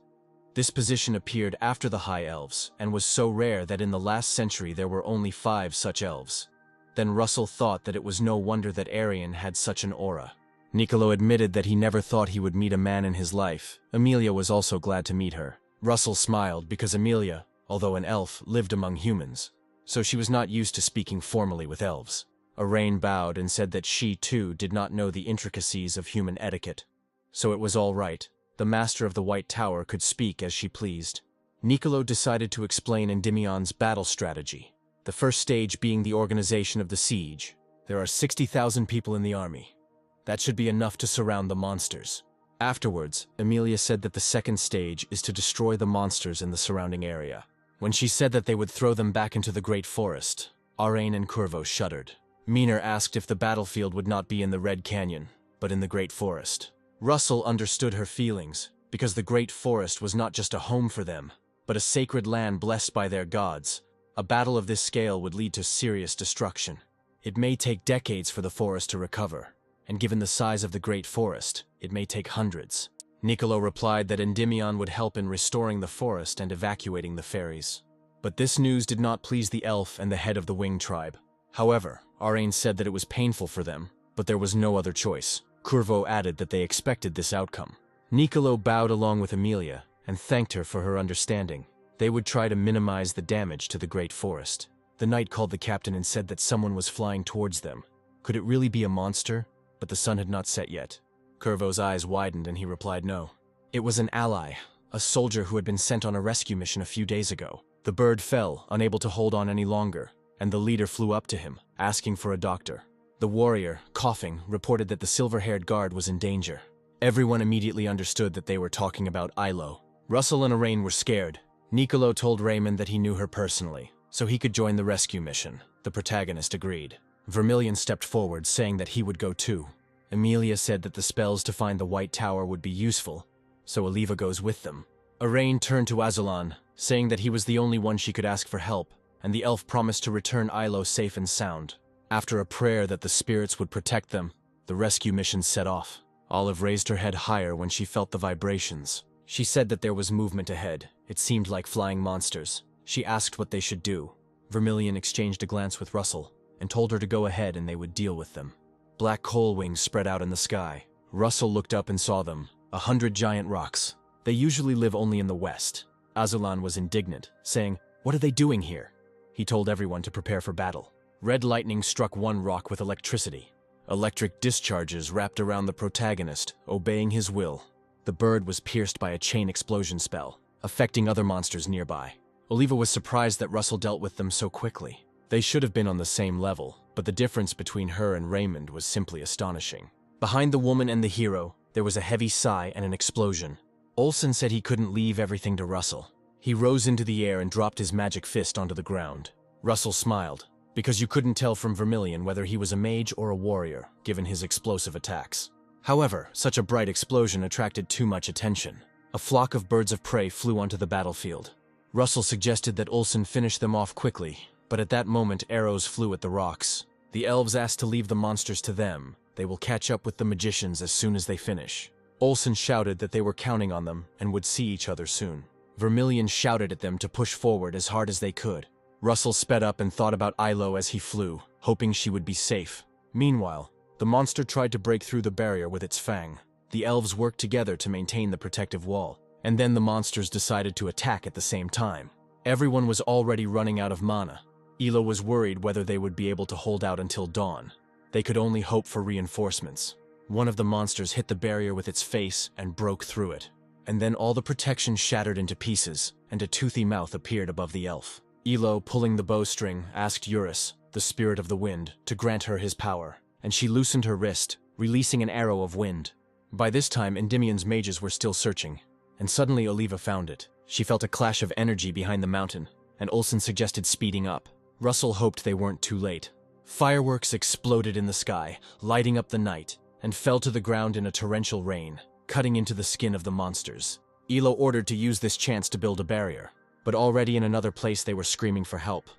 This position appeared after the High Elves, and was so rare that in the last century there were only 5 such elves. Then Russell thought that it was no wonder that Arian had such an aura. Nicolo admitted that he never thought he would meet a man in his life. Emilia was also glad to meet her. Russell smiled because Emilia, although an elf, lived among humans, so she was not used to speaking formally with elves. Arain bowed and said that she, too, did not know the intricacies of human etiquette. So it was all right. The master of the White Tower could speak as she pleased. Nicolo decided to explain Endymion's battle strategy. The first stage being the organization of the siege. There are 60,000 people in the army. That should be enough to surround the monsters. Afterwards, Emilia said that the second stage is to destroy the monsters in the surrounding area. When she said that they would throw them back into the great forest, Arain and Curvo shuddered. Menor asked if the battlefield would not be in the Red Canyon, but in the Great Forest. Russell understood her feelings, because the Great Forest was not just a home for them, but a sacred land blessed by their gods. A battle of this scale would lead to serious destruction. It may take decades for the forest to recover, and given the size of the Great Forest, it may take hundreds. Nicolo replied that Endymion would help in restoring the forest and evacuating the fairies. But this news did not please the elf and the head of the Wing tribe. However, Arain said that it was painful for them, but there was no other choice. Curvo added that they expected this outcome. Nicolo bowed along with Emilia and thanked her for her understanding. They would try to minimize the damage to the Great Forest. The knight called the captain and said that someone was flying towards them. Could it really be a monster? But the sun had not set yet. Curvo's eyes widened and he replied no. It was an ally, a soldier who had been sent on a rescue mission a few days ago. The bird fell, unable to hold on any longer, and the leader flew up to him, asking for a doctor. The warrior, coughing, reported that the silver-haired guard was in danger. Everyone immediately understood that they were talking about Ilo. Russell and Arain were scared. Nicolo told Raymond that he knew her personally, so he could join the rescue mission. The protagonist agreed. Vermilion stepped forward, saying that he would go too. Emilia said that the spells to find the White Tower would be useful, so Aliva goes with them. Arain turned to Azalan, saying that he was the only one she could ask for help, and the elf promised to return Ilo safe and sound. After a prayer that the spirits would protect them, the rescue mission set off. Olive raised her head higher when she felt the vibrations. She said that there was movement ahead. It seemed like flying monsters. She asked what they should do. Vermilion exchanged a glance with Russell. and told her to go ahead and they would deal with them. Black coal wings spread out in the sky. Russell looked up and saw them, 100 giant rocks. They usually live only in the west. Azulan was indignant, saying, "What are they doing here?" He told everyone to prepare for battle. Red lightning struck one rock with electricity. Electric discharges wrapped around the protagonist, obeying his will. The bird was pierced by a chain explosion spell, affecting other monsters nearby. Oliva was surprised that Russell dealt with them so quickly. They should have been on the same level, but the difference between her and Raymond was simply astonishing. Behind the woman and the hero, there was a heavy sigh and an explosion. Olsen said he couldn't leave everything to Russell. He rose into the air and dropped his magic fist onto the ground. Russell smiled, because you couldn't tell from Vermilion whether he was a mage or a warrior, given his explosive attacks. However, such a bright explosion attracted too much attention. A flock of birds of prey flew onto the battlefield. Russell suggested that Olsen finish them off quickly, but at that moment arrows flew at the rocks. The elves asked to leave the monsters to them. They will catch up with the magicians as soon as they finish. Olsen shouted that they were counting on them and would see each other soon. Vermilion shouted at them to push forward as hard as they could. Russell sped up and thought about Ilo as he flew, hoping she would be safe. Meanwhile, the monster tried to break through the barrier with its fang. The elves worked together to maintain the protective wall, and then the monsters decided to attack at the same time. Everyone was already running out of mana. Ilo was worried whether they would be able to hold out until dawn. They could only hope for reinforcements. One of the monsters hit the barrier with its face and broke through it. And then all the protection shattered into pieces, and a toothy mouth appeared above the elf. Ilo, pulling the bowstring, asked Eurus, the spirit of the wind, to grant her his power, and she loosened her wrist, releasing an arrow of wind. By this time, Endymion's mages were still searching, and suddenly Oliva found it. She felt a clash of energy behind the mountain, and Olsen suggested speeding up. Russell hoped they weren't too late. Fireworks exploded in the sky, lighting up the night, and fell to the ground in a torrential rain, cutting into the skin of the monsters. Ilo ordered to use this chance to build a barrier, but already in another place they were screaming for help.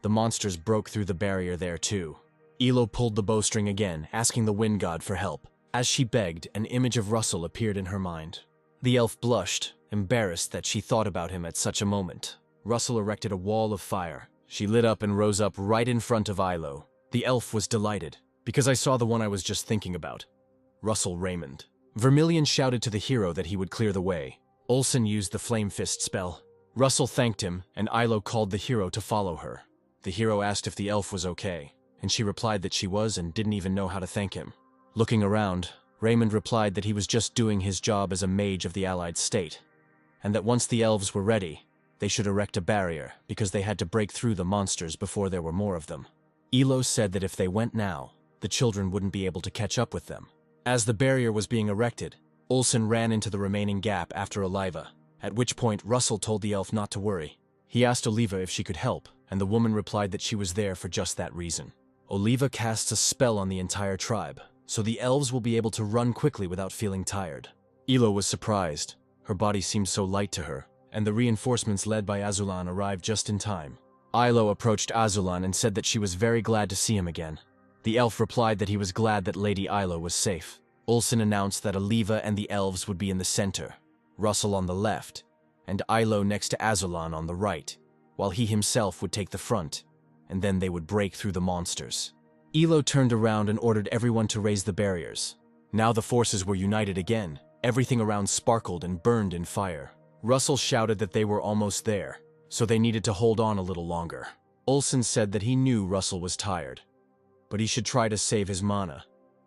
The monsters broke through the barrier there too. Ilo pulled the bowstring again, asking the wind god for help. As she begged, an image of Russell appeared in her mind. The elf blushed, embarrassed that she thought about him at such a moment. Russell erected a wall of fire. She lit up and rose up right in front of Ilo. The elf was delighted, because I saw the one I was just thinking about. Russell Raymond. Vermilion shouted to the hero that he would clear the way. Olsen used the Flame Fist spell. Russell thanked him, and Ilo called the hero to follow her. The hero asked if the elf was okay, and she replied that she was and didn't even know how to thank him. Looking around, Raymond replied that he was just doing his job as a mage of the allied state, and that once the elves were ready, they should erect a barrier because they had to break through the monsters before there were more of them. Ilo said that if they went now, the children wouldn't be able to catch up with them. As the barrier was being erected, Olsen ran into the remaining gap after Oliva, at which point Russell told the elf not to worry. He asked Oliva if she could help, and the woman replied that she was there for just that reason. Oliva casts a spell on the entire tribe, so the elves will be able to run quickly without feeling tired. Ilo was surprised. Her body seemed so light to her, and the reinforcements led by Azulan arrived just in time. Ilo approached Azulan and said that she was very glad to see him again. The elf replied that he was glad that Lady Ilo was safe. Olsen announced that Oliva and the elves would be in the center, Russell on the left, and Ilo next to Azulan on the right, while he himself would take the front, and then they would break through the monsters. Ilo turned around and ordered everyone to raise the barriers. Now the forces were united again. Everything around sparkled and burned in fire. Russell shouted that they were almost there, so they needed to hold on a little longer. Olsen said that he knew Russell was tired, but he should try to save his mana,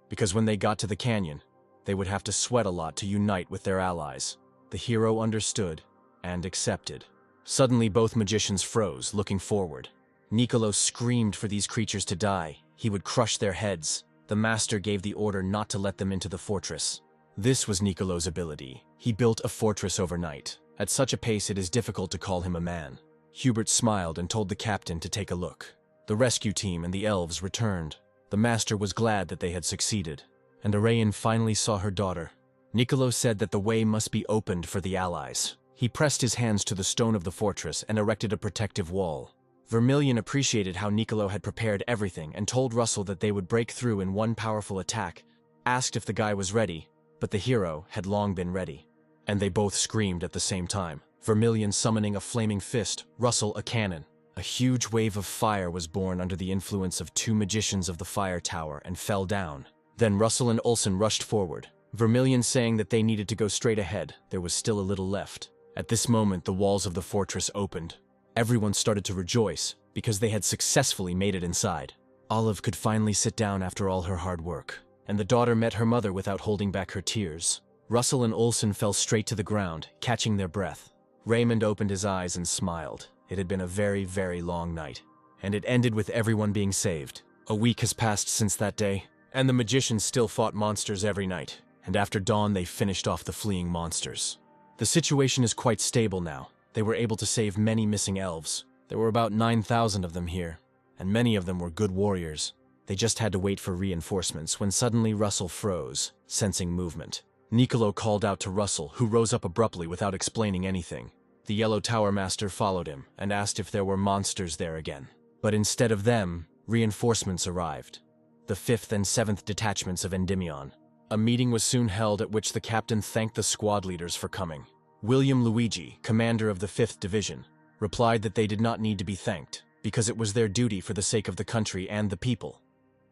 because when they got to the canyon, they would have to sweat a lot to unite with their allies. The hero understood and accepted. Suddenly both magicians froze, looking forward. Nicolo screamed for these creatures to die. He would crush their heads. The master gave the order not to let them into the fortress. This was Nicolo's ability. He built a fortress overnight. At such a pace it is difficult to call him a man. Hubert smiled and told the captain to take a look. The rescue team and the elves returned. The master was glad that they had succeeded, and Arayan finally saw her daughter. Nicolo said that the way must be opened for the allies. He pressed his hands to the stone of the fortress and erected a protective wall. Vermilion appreciated how Nicolo had prepared everything and told Russell that they would break through in one powerful attack, asked if the guy was ready, but the hero had long been ready. And they both screamed at the same time. Vermilion summoning a flaming fist, Russell a cannon. A huge wave of fire was born under the influence of two magicians of the fire tower and fell down. Then Russell and Olsen rushed forward, Vermilion saying that they needed to go straight ahead. There was still a little left. At this moment, the walls of the fortress opened. Everyone started to rejoice because they had successfully made it inside. Olive could finally sit down after all her hard work, and the daughter met her mother without holding back her tears. Russell and Olsen fell straight to the ground, catching their breath. Raymond opened his eyes and smiled. It had been a very, very long night, and it ended with everyone being saved. A week has passed since that day, and the magicians still fought monsters every night, and after dawn they finished off the fleeing monsters. The situation is quite stable now. They were able to save many missing elves. There were about 9,000 of them here, and many of them were good warriors. They just had to wait for reinforcements when suddenly Russell froze, sensing movement. Niccolo called out to Russell, who rose up abruptly without explaining anything. The Yellow Tower Master followed him and asked if there were monsters there again. But instead of them, reinforcements arrived. The 5th and 7th detachments of Endymion. A meeting was soon held at which the captain thanked the squad leaders for coming. William Luigi, commander of the 5th Division, replied that they did not need to be thanked, because it was their duty for the sake of the country and the people.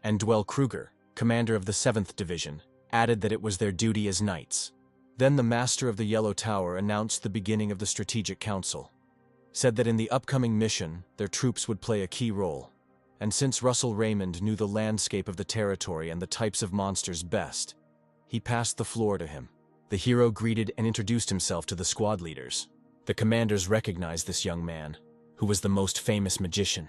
And Dwell Kruger, commander of the 7th Division, added that it was their duty as knights. Then the master of the Yellow Tower announced the beginning of the Strategic Council, said that in the upcoming mission, their troops would play a key role. And since Russell Raymond knew the landscape of the territory and the types of monsters best, he passed the floor to him. The hero greeted and introduced himself to the squad leaders. The commanders recognized this young man, who was the most famous magician.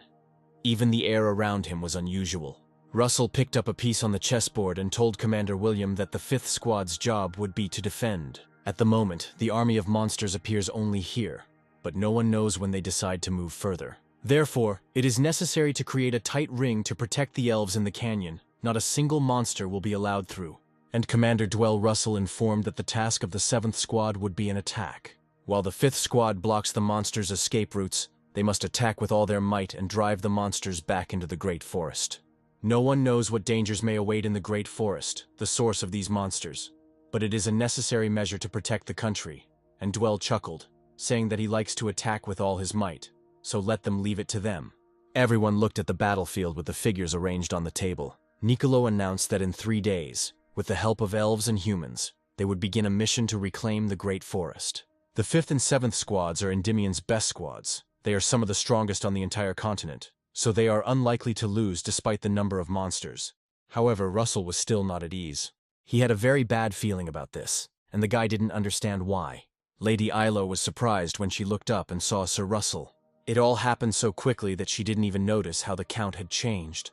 Even the air around him was unusual. Russell picked up a piece on the chessboard and told Commander William that the 5th Squad's job would be to defend. At the moment, the army of monsters appears only here, but no one knows when they decide to move further. Therefore, it is necessary to create a tight ring to protect the elves in the canyon. Not a single monster will be allowed through. And Commander Dwell Russell informed that the task of the 7th Squad would be an attack. While the 5th Squad blocks the monsters' escape routes, they must attack with all their might and drive the monsters back into the Great Forest. No one knows what dangers may await in the Great Forest, the source of these monsters, but it is a necessary measure to protect the country. And Dwell chuckled, saying that he likes to attack with all his might, so let them leave it to them. Everyone looked at the battlefield with the figures arranged on the table. Niccolo announced that in 3 days, with the help of elves and humans, they would begin a mission to reclaim the Great Forest. The 5th and 7th Squads are Endymion's best squads. They are some of the strongest on the entire continent, so they are unlikely to lose despite the number of monsters. However, Russell was still not at ease. He had a very bad feeling about this, and the guy didn't understand why. Lady Ilo was surprised when she looked up and saw Sir Russell. It all happened so quickly that she didn't even notice how the Count had changed.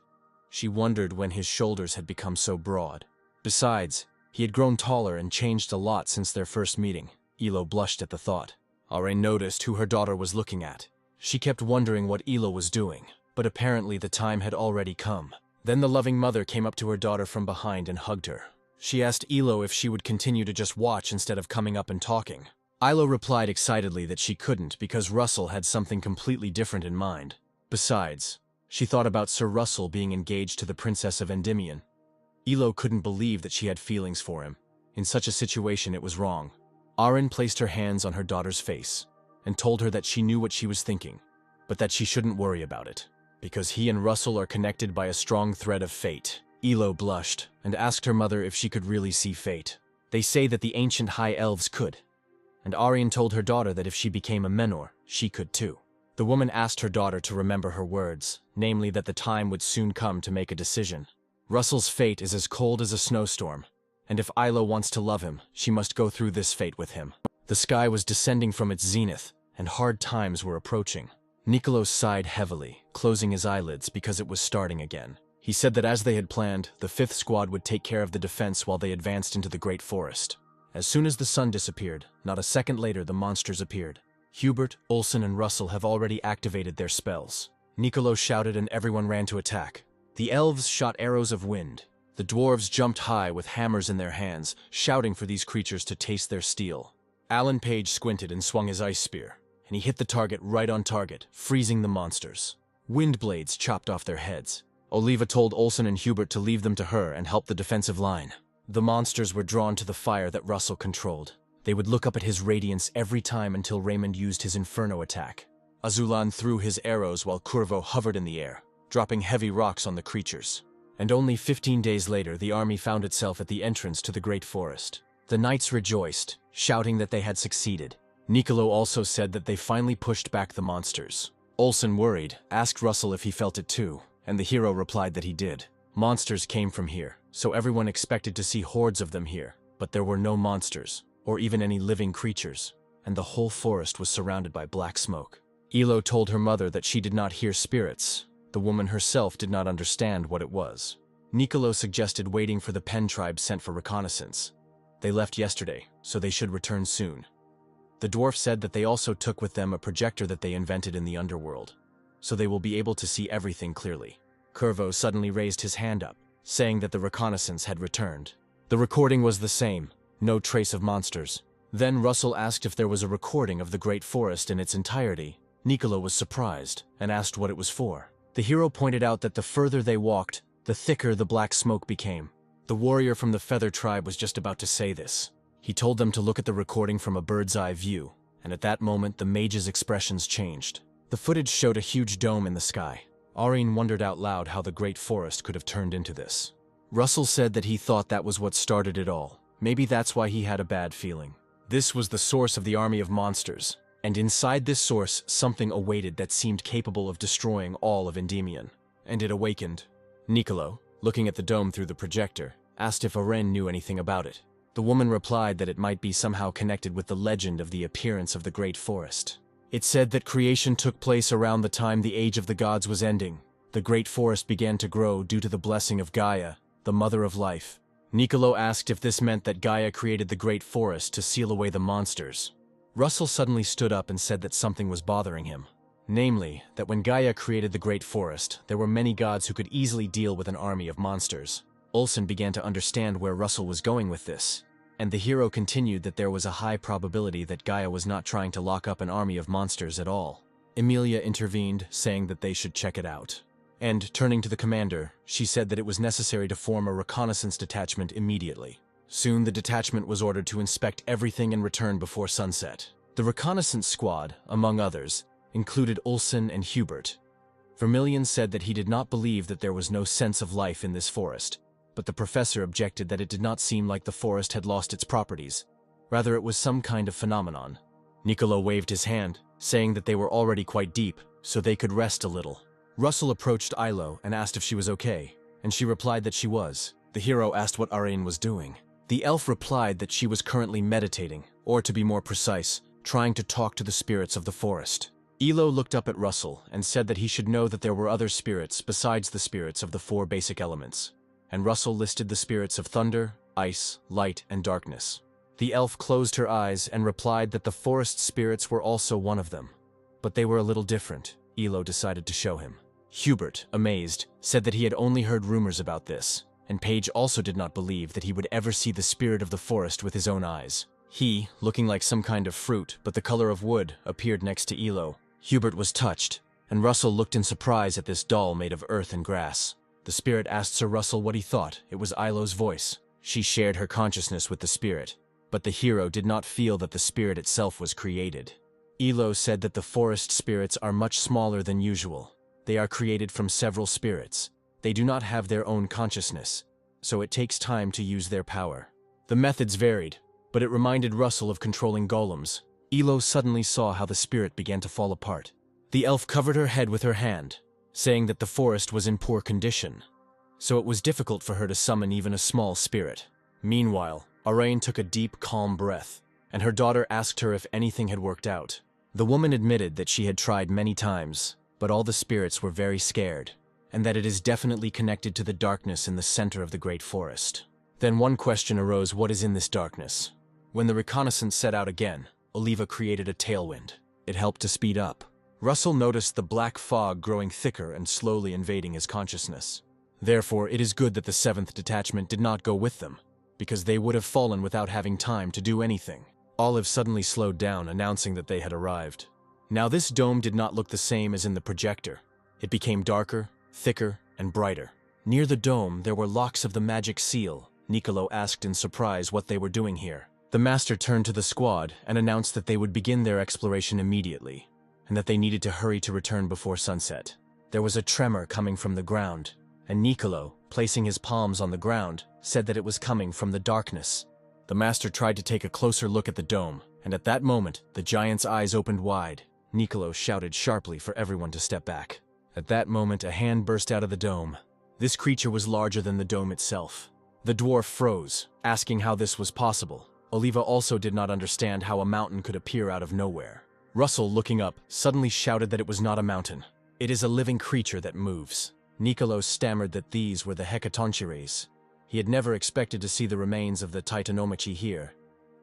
She wondered when his shoulders had become so broad. Besides, he had grown taller and changed a lot since their first meeting. Ilo blushed at the thought. Aurane noticed who her daughter was looking at. She kept wondering what Ilo was doing, but apparently the time had already come. Then the loving mother came up to her daughter from behind and hugged her. She asked Ilo if she would continue to just watch instead of coming up and talking. Ilo replied excitedly that she couldn't because Russell had something completely different in mind. Besides, she thought about Sir Russell being engaged to the Princess of Endymion. Ilo couldn't believe that she had feelings for him. In such a situation, it was wrong. Aurane placed her hands on her daughter's face and told her that she knew what she was thinking, but that she shouldn't worry about it, because he and Russell are connected by a strong thread of fate. Ilo blushed and asked her mother if she could really see fate. They say that the ancient high elves could, and Aurane told her daughter that if she became a menor, she could too. The woman asked her daughter to remember her words, namely that the time would soon come to make a decision. Russell's fate is as cold as a snowstorm, and if Ilo wants to love him, she must go through this fate with him. The sky was descending from its zenith, and hard times were approaching. Niccolo sighed heavily, closing his eyelids because it was starting again. He said that as they had planned, the 5th Squad would take care of the defense while they advanced into the Great Forest. As soon as the sun disappeared, not a second later the monsters appeared. Hubert, Olsen, and Russell have already activated their spells. Niccolo shouted and everyone ran to attack. The elves shot arrows of wind. The dwarves jumped high with hammers in their hands, shouting for these creatures to taste their steel. Alan Page squinted and swung his ice spear, and he hit the target right on target, freezing the monsters. Wind blades chopped off their heads. Oliva told Olsen and Hubert to leave them to her and help the defensive line. The monsters were drawn to the fire that Russell controlled. They would look up at his radiance every time until Raymond used his Inferno attack. Azulan threw his arrows while Curvo hovered in the air, dropping heavy rocks on the creatures. And only 15 days later, the army found itself at the entrance to the Great Forest. The knights rejoiced, shouting that they had succeeded. Niccolo also said that they finally pushed back the monsters. Olsen, worried, asked Russell if he felt it too, and the hero replied that he did. Monsters came from here, so everyone expected to see hordes of them here, but there were no monsters, or even any living creatures, and the whole forest was surrounded by black smoke. Elo told her mother that she did not hear spirits. The woman herself did not understand what it was. Niccolo suggested waiting for the Pen tribe sent for reconnaissance. They left yesterday, so they should return soon. The dwarf said that they also took with them a projector that they invented in the underworld, so they will be able to see everything clearly. Curvo suddenly raised his hand up, saying that the reconnaissance had returned. The recording was the same, no trace of monsters. Then Russell asked if there was a recording of the Great Forest in its entirety. Niccolo was surprised and asked what it was for. The hero pointed out that the further they walked, the thicker the black smoke became. The warrior from the Feather tribe was just about to say this. He told them to look at the recording from a bird's-eye view, and at that moment the mage's expressions changed. The footage showed a huge dome in the sky. Aurine wondered out loud how the Great Forest could have turned into this. Russell said that he thought that was what started it all. Maybe that's why he had a bad feeling. This was the source of the army of monsters, and inside this source something awaited that seemed capable of destroying all of Endymion. And it awakened. Niccolo, looking at the dome through the projector, asked if Aurine knew anything about it. The woman replied that it might be somehow connected with the legend of the appearance of the Great Forest. It said that creation took place around the time the Age of the Gods was ending. The Great Forest began to grow due to the blessing of Gaia, the Mother of Life. Niccolo asked if this meant that Gaia created the Great Forest to seal away the monsters. Russell suddenly stood up and said that something was bothering him. Namely, that when Gaia created the Great Forest, there were many gods who could easily deal with an army of monsters. Olsen began to understand where Russell was going with this, and the hero continued that there was a high probability that Gaia was not trying to lock up an army of monsters at all. Emilia intervened, saying that they should check it out. And, turning to the commander, she said that it was necessary to form a reconnaissance detachment immediately. Soon the detachment was ordered to inspect everything and return before sunset. The reconnaissance squad, among others, included Olsen and Hubert. Vermilion said that he did not believe that there was no sense of life in this forest, but the professor objected that it did not seem like the forest had lost its properties. Rather, it was some kind of phenomenon. Niccolo waved his hand, saying that they were already quite deep, so they could rest a little. Russell approached Ilo and asked if she was okay, and she replied that she was. The hero asked what Aurine was doing. The elf replied that she was currently meditating, or to be more precise, trying to talk to the spirits of the forest. Ilo looked up at Russell and said that he should know that there were other spirits besides the spirits of the 4 basic elements, and Russell listed the spirits of thunder, ice, light, and darkness. The elf closed her eyes and replied that the forest spirits were also one of them, but they were a little different. Ilo decided to show him. Hubert, amazed, said that he had only heard rumors about this, and Paige also did not believe that he would ever see the spirit of the forest with his own eyes. He, looking like some kind of fruit but the color of wood, appeared next to Ilo. Hubert was touched, and Russell looked in surprise at this doll made of earth and grass. The spirit asked Sir Russell what he thought. It was Ilo's voice. She shared her consciousness with the spirit, but the hero did not feel that the spirit itself was created. Ilo said that the forest spirits are much smaller than usual. They are created from several spirits. They do not have their own consciousness, so it takes time to use their power. The methods varied, but it reminded Russell of controlling golems. Ilo suddenly saw how the spirit began to fall apart. The elf covered her head with her hand, saying that the forest was in poor condition, so it was difficult for her to summon even a small spirit. Meanwhile, Aurine took a deep, calm breath, and her daughter asked her if anything had worked out. The woman admitted that she had tried many times, but all the spirits were very scared, and that it is definitely connected to the darkness in the center of the Great Forest. Then one question arose: what is in this darkness? When the reconnaissance set out again, Oliva created a tailwind. It helped to speed up. Russell noticed the black fog growing thicker and slowly invading his consciousness. Therefore, it is good that the 7th detachment did not go with them, because they would have fallen without having time to do anything. Olive suddenly slowed down, announcing that they had arrived. Now this dome did not look the same as in the projector. It became darker, thicker, and brighter. Near the dome, there were locks of the magic seal. Niccolo asked in surprise what they were doing here. The master turned to the squad and announced that they would begin their exploration immediately, and that they needed to hurry to return before sunset. There was a tremor coming from the ground, and Nicolo, placing his palms on the ground, said that it was coming from the darkness. The master tried to take a closer look at the dome, and at that moment, the giant's eyes opened wide. Nicolo shouted sharply for everyone to step back. At that moment, a hand burst out of the dome. This creature was larger than the dome itself. The dwarf froze, asking how this was possible. Oliva also did not understand how a mountain could appear out of nowhere. Russell, looking up, suddenly shouted that it was not a mountain. It is a living creature that moves. Nicolo stammered that these were the Hecatonchires. He had never expected to see the remains of the Titanomachy here,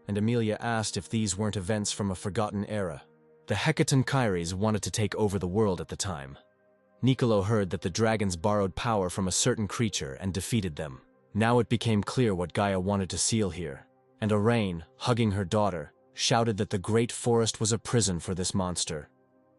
and Amelia asked if these weren't events from a forgotten era. The Hecatonchires wanted to take over the world at the time. Nicolo heard that the dragons borrowed power from a certain creature and defeated them. Now it became clear what Gaia wanted to seal here, and Arain, hugging her daughter, shouted that the great forest was a prison for this monster.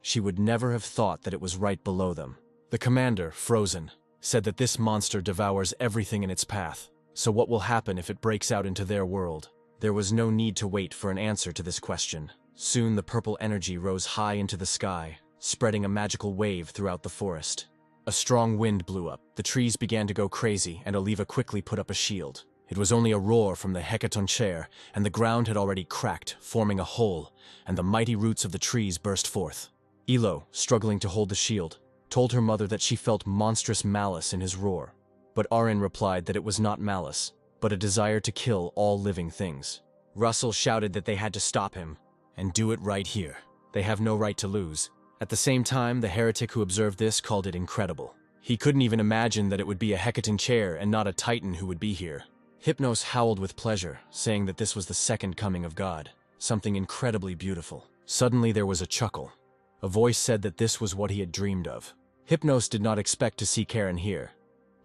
She would never have thought that it was right below them. The commander, frozen, said that this monster devours everything in its path, so what will happen if it breaks out into their world? There was no need to wait for an answer to this question. Soon the purple energy rose high into the sky, spreading a magical wave throughout the forest. A strong wind blew up, the trees began to go crazy, and Oliva quickly put up a shield. It was only a roar from the Hecatonchire, and the ground had already cracked, forming a hole, and the mighty roots of the trees burst forth. Elo, struggling to hold the shield, told her mother that she felt monstrous malice in his roar. But Arin replied that it was not malice, but a desire to kill all living things. Russell shouted that they had to stop him, and do it right here. They have no right to lose. At the same time, the heretic who observed this called it incredible. He couldn't even imagine that it would be a Hecatonchire and not a Titan who would be here. Hypnos howled with pleasure, saying that this was the second coming of God, something incredibly beautiful. Suddenly there was a chuckle. A voice said that this was what he had dreamed of. Hypnos did not expect to see Karen here,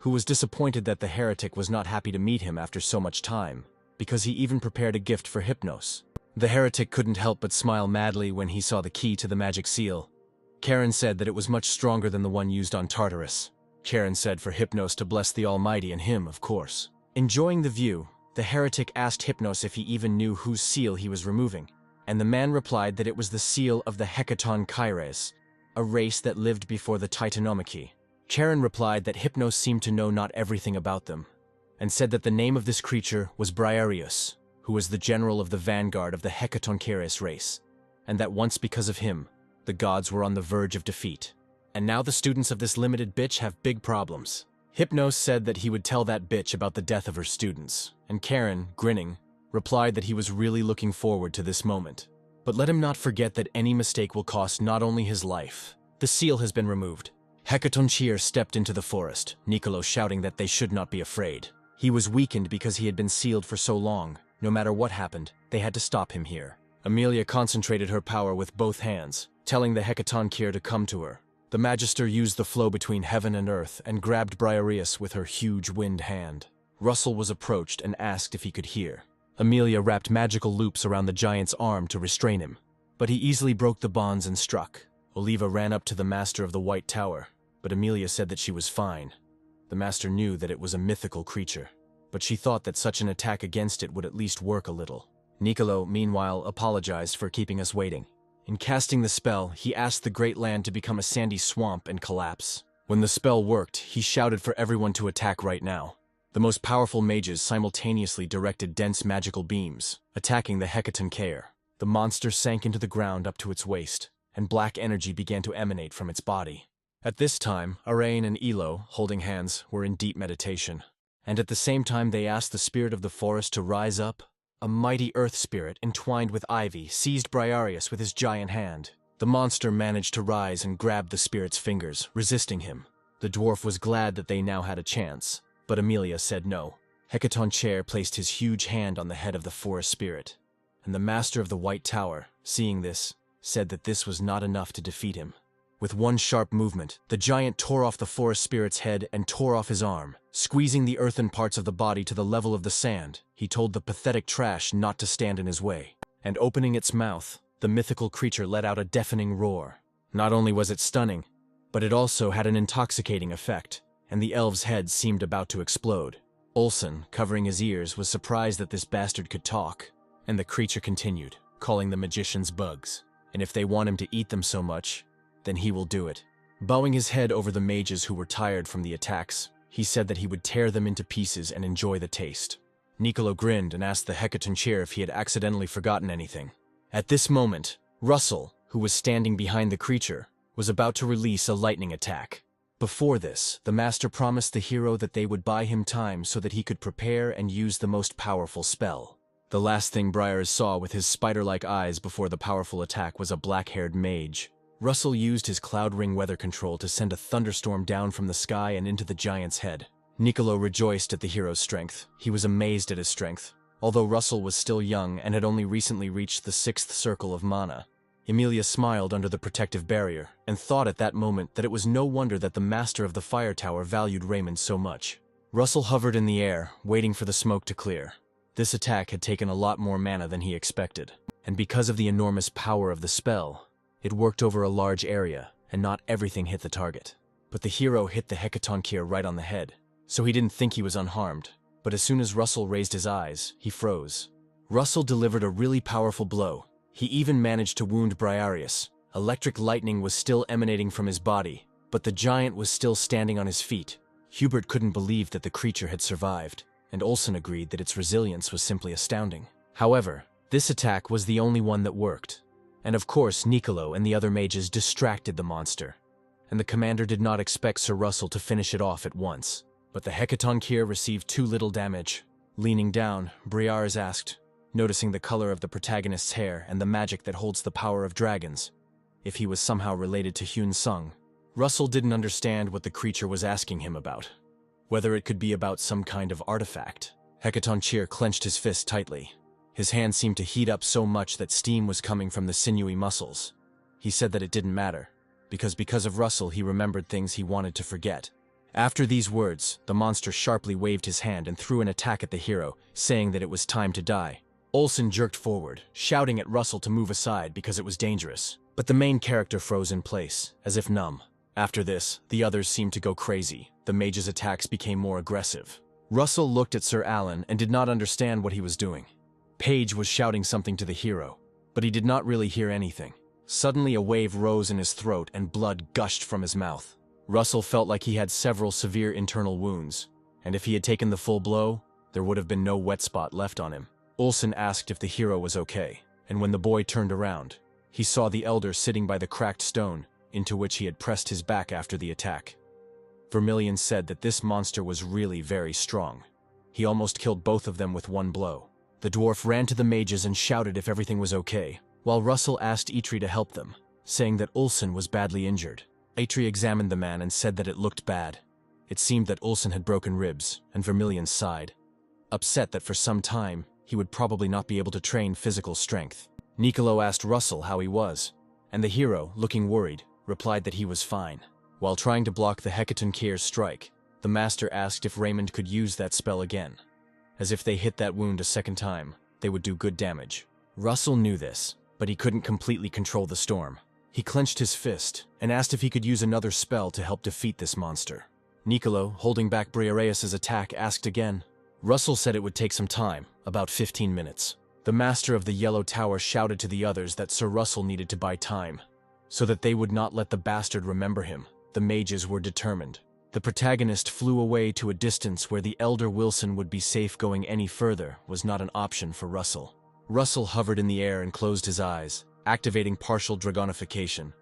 who was disappointed that the heretic was not happy to meet him after so much time, because he even prepared a gift for Hypnos. The heretic couldn't help but smile madly when he saw the key to the magic seal. Karen said that it was much stronger than the one used on Tartarus. Karen said for Hypnos to bless the Almighty and him, of course. Enjoying the view, the heretic asked Hypnos if he even knew whose seal he was removing, and the man replied that it was the seal of the Hecatonchires, a race that lived before the Titanomachy. Karen replied that Hypnos seemed to know not everything about them, and said that the name of this creature was Briareus, who was the general of the vanguard of the Hecatonchires race, and that once because of him, the gods were on the verge of defeat. And now the students of this limited bitch have big problems. Hypnos said that he would tell that bitch about the death of her students, and Karen, grinning, replied that he was really looking forward to this moment. But let him not forget that any mistake will cost not only his life. The seal has been removed. Hecatonchire stepped into the forest, Nicolo shouting that they should not be afraid. He was weakened because he had been sealed for so long. No matter what happened, they had to stop him here. Amelia concentrated her power with both hands, telling the Hecatonchire to come to her. The Magister used the flow between heaven and earth and grabbed Briareus with her huge wind hand. Russell was approached and asked if he could hear. Amelia wrapped magical loops around the giant's arm to restrain him, but he easily broke the bonds and struck. Oliva ran up to the Master of the White Tower, but Amelia said that she was fine. The Master knew that it was a mythical creature, but she thought that such an attack against it would at least work a little. Nicolo, meanwhile, apologized for keeping us waiting. In casting the spell, he asked the great land to become a sandy swamp and collapse. When the spell worked, he shouted for everyone to attack right now. The most powerful mages simultaneously directed dense magical beams, attacking the Hecatonchire. The monster sank into the ground up to its waist, and black energy began to emanate from its body. At this time, Arain and Elo, holding hands, were in deep meditation. And at the same time they asked the spirit of the forest to rise up. A mighty earth spirit, entwined with ivy, seized Briareus with his giant hand. The monster managed to rise and grab the spirit's fingers, resisting him. The dwarf was glad that they now had a chance, but Amelia said no. Hecatonchire placed his huge hand on the head of the forest spirit, and the Master of the White Tower, seeing this, said that this was not enough to defeat him. With one sharp movement, the giant tore off the forest spirit's head and tore off his arm. Squeezing the earthen parts of the body to the level of the sand, he told the pathetic trash not to stand in his way. And opening its mouth, the mythical creature let out a deafening roar. Not only was it stunning, but it also had an intoxicating effect, and the elf's head seemed about to explode. Olsen, covering his ears, was surprised that this bastard could talk, and the creature continued, calling the magicians bugs. and if they want him to eat them so much, then he will do it. Bowing his head over the mages who were tired from the attacks, he said that he would tear them into pieces and enjoy the taste. Nicolo grinned and asked the Hecatoncheir if he had accidentally forgotten anything. At this moment, Russell, who was standing behind the creature, was about to release a lightning attack. Before this, the master promised the hero that they would buy him time so that he could prepare and use the most powerful spell. The last thing Briars saw with his spider-like eyes before the powerful attack was a black-haired mage. Russell used his Cloud Ring weather control to send a thunderstorm down from the sky and into the giant's head. Nicolo rejoiced at the hero's strength. He was amazed at his strength. Although Russell was still young and had only recently reached the 6th circle of mana, Emilia smiled under the protective barrier and thought at that moment that it was no wonder that the master of the fire tower valued Raymond so much. Russell hovered in the air, waiting for the smoke to clear. This attack had taken a lot more mana than he expected, and because of the enormous power of the spell, it worked over a large area, and not everything hit the target. But the hero hit the Hecatoncheir right on the head, so he didn't think he was unharmed. But as soon as Russell raised his eyes, he froze. Russell delivered a really powerful blow. He even managed to wound Briareus. Electric lightning was still emanating from his body, but the giant was still standing on his feet. Hubert couldn't believe that the creature had survived, and Olsen agreed that its resilience was simply astounding. However, this attack was the only one that worked. And of course, Nicolo and the other mages distracted the monster, and the commander did not expect Sir Russell to finish it off at once. But the Hecatoncheir received too little damage. Leaning down, Briars asked, noticing the color of the protagonist's hair and the magic that holds the power of dragons, if he was somehow related to Hyun Sung. Russell didn't understand what the creature was asking him about, whether it could be about some kind of artifact. Hecatoncheir clenched his fist tightly. His hand seemed to heat up so much that steam was coming from the sinewy muscles. He said that it didn't matter, because of Russell he remembered things he wanted to forget. After these words, the monster sharply waved his hand and threw an attack at the hero, saying that it was time to die. Olsen jerked forward, shouting at Russell to move aside because it was dangerous. But the main character froze in place, as if numb. After this, the others seemed to go crazy. The mage's attacks became more aggressive. Russell looked at Sir Alan and did not understand what he was doing. Paige was shouting something to the hero, but he did not really hear anything. Suddenly a wave rose in his throat and blood gushed from his mouth. Russell felt like he had several severe internal wounds, and if he had taken the full blow, there would have been no wet spot left on him. Olsen asked if the hero was okay, and when the boy turned around, he saw the elder sitting by the cracked stone, into which he had pressed his back after the attack. Vermilion said that this monster was really very strong. He almost killed both of them with one blow. The dwarf ran to the mages and shouted if everything was okay, while Russell asked Eitri to help them, saying that Olsen was badly injured. Eitri examined the man and said that it looked bad. It seemed that Olsen had broken ribs, and Vermilion sighed, upset that for some time he would probably not be able to train physical strength. Nicolo asked Russell how he was, and the hero, looking worried, replied that he was fine. While trying to block the Hecatoncheir's strike, the master asked if Raymond could use that spell again, as if they hit that wound a second time, they would do good damage. Russell knew this, but he couldn't completely control the storm. He clenched his fist and asked if he could use another spell to help defeat this monster. Nicolo, holding back Briareus' attack, asked again. Russell said it would take some time, about 15 minutes. The master of the Yellow Tower shouted to the others that Sir Russell needed to buy time, so that they would not let the bastard remember him. The mages were determined. The protagonist flew away to a distance where the elder Wilson would be safe. Going any further was not an option for Russell. Russell hovered in the air and closed his eyes, activating partial dragonification.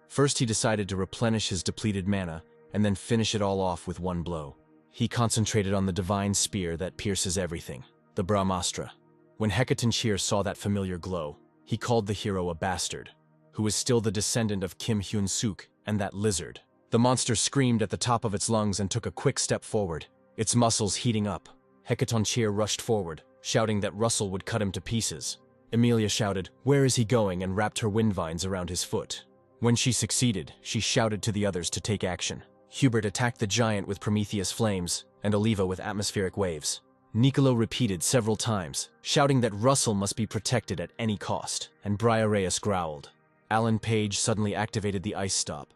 First he decided to replenish his depleted mana, and then finish it all off with one blow. He concentrated on the divine spear that pierces everything, the Brahmastra. When Hecatoncheir saw that familiar glow, he called the hero a bastard, who was still the descendant of Kim Hyun Suk and that lizard. The monster screamed at the top of its lungs and took a quick step forward, its muscles heating up. Hecatoncheir rushed forward, shouting that Russell would cut him to pieces. Emilia shouted, "Where is he going?" and wrapped her wind vines around his foot. When she succeeded, she shouted to the others to take action. Hubert attacked the giant with Prometheus flames, and Oliva with atmospheric waves. Nicolo repeated several times, shouting that Russell must be protected at any cost, and Briareus growled. Alan Page suddenly activated the ice stop.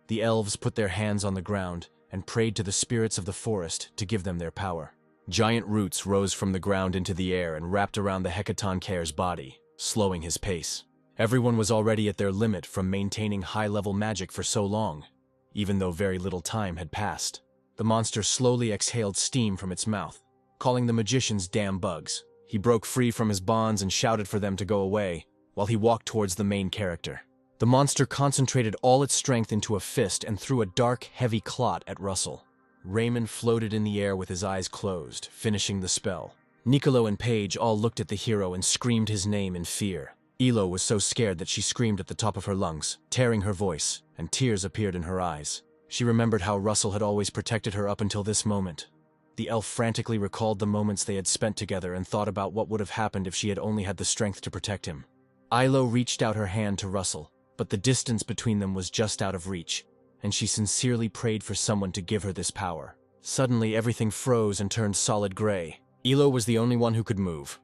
The elves put their hands on the ground and prayed to the spirits of the forest to give them their power. Giant roots rose from the ground into the air and wrapped around the Hecatoncheir's body, slowing his pace. Everyone was already at their limit from maintaining high-level magic for so long, even though very little time had passed. The monster slowly exhaled steam from its mouth, calling the magicians damn bugs. He broke free from his bonds and shouted for them to go away, while he walked towards the main character. The monster concentrated all its strength into a fist and threw a dark, heavy clot at Russell. Raymond floated in the air with his eyes closed, finishing the spell. Niccolo and Paige all looked at the hero and screamed his name in fear. Elo was so scared that she screamed at the top of her lungs, tearing her voice, and tears appeared in her eyes. She remembered how Russell had always protected her up until this moment. The elf frantically recalled the moments they had spent together and thought about what would have happened if she had only had the strength to protect him. Ilo reached out her hand to Russell, but the distance between them was just out of reach, and she sincerely prayed for someone to give her this power. Suddenly, everything froze and turned solid gray. Elo was the only one who could move.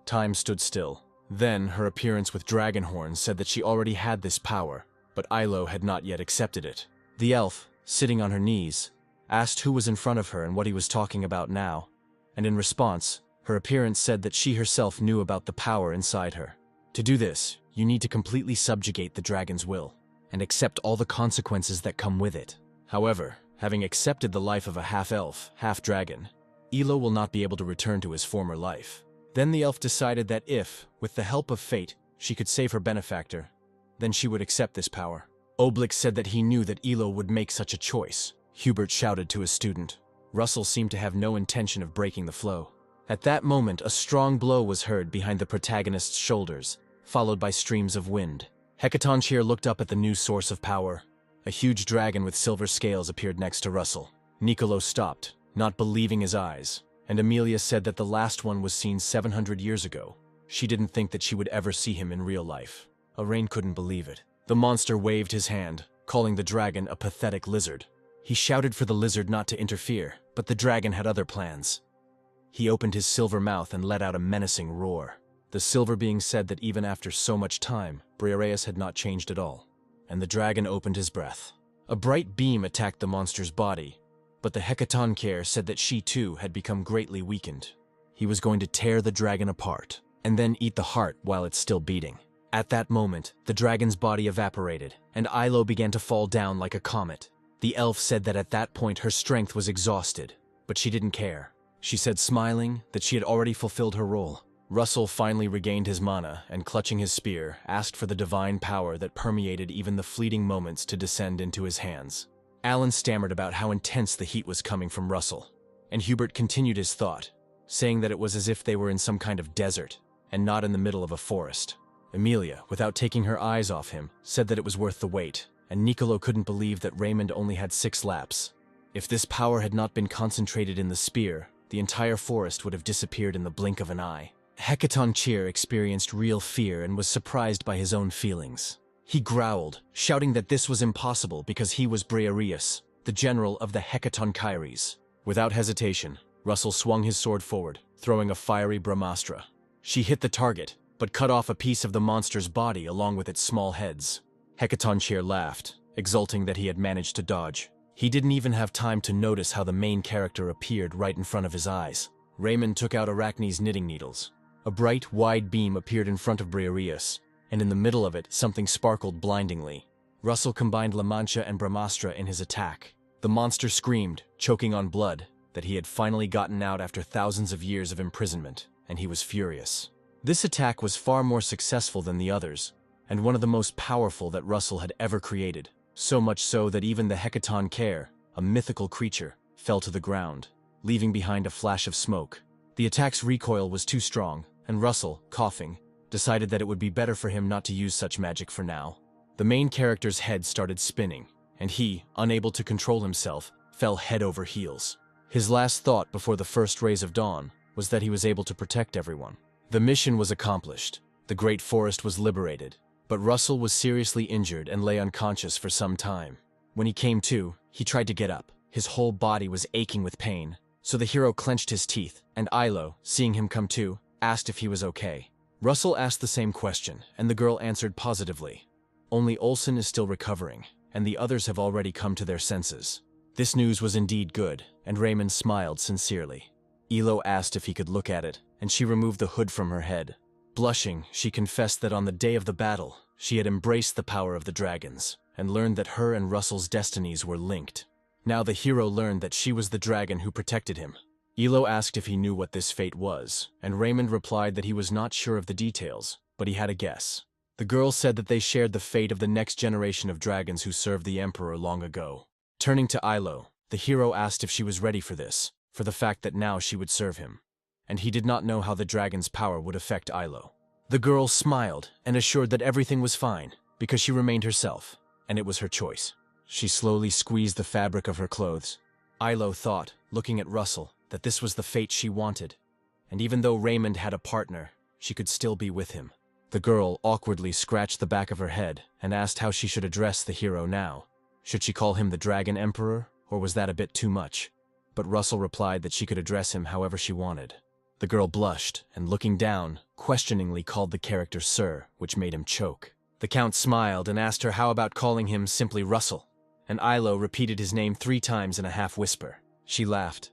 Time stood still. Then, her appearance with dragon horns said that she already had this power, but Ilo had not yet accepted it. The elf, sitting on her knees, asked who was in front of her and what he was talking about now, and in response, her appearance said that she herself knew about the power inside her. To do this, you need to completely subjugate the dragon's will, and accept all the consequences that come with it. However, having accepted the life of a half-elf, half-dragon, Elo will not be able to return to his former life. Then the elf decided that if, with the help of fate, she could save her benefactor, then she would accept this power. Oblix said that he knew that Elo would make such a choice. Hubert shouted to his student. Russell seemed to have no intention of breaking the flow. At that moment, a strong blow was heard behind the protagonist's shoulders, followed by streams of wind. Hecatoncheir looked up at the new source of power. A huge dragon with silver scales appeared next to Russell. Niccolo stopped, not believing his eyes, and Amelia said that the last one was seen 700 years ago. She didn't think that she would ever see him in real life. Arain couldn't believe it. The monster waved his hand, calling the dragon a pathetic lizard. He shouted for the lizard not to interfere, but the dragon had other plans. He opened his silver mouth and let out a menacing roar. The silver being said that even after so much time, Briareus had not changed at all, and the dragon opened his breath. A bright beam attacked the monster's body, but the Hecatoncheir said that she too had become greatly weakened. He was going to tear the dragon apart, and then eat the heart while it's still beating. At that moment, the dragon's body evaporated, and Ilo began to fall down like a comet. The elf said that at that point her strength was exhausted, but she didn't care. She said, smiling, that she had already fulfilled her role. Russell finally regained his mana and, clutching his spear, asked for the divine power that permeated even the fleeting moments to descend into his hands. Alan stammered about how intense the heat was coming from Russell, and Hubert continued his thought, saying that it was as if they were in some kind of desert, and not in the middle of a forest. Amelia, without taking her eyes off him, said that it was worth the wait, and Niccolo couldn't believe that Raymond only had 6 laps. If this power had not been concentrated in the spear, the entire forest would have disappeared in the blink of an eye. Hecatoncheir experienced real fear and was surprised by his own feelings. He growled, shouting that this was impossible because he was Briareus, the general of the Hecatonchires. Without hesitation, Russell swung his sword forward, throwing a fiery Brahmastra. She hit the target, but cut off a piece of the monster's body along with its small heads. Hecatoncheir laughed, exulting that he had managed to dodge. He didn't even have time to notice how the main character appeared right in front of his eyes. Raymond took out Arachne's knitting needles. A bright, wide beam appeared in front of Briareus, and in the middle of it, something sparkled blindingly. Russell combined La Mancha and Brahmastra in his attack. The monster screamed, choking on blood, that he had finally gotten out after thousands of years of imprisonment, and he was furious. This attack was far more successful than the others, and one of the most powerful that Russell had ever created, so much so that even the Hecatoncheir, a mythical creature, fell to the ground, leaving behind a flash of smoke. The attack's recoil was too strong, and Russell, coughing, decided that it would be better for him not to use such magic for now. The main character's head started spinning, and he, unable to control himself, fell head over heels. His last thought before the first rays of dawn was that he was able to protect everyone. The mission was accomplished. The great forest was liberated, but Russell was seriously injured and lay unconscious for some time. When he came to, he tried to get up. His whole body was aching with pain, so the hero clenched his teeth, and Ilo, seeing him come to, asked if he was okay. Russell asked the same question, and the girl answered positively. Only Olsen is still recovering, and the others have already come to their senses. This news was indeed good, and Raymond smiled sincerely. Elo asked if he could look at it, and she removed the hood from her head. Blushing, she confessed that on the day of the battle, she had embraced the power of the dragons, and learned that her and Russell's destinies were linked. Now the hero learned that she was the dragon who protected him. Elo asked if he knew what this fate was, and Raymond replied that he was not sure of the details, but he had a guess. The girl said that they shared the fate of the next generation of dragons who served the Emperor long ago. Turning to Ilo, the hero asked if she was ready for this, for the fact that now she would serve him, and he did not know how the dragon's power would affect Ilo. The girl smiled and assured that everything was fine, because she remained herself, and it was her choice. She slowly squeezed the fabric of her clothes. Ilo thought, looking at Russell, that this was the fate she wanted, and even though Raymond had a partner, she could still be with him. The girl awkwardly scratched the back of her head and asked how she should address the hero now. Should she call him the Dragon Emperor, or was that a bit too much? But Russell replied that she could address him however she wanted. The girl blushed, and looking down, questioningly called the character Sir, which made him choke. The Count smiled and asked her how about calling him simply Russell, and Ilo repeated his name 3 times in a half-whisper. She laughed,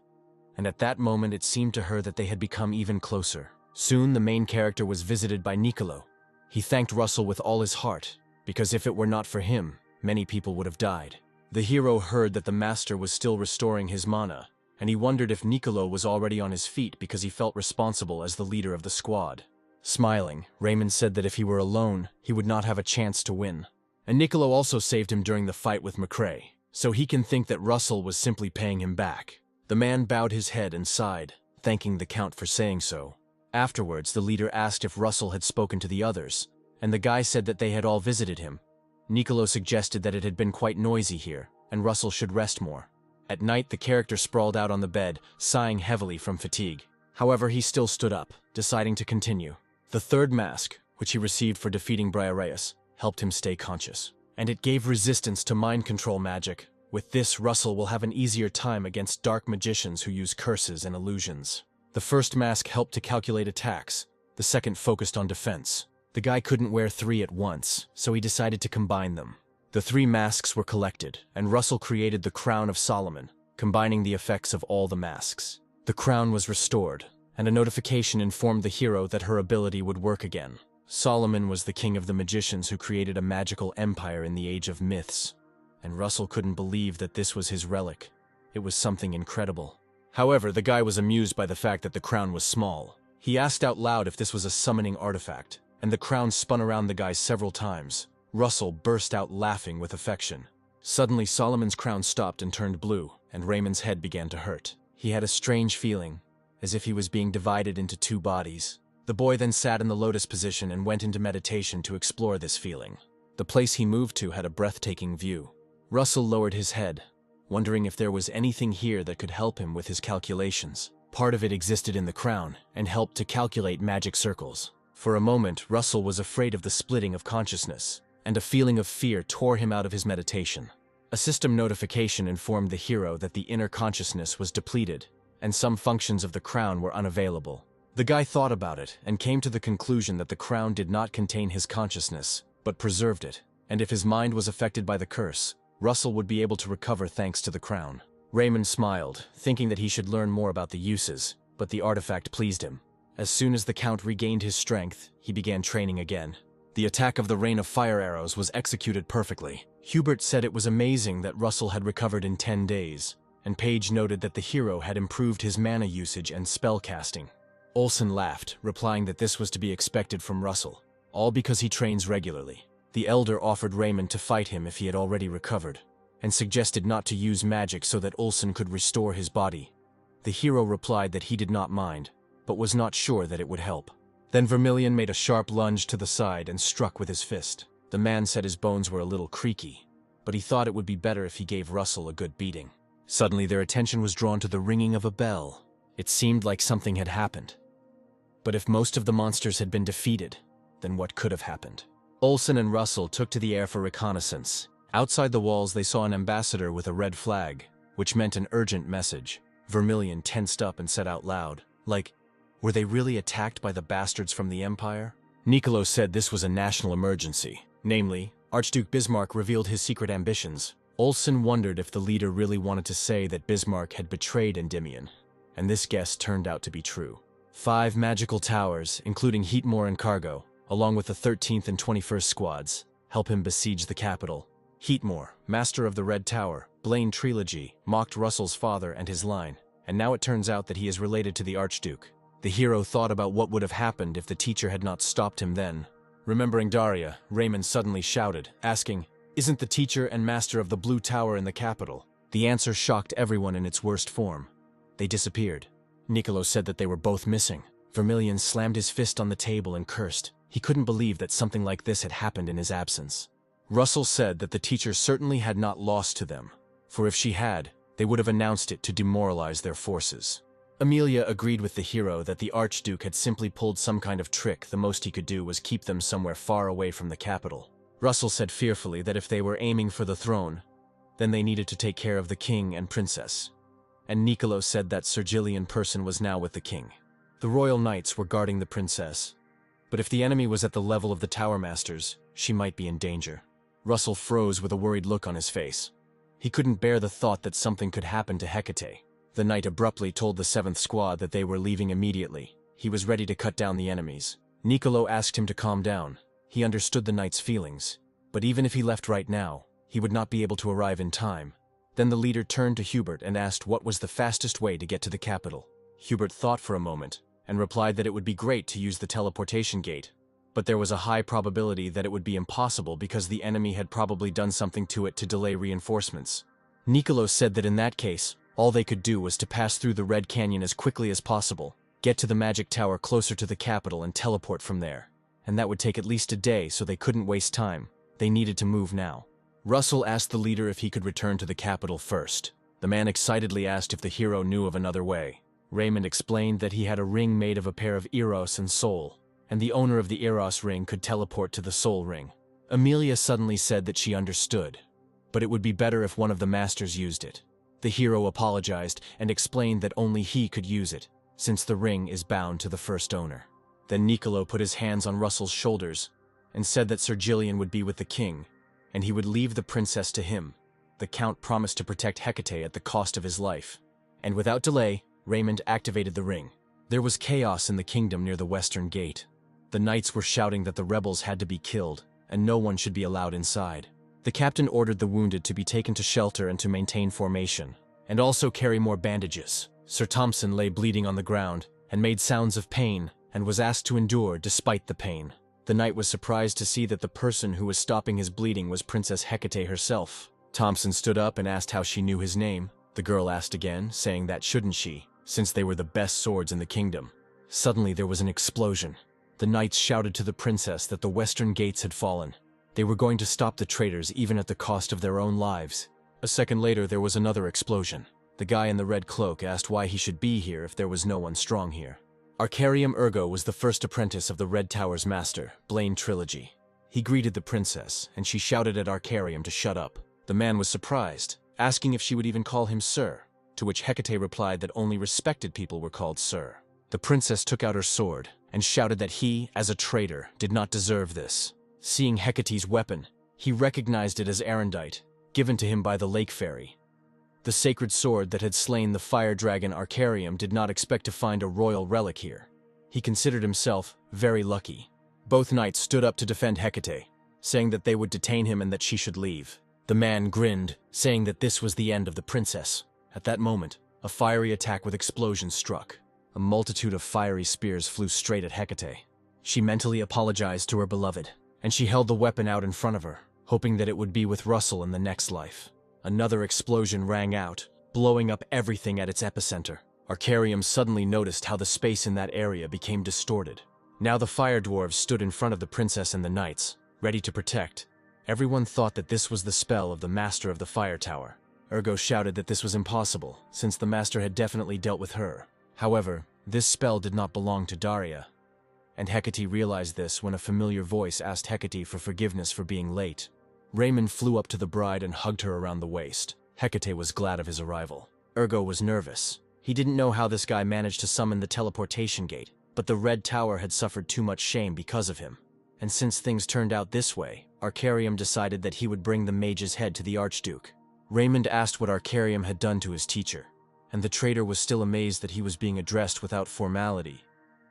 and at that moment it seemed to her that they had become even closer. Soon the main character was visited by Niccolo. He thanked Russell with all his heart, because if it were not for him, many people would have died. The hero heard that the master was still restoring his mana, and he wondered if Niccolo was already on his feet because he felt responsible as the leader of the squad. Smiling, Raymond said that if he were alone, he would not have a chance to win. And Niccolo also saved him during the fight with McCrae, so he can think that Russell was simply paying him back. The man bowed his head and sighed, thanking the Count for saying so. Afterwards, the leader asked if Russell had spoken to the others, and the guy said that they had all visited him. Niccolo suggested that it had been quite noisy here, and Russell should rest more. At night, the character sprawled out on the bed, sighing heavily from fatigue. However, he still stood up, deciding to continue. The third mask, which he received for defeating Briareus, helped him stay conscious, and it gave resistance to mind control magic. With this, Russell will have an easier time against dark magicians who use curses and illusions. The first mask helped to calculate attacks, the second focused on defense. The guy couldn't wear 3 at once, so he decided to combine them. The 3 masks were collected, and Russell created the Crown of Solomon, combining the effects of all the masks. The crown was restored, and a notification informed the hero that her ability would work again. Solomon was the king of the magicians who created a magical empire in the Age of Myths, and Russell couldn't believe that this was his relic. It was something incredible. However, the guy was amused by the fact that the crown was small. He asked out loud if this was a summoning artifact, and the crown spun around the guy several times. Russell burst out laughing with affection. Suddenly, Solomon's crown stopped and turned blue, and Raymond's head began to hurt. He had a strange feeling, as if he was being divided into 2 bodies. The boy then sat in the lotus position and went into meditation to explore this feeling. The place he moved to had a breathtaking view. Russell lowered his head, wondering if there was anything here that could help him with his calculations. Part of it existed in the crown, and helped to calculate magic circles. For a moment, Russell was afraid of the splitting of consciousness, and a feeling of fear tore him out of his meditation. A system notification informed the hero that the inner consciousness was depleted, and some functions of the crown were unavailable. The guy thought about it, and came to the conclusion that the crown did not contain his consciousness, but preserved it, and if his mind was affected by the curse, Russell would be able to recover thanks to the crown. Raymond smiled, thinking that he should learn more about the uses, but the artifact pleased him. As soon as the Count regained his strength, he began training again. The attack of the rain of fire arrows was executed perfectly. Hubert said it was amazing that Russell had recovered in 10 days, and Paige noted that the hero had improved his mana usage and spell casting. Olsen laughed, replying that this was to be expected from Russell, all because he trains regularly. The elder offered Raymond to fight him if he had already recovered, and suggested not to use magic so that Olsen could restore his body. The hero replied that he did not mind, but was not sure that it would help. Then Vermilion made a sharp lunge to the side and struck with his fist. The man said his bones were a little creaky, but he thought it would be better if he gave Russell a good beating. Suddenly their attention was drawn to the ringing of a bell. It seemed like something had happened. But if most of the monsters had been defeated, then what could have happened? Olsen and Russell took to the air for reconnaissance. Outside the walls they saw an ambassador with a red flag, which meant an urgent message. Vermilion tensed up and said out loud, were they really attacked by the bastards from the Empire? Niccolo said this was a national emergency. Namely, Archduke Bismarck revealed his secret ambitions. Olsen wondered if the leader really wanted to say that Bismarck had betrayed Endymion, and this guess turned out to be true. 5 magical towers, including Heatmore and Cargo, along with the 13th and 21st squads, help him besiege the capital. Heatmore, master of the Red Tower, Blaine Trilogy, mocked Russell's father and his line, and now it turns out that he is related to the Archduke. The hero thought about what would have happened if the teacher had not stopped him then. Remembering Daria, Raymond suddenly shouted, asking, "Isn't the teacher and master of the Blue Tower in the capital?" The answer shocked everyone in its worst form. They disappeared. Niccolo said that they were both missing. Vermilion slammed his fist on the table and cursed. He couldn't believe that something like this had happened in his absence. Russell said that the teacher certainly had not lost to them, for if she had, they would have announced it to demoralize their forces. Amelia agreed with the hero that the Archduke had simply pulled some kind of trick. The most he could do was keep them somewhere far away from the capital. Russell said fearfully that if they were aiming for the throne, then they needed to take care of the king and princess. And Niccolo said that Sir Gillian Person was now with the king. The royal knights were guarding the princess, but if the enemy was at the level of the Tower Masters, she might be in danger. Russell froze with a worried look on his face. He couldn't bear the thought that something could happen to Hecate. The knight abruptly told the 7th squad that they were leaving immediately. He was ready to cut down the enemies. Niccolo asked him to calm down. He understood the knight's feelings, but even if he left right now, he would not be able to arrive in time. Then the leader turned to Hubert and asked what was the fastest way to get to the capital. Hubert thought for a moment and replied that it would be great to use the teleportation gate, but there was a high probability that it would be impossible because the enemy had probably done something to it to delay reinforcements. Niccolo said that in that case, all they could do was to pass through the Red Canyon as quickly as possible, get to the magic tower closer to the capital and teleport from there. And that would take at least a day, so they couldn't waste time. They needed to move now. Russell asked the leader if he could return to the capital first. The man excitedly asked if the hero knew of another way. Raymond explained that he had a ring made of a pair of Eros and Soul, and the owner of the Eros ring could teleport to the Soul ring. Amelia suddenly said that she understood, but it would be better if one of the masters used it. The hero apologized and explained that only he could use it, since the ring is bound to the first owner. Then Niccolo put his hands on Russell's shoulders and said that Sir Gillian would be with the king, and he would leave the princess to him. The count promised to protect Hecate at the cost of his life. And without delay, Raymond activated the ring. There was chaos in the kingdom near the western gate. The knights were shouting that the rebels had to be killed, and no one should be allowed inside. The captain ordered the wounded to be taken to shelter and to maintain formation, and also carry more bandages. Sir Thompson lay bleeding on the ground and made sounds of pain and was asked to endure despite the pain. The knight was surprised to see that the person who was stopping his bleeding was Princess Hecate herself. Thompson stood up and asked how she knew his name. The girl asked again, saying that shouldn't she, since they were the best swords in the kingdom. Suddenly there was an explosion. The knights shouted to the princess that the western gates had fallen. They were going to stop the traitors even at the cost of their own lives. A second later there was another explosion. The guy in the red cloak asked why he should be here if there was no one strong here. Arcarium Ergo was the first apprentice of the Red Tower's master, Blaine Trilogy. He greeted the princess, and she shouted at Arcarium to shut up. The man was surprised, asking if she would even call him sir, to which Hecate replied that only respected people were called sir. The princess took out her sword and shouted that he, as a traitor, did not deserve this. Seeing Hecate's weapon, he recognized it as Arendite, given to him by the lake fairy. The sacred sword that had slain the fire dragon Arcarium did not expect to find a royal relic here. He considered himself very lucky. Both knights stood up to defend Hecate, saying that they would detain him and that she should leave. The man grinned, saying that this was the end of the princess. At that moment, a fiery attack with explosions struck. A multitude of fiery spears flew straight at Hecate. She mentally apologized to her beloved, and she held the weapon out in front of her, hoping that it would be with Russell in the next life. Another explosion rang out, blowing up everything at its epicenter. Arcarium suddenly noticed how the space in that area became distorted. Now the fire dwarves stood in front of the princess and the knights, ready to protect. Everyone thought that this was the spell of the master of the fire tower. Ergo shouted that this was impossible, since the master had definitely dealt with her. However, this spell did not belong to Daria, and Hecate realized this when a familiar voice asked Hecate for forgiveness for being late. Raymond flew up to the bride and hugged her around the waist. Hecate was glad of his arrival. Ergo was nervous. He didn't know how this guy managed to summon the teleportation gate, but the Red Tower had suffered too much shame because of him. And since things turned out this way, Arcarium decided that he would bring the mage's head to the Archduke. Raymond asked what Arcarium had done to his teacher, and the traitor was still amazed that he was being addressed without formality.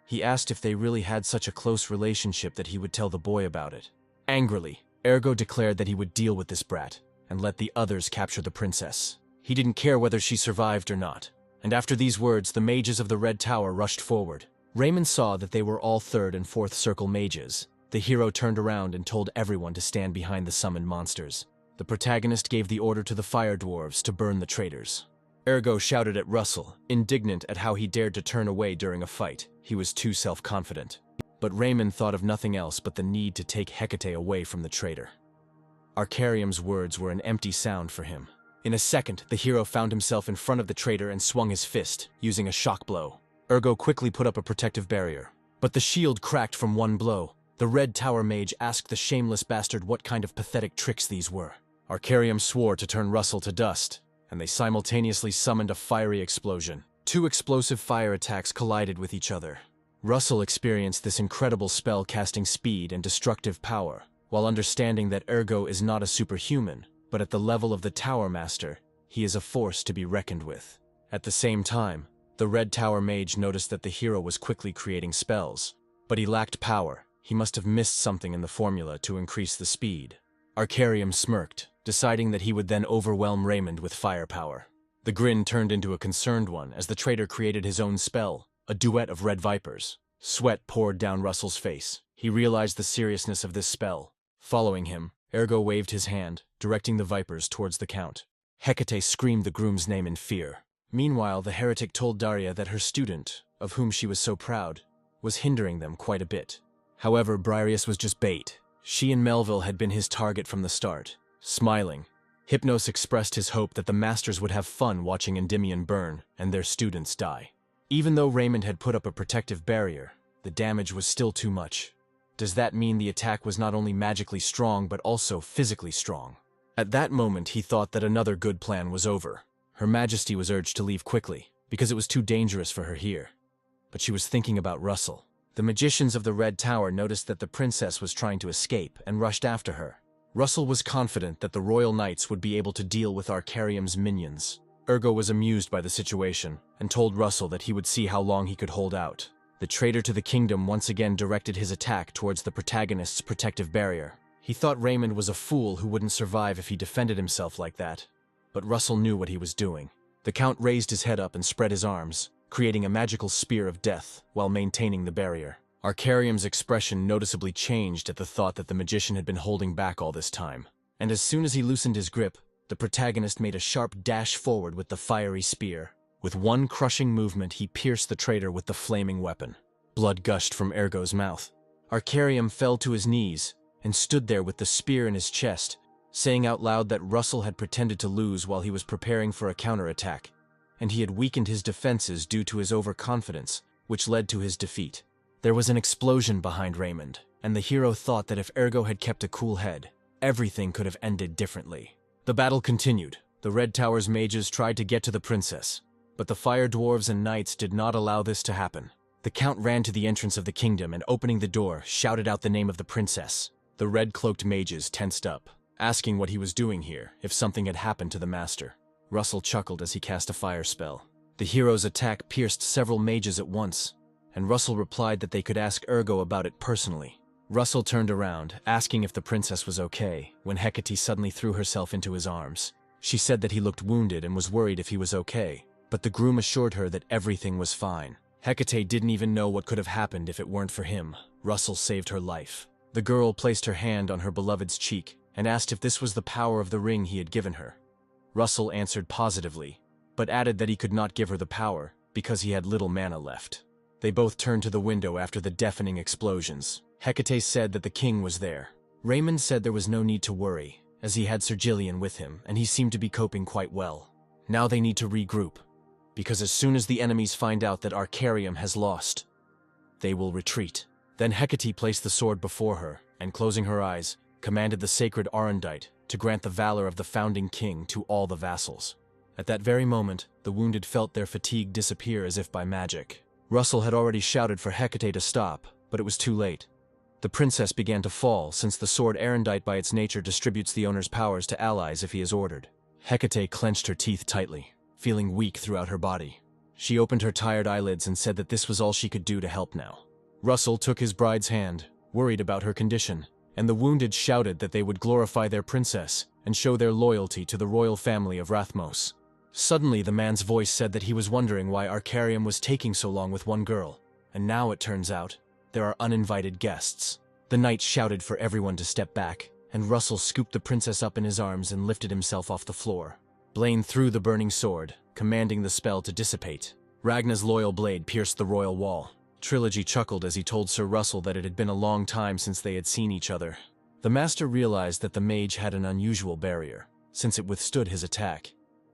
He asked if they really had such a close relationship that he would tell the boy about it. Angrily, Ergo declared that he would deal with this brat and let the others capture the princess. He didn't care whether she survived or not. And after these words, the mages of the Red Tower rushed forward. Raymond saw that they were all 3rd and 4th circle mages. The hero turned around and told everyone to stand behind the summoned monsters. The protagonist gave the order to the fire dwarves to burn the traitors. Ergo shouted at Russell, indignant at how he dared to turn away during a fight. He was too self-confident. But Raymond thought of nothing else but the need to take Hecate away from the traitor. Arcarium's words were an empty sound for him. In a second, the hero found himself in front of the traitor and swung his fist, using a shock blow. Ergo quickly put up a protective barrier. But the shield cracked from one blow. The Red Tower mage asked the shameless bastard what kind of pathetic tricks these were. Arcarium swore to turn Russell to dust, and they simultaneously summoned a fiery explosion. 2 explosive fire attacks collided with each other. Russell experienced this incredible spell-casting speed and destructive power, while understanding that Ergo is not a superhuman, but at the level of the Tower Master, he is a force to be reckoned with. At the same time, the Red Tower mage noticed that the hero was quickly creating spells, but he lacked power. He must have missed something in the formula to increase the speed. Arcarium smirked, deciding that he would then overwhelm Raymond with firepower. The grin turned into a concerned one as the traitor created his own spell, a duet of red vipers. Sweat poured down Russell's face. He realized the seriousness of this spell. Following him, Ergo waved his hand, directing the vipers towards the Count. Hecate screamed the groom's name in fear. Meanwhile, the heretic told Daria that her student, of whom she was so proud, was hindering them quite a bit. However, Briareus was just bait. She and Melville had been his target from the start. Smiling, Hypnos expressed his hope that the masters would have fun watching Endymion burn and their students die. Even though Raymond had put up a protective barrier, the damage was still too much. Does that mean the attack was not only magically strong but also physically strong? At that moment, he thought that another good plan was over. Her Majesty was urged to leave quickly, because it was too dangerous for her here. But she was thinking about Russell. The magicians of the Red Tower noticed that the princess was trying to escape and rushed after her. Russell was confident that the Royal Knights would be able to deal with Arcarium's minions. Ergo was amused by the situation and told Russell that he would see how long he could hold out. The traitor to the kingdom once again directed his attack towards the protagonist's protective barrier. He thought Raymond was a fool who wouldn't survive if he defended himself like that. But Russell knew what he was doing. The Count raised his head up and spread his arms, creating a magical spear of death while maintaining the barrier. Arcarium's expression noticeably changed at the thought that the magician had been holding back all this time. And as soon as he loosened his grip, the protagonist made a sharp dash forward with the fiery spear. With one crushing movement, he pierced the traitor with the flaming weapon. Blood gushed from Ergo's mouth. Arcarium fell to his knees and stood there with the spear in his chest, saying out loud that Russell had pretended to lose while he was preparing for a counterattack, and he had weakened his defenses due to his overconfidence, which led to his defeat. There was an explosion behind Raymond, and the hero thought that if Ergo had kept a cool head, everything could have ended differently. The battle continued. The Red Tower's mages tried to get to the princess, but the fire dwarves and knights did not allow this to happen. The Count ran to the entrance of the kingdom and, opening the door, shouted out the name of the princess. The red-cloaked mages tensed up, asking what he was doing here, if something had happened to the master. Russell chuckled as he cast a fire spell. The hero's attack pierced several mages at once, and Russell replied that they could ask Ergo about it personally. Russell turned around, asking if the princess was okay, when Hecate suddenly threw herself into his arms. She said that he looked wounded and was worried if he was okay, but the groom assured her that everything was fine. Hecate didn't even know what could have happened if it weren't for him. Russell saved her life. The girl placed her hand on her beloved's cheek and asked if this was the power of the ring he had given her. Russell answered positively, but added that he could not give her the power because he had little mana left. They both turned to the window after the deafening explosions. Hecate said that the king was there. Raymond said there was no need to worry, as he had Sir Gillian with him, and he seemed to be coping quite well. Now they need to regroup, because as soon as the enemies find out that Arcarium has lost, they will retreat. Then Hecate placed the sword before her, and closing her eyes, commanded the sacred Arundite to grant the valor of the founding king to all the vassals. At that very moment, the wounded felt their fatigue disappear as if by magic. Russell had already shouted for Hecate to stop, but it was too late. The princess began to fall, since the sword Arundite by its nature distributes the owner's powers to allies if he is ordered. Hecate clenched her teeth tightly, feeling weak throughout her body. She opened her tired eyelids and said that this was all she could do to help now. Russell took his bride's hand, worried about her condition, and the wounded shouted that they would glorify their princess and show their loyalty to the royal family of Rathmos. Suddenly, the man's voice said that he was wondering why Arcarium was taking so long with one girl, and now it turns out there are uninvited guests. The knight shouted for everyone to step back, and Russell scooped the princess up in his arms and lifted himself off the floor. Blaine threw the burning sword, commanding the spell to dissipate. Ragna's loyal blade pierced the royal wall. Trilogy chuckled as he told Sir Russell that it had been a long time since they had seen each other. The master realized that the mage had an unusual barrier, since it withstood his attack.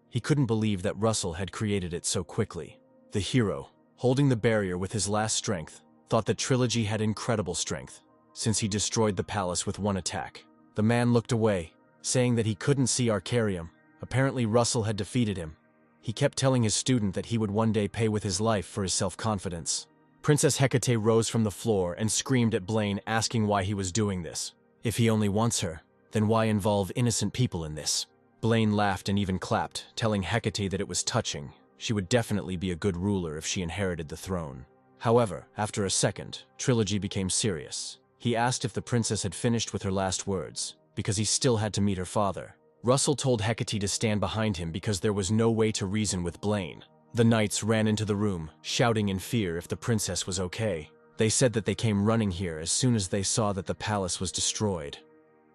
He couldn't believe that Russell had created it so quickly. The hero, holding the barrier with his last strength, thought that Trilogy had incredible strength, since he destroyed the palace with one attack. The man looked away, saying that he couldn't see Arcarium. Apparently Russell had defeated him. He kept telling his student that he would one day pay with his life for his self-confidence. Princess Hecate rose from the floor and screamed at Blaine, asking why he was doing this. If he only wants her, then why involve innocent people in this? Blaine laughed and even clapped, telling Hecate that it was touching. She would definitely be a good ruler if she inherited the throne. However, after a second, Trilogy became serious. He asked if the princess had finished with her last words, because he still had to meet her father. Russell told Hecate to stand behind him because there was no way to reason with Blaine. The knights ran into the room, shouting in fear if the princess was okay. They said that they came running here as soon as they saw that the palace was destroyed.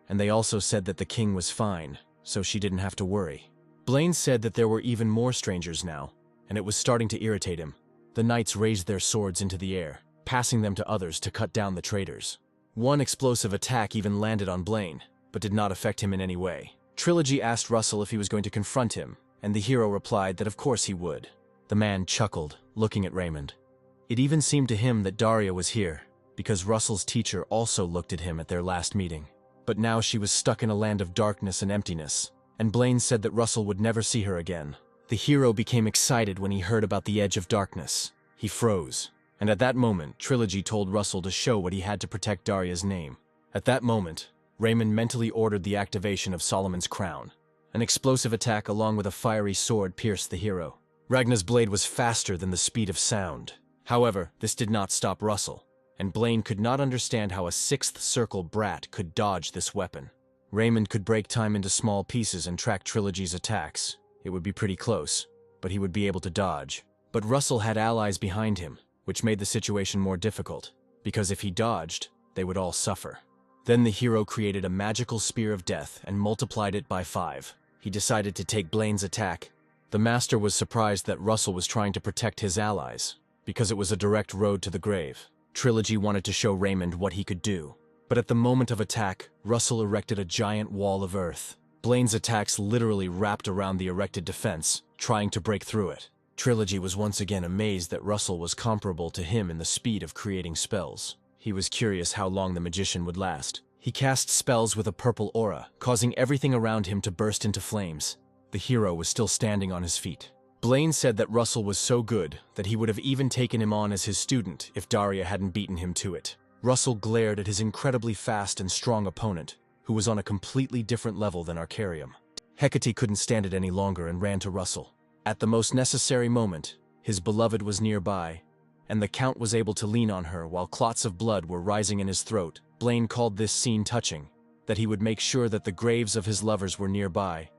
And they also said that the king was fine, so she didn't have to worry. Blaine said that there were even more strangers now, and it was starting to irritate him. The knights raised their swords into the air, passing them to others to cut down the traitors. One explosive attack even landed on Blaine, but did not affect him in any way. Trilogy asked Russell if he was going to confront him, and the hero replied that of course he would. The man chuckled, looking at Raymond. It even seemed to him that Daria was here, because Russell's teacher also looked at him at their last meeting. But now she was stuck in a land of darkness and emptiness, and Blaine said that Russell would never see her again. The hero became excited when he heard about the edge of darkness. He froze, and at that moment, Trilogy told Russell to show what he had to protect Daria's name. At that moment, Raymond mentally ordered the activation of Solomon's crown. An explosive attack along with a fiery sword pierced the hero. Ragna's blade was faster than the speed of sound. However, this did not stop Russell, and Blaine could not understand how a sixth circle brat could dodge this weapon. Raymond could break time into small pieces and track Trilogy's attacks. It would be pretty close, but he would be able to dodge. But Russell had allies behind him, which made the situation more difficult, because if he dodged, they would all suffer. Then the hero created a magical spear of death and multiplied it by 5. He decided to take Blaine's attack. The master was surprised that Russell was trying to protect his allies, because it was a direct road to the grave. Trilogy wanted to show Raymond what he could do. But at the moment of attack, Russell erected a giant wall of earth. Blaine's attacks literally wrapped around the erected defense, trying to break through it. Trilogy was once again amazed that Russell was comparable to him in the speed of creating spells. He was curious how long the magician would last. He cast spells with a purple aura, causing everything around him to burst into flames. The hero was still standing on his feet. Blaine said that Russell was so good that he would have even taken him on as his student if Daria hadn't beaten him to it. Russell glared at his incredibly fast and strong opponent, who was on a completely different level than Arcarium. Hecate couldn't stand it any longer and ran to Russell. At the most necessary moment, his beloved was nearby, and the Count was able to lean on her while clots of blood were rising in his throat. Blaine called this scene touching, that he would make sure that the graves of his lovers were nearby,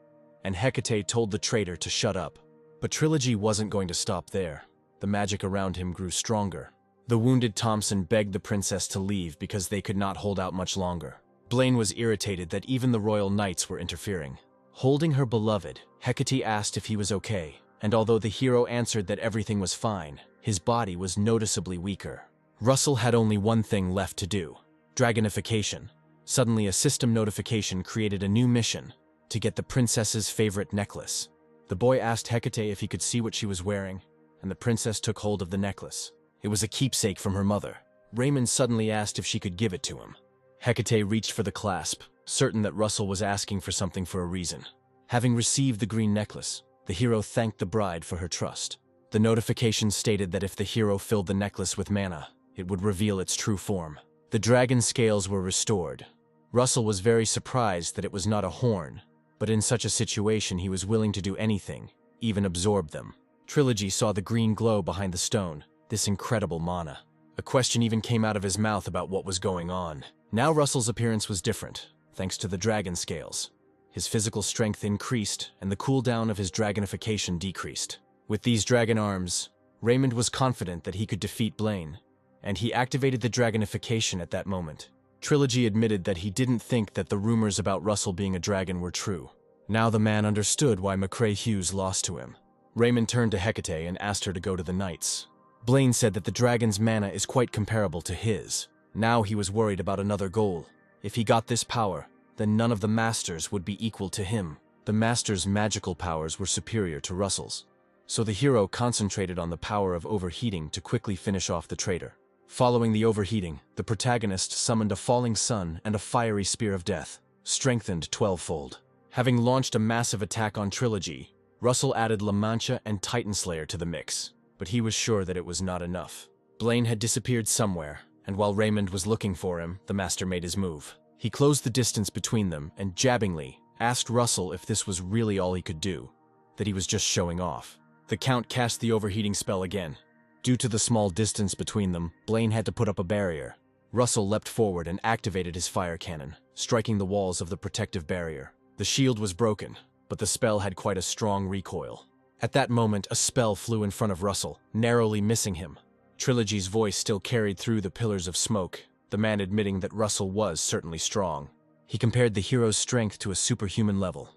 and Hecate told the traitor to shut up. But Trilogy wasn't going to stop there. The magic around him grew stronger. The wounded Thompson begged the princess to leave because they could not hold out much longer. Blaine was irritated that even the royal knights were interfering. Holding her beloved, Hecate asked if he was okay, and although the hero answered that everything was fine, his body was noticeably weaker. Russell had only one thing left to do: dragonification. Suddenly, a system notification created a new mission to get the princess's favorite necklace. The boy asked Hecate if he could see what she was wearing, and the princess took hold of the necklace. It was a keepsake from her mother. Raymond suddenly asked if she could give it to him. Hecate reached for the clasp, certain that Russell was asking for something for a reason. Having received the green necklace, the hero thanked the bride for her trust. The notification stated that if the hero filled the necklace with mana, it would reveal its true form. The dragon scales were restored. Russell was very surprised that it was not a horn, but in such a situation he was willing to do anything, even absorb them. Trilogy saw the green glow behind the stone, this incredible mana. A question even came out of his mouth about what was going on. Now Russell's appearance was different, thanks to the dragon scales. His physical strength increased, and the cooldown of his dragonification decreased. With these dragon arms, Raymond was confident that he could defeat Blaine, and he activated the dragonification at that moment. Trilogy admitted that he didn't think that the rumors about Russell being a dragon were true. Now the man understood why McCrae Hughes lost to him. Raymond turned to Hecate and asked her to go to the Knights. Blaine said that the dragon's mana is quite comparable to his. Now he was worried about another goal. If he got this power, then none of the Masters would be equal to him. The Masters' magical powers were superior to Russell's. So the hero concentrated on the power of overheating to quickly finish off the traitor. Following the overheating, the protagonist summoned a falling sun and a fiery spear of death, strengthened 12-fold. Having launched a massive attack on Trilogy, Russell added La Mancha and Titan Slayer to the mix, but he was sure that it was not enough. Blaine had disappeared somewhere, and while Raymond was looking for him, the Master made his move. He closed the distance between them and, jabbingly, asked Russell if this was really all he could do, that he was just showing off. The Count cast the overheating spell again. Due to the small distance between them, Blaine had to put up a barrier. Russell leapt forward and activated his fire cannon, striking the walls of the protective barrier. The shield was broken, but the spell had quite a strong recoil. At that moment, a spell flew in front of Russell, narrowly missing him. Trilogy's voice still carried through the pillars of smoke, the man admitting that Russell was certainly strong. He compared the hero's strength to a superhuman level,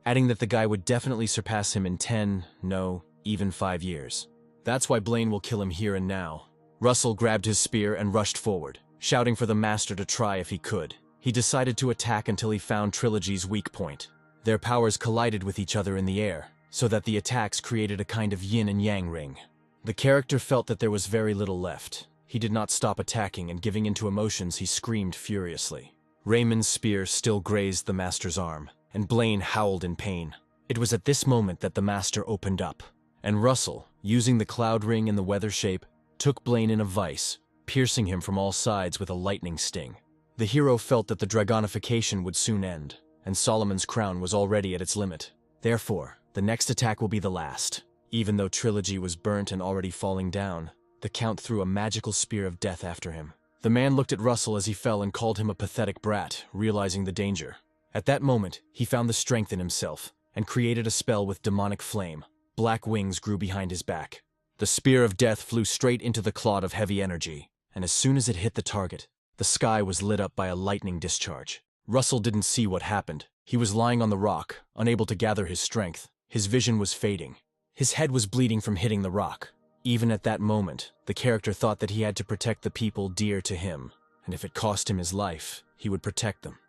adding that the guy would definitely surpass him in 10, no, even 5 years. That's why Blaine will kill him here and now. Russell grabbed his spear and rushed forward, shouting for the Master to try if he could. He decided to attack until he found Trilogy's weak point. Their powers collided with each other in the air, so that the attacks created a kind of yin and yang ring. The character felt that there was very little left. He did not stop attacking, and giving into emotions, he screamed furiously. Raymond's spear still grazed the Master's arm, and Blaine howled in pain. It was at this moment that the Master opened up, and Russell, using the cloud ring and the weather shape, took Blaine in a vice, piercing him from all sides with a lightning sting. The hero felt that the dragonification would soon end, and Solomon's crown was already at its limit. Therefore, the next attack will be the last. Even though Trilogy was burnt and already falling down, the Count threw a magical spear of death after him. The man looked at Russell as he fell and called him a pathetic brat, realizing the danger. At that moment, he found the strength in himself, and created a spell with demonic flame. Black wings grew behind his back. The spear of death flew straight into the clod of heavy energy, and as soon as it hit the target, the sky was lit up by a lightning discharge. Russell didn't see what happened. He was lying on the rock, unable to gather his strength. His vision was fading. His head was bleeding from hitting the rock. Even at that moment, the character thought that he had to protect the people dear to him, and if it cost him his life, he would protect them.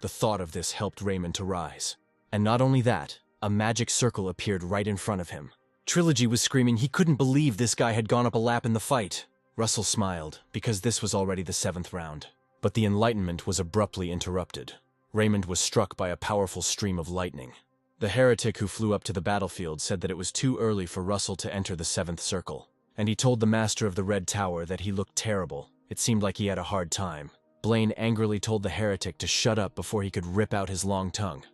The thought of this helped Raymond to rise. And not only that, a magic circle appeared right in front of him. Trilogy was screaming he couldn't believe this guy had gone up a lap in the fight. Russell smiled, because this was already the 7th round. But the enlightenment was abruptly interrupted. Raymond was struck by a powerful stream of lightning. The heretic who flew up to the battlefield said that it was too early for Russell to enter the 7th circle, and he told the Master of the Red Tower that he looked terrible. It seemed like he had a hard time. Blaine angrily told the heretic to shut up before he could rip out his long tongue.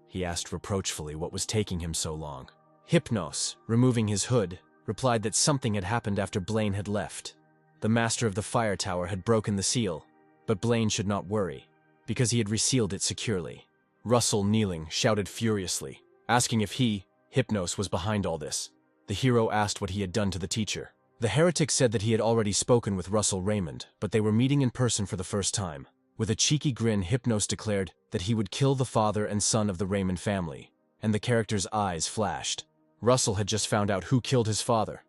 He asked reproachfully what was taking him so long. Hypnos, removing his hood, replied that something had happened after Blaine had left. The Master of the Fire Tower had broken the seal, but Blaine should not worry, because he had resealed it securely. Russell, kneeling, shouted furiously, asking if he, Hypnos, was behind all this. The hero asked what he had done to the teacher. The heretic said that he had already spoken with Russell Raymond, but they were meeting in person for the first time. With a cheeky grin, Hypnos declared that he would kill the father and son of the Raymond family, and the character's eyes flashed. Russell had just found out who killed his father,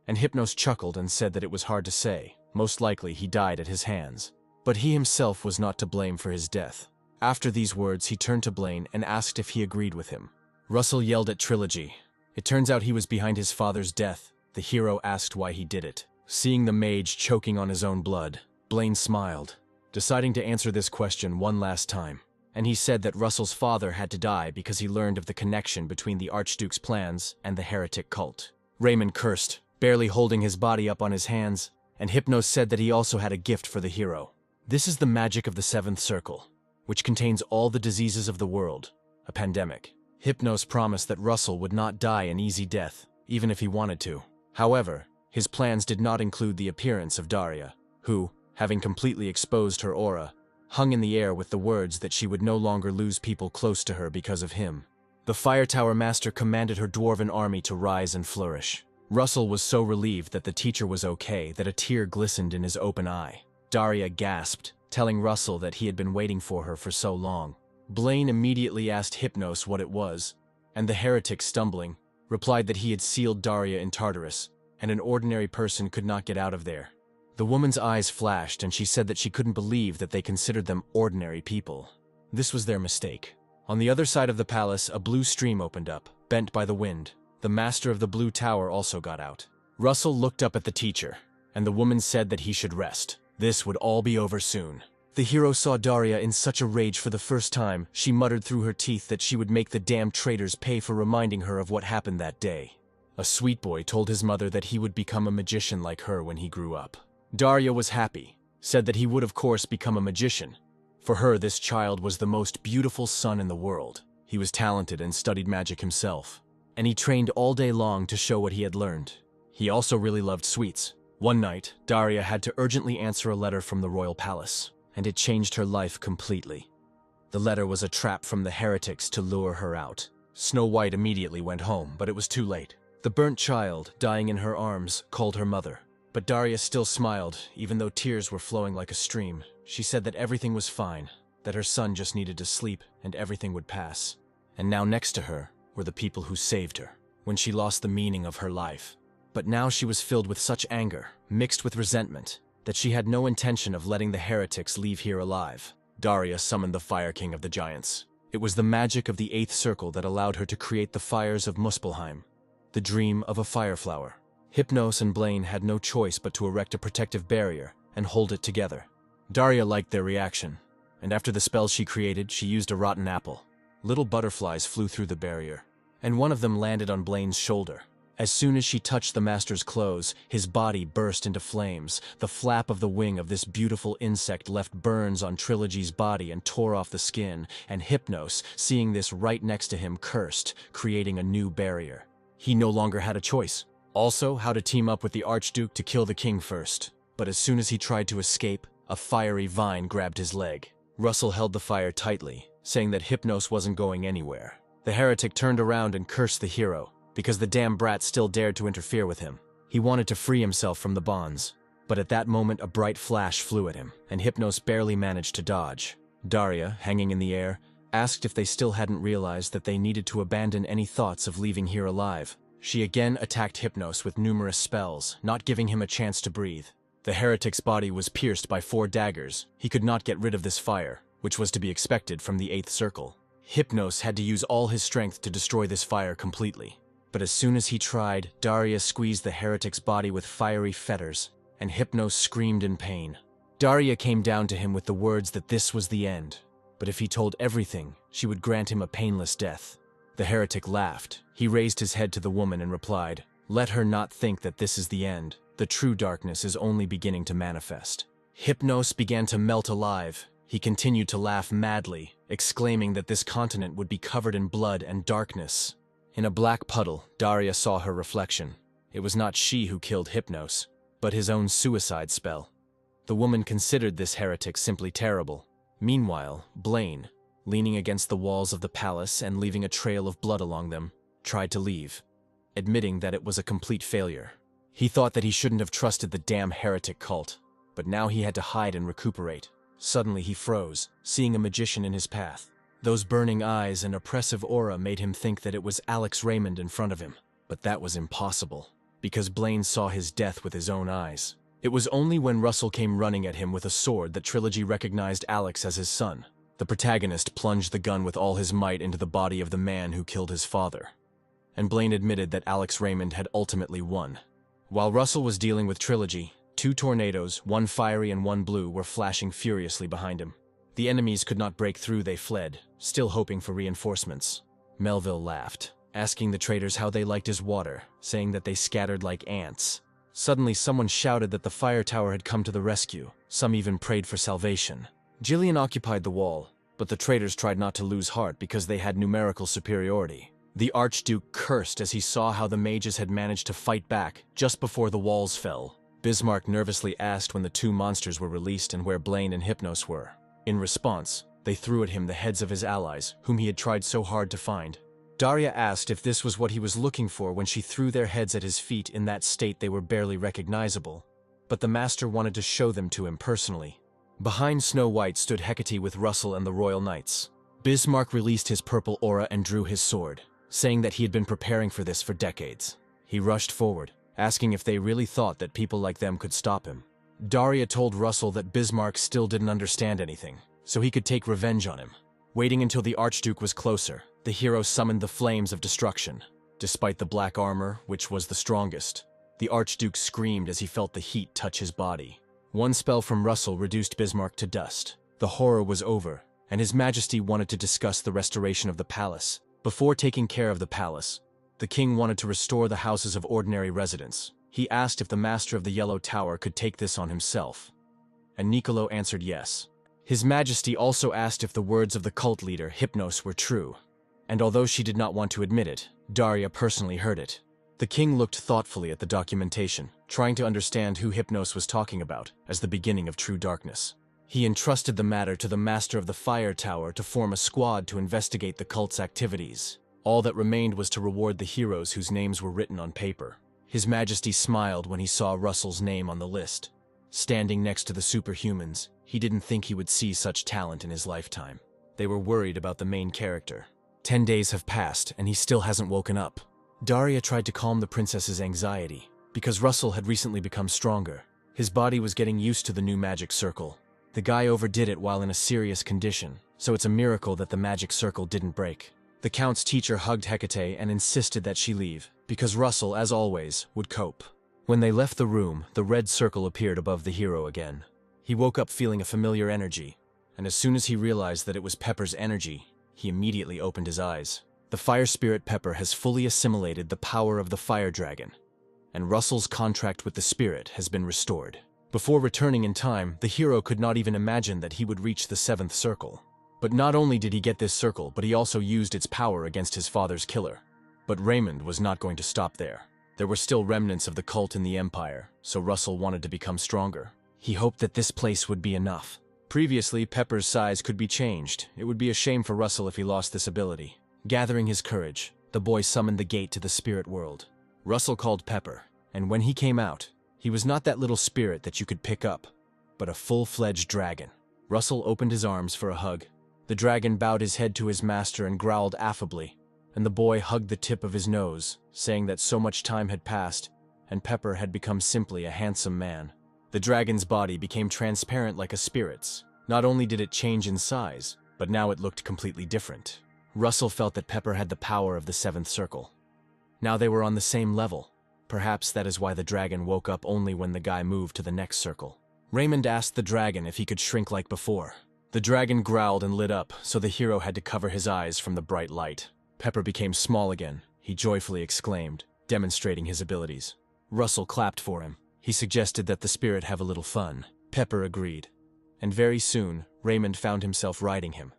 and Hypnos chuckled and said that it was hard to say. Most likely he died at his hands. But he himself was not to blame for his death. After these words, he turned to Blaine and asked if he agreed with him. Russell yelled at Trilogy. It turns out he was behind his father's death. The hero asked why he did it. Seeing the mage choking on his own blood, Blaine smiled, deciding to answer this question one last time. And he said that Russell's father had to die because he learned of the connection between the Archduke's plans and the heretic cult. Raymond cursed, barely holding his body up on his hands, and Hypnos said that he also had a gift for the hero. This is the magic of the 7th circle, which contains all the diseases of the world, a pandemic. Hypnos promised that Russell would not die an easy death, even if he wanted to. However, his plans did not include the appearance of Daria, who, having completely exposed her aura, hung in the air with the words that she would no longer lose people close to her because of him. The Fire Tower Master commanded her dwarven army to rise and flourish. Russell was so relieved that the teacher was okay that a tear glistened in his open eye. Daria gasped, telling Russell that he had been waiting for her for so long. Blaine immediately asked Hypnos what it was, and the heretic, stumbling, replied that he had sealed Daria in Tartarus, and an ordinary person could not get out of there. The woman's eyes flashed, and she said that she couldn't believe that they considered them ordinary people. This was their mistake. On the other side of the palace, a blue stream opened up, bent by the wind. The master of the Blue Tower also got out. Russell looked up at the teacher, and the woman said that he should rest. This would all be over soon. The hero saw Daria in such a rage for the first time, she muttered through her teeth that she would make the damned traitors pay for reminding her of what happened that day. A sweet boy told his mother that he would become a magician like her when he grew up. Daria was happy, said that he would of course become a magician. For her, this child was the most beautiful son in the world. He was talented and studied magic himself, and he trained all day long to show what he had learned. He also really loved sweets. One night, Daria had to urgently answer a letter from the royal palace, and it changed her life completely. The letter was a trap from the heretics to lure her out. Snow White immediately went home, but it was too late. The burnt child, dying in her arms, called her mother. But Daria still smiled, even though tears were flowing like a stream. She said that everything was fine, that her son just needed to sleep and everything would pass. And now next to her were the people who saved her, when she lost the meaning of her life. But now she was filled with such anger, mixed with resentment, that she had no intention of letting the heretics leave here alive. Daria summoned the Fire King of the Giants. It was the magic of the Eighth Circle that allowed her to create the fires of Muspelheim, the dream of a fire flower. Hypnos and Blaine had no choice but to erect a protective barrier and hold it together. Daria liked their reaction, and after the spell she created, she used a rotten apple. Little butterflies flew through the barrier, and one of them landed on Blaine's shoulder. As soon as she touched the master's clothes, his body burst into flames. The flap of the wing of this beautiful insect left burns on Trilogy's body and tore off the skin, and Hypnos, seeing this right next to him, cursed, creating a new barrier. He no longer had a choice. Also, how to team up with the Archduke to kill the king first. But as soon as he tried to escape, a fiery vine grabbed his leg. Russell held the fire tightly, saying that Hypnos wasn't going anywhere. The heretic turned around and cursed the hero, because the damn brat still dared to interfere with him. He wanted to free himself from the bonds. But at that moment, a bright flash flew at him, and Hypnos barely managed to dodge. Daria, hanging in the air, asked if they still hadn't realized that they needed to abandon any thoughts of leaving here alive. She again attacked Hypnos with numerous spells, not giving him a chance to breathe. The heretic's body was pierced by 4 daggers. He could not get rid of this fire, which was to be expected from the Eighth Circle. Hypnos had to use all his strength to destroy this fire completely. But as soon as he tried, Daria squeezed the heretic's body with fiery fetters, and Hypnos screamed in pain. Daria came down to him with the words that this was the end, but if he told everything, she would grant him a painless death. The heretic laughed. He raised his head to the woman and replied, "Let her not think that this is the end. The true darkness is only beginning to manifest." Hypnos began to melt alive. He continued to laugh madly, exclaiming that this continent would be covered in blood and darkness. In a black puddle, Daria saw her reflection. It was not she who killed Hypnos, but his own suicide spell. The woman considered this heretic simply terrible. Meanwhile, Blaine, leaning against the walls of the palace and leaving a trail of blood along them, tried to leave, admitting that it was a complete failure. He thought that he shouldn't have trusted the damn heretic cult, but now he had to hide and recuperate. Suddenly he froze, seeing a magician in his path. Those burning eyes and oppressive aura made him think that it was Alex Raymond in front of him. But that was impossible, because Blaine saw his death with his own eyes. It was only when Russell came running at him with a sword that Trilogy recognized Alex as his son. The protagonist plunged the gun with all his might into the body of the man who killed his father. And Blaine admitted that Alex Raymond had ultimately won. While Russell was dealing with Trilogy, 2 tornadoes, one fiery and one blue, were flashing furiously behind him. The enemies could not break through, they fled, still hoping for reinforcements. Melville laughed, asking the traitors how they liked his water, saying that they scattered like ants. Suddenly someone shouted that the fire tower had come to the rescue. Some even prayed for salvation. Jillian occupied the wall, but the traitors tried not to lose heart because they had numerical superiority. The Archduke cursed as he saw how the mages had managed to fight back just before the walls fell. Bismarck nervously asked when the two monsters were released and where Blaine and Hypnos were. In response, they threw at him the heads of his allies, whom he had tried so hard to find. Daria asked if this was what he was looking for when she threw their heads at his feet. In that state they were barely recognizable, but the master wanted to show them to him personally. Behind Snow White stood Hecate with Russell and the Royal Knights. Bismarck released his purple aura and drew his sword, saying that he had been preparing for this for decades. He rushed forward, asking if they really thought that people like them could stop him. Daria told Russell that Bismarck still didn't understand anything, so he could take revenge on him. Waiting until the Archduke was closer, the hero summoned the flames of destruction. Despite the black armor, which was the strongest, the Archduke screamed as he felt the heat touch his body. One spell from Russell reduced Bismarck to dust. The horror was over, and His Majesty wanted to discuss the restoration of the palace. Before taking care of the palace, the king wanted to restore the houses of ordinary residents. He asked if the Master of the Yellow Tower could take this on himself, and Niccolo answered yes. His Majesty also asked if the words of the cult leader, Hypnos, were true, and although she did not want to admit it, Daria personally heard it. The king looked thoughtfully at the documentation, trying to understand who Hypnos was talking about as the beginning of true darkness. He entrusted the matter to the Master of the Fire Tower to form a squad to investigate the cult's activities. All that remained was to reward the heroes whose names were written on paper. His Majesty smiled when he saw Russell's name on the list. Standing next to the superhumans, he didn't think he would see such talent in his lifetime. They were worried about the main character. 10 days have passed, and he still hasn't woken up. Daria tried to calm the princess's anxiety, because Russell had recently become stronger. His body was getting used to the new magic circle. The guy overdid it while in a serious condition, so it's a miracle that the magic circle didn't break. The Count's teacher hugged Hecate and insisted that she leave, because Russell, as always, would cope. When they left the room, the red circle appeared above the hero again. He woke up feeling a familiar energy, and as soon as he realized that it was Pepper's energy, he immediately opened his eyes. The fire spirit Pepper has fully assimilated the power of the fire dragon, and Russell's contract with the spirit has been restored. Before returning in time, the hero could not even imagine that he would reach the 7th circle. But not only did he get this circle, but he also used its power against his father's killer. But Raymond was not going to stop there. There were still remnants of the cult in the Empire, so Russell wanted to become stronger. He hoped that this place would be enough. Previously, Pepper's size could be changed. It would be a shame for Russell if he lost this ability. Gathering his courage, the boy summoned the gate to the spirit world. Russell called Pepper, and when he came out, he was not that little spirit that you could pick up, but a full-fledged dragon. Russell opened his arms for a hug. The dragon bowed his head to his master and growled affably, and the boy hugged the tip of his nose, saying that so much time had passed, and Pepper had become simply a handsome man. The dragon's body became transparent like a spirit's. Not only did it change in size, but now it looked completely different. Russell felt that Pepper had the power of the 7th circle. Now they were on the same level. Perhaps that is why the dragon woke up only when the guy moved to the next circle. Raymond asked the dragon if he could shrink like before. The dragon growled and lit up, so the hero had to cover his eyes from the bright light. Pepper became small again, he joyfully exclaimed, demonstrating his abilities. Russell clapped for him. He suggested that the spirit have a little fun. Pepper agreed, and very soon, Raymond found himself riding him.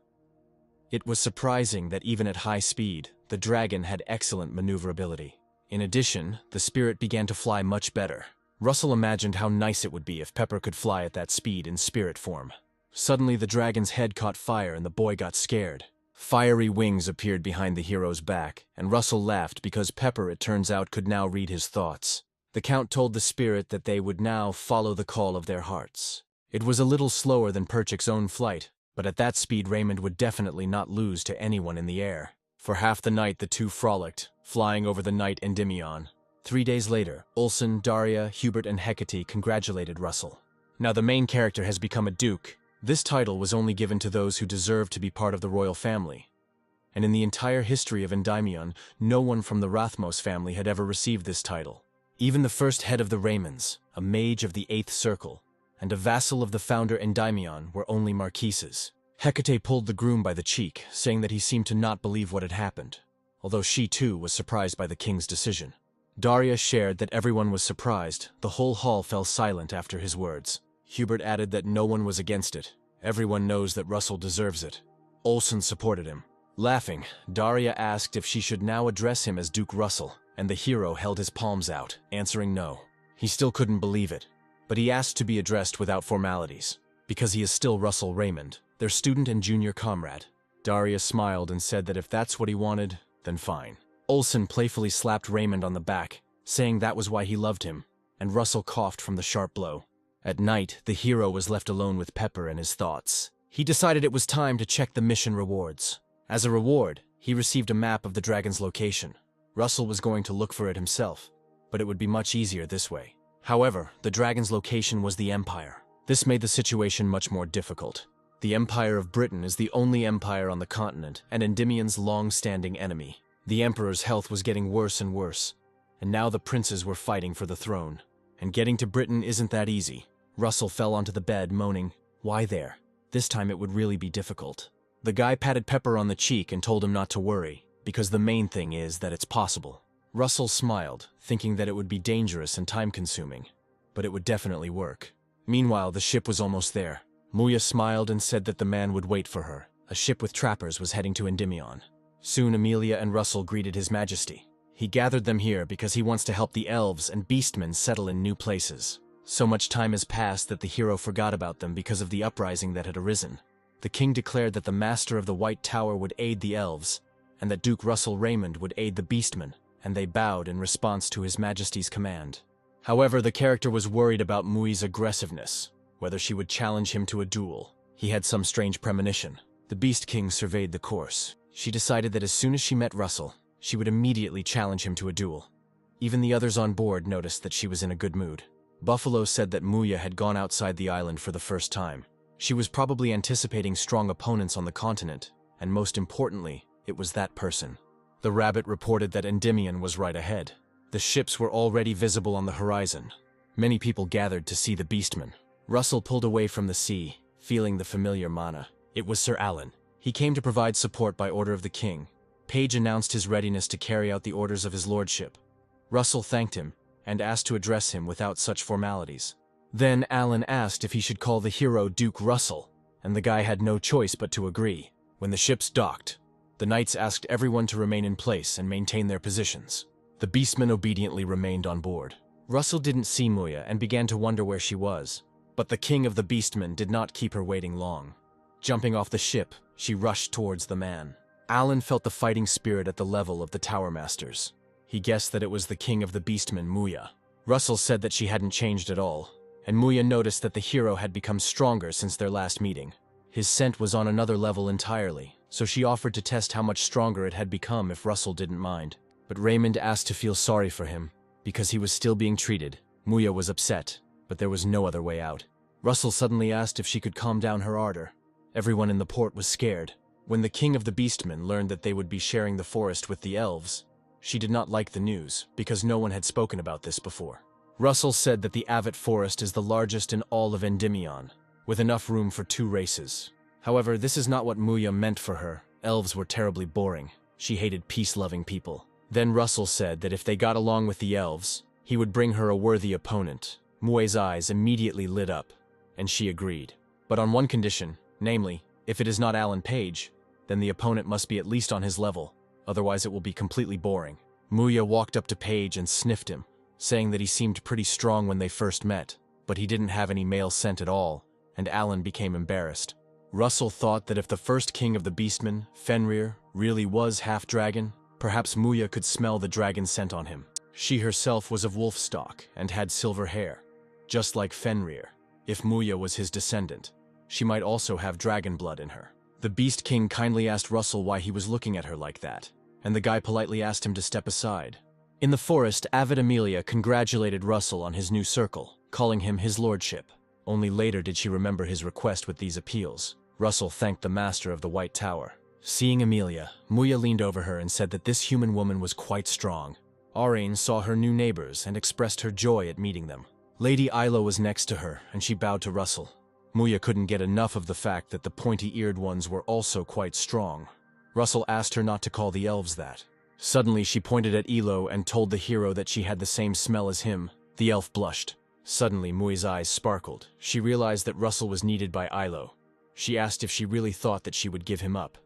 It was surprising that even at high speed, the dragon had excellent maneuverability. In addition, the spirit began to fly much better. Russell imagined how nice it would be if Pepper could fly at that speed in spirit form. Suddenly, the dragon's head caught fire and the boy got scared. Fiery wings appeared behind the hero's back, and Russell laughed because Pepper, it turns out, could now read his thoughts. The Count told the spirit that they would now follow the call of their hearts. It was a little slower than Perchik's own flight, but at that speed Raymond would definitely not lose to anyone in the air. For half the night the two frolicked, flying over the night Endymion. 3 days later, Ulsan, Daria, Hubert, and Hecate congratulated Russell. Now the main character has become a duke. This title was only given to those who deserved to be part of the royal family. And in the entire history of Endymion, no one from the Rathmos family had ever received this title. Even the first head of the Raymonds, a mage of the 8th circle, and a vassal of the founder Endymion were only marquises. Hecate pulled the groom by the cheek, saying that he seemed to not believe what had happened, although she too was surprised by the king's decision. Daria shared that everyone was surprised. The whole hall fell silent after his words. Hubert added that no one was against it. Everyone knows that Russell deserves it. Ulsan supported him. Laughing, Daria asked if she should now address him as Duke Russell, and the hero held his palms out, answering no. He still couldn't believe it, but he asked to be addressed without formalities, because he is still Russell Raymond, their student and junior comrade. Daria smiled and said that if that's what he wanted, then fine. Olsen playfully slapped Raymond on the back, saying that was why he loved him, and Russell coughed from the sharp blow. At night, the hero was left alone with Pepper and his thoughts. He decided it was time to check the mission rewards. As a reward, he received a map of the dragon's location. Russell was going to look for it himself, but it would be much easier this way. However, the dragon's location was the Empire. This made the situation much more difficult. The Empire of Britain is the only empire on the continent and Endymion's long-standing enemy. The Emperor's health was getting worse and worse, and now the princes were fighting for the throne. And getting to Britain isn't that easy. Russell fell onto the bed, moaning, "Why there? This time it would really be difficult." The guy patted Pepper on the cheek and told him not to worry, because the main thing is that it's possible. Russell smiled, thinking that it would be dangerous and time-consuming, but it would definitely work. Meanwhile, the ship was almost there. Muya smiled and said that the man would wait for her. A ship with trappers was heading to Endymion. Soon Amelia and Russell greeted His Majesty. He gathered them here because he wants to help the elves and beastmen settle in new places. So much time has passed that the hero forgot about them because of the uprising that had arisen. The king declared that the master of the White Tower would aid the elves, and that Duke Russell Raymond would aid the beastmen, and they bowed in response to His Majesty's command. However, the character was worried about Mui's aggressiveness, whether she would challenge him to a duel. He had some strange premonition. The Beast King surveyed the course. She decided that as soon as she met Russell, she would immediately challenge him to a duel. Even the others on board noticed that she was in a good mood. Buffalo said that Muya had gone outside the island for the first time. She was probably anticipating strong opponents on the continent, and most importantly, it was that person. The rabbit reported that Endymion was right ahead. The ships were already visible on the horizon. Many people gathered to see the beastmen. Russell pulled away from the sea, feeling the familiar mana. It was Sir Alan. He came to provide support by order of the king. Page announced his readiness to carry out the orders of his lordship. Russell thanked him, and asked to address him without such formalities. Then Alan asked if he should call the hero Duke Russell, and the guy had no choice but to agree. When the ships docked, the knights asked everyone to remain in place and maintain their positions. The beastmen obediently remained on board. Russell didn't see Muya and began to wonder where she was, but the king of the beastmen did not keep her waiting long. Jumping off the ship, she rushed towards the man. Alan felt the fighting spirit at the level of the Tower Masters. He guessed that it was the king of the beastmen, Muya. Russell said that she hadn't changed at all, and Muya noticed that the hero had become stronger since their last meeting. His scent was on another level entirely, so she offered to test how much stronger it had become if Russell didn't mind. But Raymond asked to feel sorry for him, because he was still being treated. Muya was upset, but there was no other way out. Russell suddenly asked if she could calm down her ardor. Everyone in the port was scared. When the king of the beastmen learned that they would be sharing the forest with the elves, she did not like the news, because no one had spoken about this before. Russell said that the Avet Forest is the largest in all of Endymion, with enough room for 2 races. However, this is not what Muya meant for her. Elves were terribly boring. She hated peace-loving people. Then Russell said that if they got along with the elves, he would bring her a worthy opponent. Mui's eyes immediately lit up, and she agreed. But on one condition, namely, if it is not Alan Page, then the opponent must be at least on his level, otherwise it will be completely boring. Muya walked up to Page and sniffed him, saying that he seemed pretty strong when they first met, but he didn't have any male scent at all, and Alan became embarrassed. Russell thought that if the first king of the beastmen, Fenrir, really was half-dragon, perhaps Muya could smell the dragon scent on him. She herself was of wolf stock and had silver hair, just like Fenrir. If Muya was his descendant, she might also have dragon blood in her. The Beast King kindly asked Russell why he was looking at her like that, and the guy politely asked him to step aside. In the forest, Avid Amelia congratulated Russell on his new circle, calling him his lordship. Only later did she remember his request with these appeals. Russell thanked the master of the White Tower. Seeing Amelia, Muya leaned over her and said that this human woman was quite strong. Aurane saw her new neighbors and expressed her joy at meeting them. Lady Ilo was next to her, and she bowed to Russell. Muya couldn't get enough of the fact that the pointy-eared ones were also quite strong. Russell asked her not to call the elves that. Suddenly, she pointed at Ilo and told the hero that she had the same smell as him. The elf blushed. Suddenly, Mui's eyes sparkled. She realized that Russell was needed by Ilo. She asked if she really thought that she would give him up.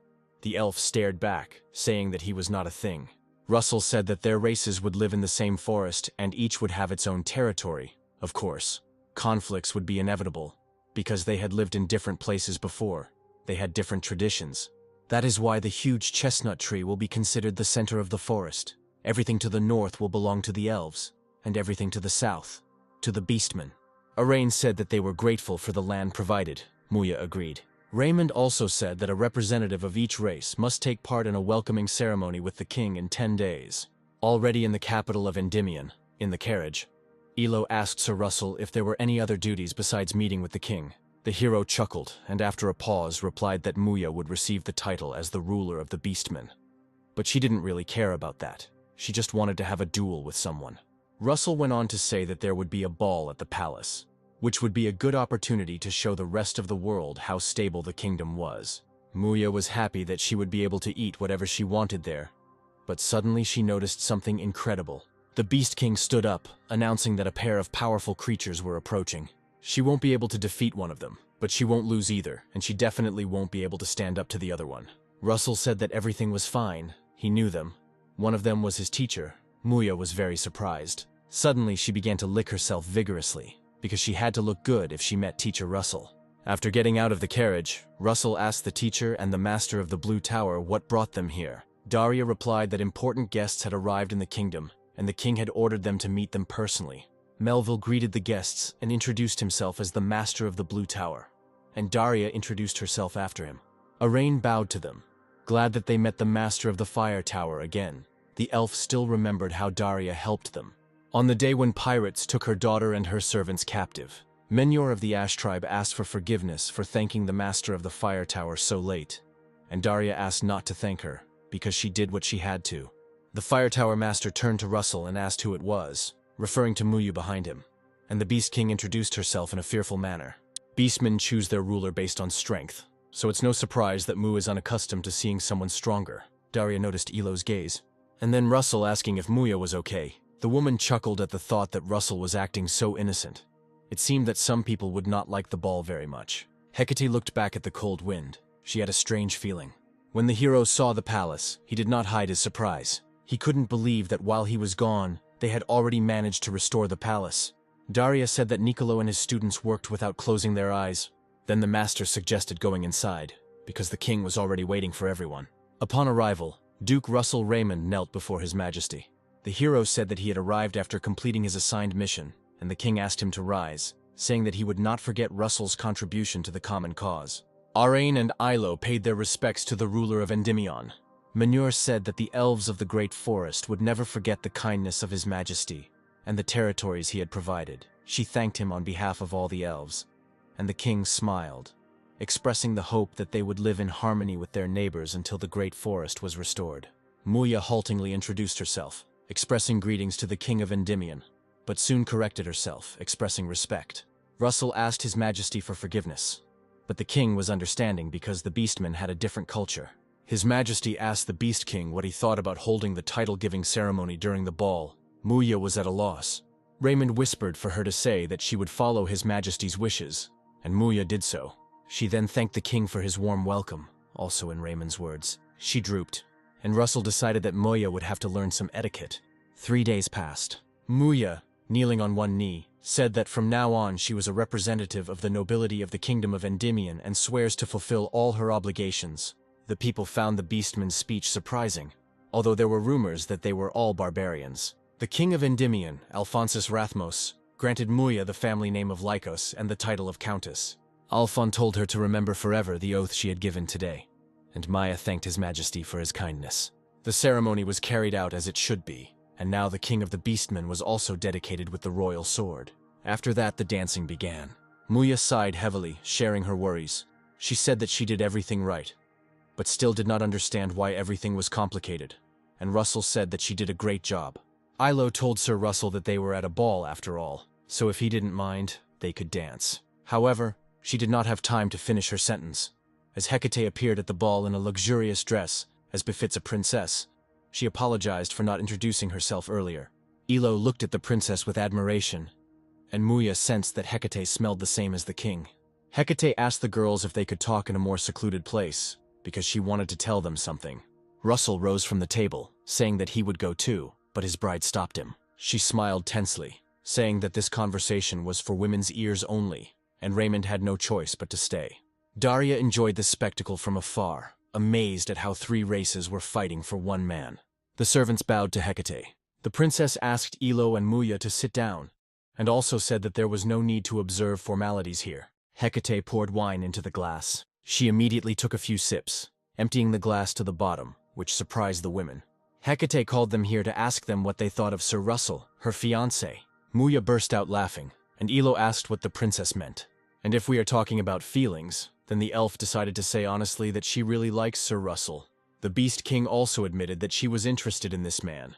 The elf stared back, saying that he was not a thing. Russell said that their races would live in the same forest and each would have its own territory. Of course, conflicts would be inevitable, because they had lived in different places before. They had different traditions. That is why the huge chestnut tree will be considered the center of the forest. Everything to the north will belong to the elves, and everything to the south, to the beastmen. Arain said that they were grateful for the land provided. Muya agreed. Raymond also said that a representative of each race must take part in a welcoming ceremony with the king in 10 days. Already in the capital of Endymion, in the carriage, Elo asked Sir Russell if there were any other duties besides meeting with the king. The hero chuckled, and after a pause replied that Muya would receive the title as the ruler of the beastmen. But she didn't really care about that. She just wanted to have a duel with someone. Russell went on to say that there would be a ball at the palace, which would be a good opportunity to show the rest of the world how stable the kingdom was. Muya was happy that she would be able to eat whatever she wanted there, but suddenly she noticed something incredible. The Beast King stood up, announcing that a pair of powerful creatures were approaching. She won't be able to defeat one of them, but she won't lose either, and she definitely won't be able to stand up to the other one. Russell said that everything was fine. He knew them. One of them was his teacher. Muya was very surprised. Suddenly she began to lick herself vigorously, because she had to look good if she met Teacher Russell. After getting out of the carriage, Russell asked the teacher and the master of the Blue Tower what brought them here. Daria replied that important guests had arrived in the kingdom, and the king had ordered them to meet them personally. Melville greeted the guests and introduced himself as the master of the Blue Tower, and Daria introduced herself after him. Arain bowed to them, glad that they met the master of the Fire Tower again. The elf still remembered how Daria helped them. On the day when pirates took her daughter and her servants captive, Menyor of the Ash tribe asked for forgiveness for thanking the master of the Fire Tower so late, and Daria asked not to thank her, because she did what she had to. The Fire Tower master turned to Russell and asked who it was, referring to Muya behind him, and the Beast King introduced herself in a fearful manner. Beastmen choose their ruler based on strength, so it's no surprise that Mu is unaccustomed to seeing someone stronger. Daria noticed Elo's gaze, and then Russell asking if Muya was okay. The woman chuckled at the thought that Russell was acting so innocent. It seemed that some people would not like the ball very much. Hecate looked back at the cold wind. She had a strange feeling. When the hero saw the palace, he did not hide his surprise. He couldn't believe that while he was gone, they had already managed to restore the palace. Daria said that Nicolo and his students worked without closing their eyes. Then the master suggested going inside, because the king was already waiting for everyone. Upon arrival, Duke Russell Raymond knelt before His Majesty. The hero said that he had arrived after completing his assigned mission, and the king asked him to rise, saying that he would not forget Russell's contribution to the common cause. Arain and Ilo paid their respects to the ruler of Endymion. Menyor said that the elves of the Great Forest would never forget the kindness of His Majesty and the territories he had provided. She thanked him on behalf of all the elves, and the king smiled, expressing the hope that they would live in harmony with their neighbors until the Great Forest was restored. Muya haltingly introduced herself, expressing greetings to the king of Endymion, but soon corrected herself, expressing respect. Russell asked His Majesty for forgiveness, but the king was understanding because the Beastmen had a different culture. His Majesty asked the Beast King what he thought about holding the title-giving ceremony during the ball. Muya was at a loss. Raymond whispered for her to say that she would follow His Majesty's wishes, and Muya did so. She then thanked the king for his warm welcome, also in Raymond's words. She drooped, and Russell decided that Muya would have to learn some etiquette. 3 days passed. Muya, kneeling on one knee, said that from now on she was a representative of the nobility of the kingdom of Endymion and swears to fulfill all her obligations. The people found the Beastman's speech surprising, although there were rumors that they were all barbarians. The king of Endymion, Alphonsus Rathmos, granted Muya the family name of Lycos and the title of countess. Alphon told her to remember forever the oath she had given today, and Maya thanked His Majesty for his kindness. The ceremony was carried out as it should be, and now the king of the Beastmen was also dedicated with the royal sword. After that, the dancing began. Muya sighed heavily, sharing her worries. She said that she did everything right, but still did not understand why everything was complicated, and Russell said that she did a great job. Ilo told Sir Russell that they were at a ball after all, so if he didn't mind, they could dance. However, she did not have time to finish her sentence. As Hecate appeared at the ball in a luxurious dress, as befits a princess, she apologized for not introducing herself earlier. Ilo looked at the princess with admiration, and Muya sensed that Hecate smelled the same as the king. Hecate asked the girls if they could talk in a more secluded place, because she wanted to tell them something. Russell rose from the table, saying that he would go too, but his bride stopped him. She smiled tensely, saying that this conversation was for women's ears only, and Raymond had no choice but to stay. Daria enjoyed the spectacle from afar, amazed at how 3 races were fighting for one man. The servants bowed to Hecate. The princess asked Ilo and Muya to sit down, and also said that there was no need to observe formalities here. Hecate poured wine into the glass. She immediately took a few sips, emptying the glass to the bottom, which surprised the women. Hecate called them here to ask them what they thought of Sir Russell, her fiancé. Muya burst out laughing, and Ilo asked what the princess meant. And if we are talking about feelings, then the elf decided to say honestly that she really likes Sir Russell. The Beast King also admitted that she was interested in this man,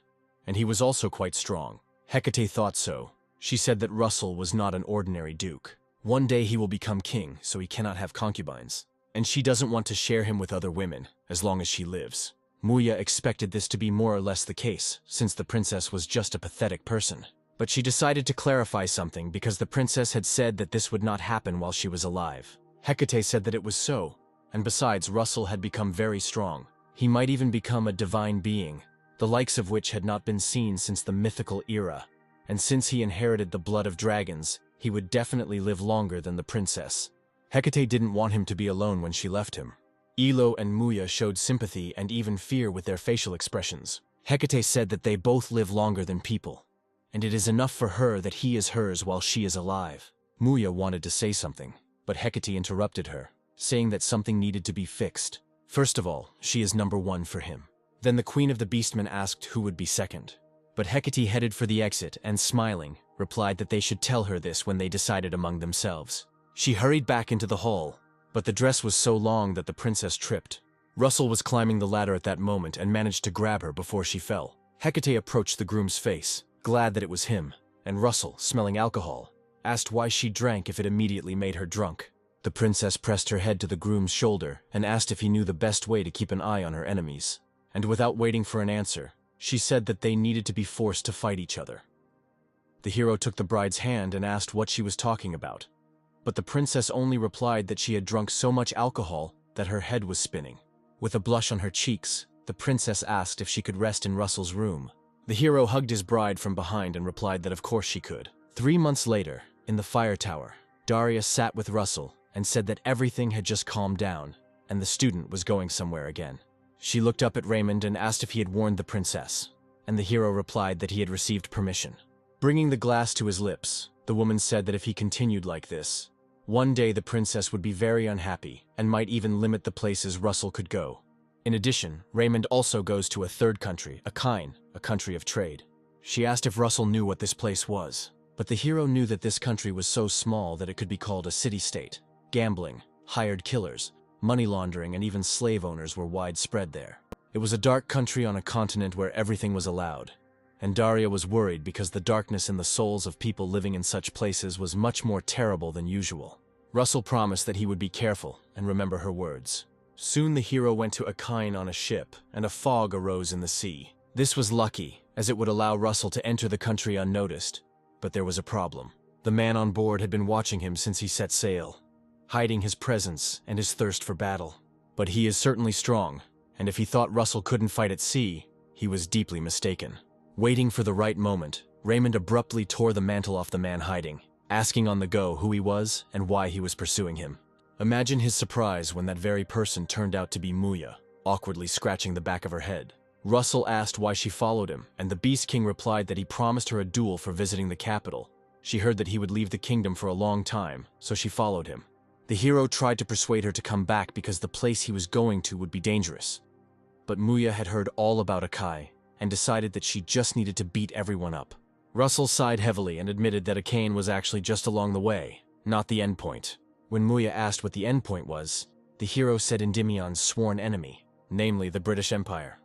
and he was also quite strong. Hecate thought so. She said that Russell was not an ordinary duke. One day he will become king, so he cannot have concubines, and she doesn't want to share him with other women, as long as she lives. Muya expected this to be more or less the case, since the princess was just a pathetic person. But she decided to clarify something because the princess had said that this would not happen while she was alive. Hecate said that it was so, and besides, Russell had become very strong. He might even become a divine being, the likes of which had not been seen since the mythical era, and since he inherited the blood of dragons, he would definitely live longer than the princess. Hecate didn't want him to be alone when she left him. Ilo and Muya showed sympathy and even fear with their facial expressions. Hecate said that they both live longer than people, and it is enough for her that he is hers while she is alive. Muya wanted to say something, but Hecate interrupted her, saying that something needed to be fixed. First of all, she is number 1 for him. Then the Queen of the Beastmen asked who would be second. But Hecate headed for the exit and, smiling, replied that they should tell her this when they decided among themselves. She hurried back into the hall, but the dress was so long that the princess tripped. Russell was climbing the ladder at that moment and managed to grab her before she fell. Hecate approached the groom's face, glad that it was him, and Russell, smelling alcohol, asked why she drank if it immediately made her drunk. The princess pressed her head to the groom's shoulder and asked if he knew the best way to keep an eye on her enemies. And without waiting for an answer, she said that they needed to be forced to fight each other. The hero took the bride's hand and asked what she was talking about, but the princess only replied that she had drunk so much alcohol that her head was spinning. With a blush on her cheeks, the princess asked if she could rest in Russell's room. The hero hugged his bride from behind and replied that of course she could. 3 months later, in the fire tower, Daria sat with Russell and said that everything had just calmed down, and the student was going somewhere again. She looked up at Raymond and asked if he had warned the princess, and the hero replied that he had received permission. Bringing the glass to his lips, the woman said that if he continued like this, one day the princess would be very unhappy and might even limit the places Russell could go. In addition, Raymond also goes to a third country, Akine, a country of trade. She asked if Russell knew what this place was, but the hero knew that this country was so small that it could be called a city-state. Gambling, hired killers, money laundering, and even slave owners were widespread there. It was a dark country on a continent where everything was allowed, and Daria was worried because the darkness in the souls of people living in such places was much more terrible than usual. Russell promised that he would be careful and remember her words. Soon the hero went to Akine on a ship, and a fog arose in the sea. This was lucky, as it would allow Russell to enter the country unnoticed, but there was a problem. The man on board had been watching him since he set sail, hiding his presence and his thirst for battle. But he is certainly strong, and if he thought Russell couldn't fight at sea, he was deeply mistaken. Waiting for the right moment, Raymond abruptly tore the mantle off the man hiding, asking on the go who he was and why he was pursuing him. Imagine his surprise when that very person turned out to be Muya, awkwardly scratching the back of her head. Russell asked why she followed him, and the Beast King replied that he promised her a duel for visiting the capital. She heard that he would leave the kingdom for a long time, so she followed him. The hero tried to persuade her to come back because the place he was going to would be dangerous. But Muya had heard all about Akine and decided that she just needed to beat everyone up. Russell sighed heavily and admitted that Akine was actually just along the way, not the endpoint. When Muya asked what the endpoint was, the hero said Endymion's sworn enemy, namely the British Empire.